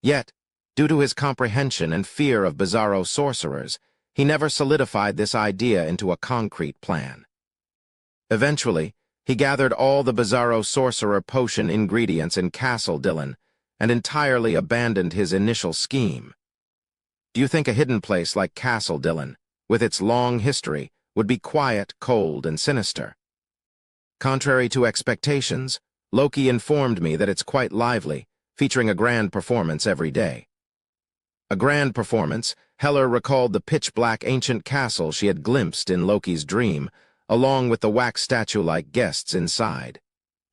Yet, due to his comprehension and fear of bizarro sorcerers, he never solidified this idea into a concrete plan. Eventually, he gathered all the bizarro sorcerer potion ingredients in Castle Dylan and entirely abandoned his initial scheme. Do you think a hidden place like Castle Dylan, with its long history, would be quiet, cold, and sinister? Contrary to expectations, Loki informed me that it's quite lively, featuring a grand performance every day. A grand performance, Heller recalled the pitch-black ancient castle she had glimpsed in Loki's dream, along with the wax statue-like guests inside.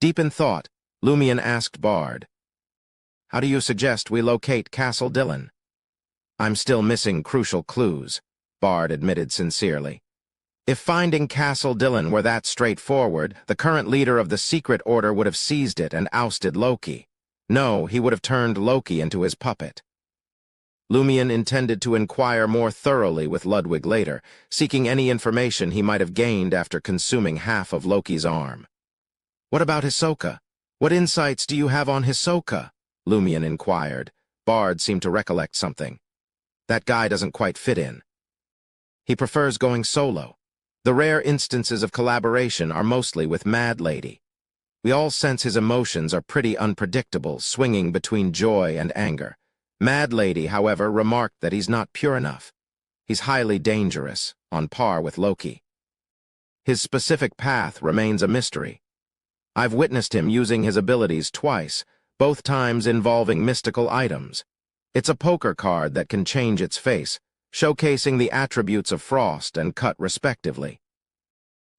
Deep in thought, Lumion asked Bard, "How do you suggest we locate Castle Dylan?" "I'm still missing crucial clues," Bard admitted sincerely. "If finding Castle Dylan were that straightforward, the current leader of the Secret Order would have seized it and ousted Loki. No, he would have turned Loki into his puppet." Lumion intended to inquire more thoroughly with Ludwig later, seeking any information he might have gained after consuming half of Loki's arm. "What about Hisoka? What insights do you have on Hisoka?" Lumion inquired. Bard seemed to recollect something. "That guy doesn't quite fit in. He prefers going solo. The rare instances of collaboration are mostly with Mad Lady. We all sense his emotions are pretty unpredictable, swinging between joy and anger. Mad Lady, however, remarked that he's not pure enough. He's highly dangerous, on par with Loki. His specific path remains a mystery. I've witnessed him using his abilities twice, both times involving mystical items. It's a poker card that can change its face, showcasing the attributes of Frost and Cut respectively.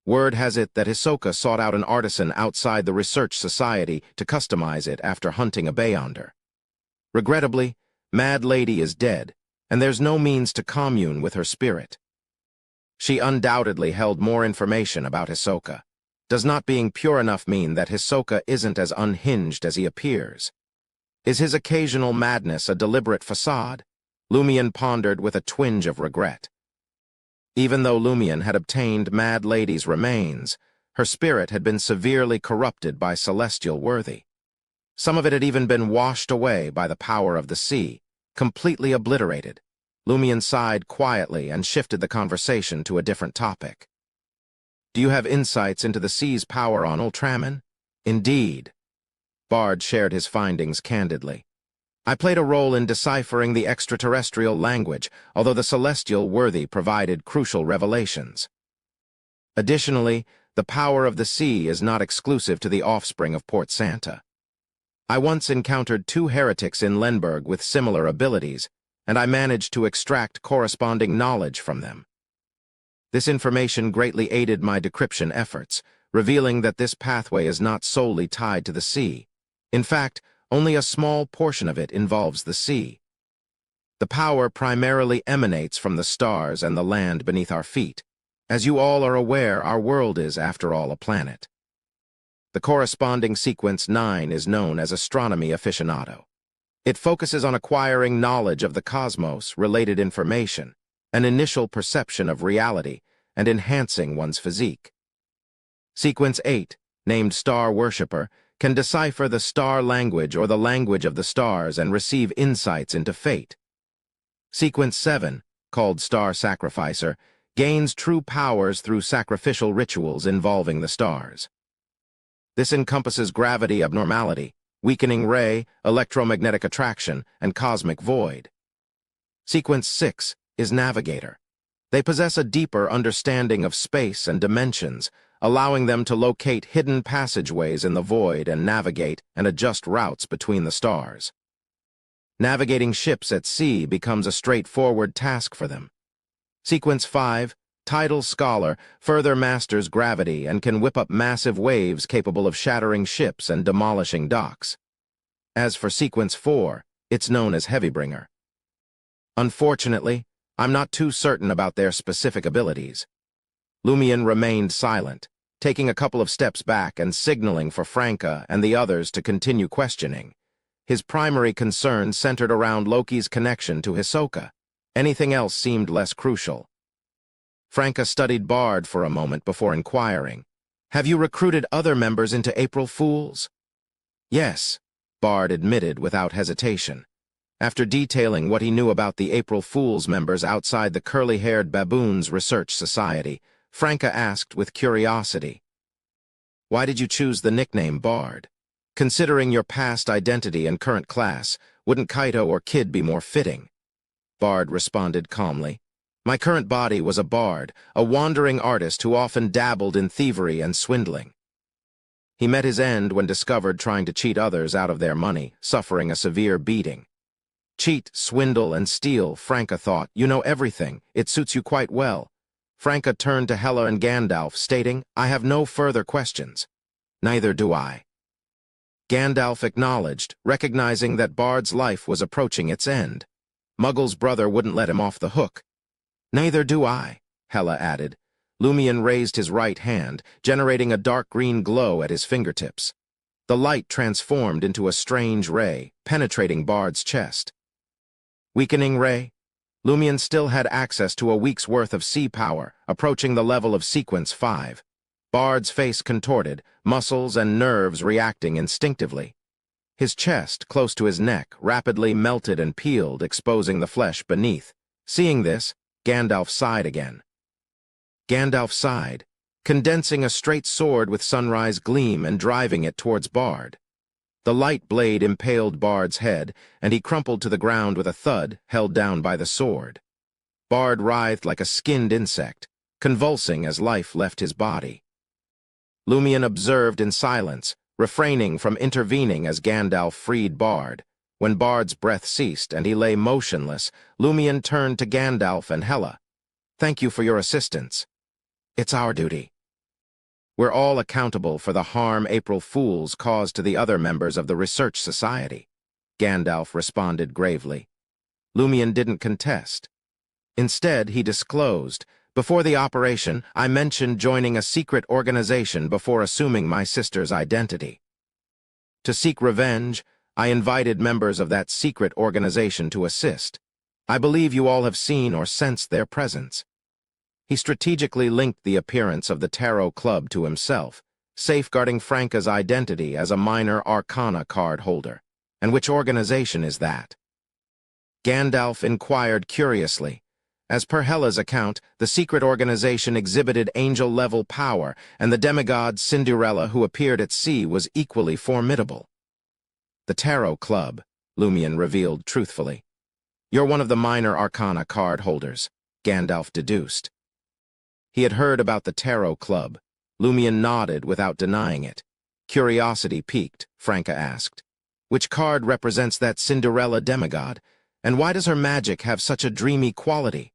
Word has it that Hisoka sought out an artisan outside the Research Society to customize it after hunting a Beyonder. Regrettably, Mad Lady is dead, and there's no means to commune with her spirit. She undoubtedly held more information about Hisoka. Does not being pure enough mean that Hisoka isn't as unhinged as he appears? Is his occasional madness a deliberate facade? Lumion pondered with a twinge of regret. Even though Lumion had obtained Mad Lady's remains, her spirit had been severely corrupted by celestial worthy. Some of it had even been washed away by the power of the sea, completely obliterated. Lumion sighed quietly and shifted the conversation to a different topic. Do you have insights into the sea's power on Ultraman? Indeed. Bard shared his findings candidly. I played a role in deciphering the extraterrestrial language, although the celestial worthy provided crucial revelations. Additionally, the power of the sea is not exclusive to the offspring of Port Santa. I once encountered 2 heretics in Lenberg with similar abilities, and I managed to extract corresponding knowledge from them. This information greatly aided my decryption efforts, revealing that this pathway is not solely tied to the sea. In fact, only a small portion of it involves the sea. The power primarily emanates from the stars and the land beneath our feet. As you all are aware, our world is, after all, a planet. The corresponding sequence 9 is known as astronomy aficionado. It focuses on acquiring knowledge of the cosmos, related information, an initial perception of reality, and enhancing one's physique. Sequence 8, named Star Worshipper, can decipher the star language or the language of the stars and receive insights into fate. Sequence 7, called Star Sacrificer, gains true powers through sacrificial rituals involving the stars. This encompasses gravity abnormality, weakening ray, electromagnetic attraction, and cosmic void. Sequence 6 is Navigator. They possess a deeper understanding of space and dimensions, allowing them to locate hidden passageways in the void and navigate and adjust routes between the stars. Navigating ships at sea becomes a straightforward task for them. Sequence 5, Tidal Scholar, further masters gravity and can whip up massive waves capable of shattering ships and demolishing docks. As for Sequence 4, it's known as Heavybringer. Unfortunately, I'm not too certain about their specific abilities. Lumion remained silent, taking a couple of steps back and signaling for Franca and the others to continue questioning. His primary concern centered around Loki's connection to Hisoka. Anything else seemed less crucial. Franca studied Bard for a moment before inquiring, "Have you recruited other members into April Fools?" "Yes," Bard admitted without hesitation. After detailing what he knew about the April Fools members outside the curly-haired Baboons Research Society, Franca asked with curiosity, "Why did you choose the nickname Bard? Considering your past identity and current class, wouldn't Kaito or Kid be more fitting?" Bard responded calmly, "My current body was a bard, a wandering artist who often dabbled in thievery and swindling. He met his end when discovered trying to cheat others out of their money, suffering a severe beating. Cheat, swindle, and steal, Franca thought. You know everything. It suits you quite well." Franca turned to Hela and Gandalf, stating, "I have no further questions." "Neither do I." Gandalf acknowledged, recognizing that Bard's life was approaching its end. Muggle's brother wouldn't let him off the hook. "Neither do I," Hela added. Lumion raised his right hand, generating a dark green glow at his fingertips. The light transformed into a strange ray, penetrating Bard's chest. Weakening ray? Lumion still had access to a week's worth of sea power, approaching the level of Sequence 5. Bard's face contorted, muscles and nerves reacting instinctively. His chest, close to his neck, rapidly melted and peeled, exposing the flesh beneath. Seeing this, Gandalf sighed again. Gandalf sighed, condensing a straight sword with sunrise gleam and driving it towards Bard. The light blade impaled Bard's head, and he crumpled to the ground with a thud, held down by the sword. Bard writhed like a skinned insect, convulsing as life left his body. Lumion observed in silence, refraining from intervening as Gandalf freed Bard. When Bard's breath ceased and he lay motionless, Lumion turned to Gandalf and Hela. "Thank you for your assistance. It's our duty. We're all accountable for the harm April Fools caused to the other members of the Research Society," Gandalf responded gravely. Lumion didn't contest. Instead, he disclosed, "Before the operation, I mentioned joining a secret organization before assuming my sister's identity. To seek revenge, I invited members of that secret organization to assist. I believe you all have seen or sensed their presence." He strategically linked the appearance of the Tarot Club to himself, safeguarding Franca's identity as a minor arcana card holder. "And which organization is that?" Gandalf inquired curiously. As per Hela's account, the secret organization exhibited angel-level power, and the demigod Cinderella who appeared at sea was equally formidable. "The Tarot Club," Lumion revealed truthfully. "You're one of the minor arcana card holders," Gandalf deduced. He had heard about the Tarot Club. Lumion nodded without denying it. Curiosity piqued, Franca asked. "Which card represents that Cinderella demigod, and why does her magic have such a dreamy quality?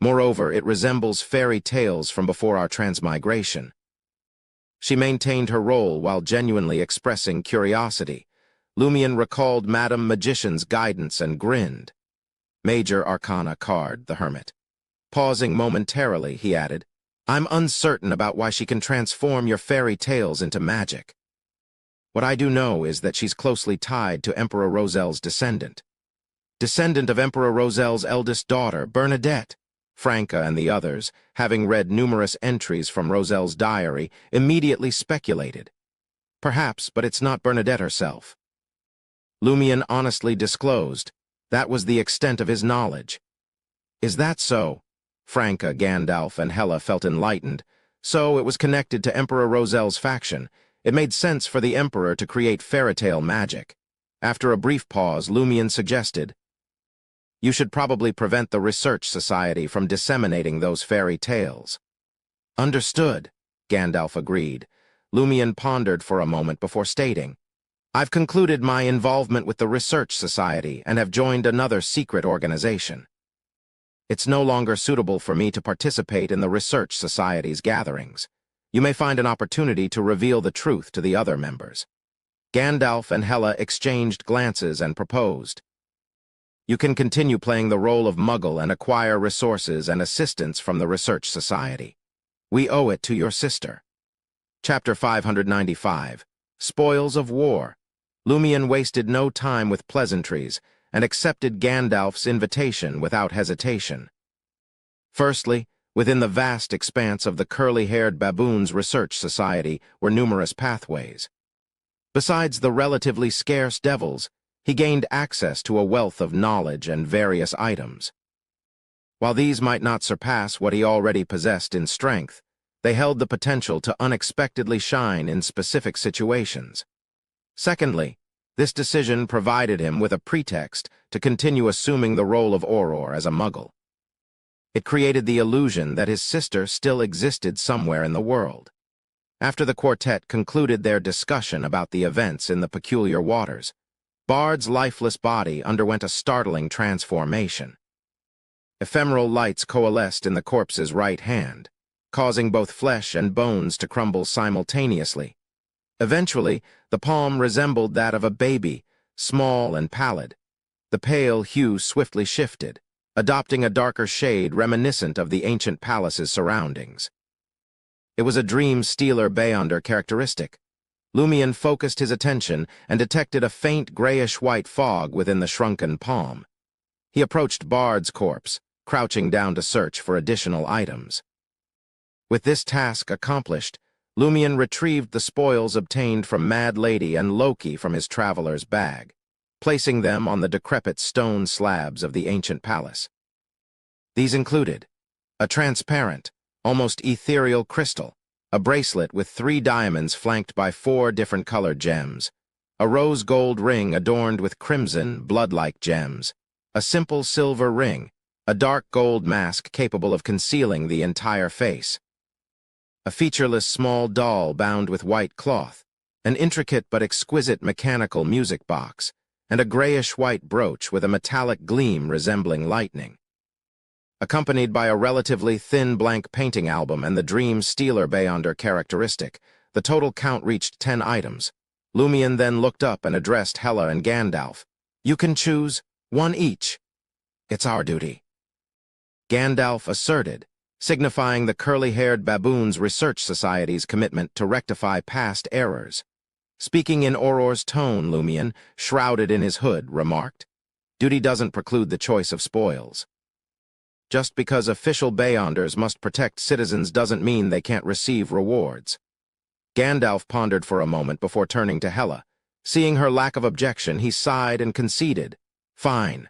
Moreover, it resembles fairy tales from before our transmigration." She maintained her role while genuinely expressing curiosity. Lumion recalled Madame Magician's guidance and grinned. "Major Arcana card," the hermit. Pausing momentarily, he added, "I'm uncertain about why she can transform your fairy tales into magic. What I do know is that she's closely tied to Emperor Rozel's descendant of Emperor Rozel's eldest daughter, Bernadette." Franca and the others, having read numerous entries from Rozel's diary, immediately speculated. "Perhaps, but it's not Bernadette herself." Lumion honestly disclosed. That was the extent of his knowledge. "Is that so?" Franca, Gandalf, and Hela felt enlightened. So it was connected to Emperor Rozel's faction. It made sense for the Emperor to create fairytale magic. After a brief pause, Lumion suggested, "You should probably prevent the Research Society from disseminating those fairy tales." "Understood," Gandalf agreed. Lumion pondered for a moment before stating, "I've concluded my involvement with the Research Society and have joined another secret organization. It's no longer suitable for me to participate in the Research Society's gatherings. You may find an opportunity to reveal the truth to the other members." Gandalf and Hela exchanged glances and proposed, "You can continue playing the role of Muggle and acquire resources and assistance from the Research Society. We owe it to your sister." Chapter 595, Spoils of War. Lumion wasted no time with pleasantries and accepted Gandalf's invitation without hesitation. Firstly, within the vast expanse of the curly-haired baboons' Research Society were numerous pathways. Besides the relatively scarce devils, he gained access to a wealth of knowledge and various items. While these might not surpass what he already possessed in strength, they held the potential to unexpectedly shine in specific situations. Secondly, this decision provided him with a pretext to continue assuming the role of Auror as a Muggle. It created the illusion that his sister still existed somewhere in the world. After the quartet concluded their discussion about the events in the Peculiar Waters, Bard's lifeless body underwent a startling transformation. Ephemeral lights coalesced in the corpse's right hand, causing both flesh and bones to crumble simultaneously. Eventually, the palm resembled that of a baby, small and pallid. The pale hue swiftly shifted, adopting a darker shade reminiscent of the ancient palace's surroundings. It was a Dream Stealer Beyonder characteristic. Lumion focused his attention and detected a faint grayish-white fog within the shrunken palm. He approached Bard's corpse, crouching down to search for additional items. With this task accomplished, Lumion retrieved the spoils obtained from Mad Lady and Loki from his traveler's bag, placing them on the decrepit stone slabs of the ancient palace. These included a transparent, almost ethereal crystal, a bracelet with 3 diamonds flanked by 4 different colored gems, a rose gold ring adorned with crimson, blood-like gems, a simple silver ring, a dark gold mask capable of concealing the entire face, a featureless small doll bound with white cloth, an intricate but exquisite mechanical music box, and a grayish-white brooch with a metallic gleam resembling lightning. Accompanied by a relatively thin blank painting album and the Dream Stealer Beyonder characteristic, the total count reached 10 items. Lumion then looked up and addressed Hela and Gandalf. "You can choose 1 each. It's our duty," Gandalf asserted, signifying the curly-haired baboons' Research Society's commitment to rectify past errors. Speaking in Auror's tone, Lumion, shrouded in his hood, remarked, "Duty doesn't preclude the choice of spoils. Just because official Beyonders must protect citizens doesn't mean they can't receive rewards." Gandalf pondered for a moment before turning to Hela. Seeing her lack of objection, he sighed and conceded, "Fine."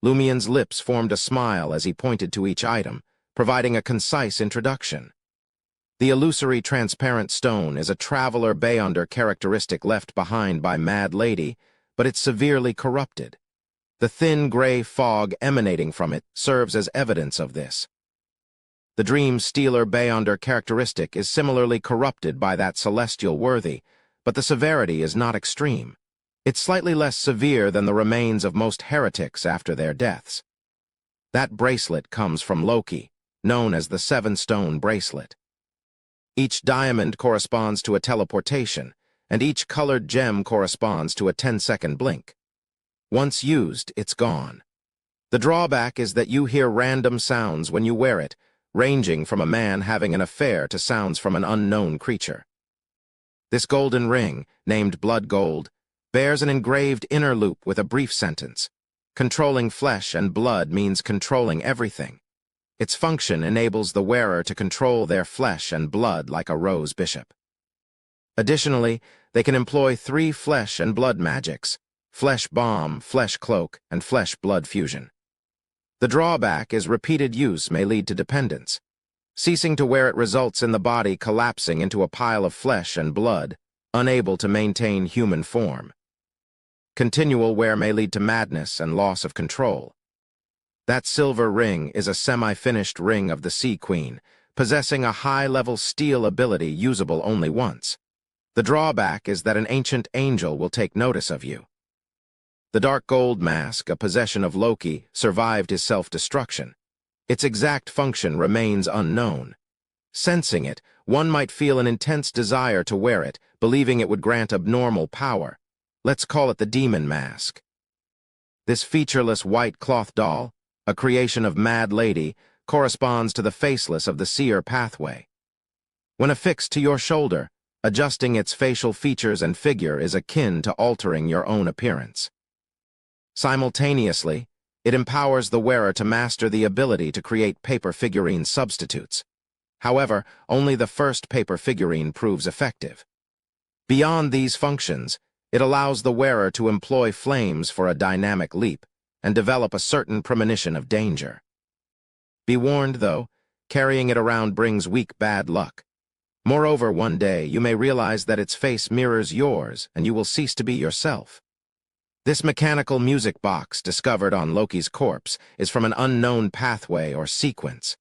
Lumion's lips formed a smile as he pointed to each item, providing a concise introduction. The illusory transparent stone is a traveler Beyonder characteristic left behind by Mad Lady, but it's severely corrupted. The thin gray fog emanating from it serves as evidence of this. The Dream Stealer Beyonder characteristic is similarly corrupted by that celestial worthy, but the severity is not extreme. It's slightly less severe than the remains of most heretics after their deaths. That bracelet comes from Loki, known as the Seven-Stone Bracelet. Each diamond corresponds to a teleportation, and each colored gem corresponds to a 10-second blink. Once used, it's gone. The drawback is that you hear random sounds when you wear it, ranging from a man having an affair to sounds from an unknown creature. This golden ring, named Blood Gold, bears an engraved inner loop with a brief sentence. Controlling flesh and blood means controlling everything. Its function enables the wearer to control their flesh and blood like a rose bishop. Additionally, they can employ 3 flesh and blood magics: Flesh Bomb, Flesh Cloak, and Flesh Blood Fusion. The drawback is repeated use may lead to dependence. Ceasing to wear it results in the body collapsing into a pile of flesh and blood, unable to maintain human form. Continual wear may lead to madness and loss of control. That silver ring is a semi-finished ring of the Sea Queen, possessing a high-level steel ability usable only once. The drawback is that an ancient angel will take notice of you. The Dark Gold Mask, a possession of Loki, survived his self-destruction. Its exact function remains unknown. Sensing it, one might feel an intense desire to wear it, believing it would grant abnormal power. Let's call it the Demon Mask. This featureless white cloth doll, a creation of Mad Lady, corresponds to the faceless of the seer pathway. When affixed to your shoulder, adjusting its facial features and figure is akin to altering your own appearance. Simultaneously, it empowers the wearer to master the ability to create paper figurine substitutes. However, only the first paper figurine proves effective. Beyond these functions, it allows the wearer to employ flames for a dynamic leap and develop a certain premonition of danger. Be warned, though, carrying it around brings weak bad luck. Moreover, one day you may realize that its face mirrors yours and you will cease to be yourself. This mechanical music box discovered on Loki's corpse is from an unknown pathway or sequence.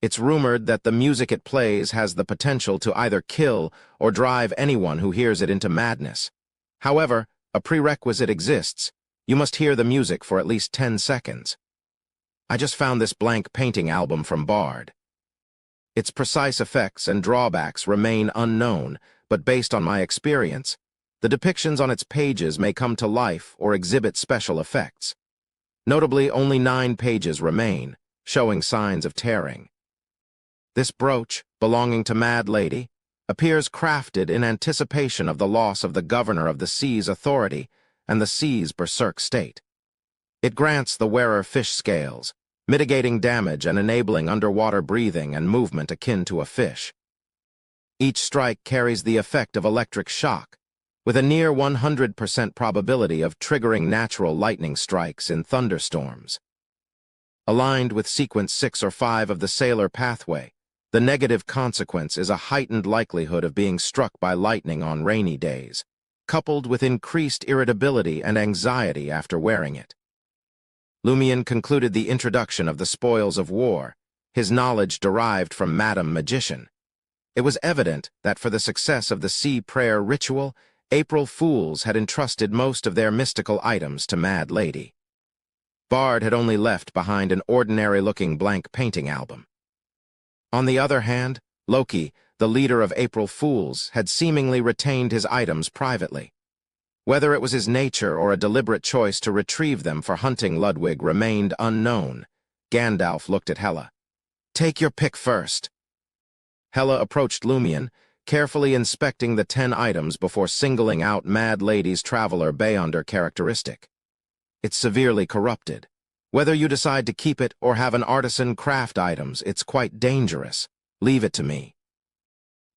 It's rumored that the music it plays has the potential to either kill or drive anyone who hears it into madness. However, a prerequisite exists. You must hear the music for at least 10 seconds. I just found this blank painting album from Bard. Its precise effects and drawbacks remain unknown, but based on my experience, the depictions on its pages may come to life or exhibit special effects. Notably, only 9 pages remain, showing signs of tearing. This brooch, belonging to Mad Lady, appears crafted in anticipation of the loss of the governor of the sea's authority and the sea's berserk state. It grants the wearer fish scales, mitigating damage and enabling underwater breathing and movement akin to a fish. Each strike carries the effect of electric shock, with a near 100% probability of triggering natural lightning strikes in thunderstorms. Aligned with sequence 6 or 5 of the Sailor Pathway, the negative consequence is a heightened likelihood of being struck by lightning on rainy days, coupled with increased irritability and anxiety after wearing it. Lumion concluded the introduction of the spoils of war, his knowledge derived from Madam Magician. It was evident that for the success of the sea prayer ritual, April Fools had entrusted most of their mystical items to Mad Lady. Bard had only left behind an ordinary-looking blank painting album. On the other hand, Loki, the leader of April Fools, had seemingly retained his items privately. Whether it was his nature or a deliberate choice to retrieve them for hunting Ludwig remained unknown. Gandalf looked at Hela. "Take your pick first." Hela approached Lumion, carefully inspecting the 10 items before singling out Mad Lady's Traveler Beyonder characteristic. It's severely corrupted. Whether you decide to keep it or have an artisan craft items, it's quite dangerous. Leave it to me.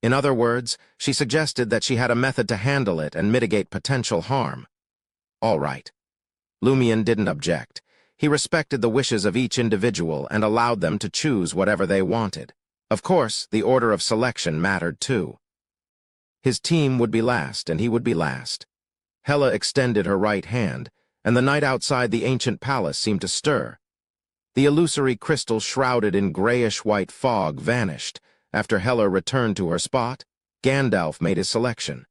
In other words, she suggested that she had a method to handle it and mitigate potential harm. All right. Lumion didn't object. He respected the wishes of each individual and allowed them to choose whatever they wanted. Of course, the order of selection mattered too. His team would be last, and he would be last. Hela extended her right hand, and the night outside the ancient palace seemed to stir. The illusory crystal shrouded in grayish-white fog vanished. After Hela returned to her spot, Gandalf made his selection.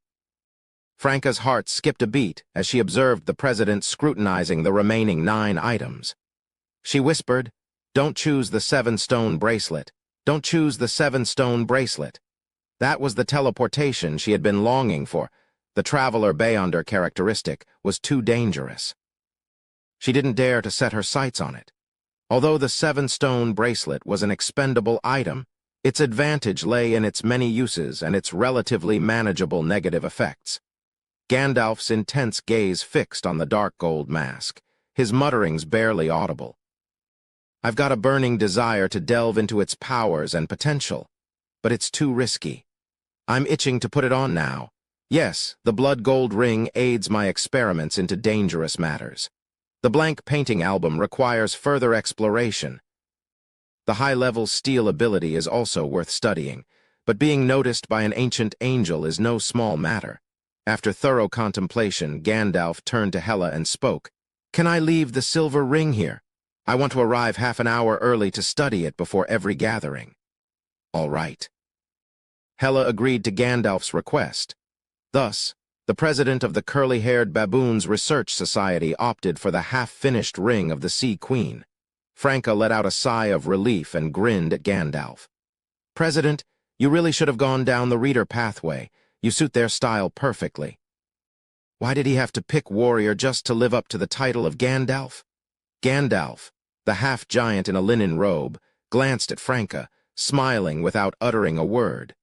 Franca's heart skipped a beat as she observed the president scrutinizing the remaining 9 items. She whispered, "Don't choose the 7-stone bracelet. Don't choose the 7-stone bracelet." That was the teleportation she had been longing for. The Traveler Beyonder characteristic was too dangerous. She didn't dare to set her sights on it. Although the 7-stone bracelet was an expendable item, its advantage lay in its many uses and its relatively manageable negative effects. Gandalf's intense gaze fixed on the dark gold mask, his mutterings barely audible. "I've got a burning desire to delve into its powers and potential, but it's too risky. I'm itching to put it on now. Yes, the blood gold ring aids my experiments into dangerous matters. The blank painting album requires further exploration. The high-level steel ability is also worth studying, but being noticed by an ancient angel is no small matter." After thorough contemplation, Gandalf turned to Hela and spoke. "Can I leave the silver ring here? I want to arrive half an hour early to study it before every gathering." "All right." Hela agreed to Gandalf's request. Thus, the president of the Curly-Haired Baboons Research Society opted for the half-finished ring of the Sea Queen. Franca let out a sigh of relief and grinned at Gandalf. "President, you really should have gone down the reader pathway. You suit their style perfectly." Why did he have to pick warrior just to live up to the title of Gandalf? Gandalf, the half-giant in a linen robe, glanced at Franca, smiling without uttering a word.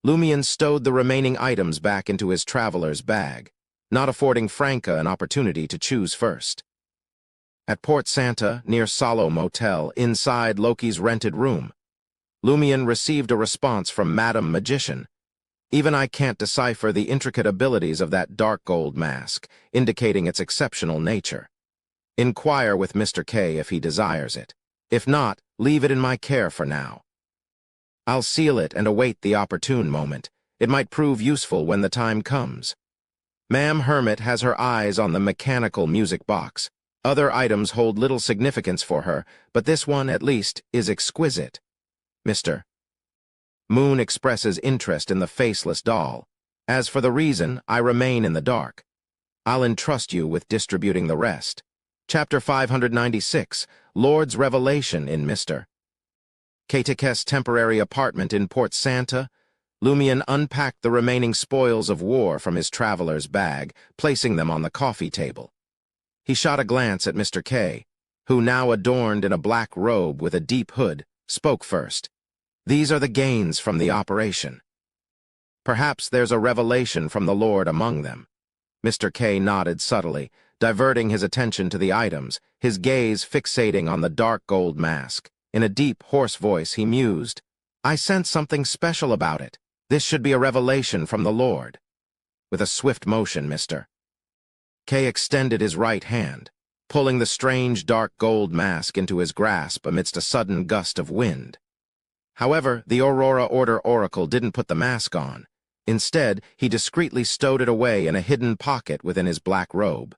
Lumion stowed the remaining items back into his traveler's bag, not affording Franca an opportunity to choose first. At Port Santa, near Solo Motel, inside Loki's rented room, Lumion received a response from Madam Magician. "Even I can't decipher the intricate abilities of that dark gold mask, indicating its exceptional nature. Inquire with Mr. K if he desires it. If not, leave it in my care for now. I'll seal it and await the opportune moment. It might prove useful when the time comes." Ma'am Hermit has her eyes on the mechanical music box. Other items hold little significance for her, but this one, at least, is exquisite. "Mr. Moon expresses interest in the faceless doll. As for the reason, I remain in the dark. I'll entrust you with distributing the rest." Chapter 596, Lord's Revelation in Mr. Katik's temporary apartment in Port Santa. Lumion unpacked the remaining spoils of war from his traveler's bag, placing them on the coffee table. He shot a glance at Mr. K, who, now adorned in a black robe with a deep hood, spoke first. "These are the gains from the operation. Perhaps there's a revelation from the Lord among them." Mr. K nodded subtly, diverting his attention to the items, his gaze fixating on the dark gold mask. In a deep, hoarse voice, he mused, "I sense something special about it. This should be a revelation from the Lord." With a swift motion, Mr. K extended his right hand, pulling the strange dark gold mask into his grasp amidst a sudden gust of wind. However, the Aurora Order Oracle didn't put the mask on. Instead, he discreetly stowed it away in a hidden pocket within his black robe.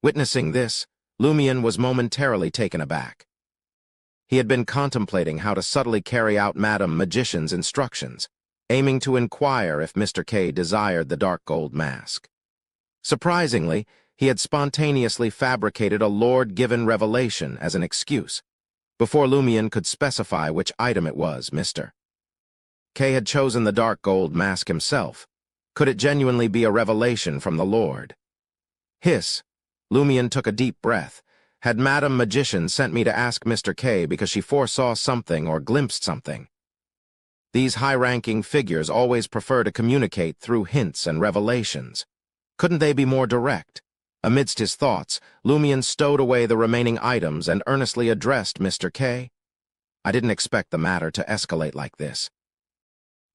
Witnessing this, Lumion was momentarily taken aback. He had been contemplating how to subtly carry out Madam Magician's instructions, aiming to inquire if Mr. K desired the dark gold mask. Surprisingly, he had spontaneously fabricated a Lord-given revelation as an excuse. Before Lumion could specify which item it was, Mr. K had chosen the dark gold mask himself. Could it genuinely be a revelation from the Lord? Hiss. Lumion took a deep breath. Had Madam Magician sent me to ask Mr. K because she foresaw something or glimpsed something? These high-ranking figures always prefer to communicate through hints and revelations. Couldn't they be more direct? Amidst his thoughts, Lumian stowed away the remaining items and earnestly addressed Mr. K. I didn't expect the matter to escalate like this.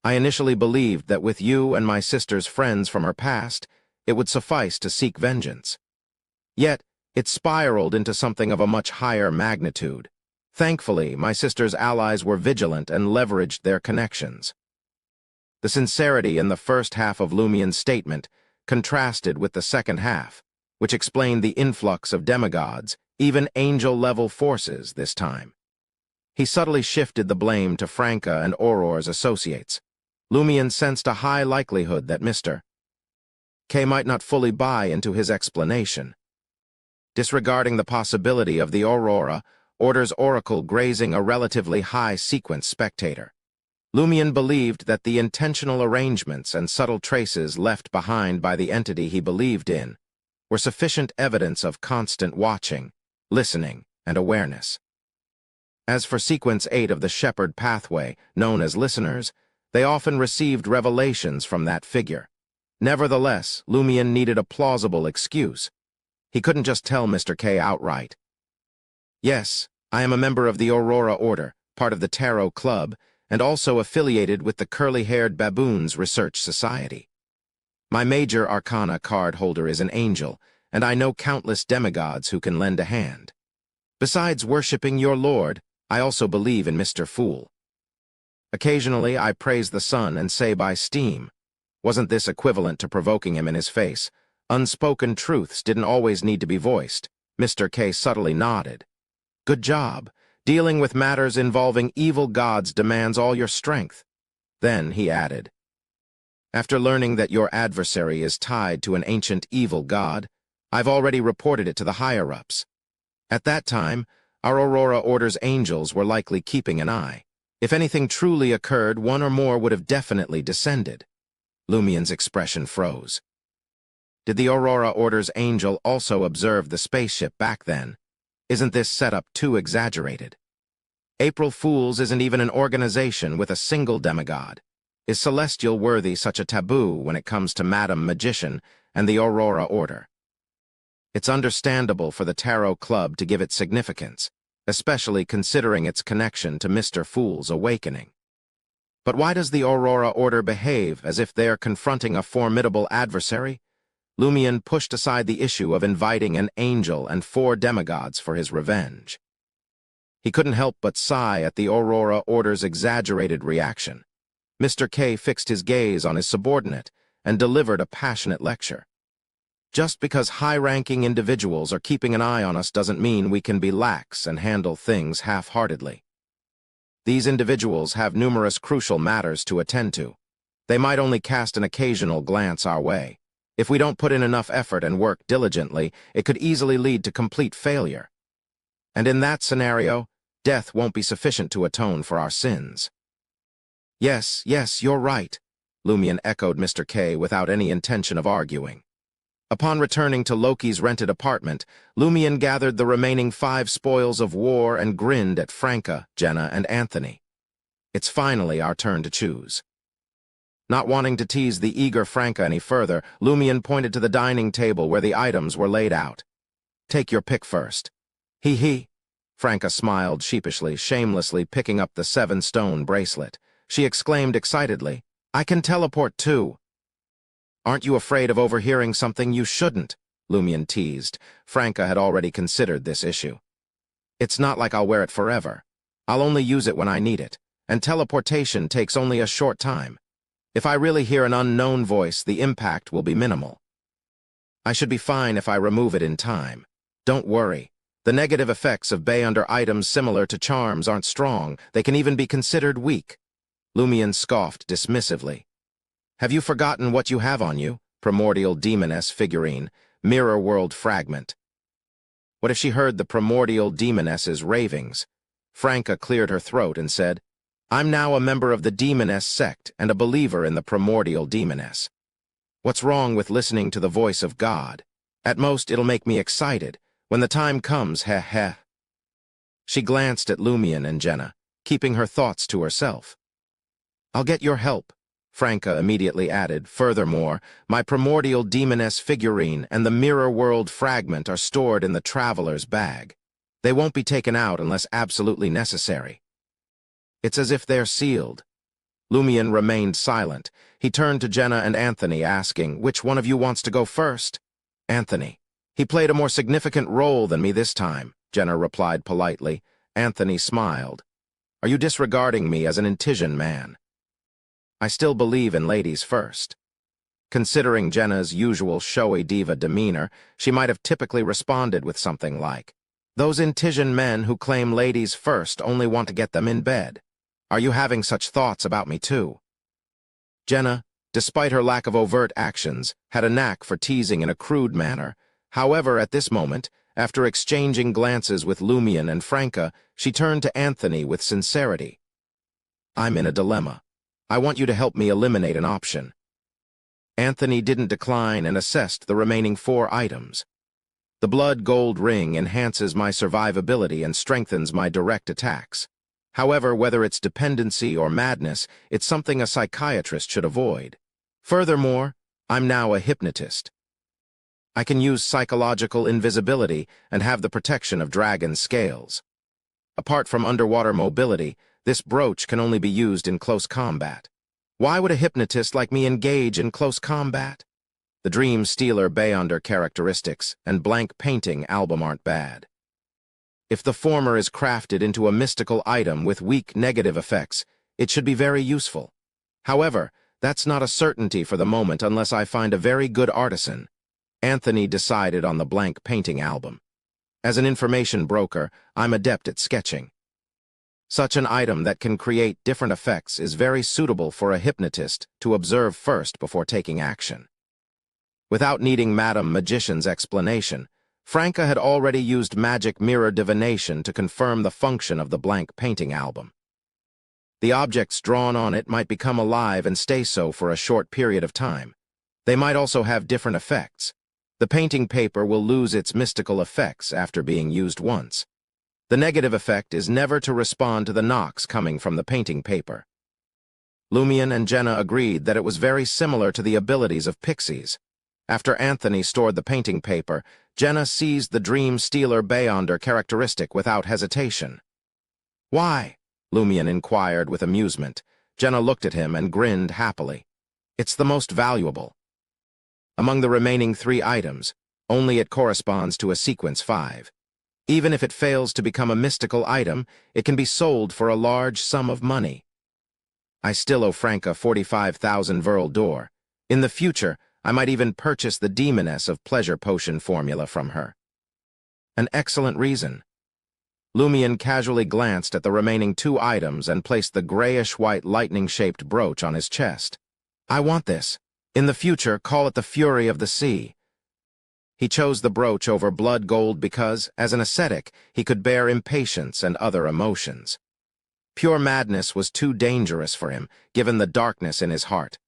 I initially believed that with you and my sister's friends from her past, it would suffice to seek vengeance. Yet, it spiraled into something of a much higher magnitude. Thankfully, my sister's allies were vigilant and leveraged their connections. The sincerity in the first half of Lumian's statement contrasted with the second half, which explained the influx of demigods, even angel-level forces this time. He subtly shifted the blame to Franca and Auror's associates. Lumian sensed a high likelihood that Mr. K might not fully buy into his explanation. Disregarding the possibility of the Aurora Order's oracle grazing a relatively high-sequence spectator, Lumian believed that the intentional arrangements and subtle traces left behind by the entity he believed in were sufficient evidence of constant watching, listening, and awareness. As for Sequence 8 of the Shepherd Pathway, known as listeners, they often received revelations from that figure. Nevertheless, Lumian needed a plausible excuse. He couldn't just tell Mr. K outright. Yes, I am a member of the Aurora Order, part of the Tarot Club, and also affiliated with the Curly-Haired Baboons Research Society. My major arcana card holder is an angel, and I know countless demigods who can lend a hand. Besides worshipping your lord, I also believe in Mr. Fool. Occasionally, I praise the sun and say by steam. Wasn't this equivalent to provoking him in his face? Unspoken truths didn't always need to be voiced. Mr. K subtly nodded. Good job. Dealing with matters involving evil gods demands all your strength. Then he added, after learning that your adversary is tied to an ancient evil god, I've already reported it to the higher-ups. At that time, our Aurora Order's angels were likely keeping an eye. If anything truly occurred, one or more would have definitely descended. Lumian's expression froze. Did the Aurora Order's angel also observe the spaceship back then? Isn't this setup too exaggerated? April Fools isn't even an organization with a single demigod. Is celestial worthy such a taboo when it comes to Madam Magician and the Aurora Order? It's understandable for the Tarot Club to give it significance, especially considering its connection to Mr. Fool's awakening. But why does the Aurora Order behave as if they're confronting a formidable adversary? Lumian pushed aside the issue of inviting an angel and 4 demigods for his revenge. He couldn't help but sigh at the Aurora Order's exaggerated reaction. Mr. K fixed his gaze on his subordinate and delivered a passionate lecture. Just because high-ranking individuals are keeping an eye on us doesn't mean we can be lax and handle things half-heartedly. These individuals have numerous crucial matters to attend to. They might only cast an occasional glance our way. If we don't put in enough effort and work diligently, it could easily lead to complete failure. And in that scenario, death won't be sufficient to atone for our sins. Yes, you're right, Lumian echoed Mr. K without any intention of arguing. Upon returning to Loki's rented apartment, Lumian gathered the remaining 5 spoils of war and grinned at Franca, Jenna, and Anthony. It's finally our turn to choose. Not wanting to tease the eager Franca any further, Lumian pointed to the dining table where the items were laid out. Take your pick first. He. Franca smiled sheepishly, shamelessly picking up the 7-stone bracelet. She exclaimed excitedly, I can teleport too. Aren't you afraid of overhearing something you shouldn't? Lumian teased. Franca had already considered this issue. It's not like I'll wear it forever. I'll only use it when I need it, and teleportation takes only a short time. If I really hear an unknown voice, the impact will be minimal. I should be fine if I remove it in time. Don't worry. The negative effects of Bay-under items similar to charms aren't strong. They can even be considered weak. Lumian scoffed dismissively. Have you forgotten what you have on you? Primordial Demoness figurine, mirror world fragment. What if she heard the Primordial Demoness's ravings? Franca cleared her throat and said, I'm now a member of the Demoness sect and a believer in the Primordial Demoness. What's wrong with listening to the voice of God? At most, it'll make me excited. When the time comes, heh. She glanced at Lumian and Jenna, keeping her thoughts to herself. I'll get your help, Franca immediately added. Furthermore, my primordial demoness figurine and the mirror world fragment are stored in the traveler's bag. They won't be taken out unless absolutely necessary. It's as if they're sealed. Lumion remained silent. He turned to Jenna and Anthony, asking, "Which one of you wants to go first?" Anthony. "He played a more significant role than me this time," Jenna replied politely. Anthony smiled. "Are you disregarding me as an Intision man?" "I still believe in ladies first." Considering Jenna's usual showy diva demeanor, she might have typically responded with something like, "Those Intision men who claim ladies first only want to get them in bed. Are you having such thoughts about me too?" Jenna, despite her lack of overt actions, had a knack for teasing in a crude manner. However, at this moment, after exchanging glances with Lumion and Franca, she turned to Anthony with sincerity. "I'm in a dilemma. I want you to help me eliminate an option." Anthony didn't decline and assessed the remaining 4 items. "The blood gold ring enhances my survivability and strengthens my direct attacks. However, whether it's dependency or madness, it's something a psychiatrist should avoid. Furthermore, I'm now a hypnotist. I can use psychological invisibility and have the protection of dragon scales. Apart from underwater mobility, this brooch can only be used in close combat. Why would a hypnotist like me engage in close combat? The Dream Stealer Beyonder characteristics and blank painting album aren't bad. If the former is crafted into a mystical item with weak negative effects, it should be very useful. However, that's not a certainty for the moment unless I find a very good artisan." Anthony decided on the blank painting album. "As an information broker, I'm adept at sketching. Such an item that can create different effects is very suitable for a hypnotist to observe first before taking action." Without needing Madame Magician's explanation, Franca had already used magic mirror divination to confirm the function of the blank painting album. The objects drawn on it might become alive and stay so for a short period of time. They might also have different effects. The painting paper will lose its mystical effects after being used once. The negative effect is never to respond to the knocks coming from the painting paper. Lumion and Jenna agreed that it was very similar to the abilities of pixies. After Anthony stored the painting paper, Jenna seized the Dream Stealer Beyonder characteristic without hesitation. "Why?" Lumion inquired with amusement. Jenna looked at him and grinned happily. "It's the most valuable. Among the remaining 3 items, only it corresponds to a sequence 5. Even if it fails to become a mystical item, it can be sold for a large sum of money. I still owe Franca 45,000 Verl d'Or. In the future, I might even purchase the Demoness of Pleasure Potion formula from her." "An excellent reason." Lumion casually glanced at the remaining 2 items and placed the grayish-white lightning-shaped brooch on his chest. "I want this. In the future, call it the Fury of the Sea." He chose the brooch over blood gold because, as an ascetic, he could bear impatience and other emotions. Pure madness was too dangerous for him, given the darkness in his heart.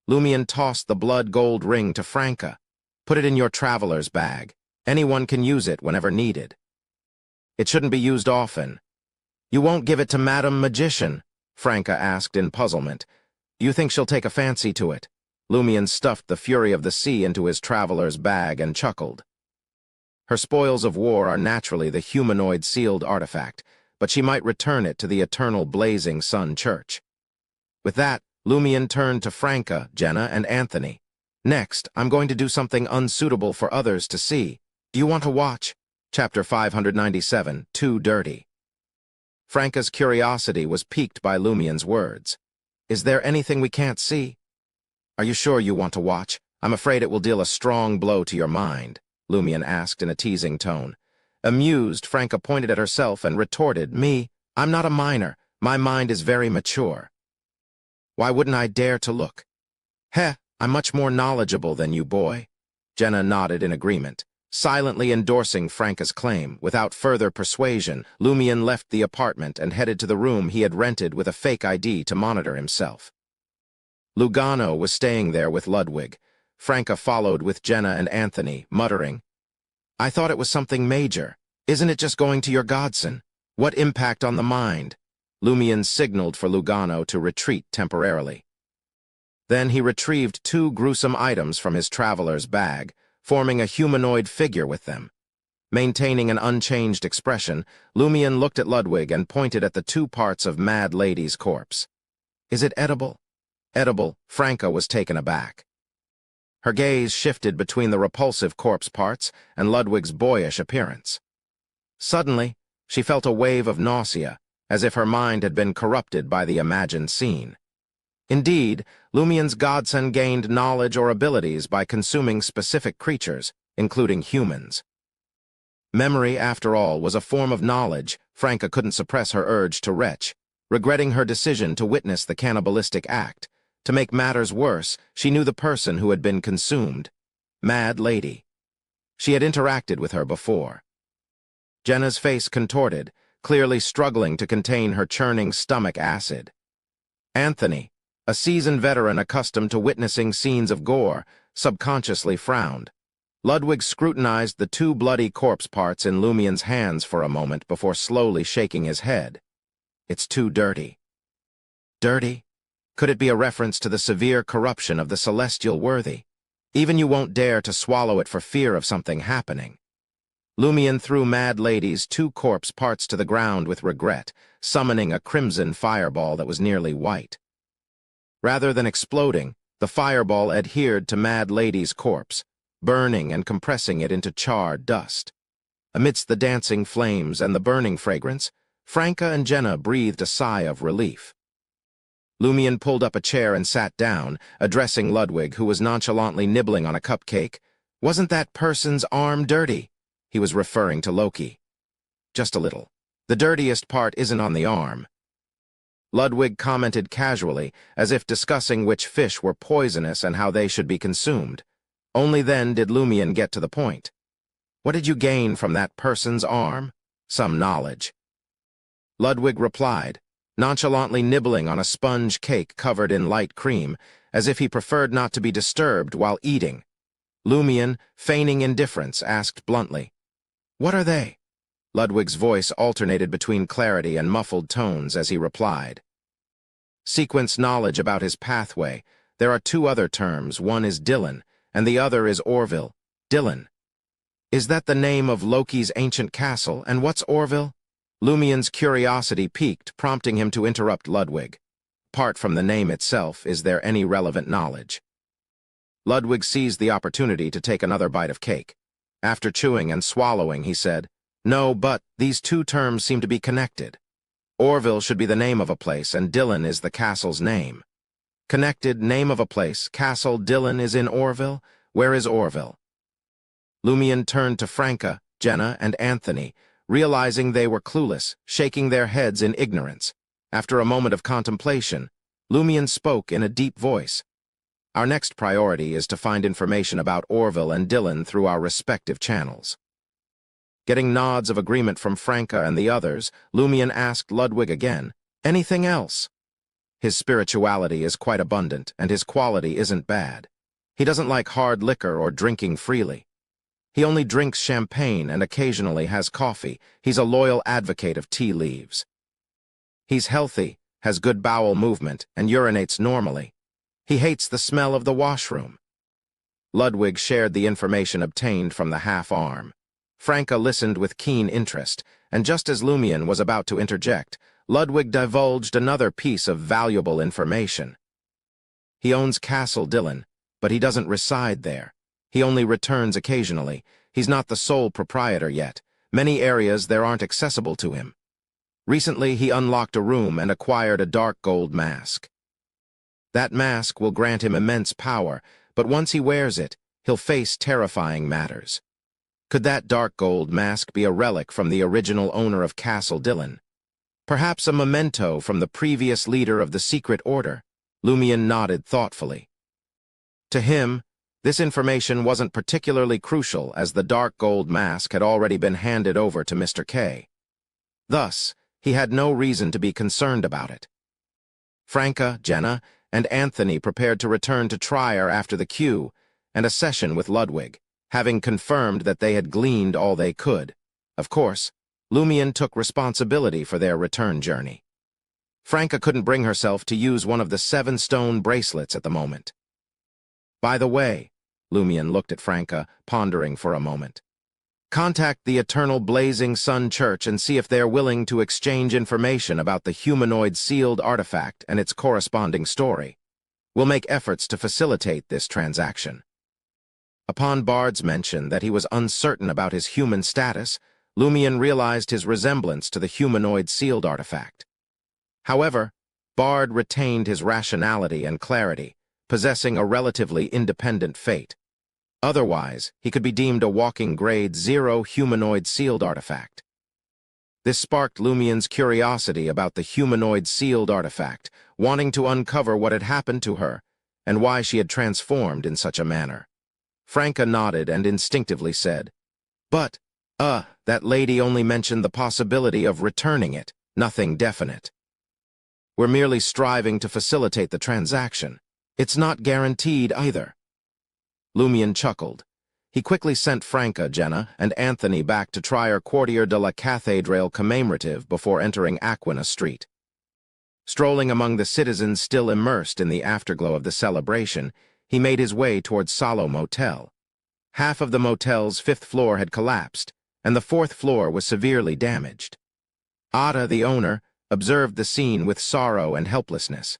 Lumion tossed the blood gold ring to Franca. "Put it in your traveler's bag. Anyone can use it whenever needed." "It shouldn't be used often." "You won't give it to Madame Magician?" Franca asked in puzzlement. "You think she'll take a fancy to it?" Lumion stuffed the Fury of the Sea into his traveler's bag and chuckled. "Her spoils of war are naturally the humanoid sealed artifact, but she might return it to the eternal blazing sun church." With that, Lumion turned to Franca, Jenna, and Anthony. "Next, I'm going to do something unsuitable for others to see. Do you want to watch?" Chapter 597, Too Dirty. Franca's curiosity was piqued by Lumion's words. "Is there anything we can't see?" "Are you sure you want to watch? I'm afraid it will deal a strong blow to your mind," Lumion asked in a teasing tone. Amused, Franca pointed at herself and retorted, "Me? I'm not a minor. My mind is very mature. Why wouldn't I dare to look?" "Heh, I'm much more knowledgeable than you, boy." Jenna nodded in agreement, silently endorsing Franca's claim. Without further persuasion, Lumion left the apartment and headed to the room he had rented with a fake ID to monitor himself. Lugano was staying there with Ludwig. Franca followed with Jenna and Anthony, muttering, "I thought it was something major. Isn't it just going to your godson? What impact on the mind?" Lumian signaled for Lugano to retreat temporarily. Then he retrieved 2 gruesome items from his traveler's bag, forming a humanoid figure with them. Maintaining an unchanged expression, Lumian looked at Ludwig and pointed at the 2 parts of Mad Lady's corpse. "Is it edible?" "Edible," Franca was taken aback. Her gaze shifted between the repulsive corpse parts and Ludwig's boyish appearance. Suddenly, she felt a wave of nausea, as if her mind had been corrupted by the imagined scene. Indeed, Lumian's godson gained knowledge or abilities by consuming specific creatures, including humans. Memory, after all, was a form of knowledge. Franca couldn't suppress her urge to retch, regretting her decision to witness the cannibalistic act. To make matters worse, she knew the person who had been consumed. Mad Lady. She had interacted with her before. Jenna's face contorted, clearly struggling to contain her churning stomach acid. Anthony, a seasoned veteran accustomed to witnessing scenes of gore, subconsciously frowned. Ludwig scrutinized the 2 bloody corpse parts in Lumian's hands for a moment before slowly shaking his head. "It's too dirty." Dirty? Could it be a reference to the severe corruption of the celestial worthy? Even you won't dare to swallow it for fear of something happening. Lumian threw Mad Lady's 2 corpse parts to the ground with regret, summoning a crimson fireball that was nearly white. Rather than exploding, the fireball adhered to Mad Lady's corpse, burning and compressing it into charred dust. Amidst the dancing flames and the burning fragrance, Franca and Jenna breathed a sigh of relief. Lumian pulled up a chair and sat down, addressing Ludwig, who was nonchalantly nibbling on a cupcake. "Wasn't that person's arm dirty?" He was referring to Loki. "Just a little. The dirtiest part isn't on the arm." Ludwig commented casually, as if discussing which fish were poisonous and how they should be consumed. Only then did Lumian get to the point. "What did you gain from that person's arm?" "Some knowledge." Ludwig replied, nonchalantly nibbling on a sponge cake covered in light cream, as if he preferred not to be disturbed while eating. Lumian, feigning indifference, asked bluntly, "What are they?" Ludwig's voice alternated between clarity and muffled tones as he replied. Sequence knowledge about his pathway. There are 2 other terms. One is Dylan, and the other is Orville. Dylan. Is that the name of Loki's ancient castle, and what's Orville? Lumian's curiosity piqued, prompting him to interrupt Ludwig. Apart from the name itself, is there any relevant knowledge? Ludwig seized the opportunity to take another bite of cake. After chewing and swallowing, he said, "No, but these 2 terms seem to be connected. Orville should be the name of a place, and Dylan is the castle's name. Connected, name of a place, castle, Dylan is in Orville. Where is Orville?" Lumian turned to Franca, Jenna, and Anthony, realizing they were clueless, shaking their heads in ignorance. After a moment of contemplation, Lumian spoke in a deep voice. "Our next priority is to find information about Orville and Dylan through our respective channels." Getting nods of agreement from Franca and the others, Lumian asked Ludwig again, "Anything else?" "His spirituality is quite abundant, and his quality isn't bad. He doesn't like hard liquor or drinking freely. He only drinks champagne and occasionally has coffee. He's a loyal advocate of tea leaves. He's healthy, has good bowel movement, and urinates normally. He hates the smell of the washroom." Ludwig shared the information obtained from the half-arm. Franca listened with keen interest, and just as Lumian was about to interject, Ludwig divulged another piece of valuable information. "He owns Castle Dylan, but he doesn't reside there. He only returns occasionally. He's not the sole proprietor yet. Many areas there aren't accessible to him. Recently, he unlocked a room and acquired a dark gold mask. That mask will grant him immense power, but once he wears it, he'll face terrifying matters. Could that dark gold mask be a relic from the original owner of Castle Dylan? Perhaps a memento from the previous leader of the secret order?" Lumian nodded thoughtfully. To him, this information wasn't particularly crucial, as the dark gold mask had already been handed over to Mr. K. Thus, he had no reason to be concerned about it. Franca, Jenna, and Anthony prepared to return to Trier after the queue and a session with Ludwig, having confirmed that they had gleaned all they could. Of course, Lumian took responsibility for their return journey. Franca couldn't bring herself to use one of the 7 stone bracelets at the moment. By the way, Lumion looked at Franca, pondering for a moment. Contact the Eternal Blazing Sun Church and see if they're willing to exchange information about the humanoid sealed artifact and its corresponding story. We'll make efforts to facilitate this transaction. Upon Bard's mention that he was uncertain about his human status, Lumion realized his resemblance to the humanoid sealed artifact. However, Bard retained his rationality and clarity, possessing a relatively independent fate. Otherwise, he could be deemed a walking Grade 0 humanoid sealed artifact. This sparked Lumion's curiosity about the humanoid sealed artifact, wanting to uncover what had happened to her and why she had transformed in such a manner. Franca nodded and instinctively said, "But, that lady only mentioned the possibility of returning it, nothing definite. We're merely striving to facilitate the transaction. It's not guaranteed either." Lumion chuckled. He quickly sent Franca, Jenna, and Anthony back to Trier Quartier de la Cathédrale commemorative before entering Aquina Street. Strolling among the citizens still immersed in the afterglow of the celebration, he made his way towards Salo Motel. Half of the motel's 5th floor had collapsed, and the 4th floor was severely damaged. Ada, the owner, observed the scene with sorrow and helplessness.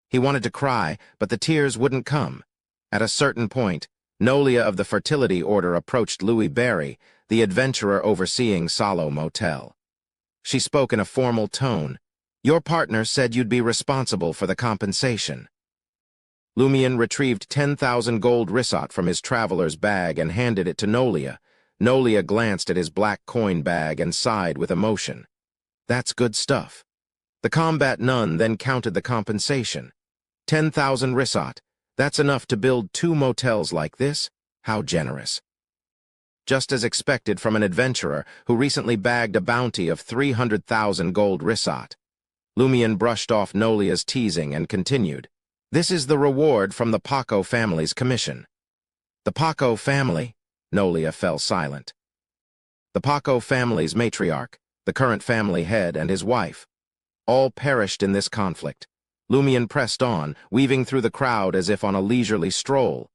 He wanted to cry, but the tears wouldn't come. At a certain point, Nolia of the Fertility Order approached Louis Barry, the adventurer overseeing Salo Motel. She spoke in a formal tone. "Your partner said you'd be responsible for the compensation." Lumion retrieved 10,000 gold risot from his traveler's bag and handed it to Nolia. Nolia glanced at his black coin bag and sighed with emotion. "That's good stuff." The combat nun then counted the compensation. 10,000 risot. That's enough to build 2 motels like this? How generous. Just as expected from an adventurer who recently bagged a bounty of 300,000 gold risot. Lumion brushed off Nolia's teasing and continued. "This is the reward from the Paco family's commission." "The Paco family?" Nolia fell silent. "The Paco family's matriarch, the current family head, and his wife. All perished in this conflict." Lumion pressed on, weaving through the crowd as if on a leisurely stroll.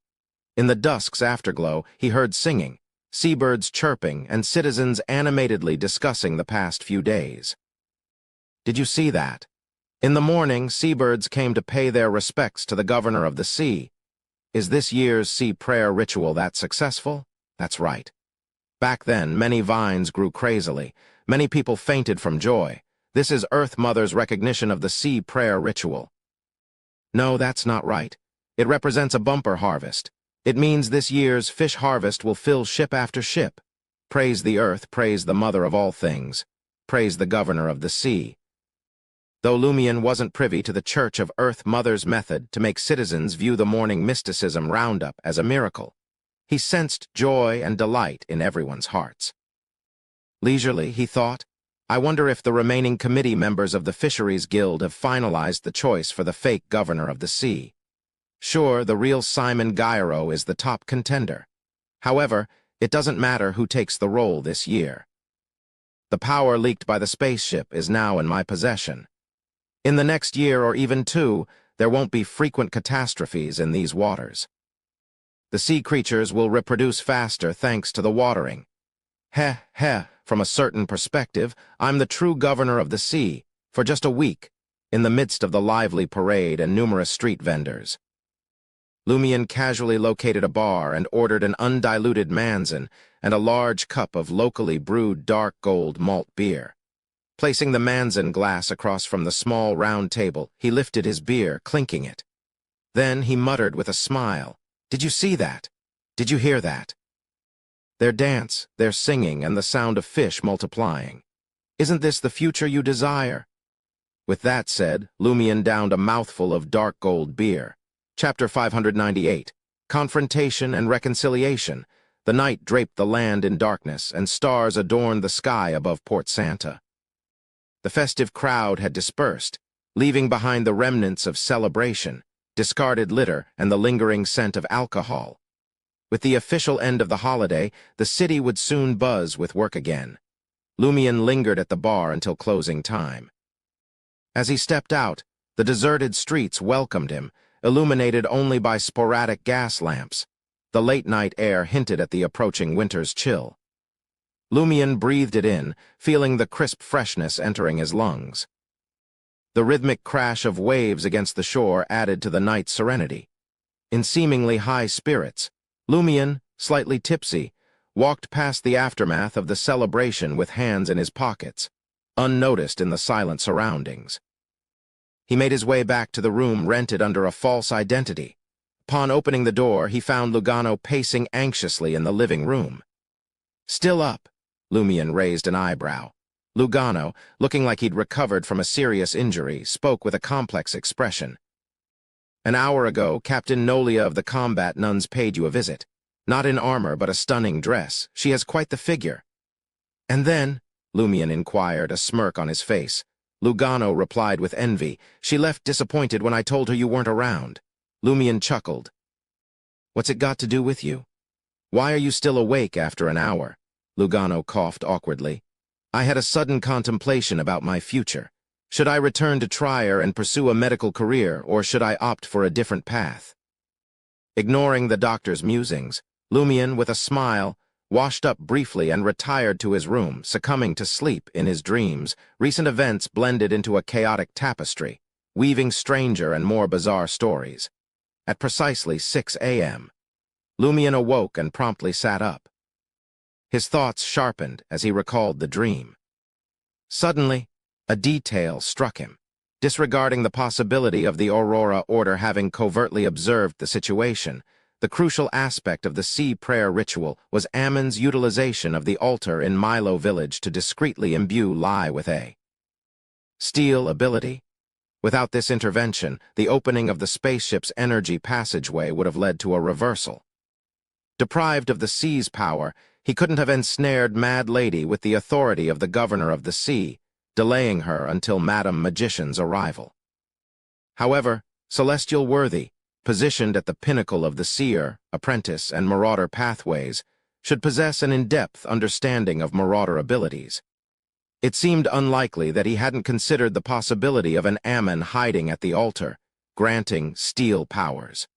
In the dusk's afterglow, he heard singing, seabirds chirping, and citizens animatedly discussing the past few days. "Did you see that? In the morning, seabirds came to pay their respects to the governor of the sea. Is this year's sea prayer ritual that successful? That's right. Back then, many vines grew crazily. Many people fainted from joy. This is Earth Mother's recognition of the sea prayer ritual." "No, that's not right. It represents a bumper harvest. It means this year's fish harvest will fill ship after ship. Praise the earth, praise the mother of all things. Praise the governor of the sea." Though Lumion wasn't privy to the Church of Earth Mother's method to make citizens view the morning mysticism roundup as a miracle, he sensed joy and delight in everyone's hearts. Leisurely, he thought, "I wonder if the remaining committee members of the Fisheries Guild have finalized the choice for the fake governor of the sea. Sure, the real Simon Gyro is the top contender. However, it doesn't matter who takes the role this year. The power leaked by the spaceship is now in my possession. In the next year or even 2, there won't be frequent catastrophes in these waters. The sea creatures will reproduce faster thanks to the watering. From a certain perspective, I'm the true governor of the sea, for just a week, in the midst of the lively parade and numerous street vendors." Lumion casually located a bar and ordered an undiluted Manzan and a large cup of locally brewed dark gold malt beer. Placing the Manzan glass across from the small round table, he lifted his beer, clinking it. Then he muttered with a smile, "Did you see that? Did you hear that? Their dance, their singing, and the sound of fish multiplying. Isn't this the future you desire?" With that said, Lumion downed a mouthful of dark gold beer. Chapter 598. Confrontation and Reconciliation. The night draped the land in darkness, and stars adorned the sky above Port Santa. The festive crowd had dispersed, leaving behind the remnants of celebration, discarded litter, and the lingering scent of alcohol. With the official end of the holiday, the city would soon buzz with work again. Lumion lingered at the bar until closing time. As he stepped out, the deserted streets welcomed him, illuminated only by sporadic gas lamps. The late-night air hinted at the approaching winter's chill. Lumion breathed it in, feeling the crisp freshness entering his lungs. The rhythmic crash of waves against the shore added to the night's serenity. In seemingly high spirits, Lumion, slightly tipsy, walked past the aftermath of the celebration with hands in his pockets, unnoticed in the silent surroundings. He made his way back to the room rented under a false identity. Upon opening the door, he found Lugano pacing anxiously in the living room. "Still up?" Lumion raised an eyebrow. Lugano, looking like he'd recovered from a serious injury, spoke with a complex expression. "An hour ago, Captain Nolia of the combat nuns paid you a visit. Not in armor, but a stunning dress. She has quite the figure." "And then?" Lumion inquired, a smirk on his face. Lugano replied with envy. "She left disappointed when I told her you weren't around." Lumion chuckled. "What's it got to do with you? Why are you still awake after an hour?" Lugano coughed awkwardly. "I had a sudden contemplation about my future. Should I return to Trier and pursue a medical career, or should I opt for a different path?" Ignoring the doctor's musings, Lumion, with a smile, washed up briefly and retired to his room, succumbing to sleep in his dreams. Recent events blended into a chaotic tapestry, weaving stranger and more bizarre stories. At precisely 6 a.m., Lumion awoke and promptly sat up. His thoughts sharpened as he recalled the dream. Suddenly, a detail struck him. Disregarding the possibility of the Aurora Order having covertly observed the situation, the crucial aspect of the sea prayer ritual was Ammon's utilization of the altar in Milo Village to discreetly imbue Lai with a steel ability. Without this intervention, the opening of the spaceship's energy passageway would have led to a reversal. Deprived of the sea's power, he couldn't have ensnared Mad Lady with the authority of the governor of the sea, delaying her until Madam Magician's arrival. However, Celestial Worthy, positioned at the pinnacle of the seer, apprentice, and marauder pathways, should possess an in-depth understanding of marauder abilities. It seemed unlikely that he hadn't considered the possibility of an Ammon hiding at the altar, granting steel powers.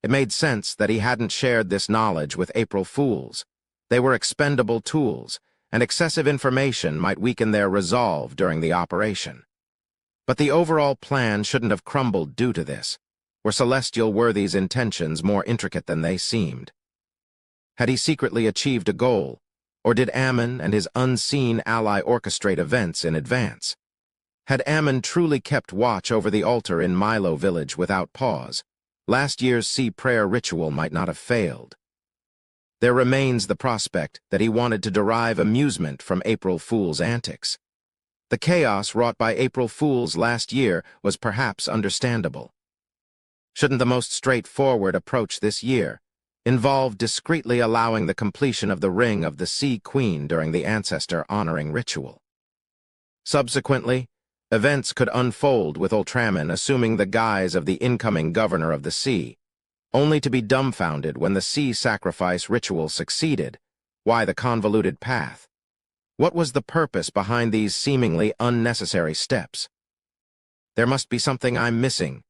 It made sense that he hadn't shared this knowledge with April Fools. They were expendable tools, and excessive information might weaken their resolve during the operation. But the overall plan shouldn't have crumbled due to this. Were Celestial Worthy's intentions more intricate than they seemed? Had he secretly achieved a goal, or did Ammon and his unseen ally orchestrate events in advance? Had Ammon truly kept watch over the altar in Milo Village without pause, last year's sea prayer ritual might not have failed. There remains the prospect that he wanted to derive amusement from April Fool's antics. The chaos wrought by April Fools last year was perhaps understandable. Shouldn't the most straightforward approach this year involve discreetly allowing the completion of the Ring of the Sea Queen during the ancestor-honoring ritual? Subsequently, events could unfold with Ultraman assuming the guise of the incoming governor of the sea, only to be dumbfounded when the sea sacrifice ritual succeeded. Why the convoluted path? What was the purpose behind these seemingly unnecessary steps? There must be something I'm missing.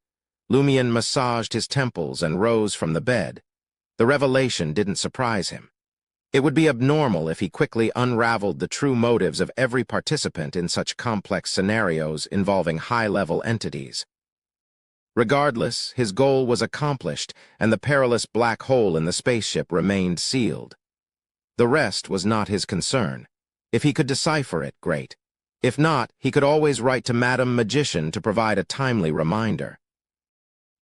Lumion massaged his temples and rose from the bed. The revelation didn't surprise him. It would be abnormal if he quickly unraveled the true motives of every participant in such complex scenarios involving high-level entities. Regardless, his goal was accomplished, and the perilous black hole in the spaceship remained sealed. The rest was not his concern. If he could decipher it, great. If not, he could always write to Madam Magician to provide a timely reminder.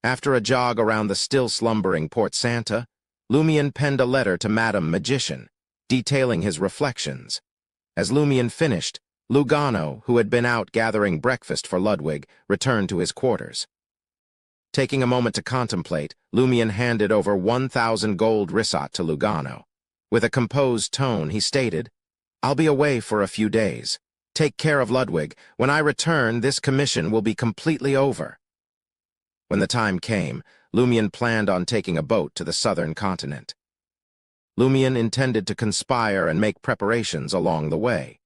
After a jog around the still-slumbering Port Santa, Lumion penned a letter to Madam Magician, detailing his reflections. As Lumion finished, Lugano, who had been out gathering breakfast for Ludwig, returned to his quarters. Taking a moment to contemplate, Lumion handed over 1,000 gold risat to Lugano. With a composed tone, he stated, "I'll be away for a few days. Take care of Ludwig. When I return, this commission will be completely over." When the time came, Lumion planned on taking a boat to the southern continent. Lumion intended to conspire and make preparations along the way.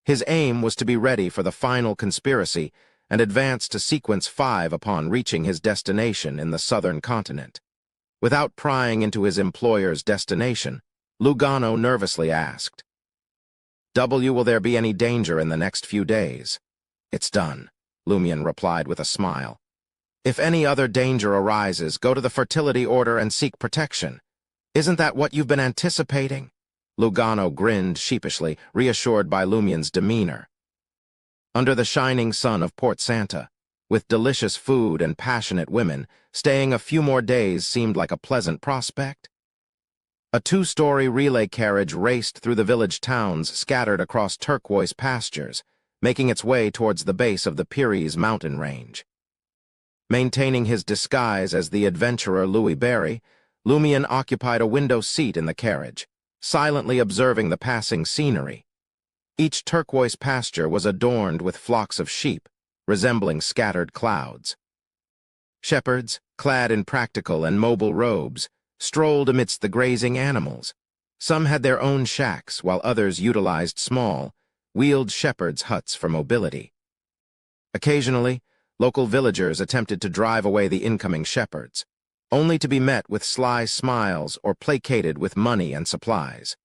His aim was to be ready for the final conspiracy and advance to Sequence 5 upon reaching his destination in the southern continent. Without prying into his employer's destination, Lugano nervously asked, Will there be any danger in the next few days? It's done, Lumian replied with a smile. If any other danger arises, go to the Fertility Order and seek protection. Isn't that what you've been anticipating? Lugano grinned sheepishly, reassured by Lumian's demeanor. Under the shining sun of Port Santa, with delicious food and passionate women, staying a few more days seemed like a pleasant prospect. A two-story relay carriage raced through the village towns scattered across turquoise pastures, making its way towards the base of the Pyrenees mountain range. Maintaining his disguise as the adventurer Louis Barry, Lumian occupied a window seat in the carriage, silently observing the passing scenery. Each turquoise pasture was adorned with flocks of sheep, resembling scattered clouds. Shepherds, clad in practical and mobile robes, strolled amidst the grazing animals. Some had their own shacks, while others utilized small, wheeled shepherds' huts for mobility. Occasionally, local villagers attempted to drive away the incoming shepherds, only to be met with sly smiles or placated with money and supplies.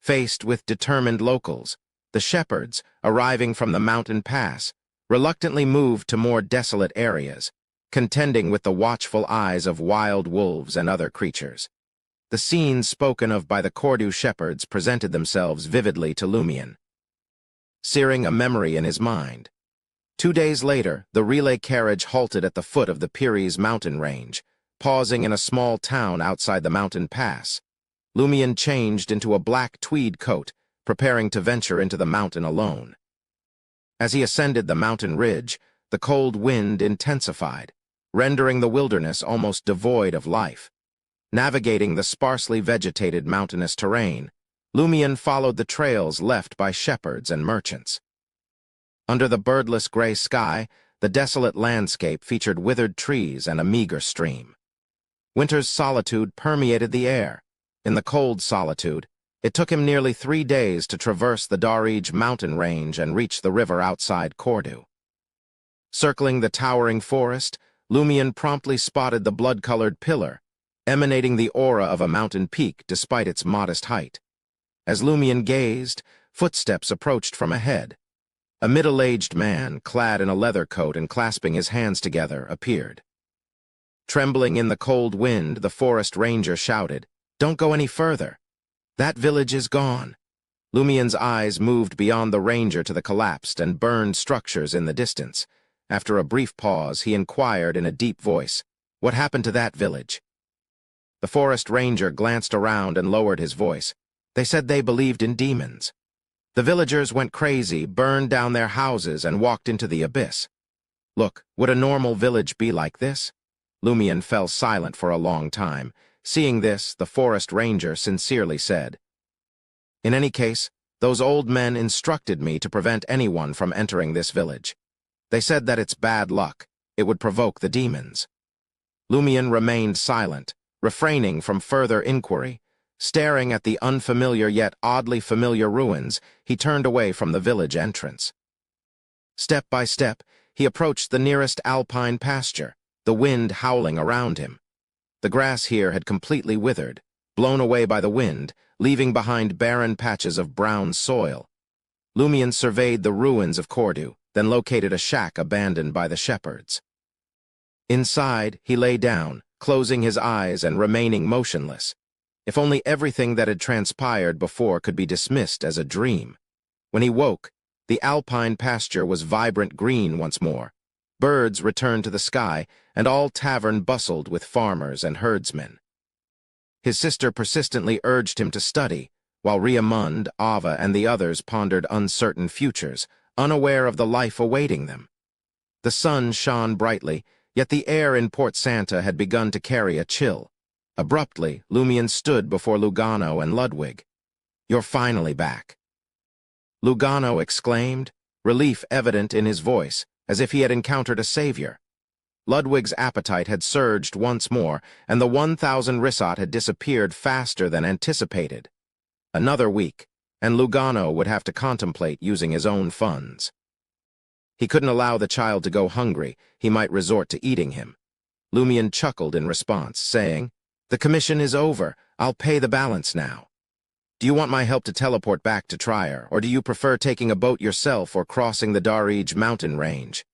Faced with determined locals, the shepherds, arriving from the mountain pass, reluctantly moved to more desolate areas, contending with the watchful eyes of wild wolves and other creatures. The scenes spoken of by the Cordu shepherds presented themselves vividly to Lumian, searing a memory in his mind. 2 days later, the relay carriage halted at the foot of the Pyrenees mountain range, pausing in a small town outside the mountain pass. Lumian changed into a black tweed coat, preparing to venture into the mountain alone. As he ascended the mountain ridge, the cold wind intensified, rendering the wilderness almost devoid of life. Navigating the sparsely vegetated mountainous terrain, Lumian followed the trails left by shepherds and merchants. Under the birdless gray sky, the desolate landscape featured withered trees and a meager stream. Winter's solitude permeated the air. In the cold solitude, it took him nearly 3 days to traverse the Darij mountain range and reach the river outside Cordu. Circling the towering forest, Lumian promptly spotted the blood-colored pillar, emanating the aura of a mountain peak despite its modest height. As Lumian gazed, footsteps approached from ahead. A middle-aged man, clad in a leather coat and clasping his hands together, appeared. Trembling in the cold wind, the forest ranger shouted, "Don't go any further. That village is gone." Lumian's eyes moved beyond the ranger to the collapsed and burned structures in the distance. After a brief pause, he inquired in a deep voice, "What happened to that village?" The forest ranger glanced around and lowered his voice. "They said they believed in demons. The villagers went crazy, burned down their houses, and walked into the abyss." "Look, would a normal village be like this?" Lumian fell silent for a long time. Seeing this, the forest ranger sincerely said, "In any case, those old men instructed me to prevent anyone from entering this village. They said that it's bad luck. It would provoke the demons." Lumian remained silent, refraining from further inquiry. Staring at the unfamiliar yet oddly familiar ruins, he turned away from the village entrance. Step by step, he approached the nearest alpine pasture, the wind howling around him. The grass here had completely withered, blown away by the wind, leaving behind barren patches of brown soil. Lumian surveyed the ruins of Cordu, then located a shack abandoned by the shepherds. Inside, he lay down, closing his eyes and remaining motionless. If only everything that had transpired before could be dismissed as a dream. When he woke, the alpine pasture was vibrant green once more. Birds returned to the sky, and all tavern bustled with farmers and herdsmen. His sister persistently urged him to study, while Riamund, Ava, and the others pondered uncertain futures, unaware of the life awaiting them. The sun shone brightly, yet the air in Port Santa had begun to carry a chill. Abruptly, Lumian stood before Lugano and Ludwig. "You're finally back," Lugano exclaimed, relief evident in his voice, as if he had encountered a savior. Ludwig's appetite had surged once more, and the 1,000 risat had disappeared faster than anticipated. Another week, and Lugano would have to contemplate using his own funds. He couldn't allow the child to go hungry. He might resort to eating him. Lumion chuckled in response, saying, "The commission is over. I'll pay the balance now. Do you want my help to teleport back to Trier, or do you prefer taking a boat yourself or crossing the Darij mountain range?"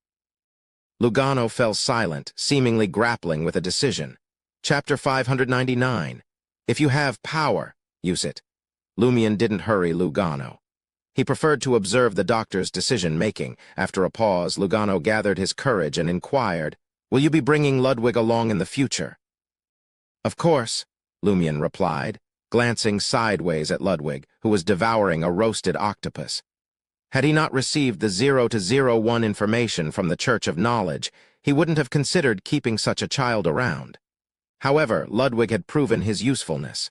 Lugano fell silent, seemingly grappling with a decision. Chapter 599. If you have power, use it. Lumion didn't hurry Lugano. He preferred to observe the doctor's decision-making. After a pause, Lugano gathered his courage and inquired, "Will you be bringing Ludwig along in the future?" "Of course," Lumion replied, glancing sideways at Ludwig, who was devouring a roasted octopus. Had he not received the 0-01 information from the Church of Knowledge, he wouldn't have considered keeping such a child around. However, Ludwig had proven his usefulness.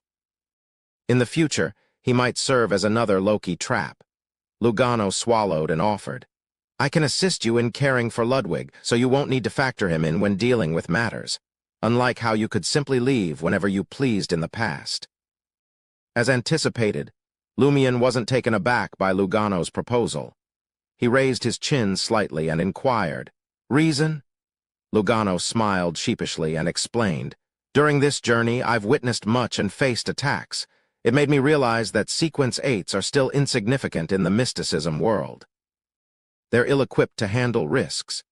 In the future, he might serve as another Loki trap. Lugano swallowed and offered, "I can assist you in caring for Ludwig, so you won't need to factor him in when dealing with matters, unlike how you could simply leave whenever you pleased in the past." As anticipated, Lumion wasn't taken aback by Lugano's proposal. He raised his chin slightly and inquired, "Reason?" Lugano smiled sheepishly and explained, "During this journey, I've witnessed much and faced attacks. It made me realize that Sequence 8s are still insignificant in the mysticism world. They're ill-equipped to handle risks.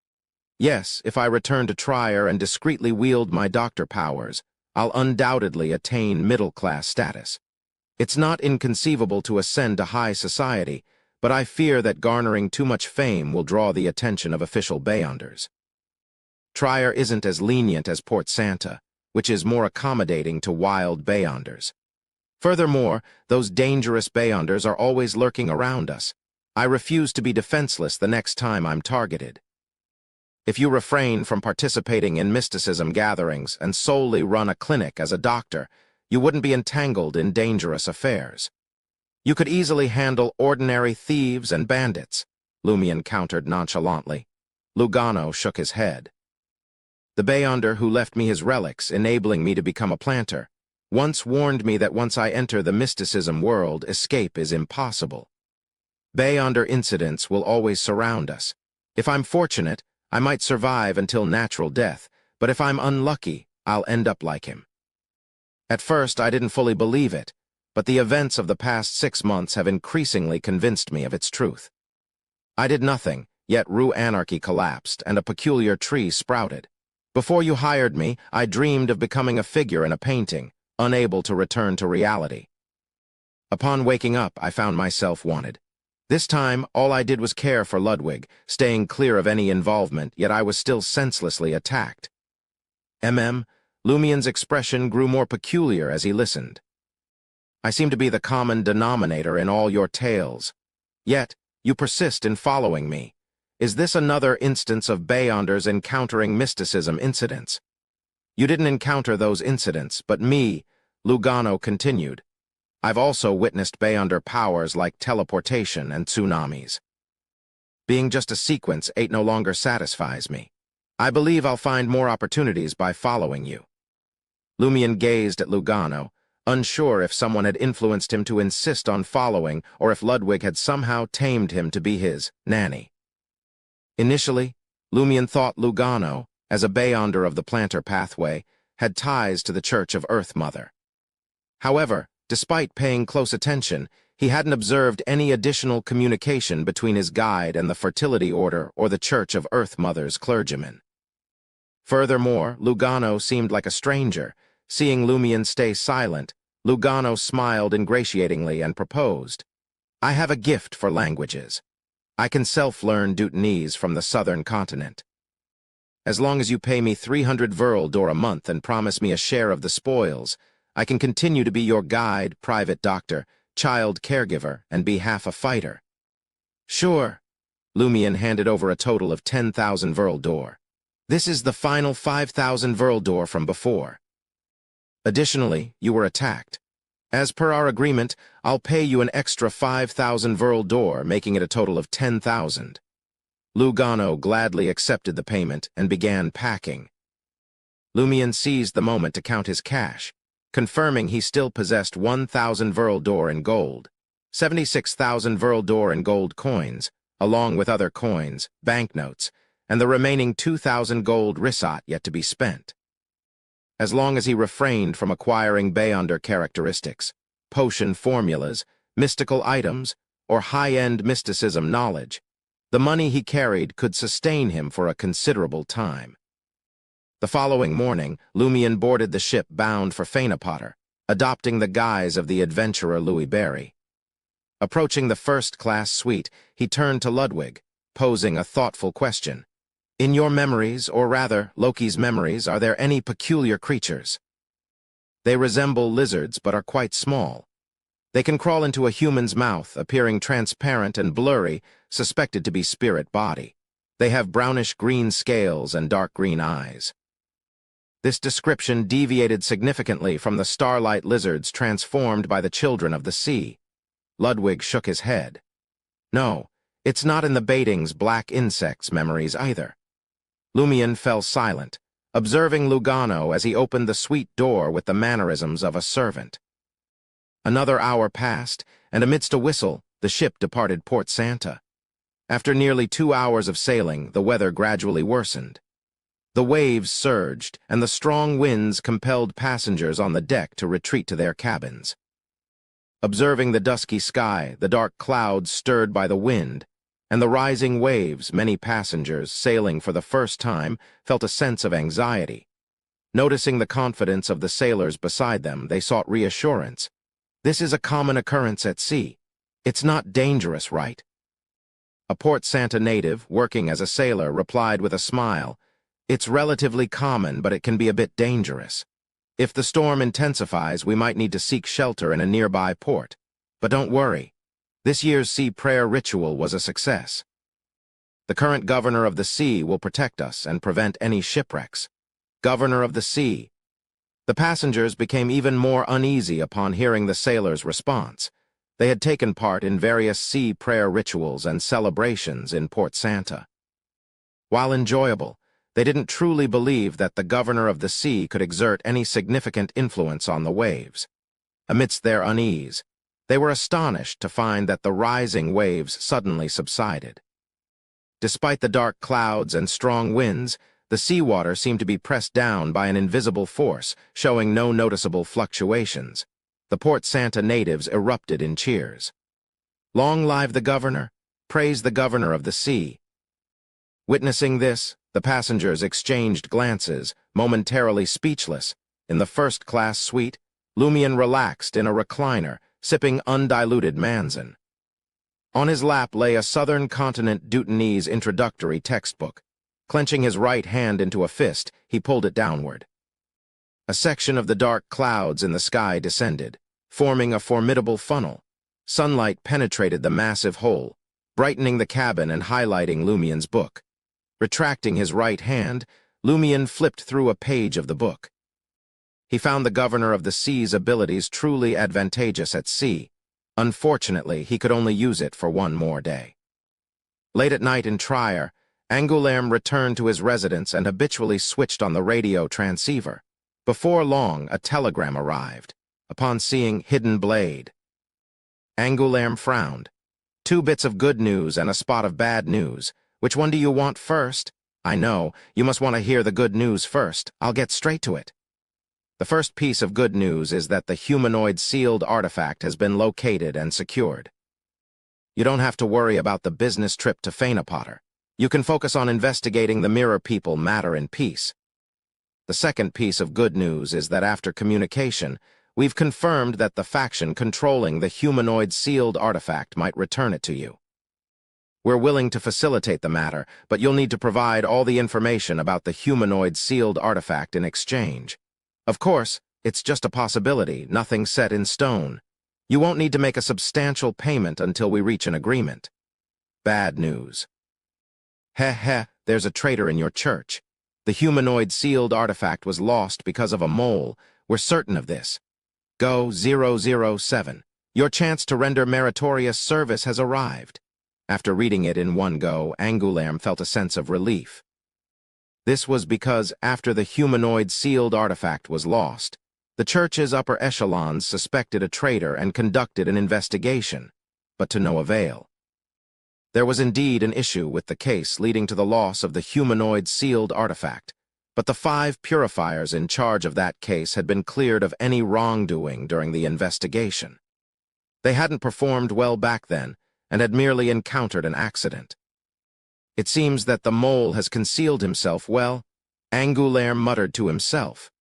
Yes, if I return to Trier and discreetly wield my doctor powers, I'll undoubtedly attain middle-class status. It's not inconceivable to ascend to high society, but I fear that garnering too much fame will draw the attention of official Beyonders. Trier isn't as lenient as Port Santa, which is more accommodating to wild Beyonders. Furthermore, those dangerous Beyonders are always lurking around us. I refuse to be defenseless the next time I'm targeted. If you refrain from participating in mysticism gatherings and solely run a clinic as a doctor, you wouldn't be entangled in dangerous affairs. You could easily handle ordinary thieves and bandits," Lumion countered nonchalantly. Lugano shook his head. "The Beyonder who left me his relics, enabling me to become a planter, once warned me that once I enter the mysticism world, escape is impossible. Beyonder incidents will always surround us. If I'm fortunate, I might survive until natural death, but if I'm unlucky, I'll end up like him." At first, I didn't fully believe it, but the events of the past 6 months have increasingly convinced me of its truth. I did nothing, yet Rue Anarchy collapsed and a peculiar tree sprouted. Before you hired me, I dreamed of becoming a figure in a painting, unable to return to reality. Upon waking up, I found myself wanted. This time, all I did was care for Ludwig, staying clear of any involvement, yet I was still senselessly attacked. Lumion's expression grew more peculiar as he listened. "I seem to be the common denominator in all your tales. Yet, you persist in following me. Is this another instance of Beyonders encountering mysticism incidents?" "You didn't encounter those incidents, but me," Lugano continued. "I've also witnessed Beyonder powers like teleportation and tsunamis. Being just a Sequence 8 no longer satisfies me. I believe I'll find more opportunities by following you." Lumion gazed at Lugano, unsure if someone had influenced him to insist on following or if Ludwig had somehow tamed him to be his nanny. Initially, Lumion thought Lugano, as a Beyonder of the planter pathway, had ties to the Church of Earth Mother. However, despite paying close attention, he hadn't observed any additional communication between his guide and the Fertility Order or the Church of Earth Mother's clergyman. Furthermore, Lugano seemed like a stranger. Seeing Lumion stay silent, Lugano smiled ingratiatingly and proposed, "I have a gift for languages. I can self-learn Dutanese from the southern continent. As long as you pay me 300 Verldor a month and promise me a share of the spoils, I can continue to be your guide, private doctor, child caregiver, and be half a fighter." "Sure." Lumion handed over a total of 10,000 Verldor. "This is the final 5,000 Verldor from before. Additionally, you were attacked. As per our agreement, I'll pay you an extra 5,000 Verldor, making it a total of 10,000. Lugano gladly accepted the payment and began packing. Lumion seized the moment to count his cash, confirming he still possessed 1,000 Verldor in gold. 76,000 Verldor in gold coins, along with other coins, banknotes, and the remaining 2,000 gold risat yet to be spent. As long as he refrained from acquiring Beyonder characteristics, potion formulas, mystical items, or high-end mysticism knowledge, the money he carried could sustain him for a considerable time. The following morning, Lumion boarded the ship bound for Fainapotter, adopting the guise of the adventurer Louis Barry. Approaching the first-class suite, he turned to Ludwig, posing a thoughtful question. In your memories, or rather, Loki's memories, are there any peculiar creatures? They resemble lizards but are quite small. They can crawl into a human's mouth, appearing transparent and blurry, suspected to be spirit body. They have brownish-green scales and dark green eyes. This description deviated significantly from the starlight lizards transformed by the children of the sea. Ludwig shook his head. No, it's not in the Baiting's black insects memories either. Lumion fell silent, observing Lugano as he opened the suite door with the mannerisms of a servant. Another hour passed, and amidst a whistle, the ship departed Port Santa. After nearly 2 hours of sailing, the weather gradually worsened. The waves surged, and the strong winds compelled passengers on the deck to retreat to their cabins. Observing the dusky sky, the dark clouds stirred by the wind, and the rising waves, many passengers, sailing for the first time, felt a sense of anxiety. Noticing the confidence of the sailors beside them, they sought reassurance. This is a common occurrence at sea. It's not dangerous, right? A Port Santa native, working as a sailor, replied with a smile, "It's relatively common, but it can be a bit dangerous. If the storm intensifies, we might need to seek shelter in a nearby port. But don't worry. This year's sea prayer ritual was a success. The current governor of the sea will protect us and prevent any shipwrecks. Governor of the sea." The passengers became even more uneasy upon hearing the sailors' response. They had taken part in various sea prayer rituals and celebrations in Port Santa. While enjoyable, they didn't truly believe that the governor of the sea could exert any significant influence on the waves. Amidst their unease, they were astonished to find that the rising waves suddenly subsided. Despite the dark clouds and strong winds, the seawater seemed to be pressed down by an invisible force, showing no noticeable fluctuations. The Port Santa natives erupted in cheers. "Long live the governor! Praise the governor of the sea!" Witnessing this, the passengers exchanged glances, momentarily speechless. In the first-class suite, Lumion relaxed in a recliner, sipping undiluted Manzan. On his lap lay a Southern Continent Dutanese introductory textbook. Clenching his right hand into a fist, he pulled it downward. A section of the dark clouds in the sky descended, forming a formidable funnel. Sunlight penetrated the massive hole, brightening the cabin and highlighting Lumion's book. Retracting his right hand, Lumion flipped through a page of the book. He found the governor of the sea's abilities truly advantageous at sea. Unfortunately, he could only use it for one more day. Late at night in Trier, Angoulême returned to his residence and habitually switched on the radio transceiver. Before long, a telegram arrived. Upon seeing Hidden Blade, Angoulême frowned. 2 bits of good news and a spot of bad news. Which one do you want first? I know, you must want to hear the good news first. I'll get straight to it. The first piece of good news is that the humanoid sealed artifact has been located and secured. You don't have to worry about the business trip to Fainapotter. You can focus on investigating the Mirror People matter in peace. The second piece of good news is that after communication, we've confirmed that the faction controlling the humanoid sealed artifact might return it to you. We're willing to facilitate the matter, but you'll need to provide all the information about the humanoid sealed artifact in exchange. Of course, it's just a possibility, nothing set in stone. You won't need to make a substantial payment until we reach an agreement. Bad news. Heh, there's a traitor in your church. The humanoid sealed artifact was lost because of a mole. We're certain of this. Go 007. Your chance to render meritorious service has arrived. After reading it in one go, Angoulême felt a sense of relief. This was because after the humanoid sealed artifact was lost, the church's upper echelons suspected a traitor and conducted an investigation. but to no avail. There was indeed an issue with the case leading to the loss of the humanoid sealed artifact, but the 5 purifiers in charge of that case had been cleared of any wrongdoing during the investigation. They hadn't performed well back then and had merely encountered an accident. It seems that the mole has concealed himself well, Angulaire muttered to himself.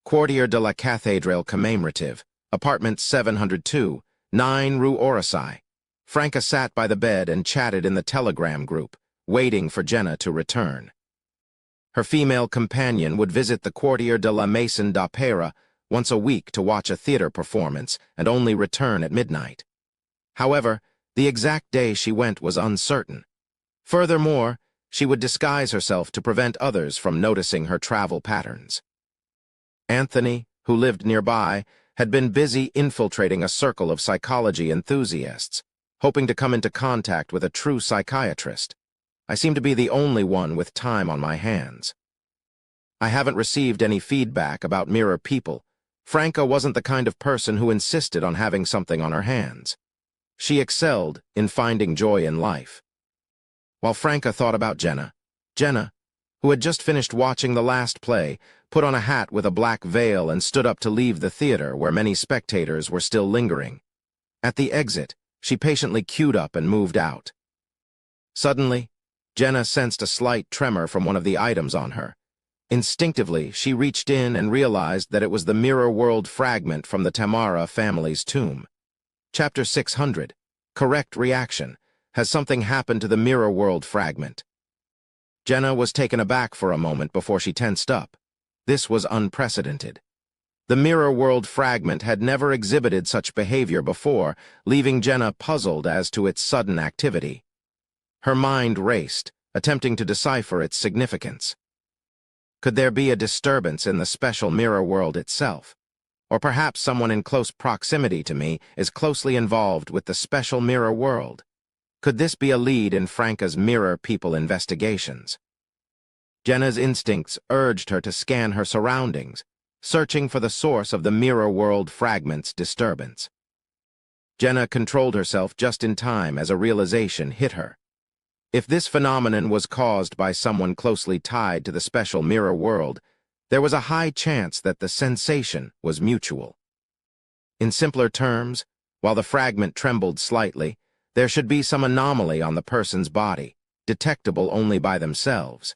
Quartier de la Cathédrale Commémorative, apartment 702, 9 Rue Orosai. Franca sat by the bed and chatted in the Telegram group, waiting for Jenna to return. Her female companion would visit the Quartier de la Maison d'Opéra once a week to watch a theater performance and only return at midnight. However, the exact day she went was uncertain. Furthermore, she would disguise herself to prevent others from noticing her travel patterns. Anthony, who lived nearby, had been busy infiltrating a circle of psychology enthusiasts, hoping to come into contact with a true psychiatrist. I seem to be the only one with time on my hands. I haven't received any feedback about mirror people. Franca wasn't the kind of person who insisted on having something on her hands. She excelled in finding joy in life. While Franca thought about Jenna, who had just finished watching the last play, put on a hat with a black veil and stood up to leave the theater where many spectators were still lingering. At the exit, she patiently queued up and moved out. Suddenly, Jenna sensed a slight tremor from one of the items on her. Instinctively, she reached in and realized that it was the mirror world fragment from the Tamara family's tomb. Chapter 600, Correct Reaction. Has something happened to the mirror world fragment? Jenna was taken aback for a moment before she tensed up. This was unprecedented. The mirror world fragment had never exhibited such behavior before, leaving Jenna puzzled as to its sudden activity. Her mind raced, attempting to decipher its significance. Could there be a disturbance in the special mirror world itself? Or perhaps someone in close proximity to me is closely involved with the special mirror world? Could this be a lead in Franca's mirror people investigations? Jenna's instincts urged her to scan her surroundings, searching for the source of the mirror world fragment's disturbance. Jenna controlled herself just in time as a realization hit her. If this phenomenon was caused by someone closely tied to the special mirror world, there was a high chance that the sensation was mutual. In simpler terms, while the fragment trembled slightly, there should be some anomaly on the person's body, detectable only by themselves.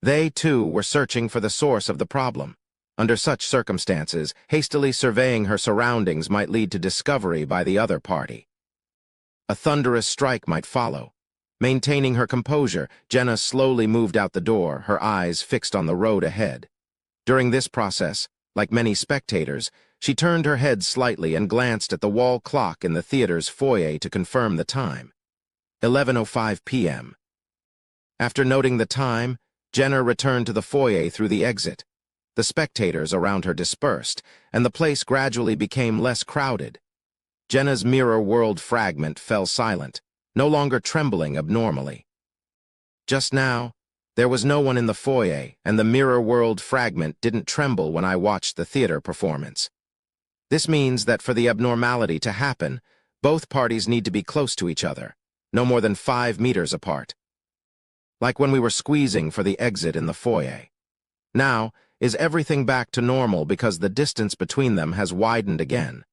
They, too, were searching for the source of the problem. Under such circumstances, hastily surveying her surroundings might lead to discovery by the other party. A thunderous strike might follow. Maintaining her composure, Jenna slowly moved out the door, her eyes fixed on the road ahead. During this process, like many spectators, she turned her head slightly and glanced at the wall clock in the theater's foyer to confirm the time. 11:05 p.m. After noting the time, Jenna returned to the foyer through the exit. The spectators around her dispersed, and the place gradually became less crowded. Jenna's mirror world fragment fell silent, no longer trembling abnormally. Just now, there was no one in the foyer, and the mirror world fragment didn't tremble when I watched the theater performance. This means that for the abnormality to happen, both parties need to be close to each other, no more than 5 meters apart. Like when we were squeezing for the exit in the foyer. Now, is everything back to normal because the distance between them has widened again?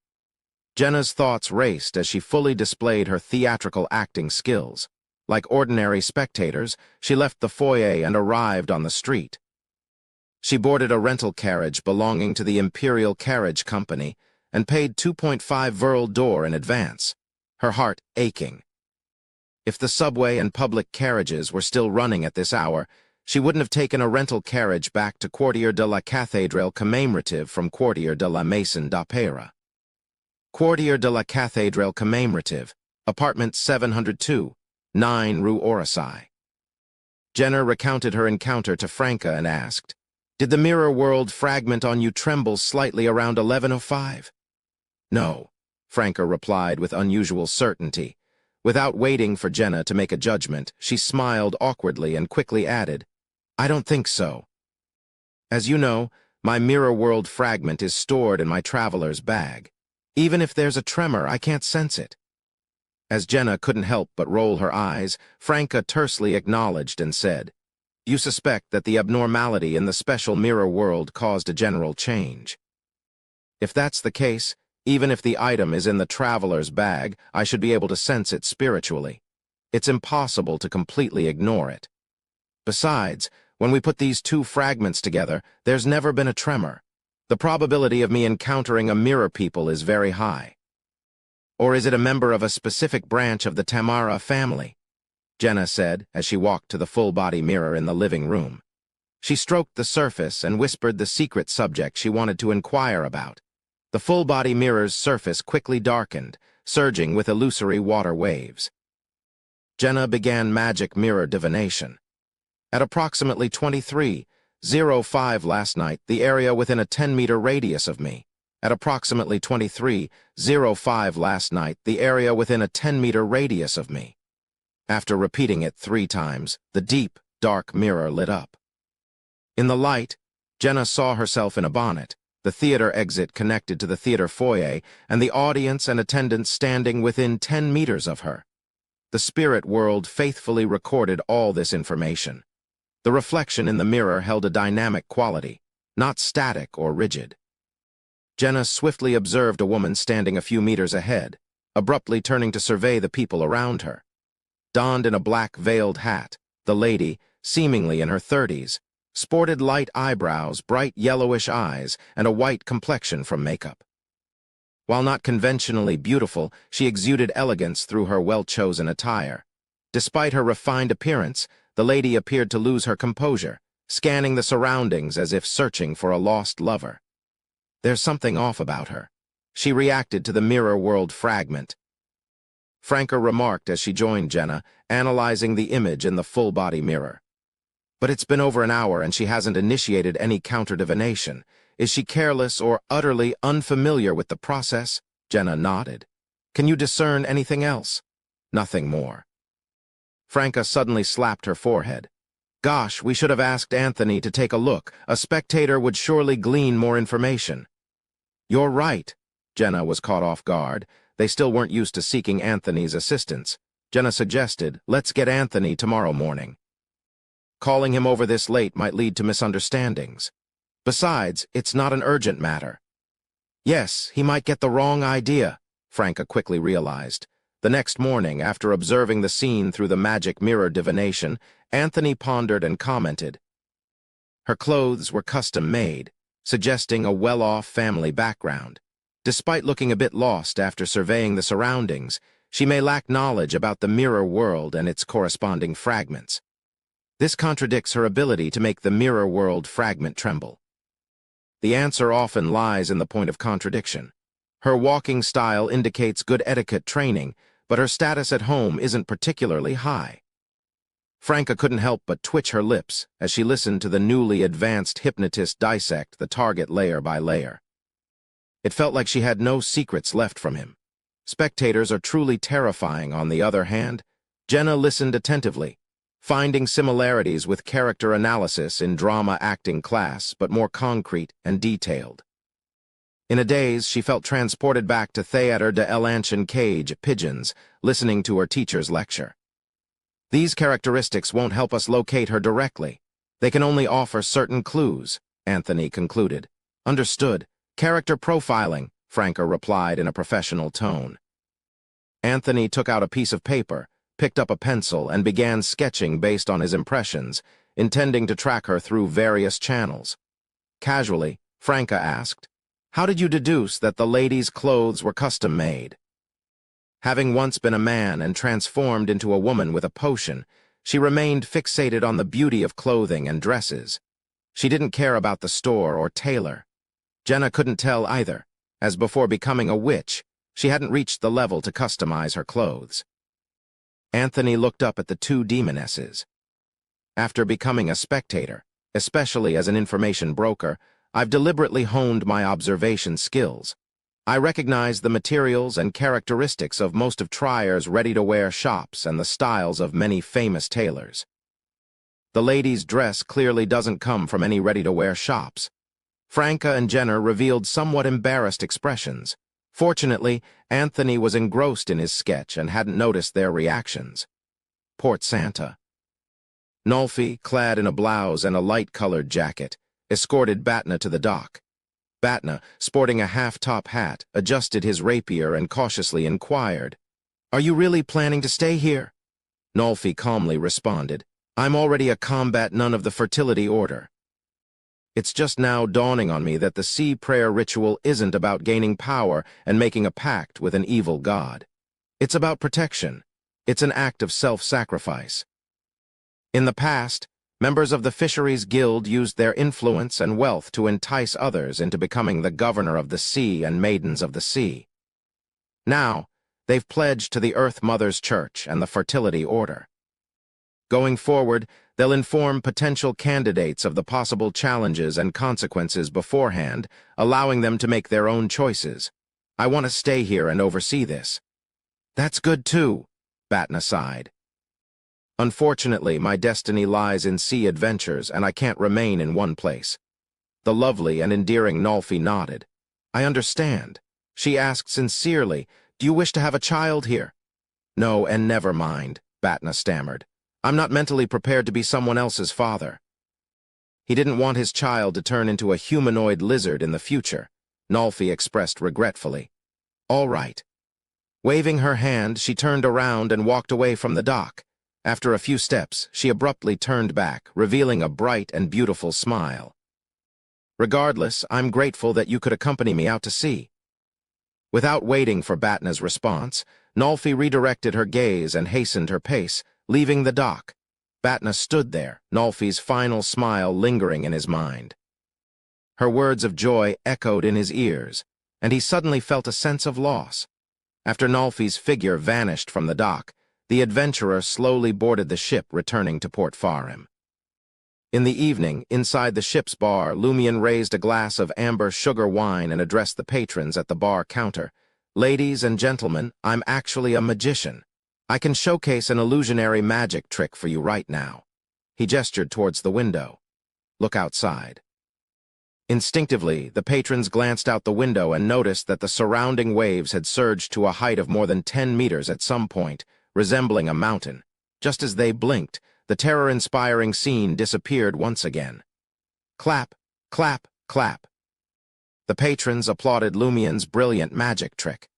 Jenna's thoughts raced as she fully displayed her theatrical acting skills. Like ordinary spectators, she left the foyer and arrived on the street. She boarded a rental carriage belonging to the Imperial Carriage Company and paid 2.5 Vrl d'or in advance, her heart aching. If the subway and public carriages were still running at this hour, she wouldn't have taken a rental carriage back to Quartier de la Cathédrale Commémorative from Quartier de la Maison d'Opéra. Quartier de la Cathédrale Commémorative, apartment 702, 9 Rue Orosai. Jenna recounted her encounter to Franca and asked, "Did the mirror world fragment on you tremble slightly around 11:05? "No," Franca replied with unusual certainty. Without waiting for Jenna to make a judgment, she smiled awkwardly and quickly added, "I don't think so. As you know, my mirror world fragment is stored in my traveler's bag. Even if there's a tremor, I can't sense it." As Jenna couldn't help but roll her eyes, Franca tersely acknowledged and said, "You suspect that the abnormality in the special mirror world caused a general change. If that's the case, even if the item is in the traveler's bag, I should be able to sense it spiritually. It's impossible to completely ignore it. Besides, when we put these two fragments together, there's never been a tremor. The probability of me encountering a mirror people is very high. Or is it a member of a specific branch of the Tamara family?" Jenna said as she walked to the full-body mirror in the living room. She stroked the surface and whispered the secret subject she wanted to inquire about. The full-body mirror's surface quickly darkened, surging with illusory water waves. Jenna began magic mirror divination. At approximately 23:05 last night, the area within a 10-meter radius of me. At approximately 23:05 last night, the area within a 10-meter radius of me. After repeating it 3 times, the deep, dark mirror lit up. In the light, Jenna saw herself in a bonnet, the theater exit connected to the theater foyer, and the audience and attendants standing within 10 meters of her. The spirit world faithfully recorded all this information. The reflection in the mirror held a dynamic quality, not static or rigid. Jenna swiftly observed a woman standing a few meters ahead, abruptly turning to survey the people around her. Donned in a black veiled hat, the lady, seemingly in her 30s, sported light eyebrows, bright yellowish eyes, and a white complexion from makeup. While not conventionally beautiful, she exuded elegance through her well-chosen attire. Despite her refined appearance, the lady appeared to lose her composure, scanning the surroundings as if searching for a lost lover. There's something off about her. She reacted to the mirror world fragment. Franca remarked as she joined Jenna, analyzing the image in the full-body mirror. But it's been over an hour and she hasn't initiated any counter-divination. Is she careless or utterly unfamiliar with the process? Jenna nodded. Can you discern anything else? Nothing more. Franca suddenly slapped her forehead. Gosh, we should have asked Anthony to take a look. A spectator would surely glean more information. You're right. Jenna was caught off guard. They still weren't used to seeking Anthony's assistance. Jenna suggested, let's get Anthony tomorrow morning. Calling him over this late might lead to misunderstandings. Besides, it's not an urgent matter. Yes, he might get the wrong idea, Franca quickly realized. The next morning, after observing the scene through the magic mirror divination, Anthony pondered and commented. Her clothes were custom-made, suggesting a well-off family background. Despite looking a bit lost after surveying the surroundings, she may lack knowledge about the mirror world and its corresponding fragments. This contradicts her ability to make the mirror world fragment tremble. The answer often lies in the point of contradiction. Her walking style indicates good etiquette training, but her status at home isn't particularly high. Franca couldn't help but twitch her lips as she listened to the newly advanced hypnotist dissect the target layer by layer. It felt like she had no secrets left from him. Spectators are truly terrifying. On the other hand, Jenna listened attentively, finding similarities with character analysis in drama acting class, but more concrete and detailed. In a daze, she felt transported back to Theatre de l'Ancien Cage Pigeons, listening to her teacher's lecture. These characteristics won't help us locate her directly. They can only offer certain clues, Anthony concluded. Understood. Character profiling, Franca replied in a professional tone. Anthony took out a piece of paper, picked up a pencil, and began sketching based on his impressions, intending to track her through various channels. Casually, Franca asked, "How did you deduce that the lady's clothes were custom-made?" Having once been a man and transformed into a woman with a potion, she remained fixated on the beauty of clothing and dresses. She didn't care about the store or tailor. Jenna couldn't tell either, as before becoming a witch, she hadn't reached the level to customize her clothes. Anthony looked up at the two demonesses. After becoming a spectator, especially as an information broker, I've deliberately honed my observation skills. I recognize the materials and characteristics of most of Trier's ready-to-wear shops and the styles of many famous tailors. The lady's dress clearly doesn't come from any ready-to-wear shops. Franca and Jenna revealed somewhat embarrassed expressions. Fortunately, Anthony was engrossed in his sketch and hadn't noticed their reactions. Port Santa. Nolfi, clad in a blouse and a light-colored jacket, escorted Batna to the dock. Batna, sporting a half-top hat, adjusted his rapier and cautiously inquired, "Are you really planning to stay here?" Nolfi calmly responded, "I'm already a combat nun of the Fertility Order. It's just now dawning on me that the sea prayer ritual isn't about gaining power and making a pact with an evil god. It's about protection. It's an act of self-sacrifice." In the past, members of the Fisheries Guild used their influence and wealth to entice others into becoming the governor of the sea and maidens of the sea. Now, they've pledged to the Earth Mother's Church and the Fertility Order. Going forward, they'll inform potential candidates of the possible challenges and consequences beforehand, allowing them to make their own choices. I want to stay here and oversee this. That's good too, Batna sighed. Unfortunately, my destiny lies in sea adventures, and I can't remain in one place. The lovely and endearing Nolfi nodded. I understand. She asked sincerely, "Do you wish to have a child here?" "No, and never mind," Batna stammered. "I'm not mentally prepared to be someone else's father." He didn't want his child to turn into a humanoid lizard in the future, Nolfi expressed regretfully. "All right." Waving her hand, she turned around and walked away from the dock. After a few steps, she abruptly turned back, revealing a bright and beautiful smile. "Regardless, I'm grateful that you could accompany me out to sea." Without waiting for Batna's response, Nolfi redirected her gaze and hastened her pace, leaving the dock. Batna stood there, Nolfi's final smile lingering in his mind. Her words of joy echoed in his ears, and he suddenly felt a sense of loss. After Nolfi's figure vanished from the dock, the adventurer slowly boarded the ship returning to Port Farim. In the evening, inside the ship's bar, Lumion raised a glass of amber sugar wine and addressed the patrons at the bar counter. "Ladies and gentlemen, I'm actually a magician. I can showcase an illusionary magic trick for you right now." He gestured towards the window. "Look outside." Instinctively, the patrons glanced out the window and noticed that the surrounding waves had surged to a height of more than 10 meters at some point, resembling a mountain. Just as they blinked, the terror-inspiring scene disappeared once again. Clap, clap, clap. The patrons applauded Lumion's brilliant magic trick.